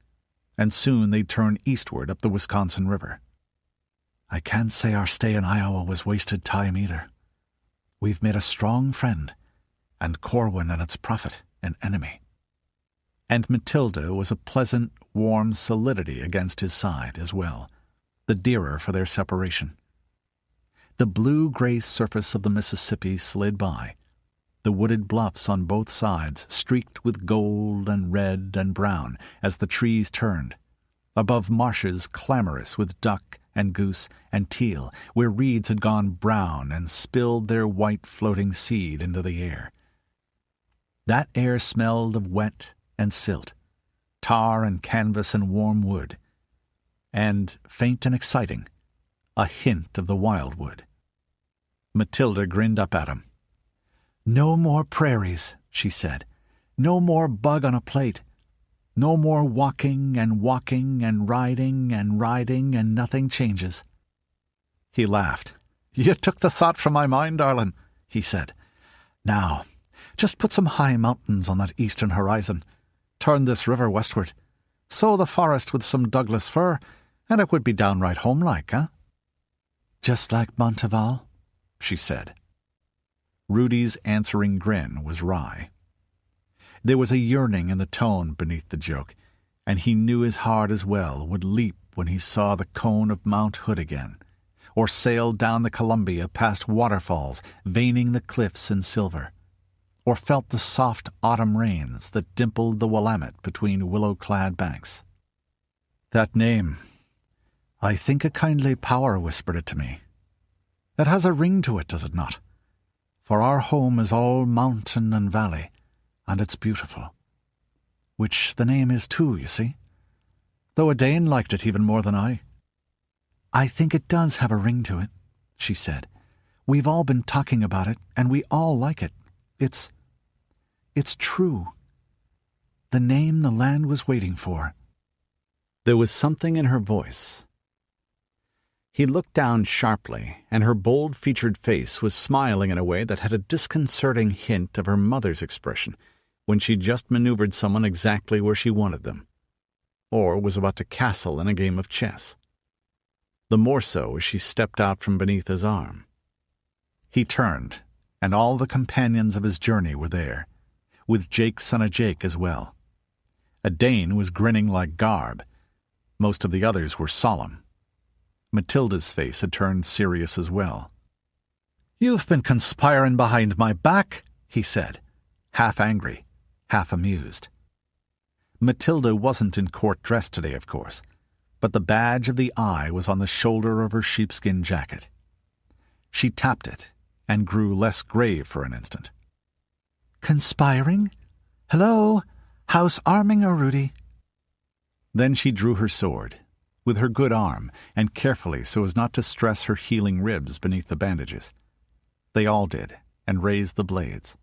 Speaker 2: and soon they'd turn eastward up the Wisconsin River. "I can't say our stay in Iowa was wasted time either. We've made a strong friend, and Corwin and its prophet an enemy." And Mathilda was a pleasant, warm solidity against his side as well, the dearer for their separation. The blue-gray surface of the Mississippi slid by, the wooded bluffs on both sides streaked with gold and red and brown as the trees turned, above marshes clamorous with duck and goose and teal, where reeds had gone brown and spilled their white floating seed into the air. That air smelled of wet and silt, tar and canvas and warm wood, and, faint and exciting, a hint of the wildwood. Mathilda grinned up at him. "No more prairies," she said. "No more bug on a plate. No more walking and riding and nothing changes." He laughed. "You took the thought from my mind, darling," he said. "Now, just put some high mountains on that eastern horizon. Turn this river westward. Sow the forest with some Douglas fir, and it would be downright homelike, eh?" "Just like Montival?" she said. Rudi's answering grin was wry. There was a yearning in the tone beneath the joke, and he knew his heart as well would leap when he saw the cone of Mount Hood again, or sailed down the Columbia past waterfalls veining the cliffs in silver, or felt the soft autumn rains that dimpled the Willamette between willow-clad banks. That name, I think a kindly power whispered it to me. It has a ring to it, does it not? For our home is all mountain and valley, and it's beautiful. Which the name is too, you see. Though Edain liked it even more than I. "I think it does have a ring to it," she said. "We've all been talking about it, and we all like it. It's true. The name the land was waiting for." There was something in her voice. He looked down sharply, and her bold-featured face was smiling in a way that had a disconcerting hint of her mother's expression when she just maneuvered someone exactly where she wanted them, or was about to castle in a game of chess. The more so as she stepped out from beneath his arm. He turned, and all the companions of his journey were there, with Jake's son of Jake as well. Edain was grinning like Garb. Most of the others were solemn. Mathilda's face had turned serious as well. "You've been conspiring behind my back," he said, half angry, half amused. Mathilda wasn't in court dress today, of course, but the badge of the eye was on the shoulder of her sheepskin jacket.
Speaker 5: She tapped it, and grew less grave for an instant.
Speaker 4: "Conspiring? Hello? House arming or Rudi?"
Speaker 5: Then she drew her sword, with her good arm, and carefully so as not to stress her healing ribs beneath the bandages. They all did, and raised the blades.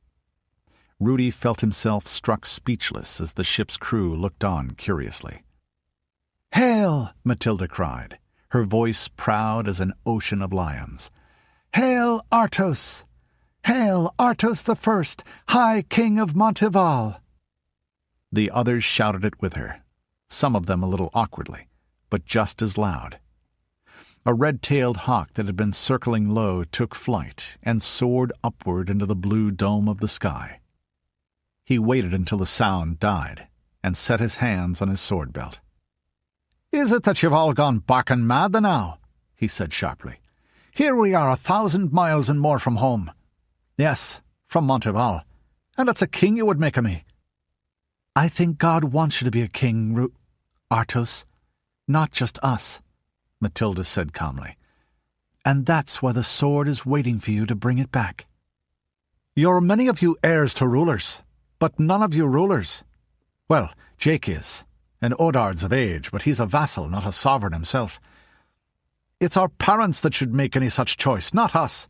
Speaker 5: Rudi felt himself struck speechless as the ship's crew looked on curiously.
Speaker 3: "Hail!"
Speaker 5: Mathilda cried, her voice proud as an ocean of lions.
Speaker 3: "Hail, Artos! Hail, Artos the First, High King of Montival!"
Speaker 5: The others shouted it with her, some of them a little awkwardly, but just as loud. A red-tailed hawk that had been circling low took flight and soared upward into the blue dome of the sky. He waited until the sound died and set his hands on his sword belt.
Speaker 3: "Is it that you've all gone barking mad now?" he said sharply. "Here we are 1,000 miles and more from home. Yes, from Montival, and it's a king you would make of me."
Speaker 4: "I think God wants you to be a king, Artos, not just us," Mathilda said calmly. "And that's why the sword is waiting for you to bring it back."
Speaker 3: "You're many of you heirs to rulers, but none of you rulers. Well, Jake is, and Odard's of age, but he's a vassal, not a sovereign himself. It's our parents that should make any such choice, not us."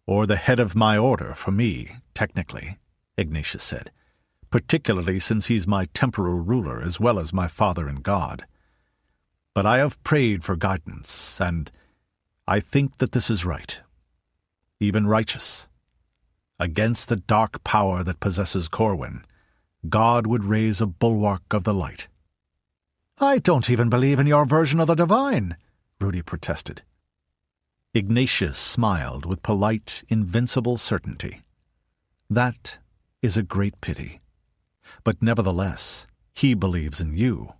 Speaker 5: "Or the head of my order for me, technically," Ignatius said, "particularly since he's my temporal ruler as well as my father in God. But I have prayed for guidance, and I think that this is right, even righteous. Against the dark power that possesses Corwin, God would raise a bulwark of the light."
Speaker 3: "I don't even believe in your version of the divine," Rudi protested.
Speaker 5: Ignatius smiled with polite, invincible certainty. "That is a great pity. But nevertheless, he believes in you,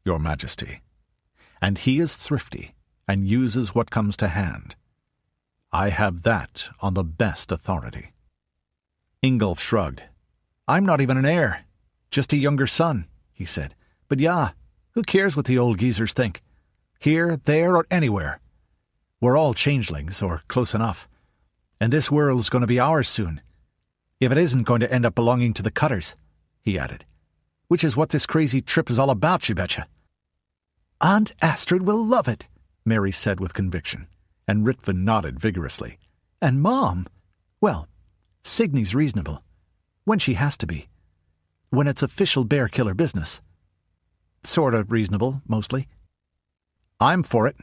Speaker 5: your Majesty. And he is thrifty and uses what comes to hand. I have that on the best authority." Ingolf shrugged.
Speaker 3: "I'm not even an heir, just a younger son," he said. "But yeah, who cares what the old geezers think? Here, there, or anywhere. We're all changelings, or close enough. And this world's going to be ours soon. If it isn't going to end up belonging to the Cutters," he added. "Which is what this crazy trip is all about, you betcha." "Aunt Astrid will love it," Mary said with conviction, and Richland nodded vigorously. "And Mom? Well, Signy's reasonable. When she has to be. When it's official bear-killer business. Sort of reasonable, mostly."
Speaker 5: "I'm for it,"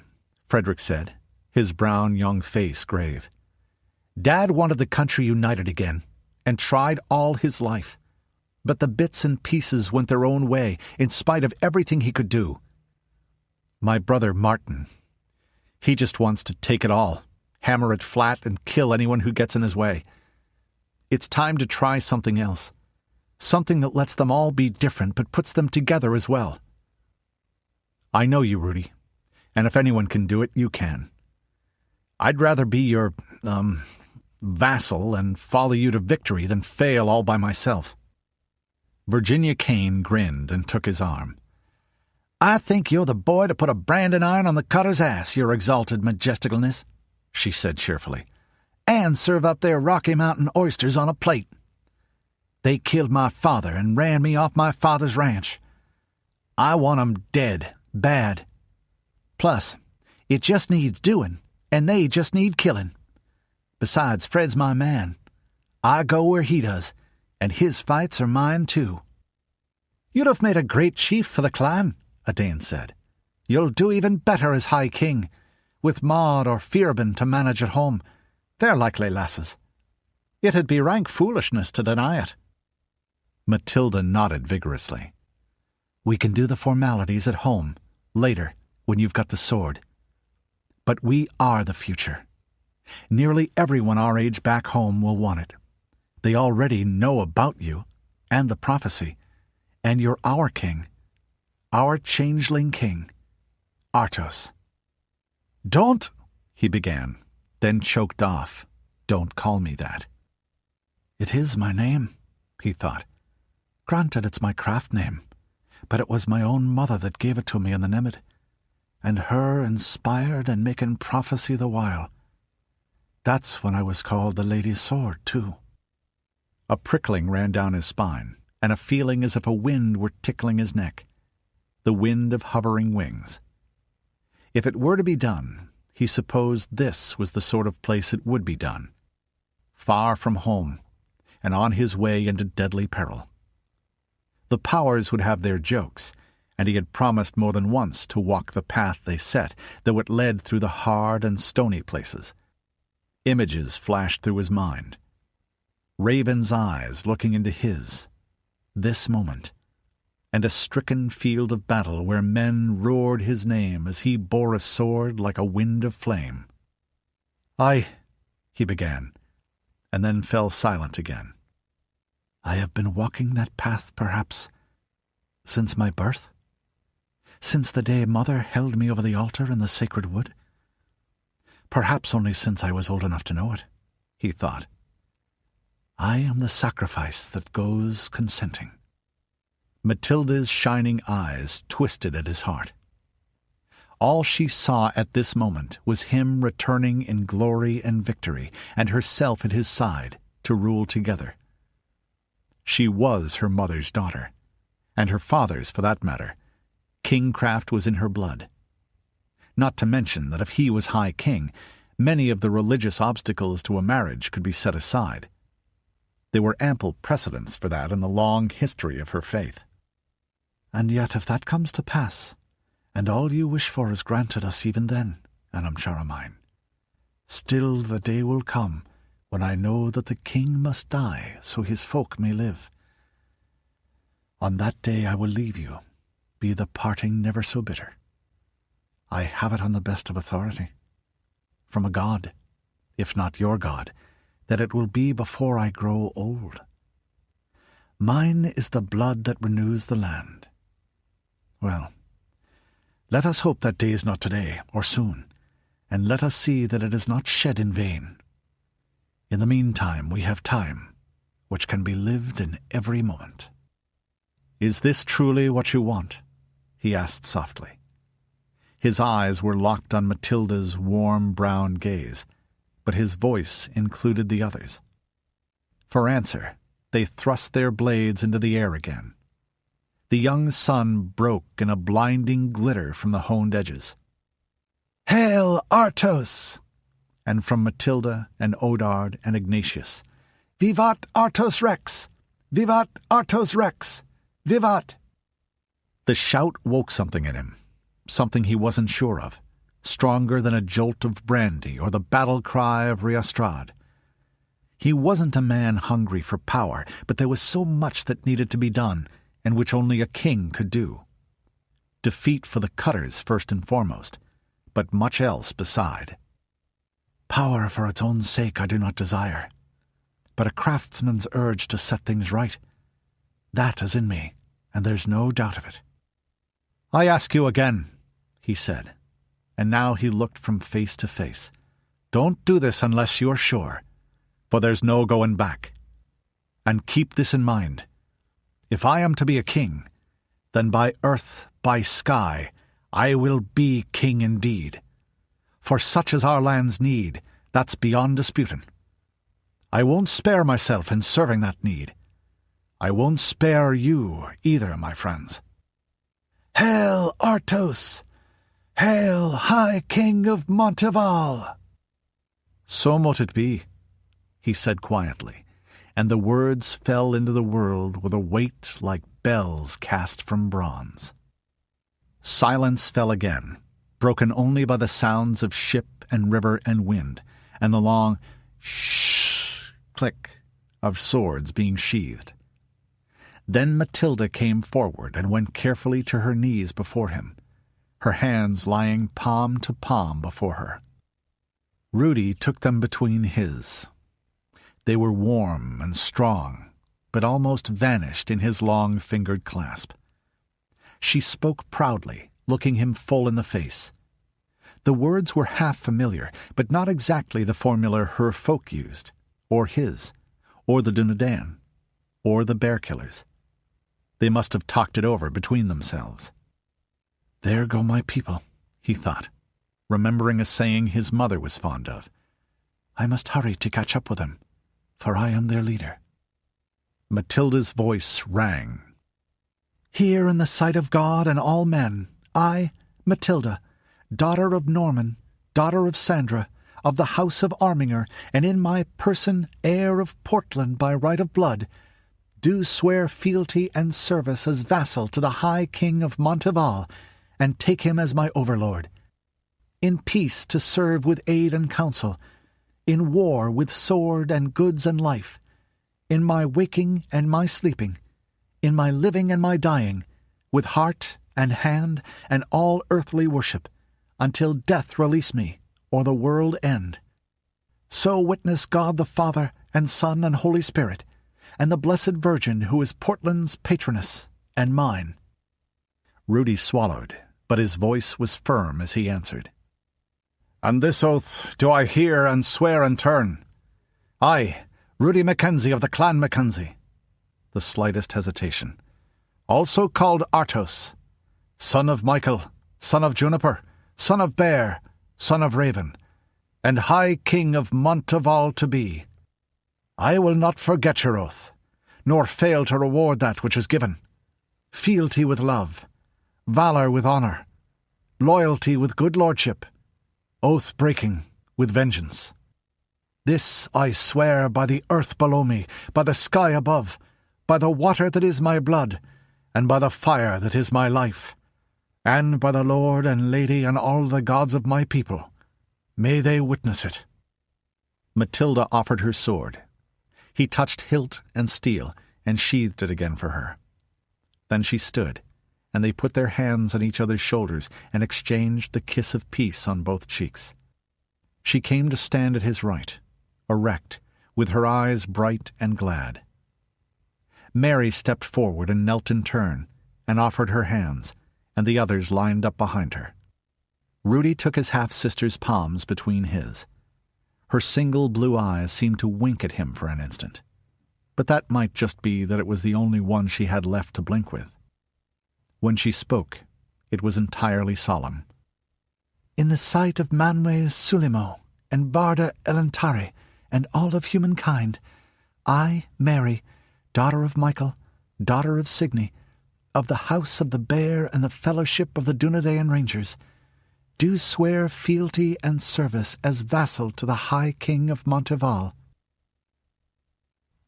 Speaker 5: Frederick said, his brown young face grave.
Speaker 3: "Dad wanted the country united again, and tried all his life. But the bits and pieces went their own way, in spite of everything he could do. My brother Martin, he just wants to take it all, hammer it flat, and kill anyone who gets in his way. It's time to try something else. Something that lets them all be different, but puts them together as well. I know you, Rudi, and if anyone can do it, you can. I'd rather be your, vassal and follow you to victory than fail all by myself." Virginia Kane grinned and took his arm. "I think you're the boy to put a branding iron on the Cutter's ass, your exalted majesticalness," she said cheerfully, "and serve up their Rocky Mountain oysters on a plate. They killed my father and ran me off my father's ranch. I want 'em dead, bad. Plus, it just needs doing, and they just need killing. Besides, Fred's my man. I go where he does, and his fights are mine too." "You'd have made a great chief for the clan," Edain said. "You'll do even better as High King, with Maud or Fierben to manage at home. They're likely lasses. It'd be rank foolishness to deny it."
Speaker 5: Mathilda nodded vigorously.
Speaker 3: "We can do the formalities at home, later, when you've got the sword. But we are the future. Nearly everyone our age back home will want it. They already know about you, and the prophecy, and you're our king, our changeling king, Artos." "Don't," he began, then choked off. "Don't call me that." "It is my name," he thought. "Granted, it's my craft name, but it was my own mother that gave it to me in the Nimid, and her inspired and making prophecy the while. That's when I was called the Lady's Sword, too.
Speaker 1: A prickling ran down his spine, and a feeling as if a wind were tickling his neck. The wind of hovering wings. If it were to be done, he supposed this was the sort of place it would be done. Far from home, and on his way into deadly peril. The powers would have their jokes, and he had promised more than once to walk the path they set, though it led through the hard and stony places. Images flashed through his mind. Raven's eyes looking into his, this moment, and a stricken field of battle where men roared his name as he bore a sword like a wind of flame. He began, and then fell silent again.
Speaker 3: I have been walking that path, perhaps, since my birth? Since the day Mother held me over the altar in the sacred wood? Perhaps only since I was old enough to know it, he thought. I am the sacrifice that goes consenting.
Speaker 1: Mathilda's shining eyes twisted at his heart. All she saw at this moment was him returning in glory and victory, and herself at his side to rule together. She was her mother's daughter, and her father's for that matter. Kingcraft was in her blood. Not to mention that if he was High King, many of the religious obstacles to a marriage could be set aside. There were ample precedents for that in the long history of her faith.
Speaker 3: And yet if that comes to pass, and all you wish for is granted us even then, Anam-Sharamine, still the day will come when I know that the king must die so his folk may live. On that day I will leave you, be the parting never so bitter. I have it on the best of authority, from a god, if not your god, that it will be before I grow old. Mine is the blood that renews the land. Well, let us hope that day is not today, or soon, and let us see that it is not shed in vain. In the meantime we have time, which can be lived in every moment.
Speaker 1: Is this truly what you want? He asked softly. His eyes were locked on Mathilda's warm brown gaze, but his voice included the others. For answer, they thrust their blades into the air again. The young sun broke in a blinding glitter from the honed edges.
Speaker 3: Hail, Artos!
Speaker 1: And from Mathilda and Odard and Ignatius,
Speaker 3: Vivat Artos Rex! Vivat Artos Rex! Vivat!
Speaker 1: The shout woke something in him, something he wasn't sure of, stronger than a jolt of brandy or the battle cry of Riastrad. He wasn't a man hungry for power, but there was so much that needed to be done, and which only a king could do. Defeat for the cutters first and foremost, but much else beside.
Speaker 3: Power for its own sake I do not desire, but a craftsman's urge to set things right. That is in me, and there's no doubt of it.
Speaker 1: I ask you again, he said, and now he looked from face to face. Don't do this unless you're sure, for there's no going back. And keep this in mind. If I am to be a king, then by earth, by sky, I will be king indeed. For such as our lands need, that's beyond disputing. I won't spare myself in serving that need. I won't spare you either, my friends.
Speaker 3: Hail, Artos! Hail, High King of Montival!
Speaker 1: So mote it be, he said quietly, and the words fell into the world with a weight like bells cast from bronze. Silence fell again, broken only by the sounds of ship and river and wind, and the long shh click of swords being sheathed. Then Mathilda came forward and went carefully to her knees before him, her hands lying palm to palm before her. Rudi took them between his. They were warm and strong, but almost vanished in his long-fingered clasp. She spoke proudly, looking him full in the face. The words were half familiar, but not exactly the formula her folk used, or his, or the Dunedain, or the bear-killers. They must have talked it over between themselves. There go my people, he thought, remembering a saying his mother was fond of.
Speaker 4: I must hurry to catch up with them, for I am their leader."
Speaker 3: Mathilda's voice rang.
Speaker 4: "Here in the sight of God and all men, I, Mathilda, daughter of Norman, daughter of Sandra, of the house of Arminger, and in my person heir of Portland by right of blood, do swear fealty and service as vassal to the High King of Montival, and take him as my overlord. In peace to serve with aid and counsel, in war with sword and goods and life, in my waking and my sleeping, in my living and my dying, with heart and hand and all earthly worship, until death release me, or the world end. So witness God the Father and Son and Holy Spirit, and the Blessed Virgin who is Portland's patroness and mine."
Speaker 3: Rudi swallowed, but his voice was firm as he answered.
Speaker 2: "And this oath do I hear and swear in turn. I, Rudi Mackenzie of the clan Mackenzie," the slightest hesitation, "also called Artos, son of Michael, son of Juniper, son of Bear, son of Raven, and High King of Montival to be. I will not forget your oath, nor fail to reward that which is given. Fealty with love, valour with honour, loyalty with good lordship, oath-breaking with vengeance. This I swear by the earth below me, by the sky above, by the water that is my blood, and by the fire that is my life, and by the Lord and Lady and all the gods of my people. May they witness it."
Speaker 5: Mathilda offered her sword. He touched hilt and steel and sheathed it again for her. Then she stood, and they put their hands on each other's shoulders and exchanged the kiss of peace on both cheeks. She came to stand at his right, erect, with her eyes bright and glad. Mary stepped forward and knelt in turn, and offered her hands, and the others lined up behind her. Rudi took his half-sister's palms between his. Her single blue eyes seemed to wink at him for an instant, but that might just be that it was the only one she had left to blink with. When she spoke, it was entirely solemn.
Speaker 4: "In the sight of Manwe Sulimo and Barda Elantari and all of humankind, I, Mary, daughter of Michael, daughter of Signy, of the house of the Bear and the fellowship of the Dunedain Rangers, do swear fealty and service as vassal to the High King of Montival."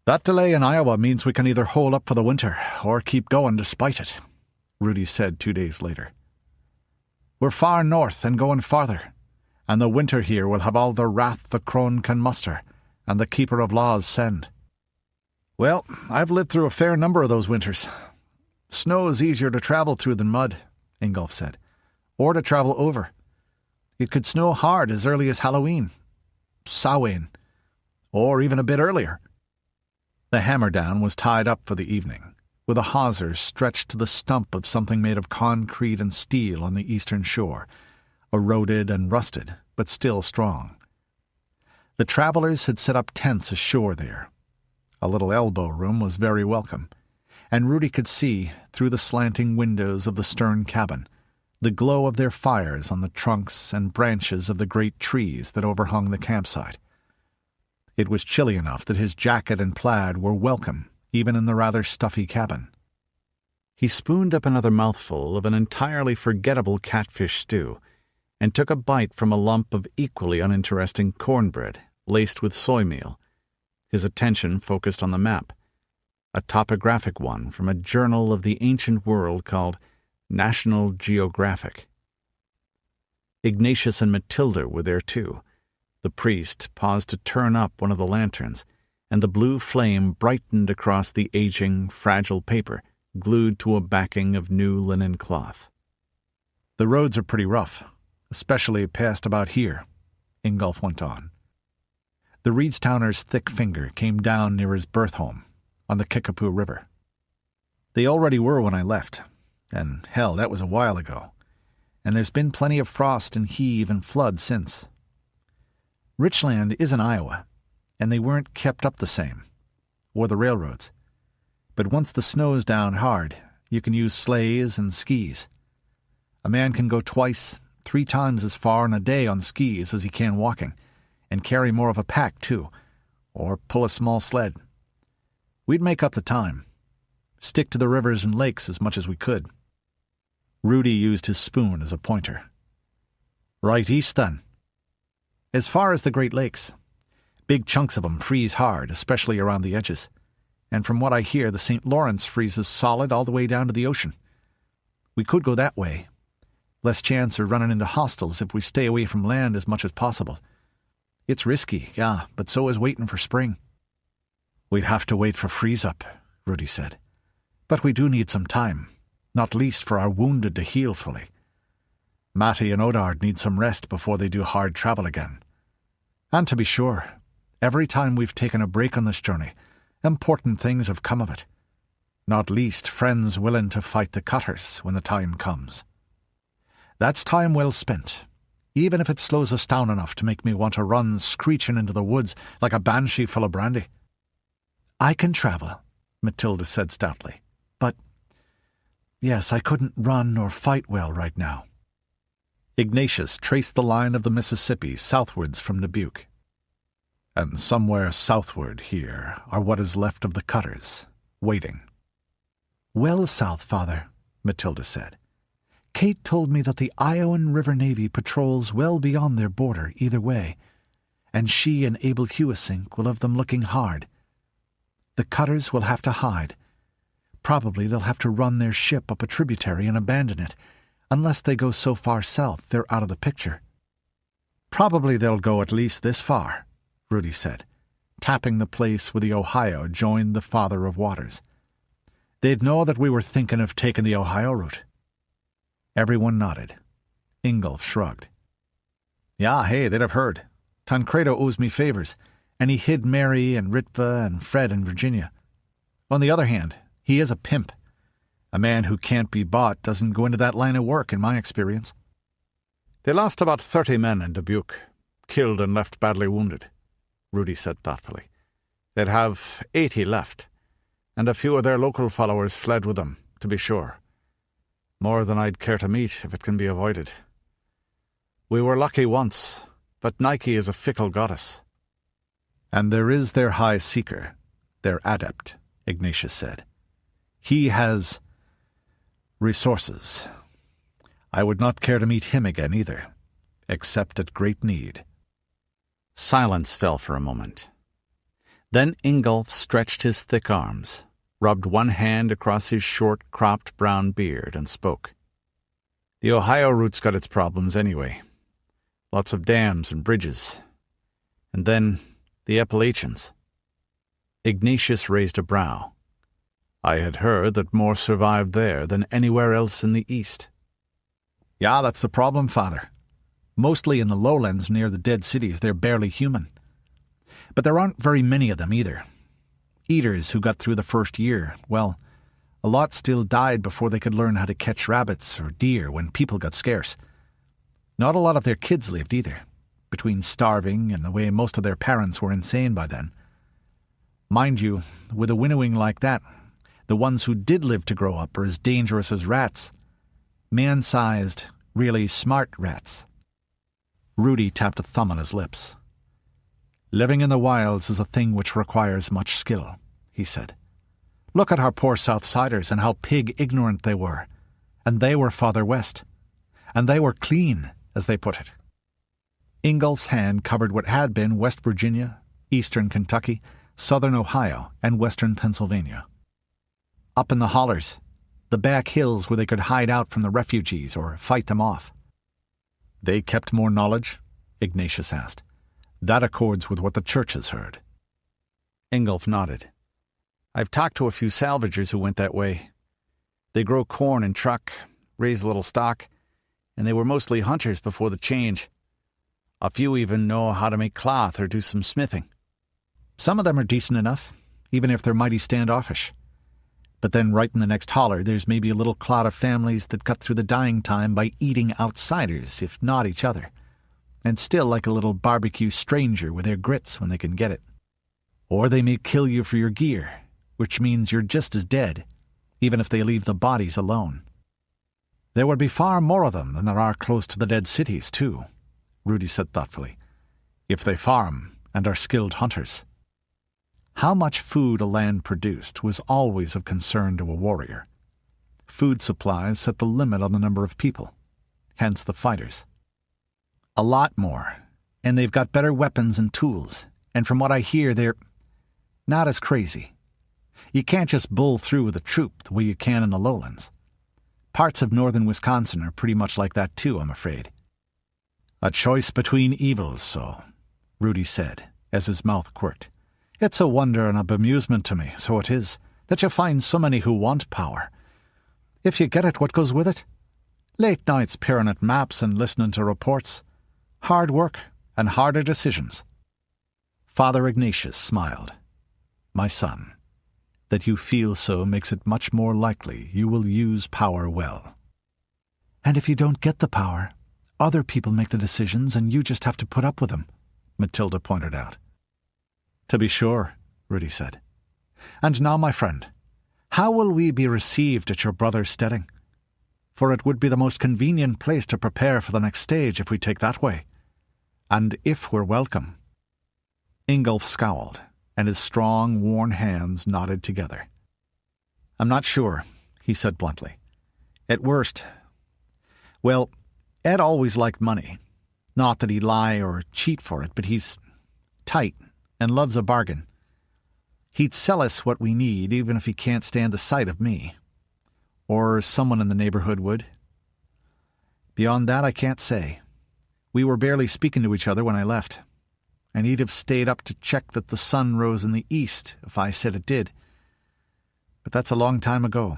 Speaker 2: "That delay in Iowa means we can either hole up for the winter or keep going despite it," Rudi said 2 days later. "We're far north and going farther, and the winter here will have all the wrath the crone can muster and the keeper of laws send. Well, I've lived through a fair number of those winters. Snow is easier to travel through than mud," Ingolf said, "or to travel over. It could snow hard as early as Halloween, Samhain, or even a bit earlier." The hammer-down was tied up for the evening, with a hawser stretched to the stump of something made of concrete and steel on the eastern shore, eroded and rusted, but still strong. The travellers had set up tents ashore there. A little elbow room was very welcome, and Rudi could see, through the slanting windows of the stern cabin, the glow of their fires on the trunks and branches of the great trees that overhung the campsite. It was chilly enough that his jacket and plaid were welcome, even in the rather stuffy cabin.
Speaker 5: He spooned up another mouthful of an entirely forgettable catfish stew, and took a bite from a lump of equally uninteresting cornbread laced with soy meal. His attention focused on the map, a topographic one from a journal of the ancient world called National Geographic. Ignatius and Mathilda were there too. The priest paused to turn up one of the lanterns, and the blue flame brightened across the aging, fragile paper glued to a backing of new linen cloth.
Speaker 2: "The roads are pretty rough, especially past about here," Ingolf went on. The Reedstowner's thick finger came down near his birth home, on the Kickapoo River. "They already were when I left, and hell, that was a while ago, and there's been plenty of frost and heave and flood since. Richland is in Iowa, and they weren't kept up the same, or the railroads. But once the snow's down hard, you can use sleighs and skis. A man can go 2, 3 times as far in a day on skis as he can walking,
Speaker 3: and carry more of a pack, too, or pull a small sled. We'd make up the time. Stick to the rivers and lakes as much as we could. Rudi used his spoon as a pointer. Right east, then. As far as the Great Lakes. Big chunks of them freeze hard, especially around the edges. And from what I hear, the St. Lawrence freezes solid all the way down to the ocean. We could go that way. Less chance of running into hostiles if we stay away from land as much as possible. It's risky, yeah, but so is waiting for spring. We'd have to wait for freeze-up, Rudi said. But we do need some time, not least for our wounded to heal fully. Matty and Odard need some rest before they do hard travel again. And to be sure, every time we've taken a break on this journey, important things have come of it. Not least friends willing to fight the cutters when the time comes. That's time well spent, even if it slows us down enough to make me want to run screeching into the woods like a banshee full of brandy. I can travel, Mathilda said stoutly, but yes, I couldn't run or fight well right now. Ignatius traced the line of the Mississippi southwards from Dubuque. And somewhere southward here are what is left of the cutters, waiting. Well south, Father, Mathilda said. Kate told me that the Iowan River Navy patrols well beyond their border either way, and she and Abel Hewissink will have them looking hard. The cutters will have to hide. Probably they'll have to run their ship up a tributary and abandon it. Unless they go so far south, they're out of the picture. Probably they'll go at least this far, Rudi said, tapping the place where the Ohio joined the Father of Waters. They'd know that we were thinking of taking the Ohio route. Everyone nodded. Ingolf shrugged. Yeah, hey, they'd have heard. Tancredo owes me favors, and he hid Mary and Ritva and Fred in Virginia. On the other hand, he is a pimp. A man who can't be bought doesn't go into that line of work, in my experience. They lost about 30 men in Dubuque, killed and left badly wounded, Rudi said thoughtfully. They'd have 80 left, and a few of their local followers fled with them, to be sure. More than I'd care to meet if it can be avoided. We were lucky once, but Nike is a fickle goddess. And there is their high seeker, their adept, Ignatius said. He has resources. I would not care to meet him again either, except at great need.
Speaker 1: Silence fell for a moment. Then Ingolf stretched his thick arms, rubbed one hand across his short, cropped brown beard, and spoke. The Ohio route's got its problems anyway. Lots of dams and bridges. And then the Appalachians. Ignatius raised a brow. I had heard that more survived there than anywhere else in the East. Yeah, that's the problem, Father. Mostly in the lowlands near the dead cities, they're barely human. But there aren't very many of them either. Eaters who got through the first year, well, a lot still died before they could learn how to catch rabbits or deer when people got scarce. Not a lot of their kids lived either, between starving and the way most of their parents were insane by then. Mind you, with a winnowing like that, the ones who did live to grow up are as dangerous as rats. Man-sized, really smart rats. Rudi tapped a thumb on his lips. Living in the wilds is a thing which requires much skill, he said. Look at our poor Southsiders and how pig-ignorant they were. And they were farther west. And they were clean, as they put it. Ingolf's hand covered what had been West Virginia, eastern Kentucky, southern Ohio, and western Pennsylvania. Up in the hollers, the back hills where they could hide out from the refugees or fight them off. They kept more knowledge? Ignatius asked. That accords with what the church has heard. Ingolf nodded. I've talked to a few salvagers who went that way. They grow corn and truck, raise a little stock, and they were mostly hunters before the change. A few even know how to make cloth or do some smithing. Some of them are decent enough, even if they're mighty standoffish. But then right in the next holler, there's maybe a little clot of families that cut through the dying time by eating outsiders, if not each other, and still like a little barbecue stranger with their grits when they can get it. Or they may kill you for your gear, which means you're just as dead, even if they leave the bodies alone. There would be far more of them than there are close to the dead cities, too, Rudi said thoughtfully.
Speaker 3: if they farm and are skilled hunters. How much food a land produced was always of concern to a warrior. Food supplies set the limit on the number of people, hence the fighters. A lot more, and they've got better weapons and tools, and from what I hear, they're not as crazy. You can't just bull through with a troop the way you can in the lowlands. Parts of northern Wisconsin are pretty much like that too, I'm afraid. A choice between evils, so, Rudi said, as his mouth quirked. It's a wonder and a bemusement to me, so it is, that you find so many who want power. If you get it, what goes with it? Late nights peering at maps and listening to reports. Hard work and harder decisions. Father Ignatius smiled. My son, that you feel so makes it much more likely you will use power well. And if you don't get the power, other people make the decisions and you just have to put up with them, Mathilda pointed out. To be sure, Rudi said. And now, my friend, how will we be received at your brother's steading? For it would be the most convenient place to prepare for the next stage if we take that way. And if we're welcome. Ingolf scowled, and his strong, worn hands knotted together. I'm not sure, he said bluntly. At worst, well, Ed always liked money. Not that he'd lie or cheat for it, but he's tight and loves a bargain. He'd sell us what we need even if he can't stand the sight of me. Or someone in the neighborhood would. Beyond that, I can't say. We were barely speaking to each other when I left, and he'd have stayed up to check that the sun rose in the east if I said it did. But that's a long time ago.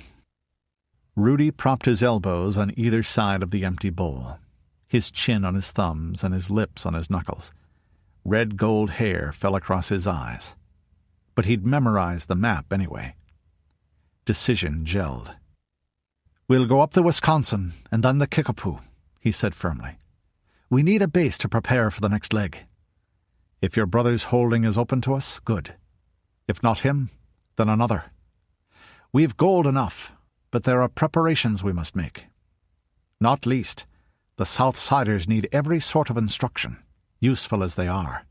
Speaker 3: Rudi propped his elbows on either side of the empty bowl, his chin on his thumbs and his lips on his knuckles. Red gold hair fell across his eyes. But he'd memorized the map anyway. Decision gelled. We'll go up the Wisconsin and then the Kickapoo, he said firmly. We need a base to prepare for the next leg. If your brother's holding is open to us, good. If not him, then another. We've gold enough, but there are preparations we must make. Not least, the Southsiders need every sort of instruction, useful as they are.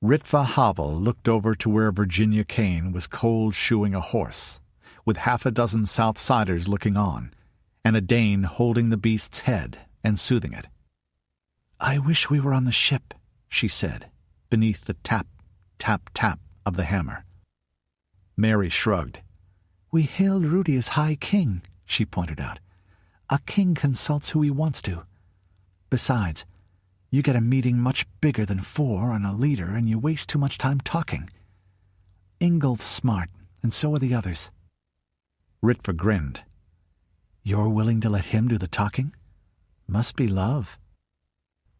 Speaker 3: Ritva Havel looked over to where Virginia Kane was cold shoeing a horse, with half a dozen Southsiders looking on, and Edain holding the beast's head and soothing it. I wish we were on the ship, she said, beneath the tap, tap, tap of the hammer. Mary shrugged. We hailed Rudi as High King, she pointed out. A king consults who he wants to. Besides, you get a meeting much bigger than 4 and a leader, and you waste too much time talking. Ingolf's smart, and so are the others. Ritva grinned. You're willing to let him do the talking? Must be love.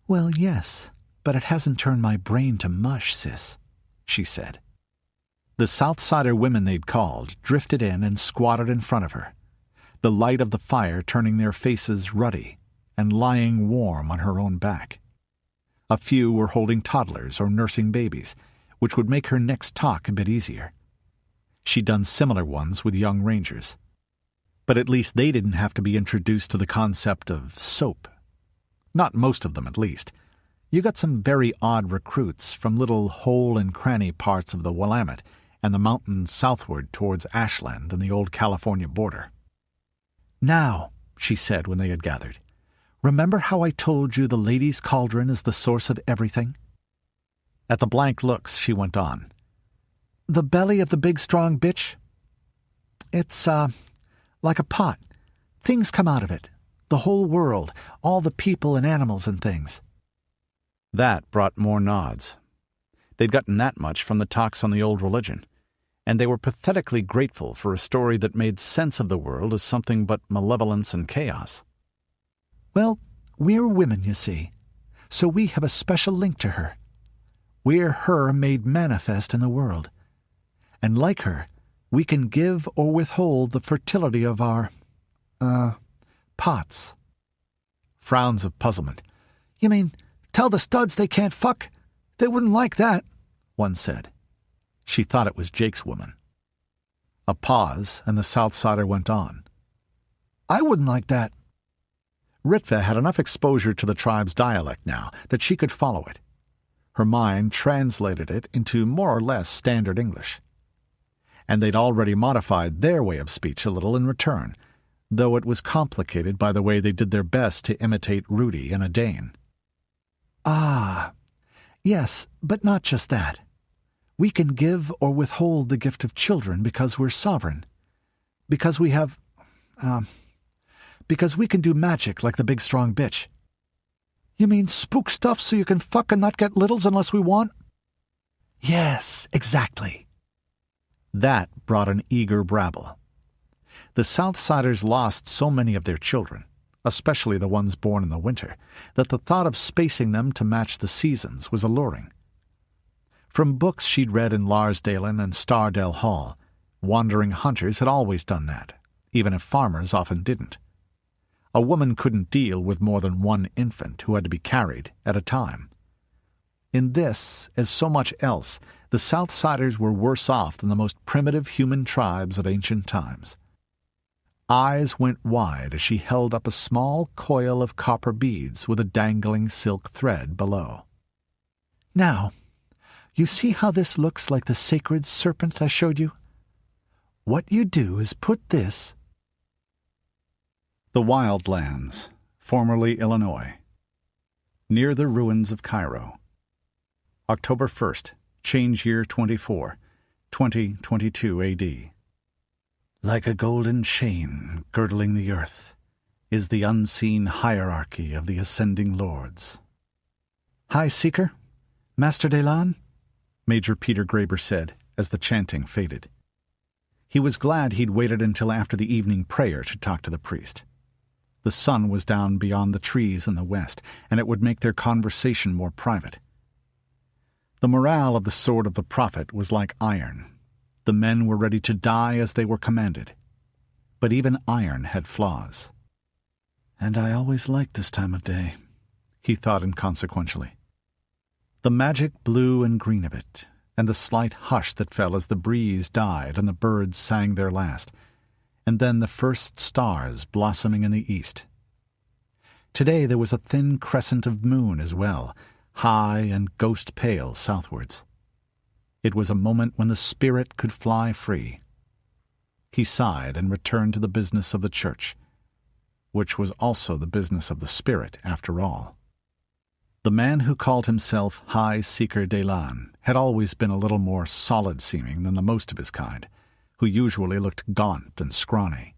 Speaker 3: Well, yes, but it hasn't turned my brain to mush, sis, she said. The Southsider women they'd called drifted in and squatted in front of her, the light of the fire turning their faces ruddy and lying warm on her own back. A few were holding toddlers or nursing babies, which would make her next talk a bit easier. She'd done similar ones with young rangers. But at least they didn't have to be introduced to the concept of soap. Not most of them, at least. You got some very odd recruits from little hole-and-cranny parts of the Willamette and the mountains southward towards Ashland and the old California border. Now, she said when they had gathered, remember how I told you the ladies' cauldron is the source of everything? At the blank looks, she went on. The belly of the big strong bitch? It's, like a pot. Things come out of it. The whole world, all the people and animals and things. That brought more nods. They'd gotten that much from the talks on the old religion, and they were pathetically grateful for a story that made sense of the world as something but malevolence and chaos. Well, we're women, you see, so we have a special link to her. We're her made manifest in the world. And like her, we can give or withhold the fertility of our, pots. Frowns of puzzlement. You mean, tell the studs they can't fuck? They wouldn't like that, one said. She thought it was Jake's woman. A pause, and the Southsider went on. I wouldn't like that.
Speaker 2: Ritva had enough exposure to the tribe's dialect now that she could follow it. Her mind translated it into more or less standard English. And they'd already modified their way of speech a little in return, though it was complicated by the way they did their best to imitate Rudi and Edain.
Speaker 3: Ah, yes, but not just that. We can give or withhold the gift of children because we're sovereign. Because we have, because we can do magic like the big strong bitch. You mean spook stuff so you can fuck and not get littles unless we want? Yes, exactly.
Speaker 2: That brought an eager brabble. The Southsiders lost so many of their children, especially the ones born in the winter, that the thought of spacing them to match the seasons was alluring. From books she'd read in Larsdalen and Stardale Hall, wandering hunters had always done that, even if farmers often didn't. A woman couldn't deal with more than one infant who had to be carried at a time. In this, as so much else, the Southsiders were worse off than the most primitive human tribes of ancient times. Eyes went wide as she held up a small coil of copper beads with a dangling silk thread below.
Speaker 3: Now, you see how this looks like the sacred serpent I showed you? What you do is put this...
Speaker 5: The Wild Lands, formerly Illinois. Near the ruins of Cairo. October 1st, change year 24, 2022 A.D.
Speaker 4: Like a golden chain girdling the earth is the unseen hierarchy of the ascending lords.
Speaker 3: High Seeker, Master Delan,
Speaker 5: Major Peter Graber said as the chanting faded. He was glad he'd waited until after the evening prayer to talk to the priest. The sun was down beyond the trees in the west, and it would make their conversation more private. The morale of the Sword of the Prophet was like iron. The men were ready to die as they were commanded. But even iron had flaws.
Speaker 4: And I always liked this time of day,
Speaker 5: he thought inconsequentially. The magic blue and green of it, and the slight hush that fell as the breeze died and the birds sang their last, and then the first stars blossoming in the east. Today there was a thin crescent of moon as well, high and ghost-pale southwards. It was a moment when the spirit could fly free. He sighed and returned to the business of the church, which was also the business of the spirit, after all. The man who called himself High Seeker Delan had always been a little more solid-seeming than the most of his kind, who usually looked gaunt and scrawny.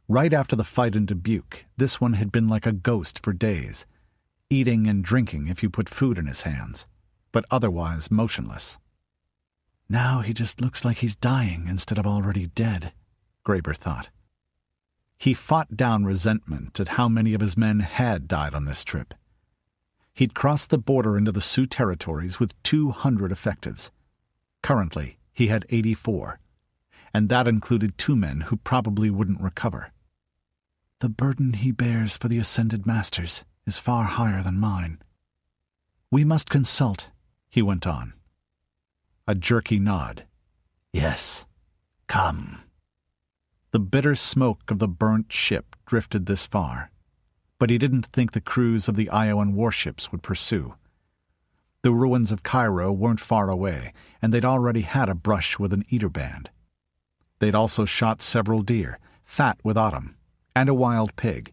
Speaker 5: Right after the fight in Dubuque, this one had been like a ghost for days, eating and drinking if you put food in his hands, but otherwise motionless.
Speaker 4: Now he just looks like he's dying instead of already dead,
Speaker 5: Graber thought. He fought down resentment at how many of his men had died on this trip. He'd crossed the border into the Sioux territories with 200 effectives. Currently, he had 84, and that included 2 men who probably wouldn't recover.
Speaker 4: The burden he bears for the ascended masters is far higher than mine.
Speaker 3: We must consult, he went on.
Speaker 5: A jerky nod.
Speaker 6: Yes, come.
Speaker 5: The bitter smoke of the burnt ship drifted this far, but he didn't think the crews of the Iowan warships would pursue. The ruins of Cairo weren't far away, and they'd already had a brush with an eater band. They'd also shot several deer, fat with autumn, and a wild pig,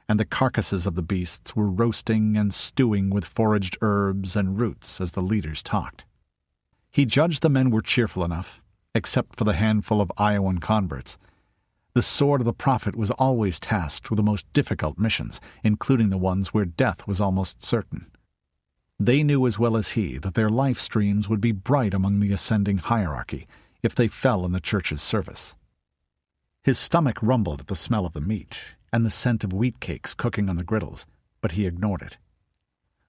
Speaker 5: and the carcasses of the beasts were roasting and stewing with foraged herbs and roots as the leaders talked. He judged the men were cheerful enough, except for the handful of Iowan converts. The Sword of the Prophet was always tasked with the most difficult missions, including the ones where death was almost certain. They knew as well as he that their life streams would be bright among the ascending hierarchy if they fell in the church's service. His stomach rumbled at the smell of the meat and the scent of wheat cakes cooking on the griddles, but he ignored it.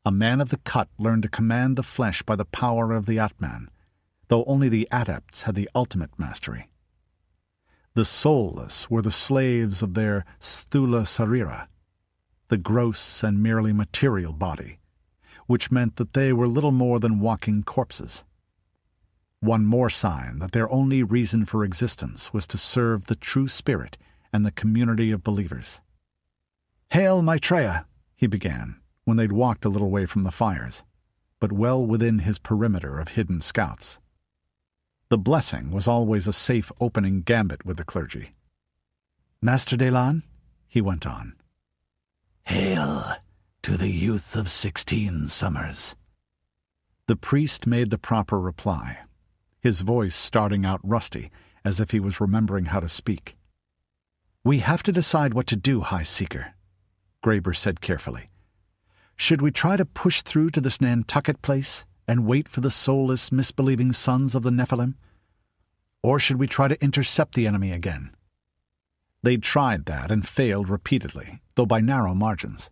Speaker 5: A man of the cut learned to command the flesh by the power of the Atman, though only the adepts had the ultimate mastery. The soulless were the slaves of their sthula sarira, the gross and merely material body, which meant that they were little more than walking corpses. One more sign that their only reason for existence was to serve the true spirit and the community of believers.
Speaker 2: "Hail, Maitreya," he began, when they'd walked a little way from the fires, but well within his perimeter of hidden scouts. The blessing was always a safe opening gambit with the clergy. "Master Edain," he went on.
Speaker 6: "Hail to the youth of 16 summers."
Speaker 2: The priest made the proper reply, his voice starting out rusty, as if he was remembering how to speak. "We have to decide what to do, High Seeker," Graber said carefully. "Should we try to push through to this Nantucket place and wait for the soulless, misbelieving sons of the Nephilim? Or should we try to intercept the enemy again?" They'd tried that and failed repeatedly, though by narrow margins.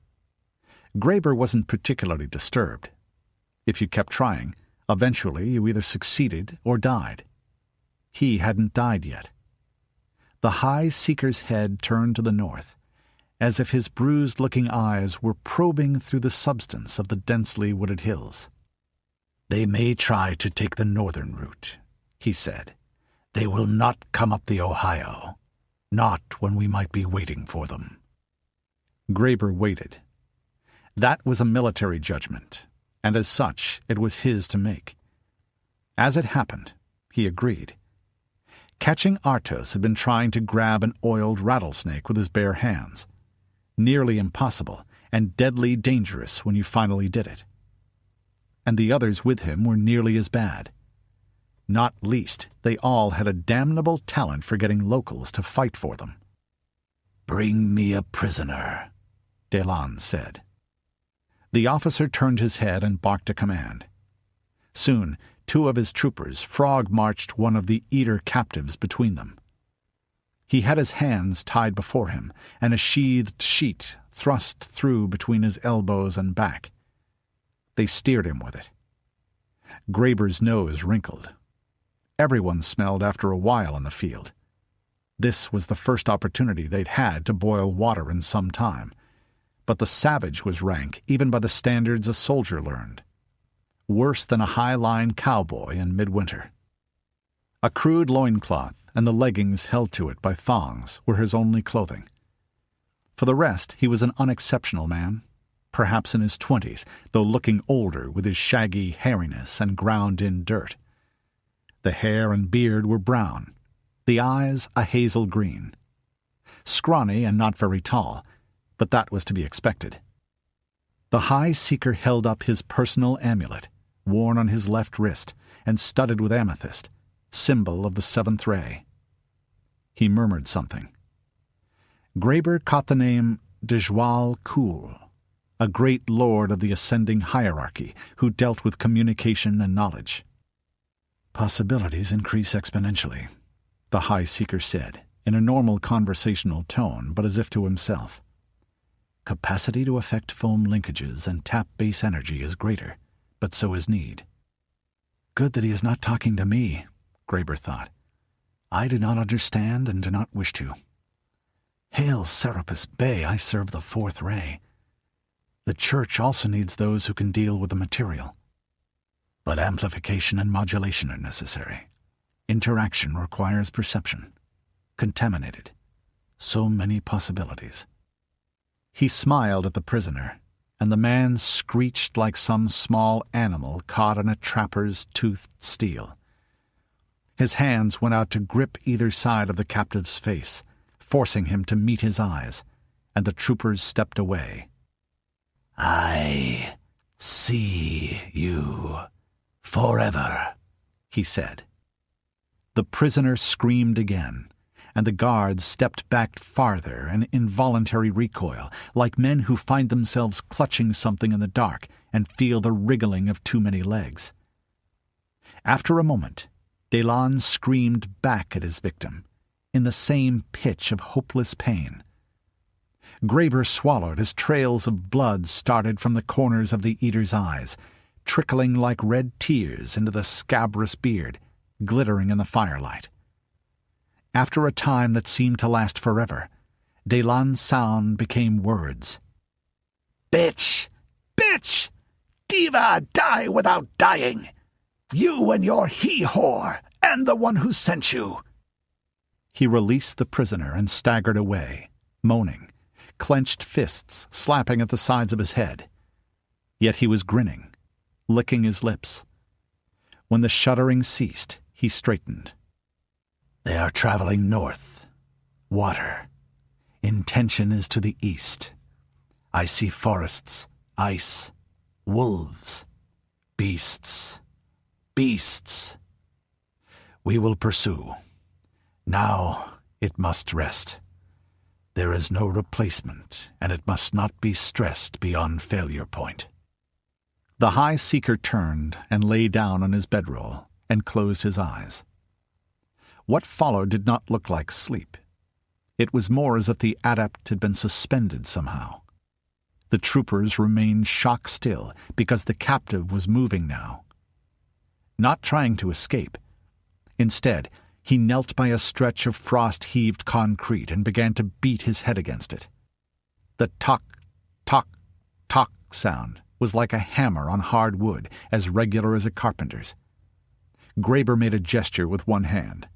Speaker 2: Graber wasn't particularly disturbed. If you kept trying, eventually you either succeeded or died. He hadn't died yet. The High Seeker's head turned to the north, as if his bruised-looking eyes were probing through the substance of the densely wooded hills.
Speaker 3: "They may try to take the northern route," he said. "They will not come up the Ohio, not when we might be waiting for them."
Speaker 2: Graber waited. That was a military judgment, and as such it was his to make. As it happened, he agreed. Catching Artos had been trying to grab an oiled rattlesnake with his bare hands. Nearly impossible, and deadly dangerous when you finally did it. And the others with him were nearly as bad. Not least, they all had a damnable talent for getting locals to fight for them.
Speaker 6: "Bring me a prisoner,"
Speaker 2: Edain said. The officer turned his head and barked a command. Soon, 2 of his troopers frog-marched one of the eater captives between them. He had his hands tied before him, and a sheathed sheet thrust through between his elbows and back. They steered him with it. Graber's nose wrinkled. Everyone smelled after a while in the field. This was the first opportunity they'd had to boil water in some time, but the savage was rank even by the standards a soldier learned. Worse than a high-line cowboy in midwinter. A crude loincloth and the leggings held to it by thongs were his only clothing. For the rest, he was an unexceptional man, perhaps in his 20s, though looking older with his shaggy hairiness and ground-in dirt. The hair and beard were brown, the eyes a hazel green. Scrawny and not very tall, but that was to be expected. The High Seeker held up his personal amulet, worn on his left wrist and studded with amethyst, symbol of the 7th ray. He murmured something. Graber caught the name Dejwal Kul, a great lord of the ascending hierarchy who dealt with communication and knowledge.
Speaker 3: "Possibilities increase exponentially,"
Speaker 2: the High Seeker said, in a normal conversational tone, but as if to himself.
Speaker 3: "Capacity to affect foam linkages and tap base energy is greater, but so is need." Good that he is not talking to me, Graber thought. I do not understand and do not wish to. Hail Serapis Bey, I serve the 4th ray. The Church also needs those who can deal with the material. But amplification and modulation are necessary. Interaction requires perception. Contaminated. So many possibilities.
Speaker 2: He smiled at the prisoner, and the man screeched like some small animal caught in a trapper's toothed steel. His hands went out to grip either side of the captive's face, forcing him to meet his eyes, and the troopers stepped away.
Speaker 6: "I see you forever,"
Speaker 2: he said. The prisoner screamed again, and the guards stepped back farther in involuntary recoil, like men who find themselves clutching something in the dark and feel the wriggling of too many legs. After a moment, Edain screamed back at his victim, in the same pitch of hopeless pain. Graber swallowed as trails of blood started from the corners of the eater's eyes, trickling like red tears into the scabrous beard, glittering in the firelight. After a time that seemed to last forever, Edain's sound became words.
Speaker 6: "Bitch! Bitch! Diva, die without dying! You and your he-whore, and the one who sent you!"
Speaker 2: He released the prisoner and staggered away, moaning,
Speaker 5: clenched fists slapping at the sides of his head. Yet he was grinning, licking his lips. When the shuddering ceased, he straightened.
Speaker 3: They are traveling north. Water. Intention is to the east. I see forests, ice, wolves, beasts. Beasts. We will pursue. Now it must rest. There is no replacement, and it must not be stressed beyond failure point.
Speaker 5: The High Seeker turned and lay down on his bedroll and closed his eyes. What followed did not look like sleep. It was more as if the adept had been suspended somehow. The troopers remained shock-still because the captive was moving now. Not trying to escape. Instead, he knelt by a stretch of frost-heaved concrete and began to beat his head against it. The tock, tock, tock sound was like a hammer on hard wood, as regular as a carpenter's. Graber made a gesture with one hand.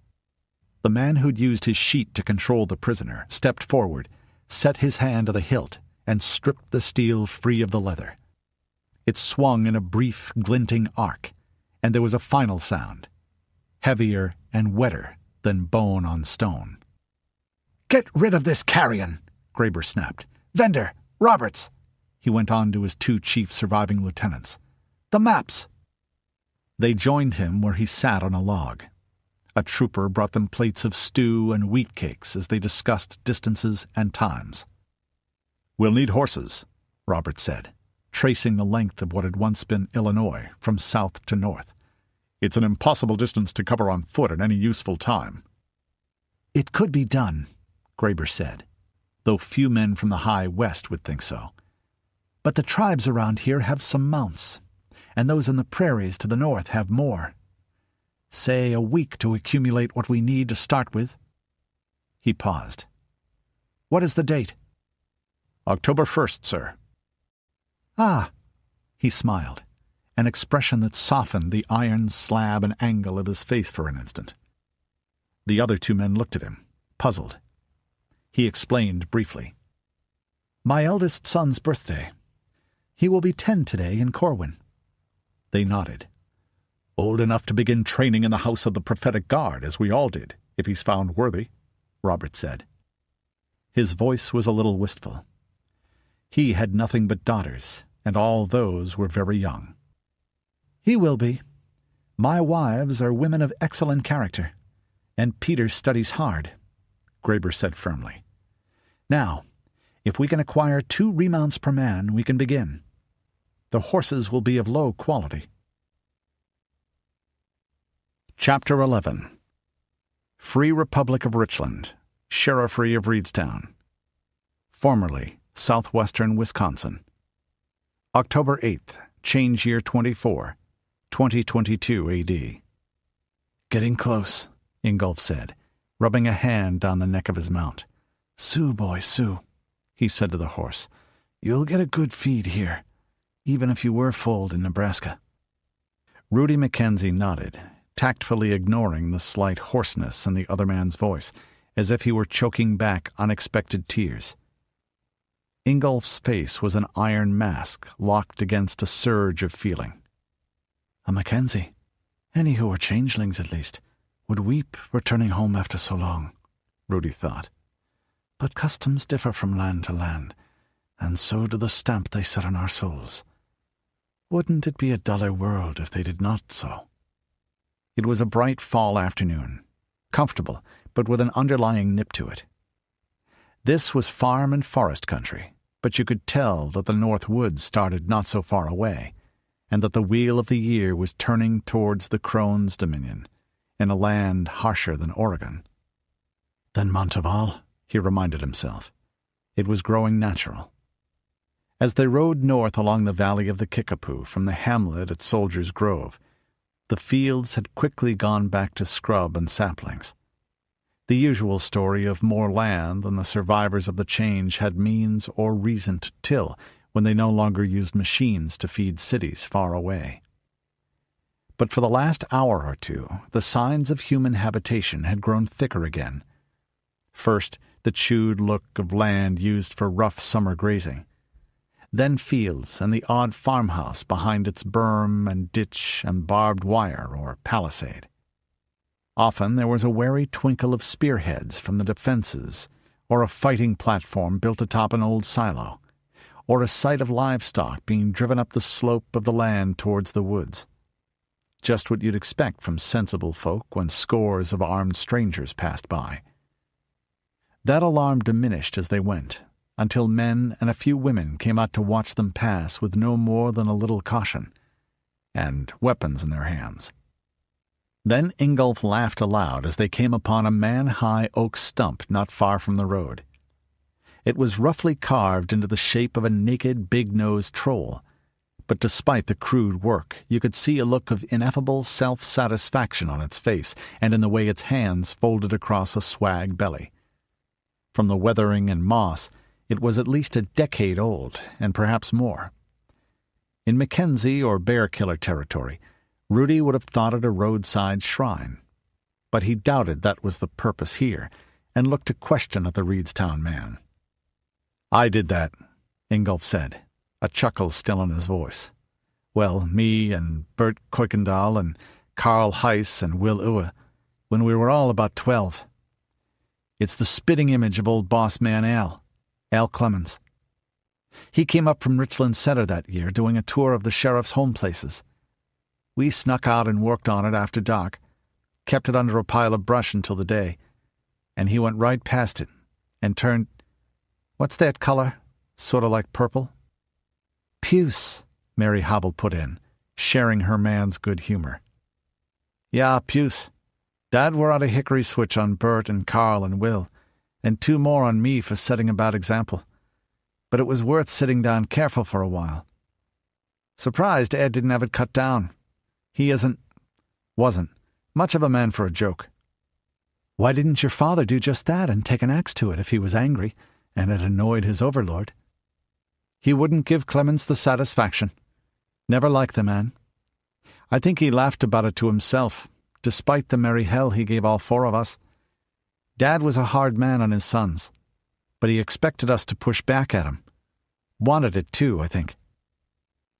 Speaker 5: The man who'd used his sheet to control the prisoner stepped forward, set his hand to the hilt, and stripped the steel free of the leather. It swung in a brief, glinting arc, and there was a final sound, heavier and wetter than bone on stone.
Speaker 3: "Get rid of this carrion,"
Speaker 5: Graber snapped.
Speaker 3: "Vendor, Roberts."
Speaker 5: He went on to his 2 chief surviving lieutenants.
Speaker 3: "The maps."
Speaker 5: They joined him where he sat on a log. A trooper brought them plates of stew and wheat cakes as they discussed distances and times. "We'll need horses," Roberts said, tracing the length of what had once been Illinois from south to north. "It's an impossible distance to cover on foot at any useful time."
Speaker 3: "It could be done,"
Speaker 5: Graber said, though few men from the high west would think so.
Speaker 3: "But the tribes around here have some mounts, and those in the prairies to the north have more. Say a week to accumulate what we need to start with."
Speaker 5: He paused.
Speaker 3: "What is the date?"
Speaker 5: "October 1st, sir."
Speaker 3: "Ah,"
Speaker 5: he smiled, an expression that softened the iron slab and angle of his face for an instant. The other 2 men looked at him, puzzled. He explained briefly.
Speaker 3: "My eldest son's birthday. He will be 10 today in Corwin."
Speaker 5: They nodded. "Old enough to begin training in the House of the Prophetic Guard, as we all did, if he's found worthy," Robert said. His voice was a little wistful. He had nothing but daughters, and all those were very young.
Speaker 3: "He will be. My wives are women of excellent character, and Peter studies hard,"
Speaker 5: Graber said firmly.
Speaker 3: "Now, if we can acquire 2 remounts per man, we can begin. The horses will be of low quality."
Speaker 5: Chapter 11. Free Republic of Richland, Sheriffry of Reedstown. Formerly southwestern Wisconsin. October 8th, change year 24, 2022 A.D.
Speaker 3: "Getting close,"
Speaker 5: Ingolf said, rubbing a hand down the neck of his mount.
Speaker 3: "Sue, boy, Sue," he said to the horse. "You'll get a good feed here, even if you were foaled in Nebraska."
Speaker 5: Rudi Mackenzie nodded, tactfully ignoring the slight hoarseness in the other man's voice, as if he were choking back unexpected tears. Ingolf's face was an iron mask locked against a surge of feeling.
Speaker 3: "A Mackenzie, any who are changelings at least, would weep returning home after so long," Rudi thought. "But customs differ from land to land, and so do the stamp they set on our souls. Wouldn't it be a duller world if they did not so?"
Speaker 5: It was a bright fall afternoon, comfortable, but with an underlying nip to it. This was farm and forest country, but you could tell that the North Woods started not so far away, and that the wheel of the year was turning towards the Crone's dominion, in a land harsher than Oregon.
Speaker 3: "Then Montival,"
Speaker 5: he reminded himself. It was growing natural. As they rode north along the valley of the Kickapoo from the hamlet at Soldier's Grove, the fields had quickly gone back to scrub and saplings. The usual story of more land than the survivors of the change had means or reason to till when they no longer used machines to feed cities far away. But for the last hour or 2, the signs of human habitation had grown thicker again. First,
Speaker 1: the chewed look of land used for rough summer grazing. Then fields and the odd farmhouse behind its berm and ditch and barbed wire or palisade. Often there was a wary twinkle of spearheads from the defenses, or a fighting platform built atop an old silo, or a sight of livestock being driven up the slope of the land towards the woods. Just what you'd expect from sensible folk when scores of armed strangers passed by. That alarm diminished as they went, until men and a few women came out to watch them pass with no more than a little caution, and weapons in their hands. Then Ingolf laughed aloud as they came upon a man-high oak stump not far from the road. It was roughly carved into the shape of a naked, big-nosed troll, but despite the crude work, you could see a look of ineffable self-satisfaction on its face and in the way its hands folded across a swag belly. From the weathering and moss, it was at least a decade old, and perhaps more. In Mackenzie or bear-killer territory, Rudi would have thought it a roadside shrine, but he doubted that was the purpose here, and looked a question at the Reedstown man. "I did that," Ingolf said, a chuckle still in his voice. "Well, me and Bert Kuykendall and Karl Heiss and Will Uwe, when we were all about 12. It's the spitting image of old boss man Al Clemens. He came up from Richland Center that year doing a tour of the sheriff's home places. We snuck out and worked on it after dark, kept it under a pile of brush until the day, and he went right past it and turned— what's that color? Sort of like purple?" "Puce," Mary Havel put in, sharing her man's good humor. "Yeah, puce. Dad wore out a hickory switch on Bert and Carl and Will, and 2 more on me for setting a bad example. But it was worth sitting down careful for a while. Surprised Ed didn't have it cut down. He wasn't much of a man for a joke." "Why didn't your father do just that and take an axe to it if he was angry, and it annoyed his overlord?" "He wouldn't give Clemens the satisfaction. Never liked the man. I think he laughed about it to himself, despite the merry hell he gave all 4 of us. Dad was a hard man on his sons, but he expected us to push back at him. Wanted it too, I think."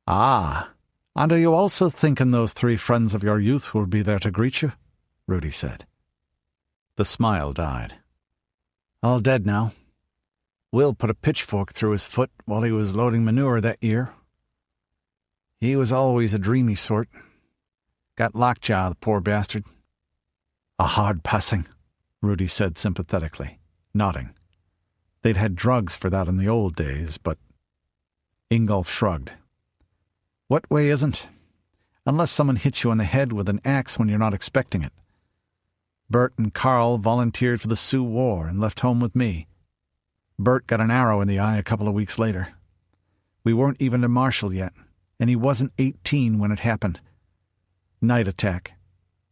Speaker 1: "Ah, and are you also thinking those 3 friends of your youth will be there to greet you?" Rudi said. The smile died. "All dead now. Will put a pitchfork through his foot while he was loading manure that year. He was always a dreamy sort. Got lockjaw, the poor bastard." "A hard passing," Rudi said sympathetically, nodding. They'd had drugs for that in the old days, but— Ingolf shrugged. "What way isn't? Unless someone hits you on the head with an axe when you're not expecting it. Bert and Carl volunteered for the Sioux War and left home with me. Bert got an arrow in the eye a couple of weeks later. We weren't even a marshal yet, and he wasn't 18 when it happened. Night attack.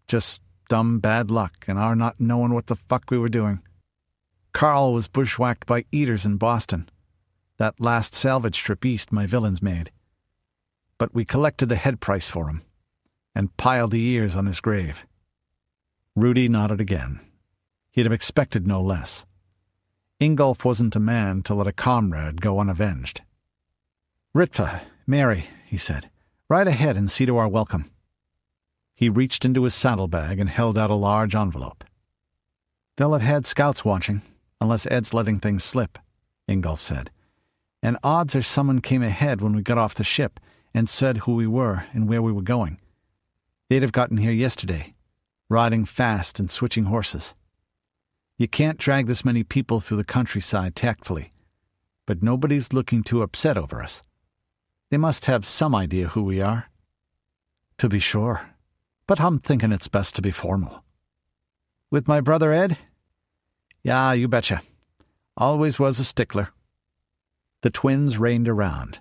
Speaker 1: Just dumb bad luck and our not knowing what the fuck we were doing. Carl was bushwhacked by eaters in Boston. That last salvage trip east my villains made. But we collected the head price for him, and piled the ears on his grave." Rudi nodded again. He'd have expected no less. Ingolf wasn't a man to let a comrade go unavenged. "Ritva, Mary," he said, "ride ahead and see to our welcome." He reached into his saddlebag and held out a large envelope. "They'll have had scouts watching, unless Ed's letting things slip," Ingolf said. "And odds are someone came ahead when we got off the ship and said who we were and where we were going. They'd have gotten here yesterday, riding fast and switching horses. You can't drag this many people through the countryside tactfully, but nobody's looking too upset over us. They must have some idea who we are." "To be sure, but I'm thinking it's best to be formal." "With my brother Ed?" "Yeah, you betcha. Always was a stickler." The twins reined around.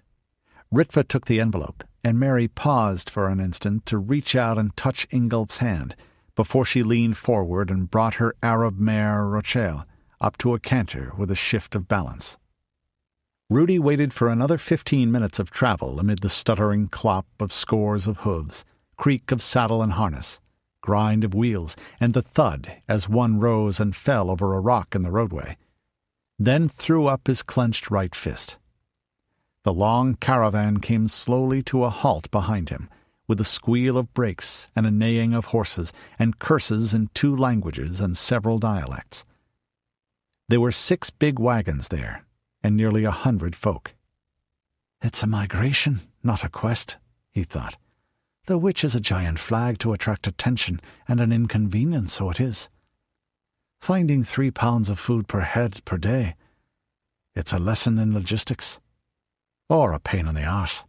Speaker 1: Ritva took the envelope, and Mary paused for an instant to reach out and touch Ingolf's hand before she leaned forward and brought her Arab mare Rochelle up to a canter with a shift of balance. Rudi waited for another 15 minutes of travel amid the stuttering clop of scores of hooves, creak of saddle and harness, grind of wheels, and the thud as one rose and fell over a rock in the roadway, then threw up his clenched right fist. The long caravan came slowly to a halt behind him, with a squeal of brakes and a neighing of horses and curses in 2 languages and several dialects. There were 6 big wagons there, and nearly 100 folk.
Speaker 3: "It's a migration, not a quest," he thought. "The witch is a giant flag to attract attention, and an inconvenience, so it is. Finding 3 pounds of food per head per day. It's a lesson in logistics. Or a pain in the arse.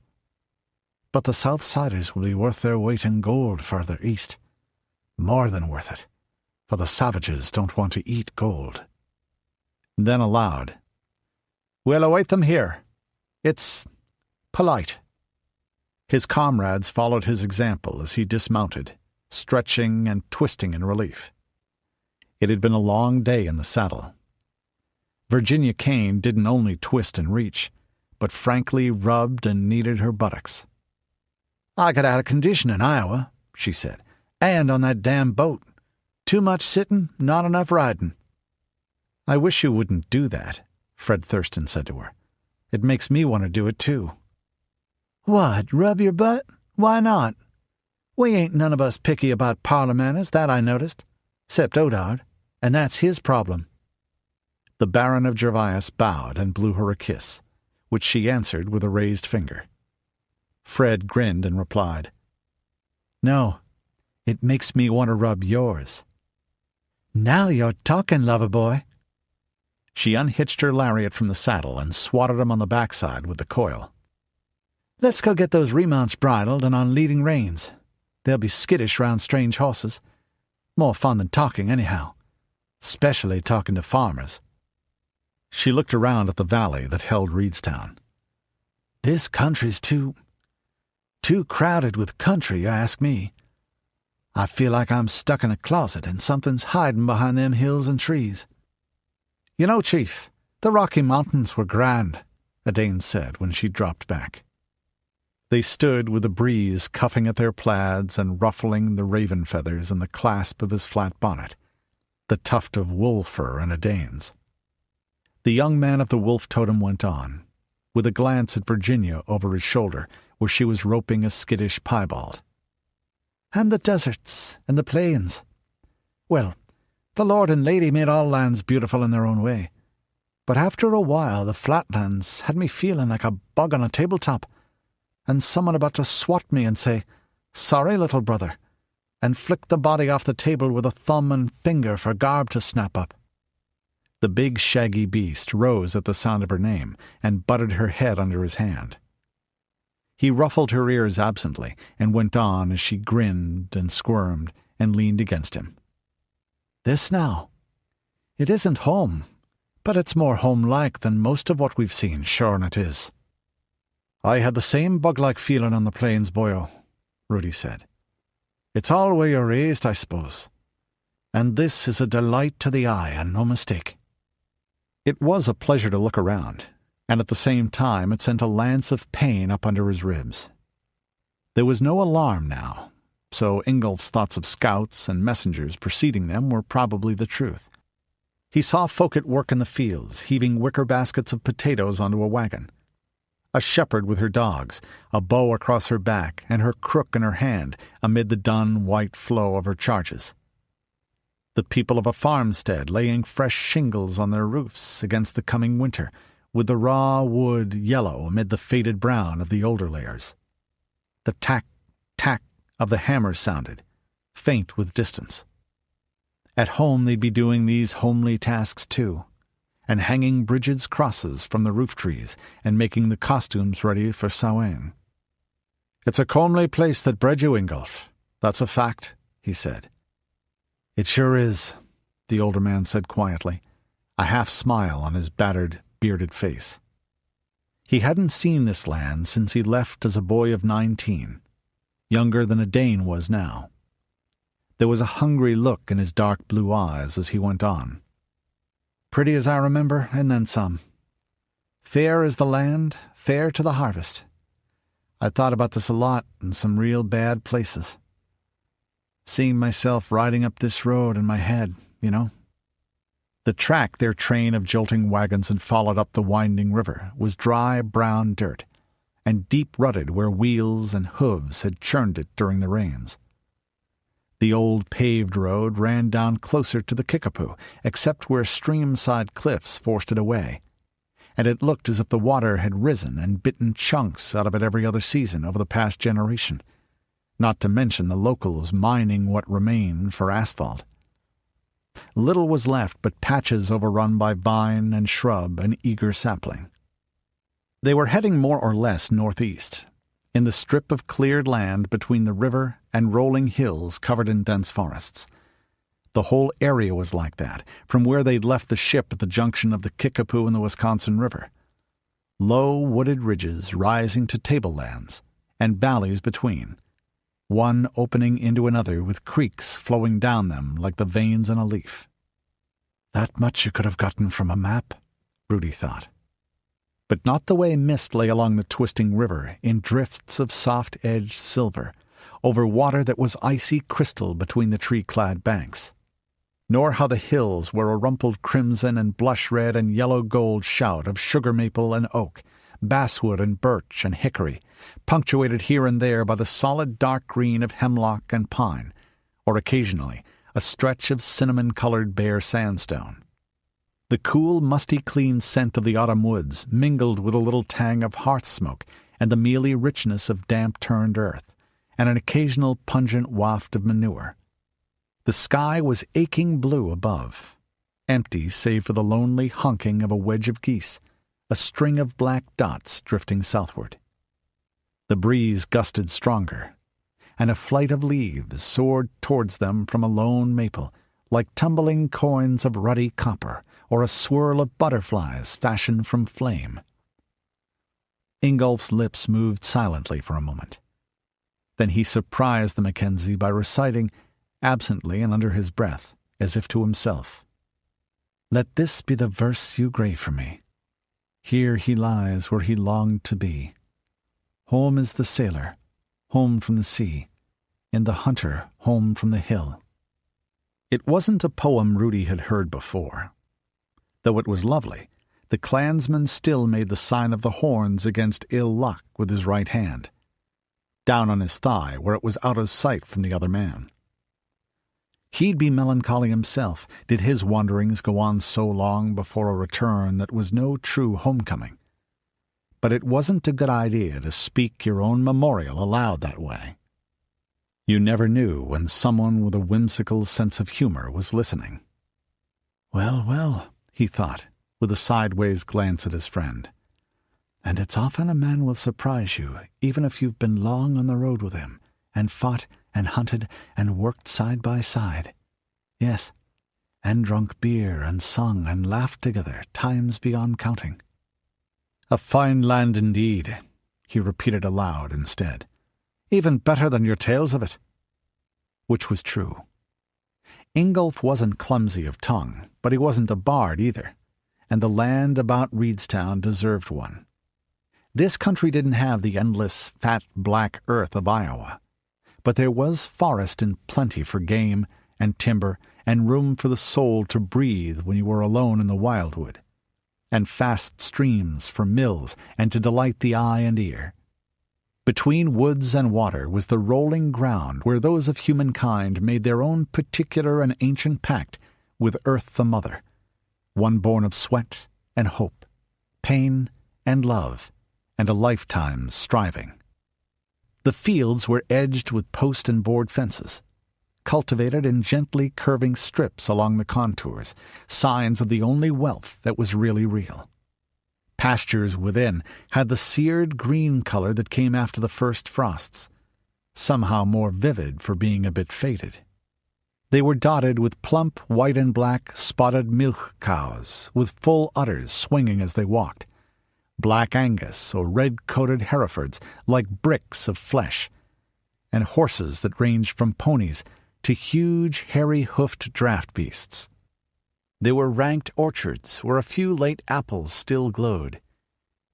Speaker 3: But the Southsiders will be worth their weight in gold further east. More than worth it, for the savages don't want to eat gold."
Speaker 1: Then aloud, "We'll await them here. It's polite." His comrades followed his example as he dismounted, stretching and twisting in relief. It had been a long day in the saddle. Virginia Kane didn't only twist and reach, but frankly rubbed and kneaded her buttocks.
Speaker 3: "I got out of condition in Iowa," she said, "and on that damn boat. Too much sitting, not enough riding."
Speaker 1: "I wish you wouldn't do that," Fred Thurston said to her. "It makes me want to do it too."
Speaker 3: "What, rub your butt? Why not? We ain't none of us picky about parlour manners, that I noticed, 'cept Odard, and that's his problem."
Speaker 1: The Baron of Gervais bowed and blew her a kiss, which she answered with a raised finger. Fred grinned and replied, "No, it makes me want to rub yours."
Speaker 3: "Now you're talking, lover boy."
Speaker 1: She unhitched her lariat from the saddle and swatted him on the backside with the coil.
Speaker 3: "Let's go get those remounts bridled and on leading reins. They'll be skittish round strange horses. More fun than talking, anyhow. Especially talking to farmers."
Speaker 1: She looked around at the valley that held Reedstown.
Speaker 3: "This country's too crowded with country, you ask me. I feel like I'm stuck in a closet and something's hiding behind them hills and trees."
Speaker 1: "You know, Chief, the Rocky Mountains were grand," Edain said when she dropped back. They stood with the breeze cuffing at their plaids and ruffling the raven feathers in the clasp of his flat bonnet, the tuft of wool fur in Edain's. The young man of the wolf totem went on, with a glance at Virginia over his shoulder where she was roping a skittish piebald.
Speaker 3: "And the deserts and the plains. Well, the Lord and Lady made all lands beautiful in their own way. But after a while the flatlands had me feeling like a bug on a tabletop, and someone about to swat me and say, 'Sorry, little brother,' and flick the body off the table with a thumb and finger for garb to snap up."
Speaker 1: The big shaggy beast rose at the sound of her name and butted her head under his hand. He ruffled her ears absently and went on as she grinned and squirmed and leaned against him.
Speaker 3: "This now. It isn't home, but it's more home-like than most of what we've seen, sure it is."
Speaker 1: "I had the same bug-like feeling on the plains, boyo," Rudi said.
Speaker 3: "It's all where you're raised, I suppose. And this is a delight to the eye, and no mistake."
Speaker 1: It was a pleasure to look around, and at the same time it sent a lance of pain up under his ribs. There was no alarm now, so Ingolf's thoughts of scouts and messengers preceding them were probably the truth. He saw folk at work in the fields, heaving wicker baskets of potatoes onto a wagon. A shepherd with her dogs, a bow across her back and her crook in her hand amid the dun white flow of her charges. The people of a farmstead laying fresh shingles on their roofs against the coming winter, with the raw wood yellow amid the faded brown of the older layers. The tack, tack of the hammer sounded, faint with distance. At home they'd be doing these homely tasks too, and hanging Bridget's crosses from the roof trees and making the costumes ready for Samhain. "It's a comely place that bred you, Ingolf. That's a fact," he said.
Speaker 3: "It sure is,"
Speaker 1: the older man said quietly, a half-smile on his battered, bearded face. He hadn't seen this land since he left as a boy of 19, younger than Edain was now. There was a hungry look in his dark blue eyes as he went on. "Pretty as I remember, and then some. Fair is the land, fair to the harvest. I thought about this a lot in some real bad places. Seeing myself riding up this road in my head, you know."
Speaker 5: The track their train of jolting wagons had followed up the winding river was dry brown dirt, and deep-rutted where wheels and hooves had churned it during the rains. The old paved road ran down closer to the Kickapoo, except where stream-side cliffs forced it away, and it looked as if the water had risen and bitten chunks out of it every other season over the past generation, not to mention the locals mining what remained for asphalt. Little was left but patches overrun by vine and shrub and eager sapling. They were heading more or less northeast, in the strip of cleared land between the river and rolling hills covered in dense forests. The whole area was like that, from where they'd left the ship at the junction of the Kickapoo and the Wisconsin River. Low wooded ridges rising to tablelands, and valleys between, one opening into another with creeks flowing down them like the veins in a leaf.
Speaker 2: That much you could have gotten from a map, Rudi thought.
Speaker 5: But not the way mist lay along the twisting river in drifts of soft-edged silver, over water that was icy crystal between the tree-clad banks, nor how the hills were a rumpled crimson and blush-red and yellow-gold shout of sugar-maple and oak, basswood and birch and hickory, punctuated here and there by the solid dark green of hemlock and pine, or occasionally a stretch of cinnamon-colored bare sandstone. The cool, musty-clean scent of the autumn woods mingled with a little tang of hearth smoke and the mealy richness of damp-turned earth, and an occasional pungent waft of manure. The sky was aching blue above, empty save for the lonely honking of a wedge of geese, a string of black dots drifting southward. The breeze gusted stronger, and a flight of leaves soared towards them from a lone maple, like tumbling coins of ruddy copper, or a swirl of butterflies fashioned from flame. Ingolf's lips moved silently for a moment. Then he surprised the Mackenzie by reciting, absently and under his breath, as if to himself, "Let this be the verse you grave for me. Here he lies where he longed to be. Home is the sailor, home from the sea, and the hunter home from the hill." It wasn't a poem Rudi had heard before. Though it was lovely, the clansman still made the sign of the horns against ill luck with his right hand, down on his thigh where it was out of sight from the other man. He'd be melancholy himself, did his wanderings go on so long before a return that was no true homecoming. But it wasn't a good idea to speak your own memorial aloud that way. You never knew when someone with a whimsical sense of humor was listening.
Speaker 2: Well, well, he thought, with a sideways glance at his friend. And it's often a man will surprise you, even if you've been long on the road with him, and fought and hunted and worked side by side. Yes, and drunk beer and sung and laughed together times beyond counting.
Speaker 5: A fine land indeed, he repeated aloud instead. Even better than your tales of it. Which was true. Ingolf wasn't clumsy of tongue, but he wasn't a bard either, and the land about Reedstown deserved one. This country didn't have the endless, fat, black earth of Iowa, but there was forest in plenty for game and timber and room for the soul to breathe when you were alone in the wildwood, and fast streams for mills and to delight the eye and ear. Between woods and water was the rolling ground where those of humankind made their own particular and ancient pact with Earth the Mother, one born of sweat and hope, pain and love, and a lifetime's striving. The fields were edged with post and board fences, cultivated in gently curving strips along the contours, signs of the only wealth that was really real. Pastures within had the seared green color that came after the first frosts, somehow more vivid for being a bit faded. They were dotted with plump white and black spotted milch cows, with full udders swinging as they walked, black Angus or red-coated Herefords like bricks of flesh, and horses that ranged from ponies to huge, hairy-hoofed draft beasts. There were ranked orchards where a few late apples still glowed,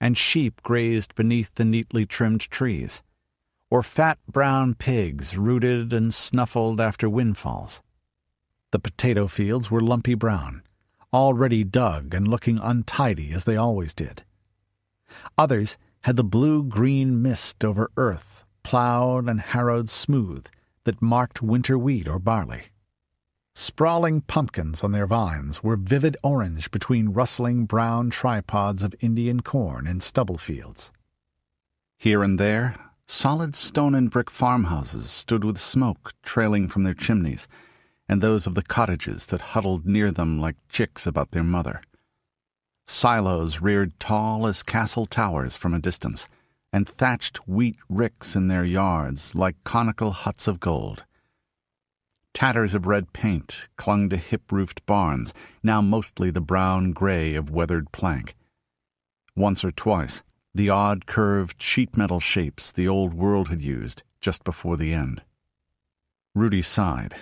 Speaker 5: and sheep grazed beneath the neatly trimmed trees, or fat brown pigs rooted and snuffled after windfalls. The potato fields were lumpy brown, already dug and looking untidy as they always did. Others had the blue-green mist over earth, plowed and harrowed smooth, that marked winter wheat or barley. Sprawling pumpkins on their vines were vivid orange between rustling brown tripods of Indian corn in stubble fields. Here and there, solid stone and brick farmhouses stood with smoke trailing from their chimneys, and those of the cottages that huddled near them like chicks about their mother. Silos reared tall as castle towers from a distance, and thatched wheat ricks in their yards like conical huts of gold. Tatters of red paint clung to hip-roofed barns, now mostly the brown-gray of weathered plank. Once or twice, the odd curved sheet-metal shapes the old world had used just before the end. Rudi sighed.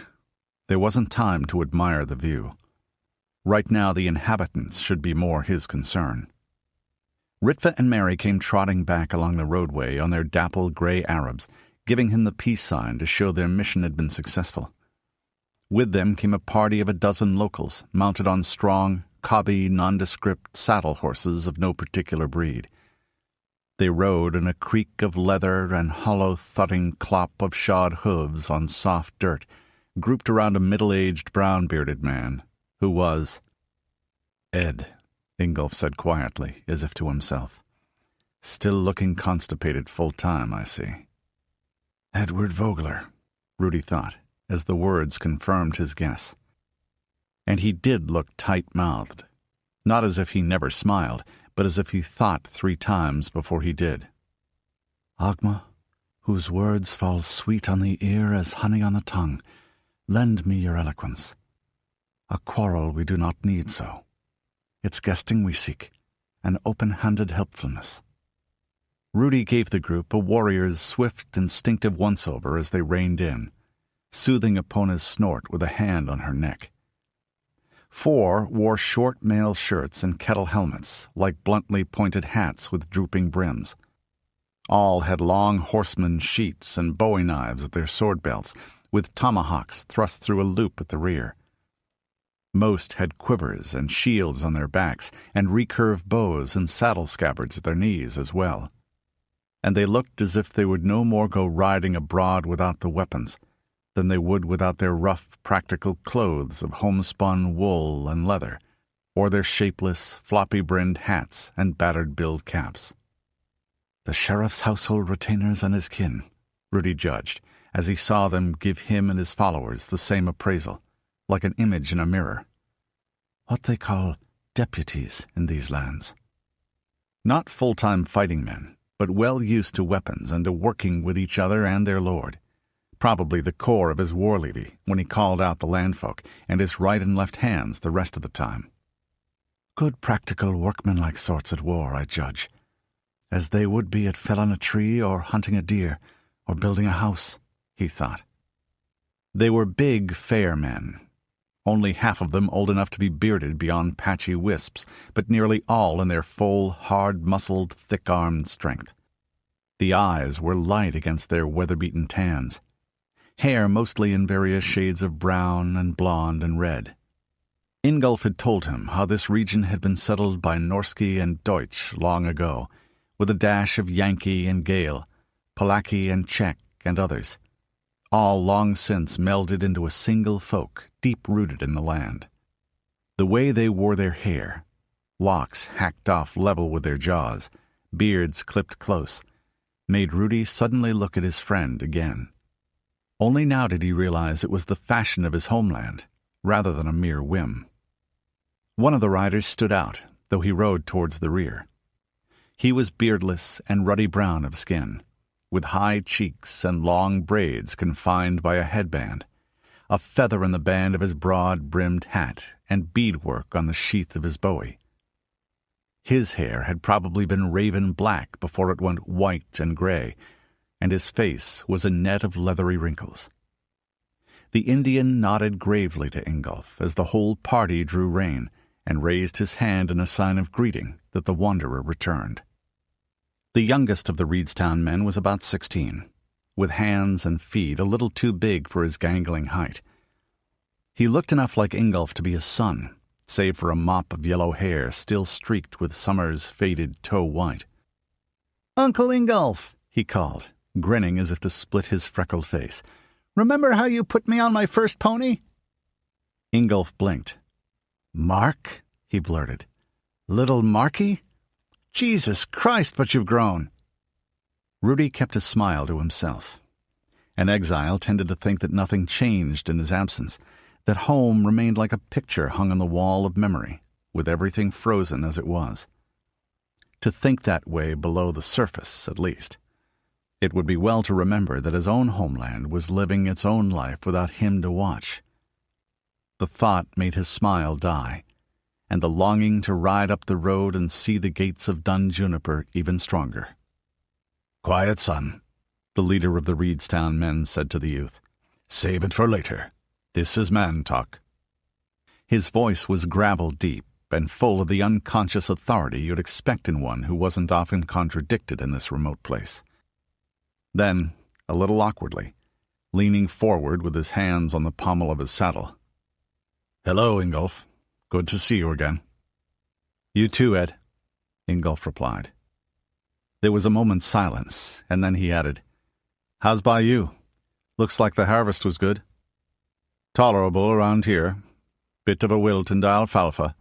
Speaker 5: There wasn't time to admire the view. Right now the inhabitants should be more his concern. Ritva and Mary came trotting back along the roadway on their dappled gray Arabs, giving him the peace sign to show their mission had been successful. With them came a party of a dozen locals, mounted on strong, cobby, nondescript saddle horses of no particular breed. They rode in a creak of leather and hollow thudding clop of shod hooves on soft dirt, grouped around a middle-aged brown-bearded man, who was Ed, Ingolf said quietly, as if to himself. Still looking constipated full-time, I see.
Speaker 2: Edward Vogler,
Speaker 5: Rudi thought, as the words confirmed his guess. And he did look tight-mouthed, not as if he never smiled, but as if he thought 3 times before he did.
Speaker 2: Ogma, whose words fall sweet on the ear as honey on the tongue, lend me your eloquence. A quarrel we do not need so. It's guesting we seek, an open-handed helpfulness.
Speaker 5: Rudi gave the group a warrior's swift, instinctive once-over as they reined in, soothing Epona's snort with a hand on her neck. 4 wore short mail shirts and kettle helmets, like bluntly pointed hats with drooping brims. All had long horseman's sheets and bowie knives at their sword belts, with tomahawks thrust through a loop at the rear. Most had quivers and shields on their backs, and recurved bows and saddle scabbards at their knees as well. And they looked as if they would no more go riding abroad without the weapons than they would without their rough, practical clothes of homespun wool and leather, or their shapeless, floppy-brimmed hats and battered-billed caps.
Speaker 2: The sheriff's household retainers and his kin,
Speaker 5: Rudi judged, as he saw them give him and his followers the same appraisal, like an image in a mirror.
Speaker 2: What they call deputies in these lands.
Speaker 5: Not full-time fighting men, but well used to weapons and to working with each other and their lord. Probably the core of his war levy when he called out the landfolk, and his right and left hands the rest of the time.
Speaker 2: Good practical workmanlike sorts at war, I judge, as they would be at felling a tree or hunting a deer or building a house, he thought.
Speaker 5: They were big, fair men. Only half of them old enough to be bearded beyond patchy wisps, but nearly all in their full, hard-muscled, thick-armed strength. The eyes were light against their weather-beaten tans. Hair mostly in various shades of brown and blonde and red. Ingolf had told him how this region had been settled by Norski and Deutsch long ago, with a dash of Yankee and Gael, Polacky and Czech and others, all long since melded into a single folk deep-rooted in the land. The way they wore their hair, locks hacked off level with their jaws, beards clipped close, made Rudi suddenly look at his friend again. Only now did he realize it was the fashion of his homeland, rather than a mere whim. One of the riders stood out, though he rode towards the rear. He was beardless and ruddy brown of skin, with high cheeks and long braids confined by a headband, a feather in the band of his broad-brimmed hat, and beadwork on the sheath of his bowie. His hair had probably been raven black before it went white and gray, and his face was a net of leathery wrinkles. The Indian nodded gravely to Ingolf as the whole party drew rein, and raised his hand in a sign of greeting that the wanderer returned. The youngest of the Reedstown men was about 16, with hands and feet a little too big for his gangling height. He looked enough like Ingolf to be his son, save for a mop of yellow hair still streaked with summer's faded tow white.
Speaker 1: "Uncle Ingolf,"
Speaker 5: he called, grinning as if to split his freckled face.
Speaker 1: "Remember how you put me on my first pony?"
Speaker 5: Ingolf blinked.
Speaker 2: "Mark?" he blurted. "Little Marky? Jesus Christ, but you've grown."
Speaker 5: Rudi kept a smile to himself. An exile tended to think that nothing changed in his absence, that home remained like a picture hung on the wall of memory, with everything frozen as it was. To think that way below the surface, at least. It would be well to remember that his own homeland was living its own life without him to watch. The thought made his smile die, and the longing to ride up the road and see the gates of Dun Juniper even stronger.
Speaker 2: "Quiet, son,"
Speaker 5: the leader of the Reedstown men said to the youth.
Speaker 2: "Save it for later. This is man talk."
Speaker 5: His voice was gravel-deep and full of the unconscious authority you'd expect in one who wasn't often contradicted in this remote place. Then, a little awkwardly, leaning forward with his hands on the pommel of his saddle.
Speaker 2: "Hello, Ingolf. Good to see you again."
Speaker 5: "You too, Ed," Ingolf replied. There was a moment's silence, and then he added, "How's by you? Looks like the harvest was good."
Speaker 2: "Tolerable around here. Bit of a wilt in the alfalfa.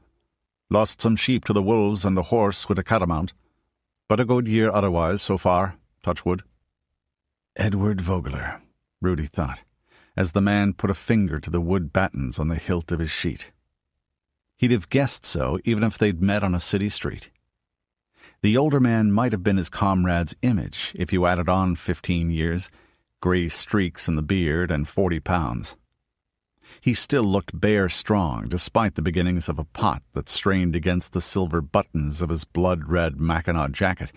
Speaker 2: Lost some sheep to the wolves and the horse with a catamount. But a good year otherwise so far, touch wood."
Speaker 5: Edward Vogler, Rudi thought, as the man put a finger to the wood battens on the hilt of his sheet. He'd have guessed so even if they'd met on a city street. The older man might have been his comrade's image if you added on 15 years, gray streaks in the beard, and 40 pounds. He still looked bare strong despite the beginnings of a pot that strained against the silver buttons of his blood-red Mackinaw jacket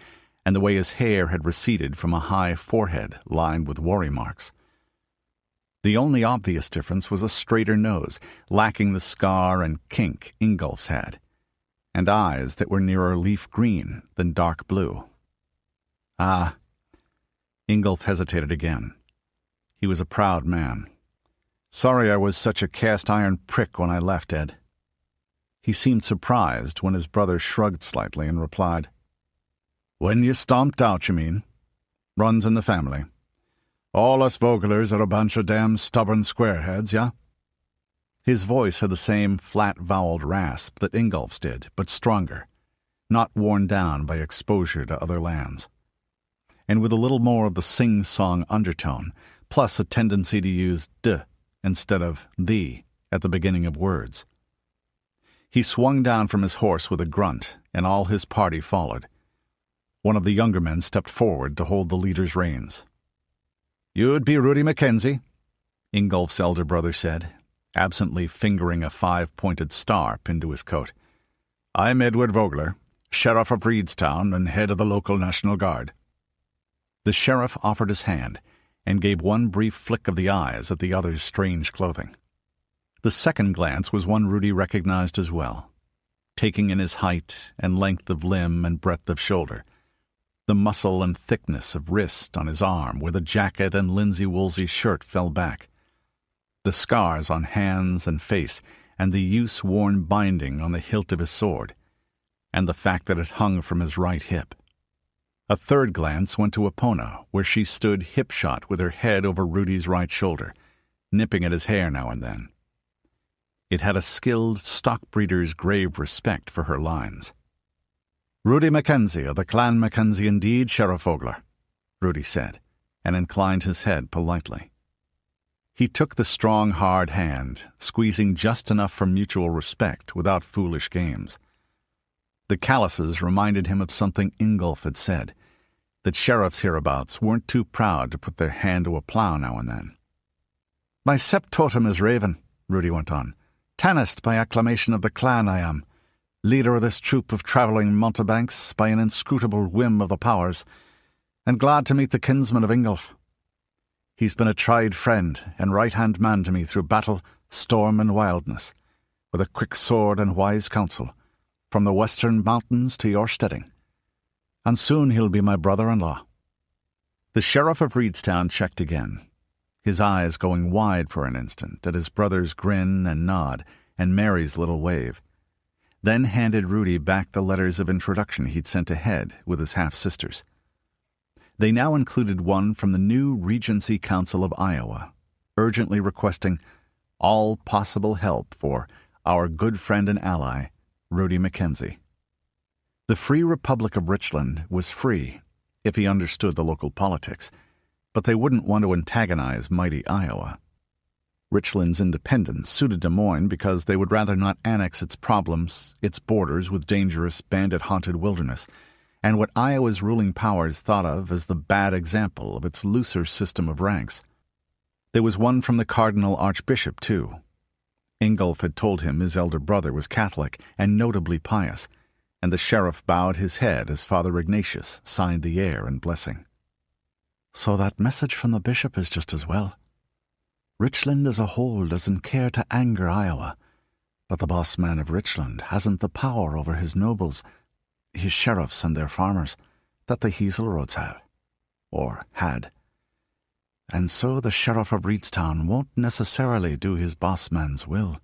Speaker 5: and the way his hair had receded from a high forehead lined with worry marks. The only obvious difference was a straighter nose, lacking the scar and kink Ingolf's had, and eyes that were nearer leaf green than dark blue. Ah, Ingolf hesitated again. He was a proud man. "Sorry I was such a cast-iron prick when I left, Ed." He seemed surprised when his brother shrugged slightly and replied, "When you stomped out, you mean? Runs in the family. All us Vogelers are a bunch of damn stubborn squareheads, yeah?" His voice had the same flat-voweled rasp that Ingolf's did, but stronger, not worn down by exposure to other lands. And with a little more of the sing-song undertone, plus a tendency to use d instead of thee at the beginning of words. He swung down from his horse with a grunt, and all his party followed. One of the younger men stepped forward to hold the leader's reins. "You'd be Rudi Mackenzie," Ingolf's elder brother said, absently fingering a 5-pointed star pinned to his coat. "I'm Edward Vogler, Sheriff of Reedstown and head of the local National Guard." The sheriff offered his hand and gave one brief flick of the eyes at the other's strange clothing. The second glance was one Rudi recognized as well, taking in his height and length of limb and breadth of shoulder, the muscle and thickness of wrist on his arm where the jacket and linsey-woolsey shirt fell back, the scars on hands and face, and the use-worn binding on the hilt of his sword, and the fact that it hung from his right hip. A third glance went to Epona, where she stood hip-shot with her head over Rudi's right shoulder, nipping at his hair now and then. It had a skilled stock-breeder's grave respect for her lines. "Rudi Mackenzie of the Clan Mackenzie indeed, Sheriff Vogler," Rudi said, and inclined his head politely. He took the strong, hard hand, squeezing just enough for mutual respect without foolish games. The calluses reminded him of something Ingolf had said, that sheriffs hereabouts weren't too proud to put their hand to a plough now and then. "My sept totem is Raven," Rudi went on. "Tannist by acclamation of the clan I am, leader of this troop of travelling mountebanks by an inscrutable whim of the powers, and glad to meet the kinsman of Ingolf. He's been a tried friend and right-hand man to me through battle, storm, and wildness, with a quick sword and wise counsel, from the western mountains to your steading. And soon he'll be my brother-in-law." The sheriff of Reedstown checked again, his eyes going wide for an instant at his brother's grin and nod and Mary's little wave, then handed Rudi back the letters of introduction he'd sent ahead with his half-sisters. They now included one from the new Regency Council of Iowa, urgently requesting all possible help for our good friend and ally, Rudi Mackenzie. The Free Republic of Richland was free, if he understood the local politics, but they wouldn't want to antagonize mighty Iowa. Richland's independence suited Des Moines because they would rather not annex its problems, its borders with dangerous, bandit-haunted wilderness, and what Iowa's ruling powers thought of as the bad example of its looser system of ranks. There was one from the Cardinal Archbishop, too. Ingolf had told him his elder brother was Catholic and notably pious, and the sheriff bowed his head as Father Ignatius signed the air in blessing.
Speaker 2: So that message from the bishop is just as well. Richland as a whole doesn't care to anger Iowa, but the boss man of Richland hasn't the power over his nobles, his sheriffs and their farmers, that the Hazelroads have, or had. And so the sheriff of Reedstown won't necessarily do his boss man's will.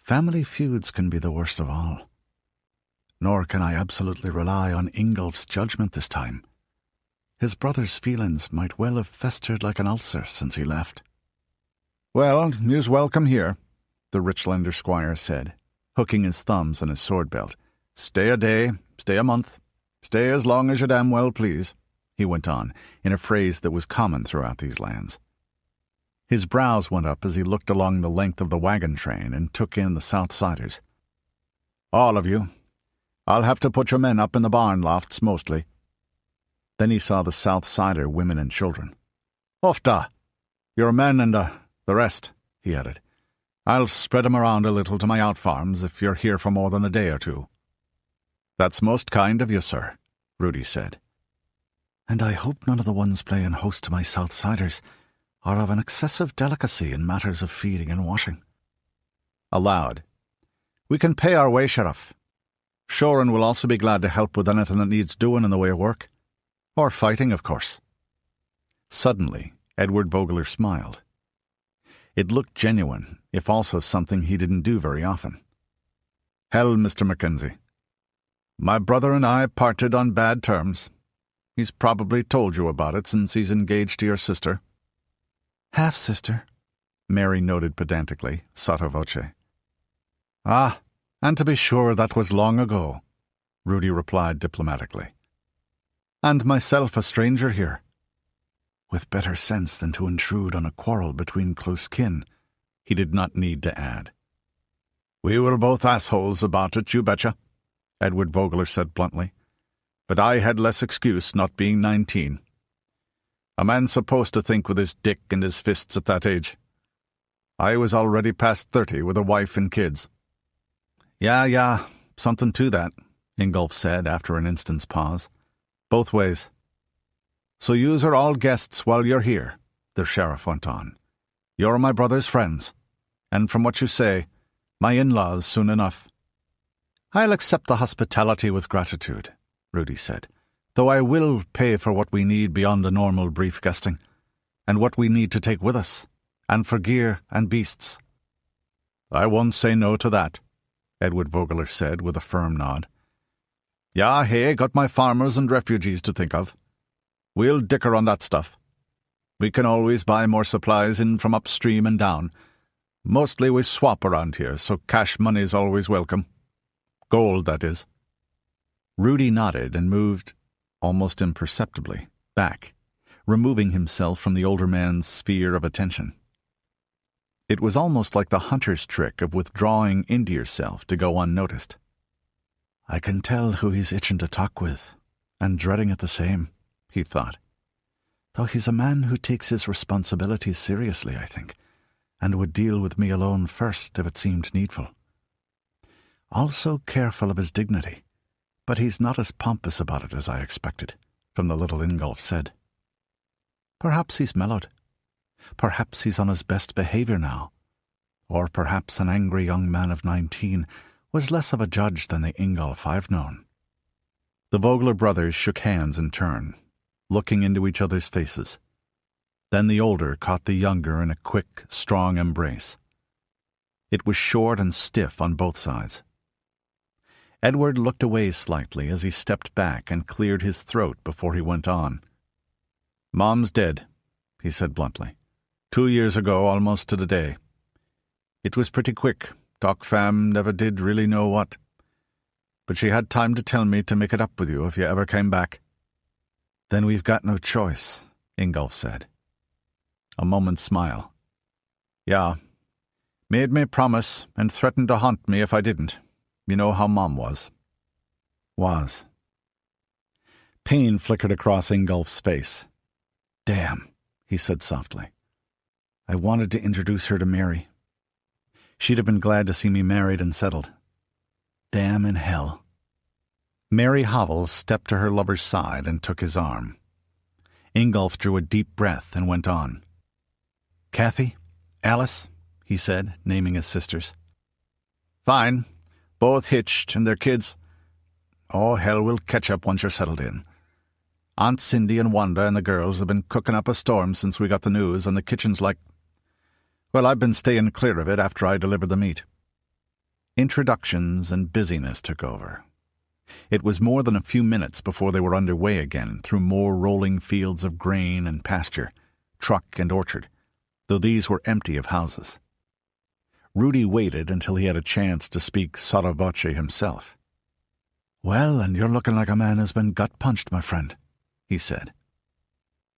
Speaker 2: Family feuds can be the worst of all. Nor can I absolutely rely on Ingolf's judgment this time. His brother's feelings might well have festered like an ulcer since he left.
Speaker 5: "Well, you's welcome here," the Richlander squire said, hooking his thumbs in his sword belt. "Stay a day, stay a month, stay as long as you damn well please," he went on, in a phrase that was common throughout these lands. His brows went up as he looked along the length of the wagon train and took in the Southsiders. "All of you. I'll have to put your men up in the barn lofts mostly." Then he saw the Southsider women and children. "Ofta, your men and the rest," he added. "I'll spread 'em around a little to my out-farms if you're here for more than a day or two." "That's most kind of you, sir," Rudi said.
Speaker 2: And I hope none of the ones playing host to my Southsiders are of an excessive delicacy in matters of feeding and washing.
Speaker 5: Aloud, "We can pay our way, Sheriff. Shoren will also be glad to help with anything that needs doing in the way of work. Or fighting, of course." Suddenly, Edward Vogler smiled. It looked genuine, if also something he didn't do very often. "Hell, Mr. Mackenzie. My brother and I parted on bad terms. He's probably told you about it since he's engaged to your sister."
Speaker 2: "Half-sister,"
Speaker 5: Mary noted pedantically, sotto voce. "Ah, and to be sure that was long ago," Rudi replied diplomatically. "And myself a stranger here."
Speaker 2: With better sense than to intrude on a quarrel between close kin,
Speaker 5: he did not need to add. "We were both assholes about it, you betcha," Edward Vogler said bluntly. "But I had less excuse not being 19. A man's supposed to think with his dick and his fists at that age. I was already past 30 with a wife and kids." Yeah, something to that," Ingolf said after an instant's pause. "Both ways." "So yous are all guests while you're here," the sheriff went on. "You're my brother's friends, and from what you say, my in-laws soon enough." "I'll accept the hospitality with gratitude," Rudi said, "though I will pay for what we need beyond the normal brief guesting, and what we need to take with us, and for gear and beasts." "I won't say no to that," Edward Vogler said with a firm nod. "Yeah, hey, got my farmers and refugees to think of. We'll dicker on that stuff. We can always buy more supplies in from upstream and down. Mostly we swap around here, so cash money's always welcome. Gold, that is." Rudi nodded and moved, almost imperceptibly, back, removing himself from the older man's sphere of attention. It was almost like the hunter's trick of withdrawing into yourself to go unnoticed.
Speaker 2: "I can tell who he's itching to talk with, and dreading it the same," he thought. "Though he's a man who takes his responsibilities seriously, I think, and would deal with me alone first if it seemed needful. Also careful of his dignity, but he's not as pompous about it as I expected, from the little Ingolf said. Perhaps he's mellowed. Perhaps he's on his best behavior now. Or perhaps an angry young man of 19 was less of a judge than the Ingolf I've known."
Speaker 5: The Vogler brothers shook hands in turn, looking into each other's faces. Then the older caught the younger in a quick, strong embrace. It was short and stiff on both sides, Edward looked away slightly as he stepped back and cleared his throat before he went on. "Mom's dead," he said bluntly. 2 years ago, almost to the day. It was pretty quick. Doc Fam never did really know what. But she had time to tell me to make it up with you if you ever came back." "Then we've got no choice," Ingolf said. A moment's smile. "Yeah. Made me promise and threatened to haunt me if I didn't. You know how Mom was." Was. Pain flickered across Ingolf's face. "Damn," he said softly. "I wanted to introduce her to Mary. She'd have been glad to see me married and settled. Damn in hell." Mary Havel stepped to her lover's side and took his arm. Ingolf drew a deep breath and went on. "Kathy, Alice," he said, naming his sisters. "Fine. Both hitched and their kids. Oh, hell, we'll catch up once you're settled in. Aunt Cindy and Wanda and the girls have been cooking up a storm since we got the news, and the kitchen's like... Well, I've been staying clear of it after I delivered the meat." Introductions and busyness took over. It was more than a few minutes before they were underway again through more rolling fields of grain and pasture, truck and orchard, though these were empty of houses. Rudi waited until he had a chance to speak sotto voce himself. "Well, and you're looking like a man who's been gut-punched, my friend," he said.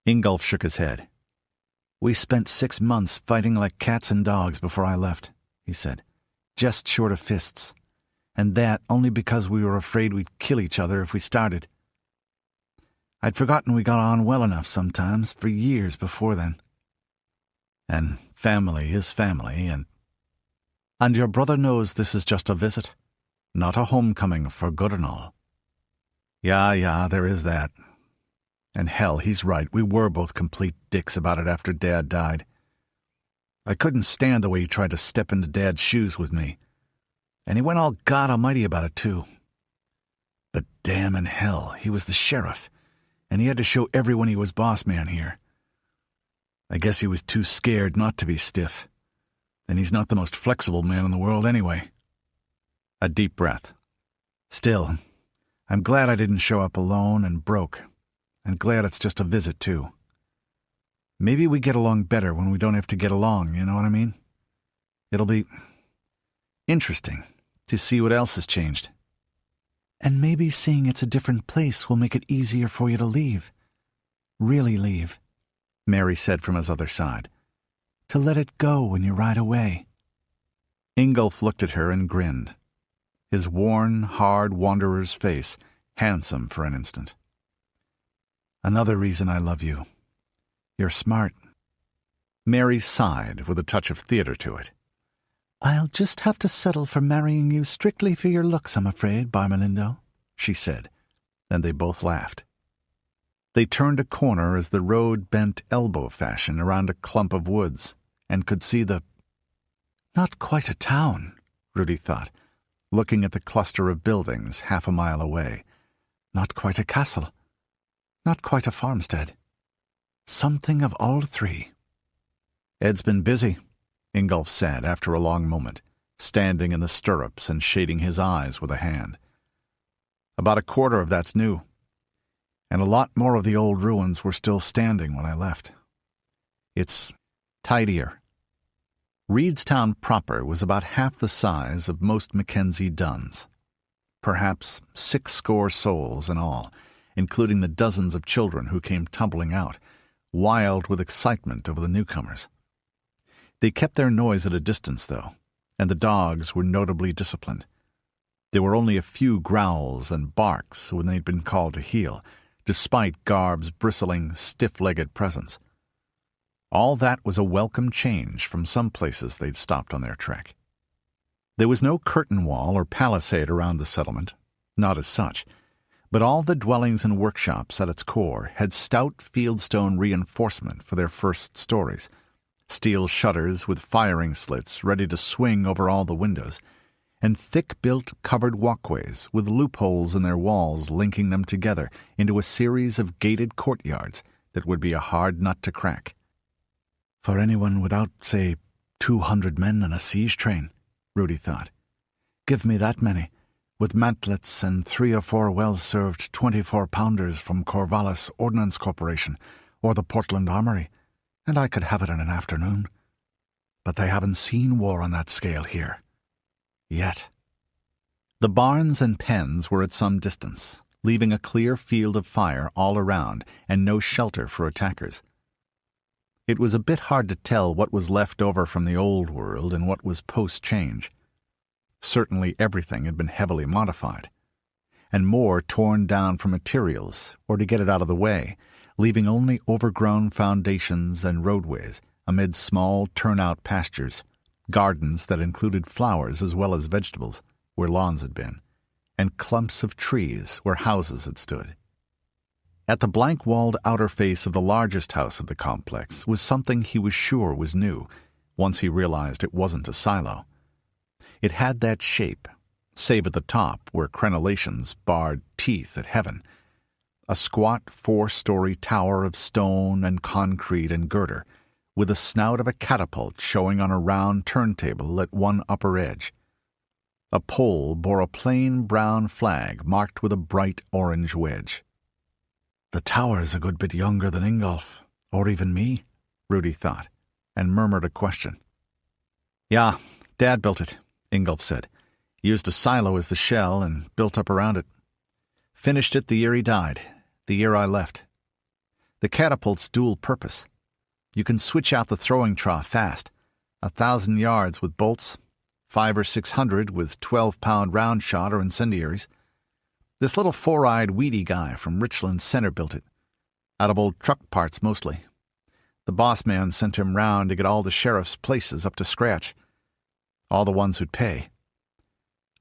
Speaker 5: Ingolf shook his head. "We spent 6 months fighting like cats and dogs before I left," he said, "just short of fists. And that only because we were afraid we'd kill each other if we started. I'd forgotten we got on well enough sometimes, for years before then. And family is family, and your brother knows this is just a visit, not a homecoming for good and all. Yeah, there is that. And hell, he's right, we were both complete dicks about it after Dad died. I couldn't stand the way he tried to step into Dad's shoes with me. And he went all God Almighty about it, too. But damn in hell, he was the sheriff, and he had to show everyone he was boss man here. I guess he was too scared not to be stiff. And he's not the most flexible man in the world anyway." A deep breath. "Still, I'm glad I didn't show up alone and broke, and glad it's just a visit, too. Maybe we get along better when we don't have to get along, you know what I mean? It'll be interesting to see what else has changed. And maybe seeing it's a different place will make it easier for you to leave. Really leave," Mary said from his other side. "To let it go when you ride away." Ingolf looked at her and grinned. His worn, hard wanderer's face, handsome for an instant. "Another reason I love you. You're smart." Mary sighed with a touch of theater to it. "I'll just have to settle for marrying you strictly for your looks, I'm afraid, Barmelindo," she said, and they both laughed. They turned a corner as the road bent elbow fashion around a clump of woods, and could see the... Not quite a town, Rudi thought, looking at the cluster of buildings half a mile away. Not quite a castle. Not quite a farmstead. Something of all three. "Ed's been busy," Ingolf said after a long moment, standing in the stirrups and shading his eyes with a hand. "About a quarter of that's new. And a lot more of the old ruins were still standing when I left. It's tidier." Reedstown proper was about half the size of most Mackenzie duns. Perhaps 60 souls in all, including the dozens of children who came tumbling out, wild with excitement over the newcomers. They kept their noise at a distance, though, and the dogs were notably disciplined. There were only a few growls and barks when they'd been called to heel, despite Garb's bristling, stiff-legged presence. All that was a welcome change from some places they'd stopped on their trek. There was no curtain wall or palisade around the settlement, not as such, but all the dwellings and workshops at its core had stout fieldstone reinforcement for their first stories, steel shutters with firing slits ready to swing over all the windows, and thick-built covered walkways with loopholes in their walls linking them together into a series of gated courtyards that would be a hard nut to crack. For anyone without, say, 200 men and a siege train, Rudi thought. Give me that many,
Speaker 2: with mantlets and 3 or 4 well-served 24-pounders from Corvallis Ordnance Corporation or the Portland Armory, and I could have it in an afternoon. But they haven't seen war on that scale here. Yet.
Speaker 5: The barns and pens were at some distance, leaving a clear field of fire all around and no shelter for attackers. It was a bit hard to tell what was left over from the old world and what was post-change. Certainly everything had been heavily modified, and more torn down for materials or to get it out of the way, leaving only overgrown foundations and roadways amid small turnout pastures, gardens that included flowers as well as vegetables where lawns had been, and clumps of trees where houses had stood. At the blank-walled outer face of the largest house of the complex was something he was sure was new, once he realized it wasn't a silo. It had that shape, save at the top where crenellations barred teeth at heaven, a squat 4-story tower of stone and concrete and girder, with the snout of a catapult showing on a round turntable at one upper edge. A pole bore a plain brown flag marked with a bright orange wedge.
Speaker 2: The tower's a good bit younger than Ingolf, or even me,
Speaker 5: Rudi thought, and murmured a question. Yeah, Dad built it, Ingolf said. Used a silo as the shell and built up around it. Finished it the year he died, the year I left. The catapult's dual purpose. You can switch out the throwing trough fast, 1,000 yards with bolts, 500 or 600 with 12-pound round shot or incendiaries. This little 4-eyed weedy guy from Richland Center built it, out of old truck parts mostly. The boss man sent him round to get all the sheriff's places up to scratch, all the ones who'd pay.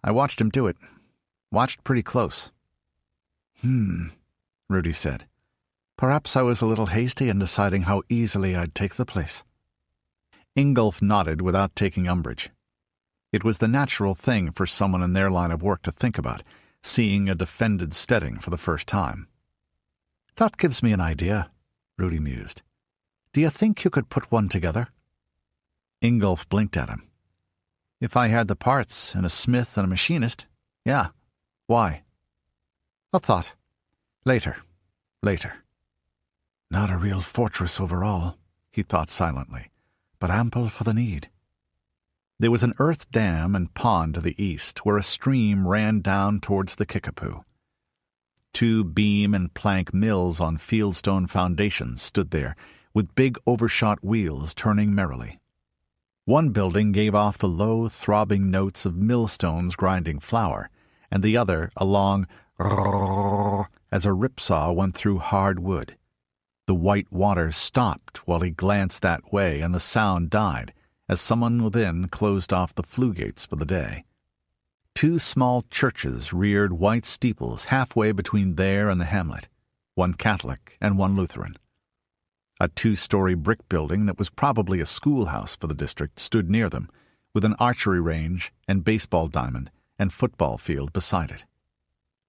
Speaker 5: I watched him do it, watched pretty close.
Speaker 2: Rudi said. Perhaps I was a little hasty in deciding how easily I'd take the place.
Speaker 5: Ingolf nodded without taking umbrage. It was the natural thing for someone in their line of work to think about, seeing a defended steading for the first time.
Speaker 2: That gives me an idea, Rudi mused. Do you think you could put one together?
Speaker 5: Ingolf blinked at him. If I had the parts and a smith and a machinist, yeah. Why?
Speaker 2: A thought.
Speaker 5: Later.
Speaker 2: Not a real fortress overall, he thought silently, but ample for the need.
Speaker 5: There was an earth dam and pond to the east where a stream ran down towards the Kickapoo. 2 beam and plank mills on fieldstone foundations stood there, with big overshot wheels turning merrily. One building gave off the low, throbbing notes of millstones grinding flour, and the other a long rrrr as a ripsaw went through hard wood. The white water stopped while he glanced that way, and the sound died, as someone within closed off the flue gates for the day. 2 small churches reared white steeples halfway between there and the hamlet, one Catholic and one Lutheran. A 2-story brick building that was probably a schoolhouse for the district stood near them, with an archery range and baseball diamond and football field beside it.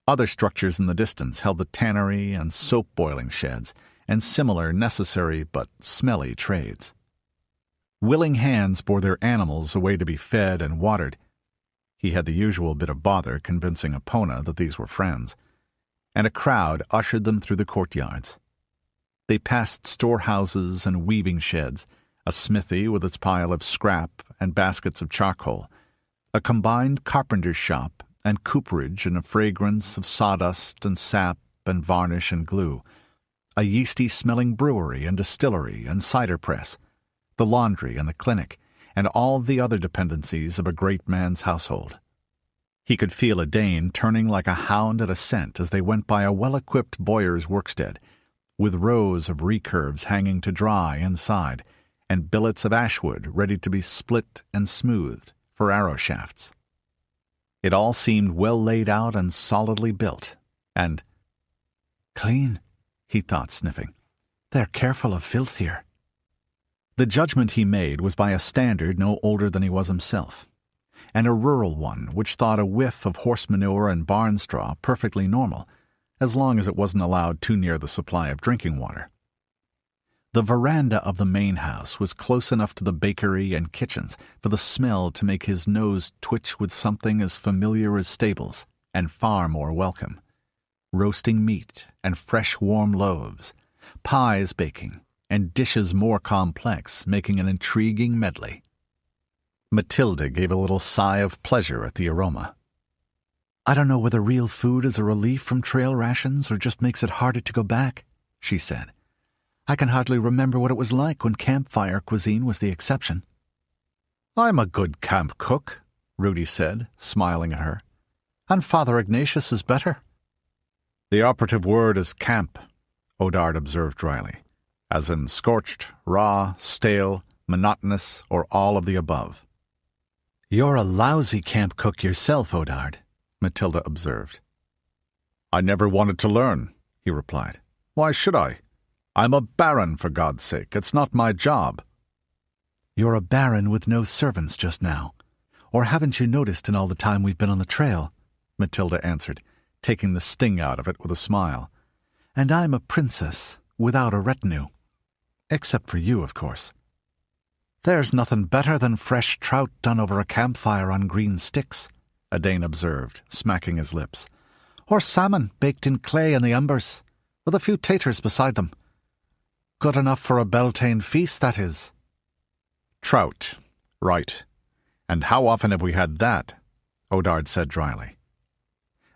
Speaker 5: Other structures in the distance held the tannery and soap-boiling sheds and similar necessary but smelly trades. Willing hands bore their animals away to be fed and watered. He had the usual bit of bother convincing Epona that these were friends, and a crowd ushered them through the courtyards. They passed storehouses and weaving sheds, a smithy with its pile of scrap and baskets of charcoal, a combined carpenter's shop and cooperage in a fragrance of sawdust and sap and varnish and glue, a yeasty-smelling brewery and distillery and cider press, the laundry and the clinic, and all the other dependencies of a great man's household. He could feel Edain turning like a hound at a scent as they went by a well-equipped bowyer's workstead, with rows of recurves hanging to dry inside, and billets of ashwood ready to be split and smoothed for arrow shafts. It all seemed well laid out and solidly built, and
Speaker 2: clean, he thought, sniffing. They're careful of filth here.
Speaker 5: The judgment he made was by a standard no older than he was himself, and a rural one which thought a whiff of horse manure and barn straw perfectly normal, as long as it wasn't allowed too near the supply of drinking water. The veranda of the main house was close enough to the bakery and kitchens for the smell to make his nose twitch with something as familiar as stables and far more welcome. Roasting meat and fresh warm loaves, pies baking, and dishes more complex, making an intriguing medley. Mathilda gave a little sigh of pleasure at the aroma.
Speaker 4: "I don't know whether real food is a relief from trail rations or just makes it harder to go back," she said. "I can hardly remember what it was like when campfire cuisine was the exception."
Speaker 5: "I'm a good camp cook," Rudi said, smiling at her. "And Father Ignatius is better." "The operative word is camp," Odard observed dryly, "as in scorched, raw, stale, monotonous, or all of the above."
Speaker 1: "You're a lousy camp cook yourself, Odard," Mathilda observed.
Speaker 5: "I never wanted to learn," he replied. "Why should I? I'm a baron, for God's sake. It's not my job."
Speaker 4: "You're a baron with no servants just now. Or haven't you noticed in all the time we've been on the trail?"
Speaker 5: Mathilda answered, taking the sting out of it with a smile.
Speaker 4: "And I'm a princess without a retinue. Except for you, of course."
Speaker 2: "There's nothing better than fresh trout done over a campfire on green sticks," Edain observed, smacking his lips. "Or salmon baked in clay in the embers, with a few taters beside them. Good enough for a Beltane feast, that is."
Speaker 5: "Trout, right. And how often have we had that?" Odard said dryly.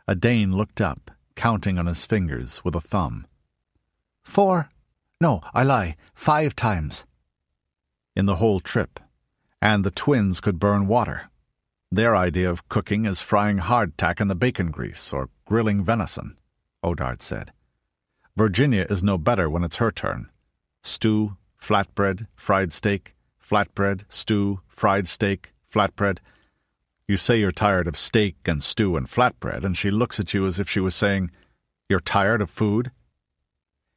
Speaker 1: Edain looked up, counting on his fingers with a thumb.
Speaker 2: 4. No, I lie. 5 times.
Speaker 5: In the whole trip. And the twins could burn water. Their idea of cooking is frying hardtack in the bacon grease or grilling venison, Odard said. Virginia is no better when it's her turn. Stew, flatbread, fried steak, flatbread, stew, fried steak, flatbread. You say you're tired of steak and stew and flatbread, and she looks at you as if she was saying, "You're tired of food?"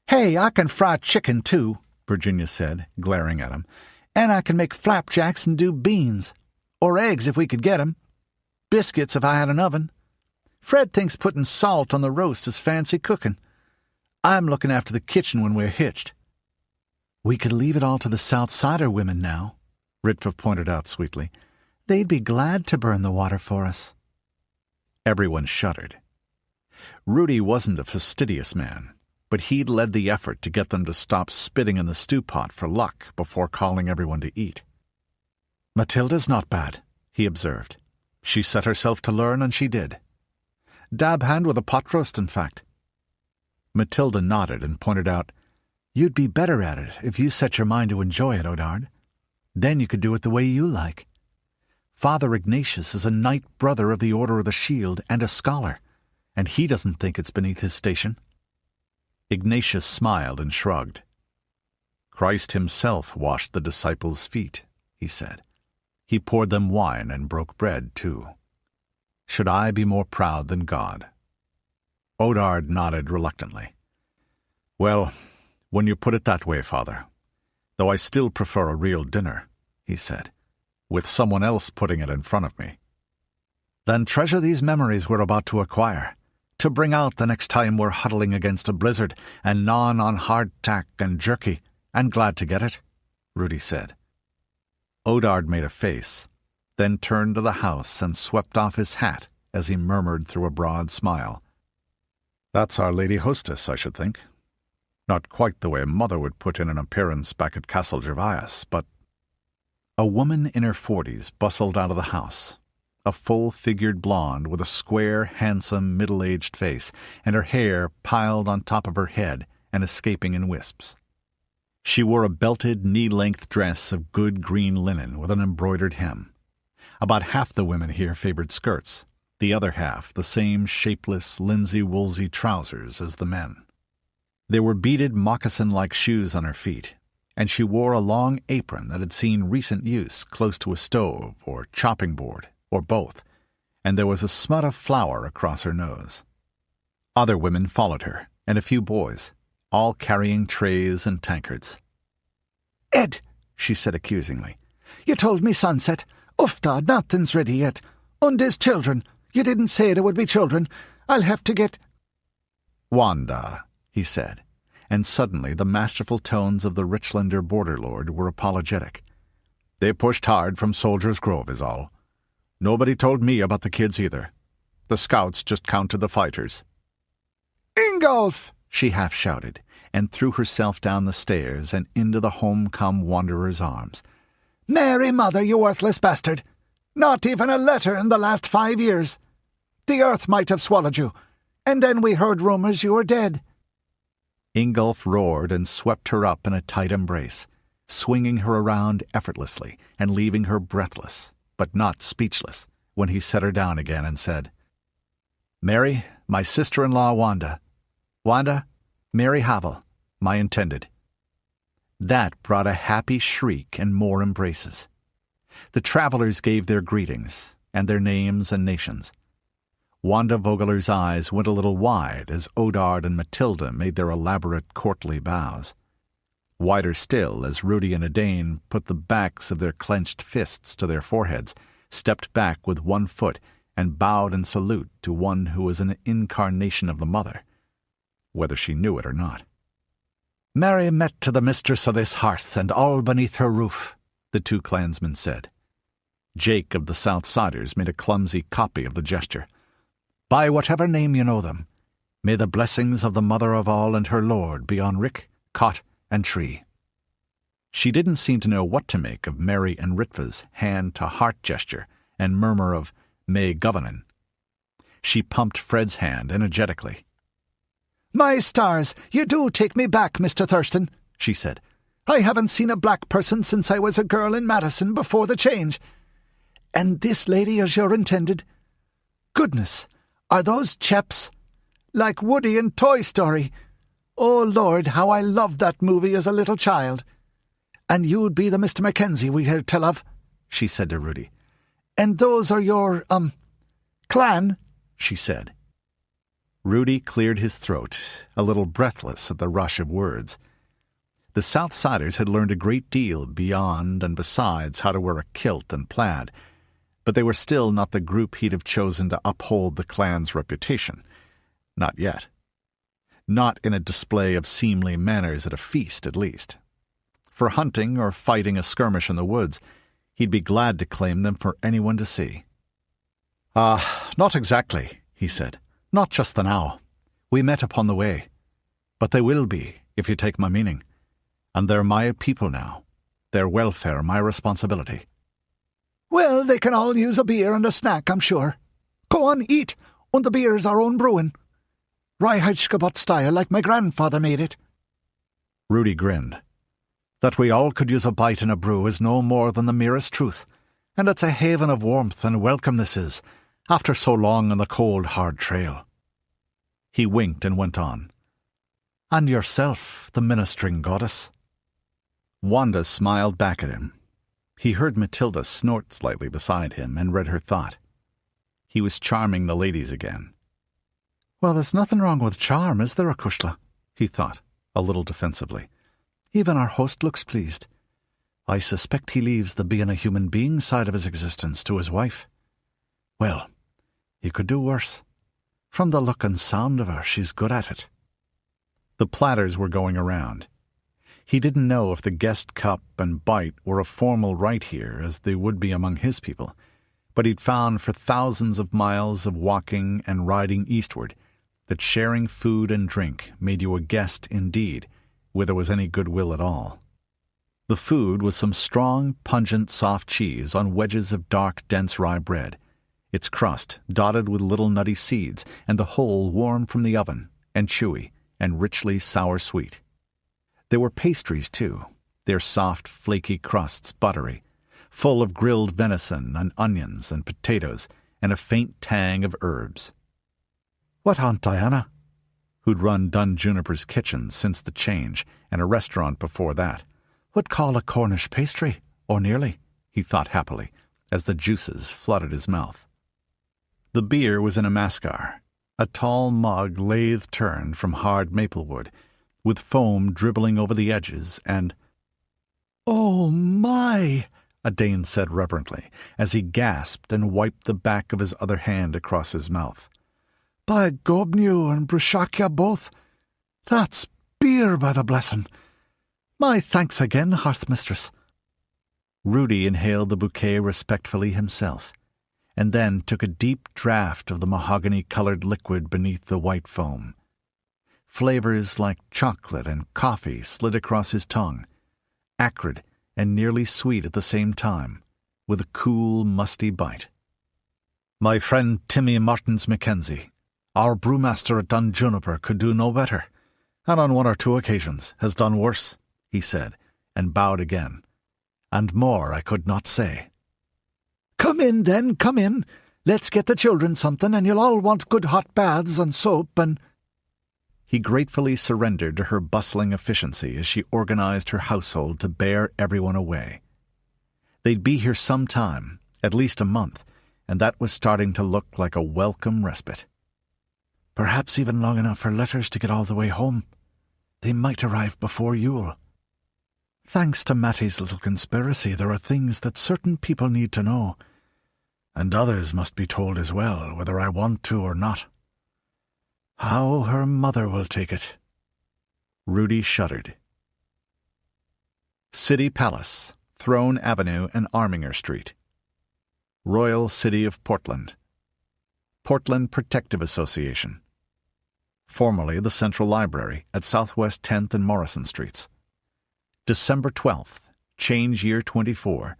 Speaker 2: "Hey, I can fry chicken, too," Virginia said, glaring at him. "And I can make flapjacks and do beans. Or eggs if we could get 'em. Biscuits if I had an oven. Fred thinks putting salt on the roast is fancy cooking. I'm looking after the kitchen when we're hitched."
Speaker 4: "We could leave it all to the South Sider women now," Ritva pointed out sweetly. "They'd be glad to burn the water for us."
Speaker 1: Everyone shuddered. Rudi wasn't a fastidious man, but he'd led the effort to get them to stop spitting in the stew pot for luck before calling everyone to eat.
Speaker 2: "Mathilda's not bad," he observed. "She set herself to learn, and she did. Dab hand with a pot roast, in fact."
Speaker 1: Mathilda nodded and pointed out,
Speaker 4: "You'd be better at it if you set your mind to enjoy it, Odard. Then you could do it the way you like. Father Ignatius is a knight brother of the Order of the Shield and a scholar, and he doesn't think it's beneath his station."
Speaker 1: Ignatius smiled and shrugged. "Christ himself washed the disciples' feet," he said. "He poured them wine and broke bread, too. Should I be more proud than God?" Odard nodded reluctantly. "Well, when you put it that way, Father, though I still prefer a real dinner," he said, "with someone else putting it in front of me."
Speaker 2: "Then treasure these memories we're about to acquire, to bring out the next time we're huddling against a blizzard and gnawing on hardtack and jerky, and glad to get it," Rudi said.
Speaker 1: Odard made a face, then turned to the house and swept off his hat as he murmured through a broad smile, "That's our lady hostess, I should think. Not quite the way Mother would put in an appearance back at Castle Gervais, but—" A woman in her 40s bustled out of the house, a full-figured blonde with a square, handsome, middle-aged face, and her hair piled on top of her head and escaping in wisps. She wore a belted, knee-length dress of good green linen with an embroidered hem. About half the women here favored skirts, the other half the same shapeless, linsey-woolsey trousers as the men. There were beaded moccasin-like shoes on her feet, and she wore a long apron that had seen recent use close to a stove or chopping board, or both, and there was a smut of flour across her nose. Other women followed her, and a few boys, all carrying trays and tankards.
Speaker 2: "Ed," she said accusingly, "you told me sunset. Ufta, nothing's ready yet. And there's children. You didn't say there would be children. I'll have to get—"
Speaker 1: "Wanda," he said, and suddenly the masterful tones of the Richlander border lord were apologetic. "They pushed hard from Soldier's Grove is all. Nobody told me about the kids either.
Speaker 5: The scouts just counted the fighters."
Speaker 2: "Ingolf!"
Speaker 5: she half shouted, and threw herself down the stairs and into the home-come wanderer's arms.
Speaker 2: "Mary, mother, you worthless bastard! Not even a letter in the last 5 years! The earth might have swallowed you, and then we heard rumours you were dead."
Speaker 5: Ingolf roared and swept her up in a tight embrace, swinging her around effortlessly and leaving her breathless, but not speechless, when he set her down again and said, "Mary, my sister-in-law Wanda. Wanda, Mary Havel, my intended." That brought a happy shriek and more embraces. The travelers gave their greetings, and their names and nations. Wanda Vogler's eyes went a little wide as Odard and Mathilda made their elaborate courtly bows. Wider still as Rudi and Edain put the backs of their clenched fists to their foreheads, stepped back with one foot, and bowed in salute to one who was an incarnation of the mother, whether she knew it or not.
Speaker 3: "Mary met to the mistress of this hearth, and all beneath her roof," the two clansmen said.
Speaker 5: Jake of the Southsiders made a clumsy copy of the gesture.
Speaker 3: "By whatever name you know them, may the blessings of the mother of all and her lord be on rick, cot, and tree."
Speaker 5: She didn't seem to know what to make of Mary and Ritva's hand-to-heart gesture and murmur of "May Governin." She pumped Fred's hand energetically.
Speaker 2: "My stars, you do take me back, Mr. Thurston," she said. "I haven't seen a black person since I was a girl in Madison before the change. And this lady is your intended? Goodness, are those chaps like Woody in Toy Story? Oh, Lord, how I loved that movie as a little child. And you'd be the Mr. Mackenzie we heard tell of," she said to Rudi. "And those are your, clan," she said.
Speaker 5: Rudi cleared his throat, a little breathless at the rush of words. The Southsiders had learned a great deal beyond and besides how to wear a kilt and plaid, but they were still not the group he'd have chosen to uphold the clan's reputation. Not yet. Not in a display of seemly manners at a feast, at least. For hunting or fighting a skirmish in the woods, he'd be glad to claim them for anyone to see.
Speaker 3: Not exactly," he said. "Not just the now. We met upon the way. But they will be, if you take my meaning. And they're my people now. Their welfare my responsibility."
Speaker 2: "Well, they can all use a beer and a snack, I'm sure. Go on, eat, and the beer's our own brewing. Reinheitsgebot style, like my grandfather made it."
Speaker 3: Rudi grinned. "That we all could use a bite and a brew is no more than the merest truth, and it's a haven of warmth and welcome this is, after so long on the cold, hard trail." He winked and went on. "And yourself, the ministering goddess."
Speaker 5: Wanda smiled back at him. He heard Mathilda snort slightly beside him and read her thought. He was charming the ladies again.
Speaker 3: "Well, there's nothing wrong with charm, is there, Akushla?" he thought, a little defensively. "Even our host looks pleased. I suspect he leaves the being a human being side of his existence to his wife. Well, he could do worse. From the look and sound of her, she's good at it."
Speaker 5: The platters were going around. He didn't know if the guest cup and bite were a formal rite here, as they would be among his people, but he'd found for thousands of miles of walking and riding eastward that sharing food and drink made you a guest indeed, where there was any goodwill at all. The food was some strong, pungent, soft cheese on wedges of dark, dense rye bread, its crust dotted with little nutty seeds, and the whole warm from the oven, and chewy, and richly sour-sweet. There were pastries, too, their soft, flaky crusts buttery, full of grilled venison and onions and potatoes, and a faint tang of herbs.
Speaker 3: What Aunt Diana,
Speaker 5: who'd run Dun Juniper's kitchen since the change, and a restaurant before that,
Speaker 3: would call a Cornish pastry, or nearly,
Speaker 5: he thought happily, as the juices flooded his mouth. The beer was in a mascar, a tall mug lathe-turned from hard maple wood, with foam dribbling over the edges, and—
Speaker 2: "Oh, my!"
Speaker 5: Edain said reverently, as he gasped and wiped the back of his other hand across his mouth.
Speaker 2: "By Gobnew and Brushakya both, that's beer by the blessing. My thanks again, hearth mistress."
Speaker 5: Rudi inhaled the bouquet respectfully himself, and then took a deep draught of the mahogany-colored liquid beneath the white foam. Flavors like chocolate and coffee slid across his tongue, acrid and nearly sweet at the same time, with a cool, musty bite.
Speaker 2: My friend Timmy Martins Mackenzie, our brewmaster at Dun Juniper, could do no better, and on one or two occasions has done worse, he said, and bowed again. And more I could not say. Come in, then, come in. Let's get the children something, and you'll all want good hot baths and soap and—
Speaker 5: He gratefully surrendered to her bustling efficiency as she organized her household to bear everyone away. They'd be here some time, at least a month, and that was starting to look like a welcome respite.
Speaker 2: Perhaps even long enough for letters to get all the way home. They might arrive before Yule. Thanks to Matty's little conspiracy, there are things that certain people need to know, and others must be told as well, whether I want to or not. How her mother will take it.
Speaker 5: Rudi shuddered. City Palace, Throne Avenue and Arminger Street. Royal City of Portland. Portland Protective Association. Formerly the Central Library at Southwest 10th and Morrison Streets. December 12th, change year 24,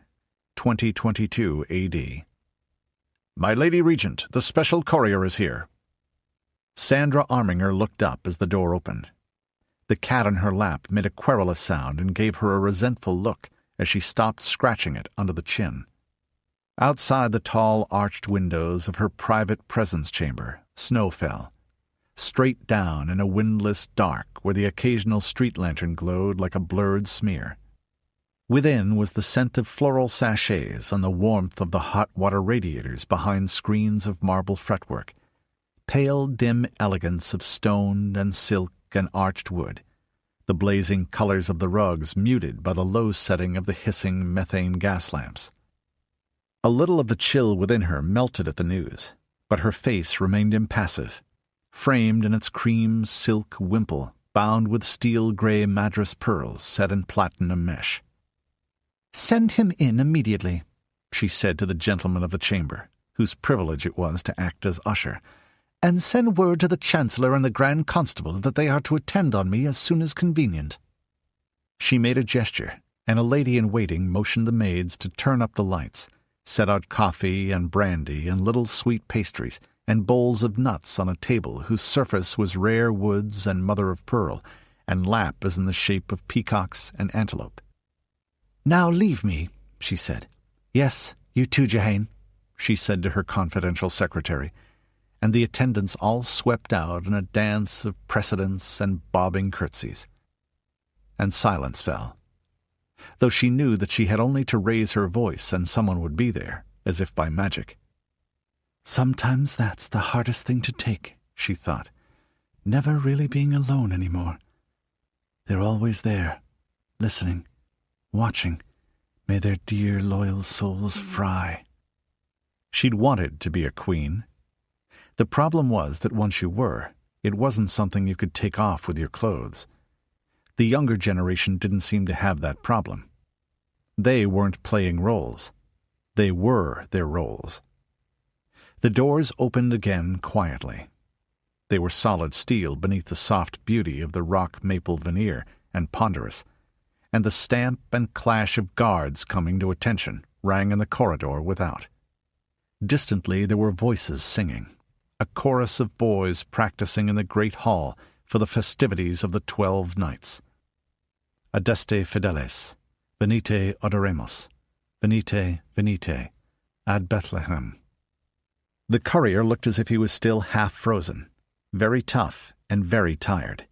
Speaker 5: 2022 AD. My Lady Regent, the special courier is here. Sandra Arminger looked up as the door opened. The cat on her lap made a querulous sound and gave her a resentful look as she stopped scratching it under the chin. Outside the tall arched windows of her private presence chamber, snow fell, straight down in a windless dark where the occasional street lantern glowed like a blurred smear. Within was the scent of floral sachets and the warmth of the hot water radiators behind screens of marble fretwork, pale dim elegance of stone and silk and arched wood, the blazing colors of the rugs muted by the low setting of the hissing methane gas lamps. A little of the chill within her melted at the news, but her face remained impassive, framed in its cream silk wimple bound with steel-grey madras pearls set in platinum mesh. "Send him in immediately," she said to the gentleman of the chamber, whose privilege it was to act as usher, "and send word to the Chancellor and the Grand Constable that they are to attend on me as soon as convenient." She made a gesture, and a lady-in-waiting motioned the maids to turn up the lights, set out coffee and brandy and little sweet pastries and bowls of nuts on a table whose surface was rare woods and mother-of-pearl, and lap as in the shape of peacocks and antelope. "Now leave me," she said. "Yes, you too, Jehane," she said to her confidential secretary, and the attendants all swept out in a dance of precedence and bobbing curtsies. And silence fell, though she knew that she had only to raise her voice and someone would be there, as if by magic. "Sometimes that's the hardest thing to take," she thought, "never really being alone anymore. They're always there, listening, watching. May their dear, loyal souls fry." She'd wanted to be a queen. The problem was that once you were, it wasn't something you could take off with your clothes. The younger generation didn't seem to have that problem. They weren't playing roles. They were their roles. The doors opened again quietly. They were solid steel beneath the soft beauty of the rock maple veneer, and ponderous, and the stamp and clash of guards coming to attention rang in the corridor without. Distantly there were voices singing, a chorus of boys practicing in the great hall for the festivities of the 12 nights. Adeste fideles, venite adoremus, venite, venite, ad Bethlehem. The courier looked as if he was still half frozen, very tough and very tired.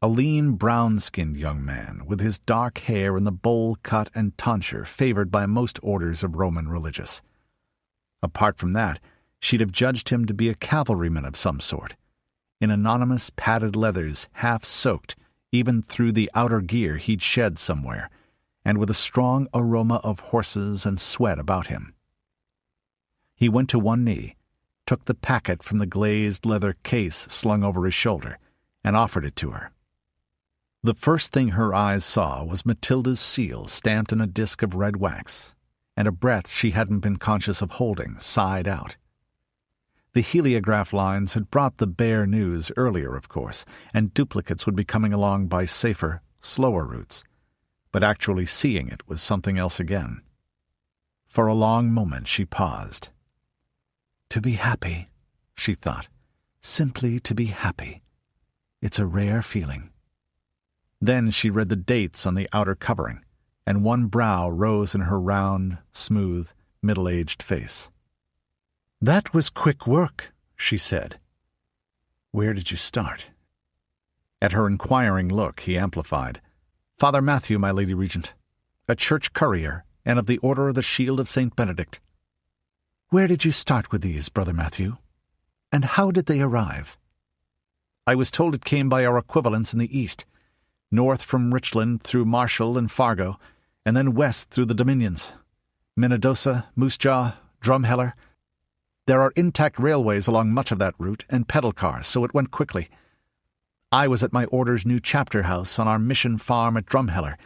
Speaker 5: A lean, brown-skinned young man, with his dark hair in the bowl cut and tonsure favored by most orders of Roman religious. Apart from that, she'd have judged him to be a cavalryman of some sort, in anonymous padded leathers half soaked even through the outer gear he'd shed somewhere, and with a strong aroma of horses and sweat about him. He went to one knee, took the packet from the glazed leather case slung over his shoulder, and offered it to her. The first thing her eyes saw was Mathilda's seal stamped in a disk of red wax, and a breath she hadn't been conscious of holding sighed out. The heliograph lines had brought the bare news earlier, of course, and duplicates would be coming along by safer, slower routes. But actually seeing it was something else again. For a long moment she paused.
Speaker 4: To be happy, she thought. Simply to be happy. It's a rare feeling.
Speaker 5: Then she read the dates on the outer covering, and one brow rose in her round, smooth, middle-aged face.
Speaker 3: "That was quick work," she said. "Where did you start?"
Speaker 5: At her inquiring look he amplified. "Father Matthew, my Lady Regent, a church courier, and of the Order of the Shield of St. Benedict."
Speaker 4: "Where did you start with these, Brother Matthew? And how did they arrive?"
Speaker 5: "I was told it came by our equivalents in the East, north from Richland through Marshall and Fargo, and then west through the Dominions. Minnedosa, Moose Jaw, Drumheller. There are intact railways along much of that route, and pedal cars, so it went quickly. I was at my order's new chapter house on our mission farm at Drumheller,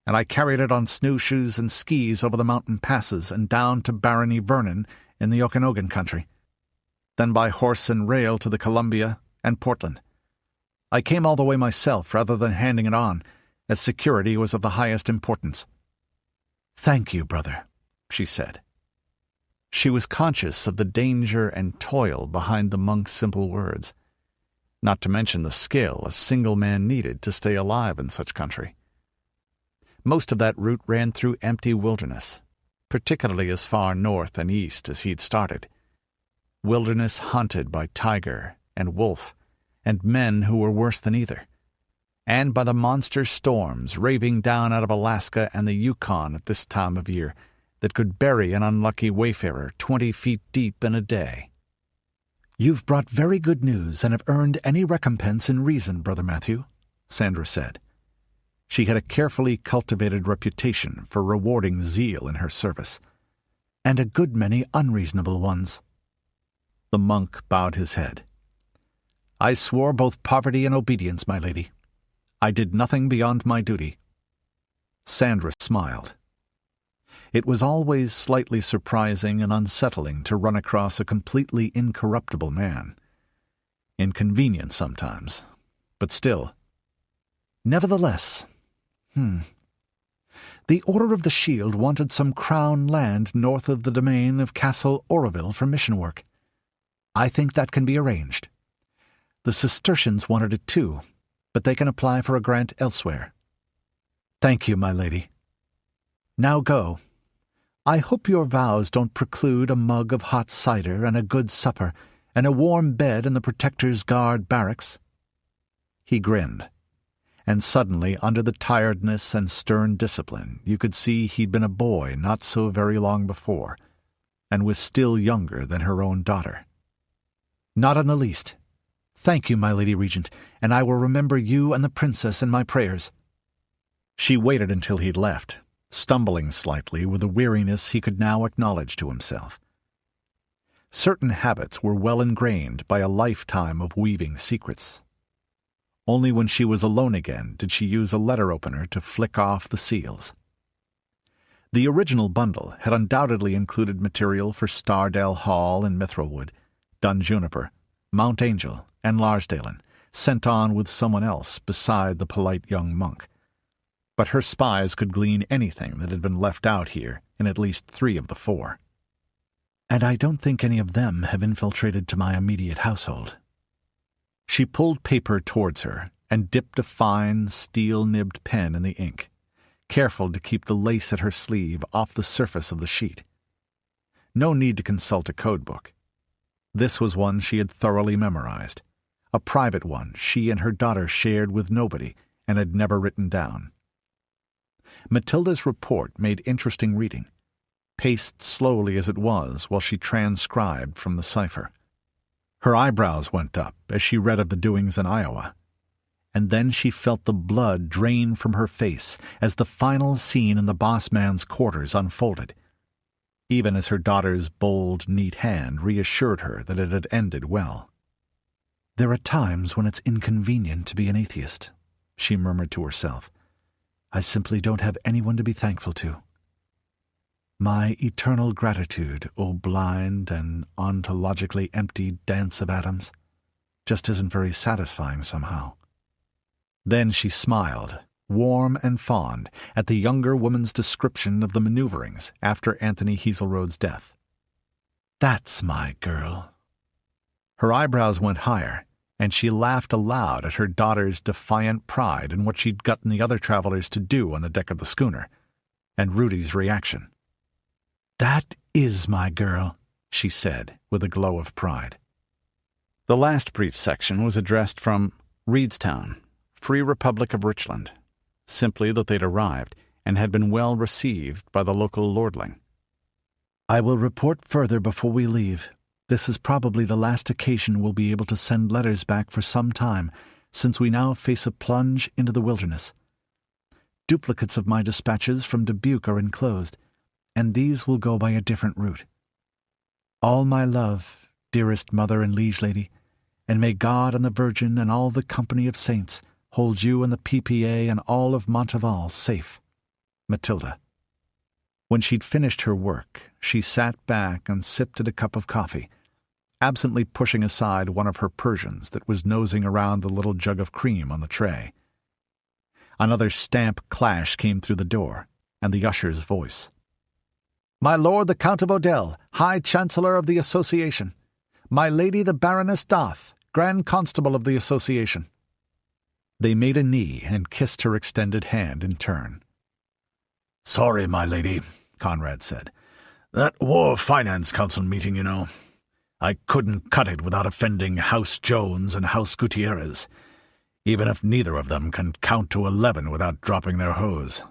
Speaker 5: and I carried it on snowshoes and skis over the mountain passes and down to Barony Vernon in the Okanogan country, then by horse and rail to the Columbia and Portland. I came all the way myself rather than handing it on, as security was of the highest importance."
Speaker 4: "Thank you, brother," she said.
Speaker 5: She was conscious of the danger and toil behind the monk's simple words, not to mention the skill a single man needed to stay alive in such country. Most of that route ran through empty wilderness, particularly as far north and east as he'd started. Wilderness haunted by tiger and wolf, and men who were worse than either, and by the monster storms raving down out of Alaska and the Yukon at this time of year that could bury an unlucky wayfarer 20 feet deep in a day.
Speaker 4: "You've brought very good news and have earned any recompense in reason, Brother Matthew," Sandra said.
Speaker 5: She had a carefully cultivated reputation for rewarding zeal in her service.
Speaker 4: "And a good many unreasonable ones."
Speaker 5: The monk bowed his head. "I swore both poverty and obedience, my lady. I did nothing beyond my duty." Sandra smiled. It was always slightly surprising and unsettling to run across a completely incorruptible man. Inconvenient sometimes, but still.
Speaker 4: "Nevertheless, the Order of the Shield wanted some crown land north of the domain of Castle Oroville for mission work. I think that can be arranged. The Cistercians wanted it too, but they can apply for a grant elsewhere." "Thank you, my lady. Now go. I hope your vows don't preclude a mug of hot cider and a good supper and a warm bed in the Protector's Guard barracks." He grinned, and suddenly, under the tiredness and stern discipline, you could see he'd been a boy not so very long before, and was still younger than her own daughter. "Not in the least. Thank you, my Lady Regent, and I will remember you and the Princess in my prayers." She waited until he'd left, stumbling slightly with a weariness he could now acknowledge to himself. Certain habits were well ingrained by a lifetime of weaving secrets. Only when she was alone again did she use a letter opener to flick off the seals. The original bundle had undoubtedly included material for Stardale Hall in Mithrilwood, Dun Juniper, Mount Angel, and Larsdalen, sent on with someone else beside the polite young monk. But her spies could glean anything that had been left out here in at least 3 of the 4. "And I don't think any of them have infiltrated to my immediate household."
Speaker 5: She pulled paper towards her and dipped a fine, steel-nibbed pen in the ink, careful to keep the lace at her sleeve off the surface of the sheet. No need to consult a codebook. This was one she had thoroughly memorized, a private one she and her daughter shared with nobody and had never written down. Mathilda's report made interesting reading, paced slowly as it was while she transcribed from the cipher. Her eyebrows went up as she read of the doings in Iowa, and then she felt the blood drain from her face as the final scene in the boss man's quarters unfolded, even as her daughter's bold, neat hand reassured her that it had ended well.
Speaker 4: "There are times when it's inconvenient to be an atheist," she murmured to herself. "I simply don't have anyone to be thankful to."
Speaker 2: My eternal gratitude, O blind and ontologically empty dance of atoms, just isn't very satisfying somehow. Then she smiled, warm and fond, at the younger woman's description of the maneuverings after Anthony Hazelrode's death. That's my girl. Her eyebrows went higher, and she laughed aloud at her daughter's defiant pride in what she'd gotten the other travelers to do on the deck of the schooner, and Rudi's reaction. "That is my girl," she said, with a glow of pride.
Speaker 1: The last brief section was addressed from Reedstown, Free Republic of Richland, simply that they'd arrived and had been well received by the local lordling.
Speaker 2: "I will report further before we leave. This is probably the last occasion we'll be able to send letters back for some time, since we now face a plunge into the wilderness. Duplicates of my dispatches from Dubuque are enclosed, and these will go by a different route. All my love, dearest mother and liege lady, and may God and the Virgin and all the company of saints hold you and the PPA and all of Montival safe. Mathilda." When she'd finished her work, she sat back and sipped at a cup of coffee, absently pushing aside one of her Persians that was nosing around the little jug of cream on the tray. Another stamp clash came through the door, and the usher's voice. "My lord the Count of Odell, High Chancellor of the Association. My lady the Baroness Doth, Grand Constable of the Association." They made a knee and kissed her extended hand in turn.
Speaker 3: "Sorry, my lady," Conrad said. "That War Finance Council meeting, you know. I couldn't cut it without offending House Jones and House Gutierrez, even if neither of them can count to 11 without dropping their hose.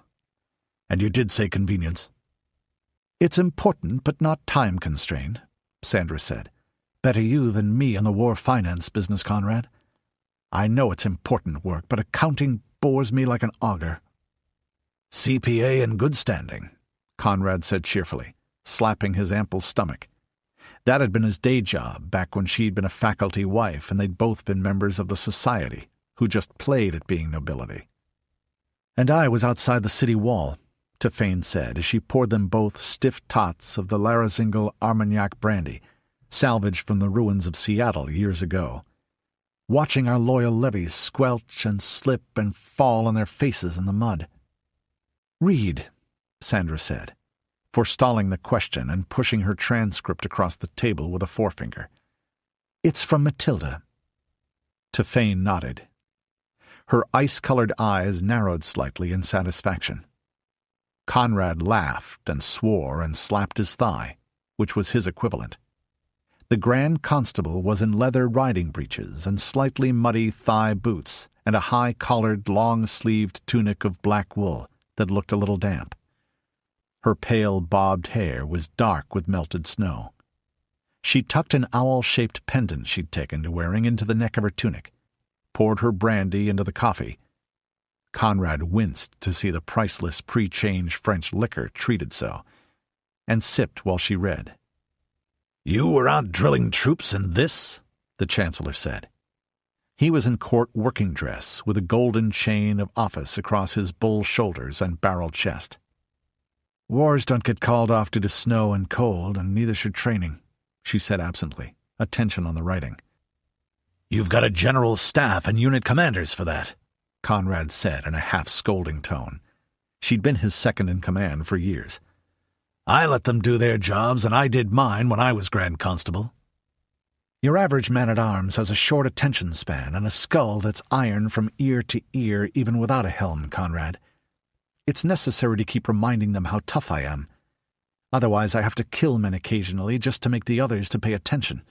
Speaker 3: And you did say convenience."
Speaker 2: "It's important, but not time-constrained," Sandra said. "Better you than me on the war finance business, Conrad. I know it's important work, but accounting bores me like an auger."
Speaker 3: "CPA in good standing,"
Speaker 2: Conrad said cheerfully, slapping his ample stomach. That had been his day job back when she'd been a faculty wife and they'd both been members of the society, who just played at being nobility. "And I was outside the city wall," Tefane said as she poured them both stiff tots of the Larazingle Armagnac brandy, salvaged from the ruins of Seattle years ago, watching our loyal levies squelch and slip and fall on their faces in the mud. "Read," Sandra said, forestalling the question and pushing her transcript across the table with a forefinger. "It's from Mathilda." Tefane nodded. Her ice-colored eyes narrowed slightly in satisfaction. Conrad laughed and swore and slapped his thigh, which was his equivalent. The Grand Constable was in leather riding breeches and slightly muddy thigh boots and a high-collared, long-sleeved tunic of black wool that looked a little damp. Her pale, bobbed hair was dark with melted snow. She tucked an owl-shaped pendant she'd taken to wearing into the neck of her tunic, poured her brandy into the coffee. Conrad winced to see the priceless pre-change French liquor treated so, and sipped while she read.
Speaker 3: "You were out drilling troops in this?" the Chancellor said.
Speaker 2: He was in court working dress, with a golden chain of office across his bull shoulders and barrel chest. "Wars don't get called off due to snow and cold, and neither should training," she said absently, attention on the writing.
Speaker 3: "You've got a general staff and unit commanders for that,"
Speaker 2: Conrad said in a half-scolding tone. She'd been his second-in-command for years.
Speaker 3: "I let them do their jobs, and I did mine when I was Grand Constable."
Speaker 2: "Your average man-at-arms has a short attention span and a skull that's iron from ear to ear even without a helm, Conrad. It's necessary to keep reminding them how tough I am. Otherwise I have to kill men occasionally just to make the others to pay attention,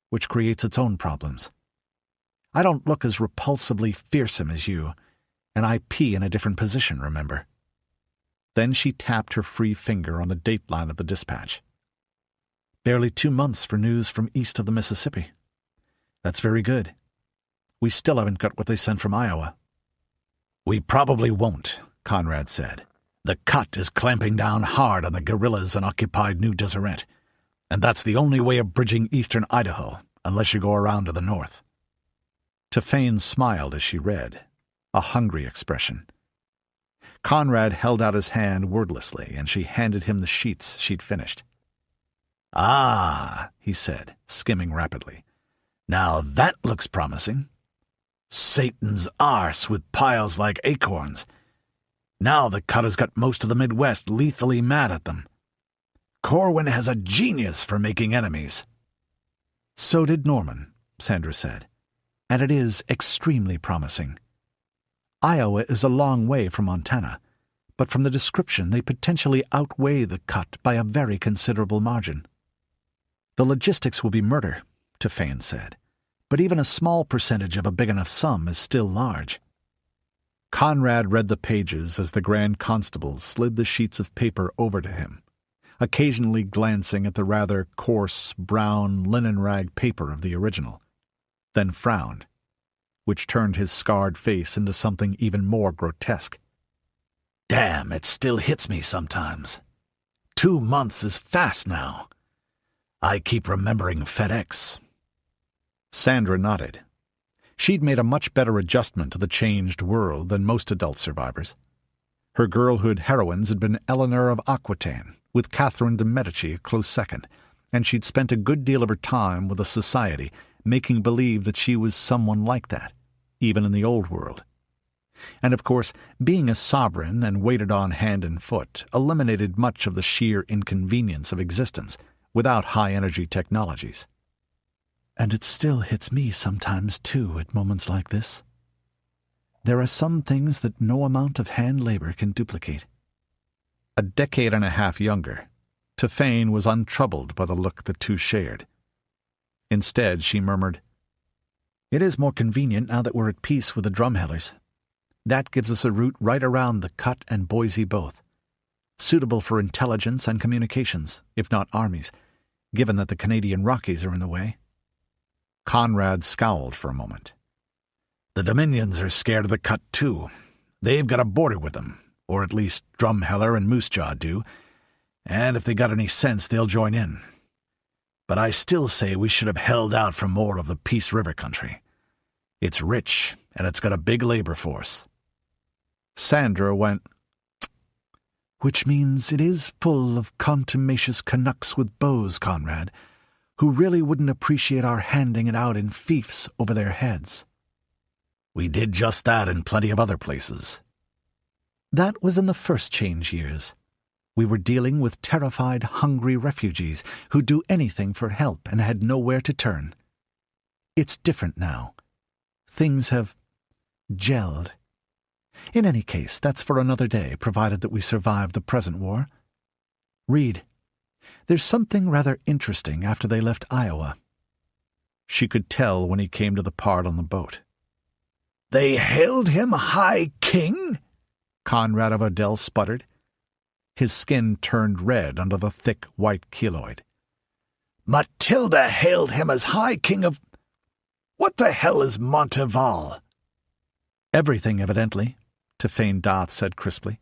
Speaker 2: which creates its own problems. I don't look as repulsively fearsome as you, and I pee in a different position, remember?" Then she tapped her free finger on the dateline of the dispatch. "Barely 2 months for news from east of the Mississippi. That's very good. We still haven't got what they sent from Iowa."
Speaker 3: "We probably won't," Conrad said. "The cut is clamping down hard on the guerrillas in occupied New Deseret, and that's the only way of bridging eastern Idaho, unless you go around to the north."
Speaker 2: Tefane smiled as she read, a hungry expression.
Speaker 5: Conrad held out his hand wordlessly, and she handed him the sheets she'd finished.
Speaker 3: "Ah," he said, skimming rapidly. "Now that looks promising. Satan's arse with piles like acorns. Now the cut has got most of the Midwest lethally mad at them. Corwin has a genius for making enemies."
Speaker 4: "So did Norman," Sandra said, "and it is extremely promising. Iowa is a long way from Montana, but from the description they potentially outweigh the cut by a very considerable margin." "The logistics will be murder," Tefane said, "but even a small percentage of a big enough sum is still large."
Speaker 5: Conrad read the pages as the Grand Constable slid the sheets of paper over to him, occasionally glancing at the rather coarse, brown linen rag paper of the original, then frowned, which turned his scarred face into something even more grotesque.
Speaker 3: "Damn, it still hits me sometimes. 2 months is fast now. I keep remembering FedEx."
Speaker 5: Sandra nodded. She'd made a much better adjustment to the changed world than most adult survivors. Her girlhood heroines had been Eleanor of Aquitaine, with Catherine de' Medici a close second, and she'd spent a good deal of her time with a society making believe that she was someone like that, even in the old world. And of course, being a sovereign and waited on hand and foot eliminated much of the sheer inconvenience of existence without high-energy technologies.
Speaker 4: "And it still hits me sometimes, too, at moments like this. There are some things that no amount of hand labor can duplicate."
Speaker 5: A decade and a half younger, Tefane was untroubled by the look the two shared. Instead, she murmured,
Speaker 4: "It is more convenient now that we're at peace with the Drumhellers. That gives us a route right around the Cut and Boise both, suitable for intelligence and communications, if not armies, given that the Canadian Rockies are in the way."
Speaker 5: Conrad scowled for a moment.
Speaker 3: "The Dominions are scared of the Cut, too. They've got a border with them, or at least Drumheller and Moosejaw do, and if they got any sense, they'll join in. But I still say we should have held out for more of the Peace River country. It's rich, and it's got a big labor force."
Speaker 5: Sandra went,
Speaker 4: "Which means it is full of contumacious Canucks with bows, Conrad, who really wouldn't appreciate our handing it out in fiefs over their heads."
Speaker 3: "We did just that in plenty of other places."
Speaker 4: "That was in the first change years. We were dealing with terrified, hungry refugees who'd do anything for help and had nowhere to turn. It's different now. Things have gelled. In any case, that's for another day, provided that we survive the present war. Read. There's something rather interesting after they left Iowa."
Speaker 5: She could tell when he came to the part on the boat.
Speaker 3: "They hailed him High King?"
Speaker 5: Conrad of Odell sputtered. His skin turned red under the thick white keloid.
Speaker 3: "Mathilda hailed him as High King of... What the hell is Montival?"
Speaker 4: "Everything, evidently," Tefane Doth said crisply.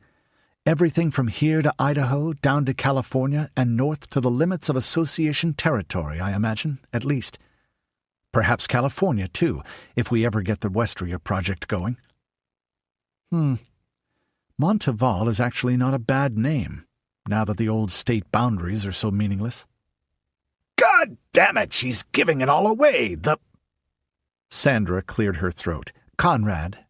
Speaker 4: "Everything from here to Idaho, down to California, and north to the limits of Association territory, I imagine, at least. Perhaps California, too, if we ever get the Westria project going." Montival is actually not a bad name, now that the old state boundaries are so meaningless."
Speaker 3: "God damn it, she's giving it all away!
Speaker 5: Sandra cleared her throat.
Speaker 4: "Conrad,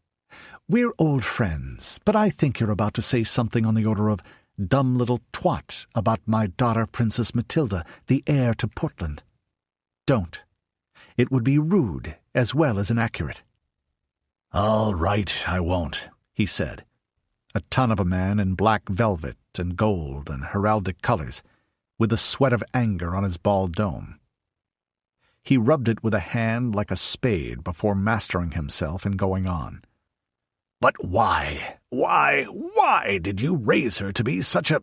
Speaker 4: we're old friends, but I think you're about to say something on the order of dumb little twat about my daughter Princess Mathilda, the heir to Portland. Don't. It would be rude as well as inaccurate."
Speaker 3: "All right, I won't," he said.
Speaker 5: A ton of a man in black velvet and gold and heraldic colors, with the sweat of anger on his bald dome. He rubbed it with a hand like a spade before mastering himself and going on.
Speaker 3: "But why did you raise her to be such a...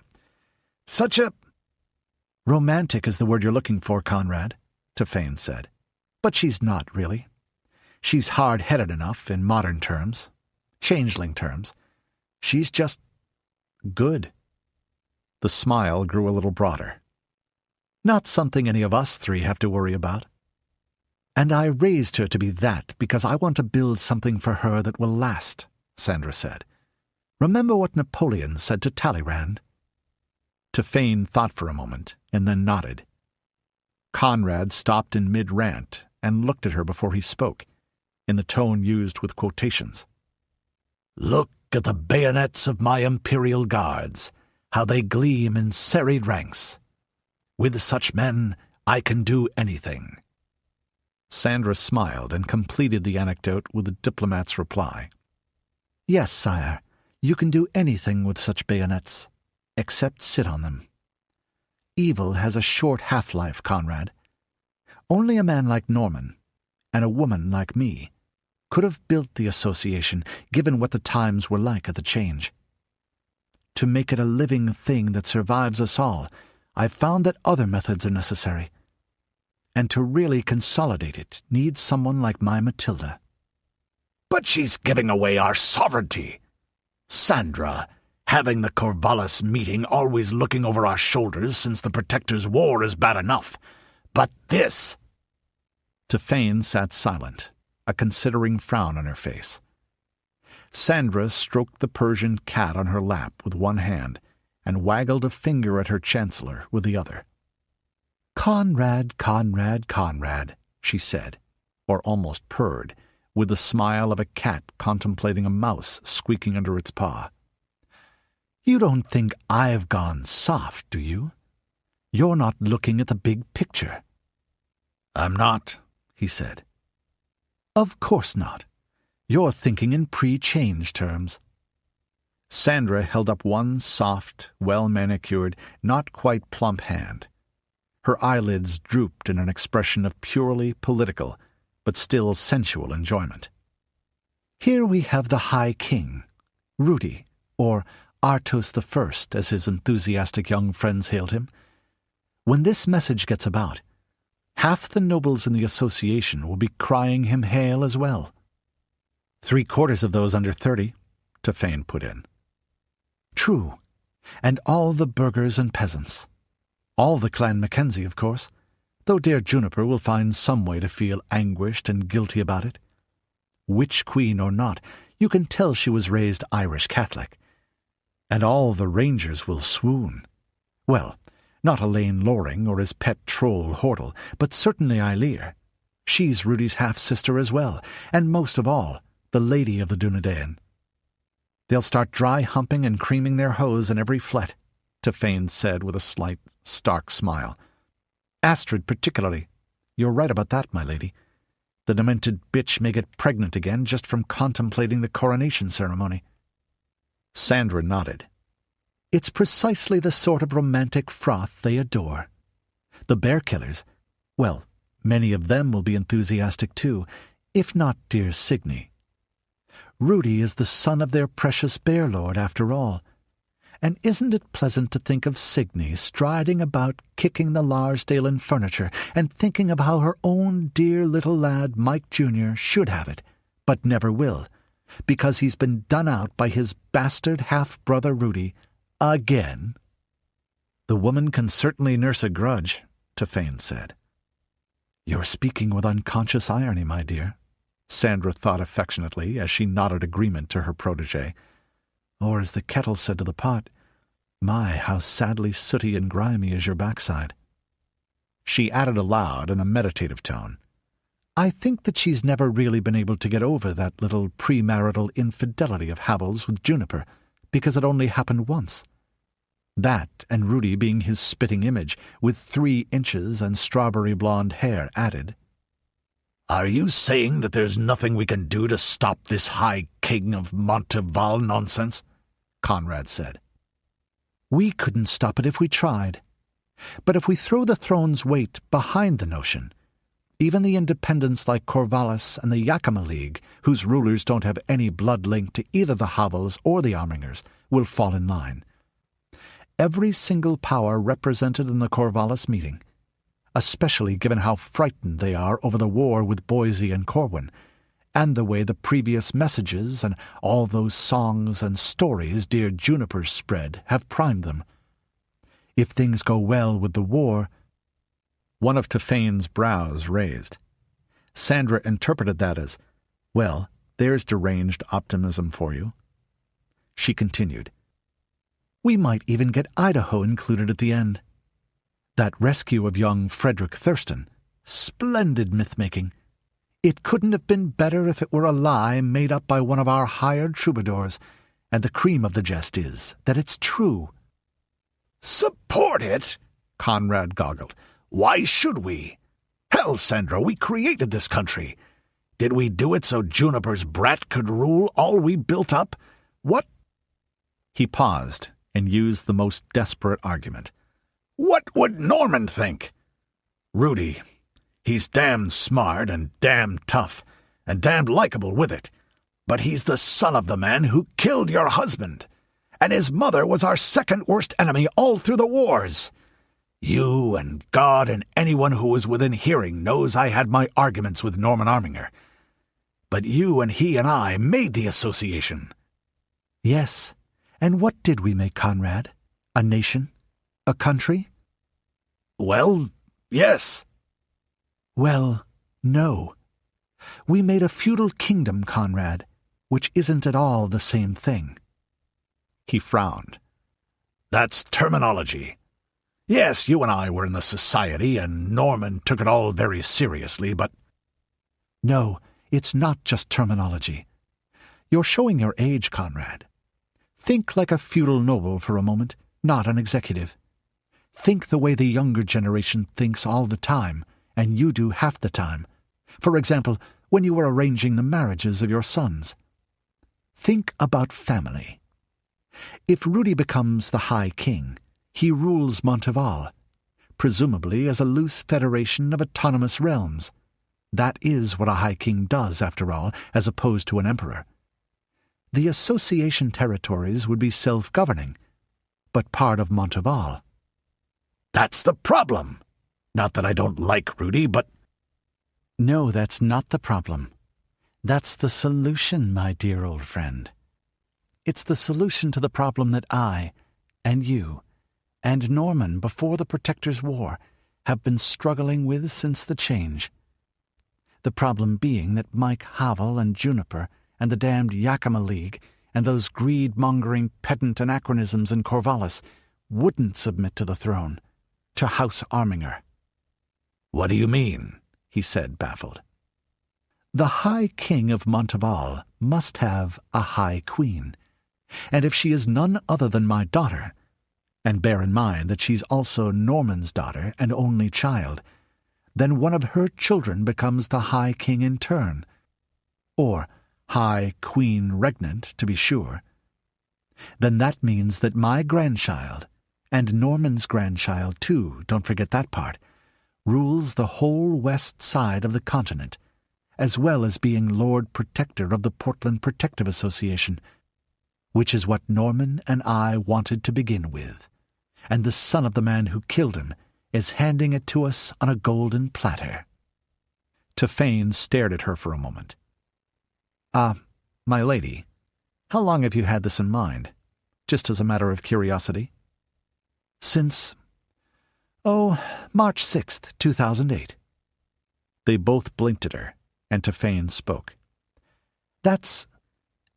Speaker 4: "Romantic is the word you're looking for, Conrad," Tefane said. "But she's not, really. She's hard-headed enough in modern terms, changeling terms. She's just good."
Speaker 5: The smile grew a little broader.
Speaker 4: "Not something any of us three have to worry about. And I raised her to be that because I want to build something for her that will last," Sandra said.
Speaker 3: Remember what Napoleon said to Talleyrand?"
Speaker 5: Tefane thought for a moment, and then nodded. Conrad stopped in mid-rant and looked at her before he spoke, in the tone used with quotations.
Speaker 3: "Look at the bayonets of my imperial guards, how they gleam in serried ranks. With such men I can do anything."
Speaker 5: Sandra smiled and completed the anecdote with the diplomat's reply.
Speaker 3: "Yes, sire, you can do anything with such bayonets, except sit on them. Evil has a short half-life, Conrad. Only a man like Norman, and a woman like me, could have built the association, given what the times were like at the change. To make it a living thing that survives us all, I've found that other methods are necessary. And to really consolidate it needs someone like my Mathilda." "But she's giving away our sovereignty. Sandra, having the Corvallis meeting, always looking over our shoulders since the Protector's War is bad enough. But this—"
Speaker 5: Tefane sat silent, a considering frown on her face. Sandra stroked the Persian cat on her lap with one hand and waggled a finger at her chancellor with the other.
Speaker 3: "Conrad, Conrad, Conrad," she said,
Speaker 5: or almost purred, with the smile of a cat contemplating a mouse squeaking under its paw.
Speaker 3: "You don't think I've gone soft, do you? You're not looking at the big picture."
Speaker 5: "I'm not," he said.
Speaker 3: "Of course not. You're thinking in pre-change terms."
Speaker 5: Sandra held up one soft, well-manicured, not quite plump hand. Her eyelids drooped in an expression of purely political, but still sensual enjoyment.
Speaker 3: "Here we have the High King, Rudi, or Artos I, as his enthusiastic young friends hailed him. When this message gets about, half the nobles in the association will be crying him hail as well."
Speaker 5: "3/4 of those under 30, Tefane put in.
Speaker 3: "True, and all the burghers and peasants. All the clan Mackenzie, of course, though dear Juniper will find some way to feel anguished and guilty about it. Witch queen or not, you can tell she was raised Irish Catholic. And all the rangers will swoon. Well, not Elaine Loring or his pet troll Hortle, but certainly Eilear. She's Rudi's half-sister as well, and most of all, the lady of the Dunedain. They'll start dry humping and creaming their hose in every flet," Tefane said with a slight, stark smile. "Astrid particularly. You're right about that, my lady. The demented bitch may get pregnant again just from contemplating the coronation ceremony."
Speaker 5: Sandra nodded.
Speaker 3: "It's precisely the sort of romantic froth they adore. The bear-killers, well, many of them will be enthusiastic too, if not dear Signy. Rudi is the son of their precious bear lord, after all. And isn't it pleasant to think of Signy striding about kicking the Larsdale in furniture and thinking of how her own dear little lad Mike Jr. should have it, but never will, because he's been done out by his bastard half-brother Rudi again?"
Speaker 5: "The woman can certainly nurse a grudge," Tefane said.
Speaker 3: "You're speaking with unconscious irony, my dear," Sandra thought affectionately as she nodded agreement to her protégé. Or, as the kettle said to the pot, "My, how sadly sooty and grimy is your backside."
Speaker 5: She added aloud in a meditative tone,
Speaker 3: "I think that she's never really been able to get over that little premarital infidelity of Havel's with Juniper, because it only happened once. That and Rudi being his spitting image, with 3 inches and strawberry blonde hair added." "Are you saying that there's nothing we can do to stop this High King of Montival nonsense?" Conrad said. "We couldn't stop it if we tried. But if we throw the throne's weight behind the notion, even the independents like Corvallis and the Yakima League, whose rulers don't have any blood link to either the Havels or the Armingers, will fall in line. Every single power represented in the Corvallis meeting, especially given how frightened they are over the war with Boise and Corwin, and the way the previous messages and all those songs and stories dear Juniper spread have primed them. If things go well with the war—"
Speaker 5: One of Tefane's brows raised. Sandra interpreted that as, "Well, there's deranged optimism for you."
Speaker 3: she continued. We might even get Idaho included at the end. That rescue of young Frederick Thurston, splendid myth-making. It couldn't have been better if it were a lie made up by one of our hired troubadours, and the cream of the jest is that it's true.
Speaker 6: Support it? Conrad goggled. Why should we? Hell, Sandra, we created this country. Did we do it so Juniper's brat could rule all we built up? What?
Speaker 5: He paused and used the most desperate argument.
Speaker 6: What would Norman think? Rudi, he's damned smart and damned tough, and damned likable with it. But he's the son of the man who killed your husband, and his mother was our second worst enemy all through the wars. You and God and anyone who was within hearing knows I had my arguments with Norman Arminger. But you and he and I made the association.
Speaker 3: Yes, and what did we make, Conrad? A nation? A country?
Speaker 6: Well, yes.
Speaker 3: Well, no. We made a feudal kingdom, Conrad, which isn't at all the same thing.
Speaker 5: He frowned.
Speaker 6: That's terminology. Yes, you and I were in the society, and Norman took it all very seriously, but...
Speaker 3: No, it's not just terminology. You're showing your age, Conrad. Think like a feudal noble for a moment, not an executive. Think the way the younger generation thinks all the time, and you do half the time. For example, when you were arranging the marriages of your sons. Think about family. If Rudi becomes the High King, he rules Montival, presumably as a loose federation of autonomous realms. That is what a High King does, after all, as opposed to an emperor. The association territories would be self-governing, but part of Montival.
Speaker 6: That's the problem. Not that I don't like Rudi, but...
Speaker 3: No, that's not the problem. That's the solution, my dear old friend. It's the solution to the problem that I, and you, and Norman before the Protector's War have been struggling with since the change. The problem being that Mike Havel and Juniper and the damned Yakima League and those greed-mongering pedant anachronisms in Corvallis wouldn't submit to the throne, to House Arminger.
Speaker 6: What do you mean? He said, baffled.
Speaker 3: The High King of Montival must have a High Queen, and if she is none other than my daughter, and bear in mind that she's also Norman's daughter and only child, then one of her children becomes the High King in turn, or High Queen Regnant, to be sure. Then that means that my grandchild, and Norman's grandchild too, don't forget that part, rules the whole west side of the continent, as well as being Lord Protector of the Portland Protective Association, which is what Norman and I wanted to begin with, and the son of the man who killed him is handing it to us on a golden platter.
Speaker 5: Tefane stared at her for a moment. My lady, how long have you had this in mind? Just as a matter of curiosity?
Speaker 3: Since, March 6th, 2008.
Speaker 5: They both blinked at her, and Tefane spoke.
Speaker 3: That's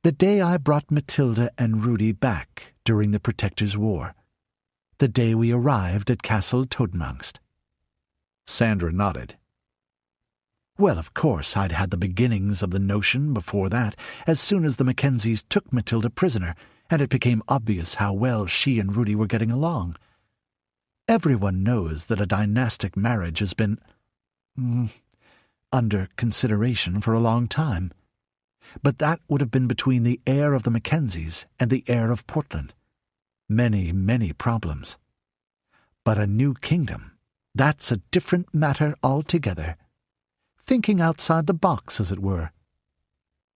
Speaker 3: the day I brought Mathilda and Rudi back during the Protector's War. The day we arrived at Castle Totenangst.
Speaker 5: Sandra nodded.
Speaker 3: Well, of course, I'd had the beginnings of the notion before that, as soon as the Mackenzies took Mathilda prisoner, and it became obvious how well she and Rudi were getting along. Everyone knows that a dynastic marriage has been under consideration for a long time. But that would have been between the heir of the Mackenzies and the heir of Portland. Many, many problems. But a new kingdom, that's a different matter altogether. Thinking outside the box, as it were.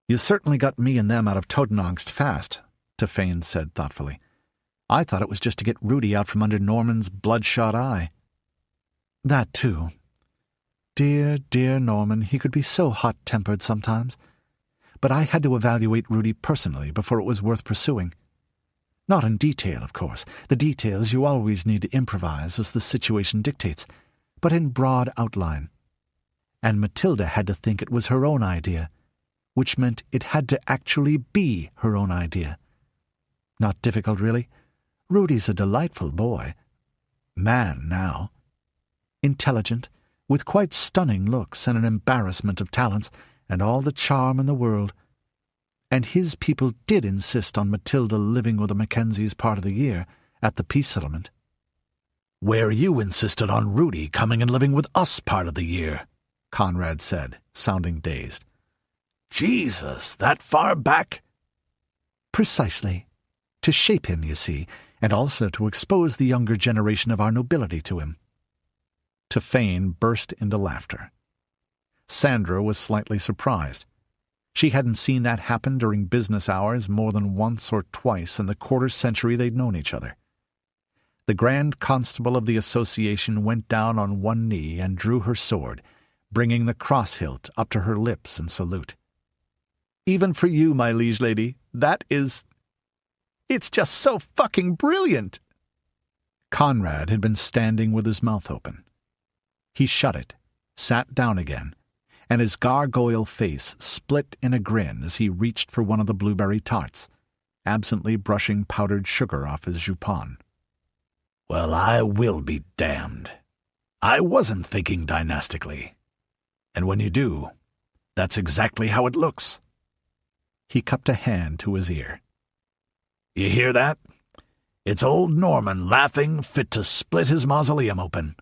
Speaker 5: You certainly got me and them out of Totenangst fast, Tefane said thoughtfully. I thought it was just to get Rudi out from under Norman's bloodshot eye.
Speaker 3: That too. Dear, dear Norman, he could be so hot-tempered sometimes. But I had to evaluate Rudi personally before it was worth pursuing. Not in detail, of course. The details you always need to improvise as the situation dictates, but in broad outline. And Mathilda had to think it was her own idea, which meant it had to actually be her own idea. Not difficult, really. Rudy's a delightful boy. Man, now. Intelligent, with quite stunning looks and an embarrassment of talents, and all the charm in the world. And his people did insist on Mathilda living with the Mackenzies part of the year, at the peace settlement.
Speaker 6: Where you insisted on Rudi coming and living with us part of the year, Conrad said, sounding dazed. Jesus, that far back?
Speaker 3: Precisely. To shape him, you see, and also to expose the younger generation of our nobility to him.
Speaker 5: Tefane burst into laughter. Sandra was slightly surprised. She hadn't seen that happen during business hours more than once or twice in the quarter-century they'd known each other. The Grand Constable of the Association went down on one knee and drew her sword, bringing the cross-hilt up to her lips in salute. "Even for you, my liege lady, that is... It's just so fucking brilliant!" Conrad had been standing with his mouth open. He shut it, sat down again, and his gargoyle face split in a grin as he reached for one of the blueberry tarts, absently brushing powdered sugar off his jupon.
Speaker 6: Well, I will be damned. I wasn't thinking dynastically. And when you do, that's exactly how it looks.
Speaker 5: He cupped a hand to his ear.
Speaker 6: You hear that? It's old Norman laughing fit to split his mausoleum open.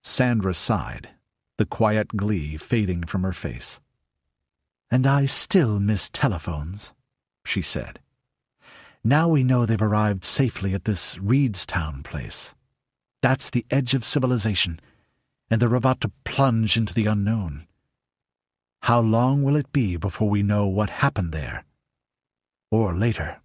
Speaker 5: Sandra sighed, the quiet glee fading from her face.
Speaker 3: "And I still miss telephones," she said. "Now we know they've arrived safely at this Reedstown place. That's the edge of civilization, and they're about to plunge into the unknown. How long will it be before we know what happened there? Or later?"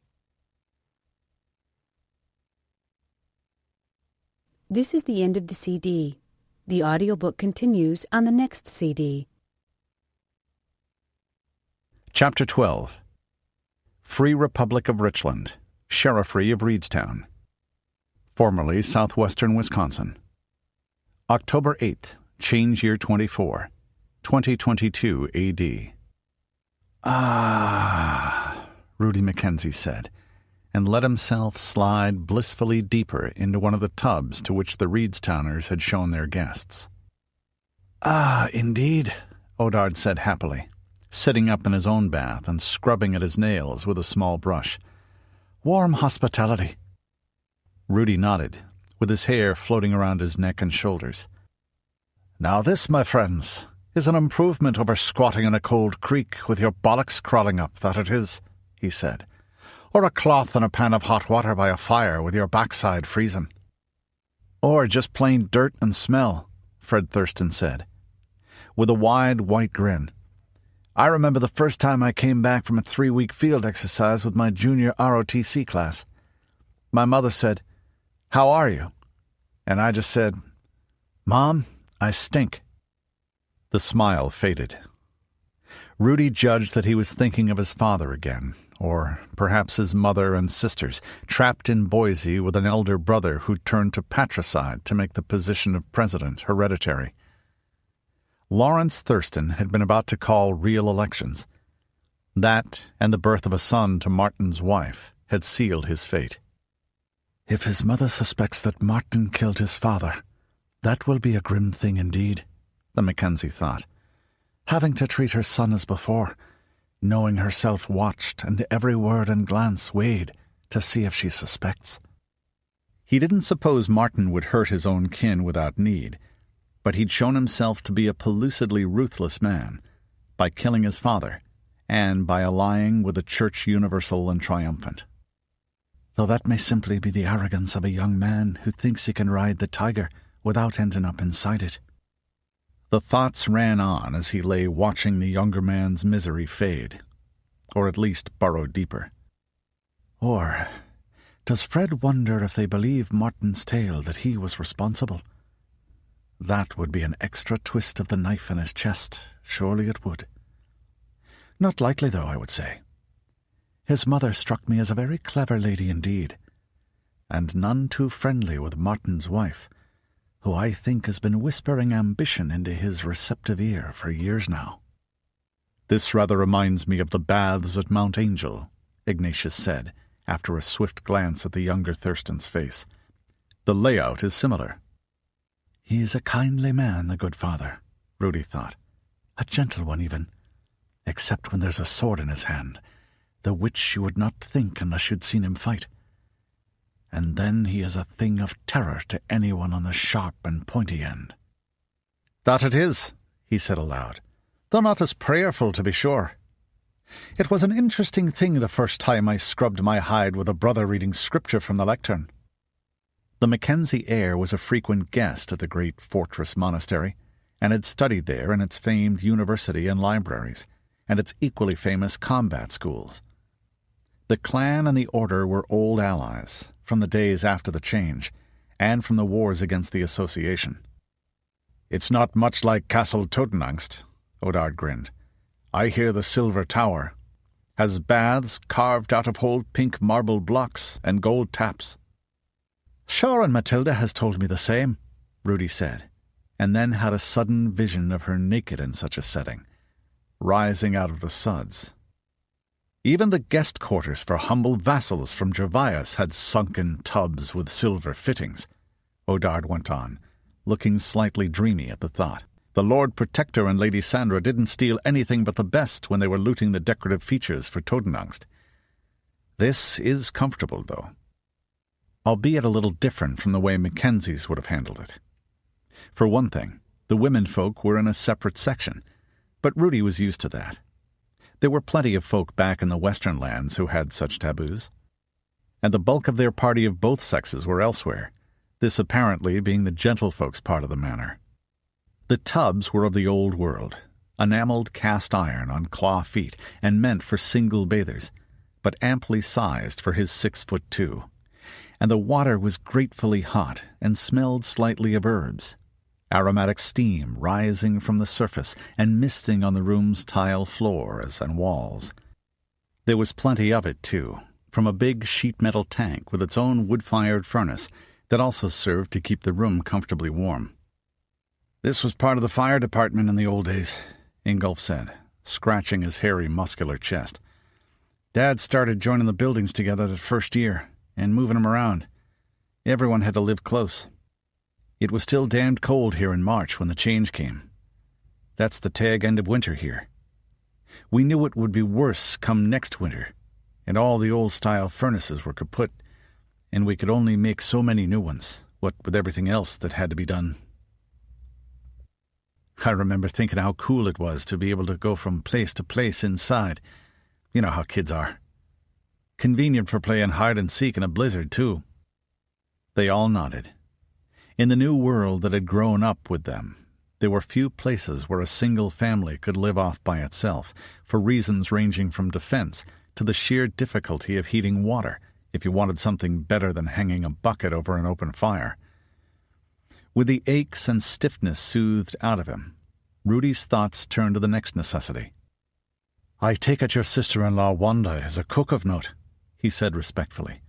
Speaker 7: This is the end of the CD. The audiobook continues on the next CD.
Speaker 5: Chapter 12. Free Republic of Richland, Sheriffry of Reedstown. Formerly southwestern Wisconsin. October 8th, change year 24, 2022 AD.
Speaker 1: "Ah," Rudi Mackenzie said, and let himself slide blissfully deeper into one of the tubs to which the Reedstowners had shown their guests.
Speaker 3: "Ah, indeed,"
Speaker 1: Odard said happily, sitting up in his own bath and scrubbing at his nails with a small brush.
Speaker 3: "Warm hospitality."
Speaker 1: Rudi nodded, with his hair floating around his neck and shoulders.
Speaker 2: "Now this, my friends, is an improvement over squatting in a cold creek with your bollocks crawling up, that it is," he said. "Or a cloth and a pan of hot water by a fire with your backside freezing."
Speaker 1: "Or just plain dirt and smell," Fred Thurston said, with a wide white grin. "I remember the first time I came back from a 3-week field exercise with my junior ROTC class. My mother said, 'How are you?' And I just said, 'Mom, I stink.'" The smile faded. Rudi judged that he was thinking of his father again, or perhaps his mother and sisters, trapped in Boise with an elder brother who turned to patricide to make the position of president hereditary. Lawrence Thurston had been about to call real elections. That, and the birth of a son to Martin's wife, had sealed his fate.
Speaker 3: "If his mother suspects that Martin killed his father, that will be a grim thing indeed," the Mackenzie thought. "Having to treat her son as before, knowing herself watched and every word and glance weighed to see if she suspects."
Speaker 1: He didn't suppose Martin would hurt his own kin without need, but he'd shown himself to be a pellucidly ruthless man, by killing his father, and by allying with the Church Universal and Triumphant.
Speaker 3: Though that may simply be the arrogance of a young man who thinks he can ride the tiger without ending up inside it.
Speaker 1: The thoughts ran on as he lay watching the younger man's misery fade, or at least burrow deeper.
Speaker 3: Or does Fred wonder if they believe Martin's tale that he was responsible? That would be an extra twist of the knife in his chest, surely it would. Not likely, though, I would say. His mother struck me as a very clever lady indeed, and none too friendly with Martin's wife, who I think has been whispering ambition into his receptive ear for years now.
Speaker 1: "This rather reminds me of the baths at Mount Angel," Ignatius said,
Speaker 5: after a swift glance at the younger Thurston's face. "The layout is similar."
Speaker 3: "He is a kindly man, the good father," Rudi thought. "A gentle one, even. Except when there's a sword in his hand, the which you would not think unless you'd seen him fight. And then he is a thing of terror to anyone on the sharp and pointy end."
Speaker 5: "That it is," he said aloud, "though not as prayerful, to be sure. It was an interesting thing the first time I scrubbed my hide with a brother reading scripture from the lectern." The Mackenzie heir was a frequent guest at the great fortress monastery, and had studied there in its famed university and libraries, and its equally famous combat schools. The clan and the order were old allies, from the days after the change, and from the wars against the association.
Speaker 6: "It's not much like Castle Totenangst," Odard grinned. "I hear the Silver Tower
Speaker 5: has baths carved out of whole pink marble blocks and gold taps."
Speaker 3: "Sure, and Mathilda has told me the same," Rudi said, and then had a sudden vision of her naked in such a setting, rising out of the suds.
Speaker 5: Even the guest quarters for humble vassals from Gervais had sunken tubs with silver fittings, Odard went on, looking slightly dreamy at the thought. The Lord Protector and Lady Sandra didn't steal anything but the best when they were looting the decorative features for Totenangst. This is comfortable, though, albeit a little different from the way Mackenzies would have handled it. For one thing, the women folk were in a separate section, but Rudi was used to that. There were plenty of folk back in the western lands who had such taboos, and the bulk of their party of both sexes were elsewhere, this apparently being the gentlefolks' part of the manor. The tubs were of the old world, enamelled cast iron on claw feet and meant for single bathers, but amply sized for his 6'2", and the water was gratefully hot and smelled slightly of herbs, aromatic steam rising from the surface and misting on the room's tile floors and walls. There was plenty of it, too, from a big sheet-metal tank with its own wood-fired furnace that also served to keep the room comfortably warm.
Speaker 6: "This was part of the fire department in the old days," Ingolf said, scratching his hairy, muscular chest. "Dad started joining the buildings together that first year and moving them around. Everyone had to live close. It was still damned cold here in March when the change came. That's the tag end of winter here. We knew it would be worse come next winter, and all the old-style furnaces were kaput, and we could only make so many new ones, what with everything else that had to be done. I remember thinking how cool it was to be able to go from place to place inside. You know how kids are. Convenient for playing hide-and-seek in a blizzard, too." They all nodded. In the new world that had grown up with them, there were few places where a single family could live off by itself, for reasons ranging from defense to the sheer difficulty of heating water if you wanted something better than hanging a bucket over an open fire. With the aches and stiffness soothed out of him, Rudi's thoughts turned to the next necessity.
Speaker 3: "I take it your sister-in-law Wanda is a cook of note," he said respectfully.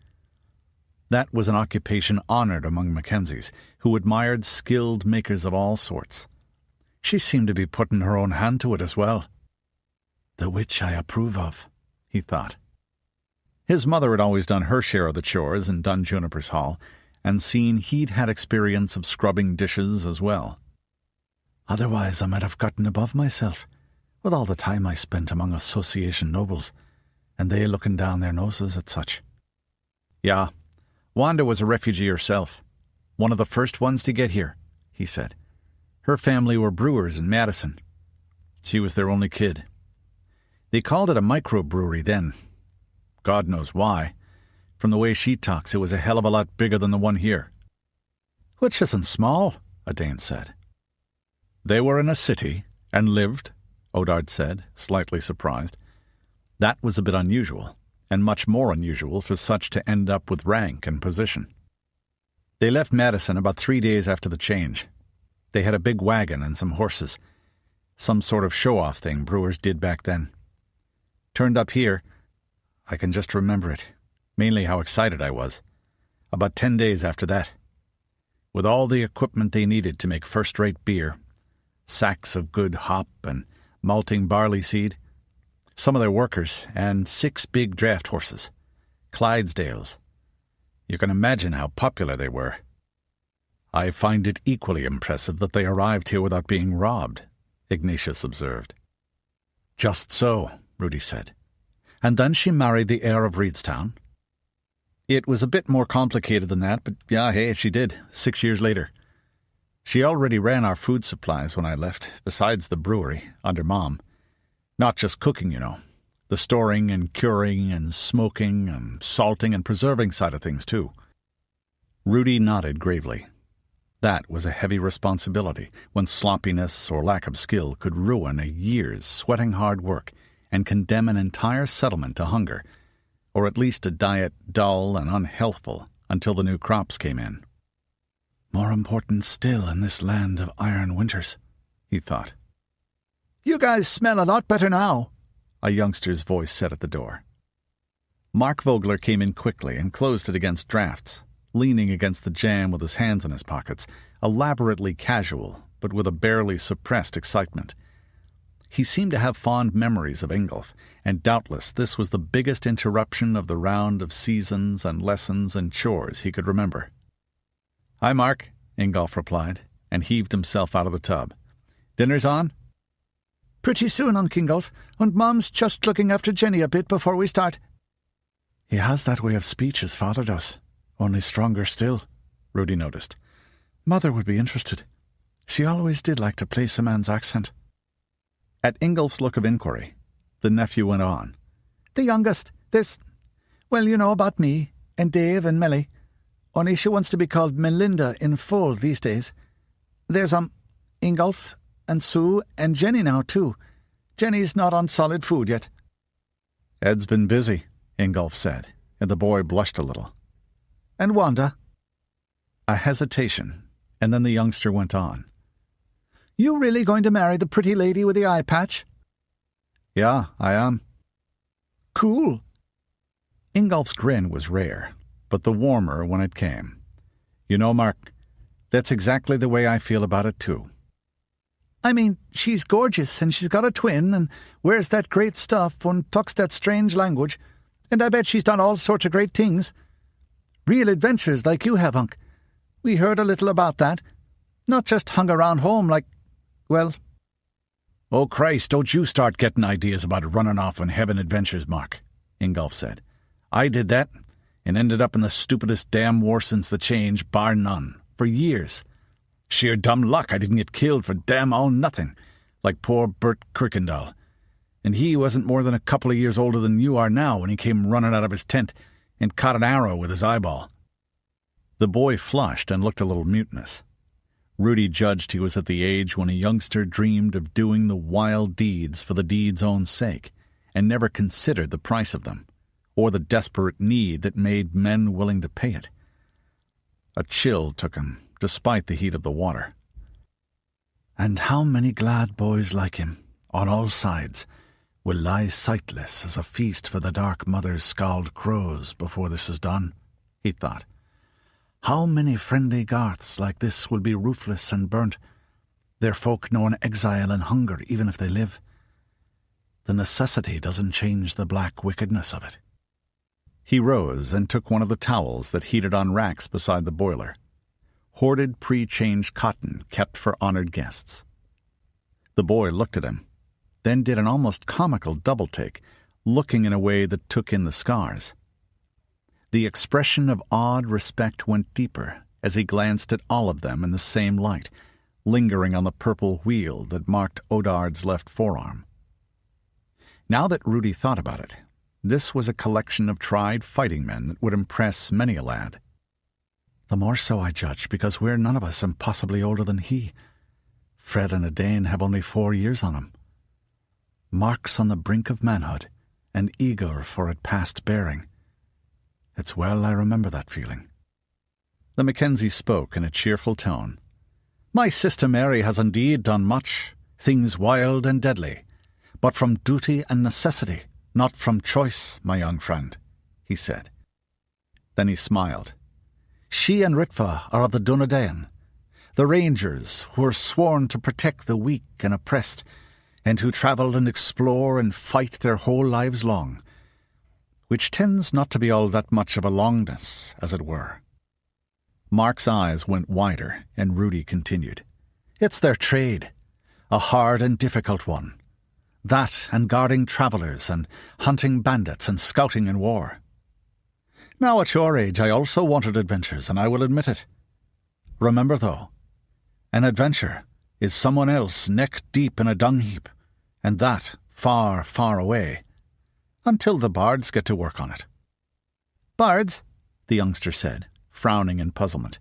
Speaker 5: That was an occupation honored among Mackenzies, who admired skilled makers of all sorts.
Speaker 3: "She seemed to be putting her own hand to it as well." "The which I approve of," he thought.
Speaker 5: His mother had always done her share of the chores and done Juniper's Hall, and seen he'd had experience of scrubbing dishes as well.
Speaker 3: "Otherwise I might have gotten above myself, with all the time I spent among association nobles, and they looking down their noses at such."
Speaker 5: "Yeah, Wanda was a refugee herself, one of the first ones to get here," he said. "Her family were brewers in Madison. She was their only kid. They called it a microbrewery then. God knows why. From the way she talks, it was a hell of a lot bigger than the one here."
Speaker 3: "Which isn't small," Edain said.
Speaker 5: "They were in a city and lived," Odard said, slightly surprised. That was a bit unusual, and much more unusual for such to end up with rank and position. "They left Madison about 3 days after the change. They had a big wagon and some horses, some sort of show-off thing brewers did back then. Turned up here. I can just remember it, mainly how excited I was, about 10 days after that, with all the equipment they needed to make first-rate beer, sacks of good hop and malting barley seed, some of their workers, and 6 big draft horses.
Speaker 1: Clydesdales. You can imagine how popular they were. I find it equally impressive that they arrived here without being robbed, Ignatius observed. Just so, Rudi said. And then she married the heir of Reedstown? It was a bit more complicated than that, but yeah, hey, she did, 6 years later. She already ran our food supplies when I left, besides the brewery, under Mom. Not just cooking, you know. The storing and curing and smoking and salting and preserving side of things, too. Rudi nodded gravely. That was a heavy responsibility when sloppiness or lack of skill could ruin a year's sweating hard work and condemn an entire settlement to hunger, or at least a diet dull and unhealthful until the new crops came in.
Speaker 3: More important still in this land of iron winters, he thought.
Speaker 2: You guys smell a lot better now,
Speaker 1: a youngster's voice said at the door. Mark Vogler came in quickly and closed it against drafts, leaning against the jamb with his hands in his pockets, elaborately casual, but with a barely suppressed excitement. He seemed to have fond memories of Ingolf, and doubtless this was the biggest interruption of the round of seasons and lessons and chores he could remember. "Hi, Mark," Ingolf replied, and heaved himself out of the tub. "Dinner's on?"
Speaker 2: "Pretty soon, Unc Ingolf, and Mom's just looking after Jenny a bit before we start."
Speaker 3: He has that way of speech his father does, only stronger still, Rudi noticed. Mother would be interested. She always did like to place a man's accent.
Speaker 1: At Ingolf's look of inquiry, the nephew went on.
Speaker 2: "The youngest. Well, you know about me, and Dave and Melly. Only she wants to be called Melinda in full these days. There's Ingolf and Sue and Jenny now, too. Jenny's not on solid food yet."
Speaker 1: "Ed's been busy," Ingolf said, and the boy blushed a little.
Speaker 2: "And Wanda?"
Speaker 1: A hesitation, and then the youngster went on.
Speaker 2: "You really going to marry the pretty lady with the eye patch?"
Speaker 1: "Yeah, I am."
Speaker 2: "Cool."
Speaker 1: Ingolf's grin was rare, but the warmer when it came. "You know, Mark, that's exactly the way I feel about it, too."
Speaker 2: "I mean, she's gorgeous, and she's got a twin, and wears that great stuff, and talks that strange language, and I bet she's done all sorts of great things. Real adventures like you have, Unc. We heard a little about that. Not just hung around home like, well..."
Speaker 6: "Oh, Christ, don't you start getting ideas about running off on heaven adventures, Mark," Ingolf said. "I did that, and ended up in the stupidest damn war since the change, bar none, for years. Sheer dumb luck I didn't get killed for damn all nothing, like poor Bert Kirkendall. And he wasn't more than a couple of years older than you are now when he came running out of his tent and caught an arrow with his eyeball."
Speaker 1: The boy flushed and looked a little mutinous. Rudi judged he was at the age when a youngster dreamed of doing the wild deeds for the deed's own sake, and never considered the price of them, or the desperate need that made men willing to pay it. A chill took him, despite the heat of the water.
Speaker 3: "And how many glad boys like him, on all sides, will lie sightless as a feast for the dark mother's scald crows before this is done," he thought. "How many friendly garths like this will be roofless and burnt, their folk knowing exile and hunger even if they live? The necessity doesn't change the black wickedness of it."
Speaker 1: He rose and took one of the towels that heated on racks beside the boiler. Hoarded pre-changed cotton kept for honored guests. The boy looked at him, then did an almost comical double-take, looking in a way that took in the scars. The expression of awed respect went deeper as he glanced at all of them in the same light, lingering on the purple wheal that marked Odard's left forearm. Now that Rudi thought about it, this was a collection of tried fighting men that would impress many a lad.
Speaker 3: "The more so, I judge, because we're none of us impossibly older than he. Fred and Edain have only 4 years on him. Mark's on the brink of manhood, and eager for it past bearing. It's well I remember that feeling."
Speaker 1: The Mackenzie spoke in a cheerful tone. "My sister Mary has indeed done much, things wild and deadly, but from duty and necessity, not from choice, my young friend," he said. Then he smiled. "She and Ritva are of the Dunedain, the rangers who are sworn to protect the weak and oppressed, and who travel and explore and fight their whole lives long. which tends not to be all that much of a longness, as it were. Mark's eyes went wider, and Rudi continued. It's their trade, a hard and difficult one. That and guarding travellers and hunting bandits and scouting in war. Now at your age I also wanted adventures, and I will admit it. Remember, though, an adventure is someone else neck deep in a dung heap, and that far, far away, until the bards get to work on it. Bards? The youngster said, frowning in puzzlement.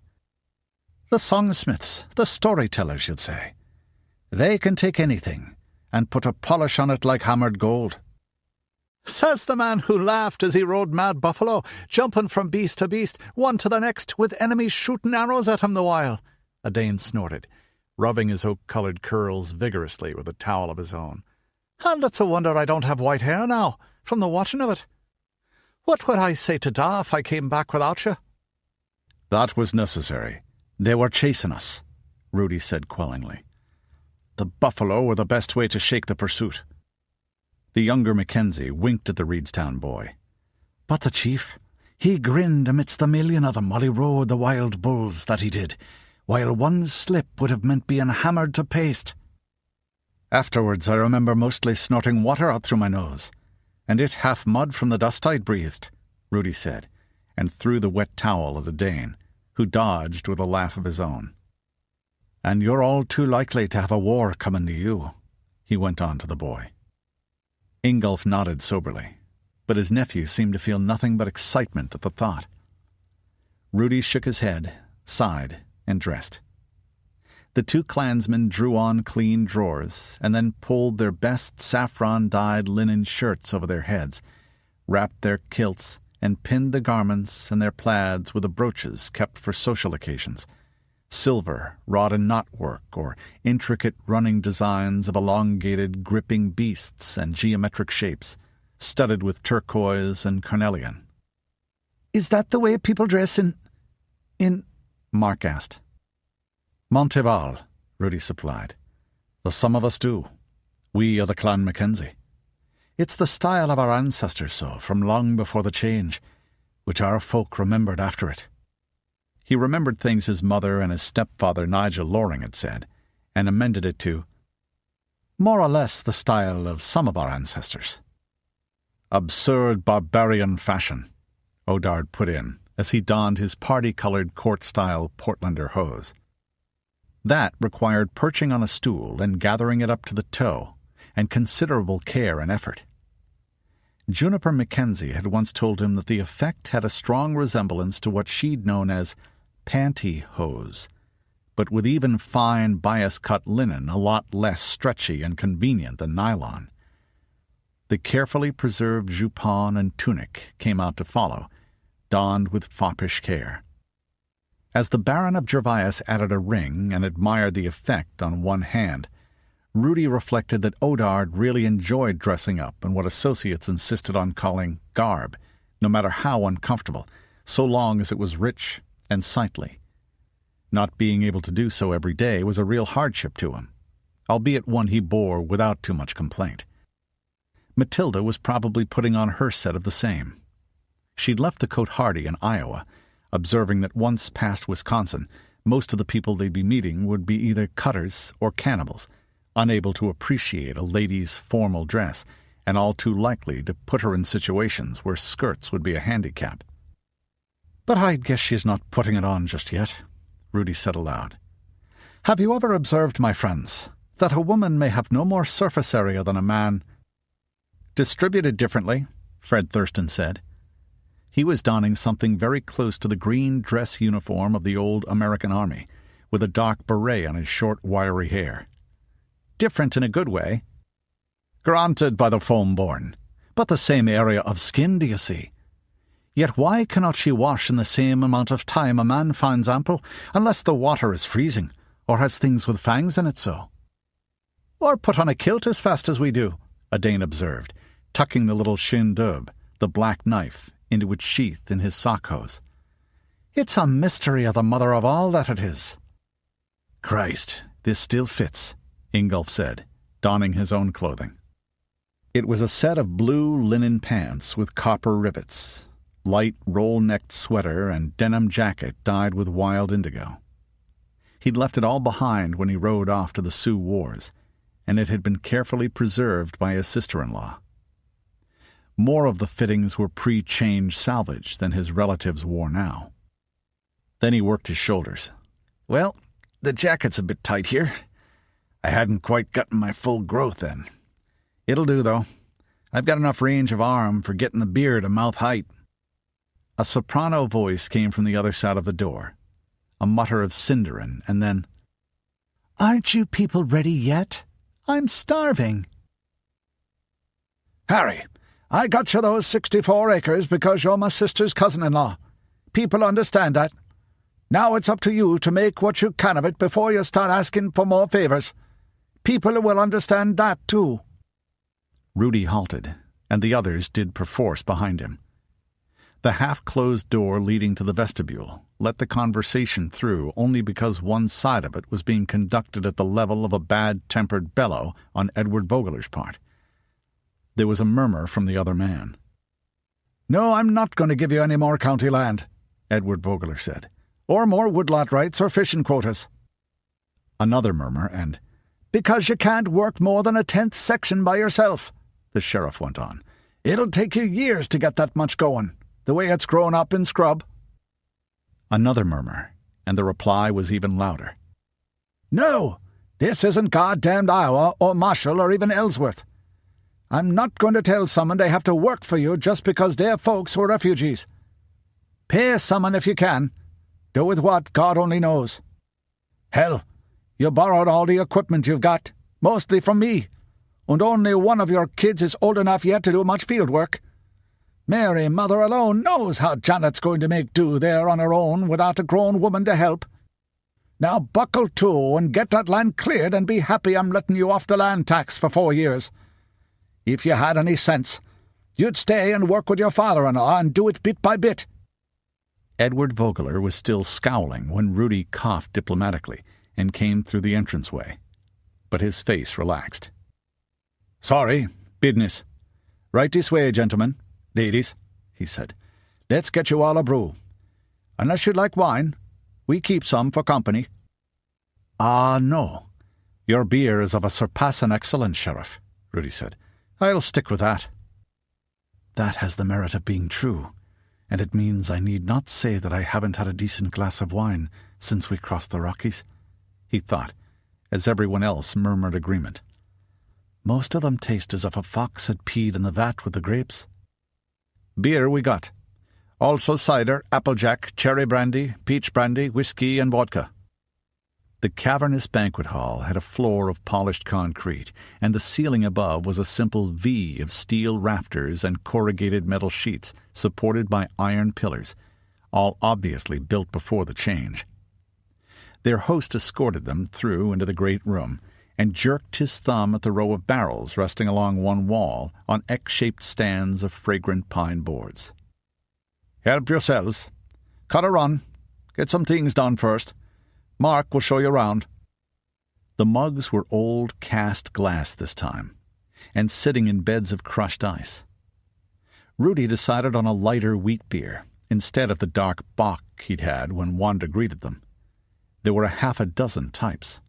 Speaker 1: The songsmiths, the storytellers, you'd say. They can take anything and put a polish on it like hammered gold. Says the man who laughed as he rode Mad Buffalo, jumping from beast to beast, one to the next, with enemies shooting arrows at him the while, Edain snorted, rubbing his oak-coloured curls vigorously with a towel of his own. And it's a wonder I don't have white hair now, from the watching of it. What would I say to Da if I came back without you? That was necessary. They were chasing us, Rudi said quellingly. The buffalo were the best way to shake the pursuit. The younger Mackenzie winked at the Reedstown boy. But the chief, he grinned amidst the million of them while he rode the wild bulls, that he did, while one slip would have meant being hammered to paste. Afterwards I remember mostly snorting water out through my nose, and it half mud from the dust I'd breathed, Rudi said, and threw the wet towel at Edain, who dodged with a laugh of his own. And you're all too likely to have a war coming to you, he went on to the boy. Ingolf nodded soberly, but his nephew seemed to feel nothing but excitement at the thought. Rudi shook his head, sighed, and dressed. The two clansmen drew on clean drawers, and then pulled their best saffron-dyed linen shirts over their heads, wrapped their kilts, and pinned the garments and their plaids with the brooches kept for social occasions, silver wrought in knotwork or intricate running designs of elongated, gripping beasts and geometric shapes, studded with turquoise and carnelian. "Is that the way people dress in?" Mark asked. "Montival," Rudi supplied. "The some of us do. We are the Clan Mackenzie. It's the style of our ancestors, so, from long before the change, which our folk remembered after it." He remembered things his mother and his stepfather Nigel Loring had said, and amended it to, "more or less the style of some of our ancestors." "Absurd barbarian fashion," Odard put in, as he donned his party-coloured court-style Portlander hose. That required perching on a stool and gathering it up to the toe, and considerable care and effort. Juniper Mackenzie had once told him that the effect had a strong resemblance to what she'd known as pantyhose, but with even fine bias-cut linen a lot less stretchy and convenient than nylon. The carefully preserved jupon and tunic came out to follow, donned with foppish care. As the Baron of Gervais added a ring and admired the effect on one hand, Rudi reflected that Odard really enjoyed dressing up in what associates insisted on calling garb, no matter how uncomfortable, so long as it was rich and sightly. Not being able to do so every day was a real hardship to him, albeit one he bore without too much complaint. Mathilda was probably putting on her set of the same. She'd left the Cote-Hardy in Iowa, observing that once past Wisconsin, most of the people they'd be meeting would be either cutters or cannibals, unable to appreciate a lady's formal dress, and all too likely to put her in situations where skirts would be a handicap. "But I guess she's not putting it on just yet," Rudi said aloud. "Have you ever observed, my friends, that a woman may have no more surface area than a man?" "Distributed differently," Fred Thurston said. He was donning something very close to the green dress uniform of the old American Army, with a dark beret on his short, wiry hair. "Different in a good way." "Granted by the foam-born, but the same area of skin, do you see? Yet why cannot she wash in the same amount of time a man finds ample, unless the water is freezing, or has things with fangs in it so?" "Or put on a kilt as fast as we do," Edain observed, tucking the little shin-dub, the black knife, into its sheath in his sock-hose. "It's a mystery of the mother of all that it is." "Christ, this still fits," Ingolf said, donning his own clothing.
Speaker 5: It was a set of blue linen pants with copper rivets, light roll-necked sweater, and denim jacket dyed with wild indigo. He'd left it all behind when he rode off to the Sioux Wars, and it had been carefully preserved by his sister-in-law. More of the fittings were pre-change salvage than his relatives wore now. Then he worked his shoulders.
Speaker 6: Well, the jacket's a bit tight here. I hadn't quite gotten my full growth then. It'll do, though. I've got enough range of arm for getting the beard to mouth height.
Speaker 5: A soprano voice came from the other side of the door, a mutter of Cinderin, and then,
Speaker 3: "Aren't you people ready yet? I'm starving."
Speaker 6: "Harry, I got you those 64 acres because you're my sister's cousin-in-law. People understand that. Now it's up to you to make what you can of it before you start asking for more favors. People will understand that, too."
Speaker 5: Rudi halted, and the others did perforce behind him. The half-closed door leading to the vestibule let the conversation through only because one side of it was being conducted at the level of a bad-tempered bellow on Edward Vogler's part. There was a murmur from the other man.
Speaker 6: "No, I'm not going to give you any more county land," Edward Vogler said, "or more woodlot rights or fishing quotas."
Speaker 5: Another murmur, and,
Speaker 6: "Because you can't work more than a 10th section by yourself," the sheriff went on. "It'll take you years to get that much going, the way it's grown up in scrub."
Speaker 5: Another murmur, and the reply was even louder.
Speaker 6: "No, this isn't goddamned Iowa or Marshall or even Ellsworth. I'm not going to tell someone they have to work for you just because they're folks who are refugees. Pay someone if you can. Do with what, God only knows. Hell, you borrowed all the equipment you've got, mostly from me, and only one of your kids is old enough yet to do much field work. Mary, mother alone, knows how Janet's going to make do there on her own without a grown woman to help. Now buckle to and get that land cleared and be happy I'm letting you off the land tax for 4 years. If you had any sense, you'd stay and work with your father-in-law and do it bit by bit."
Speaker 5: Edward Vogler was still scowling when Rudi coughed diplomatically and came through the entranceway, but his face relaxed.
Speaker 6: "Sorry, business. Right this way, gentlemen. Ladies," he said. "Let's get you all a brew. Unless you'd like wine, we keep some for company."
Speaker 5: "Ah, no. Your beer is of a surpassing excellence, Sheriff," Rudi said. "I'll stick with that."
Speaker 4: That has the merit of being true, and it means I need not say that I haven't had a decent glass of wine since we crossed the Rockies,
Speaker 5: he thought, as everyone else murmured agreement.
Speaker 4: Most of them taste as if a fox had peed in the vat with the grapes.
Speaker 6: "Beer we got. Also cider, applejack, cherry brandy, peach brandy, whiskey, and vodka."
Speaker 5: The cavernous banquet hall had a floor of polished concrete, and the ceiling above was a simple V of steel rafters and corrugated metal sheets supported by iron pillars, all obviously built before the change. Their host escorted them through into the great room and jerked his thumb at the row of barrels resting along one wall on X-shaped stands of fragrant pine boards.
Speaker 6: "Help yourselves. Cut a run. Get some things done first. Mark will show you round."
Speaker 5: The mugs were old cast glass this time, and sitting in beds of crushed ice. Rudi decided on a lighter wheat beer instead of the dark bock he'd had when Wanda greeted them. There were 6 types.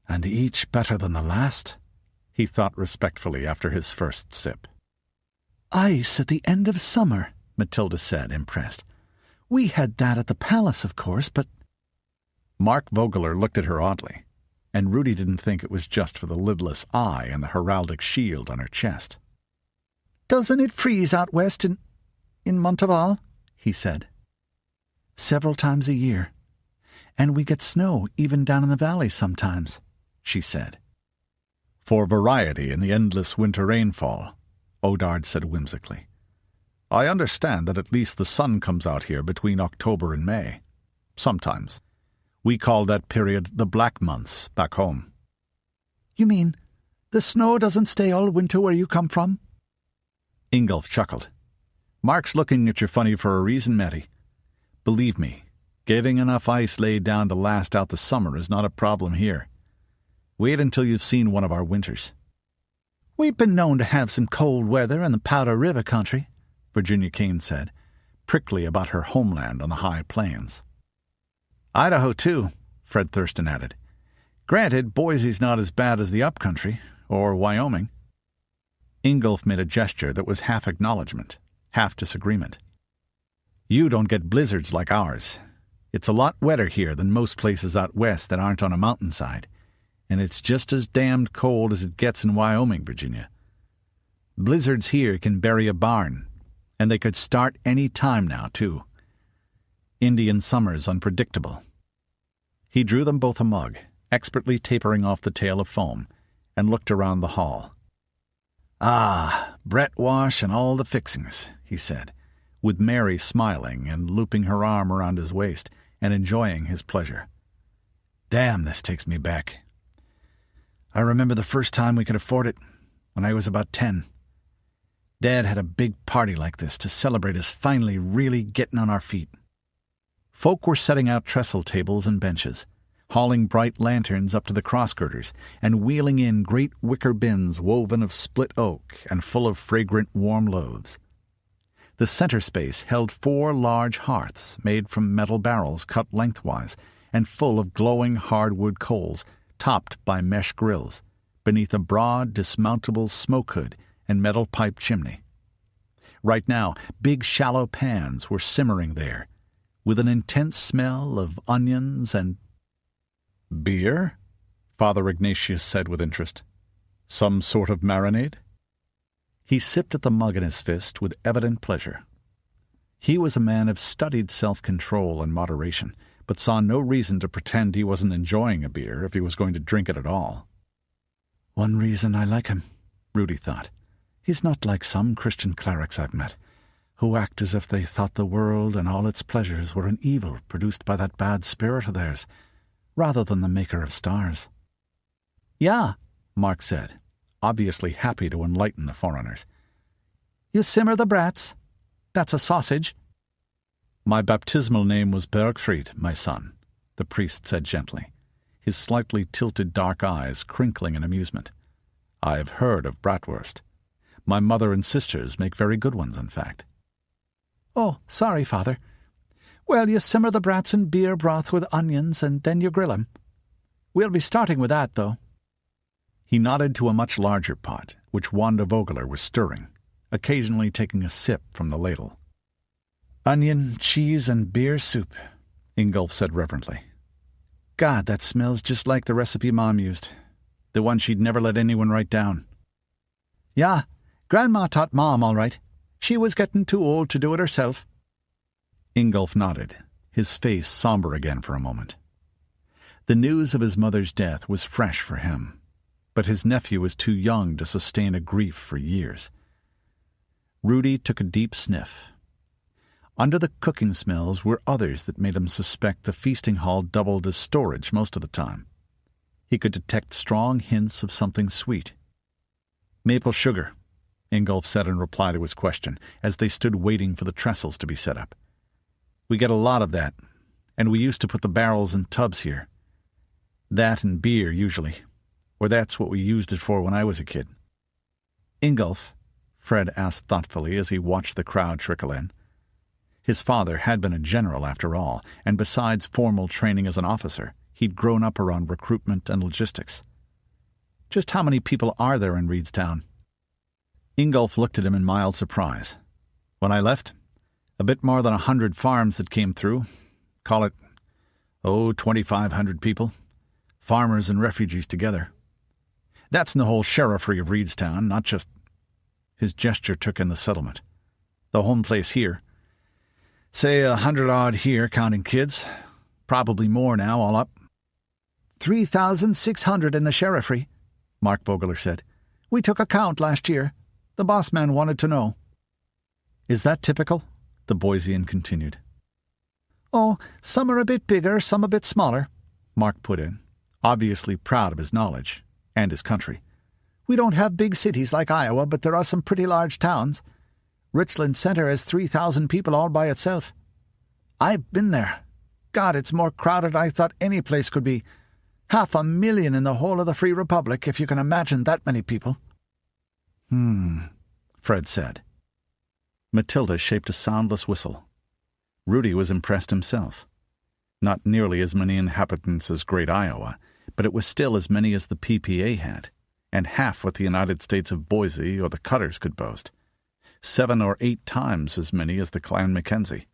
Speaker 4: "And each better than the last,"
Speaker 5: he thought respectfully after his first sip.
Speaker 4: "Ice at the end of summer," Mathilda said, impressed. "We had that at the palace, of course, but—"
Speaker 5: Mark Vogler looked at her oddly, and Rudi didn't think it was just for the lidless eye and the heraldic shield on her chest.
Speaker 6: "Doesn't it freeze out west in Montival?" he said.
Speaker 4: "Several times a year. And we get snow even down in the valley sometimes," she said.
Speaker 5: "For variety in the endless winter rainfall," Odard said whimsically. "I understand that at least the sun comes out here between October and May. Sometimes. We call that period the black months back home."
Speaker 6: "You mean the snow doesn't stay all winter where you come from?"
Speaker 5: Ingolf chuckled. "Mark's looking at you funny for a reason, Matty. Believe me, getting enough ice laid down to last out the summer is not a problem here. Wait until you've seen one of our winters."
Speaker 1: "We've been known to have some cold weather in the Powder River country," Virginia Kane said, prickly about her homeland on the high plains. "Idaho, too," Fred Thurston added. "Granted, Boise's not as bad as the upcountry, or Wyoming." Ingolf made a gesture that was half acknowledgement, half disagreement. "You don't get blizzards like ours. It's a lot wetter here than most places out west that aren't on a mountainside, and it's just as damned cold as it gets in Wyoming, Virginia. Blizzards here can bury a barn, and they could start any time now, too. Indian summer's unpredictable." He drew them both a mug, expertly tapering off the tail of foam, and looked around the hall. "Ah, Brett wash and all the fixings," he said, with Mary smiling and looping her arm around his waist and enjoying his pleasure. "Damn, this takes me back. I remember the first time we could afford it, when I was about 10. Dad had a big party like this to celebrate us finally really getting on our feet. Folk were setting out trestle tables and benches, hauling bright lanterns up to the cross-girders, and wheeling in great wicker bins woven of split oak and full of fragrant warm loaves. The center space held 4 large hearths made from metal barrels cut lengthwise and full of glowing hardwood coals, topped by mesh grills, beneath a broad, dismountable smoke hood and metal pipe chimney. Right now, big shallow pans were simmering there, with an intense smell of onions and— "Beer?" Father Ignatius said with interest. "Some sort of marinade?" He sipped at the mug in his fist with evident pleasure. He was a man of studied self-control and moderation, but saw no reason to pretend he wasn't enjoying a beer if he was going to drink it at all.
Speaker 2: "One reason I like him," Rudi thought. "He's not like some Christian clerics I've met, who act as if they thought the world and all its pleasures were an evil produced by that bad spirit of theirs, rather than the maker of stars."
Speaker 1: "Yeah," Mark said, obviously happy to enlighten the foreigners. "You simmer the brats. That's a sausage." "My baptismal name was Bergfried, my son," the priest said gently, his slightly tilted dark eyes crinkling in amusement. "I have heard of bratwurst. My mother and sisters make very good ones, in fact." "Oh, sorry, Father. Well, you simmer the brats in beer broth with onions, and then you grill 'em. We'll be starting with that, though." He nodded to a much larger pot, which Wanda Vogler was stirring, occasionally taking a sip from the ladle.
Speaker 2: "Onion, cheese, and beer soup," Ingolf said reverently. "God, that smells just like the recipe Mom used, the one she'd never let anyone write down."
Speaker 1: "Yeah, Grandma taught Mom, all right. She was getting too old to do it herself."
Speaker 5: Ingolf nodded, his face somber again for a moment. The news of his mother's death was fresh for him, but his nephew was too young to sustain a grief for years. Rudi took a deep sniff. Under the cooking smells were others that made him suspect the feasting hall doubled as storage most of the time. He could detect strong hints of something sweet. "Maple sugar," Ingolf said in reply to his question, as they stood waiting for the trestles to be set up. "We get a lot of that, and we used to put the barrels in tubs here. That and beer, usually, or that's what we used it for when I was a kid."
Speaker 1: "Ingolf,"
Speaker 5: Fred asked thoughtfully as he watched the crowd trickle in. His father had been a general, after all, and besides formal training as an officer, he'd grown up around recruitment and logistics. "Just how many people are there in Reedstown?" Ingolf looked at him in mild surprise. "When I left, a bit more than 100 farms that came through. Call it, 2,500 people. Farmers and refugees together. That's in the whole sheriffry of Reedstown, not just—" His gesture took in the settlement. "The home place here. Say 100-odd here, counting kids. Probably more now, all up."
Speaker 1: 3,600 in the sheriffry, Mark Vogler said. "We took a count last year. The boss man wanted to know."
Speaker 5: "Is that typical?" the Boisean continued.
Speaker 1: "Oh, some are a bit bigger, some a bit smaller," Mark put in, obviously proud of his knowledge and his country. "We don't have big cities like Iowa, but there are some pretty large towns. Richland Center has 3,000 people all by itself. I've been there. God, it's more crowded than I thought any place could be. 500,000 in the whole of the Free Republic, if you can imagine that many people."
Speaker 5: Fred said. Mathilda shaped a soundless whistle. Rudi was impressed himself. Not nearly as many inhabitants as Great Iowa, but it was still as many as the PPA had, and half what the United States of Boise or the Cutters could boast. 7 or 8 times as many as the Clan Mackenzie.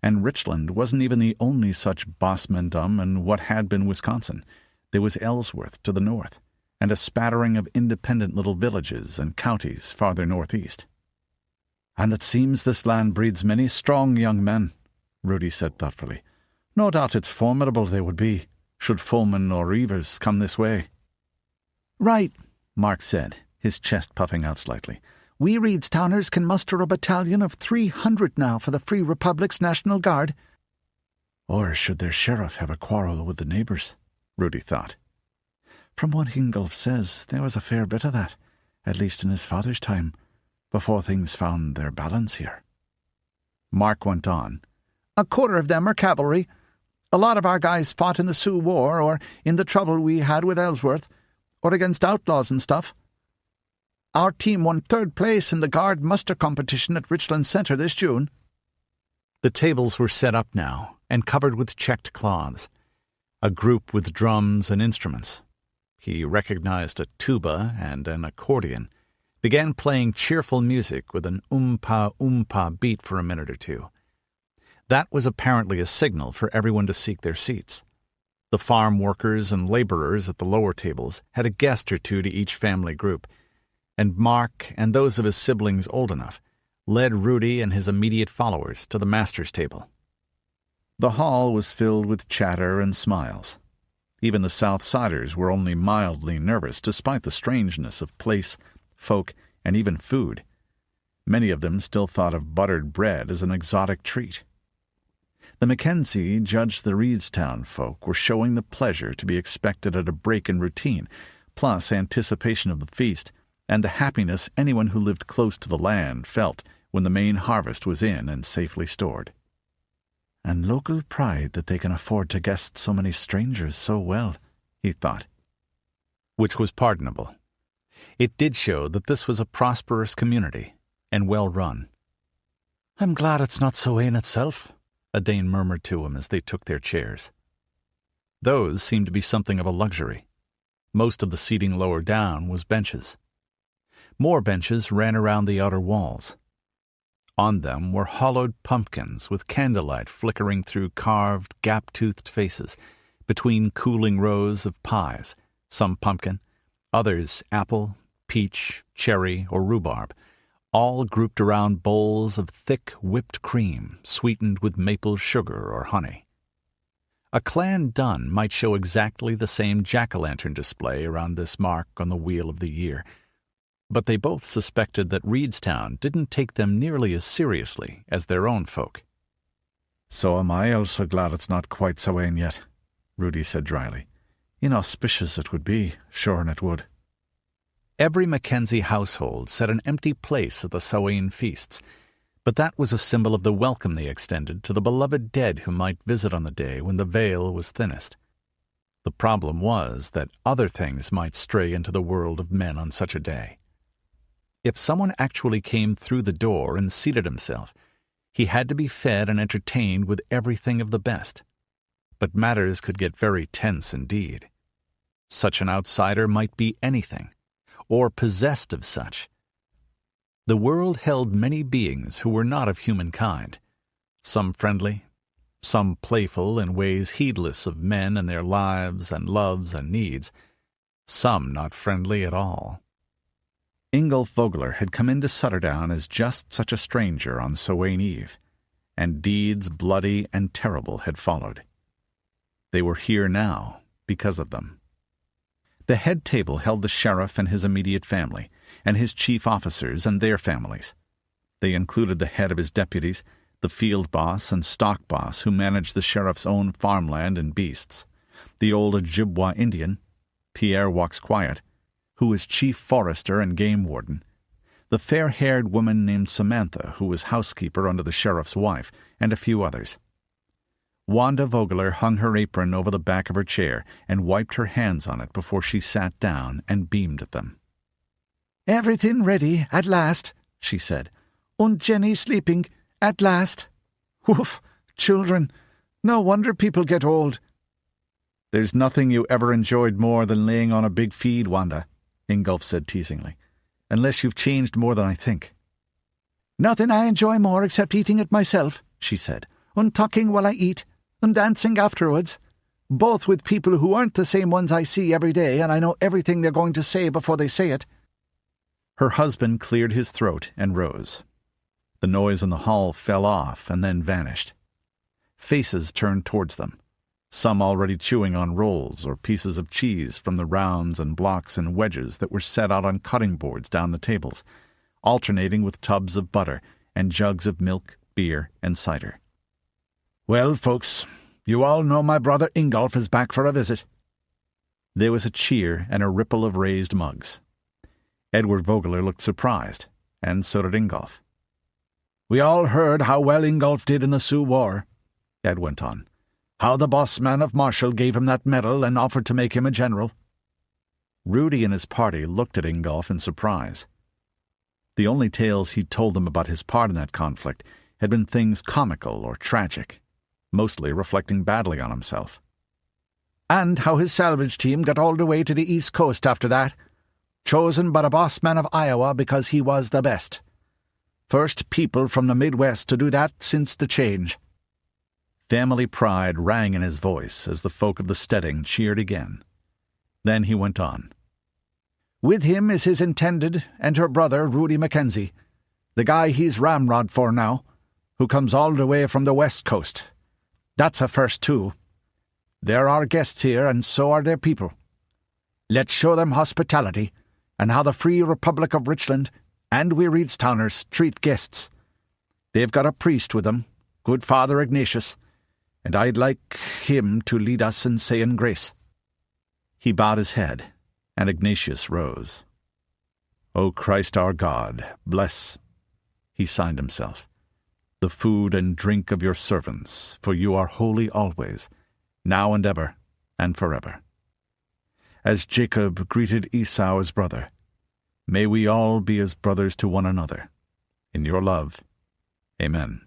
Speaker 5: And Richland wasn't even the only such bossmandom in what had been Wisconsin. There was Ellsworth to the north, and a spattering of independent little villages and counties farther northeast. "And it seems this land breeds many strong young men," Rudi said thoughtfully. "No doubt it's formidable they would be, should foemen or reivers come this way."
Speaker 2: "Right," Mark said, his chest puffing out slightly. "We Reedstowners can muster a battalion of 300 now for the Free Republic's National Guard."
Speaker 4: Or should their sheriff have a quarrel with the neighbours?
Speaker 5: Rudi thought.
Speaker 4: From what Ingolf says, there was a fair bit of that, at least in his father's time, before things found their balance here.
Speaker 5: Mark went on.
Speaker 2: "A quarter of them are cavalry. A lot of our guys fought in the Sioux War or in the trouble we had with Ellsworth, or against outlaws and stuff. Our team won 3rd place in the Guard muster competition at Richland Center this June."
Speaker 1: The tables were set up now and covered with checked cloths. A group with drums and instruments. He recognized a tuba and an accordion, began playing cheerful music with an oompa-oompa beat for a minute or two. That was apparently a signal for everyone to seek their seats. The farm workers and laborers at the lower tables had a guest or two to each family group, and Mark and those of his siblings old enough led Rudi and his immediate followers to the master's table.
Speaker 5: The hall was filled with chatter and smiles. Even the Southsiders were only mildly nervous despite the strangeness of place, folk, and even food. Many of them still thought of buttered bread as an exotic treat. The Mackenzie judged the Reedstown folk were showing the pleasure to be expected at a break in routine, plus anticipation of the feast, and the happiness anyone who lived close to the land felt when the Maine harvest was in and safely stored.
Speaker 4: And local pride that they can afford to guest so many strangers so well, he thought.
Speaker 1: Which was pardonable. It did show that this was a prosperous community, and well run.
Speaker 3: "I'm glad it's not so in itself,"
Speaker 1: Edain murmured to him as they took their chairs. Those seemed to be something of a luxury. Most of the seating lower down was benches. More benches ran around the outer walls. On them were hollowed pumpkins with candlelight flickering through carved, gap-toothed faces, between cooling rows of pies, some pumpkin, others apple, peach, cherry, or rhubarb, all grouped around bowls of thick whipped cream sweetened with maple sugar or honey. A clan dun might show exactly the same jack-o'-lantern display around this mark on the wheel of the year, but they both suspected that Reedstown didn't take them nearly as seriously as their own folk.
Speaker 5: "So am I also glad it's not quite so in yet," Rudi said dryly.
Speaker 4: "Inauspicious it would be, sure and it would."
Speaker 1: Every Mackenzie household set an empty place at the Samhain feasts, but that was a symbol of the welcome they extended to the beloved dead who might visit on the day when the veil was thinnest. The problem was that other things might stray into the world of men on such a day. If someone actually came through the door and seated himself, he had to be fed and entertained with everything of the best. But matters could get very tense indeed. Such an outsider might be anything, or possessed of such. The world held many beings who were not of humankind, some friendly, some playful in ways heedless of men and their lives and loves and needs, some not friendly at all.
Speaker 5: Ingolf Vogler had come into Sutterdown as just such a stranger on Samhain Eve, and deeds bloody and terrible had followed. They were here now because of them. The head table held the sheriff and his immediate family, and his chief officers and their families. They included the head of his deputies, the field boss and stock boss who managed the sheriff's own farmland and beasts, the old Ojibwa Indian, Pierre Walks Quiet, who was chief forester and game warden, the fair-haired woman named Samantha, who was housekeeper under the sheriff's wife, and a few others. Wanda Vogler hung her apron over the back of her chair and wiped her hands on it before she sat down and beamed at them.
Speaker 2: "Everything ready, at last," she said. "Und Jenny sleeping, at last. Woof, children. No wonder people get old."
Speaker 5: "There's nothing you ever enjoyed more than laying on a big feed, Wanda," Ingolf said teasingly. "Unless you've changed more than I think."
Speaker 2: "Nothing I enjoy more except eating it myself," she said, "and talking while I eat, and dancing afterwards. Both with people who aren't the same ones I see every day, and I know everything they're going to say before they say it."
Speaker 5: Her husband cleared his throat and rose. The noise in the hall fell off and then vanished. Faces turned towards them, some already chewing on rolls or pieces of cheese from the rounds and blocks and wedges that were set out on cutting boards down the tables, alternating with tubs of butter and jugs of milk, beer, and cider.
Speaker 6: "Well, folks, you all know my brother Ingolf is back for a visit."
Speaker 5: There was a cheer and a ripple of raised mugs. Edward Vogler looked surprised, and so did Ingolf.
Speaker 6: "We all heard how well Ingolf did in the Sioux War," Ed went on. "How the boss man of Marshall gave him that medal and offered to make him a general."
Speaker 5: Rudi and his party looked at Ingolf in surprise. The only tales he'd told them about his part in that conflict had been things comical or tragic, mostly reflecting badly on himself.
Speaker 6: "And how his salvage team got all the way to the East Coast after that, chosen by the boss man of Iowa because he was the best. First people from the Midwest to do that since the change."
Speaker 5: Family pride rang in his voice as the folk of the steading cheered again. Then he went on.
Speaker 6: "With him is his intended and her brother, Rudi Mackenzie, the guy he's ramrod for now, who comes all the way from the West Coast. That's a first, too. They're our guests here, and so are their people. Let's show them hospitality, and how the Free Republic of Richland and we Reedstowners treat guests. They've got a priest with them, good Father Ignatius, and I'd like him to lead us in saying grace."
Speaker 5: He bowed his head, and Ignatius rose. "O Christ our God, bless," he signed himself, "the food and drink of your servants, for you are holy always, now and ever, and forever. As Jacob greeted Esau as brother, may we all be as brothers to one another. In your love. Amen."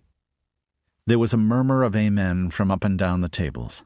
Speaker 5: There was a murmur of amen from up and down the tables.